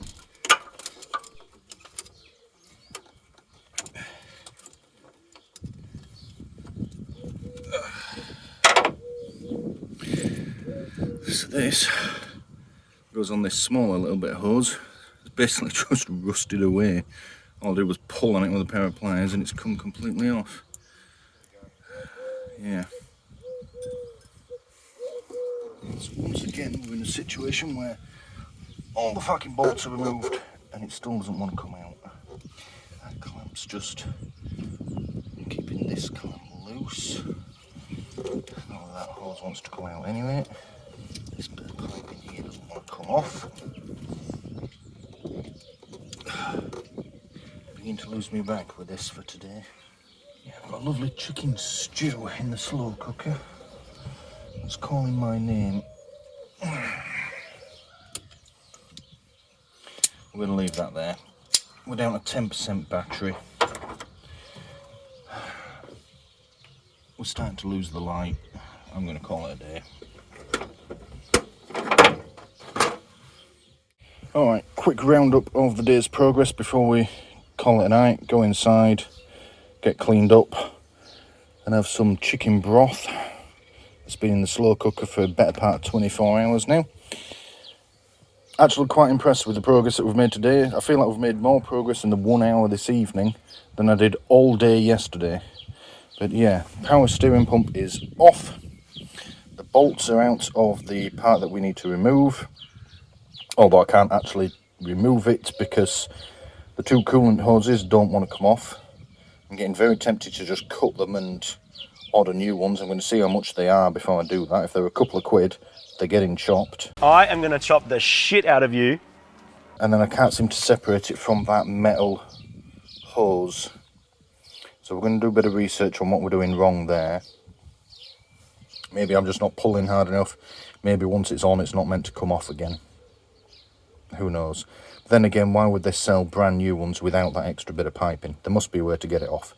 So this goes on this smaller little bit of hose. It's basically just rusted away. All I did was pull on it with a pair of pliers and it's come completely off. Yeah. So once again we're in a situation where all the fucking bolts are removed and it still doesn't want to come out. That clamp's just keeping this clamp loose. None of that hose wants to come out anyway. This bit of pipe in here doesn't want to come off. Beginning to lose me back with this for today. Yeah, I've got a lovely chicken stew in the slow cooker. It's calling my name. We're going to leave that there. We're down to 10% battery. We're starting to lose the light. I'm going to call it a day. Alright, quick roundup of the day's progress before we call it a night. Go inside, get cleaned up, and have some chicken broth. It's been in the slow cooker for a better part of 24 hours now. Actually quite impressed with the progress that we've made today. I feel like we've made more progress in the 1 hour this evening than I did all day yesterday. But yeah, power steering pump is off. The bolts are out of the part that we need to remove. Although I can't actually remove it because the two coolant hoses don't want to come off. I'm getting very tempted to just cut them and order new ones. I'm going to see how much they are before I do that. If they're a couple of quid, they're getting chopped. I am going to chop the shit out of you. And then I can't seem to separate it from that metal hose. So we're going to do a bit of research on what we're doing wrong there. Maybe I'm just not pulling hard enough. Maybe once it's on, it's not meant to come off again. Who knows? But then again, why would they sell brand new ones without that extra bit of piping? There must be a way to get it off.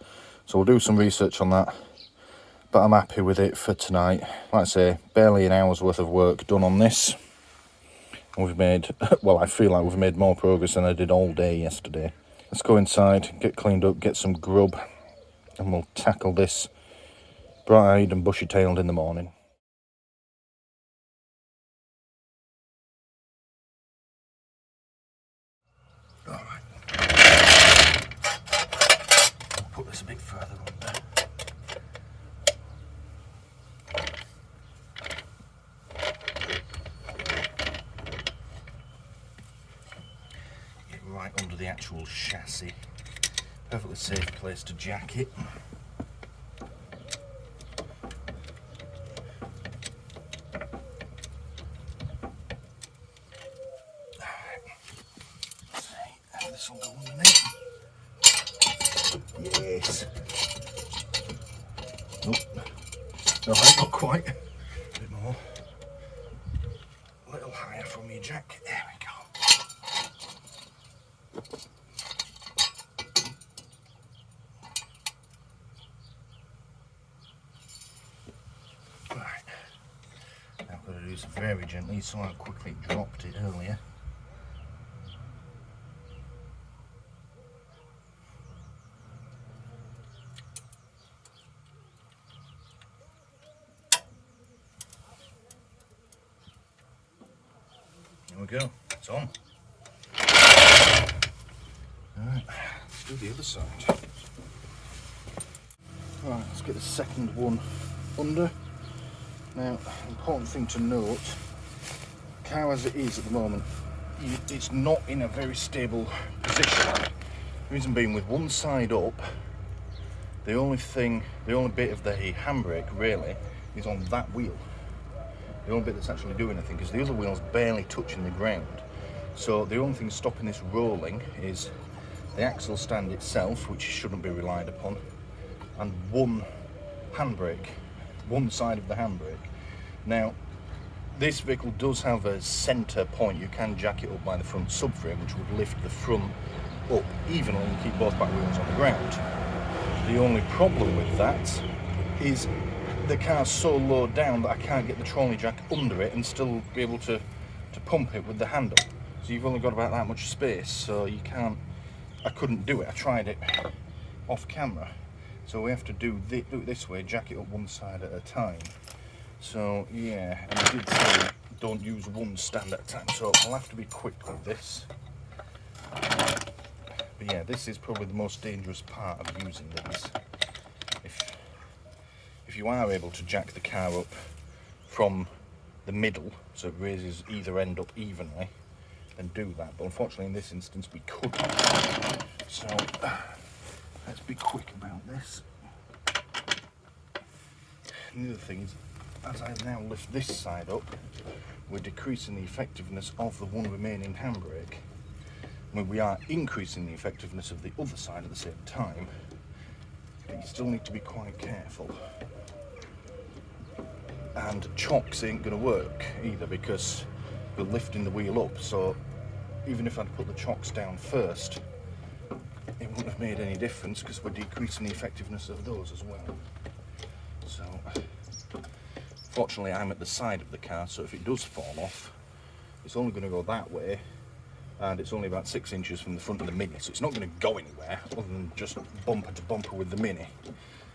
So we'll do some research on that. But I'm happy with it for tonight. Like I say, barely an hour's worth of work done on this. We've made, well, I feel like we've made more progress than I did all day yesterday. Let's go inside, get cleaned up, get some grub, and we'll tackle this bright-eyed and bushy-tailed in the morning. Put this a bit further under. Get right under the actual chassis. Perfectly safe place to jack it. This will go underneath. Yes. Nope. No, not quite. A bit more. A little higher from your jack. There we go. Right. Now I've got to do this very gently. You saw how quickly it dropped it earlier. There we go, it's on. Alright, let's do the other side. Right, let's get the second one under. Now, important thing to note, the car as it is at the moment, it's not in a very stable position. The reason being, with one side up, the only bit of the handbrake really is on that wheel. The only bit that's actually doing anything, because the other wheel's barely touching the ground. So the only thing stopping this rolling is the axle stand itself, which shouldn't be relied upon, and one handbrake, one side of the handbrake. Now, this vehicle does have a centre point. You can jack it up by the front subframe, which would lift the front up evenly and keep both back wheels on the ground. The only problem with that is the car's so low down that I can't get the trolley jack under it and still be able to pump it with the handle. So you've only got about that much space, so you can't, I couldn't do it. I tried it off camera. So we have to do it this way, jack it up one side at a time. So yeah, and I did say don't use one stand at a time, so I'll have to be quick with this. But yeah, this is probably the most dangerous part of using these. If you are able to jack the car up from the middle, so it raises either end up evenly, then do that. But unfortunately in this instance we couldn't. So let's be quick about this. And the other thing is, as I now lift this side up, we're decreasing the effectiveness of the one remaining handbrake. I mean, we are increasing the effectiveness of the other side at the same time, but you still need to be quite careful. And chocks ain't going to work either, because we're lifting the wheel up, so even if I'd put the chocks down first, it wouldn't have made any difference because we're decreasing the effectiveness of those as well. So fortunately I'm at the side of the car, so if it does fall off, it's only going to go that way, and it's only about 6 inches from the front of the Mini, so it's not going to go anywhere other than just bumper to bumper with the Mini.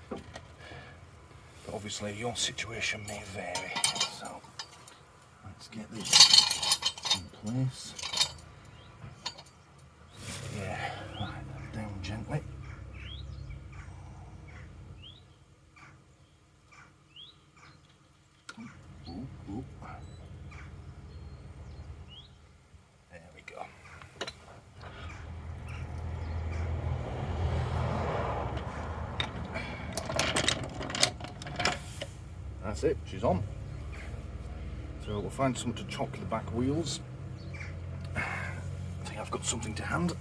But obviously your situation may vary, so let's get this in place. Yeah, right, down gently. Ooh, ooh. There we go. That's it, she's on. So we'll find something to chock the back wheels. I think I've got something to hand.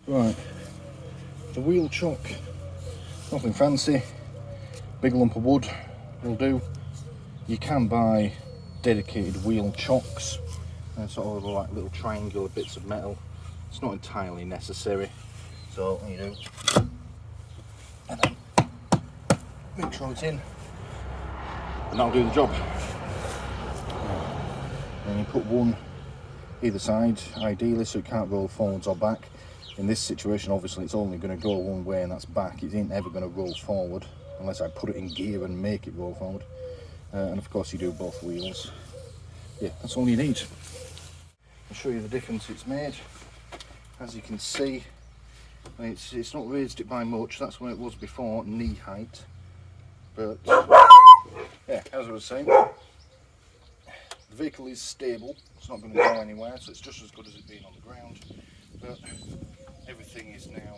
Right, the wheel chock, nothing fancy, big lump of wood will do. You can buy dedicated wheel chocks, and sort of like little triangular bits of metal. It's not entirely necessary, so you do, and then make sure it's in, and that'll do the job. Then you put one either side, ideally, so it can't roll forwards or back. In this situation, obviously, it's only going to go one way, and that's back. It ain't ever going to roll forward unless I put it in gear and make it roll forward. And of course, you do both wheels. Yeah, that's all you need. I'll show you the difference it's made. As you can see, it's not raised it by much. That's where it was before, knee height. But yeah, as I was saying, the vehicle is stable. It's not going to go anywhere, so it's just as good as it being on the ground. But everything is now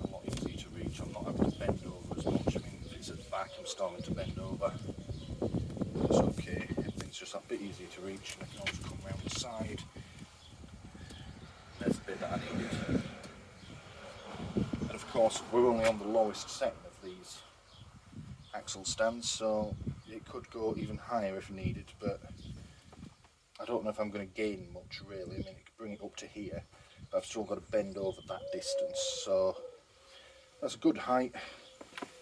a lot easier to reach. I'm not having to bend over as much. I mean, if it's at the back, I'm starting to bend over. It's okay. Everything's just a bit easier to reach, and I can always come round the side. There's the bit that I needed. And of course, we're only on the lowest setting of these axle stands, so it could go even higher if needed, but I don't know if I'm going to gain much really. I mean, it could bring it up to here, but I've still got to bend over that distance, so that's a good height.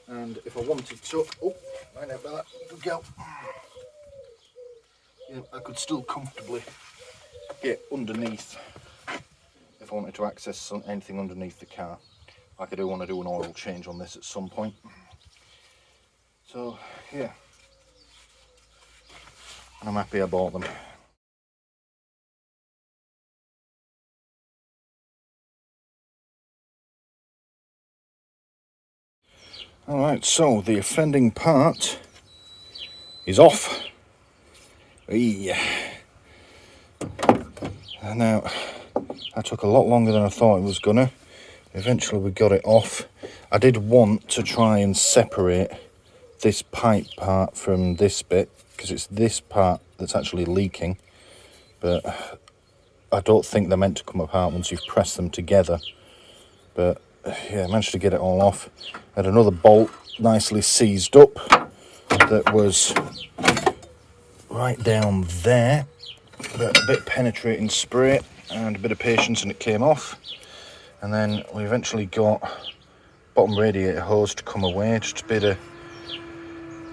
And if I wanted to, oh, right now, Bella, we go. Yeah, I could still comfortably get underneath if I wanted to access anything underneath the car. Like I do want to do an oil change on this at some point. So, yeah. I'm happy I bought them. Alright, so the offending part is off. And now, that took a lot longer than I thought it was gonna. Eventually we got it off. I did want to try and separate this pipe part from this bit, because it's this part that's actually leaking, but I don't think they're meant to come apart once you've pressed them together. But yeah, I managed to get it all off. I had another bolt nicely seized up that was right down there, but a bit penetrating spray and a bit of patience and it came off. And then we eventually got bottom radiator hose to come away, just a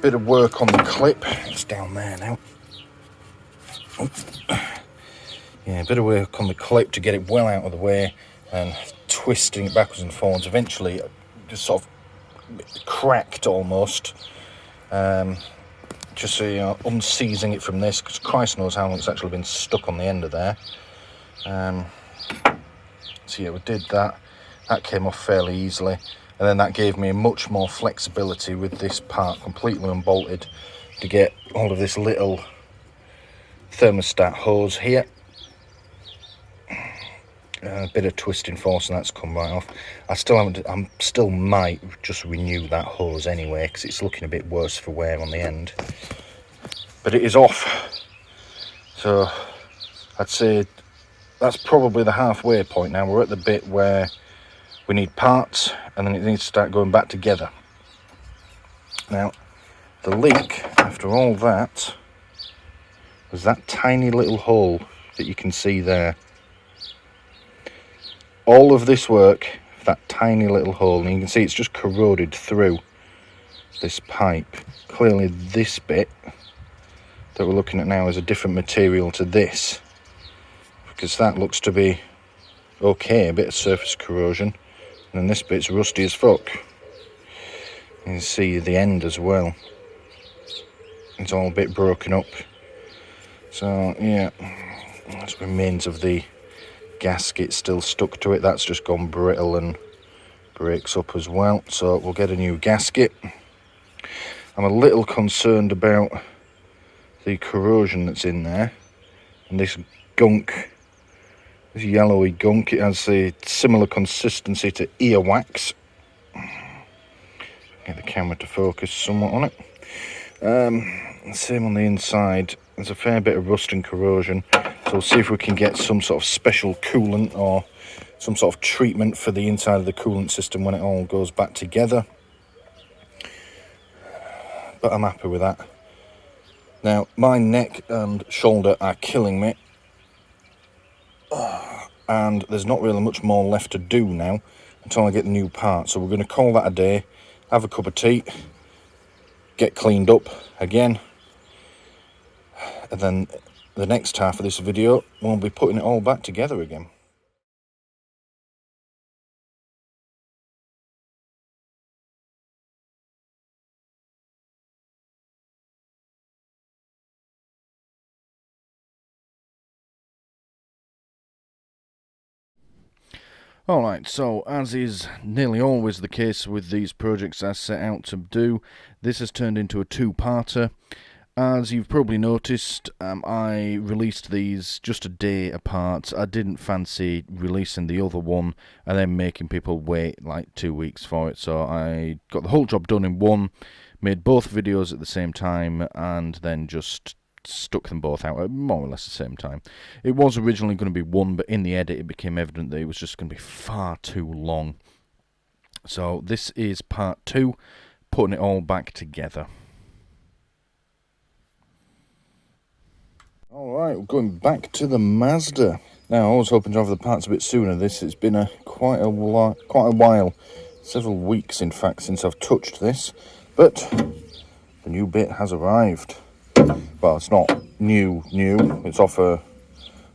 bit of work on the clip. It's down there now. Oh. Yeah, a bit of work on the clip to get it well out of the way and twisting it backwards and forwards. Eventually just sort of cracked almost. Just so you know, unseizing it from this, because Christ knows how long it's actually been stuck on the end of there. So yeah, we did that. That came off fairly easily, and then that gave me much more flexibility with this part completely unbolted to get hold of this little thermostat hose here. A bit of twisting force and that's come right off. I still might just renew that hose anyway, because it's looking a bit worse for wear on the end. But it is off. So I'd say that's probably the halfway point now. We're at the bit where we need parts and then it needs to start going back together. Now, the leak, after all that, was that tiny little hole that you can see there. All of this work, that tiny little hole, and you can see it's just corroded through this pipe. Clearly this bit that we're looking at now is a different material to this, because that looks to be okay, a bit of surface corrosion, and then this bit's rusty as fuck. You can see the end as well, it's all a bit broken up. So yeah, that's remains of the gasket still stuck to it. That's just gone brittle and breaks up as well, so we'll get a new gasket. I'm a little concerned about the corrosion that's in there, and this gunk, this yellowy gunk. It has a similar consistency to earwax. Get the camera to focus somewhat on it. Same on the inside. There's a fair bit of rust and corrosion, so we'll see if we can get some sort of special coolant or some sort of treatment for the inside of the coolant system when it all goes back together. But I'm happy with that. Now, my neck and shoulder are killing me, and there's not really much more left to do now until I get the new part. So we're going to call that a day, have a cup of tea, get cleaned up again, and then the next half of this video we'll be putting it all back together again. Alright, so as is nearly always the case with these projects I set out to do, this has turned into a two-parter. As you've probably noticed, I released these just a day apart. I didn't fancy releasing the other one and then making people wait like 2 weeks for it, so I got the whole job done in one, made both videos at the same time, and then just stuck them both out at more or less the same time. It was originally going to be one, but in the edit it became evident that it was just going to be far too long. So this is part 2, putting it all back together. Alright, we're going back to the Mazda. Now, I was hoping to have the parts a bit sooner. It's been quite a while, several weeks in fact, since I've touched this, but the new bit has arrived. Well, it's not new, it's off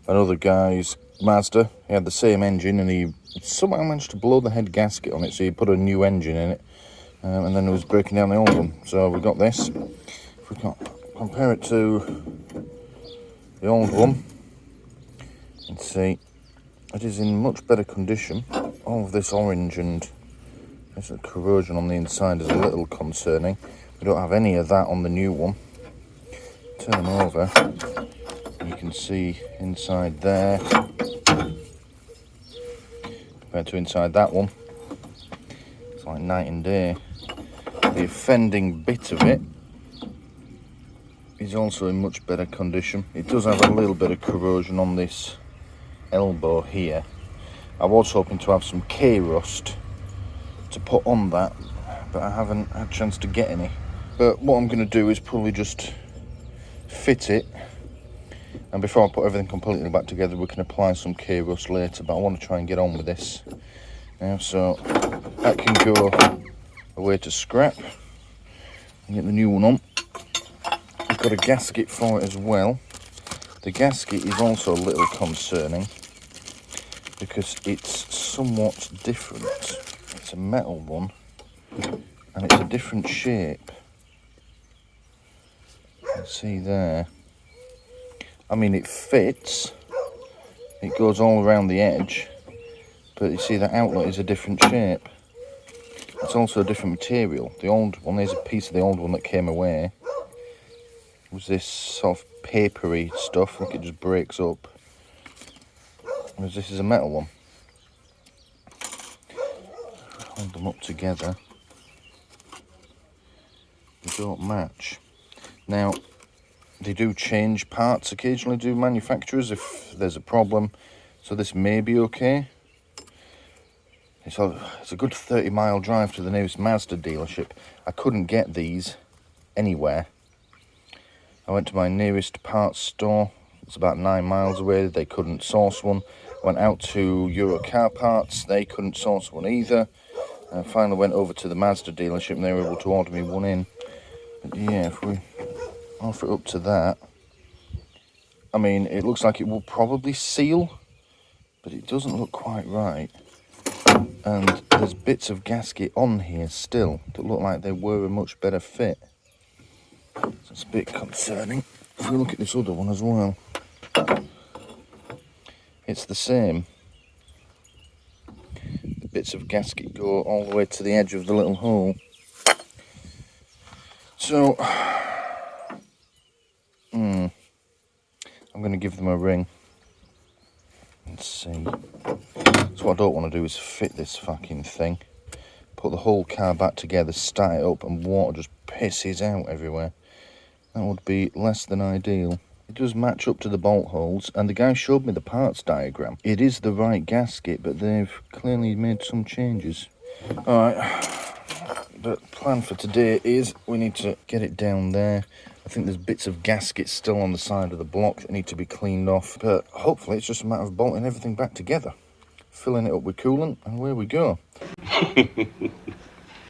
another guy's Mazda. He had the same engine and he somehow managed to blow the head gasket on it, so he put a new engine in it, and then it was breaking down the old one. So we got this. If we compare it to the old one, you can see it is in much better condition. All of this orange and there's a corrosion on the inside is a little concerning. We don't have any of that on the new one. Turn them over, and you can see inside there, compared to inside that one, it's like night and day. The offending bit of it is also in much better condition. It does have a little bit of corrosion on this elbow here. I was hoping to have some K-rust to put on that, but I haven't had a chance to get any. But what I'm going to do is probably just fit it, and before I put everything completely back together we can apply some K-rust later, but I want to try and get on with this now, so that can go away to scrap and get the new one on. I've got a gasket for it as well. The gasket is also a little concerning because it's somewhat different. It's a metal one and it's a different shape. You can see there. I mean, it fits. It goes all around the edge, but you see the outlet is a different shape. It's also a different material. The old one, there's a piece of the old one that came away. It was this sort of papery stuff. Look, it just breaks up. Whereas this is a metal one. Hold them up together. They don't match. Now, they do change parts occasionally, do manufacturers, if there's a problem. So this may be okay. It's a good 30-mile drive to the nearest Mazda dealership. I couldn't get these anywhere. I went to my nearest parts store. It's about 9 miles away. They couldn't source one. Went out to Euro Car Parts. They couldn't source one either. I finally went over to the Mazda dealership and they were able to order me one in. But yeah, if we offer it up to that, I mean, it looks like it will probably seal, but it doesn't look quite right. And there's bits of gasket on here still that look like they were a much better fit. So it's a bit concerning. If we look at this other one as well, it's the same. The bits of gasket go all the way to the edge of the little hole. So, I'm going to give them a ring. Let's see. So what I don't want to do is fit this fucking thing, put the whole car back together, start it up, and water just pisses out everywhere. That would be less than ideal. It does match up to the bolt holes, and the guy showed me the parts diagram. It is the right gasket, but they've clearly made some changes. Alright, the plan for today is we need to get it down there. I think there's bits of gasket still on the side of the block that need to be cleaned off, but hopefully it's just a matter of bolting everything back together, filling it up with coolant, and away we go.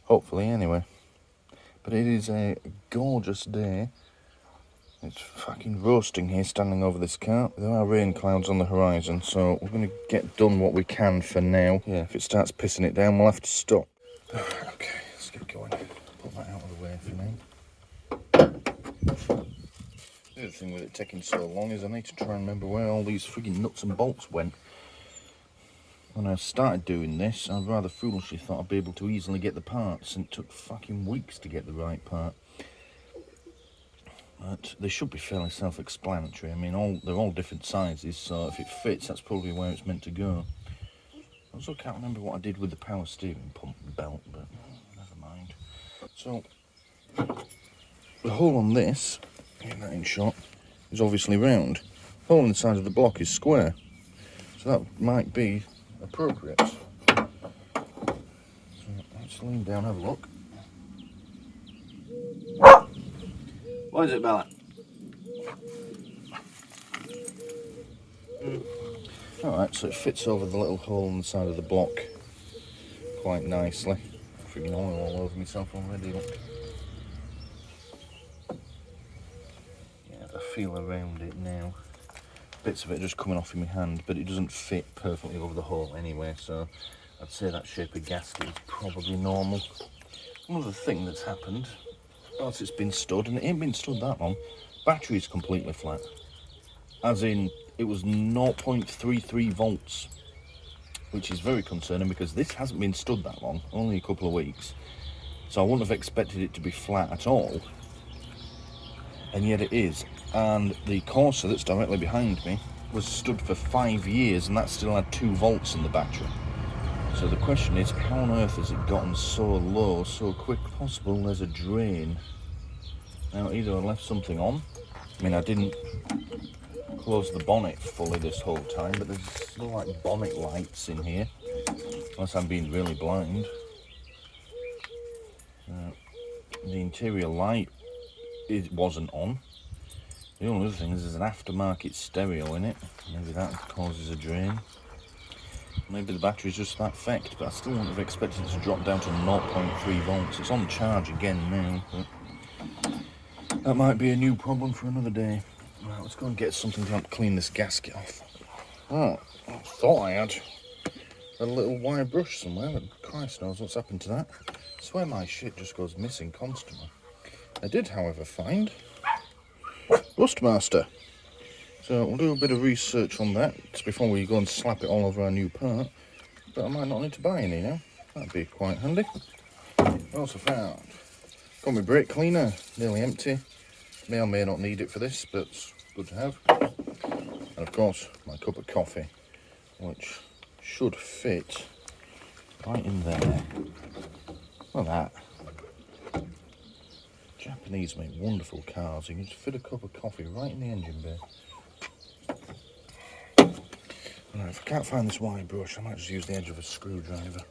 Hopefully, anyway. But it is a gorgeous day. It's fucking roasting here, standing over this car. There are rain clouds on the horizon, so we're going to get done what we can for now. Yeah, if it starts pissing it down, we'll have to stop. Okay, let's get going. Put that out of the way for now. The other thing with it taking so long is I need to try and remember where all these frigging nuts and bolts went. When I started doing this, I rather foolishly thought I'd be able to easily get the parts, and it took fucking weeks to get the right part. But they should be fairly self-explanatory. I mean, they're all different sizes, so if it fits, that's probably where it's meant to go. I also can't remember what I did with the power steering pump belt, but never mind. So, the hole on this, get that in shot, is obviously round. The hole in the side of the block is square, so that might be appropriate. So, let's lean down and have a look. What is it, Bella? Alright, so it fits over the little hole in the side of the block quite nicely. Freaking oil all over myself already, look. Yeah, I feel around it now. Bits of it just coming off in my hand, but it doesn't fit perfectly over the hole anyway, so I'd say that shape of gasket is probably normal. Another thing that's happened, whilst it's been stood, and it ain't been stood that long, battery is completely flat. As in, it was 0.33 volts, which is very concerning because this hasn't been stood that long, only a couple of weeks. So I wouldn't have expected it to be flat at all, and yet it is. And the Corsa that's directly behind me was stood for 5 years and that still had 2 volts in the battery. So the question is, how on earth has it gotten so low so quick? Possible there's a drain. Now, either I left something on, I mean, I didn't close the bonnet fully this whole time, but there's still like bonnet lights in here, unless I'm being really blind. The interior light, it wasn't on. The only other thing is there's an aftermarket stereo in it. Maybe that causes a drain. Maybe the battery's just that fecked, but I still wouldn't have expected it to drop down to 0.3 volts. It's on charge again now, but that might be a new problem for another day. Right, let's go and get something to help clean this gasket off. Oh, I thought I had a little wire brush somewhere, but Christ knows what's happened to that. I swear my shit just goes missing constantly. I did, however, find Rustmaster. So we'll do a bit of research on that before we go and slap it all over our new part. But I might not need to buy any now. That'd be quite handy. I also found, got my brake cleaner, nearly empty. May or may not need it for this, but it's good to have. And of course, my cup of coffee, which should fit right in there. Look at that. Japanese make wonderful cars. You can just fit a cup of coffee right in the engine bay. Right, if I can't find this wire brush, I might just use the edge of a screwdriver.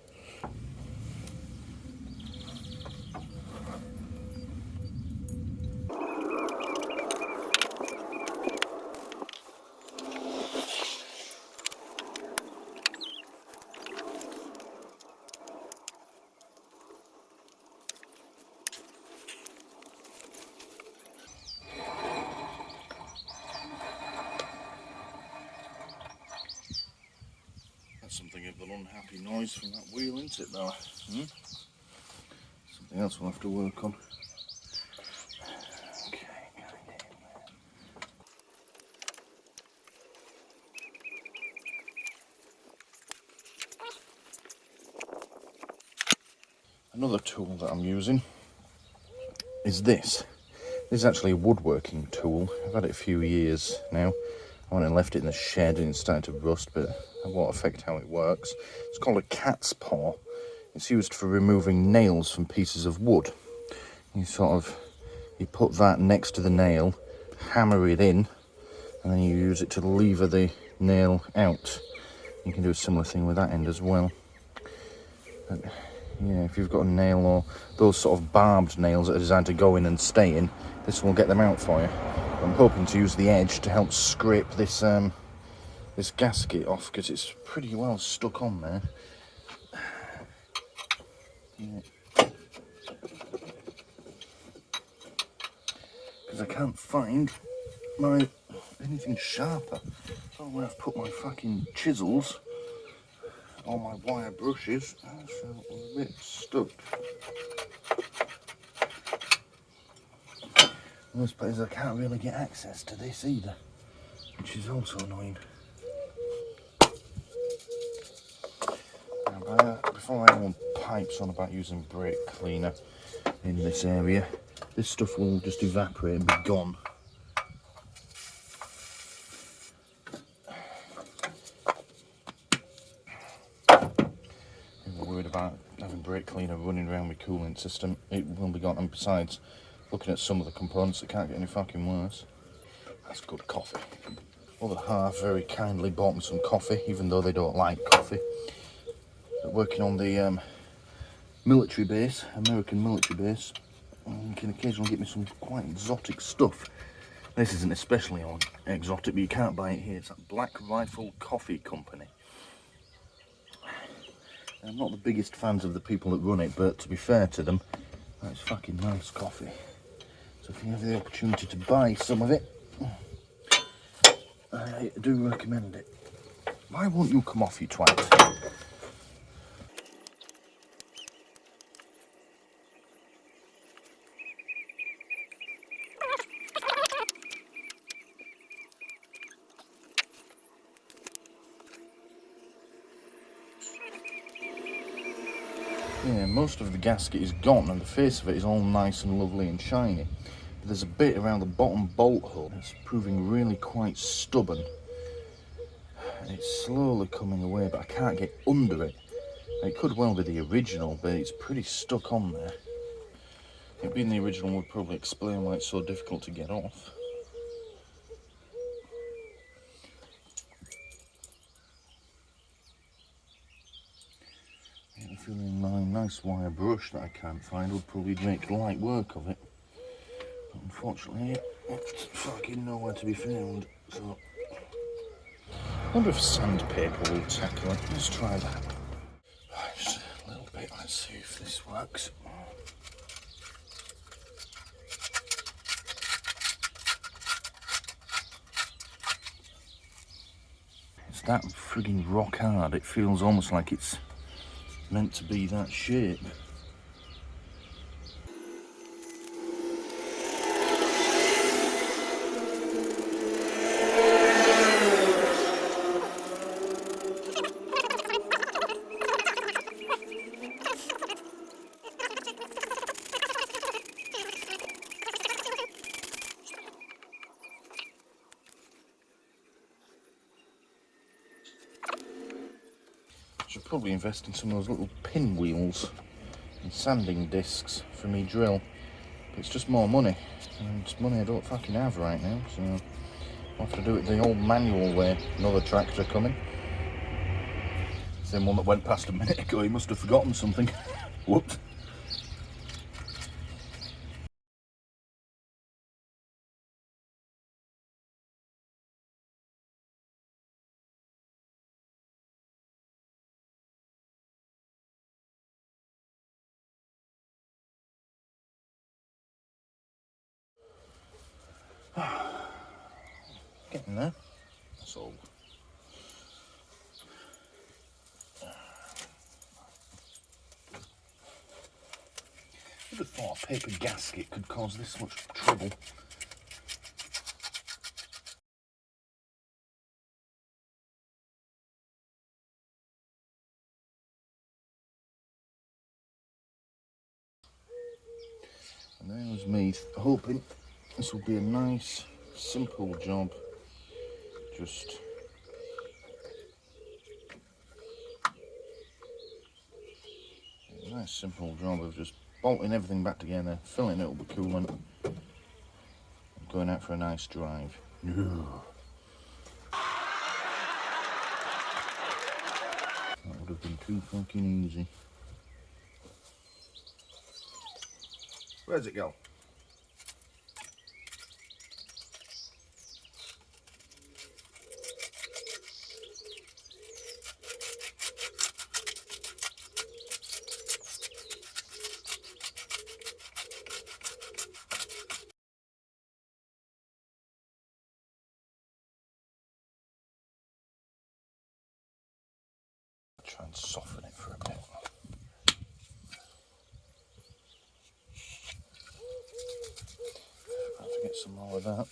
Something of an unhappy noise from that wheel, isn't it, Bella? Something else we'll have to work on. Okay, another tool that I'm using is this. This is actually a woodworking tool. I've had it a few years now. I went and left it in the shed and it started to rust, but I won't affect how it works. It's called a cat's paw. It's used for removing nails from pieces of wood. You put that next to the nail, hammer it in, and then you use it to lever the nail out. You can do a similar thing with that end as well. But, yeah, if you've got a nail or those sort of barbed nails that are designed to go in and stay in, this will get them out for you. I'm hoping to use the edge to help scrape this this gasket off because it's pretty well stuck on there. Because I can't find anything sharper. I don't know where I've put my fucking chisels or my wire brushes, so I'm a bit stuck. I suppose I can't really get access to this either, which is also annoying. Now, before anyone pipes on about using brake cleaner in this area, this stuff will just evaporate and be gone. If we're worried about having brake cleaner running around with coolant system, it will be gone. And besides, looking at some of the components, it can't get any fucking worse. That's good coffee. Other half very kindly bought me some coffee, even though they don't like coffee. They're working on the military base, American military base, and can occasionally get me some quite exotic stuff. This isn't especially exotic, but you can't buy it here. It's that Black Rifle Coffee Company. I'm not the biggest fans of the people that run it, but to be fair to them, that's fucking nice coffee. So if you have the opportunity to buy some of it, I do recommend it. Why won't you come off, you twat? Yeah, most of the gasket is gone and the face of it is all nice and lovely and shiny. But there's a bit around the bottom bolt hole that's proving really quite stubborn. And it's slowly coming away, but I can't get under it. It could well be the original, but it's pretty stuck on there. It being the original would probably explain why it's so difficult to get off. I feel a nice wire brush that I can't find would probably make light work of it. But unfortunately, it's fucking nowhere to be found, so... I wonder if sandpaper will tackle it. Let's try that. Right, just a little bit, let's see if this works. It's that frigging rock hard, it feels almost like it's meant to be that shape. Should probably invest in some of those little pinwheels and sanding discs for me drill. But it's just more money, and it's money I don't fucking have right now, so I'll have to do it the old manual way. Another tractor coming. Same one that went past a minute ago, he must have forgotten something. Whoops. Getting there. That's all. I'd have thought a paper gasket could cause this much trouble. And there was me hoping this would be a nice, simple job. Just a nice, simple job of just bolting everything back together, filling it up with coolant, and going out for a nice drive. No. That would have been too fucking easy. Where's it go? Try and soften it for a bit. I have to get some more of that.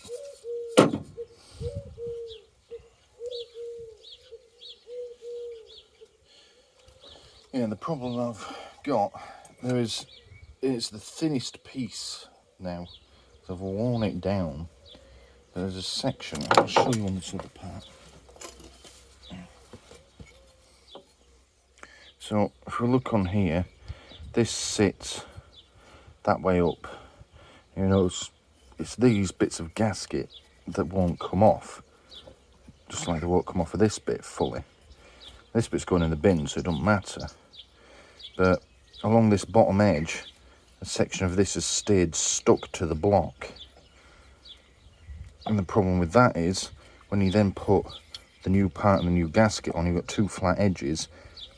Yeah, the problem I've got, it's the thinnest piece Now, so I've worn it down. There's a section, I'll show you on this other part. So, if we look on here, this sits that way up. You know, it's these bits of gasket that won't come off. Just like they won't come off of this bit fully. This bit's going in the bin, so it doesn't matter. But along this bottom edge, a section of this has stayed stuck to the block. And the problem with that is, when you then put the new part and the new gasket on, you've got two flat edges,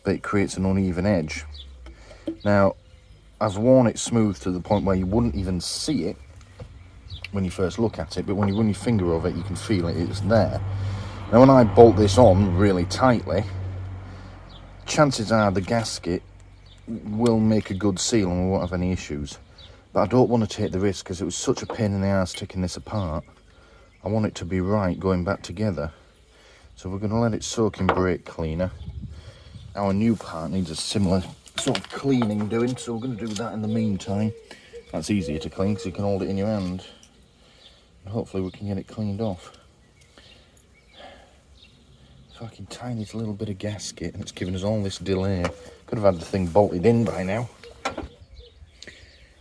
but it creates an uneven edge. Now, I've worn it smooth to the point where you wouldn't even see it when you first look at it, but when you run your finger over it, you can feel it, it's there. Now, when I bolt this on really tightly, chances are the gasket will make a good seal and we won't have any issues. But I don't want to take the risk because it was such a pain in the ass taking this apart. I want it to be right going back together. So we're going to let it soak in brake cleaner. Our new part needs a similar sort of cleaning doing, so we're going to do that in the meantime. That's easier to clean because you can hold it in your hand. And hopefully we can get it cleaned off. Fucking tiny little bit of gasket, and it's given us all this delay. Could have had the thing bolted in by now.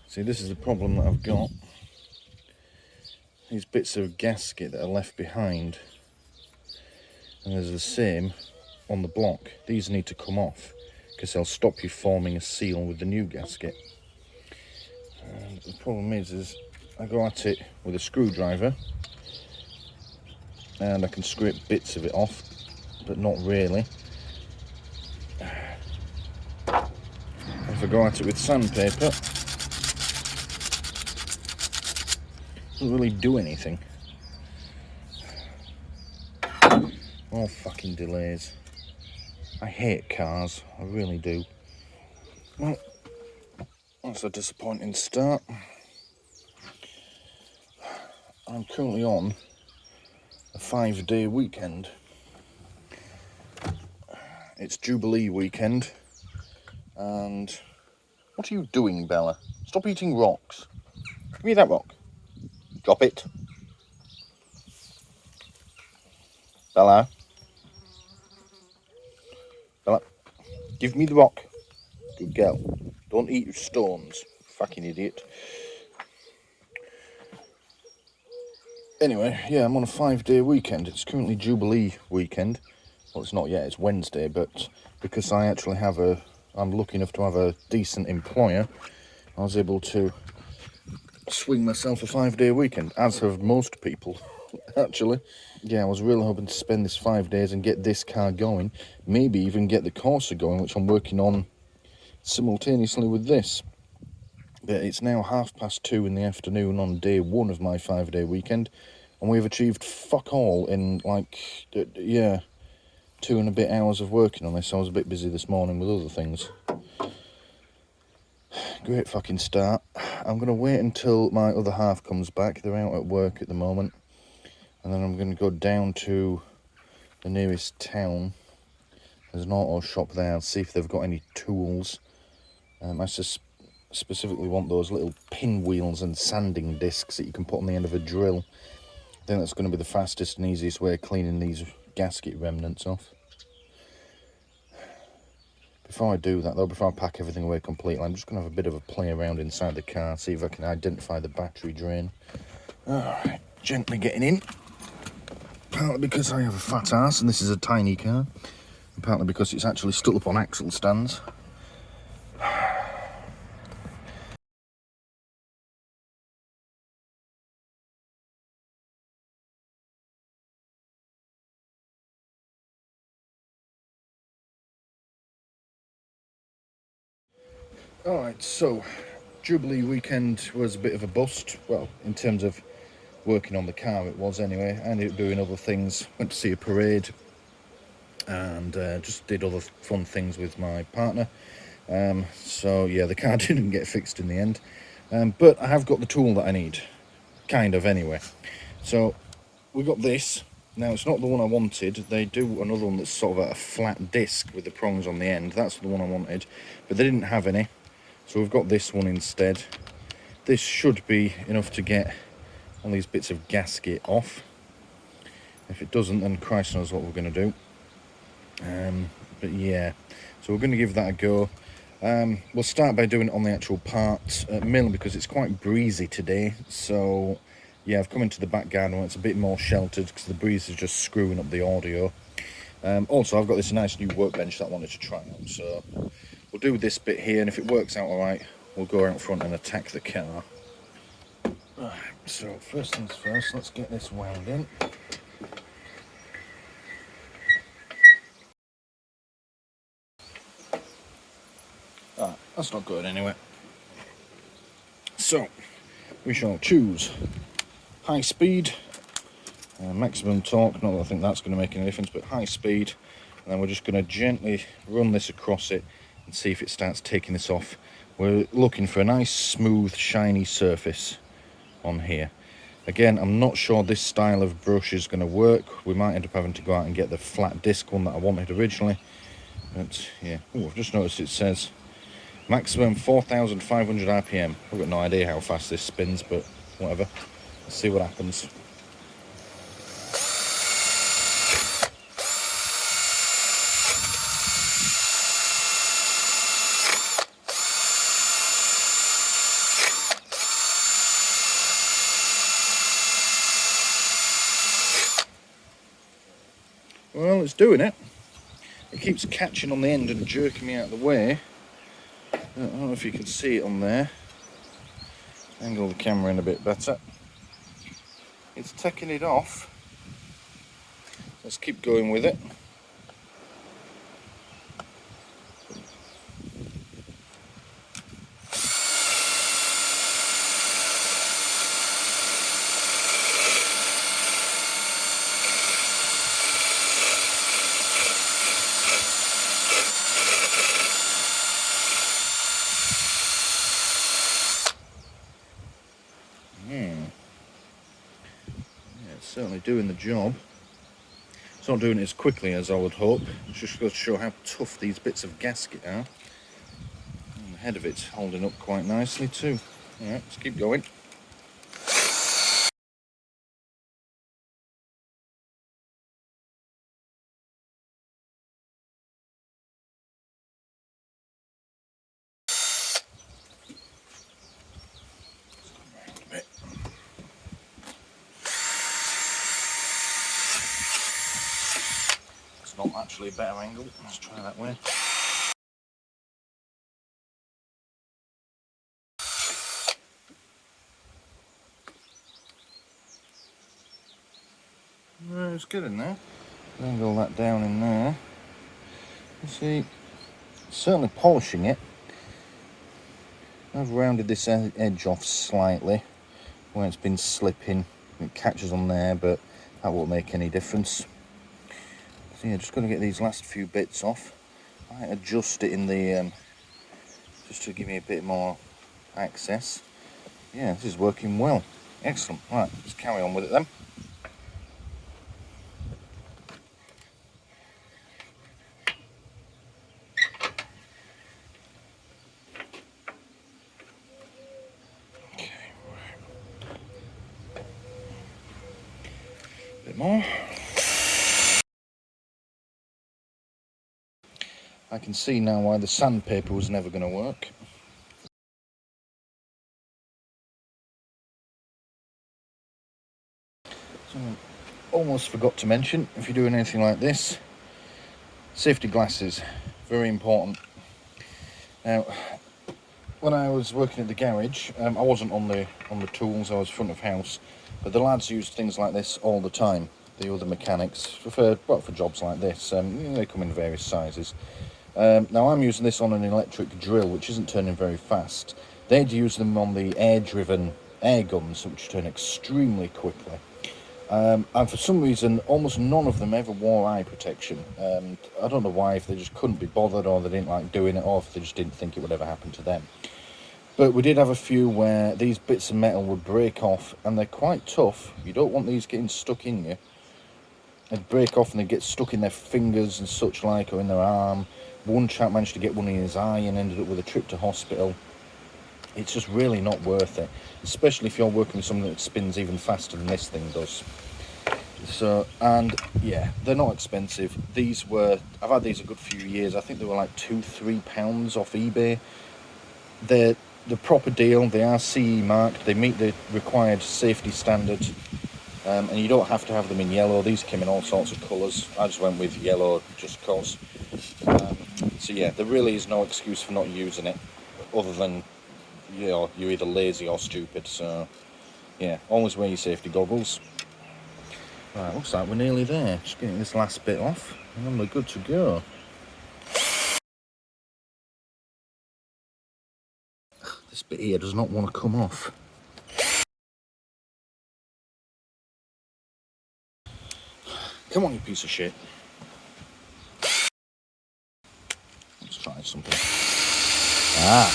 See, this is the problem that I've got. These bits of gasket that are left behind, and there's the same on the block. These need to come off because they'll stop you forming a seal with the new gasket. And the problem is I go at it with a screwdriver and I can scrape bits of it off, but not really. If I go at it with sandpaper, it doesn't really do anything. All fucking delays. I hate cars, I really do. Well, that's a disappointing start. I'm currently on a 5-day weekend. It's Jubilee weekend, and what are you doing, Bella? Stop eating rocks. Give me that rock. Drop it. Bella. Bella. Give me the rock. Good girl. Don't eat stones, fucking idiot. Anyway, yeah, I'm on a 5-day weekend. It's currently Jubilee weekend. Well, it's not yet, it's Wednesday, but because I actually I'm lucky enough to have a decent employer, I was able to swing myself a 5-day weekend, as have most people, actually. Yeah, I was really hoping to spend this 5 days and get this car going, maybe even get the Corsa going, which I'm working on simultaneously with this. But it's now 2:30 in the afternoon on day 1 of my 5-day weekend, and we've achieved fuck all in, like, 2 and a bit hours of working on this. I was a bit busy this morning with other things. Great fucking start. I'm going to wait until my other half comes back. They're out at work at the moment. And then I'm going to go down to the nearest town. There's an auto shop there. I'll see if they've got any tools. I specifically want those little pinwheels and sanding discs that you can put on the end of a drill. I think that's going to be the fastest and easiest way of cleaning these gasket remnants off. Before I do that though, before I pack everything away completely, I'm just going to have a bit of a play around inside the car, see if I can identify the battery drain. Alright, gently getting in. Partly because I have a fat ass and this is a tiny car, and partly because it's actually stuck up on axle stands. Alright, so Jubilee weekend was a bit of a bust. Well, in terms of working on the car, it was anyway. I ended up doing other things, went to see a parade, and just did other fun things with my partner. So yeah, the car didn't get fixed in the end, but I have got the tool that I need, kind of anyway. So we got this. Now it's not the one I wanted. They do another one that's sort of a flat disc with the prongs on the end. That's the one I wanted, but they didn't have any. So we've got this one instead. this should be enough to get all these bits of gasket off. If it doesn't, then Christ knows what we're going to do. But yeah, so we're going to give that a go. We'll start by doing it on the actual part, mainly because it's quite breezy today. So yeah, I've come into the back garden where it's a bit more sheltered because the breeze is just screwing up the audio. Also, I've got this nice new workbench that I wanted to try out, so we'll do this bit here, and if it works out alright, we'll go out front and attack the car. Right, so first things first, let's get this wound in. Alright, that's not good anyway. So, we shall choose high speed, maximum torque, not that I think that's going to make any difference, but high speed, and then we're just going to gently run this across it and see if it starts taking this off. We're looking for a nice smooth shiny surface on here. Again, I'm not sure this style of brush is going to work. We might end up having to go out and get the flat disc one that I wanted originally, but yeah. Ooh, I've just noticed it says maximum 4,500 RPM. I've got no idea how fast this spins, but whatever. Let's see what happens. Well, it's doing it. It keeps catching on the end and jerking me out of the way. I don't know if you can see it on there. Angle the camera in a bit better. It's taking it off. Let's keep going with it. Certainly doing the job. It's not doing it as quickly as I would hope. It's just going to show how tough these bits of gasket are. And the head of it's holding up quite nicely too. Alright, let's keep going. Not actually a better angle. Let's try that way. It's good in there. Angle that down in there. You see, certainly polishing it. I've rounded this edge off slightly where it's been slipping. It catches on there, but that won't make any difference. So yeah, just going to get these last few bits off. I might adjust it in the just to give me a bit more access. Yeah, this is working well. Excellent. Right, let's carry on with it then. Okay, right. A bit more. I can see now why the sandpaper was never going to work. So, almost forgot to mention, if you're doing anything like this, safety glasses, very important. Now, when I was working at the garage, I wasn't on the tools, I was front of house, but the lads used things like this all the time. The other mechanics, for jobs like this, they come in various sizes. Now I'm using this on an electric drill, which isn't turning very fast. They'd use them on the air-driven air guns, which turn extremely quickly. And for some reason, almost none of them ever wore eye protection. I don't know why, if they just couldn't be bothered, or they didn't like doing it, or if they just didn't think it would ever happen to them. But we did have a few where these bits of metal would break off, and they're quite tough. You don't want these getting stuck in you. They'd break off and they'd get stuck in their fingers and such like, or in their arm. One chap managed to get one in his eye and ended up with a trip to hospital. it's just really not worth it, especially if you're working with something that spins even faster than this thing does. So, and yeah, they're not expensive. I've had these a good few years. I think they were like £2-3 off eBay. They're the proper deal. They are CE marked. They meet the required safety standards, and you don't have to have them in yellow. These came in all sorts of colours. I just went with yellow just cause. So yeah, there really is no excuse for not using it, other than, you know, you're either lazy or stupid. So yeah, always wear your safety goggles. Right, looks like we're nearly there. Just getting this last bit off, and then we're good to go. This bit here does not want to come off. Come on, you piece of shit. Let's try something. Ah.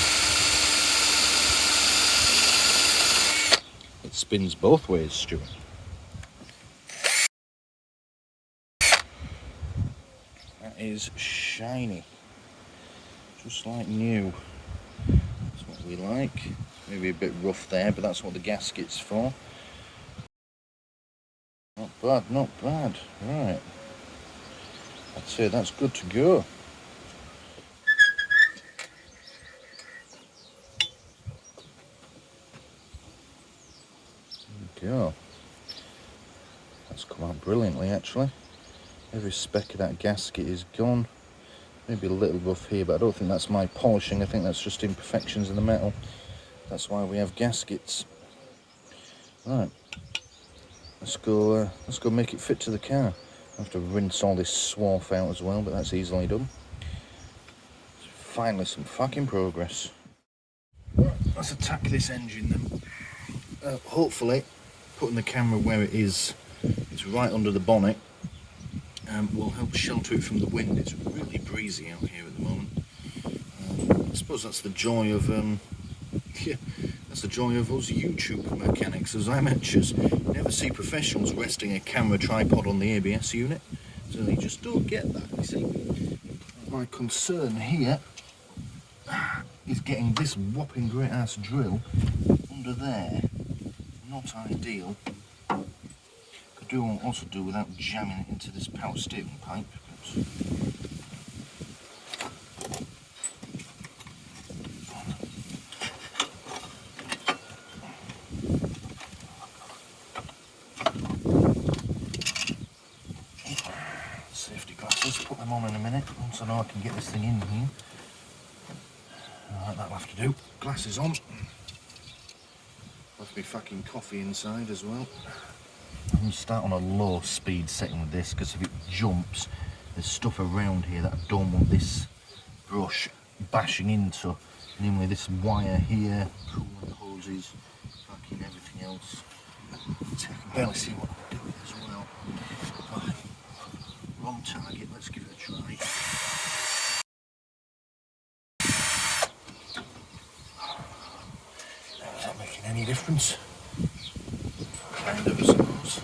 It spins both ways, Stuart. That is shiny. Just like new. That's what we like. Maybe a bit rough there, but that's what the gasket's for. Not bad, not bad. Right. I'd say that's good to go. There we go. That's come out brilliantly, actually. Every speck of that gasket is gone. Maybe a little rough here, but I don't think that's my polishing. I think that's just imperfections in the metal. That's why we have gaskets. Right. Let's go make it fit to the car. I have to rinse all this swarf out as well, but that's easily done. Finally some fucking progress. Right, let's attack this engine then. Hopefully, putting the camera where it is, it's right under the bonnet, will help shelter it from the wind. It's really breezy out here at the moment. I suppose that's the joy of yeah, that's the joy of us YouTube mechanics as amateurs. You never see professionals resting a camera tripod on the ABS unit, so they just don't get that, you see. My concern here is getting this whopping great ass drill under there. Not ideal. Could also do without jamming it into this power steering pipe. Safety glasses, put them on in a minute once I know I can get this thing in here. Alright, that'll have to do. Glasses on. Left me fucking coffee inside as well. I'm going to start on a low speed setting with this, because if it jumps, there's stuff around here that I don't want this brush bashing into. Namely this wire here, coolant hoses, fucking everything else. I can barely see what I'm doing as well. Right. Wrong target, let's give it a try. Is that making any difference? Kind of, I suppose.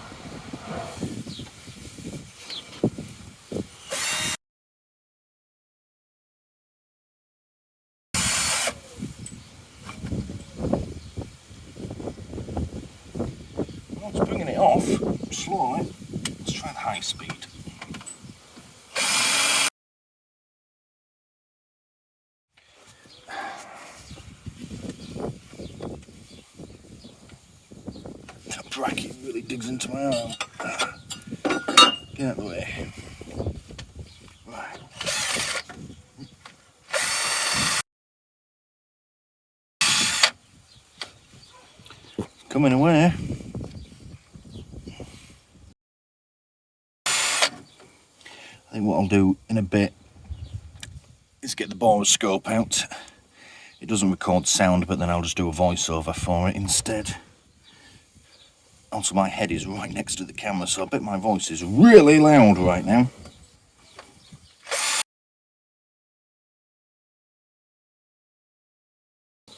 Well, it's bringing it off slowly. Let's try the high speed. That bracket really digs into my arm. Get out of the way. Right. Coming away. I think what I'll do in a bit is get the boroscope out. It doesn't record sound, but then I'll just do a voiceover for it instead. Also, my head is right next to the camera, so I bet my voice is really loud right now.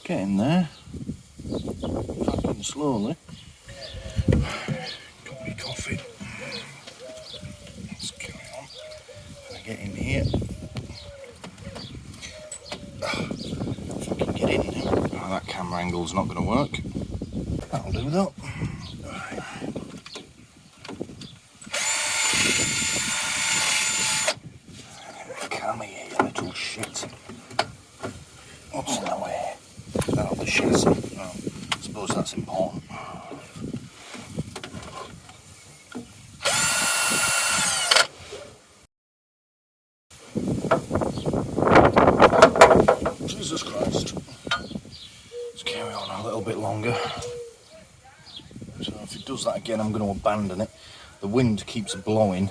Getting there. Fucking slowly. Got me coffee. Let's carry on. Can I get in here? Fucking get in now. Oh, that camera angle's not going to work. That'll do though. Right. Come here, you little shit. What's in the way? Oh, the chassis. Oh, I suppose that's important. Jesus Christ. Let's carry on a little bit longer. So if it does that again, I'm going to abandon it. The wind keeps blowing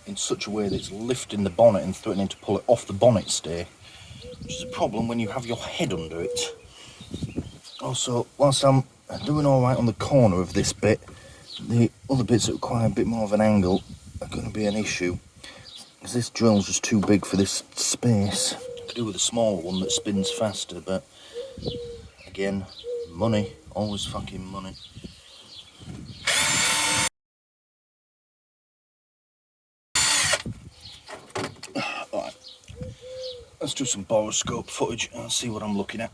in such a way that it's lifting the bonnet and threatening to pull it off the bonnet stay, which is a problem when you have your head under it. Also, whilst I'm doing alright on the corner of this bit, the other bits that require a bit more of an angle are going to be an issue, because this drill's just too big for this space. I could do with a smaller one that spins faster, but again, money, always fucking money. Alright, let's do some boroscope footage and see what I'm looking at.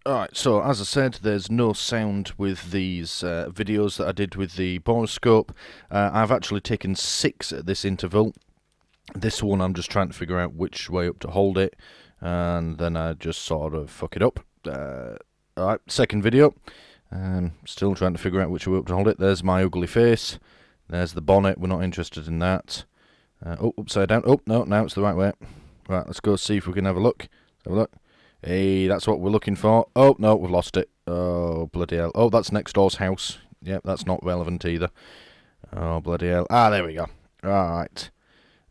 Alright, so as I said, there's no sound with these videos that I did with the boroscope. I've actually taken 6 at this interval. This one I'm just trying to figure out which way up to hold it, and then I just sort of fuck it up. Alright, second video. Still trying to figure out which way up to hold it. There's my ugly face. There's the bonnet, we're not interested in that. Oh, upside down. Oh, no, now it's the right way. Right, let's go see if we can have a look. Let's have a look. Hey, that's what we're looking for. Oh, no, we've lost it. Oh, bloody hell. Oh, that's next door's house. Yep, that's not relevant either. Oh, bloody hell. Ah, there we go. Right.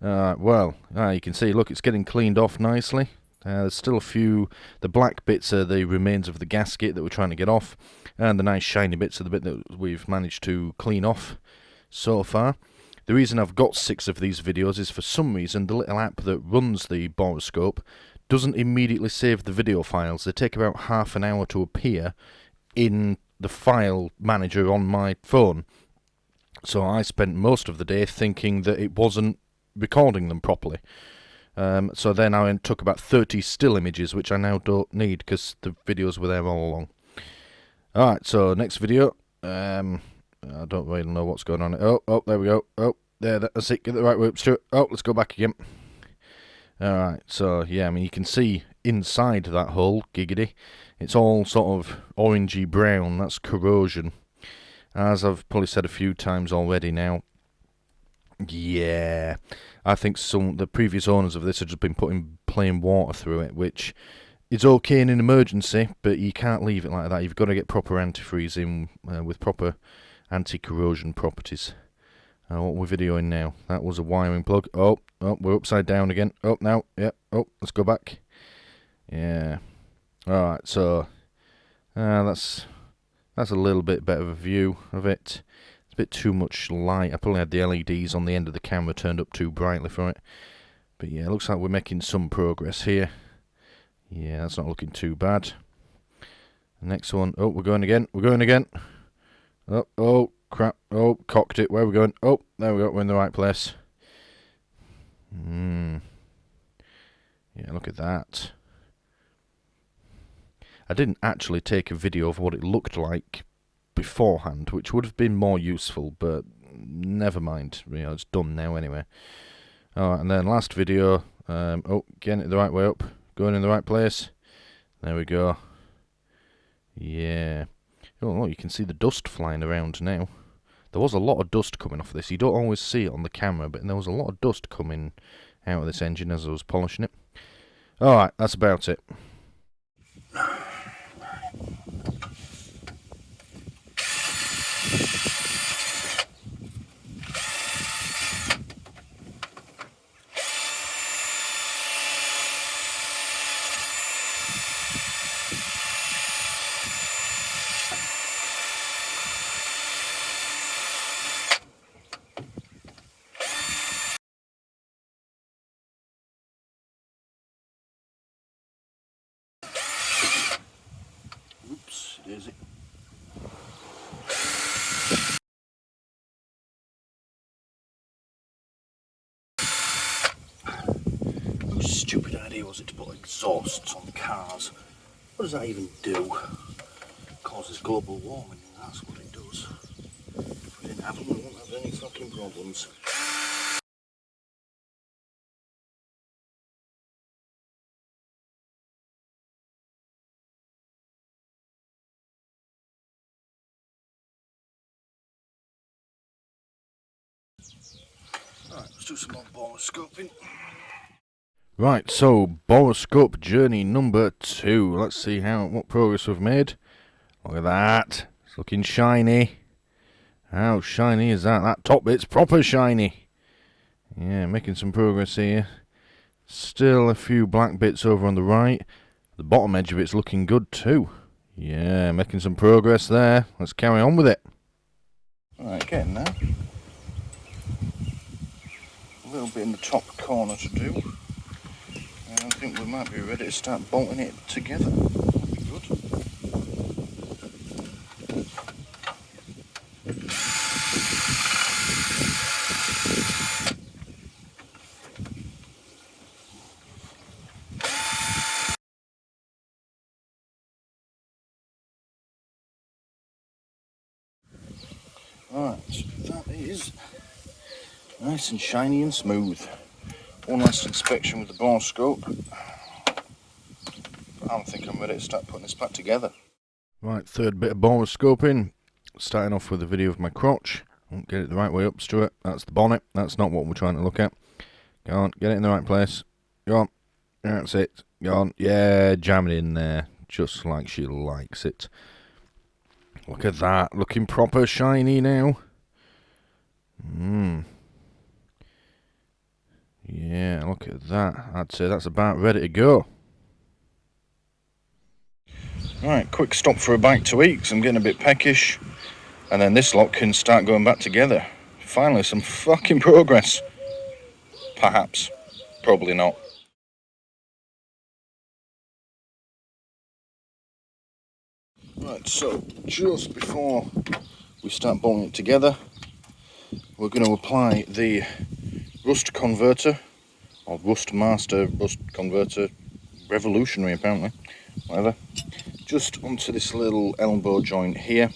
Well, you can see, look, it's getting cleaned off nicely. There's still a few... The black bits are the remains of the gasket that we're trying to get off. And the nice shiny bits are the bit that we've managed to clean off so far. The reason I've got 6 of these videos is for some reason the little app that runs the boroscope doesn't immediately save the video files. They take about half an hour to appear in the file manager on my phone. So I spent most of the day thinking that it wasn't recording them properly. So then I took about 30 still images, which I now don't need because the videos were there all along. Alright, so next video. I don't really know what's going on. Oh, there we go. Oh, there, that's it. Get the right way up, Stuart. Oh, let's go back again. Alright, so yeah, I mean, you can see inside that hole, giggity, it's all sort of orangey brown. That's corrosion. As I've probably said a few times already now, yeah, I think the previous owners of this have just been putting plain water through it, which is okay in an emergency, but you can't leave it like that. You've got to get proper antifreeze in with proper anti-corrosion properties. What we're videoing now, that was a wiring plug. Oh, we're upside down again. Oh, now, yeah. Oh, let's go back. Yeah. Alright, so that's a little bit better of a view of it. It's a bit too much light. I probably had the LEDs on the end of the camera turned up too brightly for it. But yeah, it looks like we're making some progress here. Yeah, that's not looking too bad. The next one. Oh, we're going again. We're going again. Oh, crap. Oh, cocked it. Where are we going? Oh, there we go. We're in the right place. Yeah, look at that. I didn't actually take a video of what it looked like beforehand, which would have been more useful, but never mind. You know, it's done now anyway. Alright, and then last video. Oh, getting it the right way up. Going in the right place. There we go. Yeah. Oh, look, you can see the dust flying around now. There was a lot of dust coming off this. You don't always see it on the camera, but there was a lot of dust coming out of this engine as I was polishing it. Alright, that's about it. Oops, there's it. Whose stupid idea was it to put exhausts on cars? What does that even do? Causes global warming, that's what it does. If we didn't have them, we wouldn't have any fucking problems. Alright, let's do some more boroscoping. Right, so boroscope journey number 2. Let's see what progress we've made. Look at that. It's looking shiny. How shiny is that? That top bit's proper shiny. Yeah, making some progress here. Still a few black bits over on the right. The bottom edge of it's looking good too. Yeah, making some progress there. Let's carry on with it. Alright, getting there. A little bit in the top corner to do. And I think we might be ready to start bolting it together. That'll be good. Alright, that is nice and shiny and smooth. One last inspection with the boroscope. I don't think I'm ready to start putting this back together. Right, third bit of boroscoping. Starting off with a video of my crotch. Won't get it the right way up, Stuart. That's the bonnet. That's not what we're trying to look at. Go on, get it in the right place. Go on. That's it. Go on. Yeah, jam it in there. Just like she likes it. Look at that. Looking proper shiny now. Yeah, look at that. I'd say that's about ready to go. Right, quick stop for a bite to eat, because I'm getting a bit peckish. And then this lot can start going back together. Finally, some fucking progress. Perhaps. Probably not. Right, so just before we start bolting it together, we're going to apply the rust converter, or rust master, rust converter, revolutionary apparently, whatever, just onto this little elbow joint here,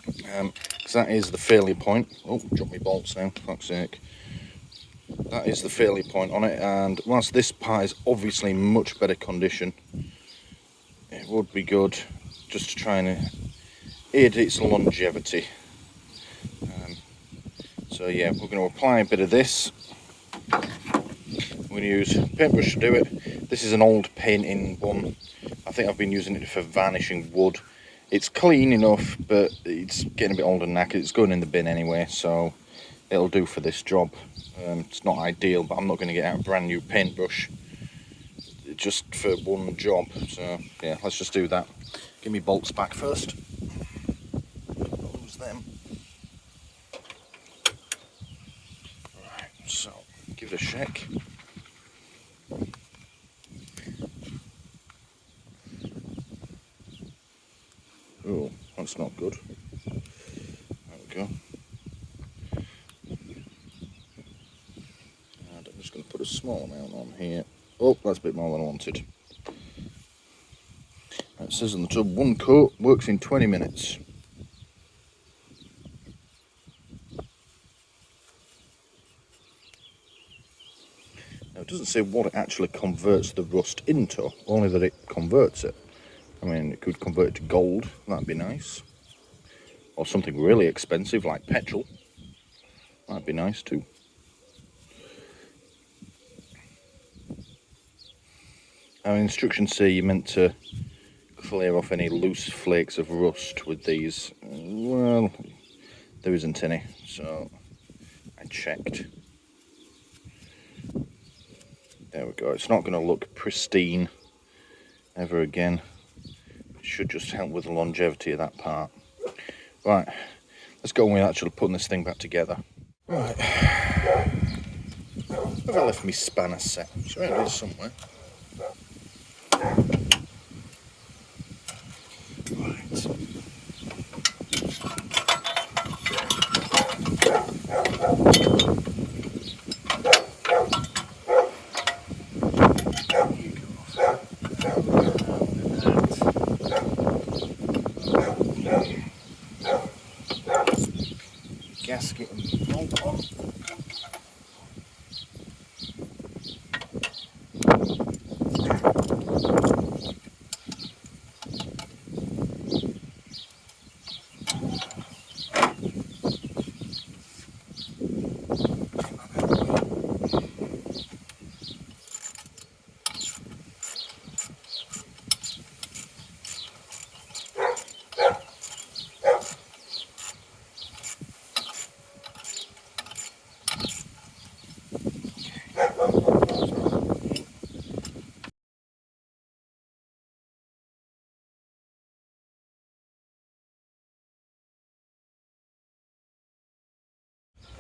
because that is the failure point. Oh, drop me bolts now, fuck's sake. That is the failure point on it, and whilst this part is obviously in much better condition, it would be good just to try and aid its longevity. So yeah, we're going to apply a bit of this. We're going to use a paintbrush to do it. This is an old painting one. I think I've been using it for varnishing wood. It's clean enough, but it's getting a bit old and knackered. It's going in the bin anyway, so it'll do for this job. It's not ideal, but I'm not going to get out a brand new paintbrush just for one job. So yeah, let's just do that. Give me bolts back first. Don't lose them. Right, so give it a shake. Oh, that's not good. There we go. And I'm just going to put a small amount on here. Oh, that's a bit more than I wanted. It says on the tub, one coat works in 20 minutes. Now it doesn't say what it actually converts the rust into, only that it converts it. I mean, it could convert it to gold, that'd be nice. Or something really expensive like petrol. That'd be nice too. Now instructions say you're meant to clear off any loose flakes of rust with these. Well, there isn't any, so I checked. There we go. It's not going to look pristine ever again. It should just help with the longevity of that part. Right, let's go on with actually putting this thing back together. Right, where have I left my spanner set? It's around here somewhere. gasket and bolt on.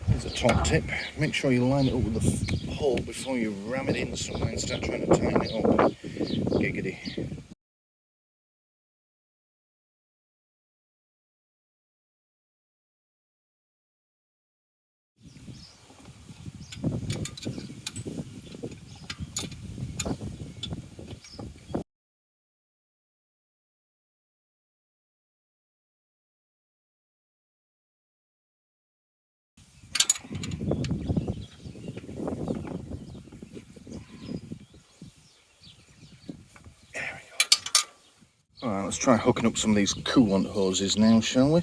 There's a top tip. Make sure you line it up with the hole before you ram it in somewhere and start trying to tighten it up. Giggity. Alright, let's try hooking up some of these coolant hoses now, shall we?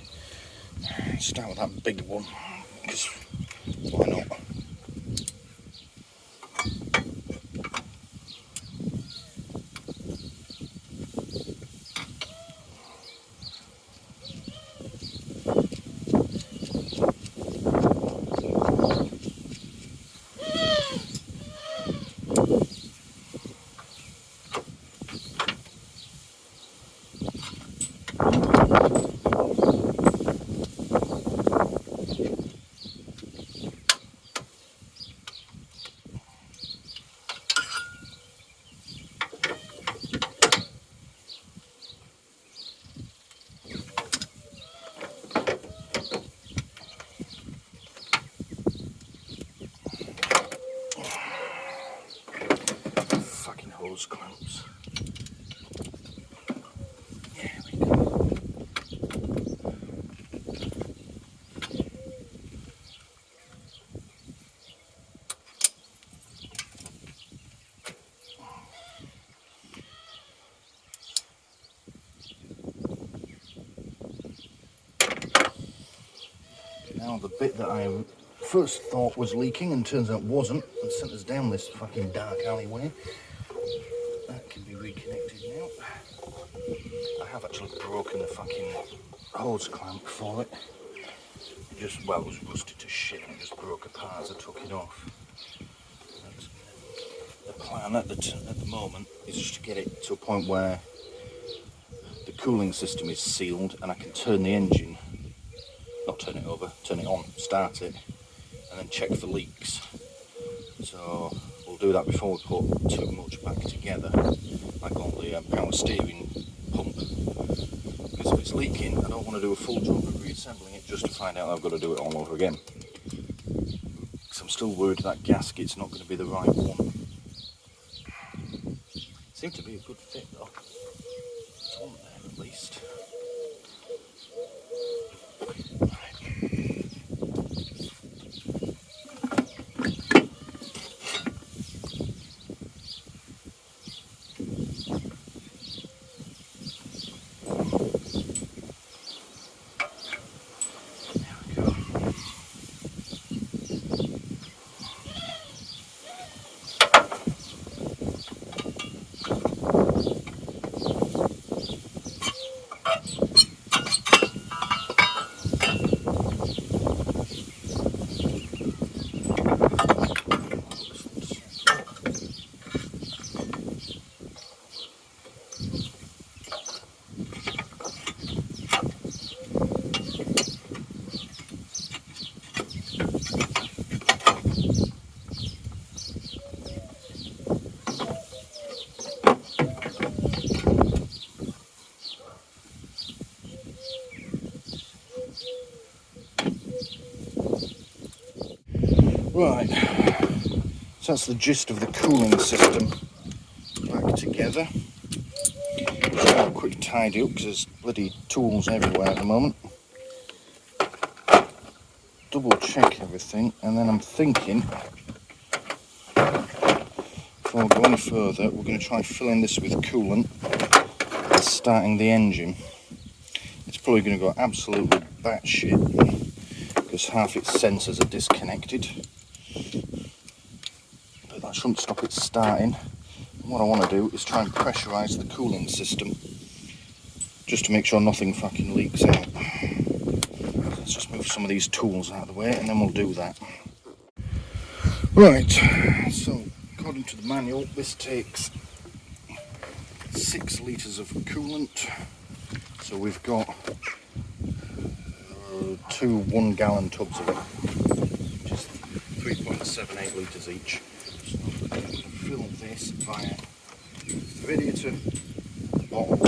Start with that big one, because why not? Fucking hose clamps. There we go. Now the bit that I first thought was leaking and turns out wasn't, and sent us down this fucking dark alleyway. That can be reconnected now. I have actually broken the fucking hose clamp for it. It just, well, it was rusted to shit and it just broke apart as I took it off. And the plan at the moment is just to get it to a point where the cooling system is sealed and I can turn the engine, not turn it over, turn it on, start it, and then check for leaks. So we'll do that before we put too much back together, like on the power steering pump. Because if it's leaking, I don't want to do a full job of reassembling it just to find out I've got to do it all over again. Because I'm still worried that gasket's not going to be the right one. Seemed to be a good fit though. It's on there at least. Right, so that's the gist of the cooling system back together. I'll quick tidy up because there's bloody tools everywhere at the moment. double check everything, and then I'm thinking, before we go any further, we're going to try filling this with coolant and starting the engine. It's probably going to go absolutely batshit because half its sensors are disconnected, but that shouldn't stop it starting. And what I want to do is try and pressurise the cooling system just to make sure nothing fucking leaks out. Let's just move some of these tools out of the way and then we'll do that. Right, so according to the manual, this takes 6 litres of coolant. So we've got 2 1-gallon tubs of it, which is 3.78 litres each. So I'm going to fill this via radiator bottle.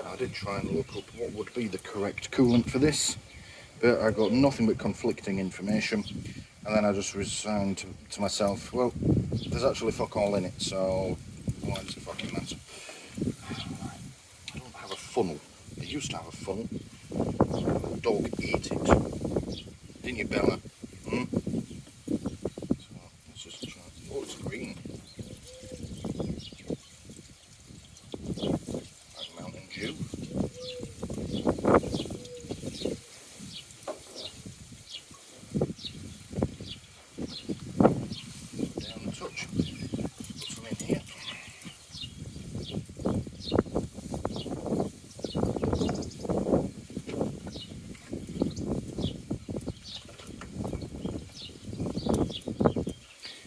I did try and look up what would be the correct coolant for this, but I got nothing but conflicting information, and then I just resigned to myself, well, there's actually fuck all in it, so why does it fucking matter? I don't have a funnel. I used to have a funnel. The dog ate it. Didn't you, Bella? Hmm? So let's just try. Oh, it's green. Like Mountain Dew. Down the touch. Put some in here.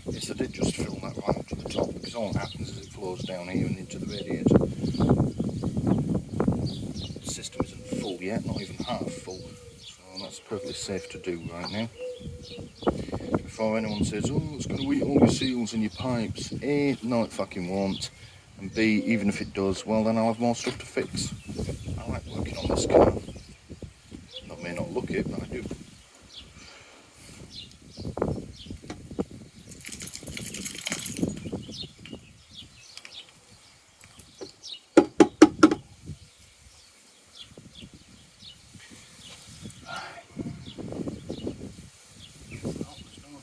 Yes, I did just fill that right up to the top, because all that happens is it flows down here and into the radiator. The system isn't full yet, not even half full, so that's perfectly safe to do right now. Before anyone says, oh, it's going to eat all your seals and your pipes. A, no it fucking won't. And B, even if it does, well then I'll have more stuff to fix. I like working on this car. I may not look it, but I do.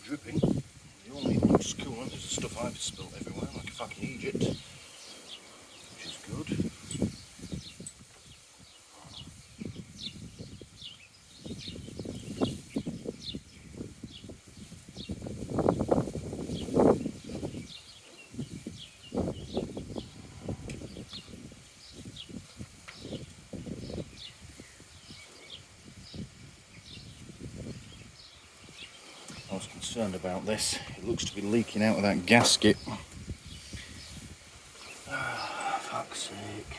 Dripping. The only loose coolant is the stuff I've spilt everywhere, like a fucking Egypt, which is good. I was concerned about this. It looks to be leaking out of that gasket. Ah, fuck's sake.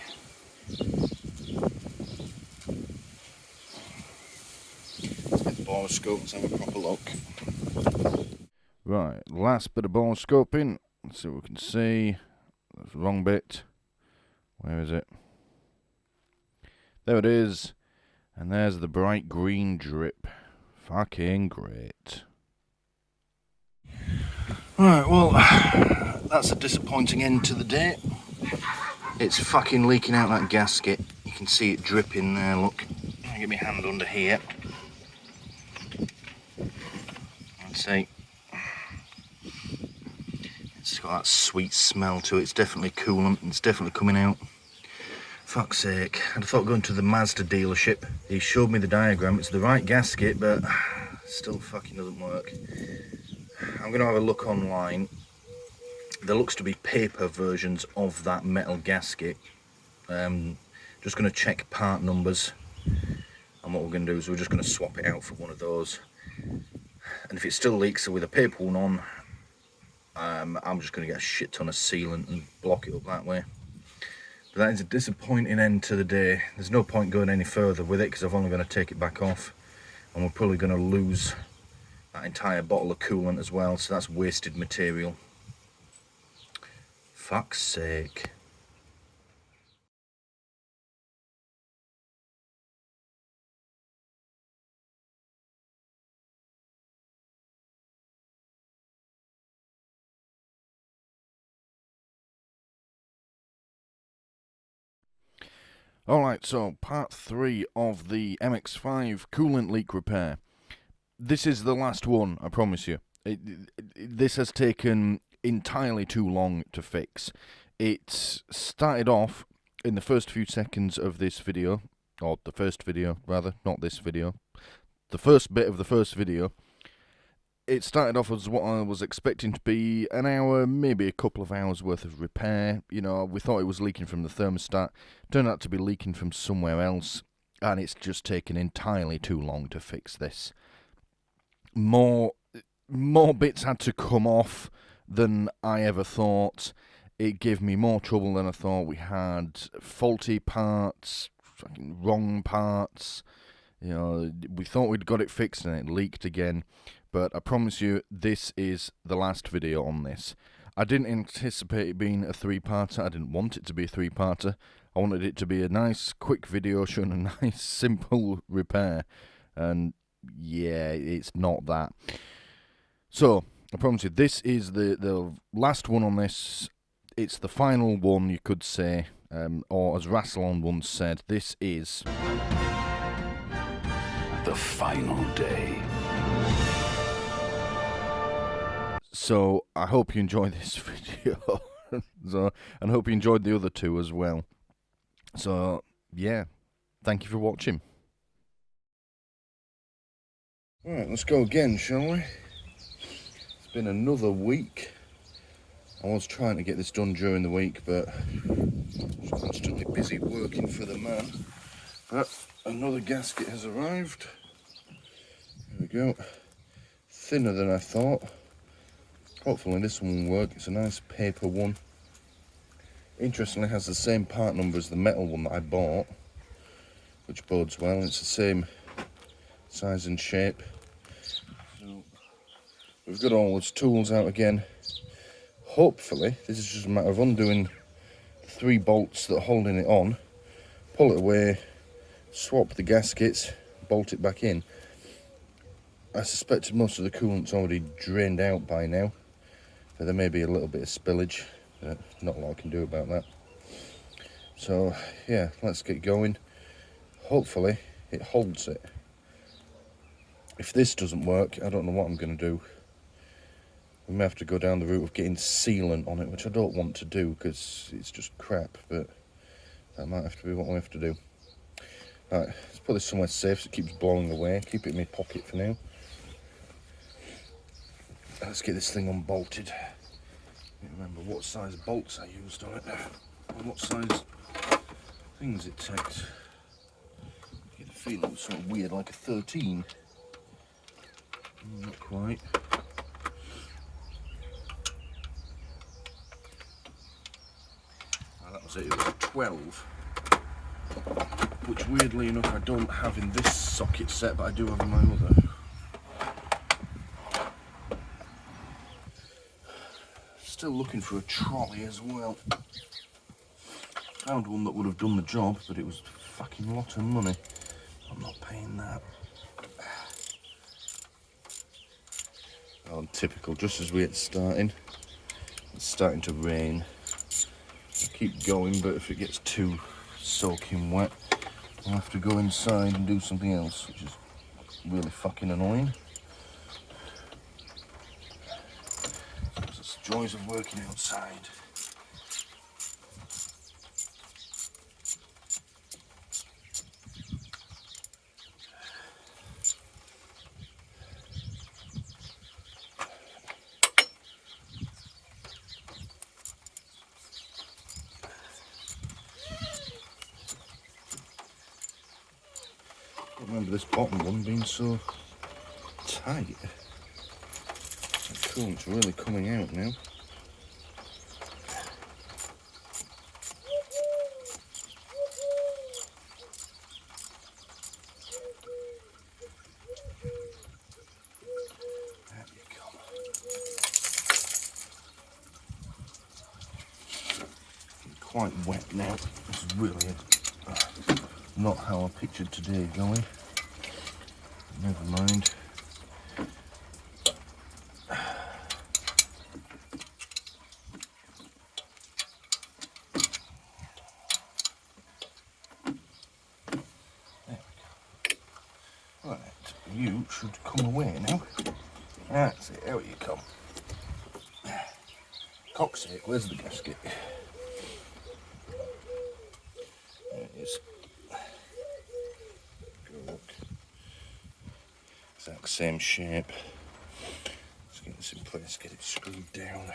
Let's get the borescope, let's have a proper look. Right, last bit of borescoping. Let's see what we can see. That's the wrong bit. Where is it? There it is. And there's the bright green drip. Fucking great. Right, well, that's a disappointing end to the day. It's fucking leaking out that gasket. You can see it dripping there, look. I'll get my hand under here. Let's see. It's got that sweet smell to it. It's definitely coolant. It's definitely coming out. Fuck's sake. I'd have thought going to the Mazda dealership. He showed me the diagram. It's the right gasket, but still fucking doesn't work. I'm going to have a look online. There looks to be paper versions of that metal gasket. Just going to check part numbers. And what we're going to do is we're just going to swap it out for one of those. And if it still leaks with a paper one on, I'm just going to get a shit ton of sealant and block it up that way. But that is a disappointing end to the day. There's no point going any further with it because I'm only going to take it back off. And we're probably going to lose that entire bottle of coolant as well, so that's wasted material. Fuck's sake. Alright, so part 3 of the MX-5 coolant leak repair. This is the last one, I promise you. This has taken entirely too long to fix. It started off in the first few seconds of this video, or the first video rather, not this video. The first bit of the first video. It started off as what I was expecting to be an hour, maybe a couple of hours worth of repair. You know, we thought it was leaking from the thermostat. Turned out to be leaking from somewhere else. And it's just taken entirely too long to fix this. More bits had to come off than I ever thought. It gave me more trouble than I thought. We had faulty parts, fucking wrong parts. You know, we thought we'd got it fixed and it leaked again. But I promise you, this is the last video on this. I didn't anticipate it being a 3-parter. I didn't want it to be a 3-parter. I wanted it to be a nice, quick video showing a nice, simple repair. And yeah, it's not that. So, I promise you, this is the last one on this. It's the final one, you could say. Or as Rassilon once said, this is The final day. So, I hope you enjoyed this video. And hope you enjoyed the other two as well. So, yeah. Thank you for watching. Alright, let's go again, shall we? It's been another week. I was trying to get this done during the week, but I was constantly busy working for the man. But another gasket has arrived. Here we go. Thinner than I thought. Hopefully this one will work. It's a nice paper one. Interestingly, it has the same part number as the metal one that I bought, which bodes well. It's the same size and shape. So we've got all those tools out again. Hopefully, this is just a matter of undoing the 3 bolts that are holding it on, pull it away, swap the gaskets, bolt it back in. I suspect most of the coolant's already drained out by now. But there may be a little bit of spillage, but not a lot I can do about that. So, yeah, let's get going. Hopefully, it holds it. If this doesn't work, I don't know what I'm going to do. We may have to go down the route of getting sealant on it, which I don't want to do because it's just crap, but that might have to be what we have to do. Right, let's put this somewhere safe so it keeps blowing away. Keep it in my pocket for now. Let's get this thing unbolted. Remember what size bolts I used on it, and what size things it takes. I get the feeling it's sort of weird, like a 13. Not quite. Oh, that was it. It was a 12, which weirdly enough I don't have in this socket set, but I do have in my other. Still looking for a trolley as well. Found one that would have done the job, but it was a fucking lot of money. I'm not paying that. Oh, typical, just as we're starting. It's starting to rain. I'll keep going, but if it gets too soaking wet, I'll have to go inside and do something else, which is really fucking annoying. It's the joys of working outside. I remember this bottom one being so tight. The coolant's really coming out now. There you go. Quite wet now. This is really not how I pictured today going. Never mind. should come away now. That's it, out you come. Cock's sake, where's the gasket? There it is. Good. Exact same shape. Let's get this in place, get it screwed down.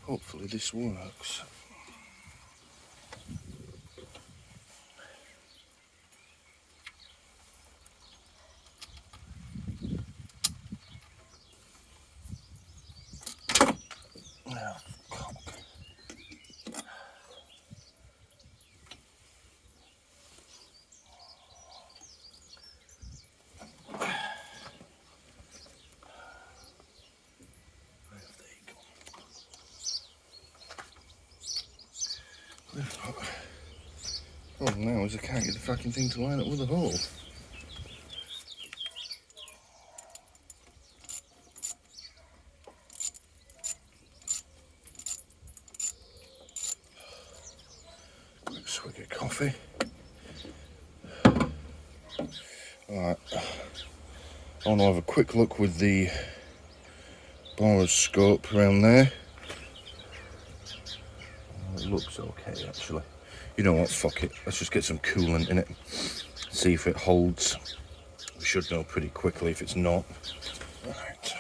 Hopefully this works. Now, cock. Oh now is I can't get the fucking thing to line up with the hole. Quick swig of coffee. Alright. I want to have a quick look with the borer's scope around there. It looks okay actually. You know what, fuck it. Let's just get some coolant in it. See if it holds. We should know pretty quickly if it's not. Right.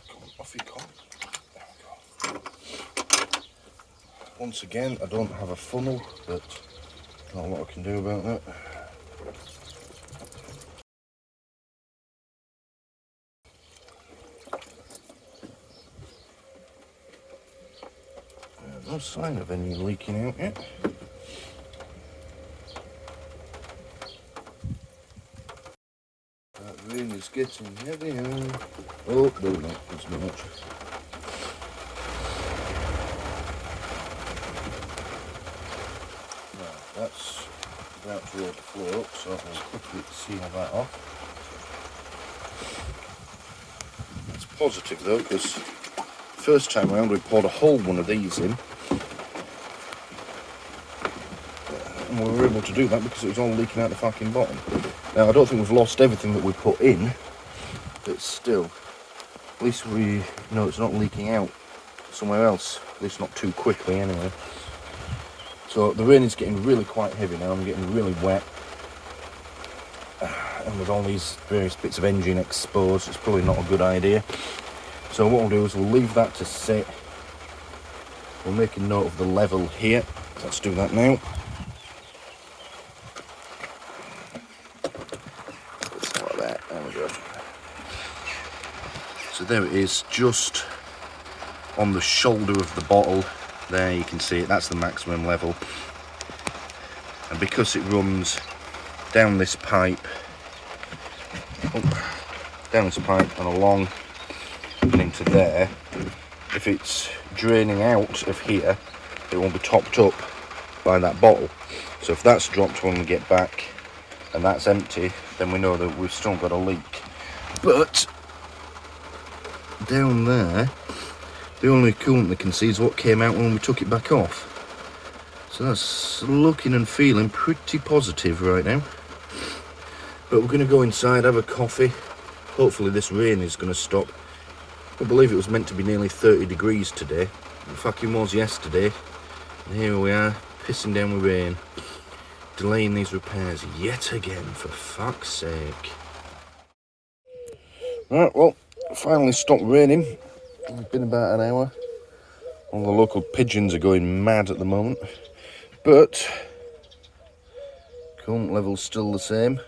Come on, off you come. There we go. Once again, I don't have a funnel, but not a lot I can do about that. No sign of any leaking out yet. That rain is getting heavier. Oh, no, not as much. Right, that's about to overflow, so I'll quickly seal that off. It's positive though, because first time around we poured a whole one of these in. And we were able to do that because it was all leaking out the fucking bottom. Now I don't think we've lost everything that we put in, but still, at least we know it's not leaking out somewhere else, at least not too quickly anyway. So the rain is getting really quite heavy now, I'm getting really wet. And with all these various bits of engine exposed, it's probably not a good idea. So what we'll do is we'll leave that to sit. We'll make a note of the level here. Let's do that now. Like that. There we go. So there it is, just on the shoulder of the bottle. There you can see it, that's the maximum level. And because it runs down this pipe, and along and into there, if it's draining out of here, it won't be topped up by that bottle. So if that's dropped when we get back and that's empty, then we know that we've still got a leak. But down there, the only coolant they can see is what came out when we took it back off. So that's looking and feeling pretty positive right now. But we're going to go inside, have a coffee. Hopefully this rain is going to stop. I believe it was meant to be nearly 30 degrees today. It fucking was yesterday. And here we are, pissing down with rain. Delaying these repairs yet again, for fuck's sake. Right, well, finally stopped raining. It's been about an hour. All the local pigeons are going mad at the moment. But coolant level's still the same.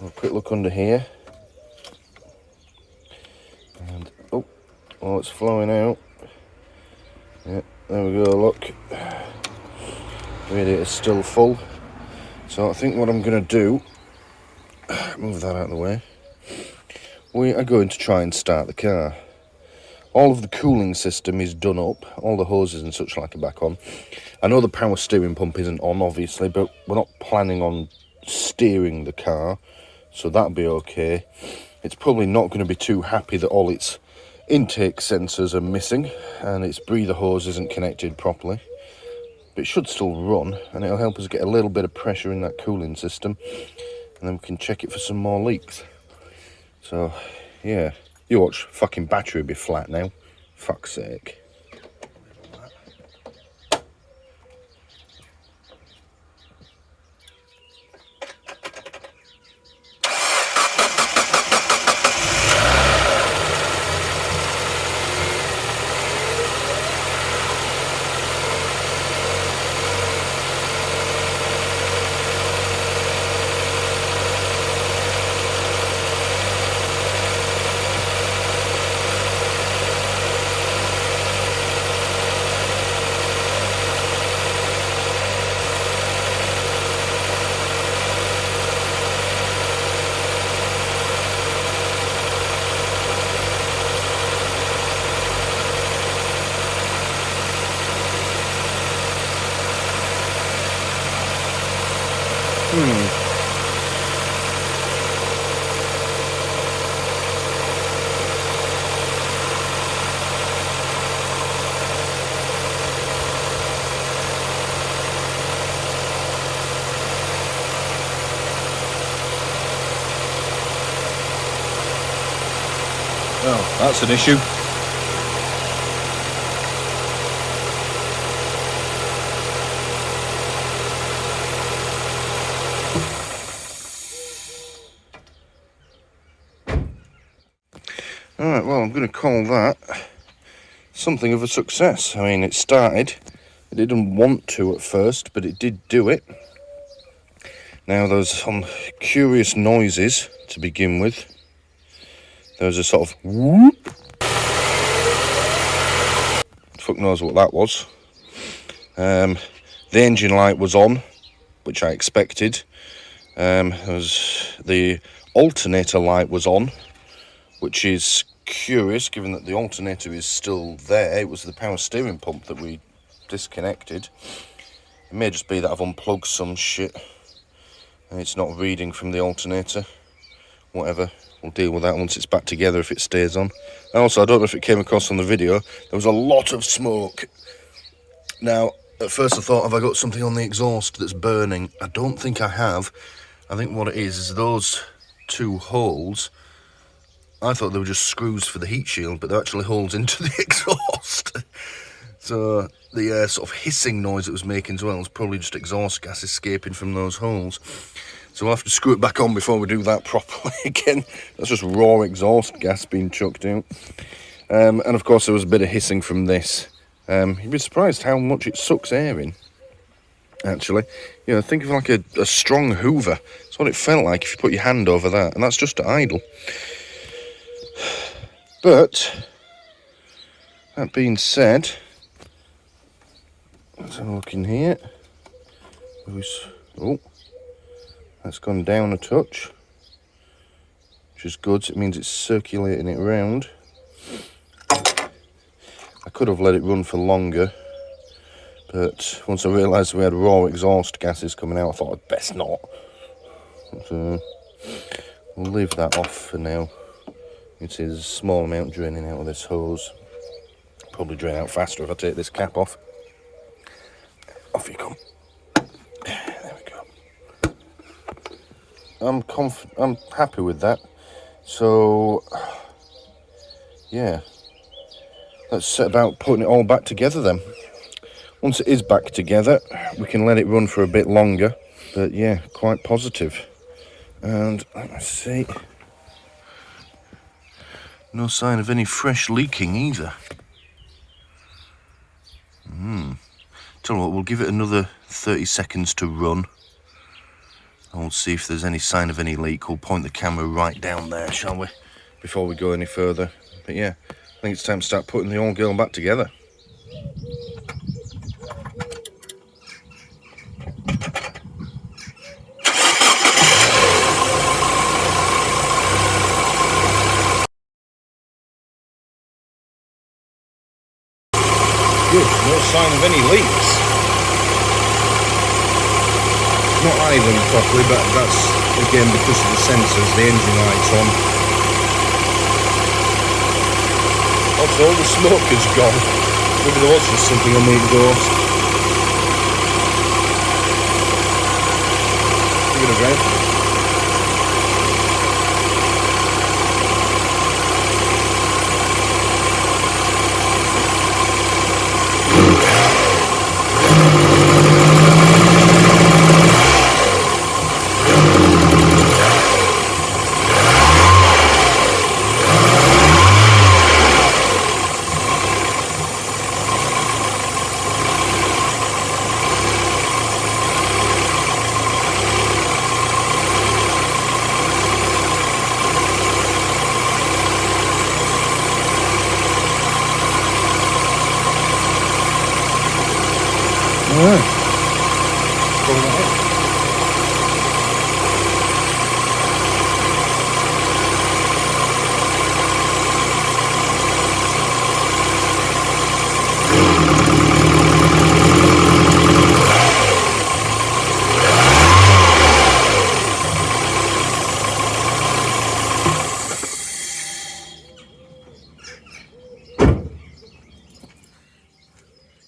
Have a quick look under here. And oh, it's flowing out. Yeah, there we go, look. Radiator's still full. So I think what I'm going to do, move that out of the way, we are going to try and start the car. All of the cooling system is done up, all the hoses and such like are back on. I know the power steering pump isn't on obviously, but we're not planning on steering the car, so that'll be okay. It's probably not going to be too happy that all its intake sensors are missing and its breather hose isn't connected properly. but it should still run, and it'll help us get a little bit of pressure in that cooling system, and then we can check it for some more leaks. So yeah, you watch, fucking battery will be flat now, fuck's sake. Oh, that's an issue. Alright, well, I'm going to call that something of a success. I mean, it started. It didn't want to at first, but it did do it. Now, there's some curious noises to begin with. There was a sort of whoop. Fuck knows what that was. The engine light was on, which I expected. The alternator light was on, which is curious given that the alternator is still there. It was the power steering pump that we disconnected. It may just be that I've unplugged some shit and it's not reading from the alternator. Whatever, we'll deal with that once it's back together if it stays on. And also, I don't know if it came across on the video, there was a lot of smoke. Now, at first I thought, have I got something on the exhaust that's burning? I don't think I have. I think what it is those two holes, I thought they were just screws for the heat shield, but they're actually holes into the exhaust. So the sort of hissing noise it was making as well was probably just exhaust gas escaping from those holes. So we'll have to screw it back on before we do that properly again. That's just raw exhaust gas being chucked out. And of course there was a bit of hissing from this. You'd be surprised how much it sucks air in, actually. You know, think of like a strong hoover. That's what it felt like if you put your hand over that, and that's just to idle. But, that being said, let's have a look in here. Oh, that's gone down a touch, which is good. So it means it's circulating it around. I could have let it run for longer, but once I realised we had raw exhaust gases coming out, I thought I'd best not. So we'll leave that off for now. You can see there's a small amount draining out of this hose. Probably drain out faster if I take this cap off. Off you come. There we go. I'm happy with that. So yeah, let's set about putting it all back together then. Once it is back together, we can let it run for a bit longer. But yeah, quite positive. And let's see. No sign of any fresh leaking either. Tell you what, we'll give it another 30 seconds to run. And we'll see if there's any sign of any leak. We'll point the camera right down there, shall we? Before we go any further. But yeah, I think it's time to start putting the old girl back together. Good, no sign of any leaks. Not idling properly, but that's again because of the sensors, the engine light's on. Also, all the smoke is gone. Maybe there was just something on the exhaust. gonna drive.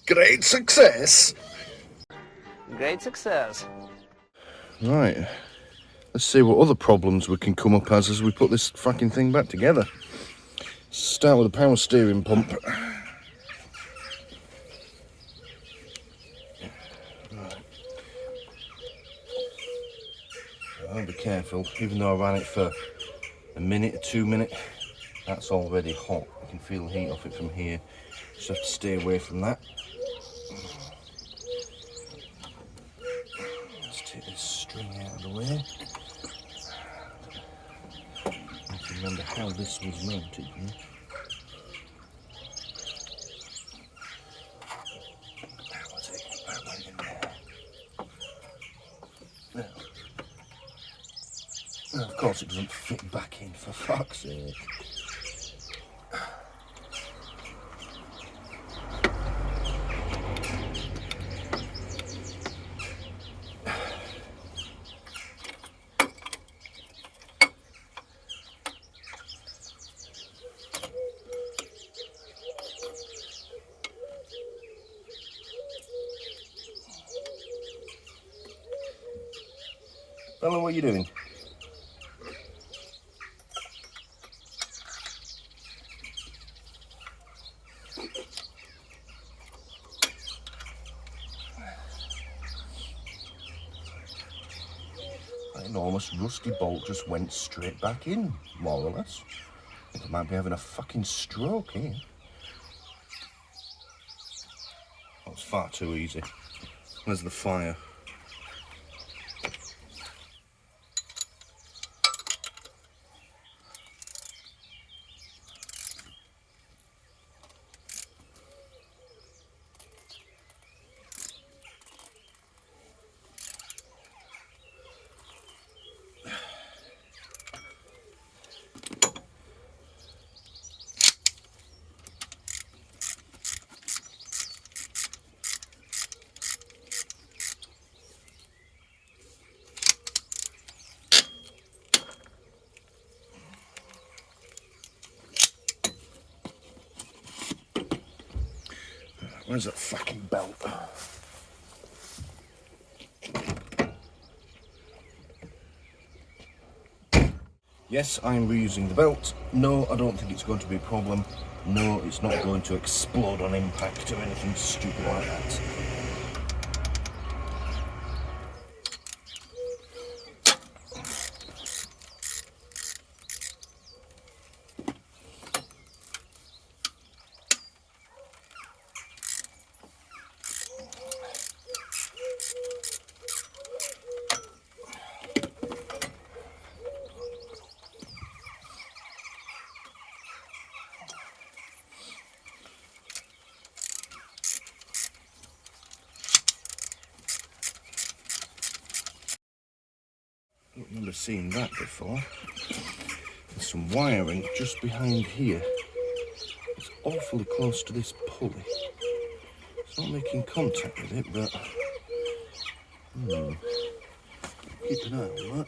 Great success! Great success. Right, let's see what other problems we can come up as we put this fucking thing back together. Start with the power steering pump. I'll be careful, even though I ran it for a minute or 2 minutes, that's already hot. I can feel the heat off it from here. Just have to stay away from that. Let's take this string out of the way. I have to remember how this was mounted. Now, of course it doesn't fit back in, for fuck's sake. Bella, what are you doing? That enormous rusty bolt just went straight back in, more or less. I think I might be having a fucking stroke here. That was far too easy. Where's the fire? Where's that fucking belt? Yes, I'm reusing the belt. No, I don't think it's going to be a problem. No, it's not going to explode on impact or anything stupid like that. I don't remember seeing that before. There's some wiring just behind here. It's awfully close to this pulley. It's not making contact with it, but keep an eye on that.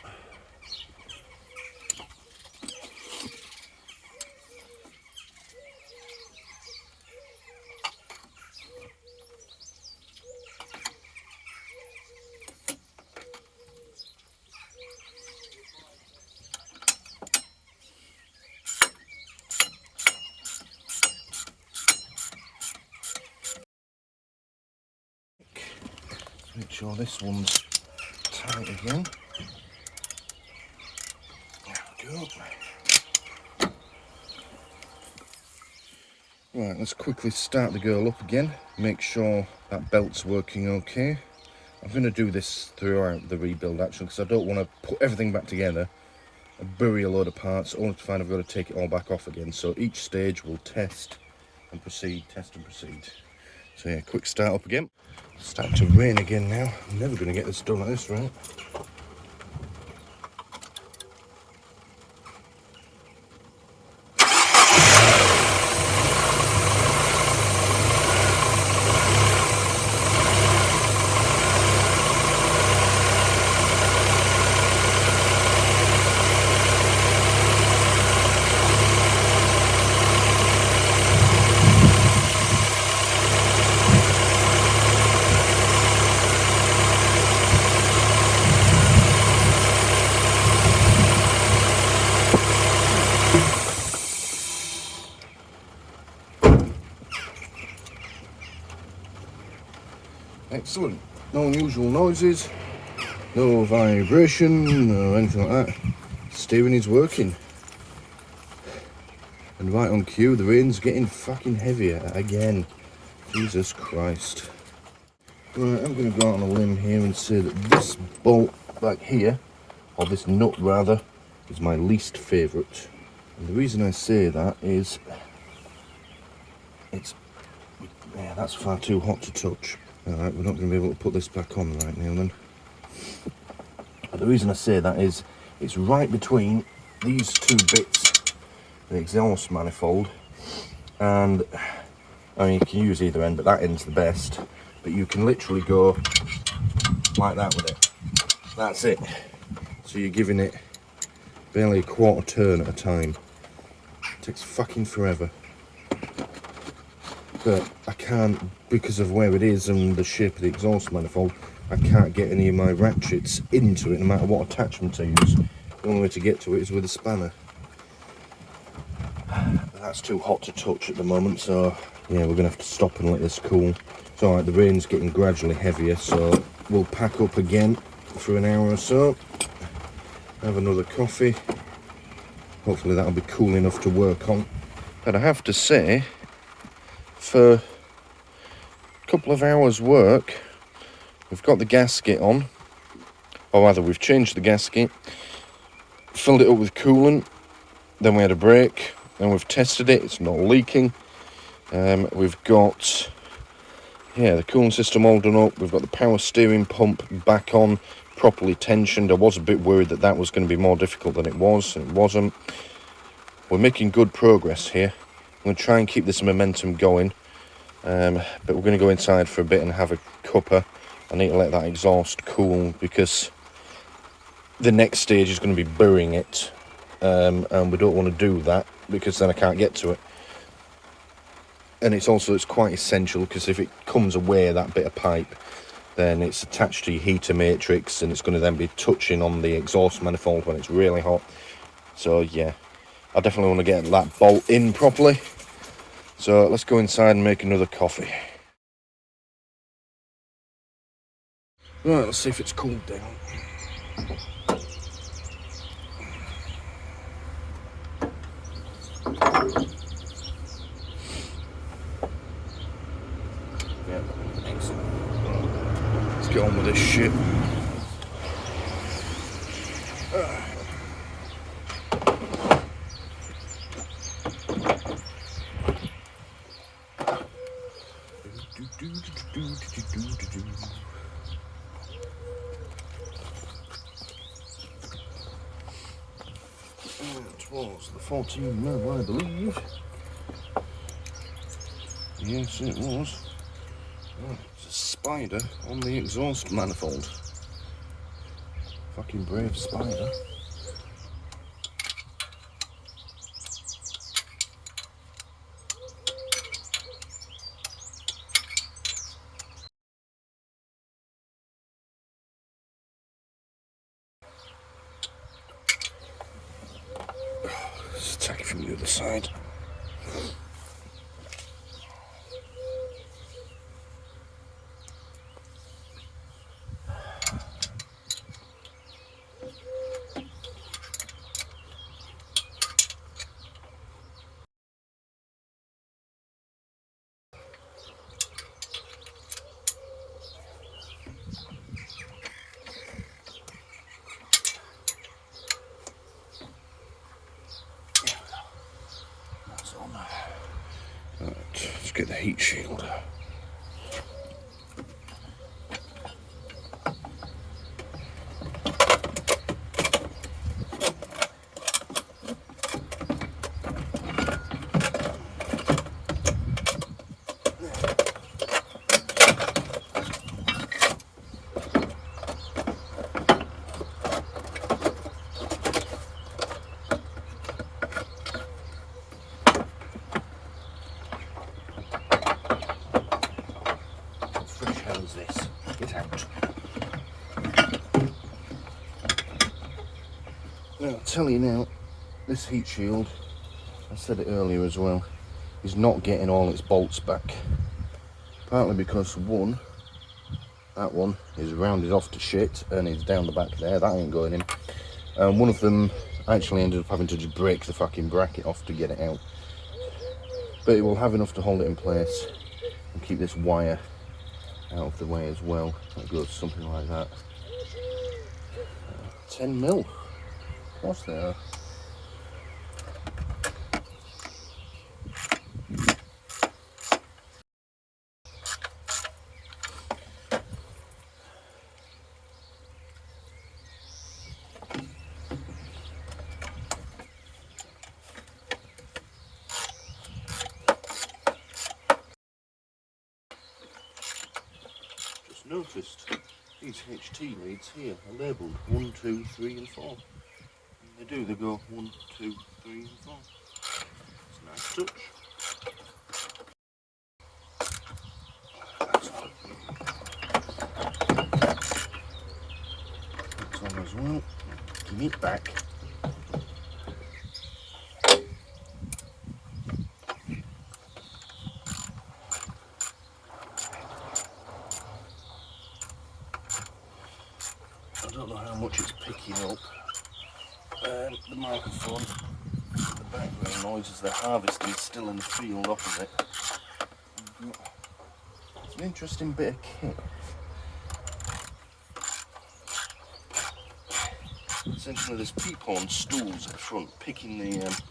sure this one's tight again. There we go. Right, let's quickly start the girl up again. Make sure that belt's working okay. I'm going to do this throughout the rebuild actually, because I don't want to put everything back together and bury a load of parts only to find I've got to take it all back off again. So each stage we'll test and proceed, test and proceed. So yeah, quick start up again. It's starting to rain again now. I'm never going to get this done at this rate. Excellent. No unusual noises, no vibration, no anything like that. Steering is working. And right on cue, the rain's getting fucking heavier again. Jesus Christ. Right, I'm going to go out on a limb here and say that this bolt back here, or this nut rather, is my least favourite. And the reason I say that is, yeah, that's far too hot to touch. Alright, we're not going to be able to put this back on right now then. But the reason I say that is, it's right between these two bits, the exhaust manifold, and, I mean you can use either end, but that end's the best. But you can literally go like that with it. That's it. So you're giving it barely a quarter turn at a time. It takes fucking forever. But I can't, because of where it is and the shape of the exhaust manifold, I can't get any of my ratchets into it no matter what attachment I use. The only way to get to it is with a spanner. But that's too hot to touch at the moment, so yeah, we're going to have to stop and let this cool. It's alright, the rain's getting gradually heavier, so we'll pack up again for an hour or so. Have another coffee. Hopefully that'll be cool enough to work on. But I have to say, for a couple of hours work, we've got the gasket on, or rather we've changed the gasket, filled it up with coolant, then we had a break, and we've tested it, it's not leaking. We've got, yeah, the cooling system all done up, we've got the power steering pump back on, properly tensioned. I was a bit worried that that was going to be more difficult than it was, and it wasn't. We're making good progress here. I'm going to try and keep this momentum going, but we're going to go inside for a bit and have a cuppa. I need to let that exhaust cool because the next stage is going to be burying it, and we don't want to do that because then I can't get to it. And it's quite essential because if it comes away, that bit of pipe, then it's attached to your heater matrix and it's going to then be touching on the exhaust manifold when it's really hot. So yeah, I definitely want to get that bolt in properly. So let's go inside and make another coffee. Right, let's see if it's cooled down. Yeah, excellent. Let's get on with this shit. It was the 14 mil, I believe. Yes, it was. Oh, it's a spider on the exhaust manifold. Fucking brave spider. Let's attack it from the other side. just get the heat shield. This. Get out. Now, I'll tell you now, this heat shield, I said it earlier as well, is not getting all its bolts back. Partly because one, that one is rounded off to shit and is down the back there, that ain't going in. And one of them actually ended up having to just break the fucking bracket off to get it out. But it will have enough to hold it in place and keep this wire out of the way as well. That goes something like that. 10 mil. Of course they are. Noticed these HT leads here are labelled 1, 2, 3 and 4. And they do, they go 1, 2, 3 and 4. It's a nice touch. That's on. That's on as well. Give it back. I don't know how much it's picking up. The microphone, the background noise as they're harvesting is still in the field opposite. It's an interesting bit of kit. Essentially there's peaphorn stools at the front picking the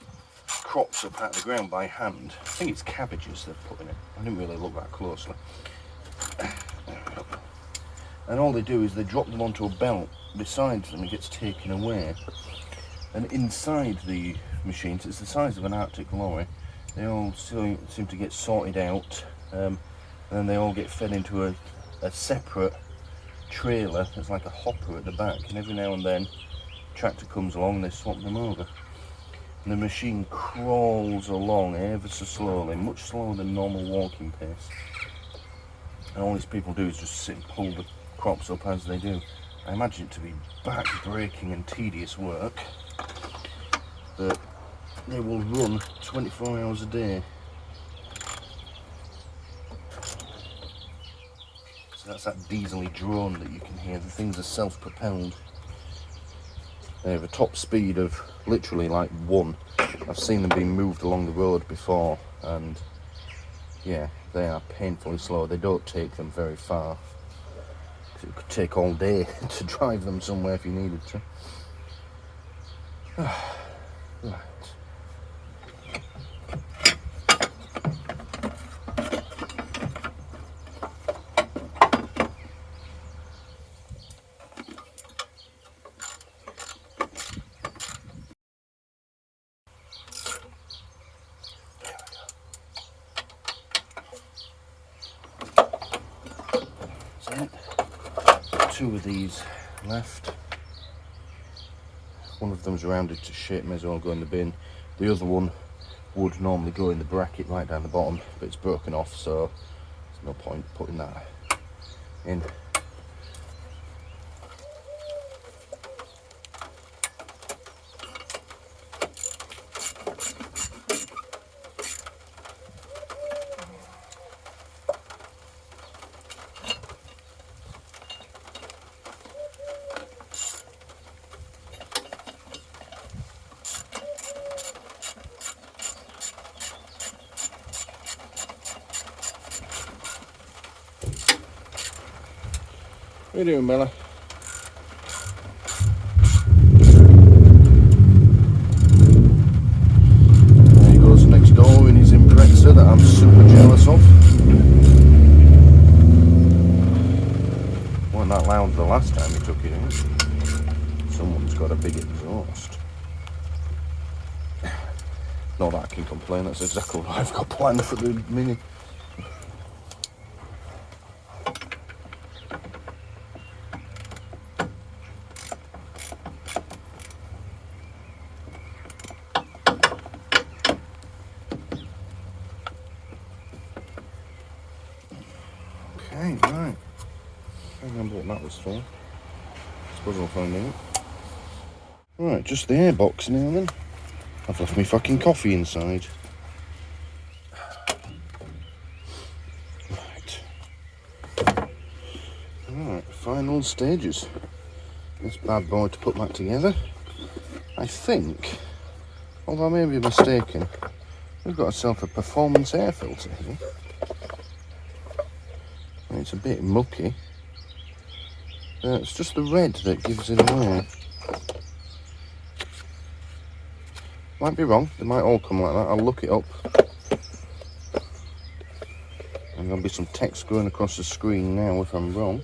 crops up out of the ground by hand. I think it's cabbages they're putting it. I didn't really look that closely. And all they do is they drop them onto a belt beside them, it gets taken away. And inside the machines, it's the size of an Arctic lorry, they all seem to get sorted out, and then they all get fed into a separate trailer that's like a hopper at the back, and every now and then a tractor comes along and they swap them over. And the machine crawls along ever so slowly, much slower than normal walking pace. And all these people do is just sit and pull the crops up as they do. I imagine it to be back-breaking and tedious work, but they will run 24 hours a day. So that's that diesely drone that you can hear. The things are self-propelled. They have a top speed of literally like 1. I've seen them being moved along the road before, and yeah, they are painfully slow. They don't take them very far. It could take all day to drive them somewhere if you needed to. Right. So, 2 of these left. One of them's rounded to shit, may as well go in the bin. The other one would normally go in the bracket right down the bottom, but it's broken off, so there's no point putting that in. What are you doing, Bella? There he goes next door in his Impreza that I'm super jealous of. Not that I can complain, that's exactly what I've got planned for the Mini. Okay, right. I don't remember what that was for. I suppose I'll find out. Right, just the airbox now then. I've left me fucking coffee inside. Right, final stages. This bad boy to put back together. I think, although I may be mistaken, we've got ourselves a performance air filter here. And it's a bit mucky. It's just the red that gives it away. Might be wrong, they might all come like that. I'll look it up. And there'll be some text going across the screen now if I'm wrong.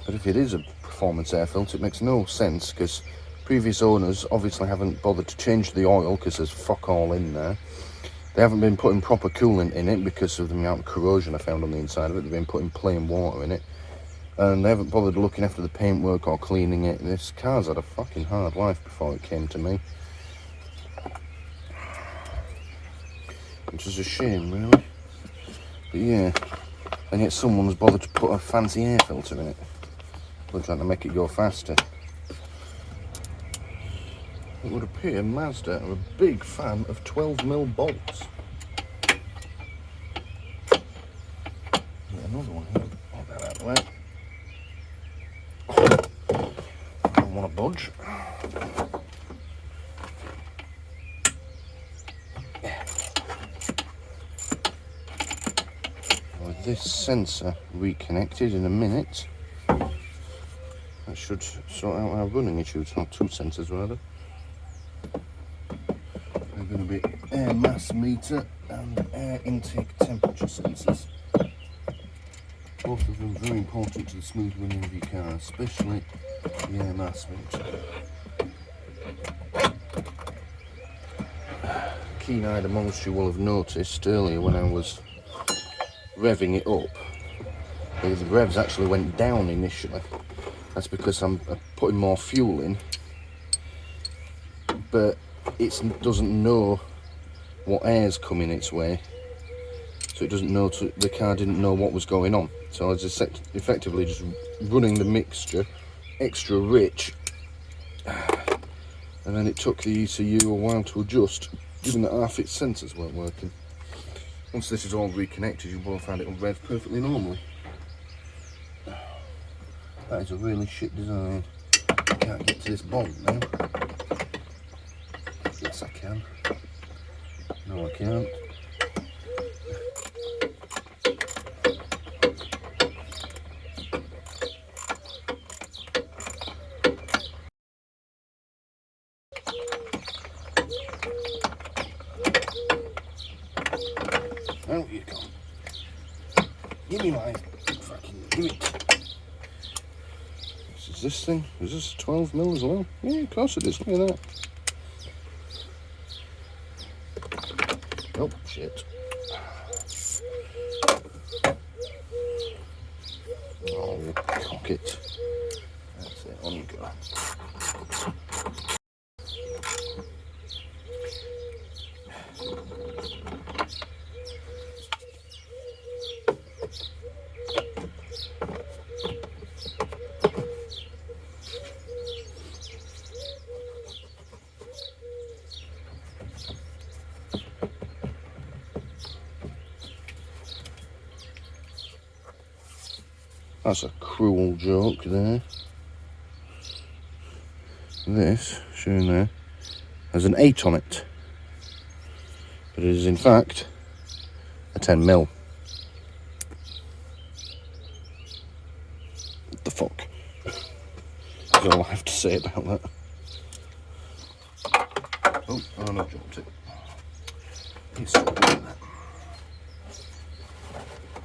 But if it is a performance air filter, it makes no sense because previous owners obviously haven't bothered to change the oil because there's fuck all in there. They haven't been putting proper coolant in it because of the amount of corrosion I found on the inside of it. They've been putting plain water in it. And they haven't bothered looking after the paintwork or cleaning it. This car's had a fucking hard life before it came to me. Which is a shame, really. But yeah, and yet someone's bothered to put a fancy air filter in it. Looks like to make it go faster. It would appear Mazda are a big fan of 12mm bolts. Another one here. Put that out of the way. I don't want to budge. With this sensor reconnected in a minute, that should sort out our running issues. Not two sensors rather. They're going to be air mass meter and air intake temperature sensors. Both of them very important to the smooth running of your car, especially the air mass meter. Keen-eyed amongst you will have noticed earlier when I was revving it up, the revs actually went down initially. That's because I'm putting more fuel in, but it doesn't know what air's coming its way, so it doesn't know, the car didn't know what was going on. So I was just effectively just running the mixture extra rich, and then it took the ECU a while to adjust, given that half its sensors weren't working. Once this is all reconnected, you will find it will rev perfectly normally. That is a really shit design. I can't get to this bolt now. Yes, I can. No, I can't. Out you come. Give me mine. Fucking give it. Is this thing? Is this 12mm as well? Yeah, of course it is. Look at that. Oh, shit. Oh, cock it. That's it. On you go. That's a cruel joke there. This, shown there, has an 8 on it. But it is in fact a 10mm. What the fuck? That's all I have to say about that. Oh, I dropped it. It's still doing that.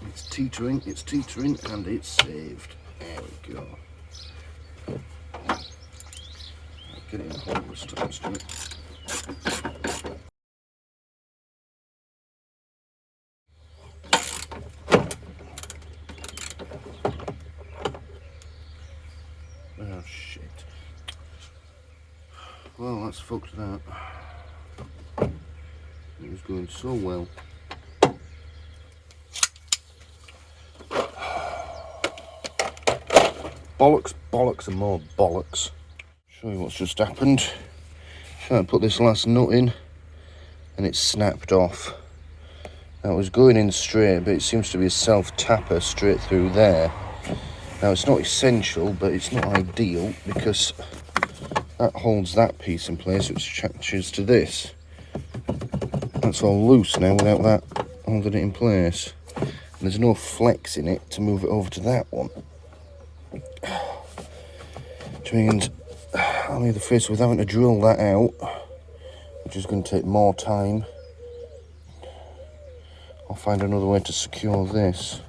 It's teetering, and it's saved. There we go. Get it in the hole this time, Stuart. that's fucked that. It was going so well. Bollocks, bollocks and more bollocks. Show you what's just happened. Trying to put this last nut in and it snapped off. Now it was going in straight, but it seems to be a self-tapper straight through there. Now it's not essential, but it's not ideal because that holds that piece in place, which attaches to this. That's all loose now without that holding it in place. And there's no flex in it to move it over to that one. Which means I'm either faced with having to drill that out, which is going to take more time. I'll find another way to secure this.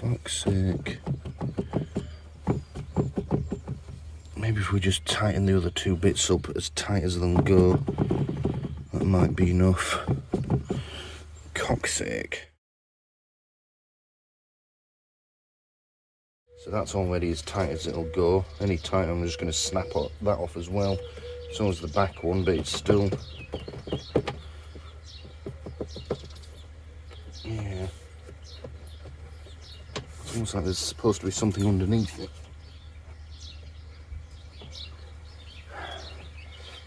Fuck's sake. Maybe if we just tighten the other two bits up as tight as they'll go, that might be enough. Cock's sake. So that's already as tight as it'll go. Any tighter, I'm just going to snap that off as well. So is the back one, but it's still... Yeah. It's almost like there's supposed to be something underneath it.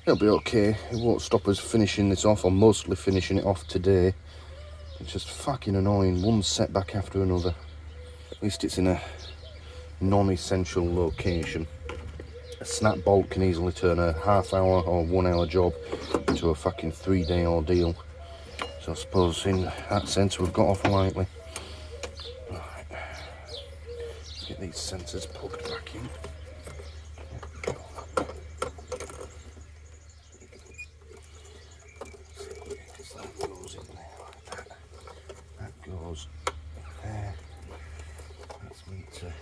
It'll be okay. It won't stop us finishing this off, or mostly finishing it off today. It's just fucking annoying, one setback after another. At least it's in a non-essential location. A snap bolt can easily turn a half-hour or 1 hour job into a fucking 3-day ordeal. So I suppose in that sense we've got off lightly. Right. Let's get these sensors plugged back in. That goes in there like that. That goes there. That's meant to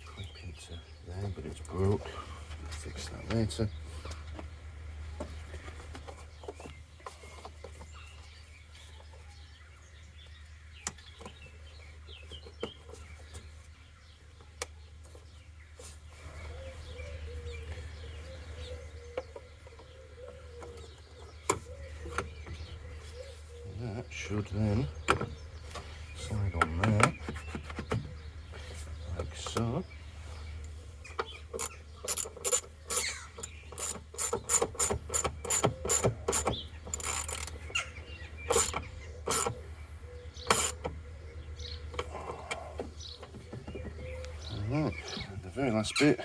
clip into there, but it's broke. We'll fix that later. That should then slide on there, like so. Alright, the very last bit,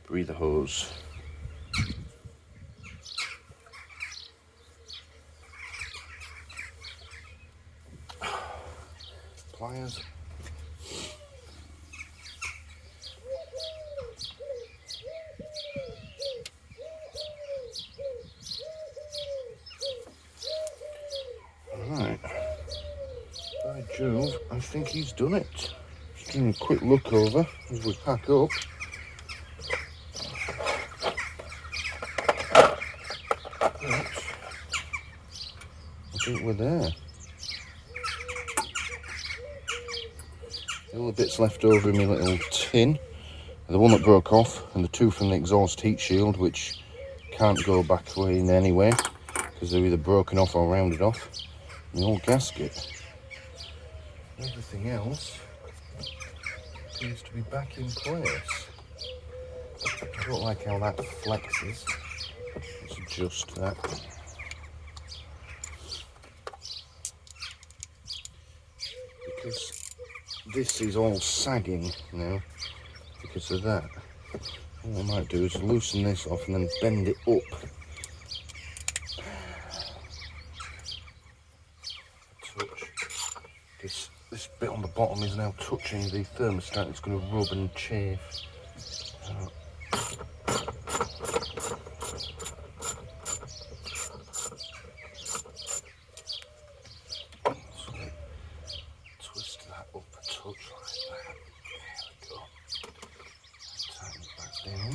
breather hose. Pliers. Right. By Jove, I think he's done it. Just doing a quick look over as we pack up. Right. I think we're there. All the bits left over in my little tin, the one that broke off and the two from the exhaust heat shield, which can't go back in anyway because they're either broken off or rounded off, and the old gasket. Everything else appears to be back in place. I don't like how that flexes. Let's adjust that. Because this is all sagging now because of that. What I might do is loosen this off and then bend it up. Touch. This bit on the bottom is now touching the thermostat. It's going to rub and chafe. Twist that up a touch like that. There we go. Tighten it back down.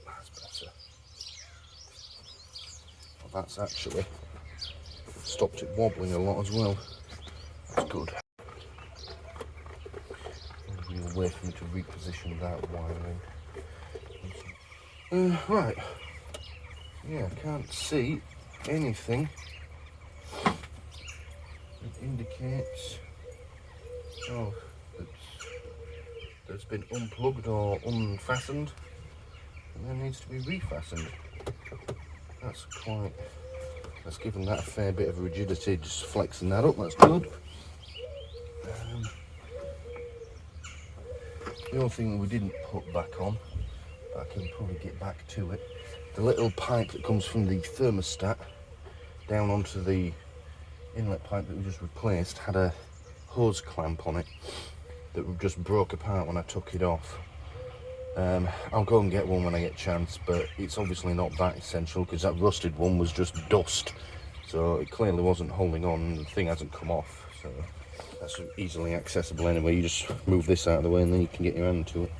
That's better. Well, that's actually stopped it wobbling a lot as well. That's good. Be a way for me to reposition that wiring. Right. Yeah, I can't see anything that indicates that's been unplugged or unfastened and then needs to be refastened. That's given that a fair bit of rigidity, just flexing that up, that's good. The only thing we didn't put back on, I can probably get back to it, the little pipe that comes from the thermostat down onto the inlet pipe that we just replaced had a hose clamp on it that just broke apart when I took it off. I'll go and get one when I get a chance, but it's obviously not that essential because that rusted one was just dust, so it clearly wasn't holding on and the thing hasn't come off, so that's easily accessible anyway. You just move this out of the way and then you can get your hand to it.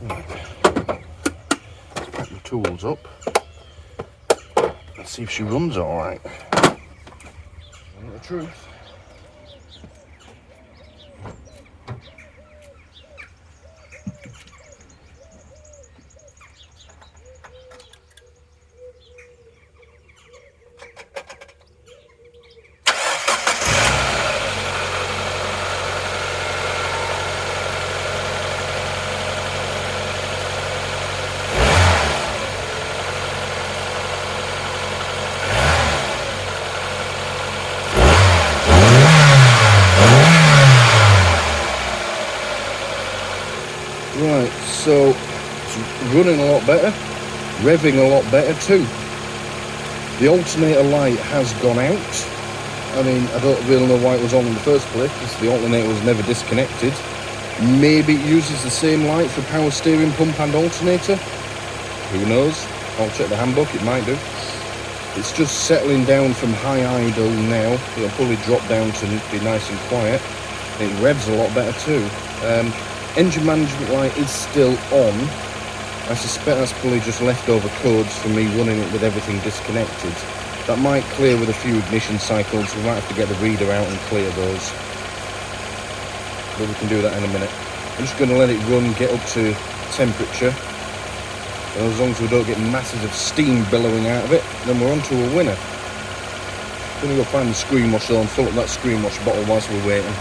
Right. Let's pack the tools up. Let's see if she runs alright. The truth. Right, so it's running a lot better, revving a lot better too. The alternator light has gone out. I mean, I don't really know why it was on in the first place because the alternator was never disconnected. Maybe it uses the same light for power steering pump and alternator. Who knows? I'll check the handbook, it might do. It's just settling down from high idle now. It'll probably drop down to be nice and quiet. It revs a lot better too. Engine management light is still on. I suspect that's probably just leftover codes from me running it with everything disconnected. That might clear with a few ignition cycles. We might have to get the reader out and clear those. But we can do that in a minute. I'm just going to let it run, get up to temperature. And as long as we don't get masses of steam billowing out of it, then we're on to a winner. I'm going to go find the screen wash though and fill up that screen wash bottle whilst we're waiting.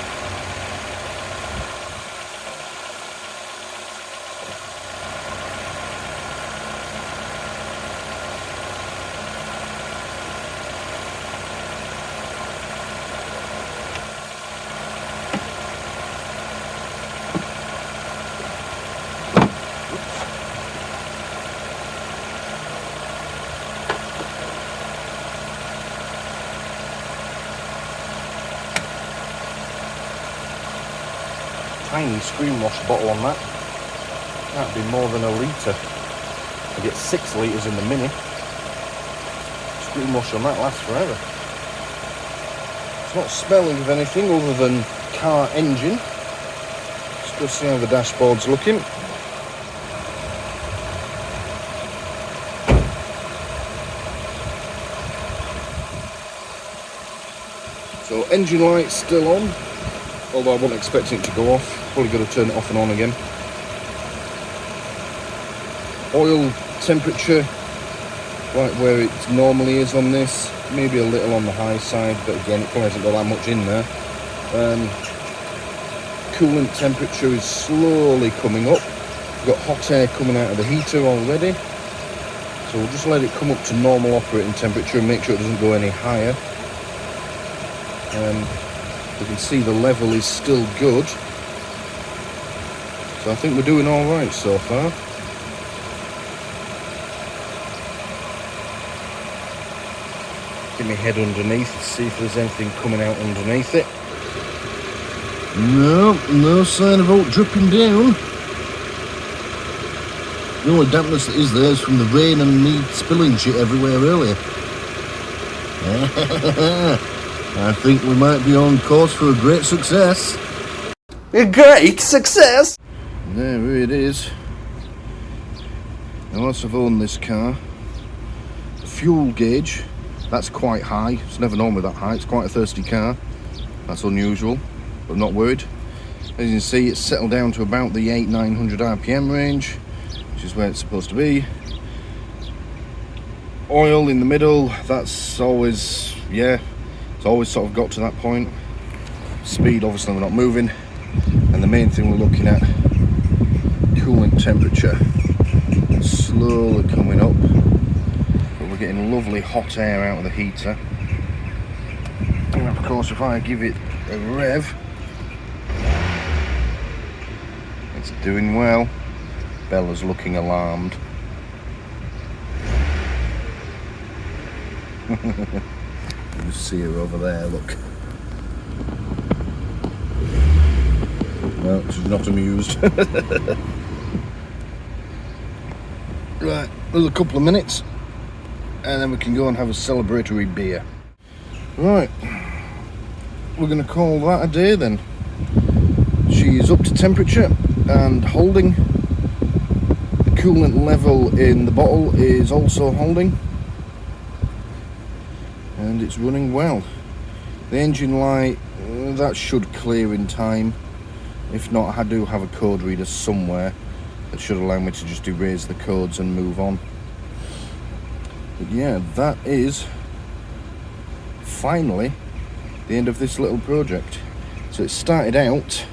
Tiny screen wash bottle on that. That'd be more than a litre. I get 6 litres in the mini. Screen wash on that lasts forever. It's not smelling of anything other than car engine. Let's go see how the dashboard's looking. So engine light's still on, although I wasn't expecting it to go off. Probably got to turn it off and on again. Oil temperature, right where it normally is on this. Maybe a little on the high side, but again, it probably hasn't got that much in there. Coolant temperature is slowly coming up. We've got hot air coming out of the heater already. So we'll just let it come up to normal operating temperature and make sure it doesn't go any higher. You can see the level is still good. So I think we're doing all right so far. Get my head underneath and see if there's anything coming out underneath it. No sign of alt dripping down. The only dampness that is there is from the rain and me spilling shit everywhere earlier. I think we might be on course for a great success. A great success! There it is. Now, whilst I've owned this car, the fuel gauge, That's quite high. It's never normally that high. It's quite a thirsty car. That's unusual, but I'm not worried. As you can see, it's settled down to about the 800-900 RPM range, which is where it's supposed to be. Oil in the middle, that's always, yeah, it's always sort of got to that point. Speed, obviously we're not moving. And the main thing we're looking at, coolant temperature. Slowly coming up. But we're getting lovely hot air out of the heater. And of course, if I give it a rev, it's doing well. Bella's looking alarmed. You see her over there, look. Well, she's not amused. Right, another couple of minutes and then we can go and have a celebratory beer. Right, we're going to call that a day then. She's up to temperature and holding. The coolant level in the bottle is also holding. And it's running well. The engine light, that should clear in time. If not, I do have a code reader somewhere that should allow me to just erase the codes and move on. But yeah, that is finally the end of this little project. So it started out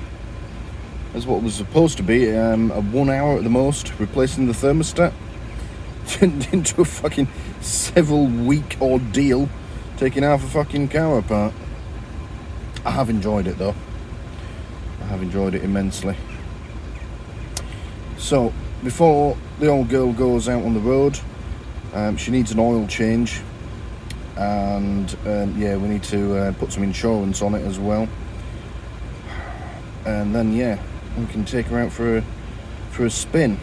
as what was supposed to be a 1 hour at the most, replacing the thermostat, turned into a fucking several week ordeal, taking half a fucking car apart. I have enjoyed it though. I have enjoyed it immensely. So, before the old girl goes out on the road, she needs an oil change, and yeah, we need to put some insurance on it as well. And then yeah, we can take her out for a spin.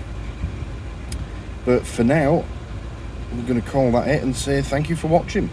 But for now, we're going to call that it and say thank you for watching.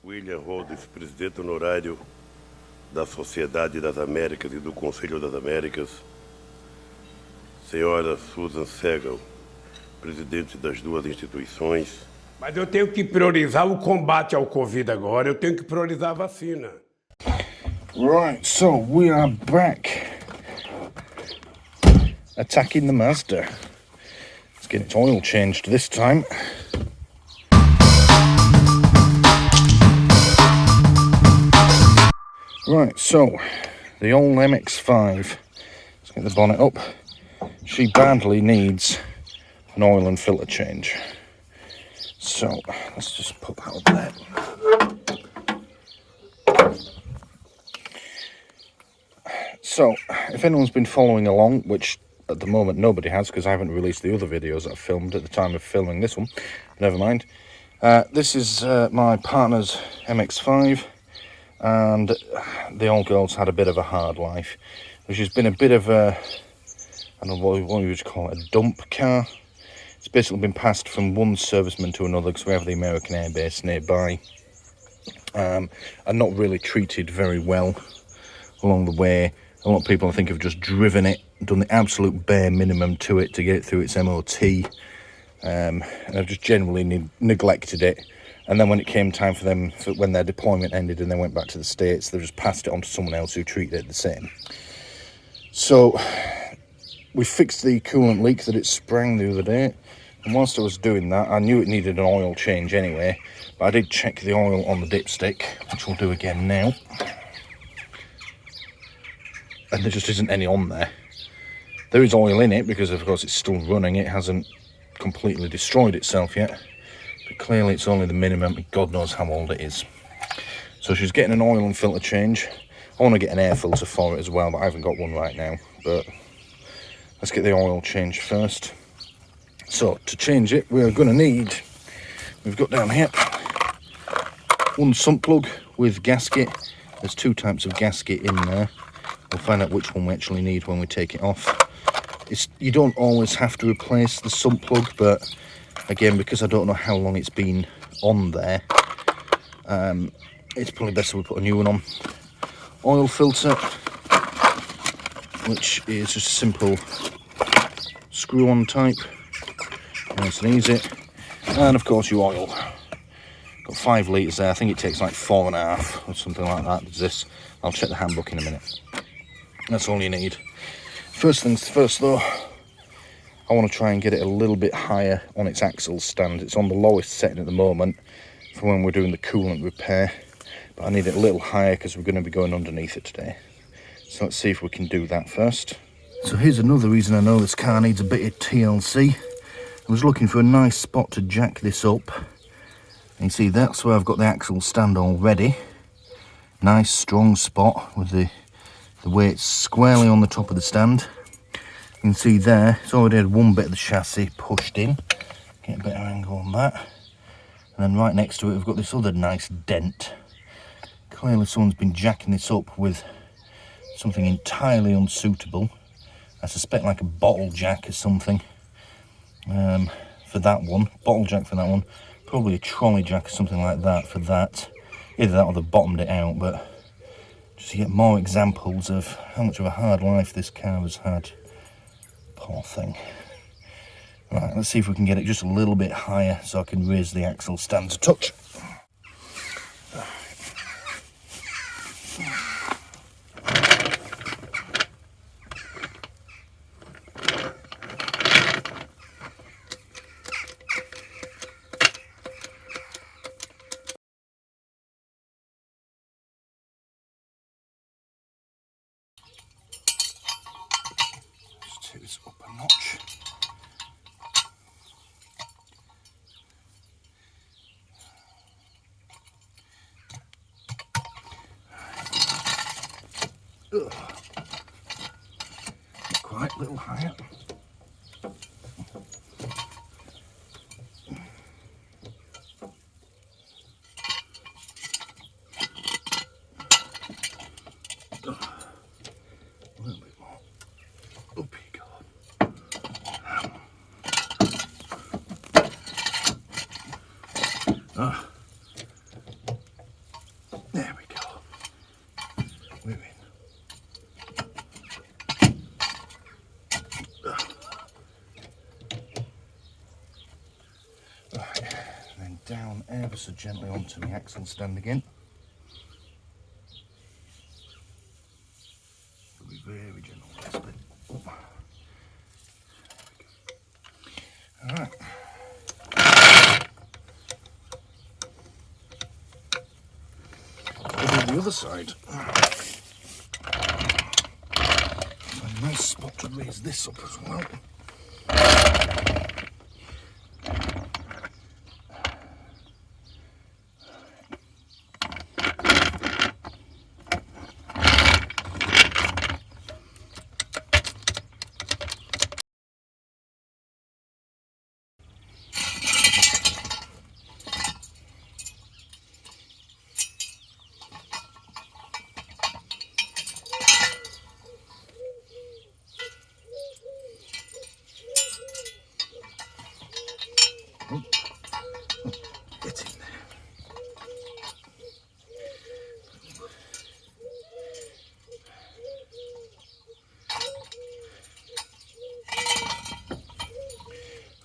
William Rhodes, presidente honorário da Sociedade das Américas e do Conselho das Américas. Senhora Susan Segal, presidente das duas instituições. Mas eu tenho que priorizar o combate ao Covid agora, eu tenho que priorizar a vacina. Right, so we are back attacking the Mazda. Let's get its oil changed this time. Right, so the old MX-5, let's get the bonnet up. She badly needs an oil and filter change. So let's just put that up there. So if anyone's been following along, which at the moment nobody has because I haven't released the other videos that I filmed at the time of filming this one, never mind. This is my partner's MX-5. And the old girl's had a bit of a hard life. She's been a bit of a, I don't know what you would call it, a dump car. It's basically been passed from one serviceman to another because we have the American Air Base nearby. And not really treated very well along the way. A lot of people, I think, have just driven it, done the absolute bare minimum to it to get it through its MOT. And have just generally neglected it. And then when it came time for them, when their deployment ended and they went back to the States, they just passed it on to someone else who treated it the same. So we fixed the coolant leak that it sprang the other day. And whilst I was doing that, I knew it needed an oil change anyway. But I did check the oil on the dipstick, which we'll do again now. And there just isn't any on there. There is oil in it because, of course, it's still running. It hasn't completely destroyed itself yet. But clearly it's only the minimum. God knows how old it is. So she's getting an oil and filter change. I want to get an air filter for it as well, but I haven't got one right now. But let's get the oil changed first. So to change it, we're going to need, we've got down here one sump plug with gasket. There's 2 types of gasket in there. We'll find out which one we actually need when we take it off. You don't always have to replace the sump plug, but again, because I don't know how long it's been on there, it's probably best if we put a new one on. Oil filter, which is just a simple screw-on type. Nice and easy. And of course your oil. Got 5 litres there. I think it takes like 4.5 or something like that. There's this. I'll check the handbook in a minute. That's all you need. First things first though, I want to try and get it a little bit higher on its axle stand. It's on the lowest setting at the moment for when we're doing the coolant repair, but I need it a little higher because we're going to be going underneath it today. So let's see if we can do that first. So here's another reason I know this car needs a bit of TLC. I was looking for a nice spot to jack this up. And you see that's where I've got the axle stand already. Nice strong spot with the weight squarely on the top of the stand. You can see there, it's already had one bit of the chassis pushed in. Get a better angle on that. And then right next to it we've got this other nice dent. Clearly someone's been jacking this up with something entirely unsuitable. I suspect like a bottle jack or something for that one. Bottle jack for that one. Probably a trolley jack or something like that for that. Either that or they've bottomed it out, but just to get more examples of how much of a hard life this car has had. Poor thing. Right, let's see if we can get it just a little bit higher so I can raise the axle stand a touch. Take this up a notch. Ugh. Quite a little higher. A little bit more. Up you go. Ah. There we go. We're in. Right, and then down ever so gently onto the axle stand again. We'll be very gentle with this bit. Alright. Over the other side. A nice spot to raise this up as well. Get in there.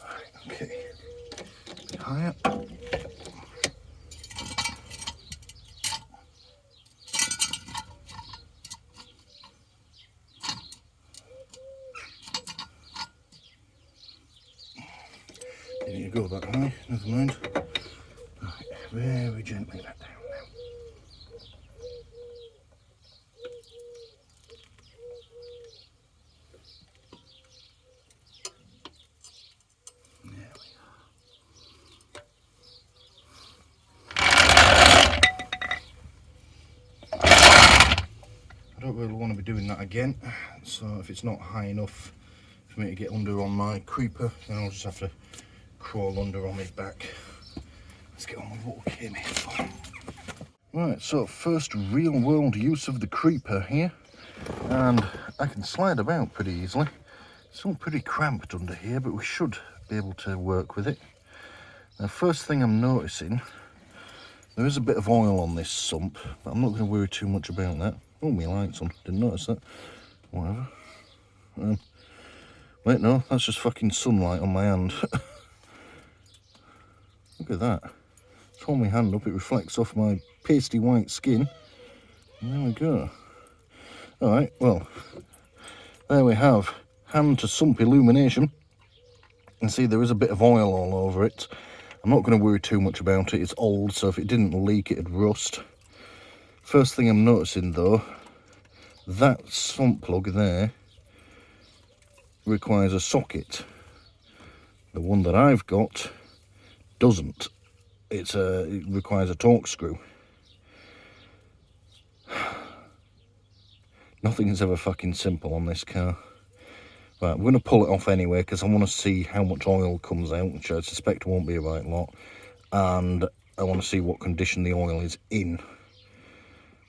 Right, okay. A bit higher. Didn't need to go that high, never mind. Right, very gently back down now. There we are. I don't really want to be doing that again, so if it's not high enough for me to get under on my creeper, then I'll just have to crawl under on my back. Let's get on with what we came here for. Right, so first real world use of the creeper here, and I can slide about pretty easily. It's all pretty cramped under here, but we should be able to work with it. Now, first thing I'm noticing, there is a bit of oil on this sump, but I'm not going to worry too much about that. Oh, my light's on, didn't notice that. Whatever. Wait, no, that's just fucking sunlight on my hand. Look at that. Just hold my hand up, it reflects off my pasty white skin. And there we go. Alright, well, there we have hand to sump illumination. And see, there is a bit of oil all over it. I'm not going to worry too much about it. It's old, so if it didn't leak, it'd rust. First thing I'm noticing, though, that sump plug there requires a socket. The one that I've got doesn't. It requires a torque screw. Nothing is ever fucking simple on this car. Right, I'm going to pull it off anyway because I want to see how much oil comes out, which I suspect won't be a right lot. And I want to see what condition the oil is in.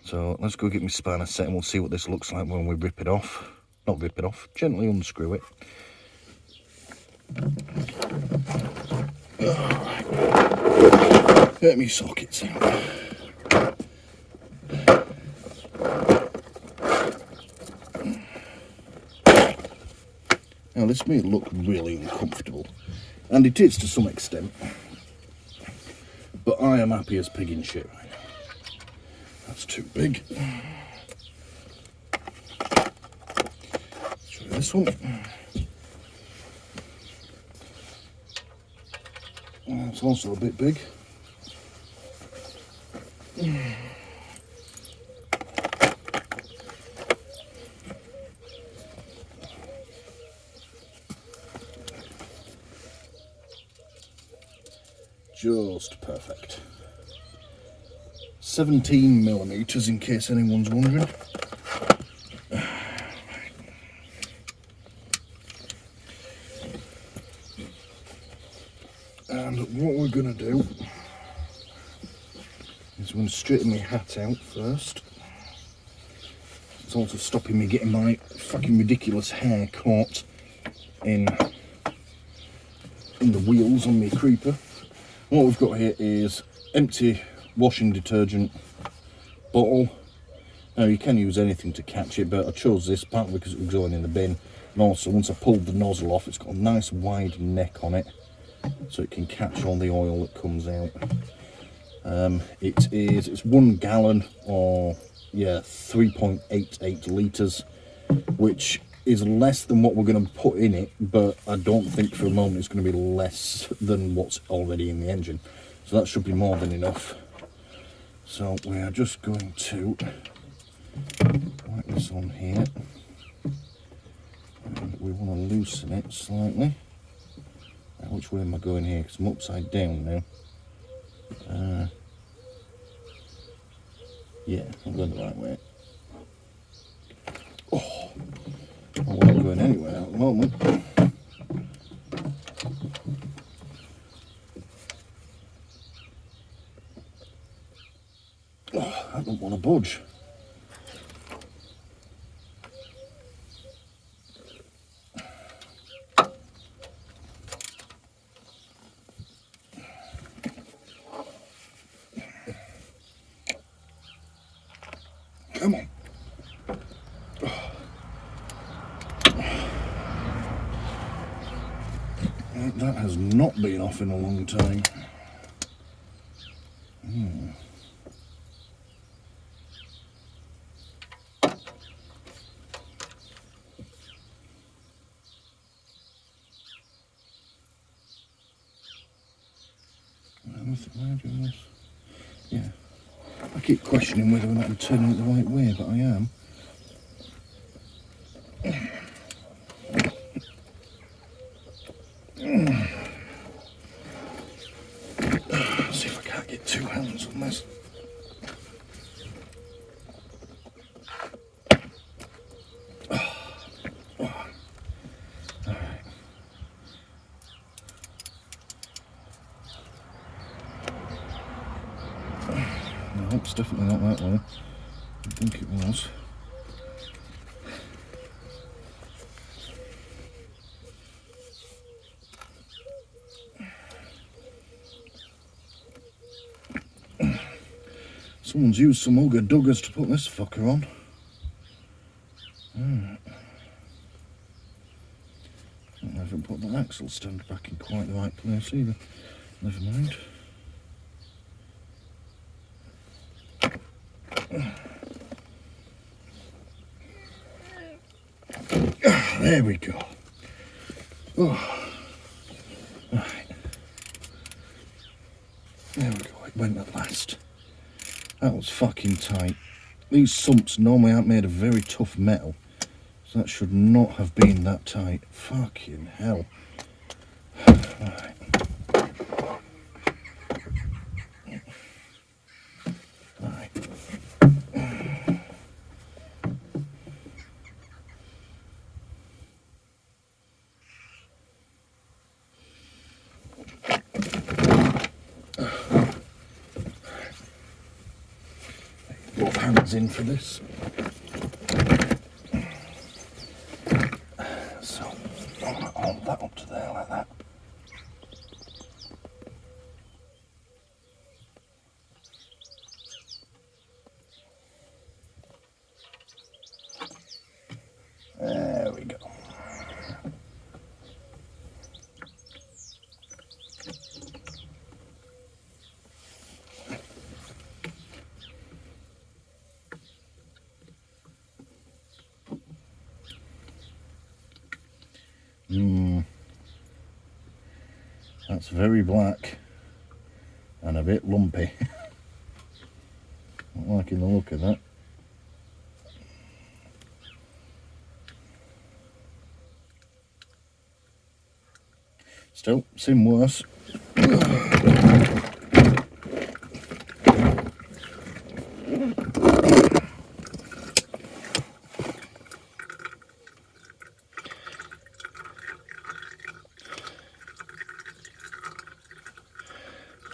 So let's go get my spanner set and we'll see what this looks like when we rip it off. Not rip it off, gently unscrew it. Alright. Get me sockets out. Now this may look really uncomfortable, and it is to some extent, but I am happy as pig in shit right now. That's too big. Let's try this one. That's also a bit big. Just perfect. 17mm in case anyone's wondering. And what we're going to do is we're going to straighten my hat out first. It's also stopping me getting my fucking ridiculous hair caught in the wheels on my creeper. What we've got here is empty washing detergent bottle. Now you can use anything to catch it, but I chose this partly because it was going in the bin, and also once I pulled the nozzle off, it's got a nice wide neck on it, so it can catch all the oil that comes out. It's 1 gallon, or yeah, 3.88 litres, which is less than what we're going to put in it, but I don't think for a moment it's going to be less than what's already in the engine. So that should be more than enough. So we are just going to whack this on here. And we want to loosen it slightly. Now, which way am I going here? Because I'm upside down now. Yeah, I'm going the right way. Oh, I'm not going anywhere at the moment. Oh, I don't want to budge. Come on. That has not been off in a long time. Am I doing this? Yeah. I keep questioning whether or not I'm turning it the right way, but I am. Let's see if I can't get 2 hands on this. No. it's definitely not that way. I think it was. Someone's used some Ugga Duggers to put this fucker on. I haven't put the axle stand back in quite the right place either. Never mind. There we go. Oh. Right. There we go, it went at last. That was fucking tight. These sumps normally aren't made of very tough metal, so that should not have been that tight. Fucking hell. Right. Right. Both hands in for this. So, hold that up to there like that. There we go. That's very black and a bit lumpy. Not liking the look of that. Still, seen worse.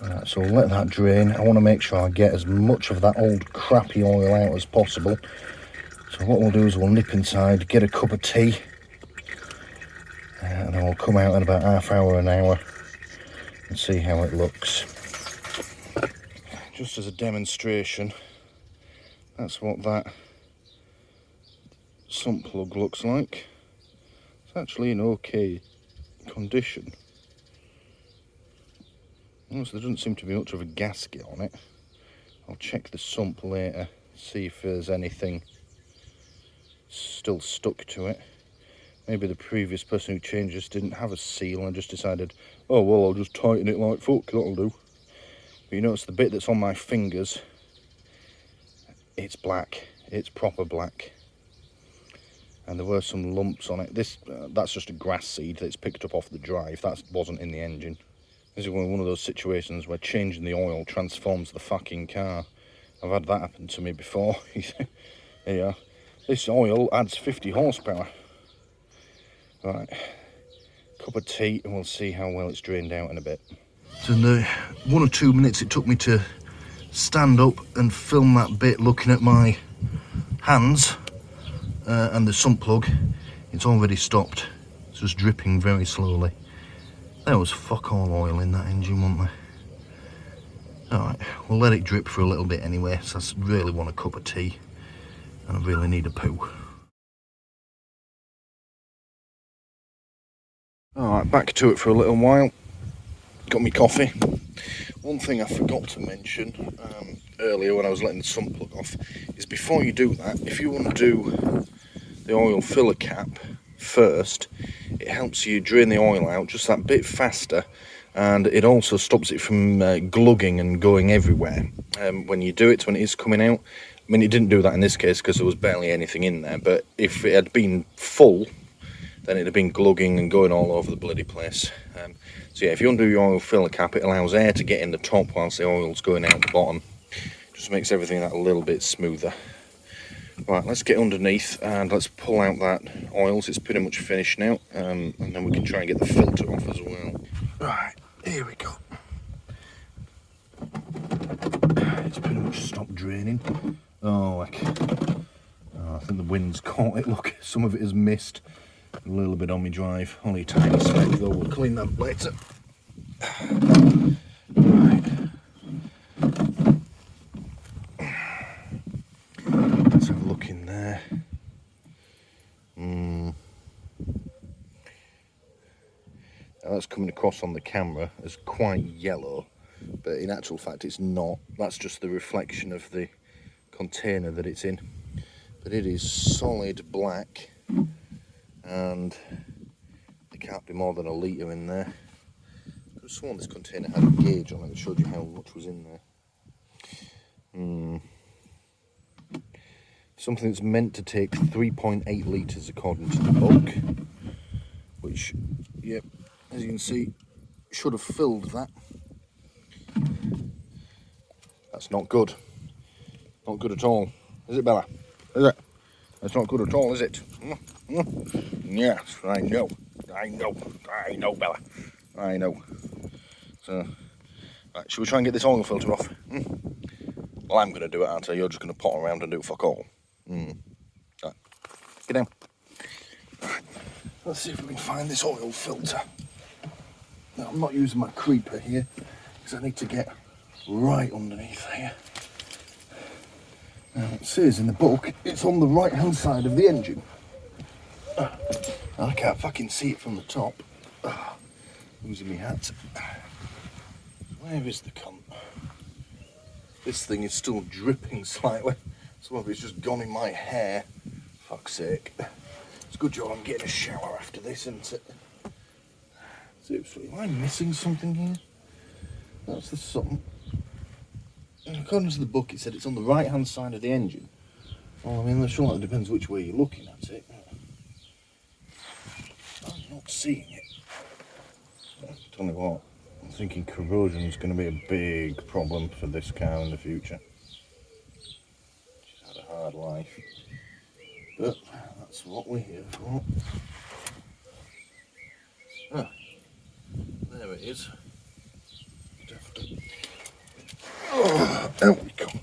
Right, so let that drain. I want to make sure I get as much of that old crappy oil out as possible. So what we'll do is we'll nip inside, get a cup of tea, and then we'll come out in about half hour, an hour, and see how it looks. Just as a demonstration, that's what that sump plug looks like. It's actually in okay condition. Notice there doesn't seem to be much of a gasket on it. I'll check the sump later, see if there's anything still stuck to it. Maybe the previous person who changed this didn't have a seal and just decided, oh well, I'll just tighten it like fuck, that'll do. But you notice the bit that's on my fingers, it's black, it's proper black. And there were some lumps on it. This that's just a grass seed that's picked up off the drive, that wasn't in the engine. This is one of those situations where changing the oil transforms the fucking car. I've had that happen to me before. Yeah, this oil adds 50 horsepower. Right, cup of tea and we'll see how well it's drained out in a bit. So in the 1 or 2 minutes it took me to stand up and film that bit looking at my hands and the sump plug, it's already stopped. It's just dripping very slowly. There was fuck all oil in that engine, wasn't there? Alright, we'll let it drip for a little bit anyway, so I really want a cup of tea and I really need a poo. Alright, back to it for a little while. Got me coffee. One thing I forgot to mention earlier when I was letting the sump plug off is before you do that, if you want to do the oil filler cap first, it helps you drain the oil out just that bit faster, and it also stops it from glugging and going everywhere when you do it, when it is coming out. I mean, it didn't do that in this case because there was barely anything in there, but if it had been full, then it'd have been glugging and going all over the bloody place. So yeah, if you undo your oil filler cap, it allows air to get in the top whilst the oil's going out the bottom. Just makes everything that a little bit smoother. Right, let's get underneath and let's pull out that oil. So it's pretty much finished now, and then we can try and get the filter off as well. Right, here we go. it's pretty much stopped draining. Oh, I think the wind's caught it. Look, some of it has missed. A little bit on my drive. Only a tiny speck though. We'll clean that later. Right. Let's have a look in there. Now that's coming across on the camera as quite yellow, but in actual fact it's not. That's just the reflection of the container that it's in. But it is solid black, and there can't be more than a litre in there. I could have sworn this container had a gauge on it that showed you how much was in there. Something that's meant to take 3.8 litres according to the book, which, yep, as you can see, should have filled that. That's not good. Not good at all. Is it, Bella? Is it? That's not good at all, is it? Yes, I know. I know, Bella. I know. So, right, shall we try and get this oil filter off? Well, I'm going to do it, aren't I? You're just going to pot around and do fuck all. Right. Get down. Right. Let's see if we can find this oil filter. Now, I'm not using my creeper here, because I need to get right underneath here. Now, it says in the book, it's on the right-hand side of the engine. I can't fucking see it from the top. Losing my hat. Where is the cunt? This thing is still dripping slightly. Some of it's just gone in my hair. Fuck's sake. It's a good job I'm getting a shower after this, isn't it? Seriously, am I missing something here? That's the something. According to the book, it said it's on the right-hand side of the engine. Well, I mean, sure, it depends which way you're looking at it. I'm not seeing it. Tell me what, I'm thinking corrosion is going to be a big problem for this car in the future. She's had a hard life. But that's what we're here for. Ah, there it is. Oh, out we come.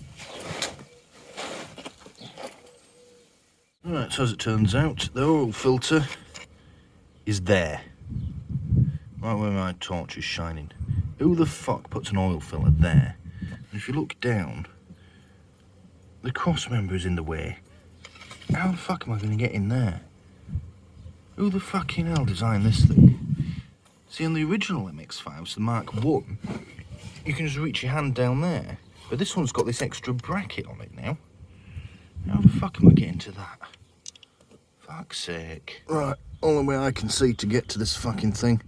Right, so as it turns out, the oil filter is there. Right where my torch is shining. Who the fuck puts an oil filler there? And if you look down, the cross member is in the way. How the fuck am I going to get in there? Who the fucking hell designed this thing? See, on the original MX-5, so the Mark 1, you can just reach your hand down there. But this one's got this extra bracket on it now. How the fuck am I getting to that? Fuck's sake. Right, only way I can see to get to this fucking thing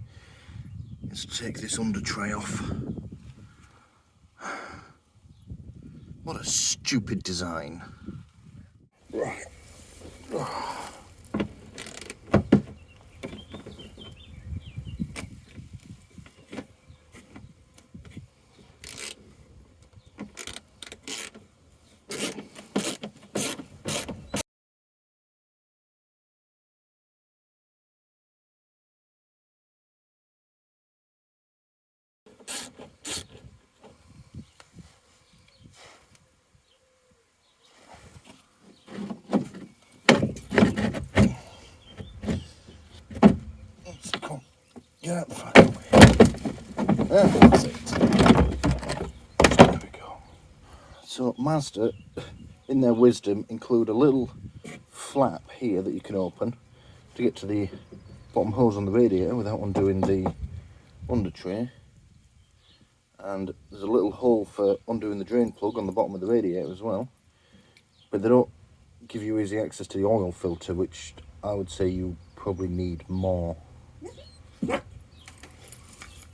is to take this under tray off. What a stupid design. Right. Get out the fucking way. That's it. There we go. So Mazda, in their wisdom, include a little flap here that you can open to get to the bottom hose on the radiator without undoing the under tray. And there's a little hole for undoing the drain plug on the bottom of the radiator as well. But they don't give you easy access to the oil filter, which I would say you probably need more.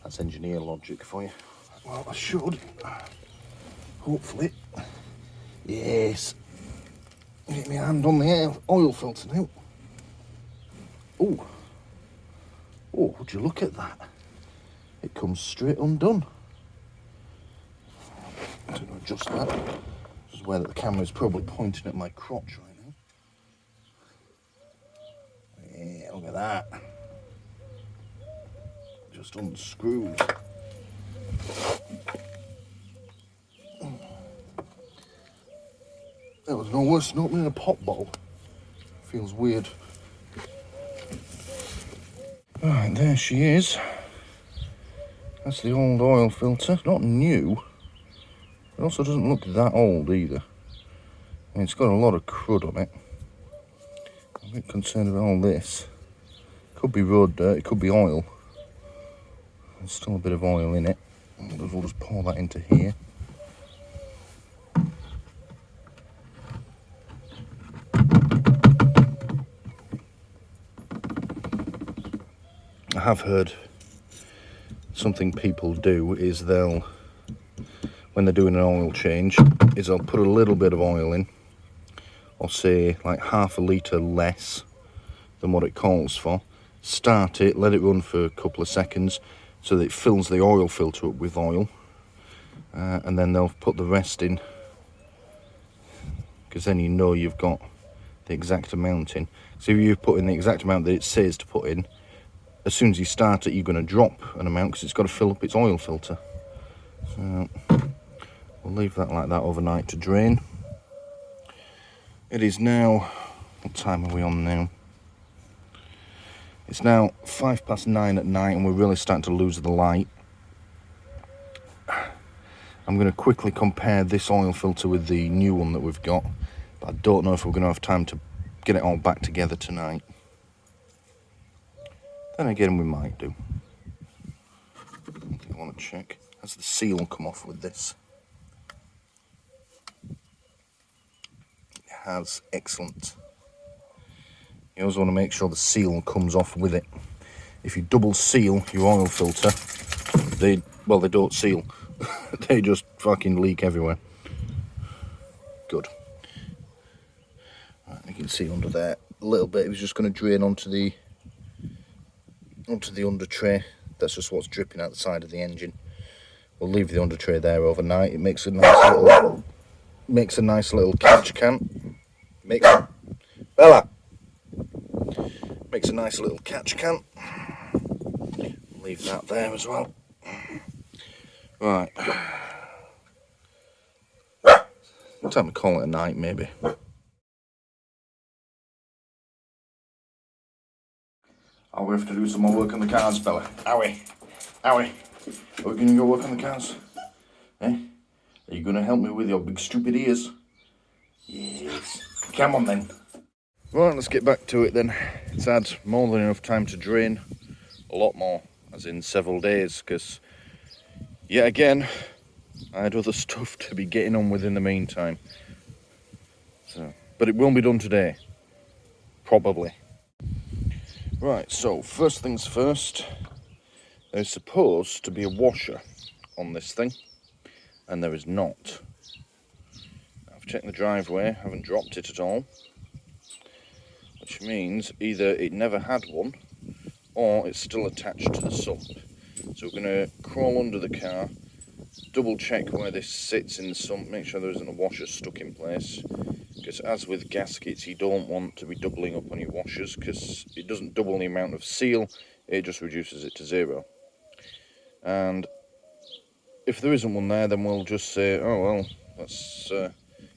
That's engineer logic for you. Well, I should. Hopefully. Yes. Get my hand on the oil filter now. Oh. Oh, would you look at that? It comes straight undone. I'm going to adjust that. Just aware that the camera is probably pointing at my crotch right now. Yeah, look at that. Just unscrewed. That was no worse than opening a pop bottle. Feels weird. Right, there she is. That's the old oil filter. Not new. It also doesn't look that old either. And it's got a lot of crud on it. I'm a bit concerned about all this. Could be road dirt, it could be oil. There's still a bit of oil in it. We'll just pour that into here. I have heard something people do is they'll, when they're doing an oil change, is they'll put a little bit of oil in, or say like half a litre less than what it calls for, start it, let it run for a couple of seconds so that it fills the oil filter up with oil, and then they'll put the rest in, because then you know you've got the exact amount in. So if you put in the exact amount that it says to put in, as soon as you start it, you're going to drop an amount because it's got to fill up its oil filter. So we'll leave that like that overnight to drain. It is now, what time are we on now? It's now 9:05 at night and we're really starting to lose the light. I'm going to quickly compare this oil filter with the new one that we've got, but I don't know if we're going to have time to get it all back together tonight. Then again, we might do. I want to check. Has the seal come off with this? It has. Excellent. You always want to make sure the seal comes off with it. If you double seal your oil filter, they don't seal. They just fucking leak everywhere. Good. Right, you can see under there a little bit. It was just going to drain onto the under tray. That's just what's dripping out the side of the engine. We'll leave the under tray there overnight. It makes a nice little catch can. Bella makes a nice little catch can. Leave that there as well. Right. Time to call it a night, maybe. Oh, we have to do some more work on the cars, Bella. Are we? Are we going to go work on the cars? Eh? Are you going to help me with your big stupid ears? Yes. Come on then. Right, let's get back to it then. It's had more than enough time to drain. A lot more, as in several days, because yet again, I had other stuff to be getting on with in the meantime. So, but it won't be done today. Probably. Right, so first things first, there's supposed to be a washer on this thing, and there is not. I've checked the driveway, haven't dropped it at all, which means either it never had one, or it's still attached to the sump. So we're going to crawl under the car, double check where this sits in the sump, make sure there isn't a washer stuck in place. Because as with gaskets, you don't want to be doubling up on your washers because it doesn't double the amount of seal, it just reduces it to 0. And if there isn't one there, then we'll just say, oh well, that's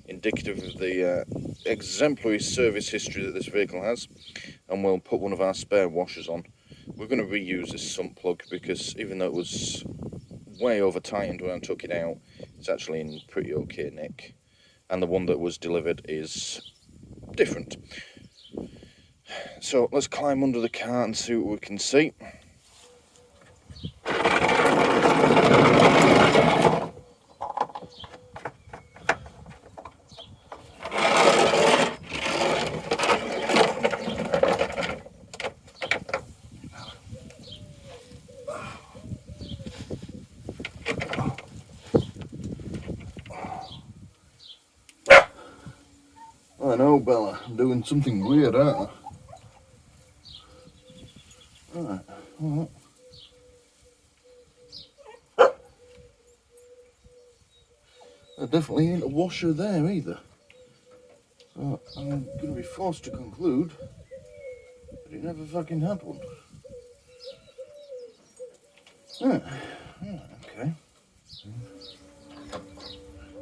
indicative of the exemplary service history that this vehicle has, and we'll put one of our spare washers on. We're going to reuse this sump plug because even though it was way over tightened when I took it out, it's actually in pretty okay nick. And the one that was delivered is different. So let's climb under the car and see what we can see. I know, Bella, I'm doing something weird, aren't I? Alright, alright. There definitely ain't a washer there either. So I'm going to be forced to conclude that it never fucking had one. Okay.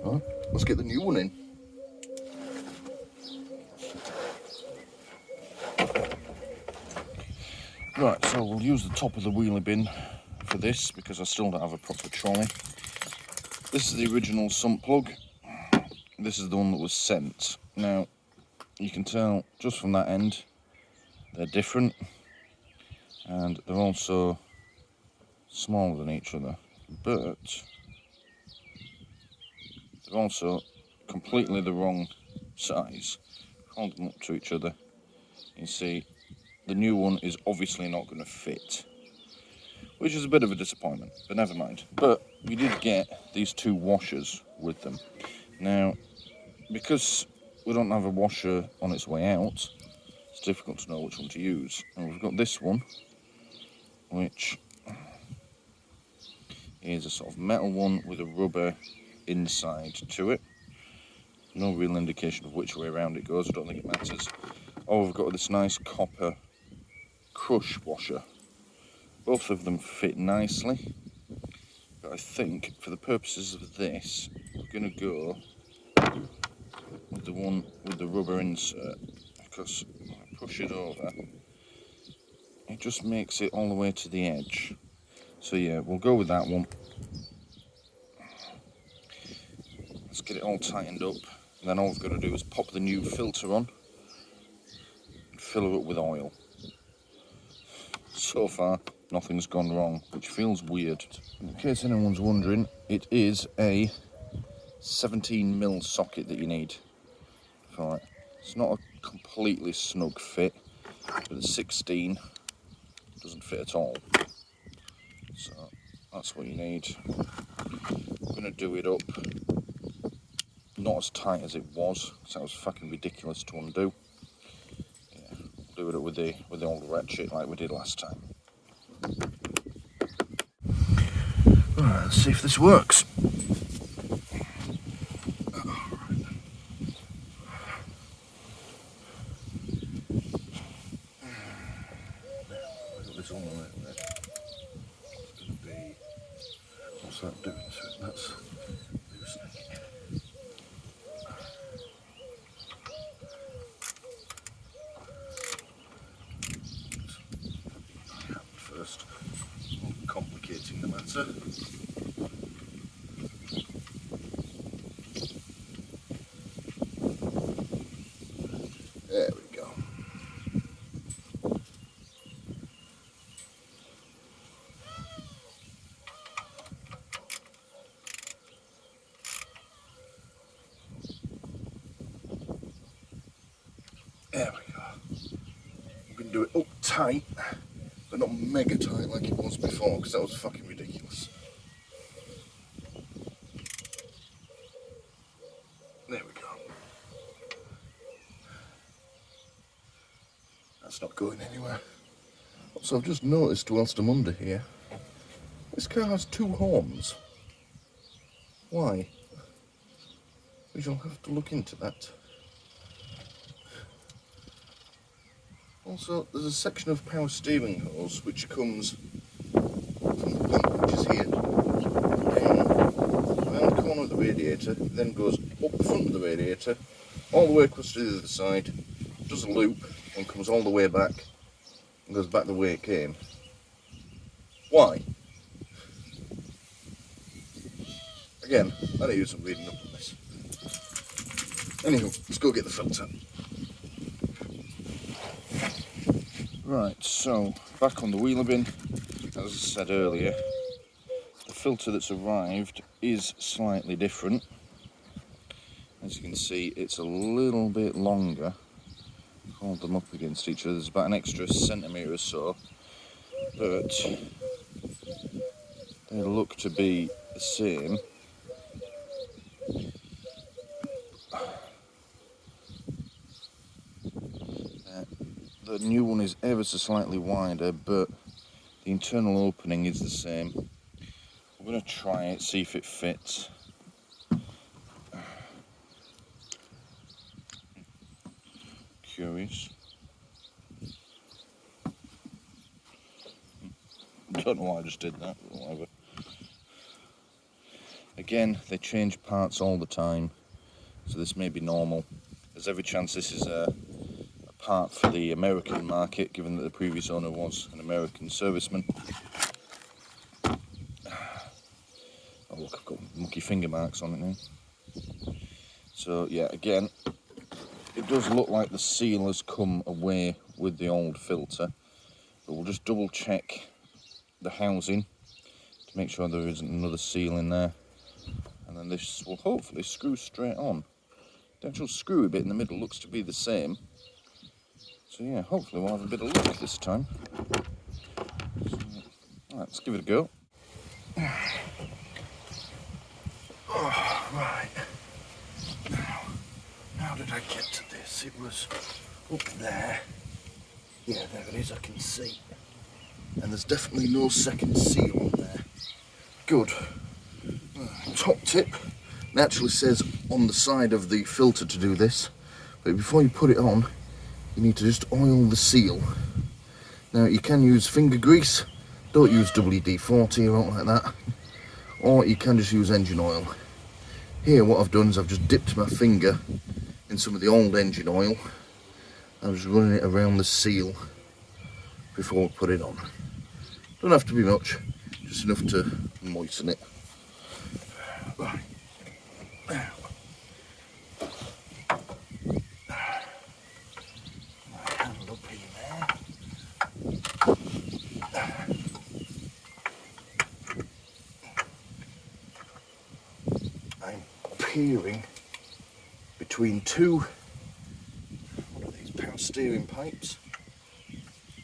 Right, let's get the new one in. Right, so we'll use the top of the wheelie bin for this because I still don't have a proper trolley. This is the original sump plug. This is the one that was sent. Now, you can tell just from that end, they're different. And they're also smaller than each other. But they're also completely the wrong size. Hold them up to each other. You see, the new one is obviously not going to fit, which is a bit of a disappointment, but never mind. But we did get these two washers with them. Now, because we don't have a washer on its way out, it's difficult to know which one to use. And we've got this one, which is a sort of metal one with a rubber inside to it. No real indication of which way around it goes, I don't think it matters. Oh, we've got this nice copper crush washer. Both of them fit nicely, but I think for the purposes of this, we're going to go with the one with the rubber insert, because when I push it over, it just makes it all the way to the edge. So yeah, we'll go with that one. Let's get it all tightened up, and then all we've got to do is pop the new filter on and fill it up with oil. So far, nothing's gone wrong, which feels weird. In case anyone's wondering, it is a 17mm socket that you need for it. It's not a completely snug fit, but the 16 doesn't fit at all. So that's what you need. I'm going to do it up, not as tight as it was, because that was fucking ridiculous to undo. Yeah, do it up with the old ratchet like we did last time. Alright, let's see if this works. This on the right there. It's going to be... What's that doing to it? That's loosening it. First, complicating the matter. There we go. There we go. We can do it up tight, but not mega tight like it was before, because that was fucking ridiculous. There we go. That's not going anywhere. So I've just noticed whilst I'm under here, this car has two horns. Why? We shall have to look into that. Also, there's a section of power steering hose which comes from the pump, which is here, down around the corner of the radiator, then goes up the front of the radiator, all the way across to the other side, does a loop, and comes all the way back, and goes back the way it came. Why? Again, I need to do some reading up on this. Anywho, let's go get the filter. Right, so back on the wheelie bin, as I said earlier, the filter that's arrived is slightly different. As you can see, it's a little bit longer. Hold them up against each other, there's about an extra centimetre or so, but they look to be the same. The new one is ever so slightly wider, but the internal opening is the same. I'm going to try it, see if it fits. Curious. Don't know why I just did that, but whatever. Again, they change parts all the time, so this may be normal. There's every chance this is a part for the American market, given that the previous owner was an American serviceman. Oh look, I've got mucky finger marks on it now. So yeah, again, it does look like the seal has come away with the old filter, but we'll just double check the housing to make sure there isn't another seal in there, and then this will hopefully screw straight on. The actual screwy bit in the middle looks to be the same, so yeah, hopefully we'll have a bit of luck this time. So, right, let's give it a go. Oh, right. Now, how did I get to this? It was up there. Yeah, there it is, I can see. And there's definitely no second seal on there. Good. Top tip. It actually says on the side of the filter to do this, but before you put it on, you need to just oil the seal. Now you can use finger grease, don't use WD-40 or anything like that, or you can just use engine oil. Here what I've done is I've just dipped my finger in some of the old engine oil. I'm just running it around the seal before we put it on. Don't have to be much, just enough to moisten it. Right. Now, my hand up in there. I'm peering between two, what are these, power steering pipes,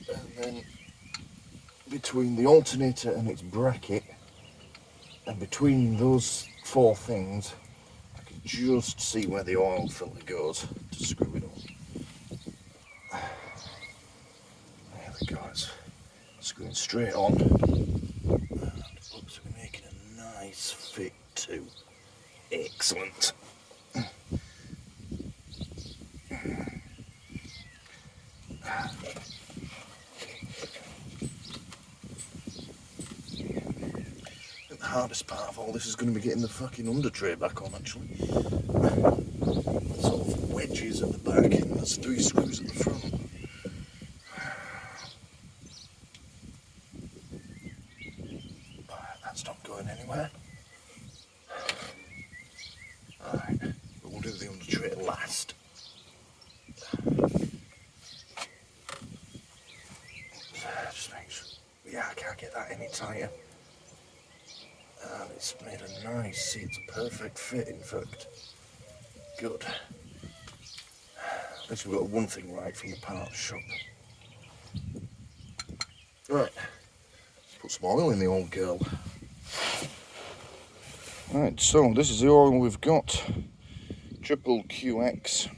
and then between the alternator and its bracket, and between those four things I can just see where the oil filter goes to screw it on. There we go, it's screwing straight on, and it looks to be making a nice fit too. Excellent. The hardest part of all this is going to be getting the fucking under tray back on, actually. Sort of wedges at the back, and there's 3 screws at the front. That's not going anywhere. Alright, but we'll do the under tray last. Just make sure. Yeah, I can't get that any tighter. And it's made a nice, see, it's a perfect fit, in fact. Good. At least we've got one thing right from the parts shop. Right, let's put some oil in the old girl. Right, so this is the oil we've got. Triple QX.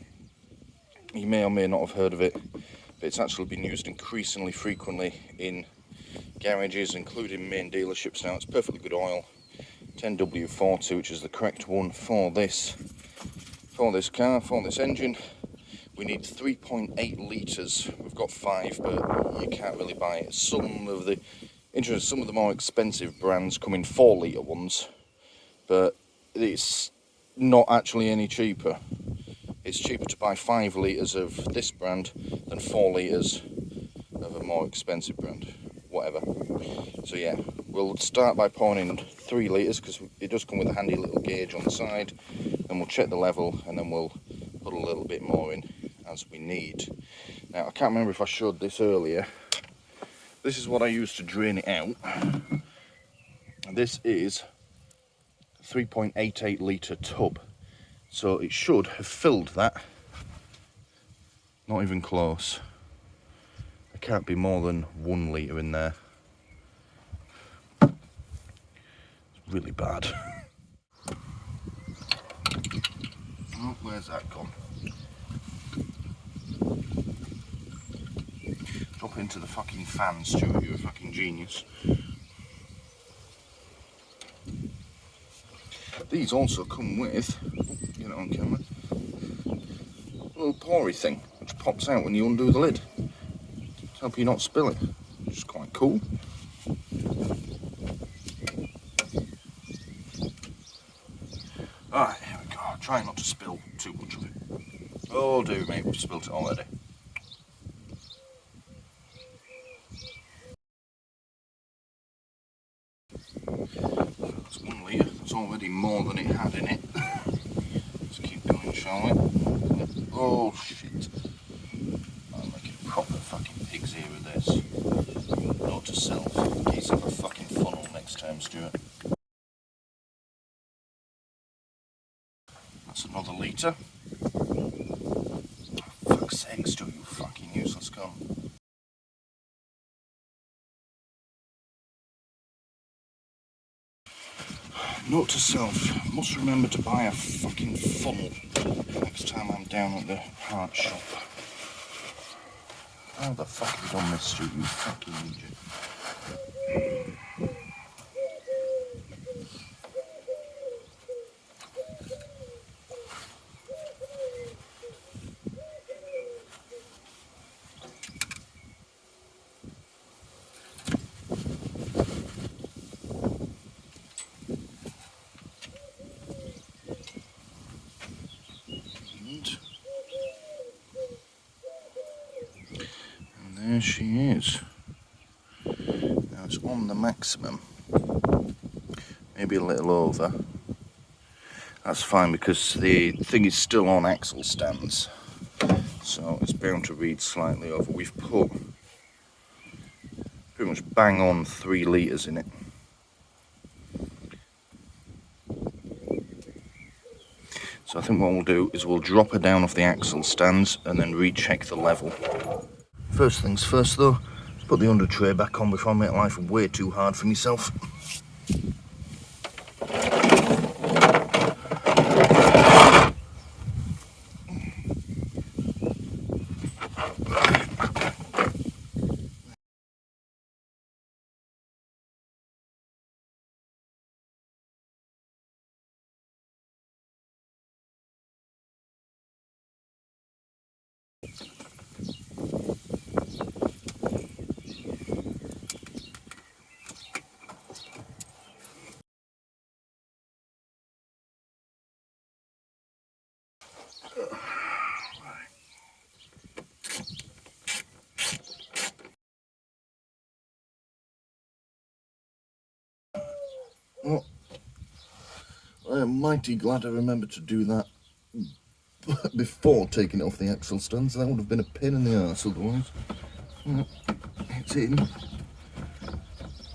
You may or may not have heard of it, but it's actually been used increasingly frequently in garages, including main dealerships now. It's perfectly good oil. 10W40, which is the correct one for this car, for this engine. We need 3.8 litres. We've got 5, but you can't really buy it. Some of the more expensive brands come in 4 litre ones, but it's not actually any cheaper. It's cheaper to buy 5 litres of this brand than 4 litres of a more expensive brand. Whatever. So yeah, we'll start by pouring in 3 litres, because it does come with a handy little gauge on the side, and we'll check the level, and then we'll put a little bit more in as we need. Now, I can't remember if I showed this earlier. This is what I use to drain it out. This is a 3.88 litre tub, so it should have filled that. Not even close. There can't be more than 1 litre in there. It's really bad. Oh, where's that gone? Drop into the fucking fan, Stuart, you're a fucking genius. These also come with, get it on camera, a little poury thing, which pops out when you undo the lid to help you not spill it, which is quite cool. Alright, here we go. Try not to spill too much of it. Oh, do, mate, we've spilt it already. already more than it had in it. Let's keep going, shall we? Oh shit. I'm making proper fucking pig's ear of this. Note to self, in case I have a fucking funnel next time, Stuart. That's another litre. Oh, fuck's sake, Stuart, you fucking useless cunt. Note to self, must remember to buy a fucking funnel next time I'm down at the heart shop. How the fuck have you done this, Stu, you fucking idiot? And there she is. Now it's on the maximum. Maybe a little over. That's fine because the thing is still on axle stands. So it's bound to read slightly over. We've put pretty much bang on 3 litres in it. So I think what we'll do is we'll drop her down off the axle stands and then recheck the level. First things first though, put the under tray back on before I make life way too hard for myself. Well, I am mighty glad I remembered to do that before taking it off the axle stands. That would have been a pain in the arse otherwise. Well, it's in.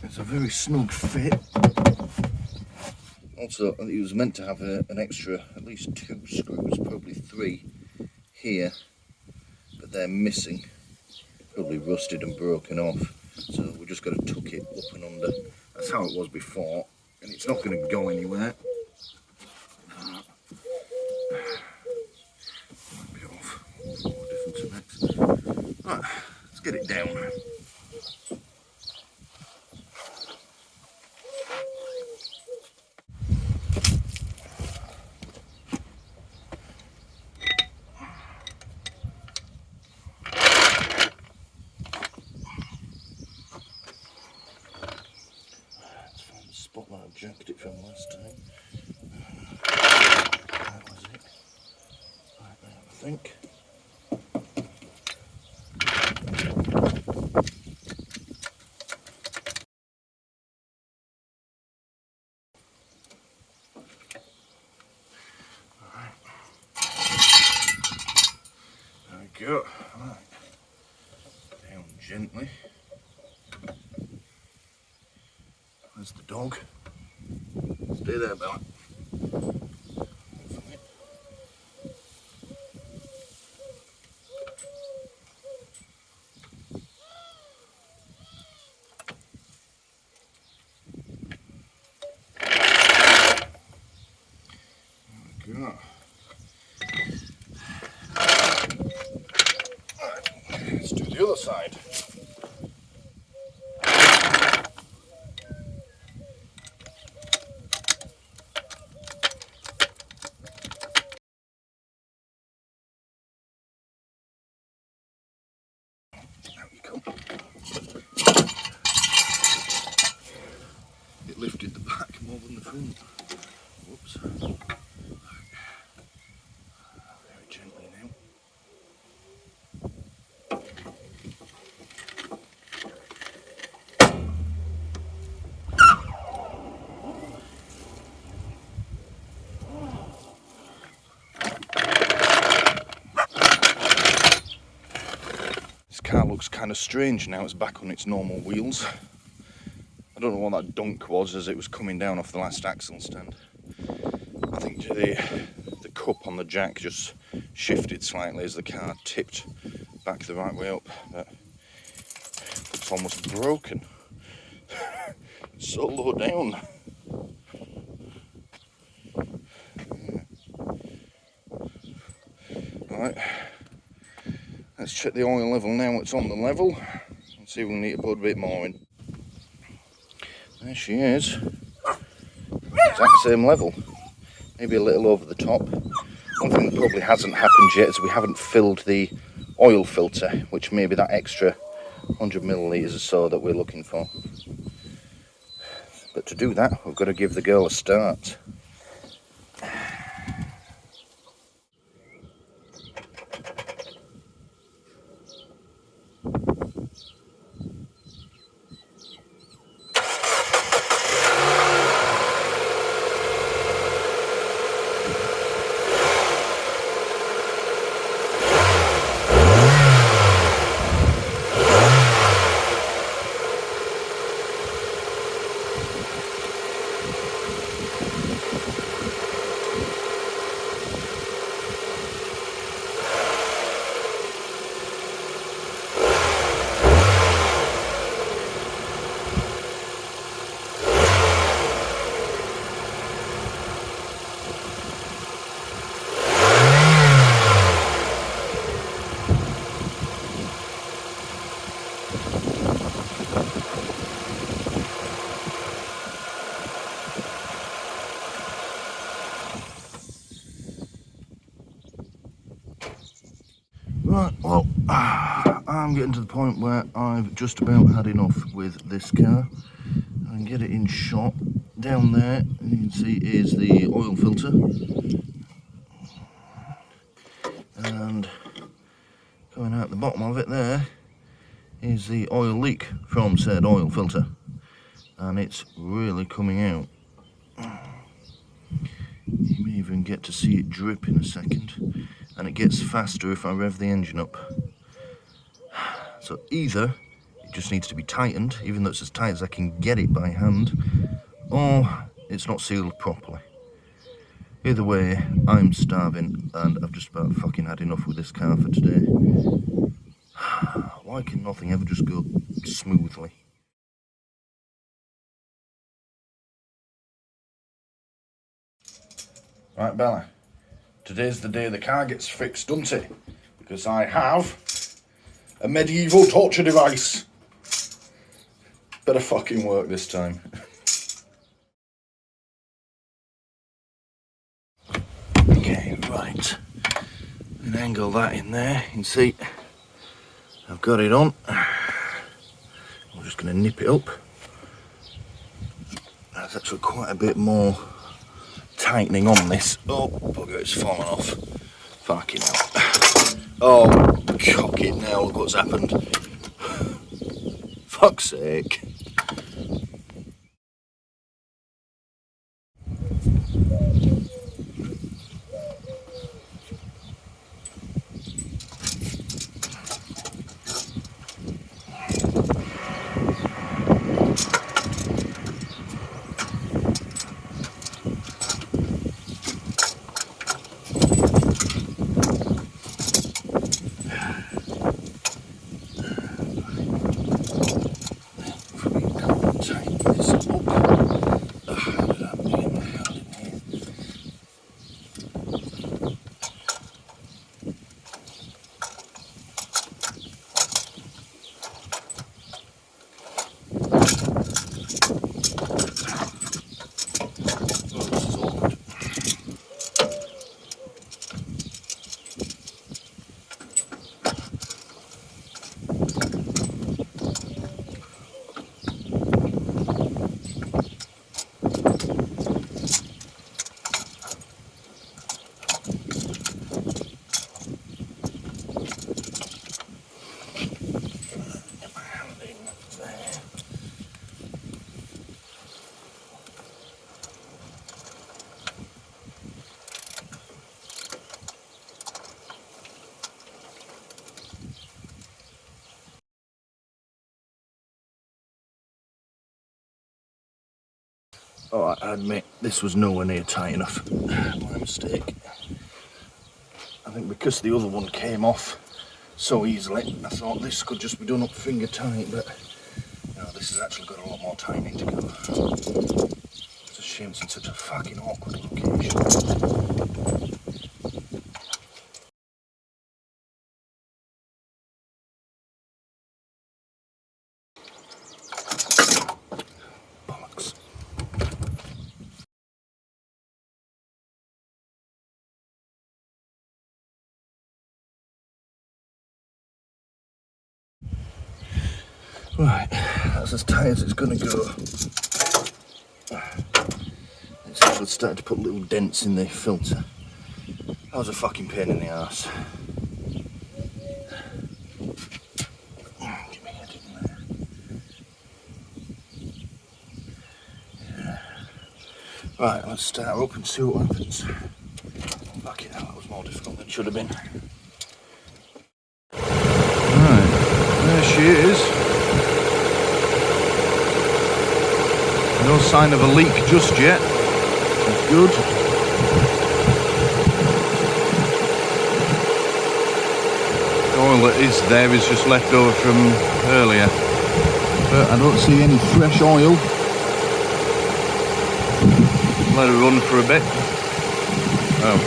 It's a very snug fit. Also, I think it was meant to have an extra, at least 2 screws, probably 3 here, but they're missing. Probably rusted and broken off. So we just got to tuck it up and under. That's how it was before, and it's not going to go anywhere. Might be off. More difference of X. Right, let's get it down. Let's find the spot that I jacked it from last time. That was it. Right there, I think. There we go. Right. Down gently. There's the dog. Stay there, Bella. There we go. Let's do the other side. There we go. It lifted the back more than the front. Whoops. Very gently now. car looks kind of strange now. It's back on its normal wheels. I don't know what that dunk was as it was coming down off the last axle stand. I think the cup on the jack just shifted slightly as the car tipped back the right way up, but it's almost broken. It's so low down. Right, let's check the oil level now. It's on the level. Let's see if we need to put a bit more in. There she is. Exact same level. Maybe a little over the top. One thing that probably hasn't happened yet is we haven't filled the oil filter, which may be that extra 100 millilitres or so that we're looking for. But to do that, we've got to give the girl a start. Right, well, I'm getting to the point where I've just about had enough with this car. I can get it in shot. Down there, you can see, is the oil filter. And coming out the bottom of it there is the oil leak from said oil filter. And it's really coming out. You may even get to see it drip in a second. And it gets faster if I rev the engine up. So either it just needs to be tightened, even though it's as tight as I can get it by hand, or it's not sealed properly. Either way, I'm starving and I've just about fucking had enough with this car for today. Why can nothing ever just go smoothly? Right, Bella. Today's the day the car gets fixed, doesn't it? Because I have a medieval torture device. Better fucking work this time. Okay, right. And angle that in there. You can see I've got it on. I'm just going to nip it up. There's actually quite a bit more tightening on this. Oh, bugger, it's fallen off. Fucking hell. Oh, cock it now, look what's happened. Fuck's sake. Alright, I admit this was nowhere near tight enough. My mistake. I think because the other one came off so easily, I thought this could just be done up finger tight, but no, this has actually got a lot more tightening to go. It's a shame it's in such a fucking awkward location. Bollocks. Right, that's as tight as it's going to go. It's actually started to put little dents in the filter. That was a fucking pain in the arse. Get my head in there. Yeah. Right, let's start her up and see what happens. Fucking hell, that was more difficult than it should have been. Right, there she is. No sign of a leak just yet. That's good. The oil that is there is just left over from earlier. But I don't see any fresh oil. Let her run for a bit. Oh,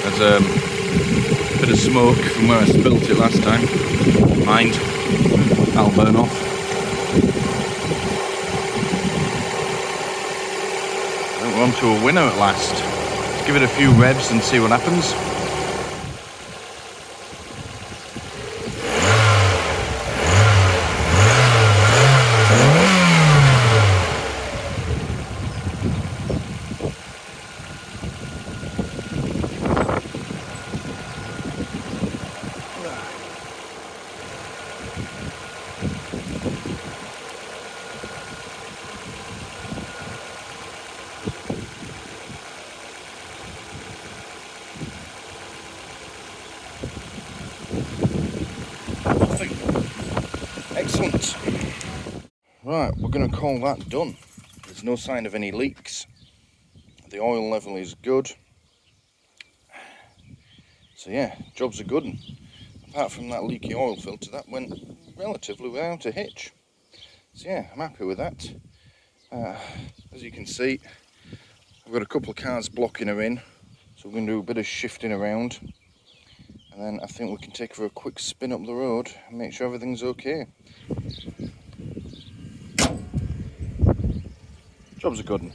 there's a bit of smoke from where I spilt it last time. Mind, that'll burn off. We're on to a winner at last. Let's give it a few revs and see what happens. Excellent. Right, we're going to call that done. There's no sign of any leaks. The oil level is good. So yeah, job's a good one. Apart from that leaky oil filter, that went relatively without a hitch. So yeah, I'm happy with that. As you can see, I've got a couple of cars blocking her in, so we're going to do a bit of shifting around. And then I think we can take her for a quick spin up the road and make sure everything's okay. Job's a good one.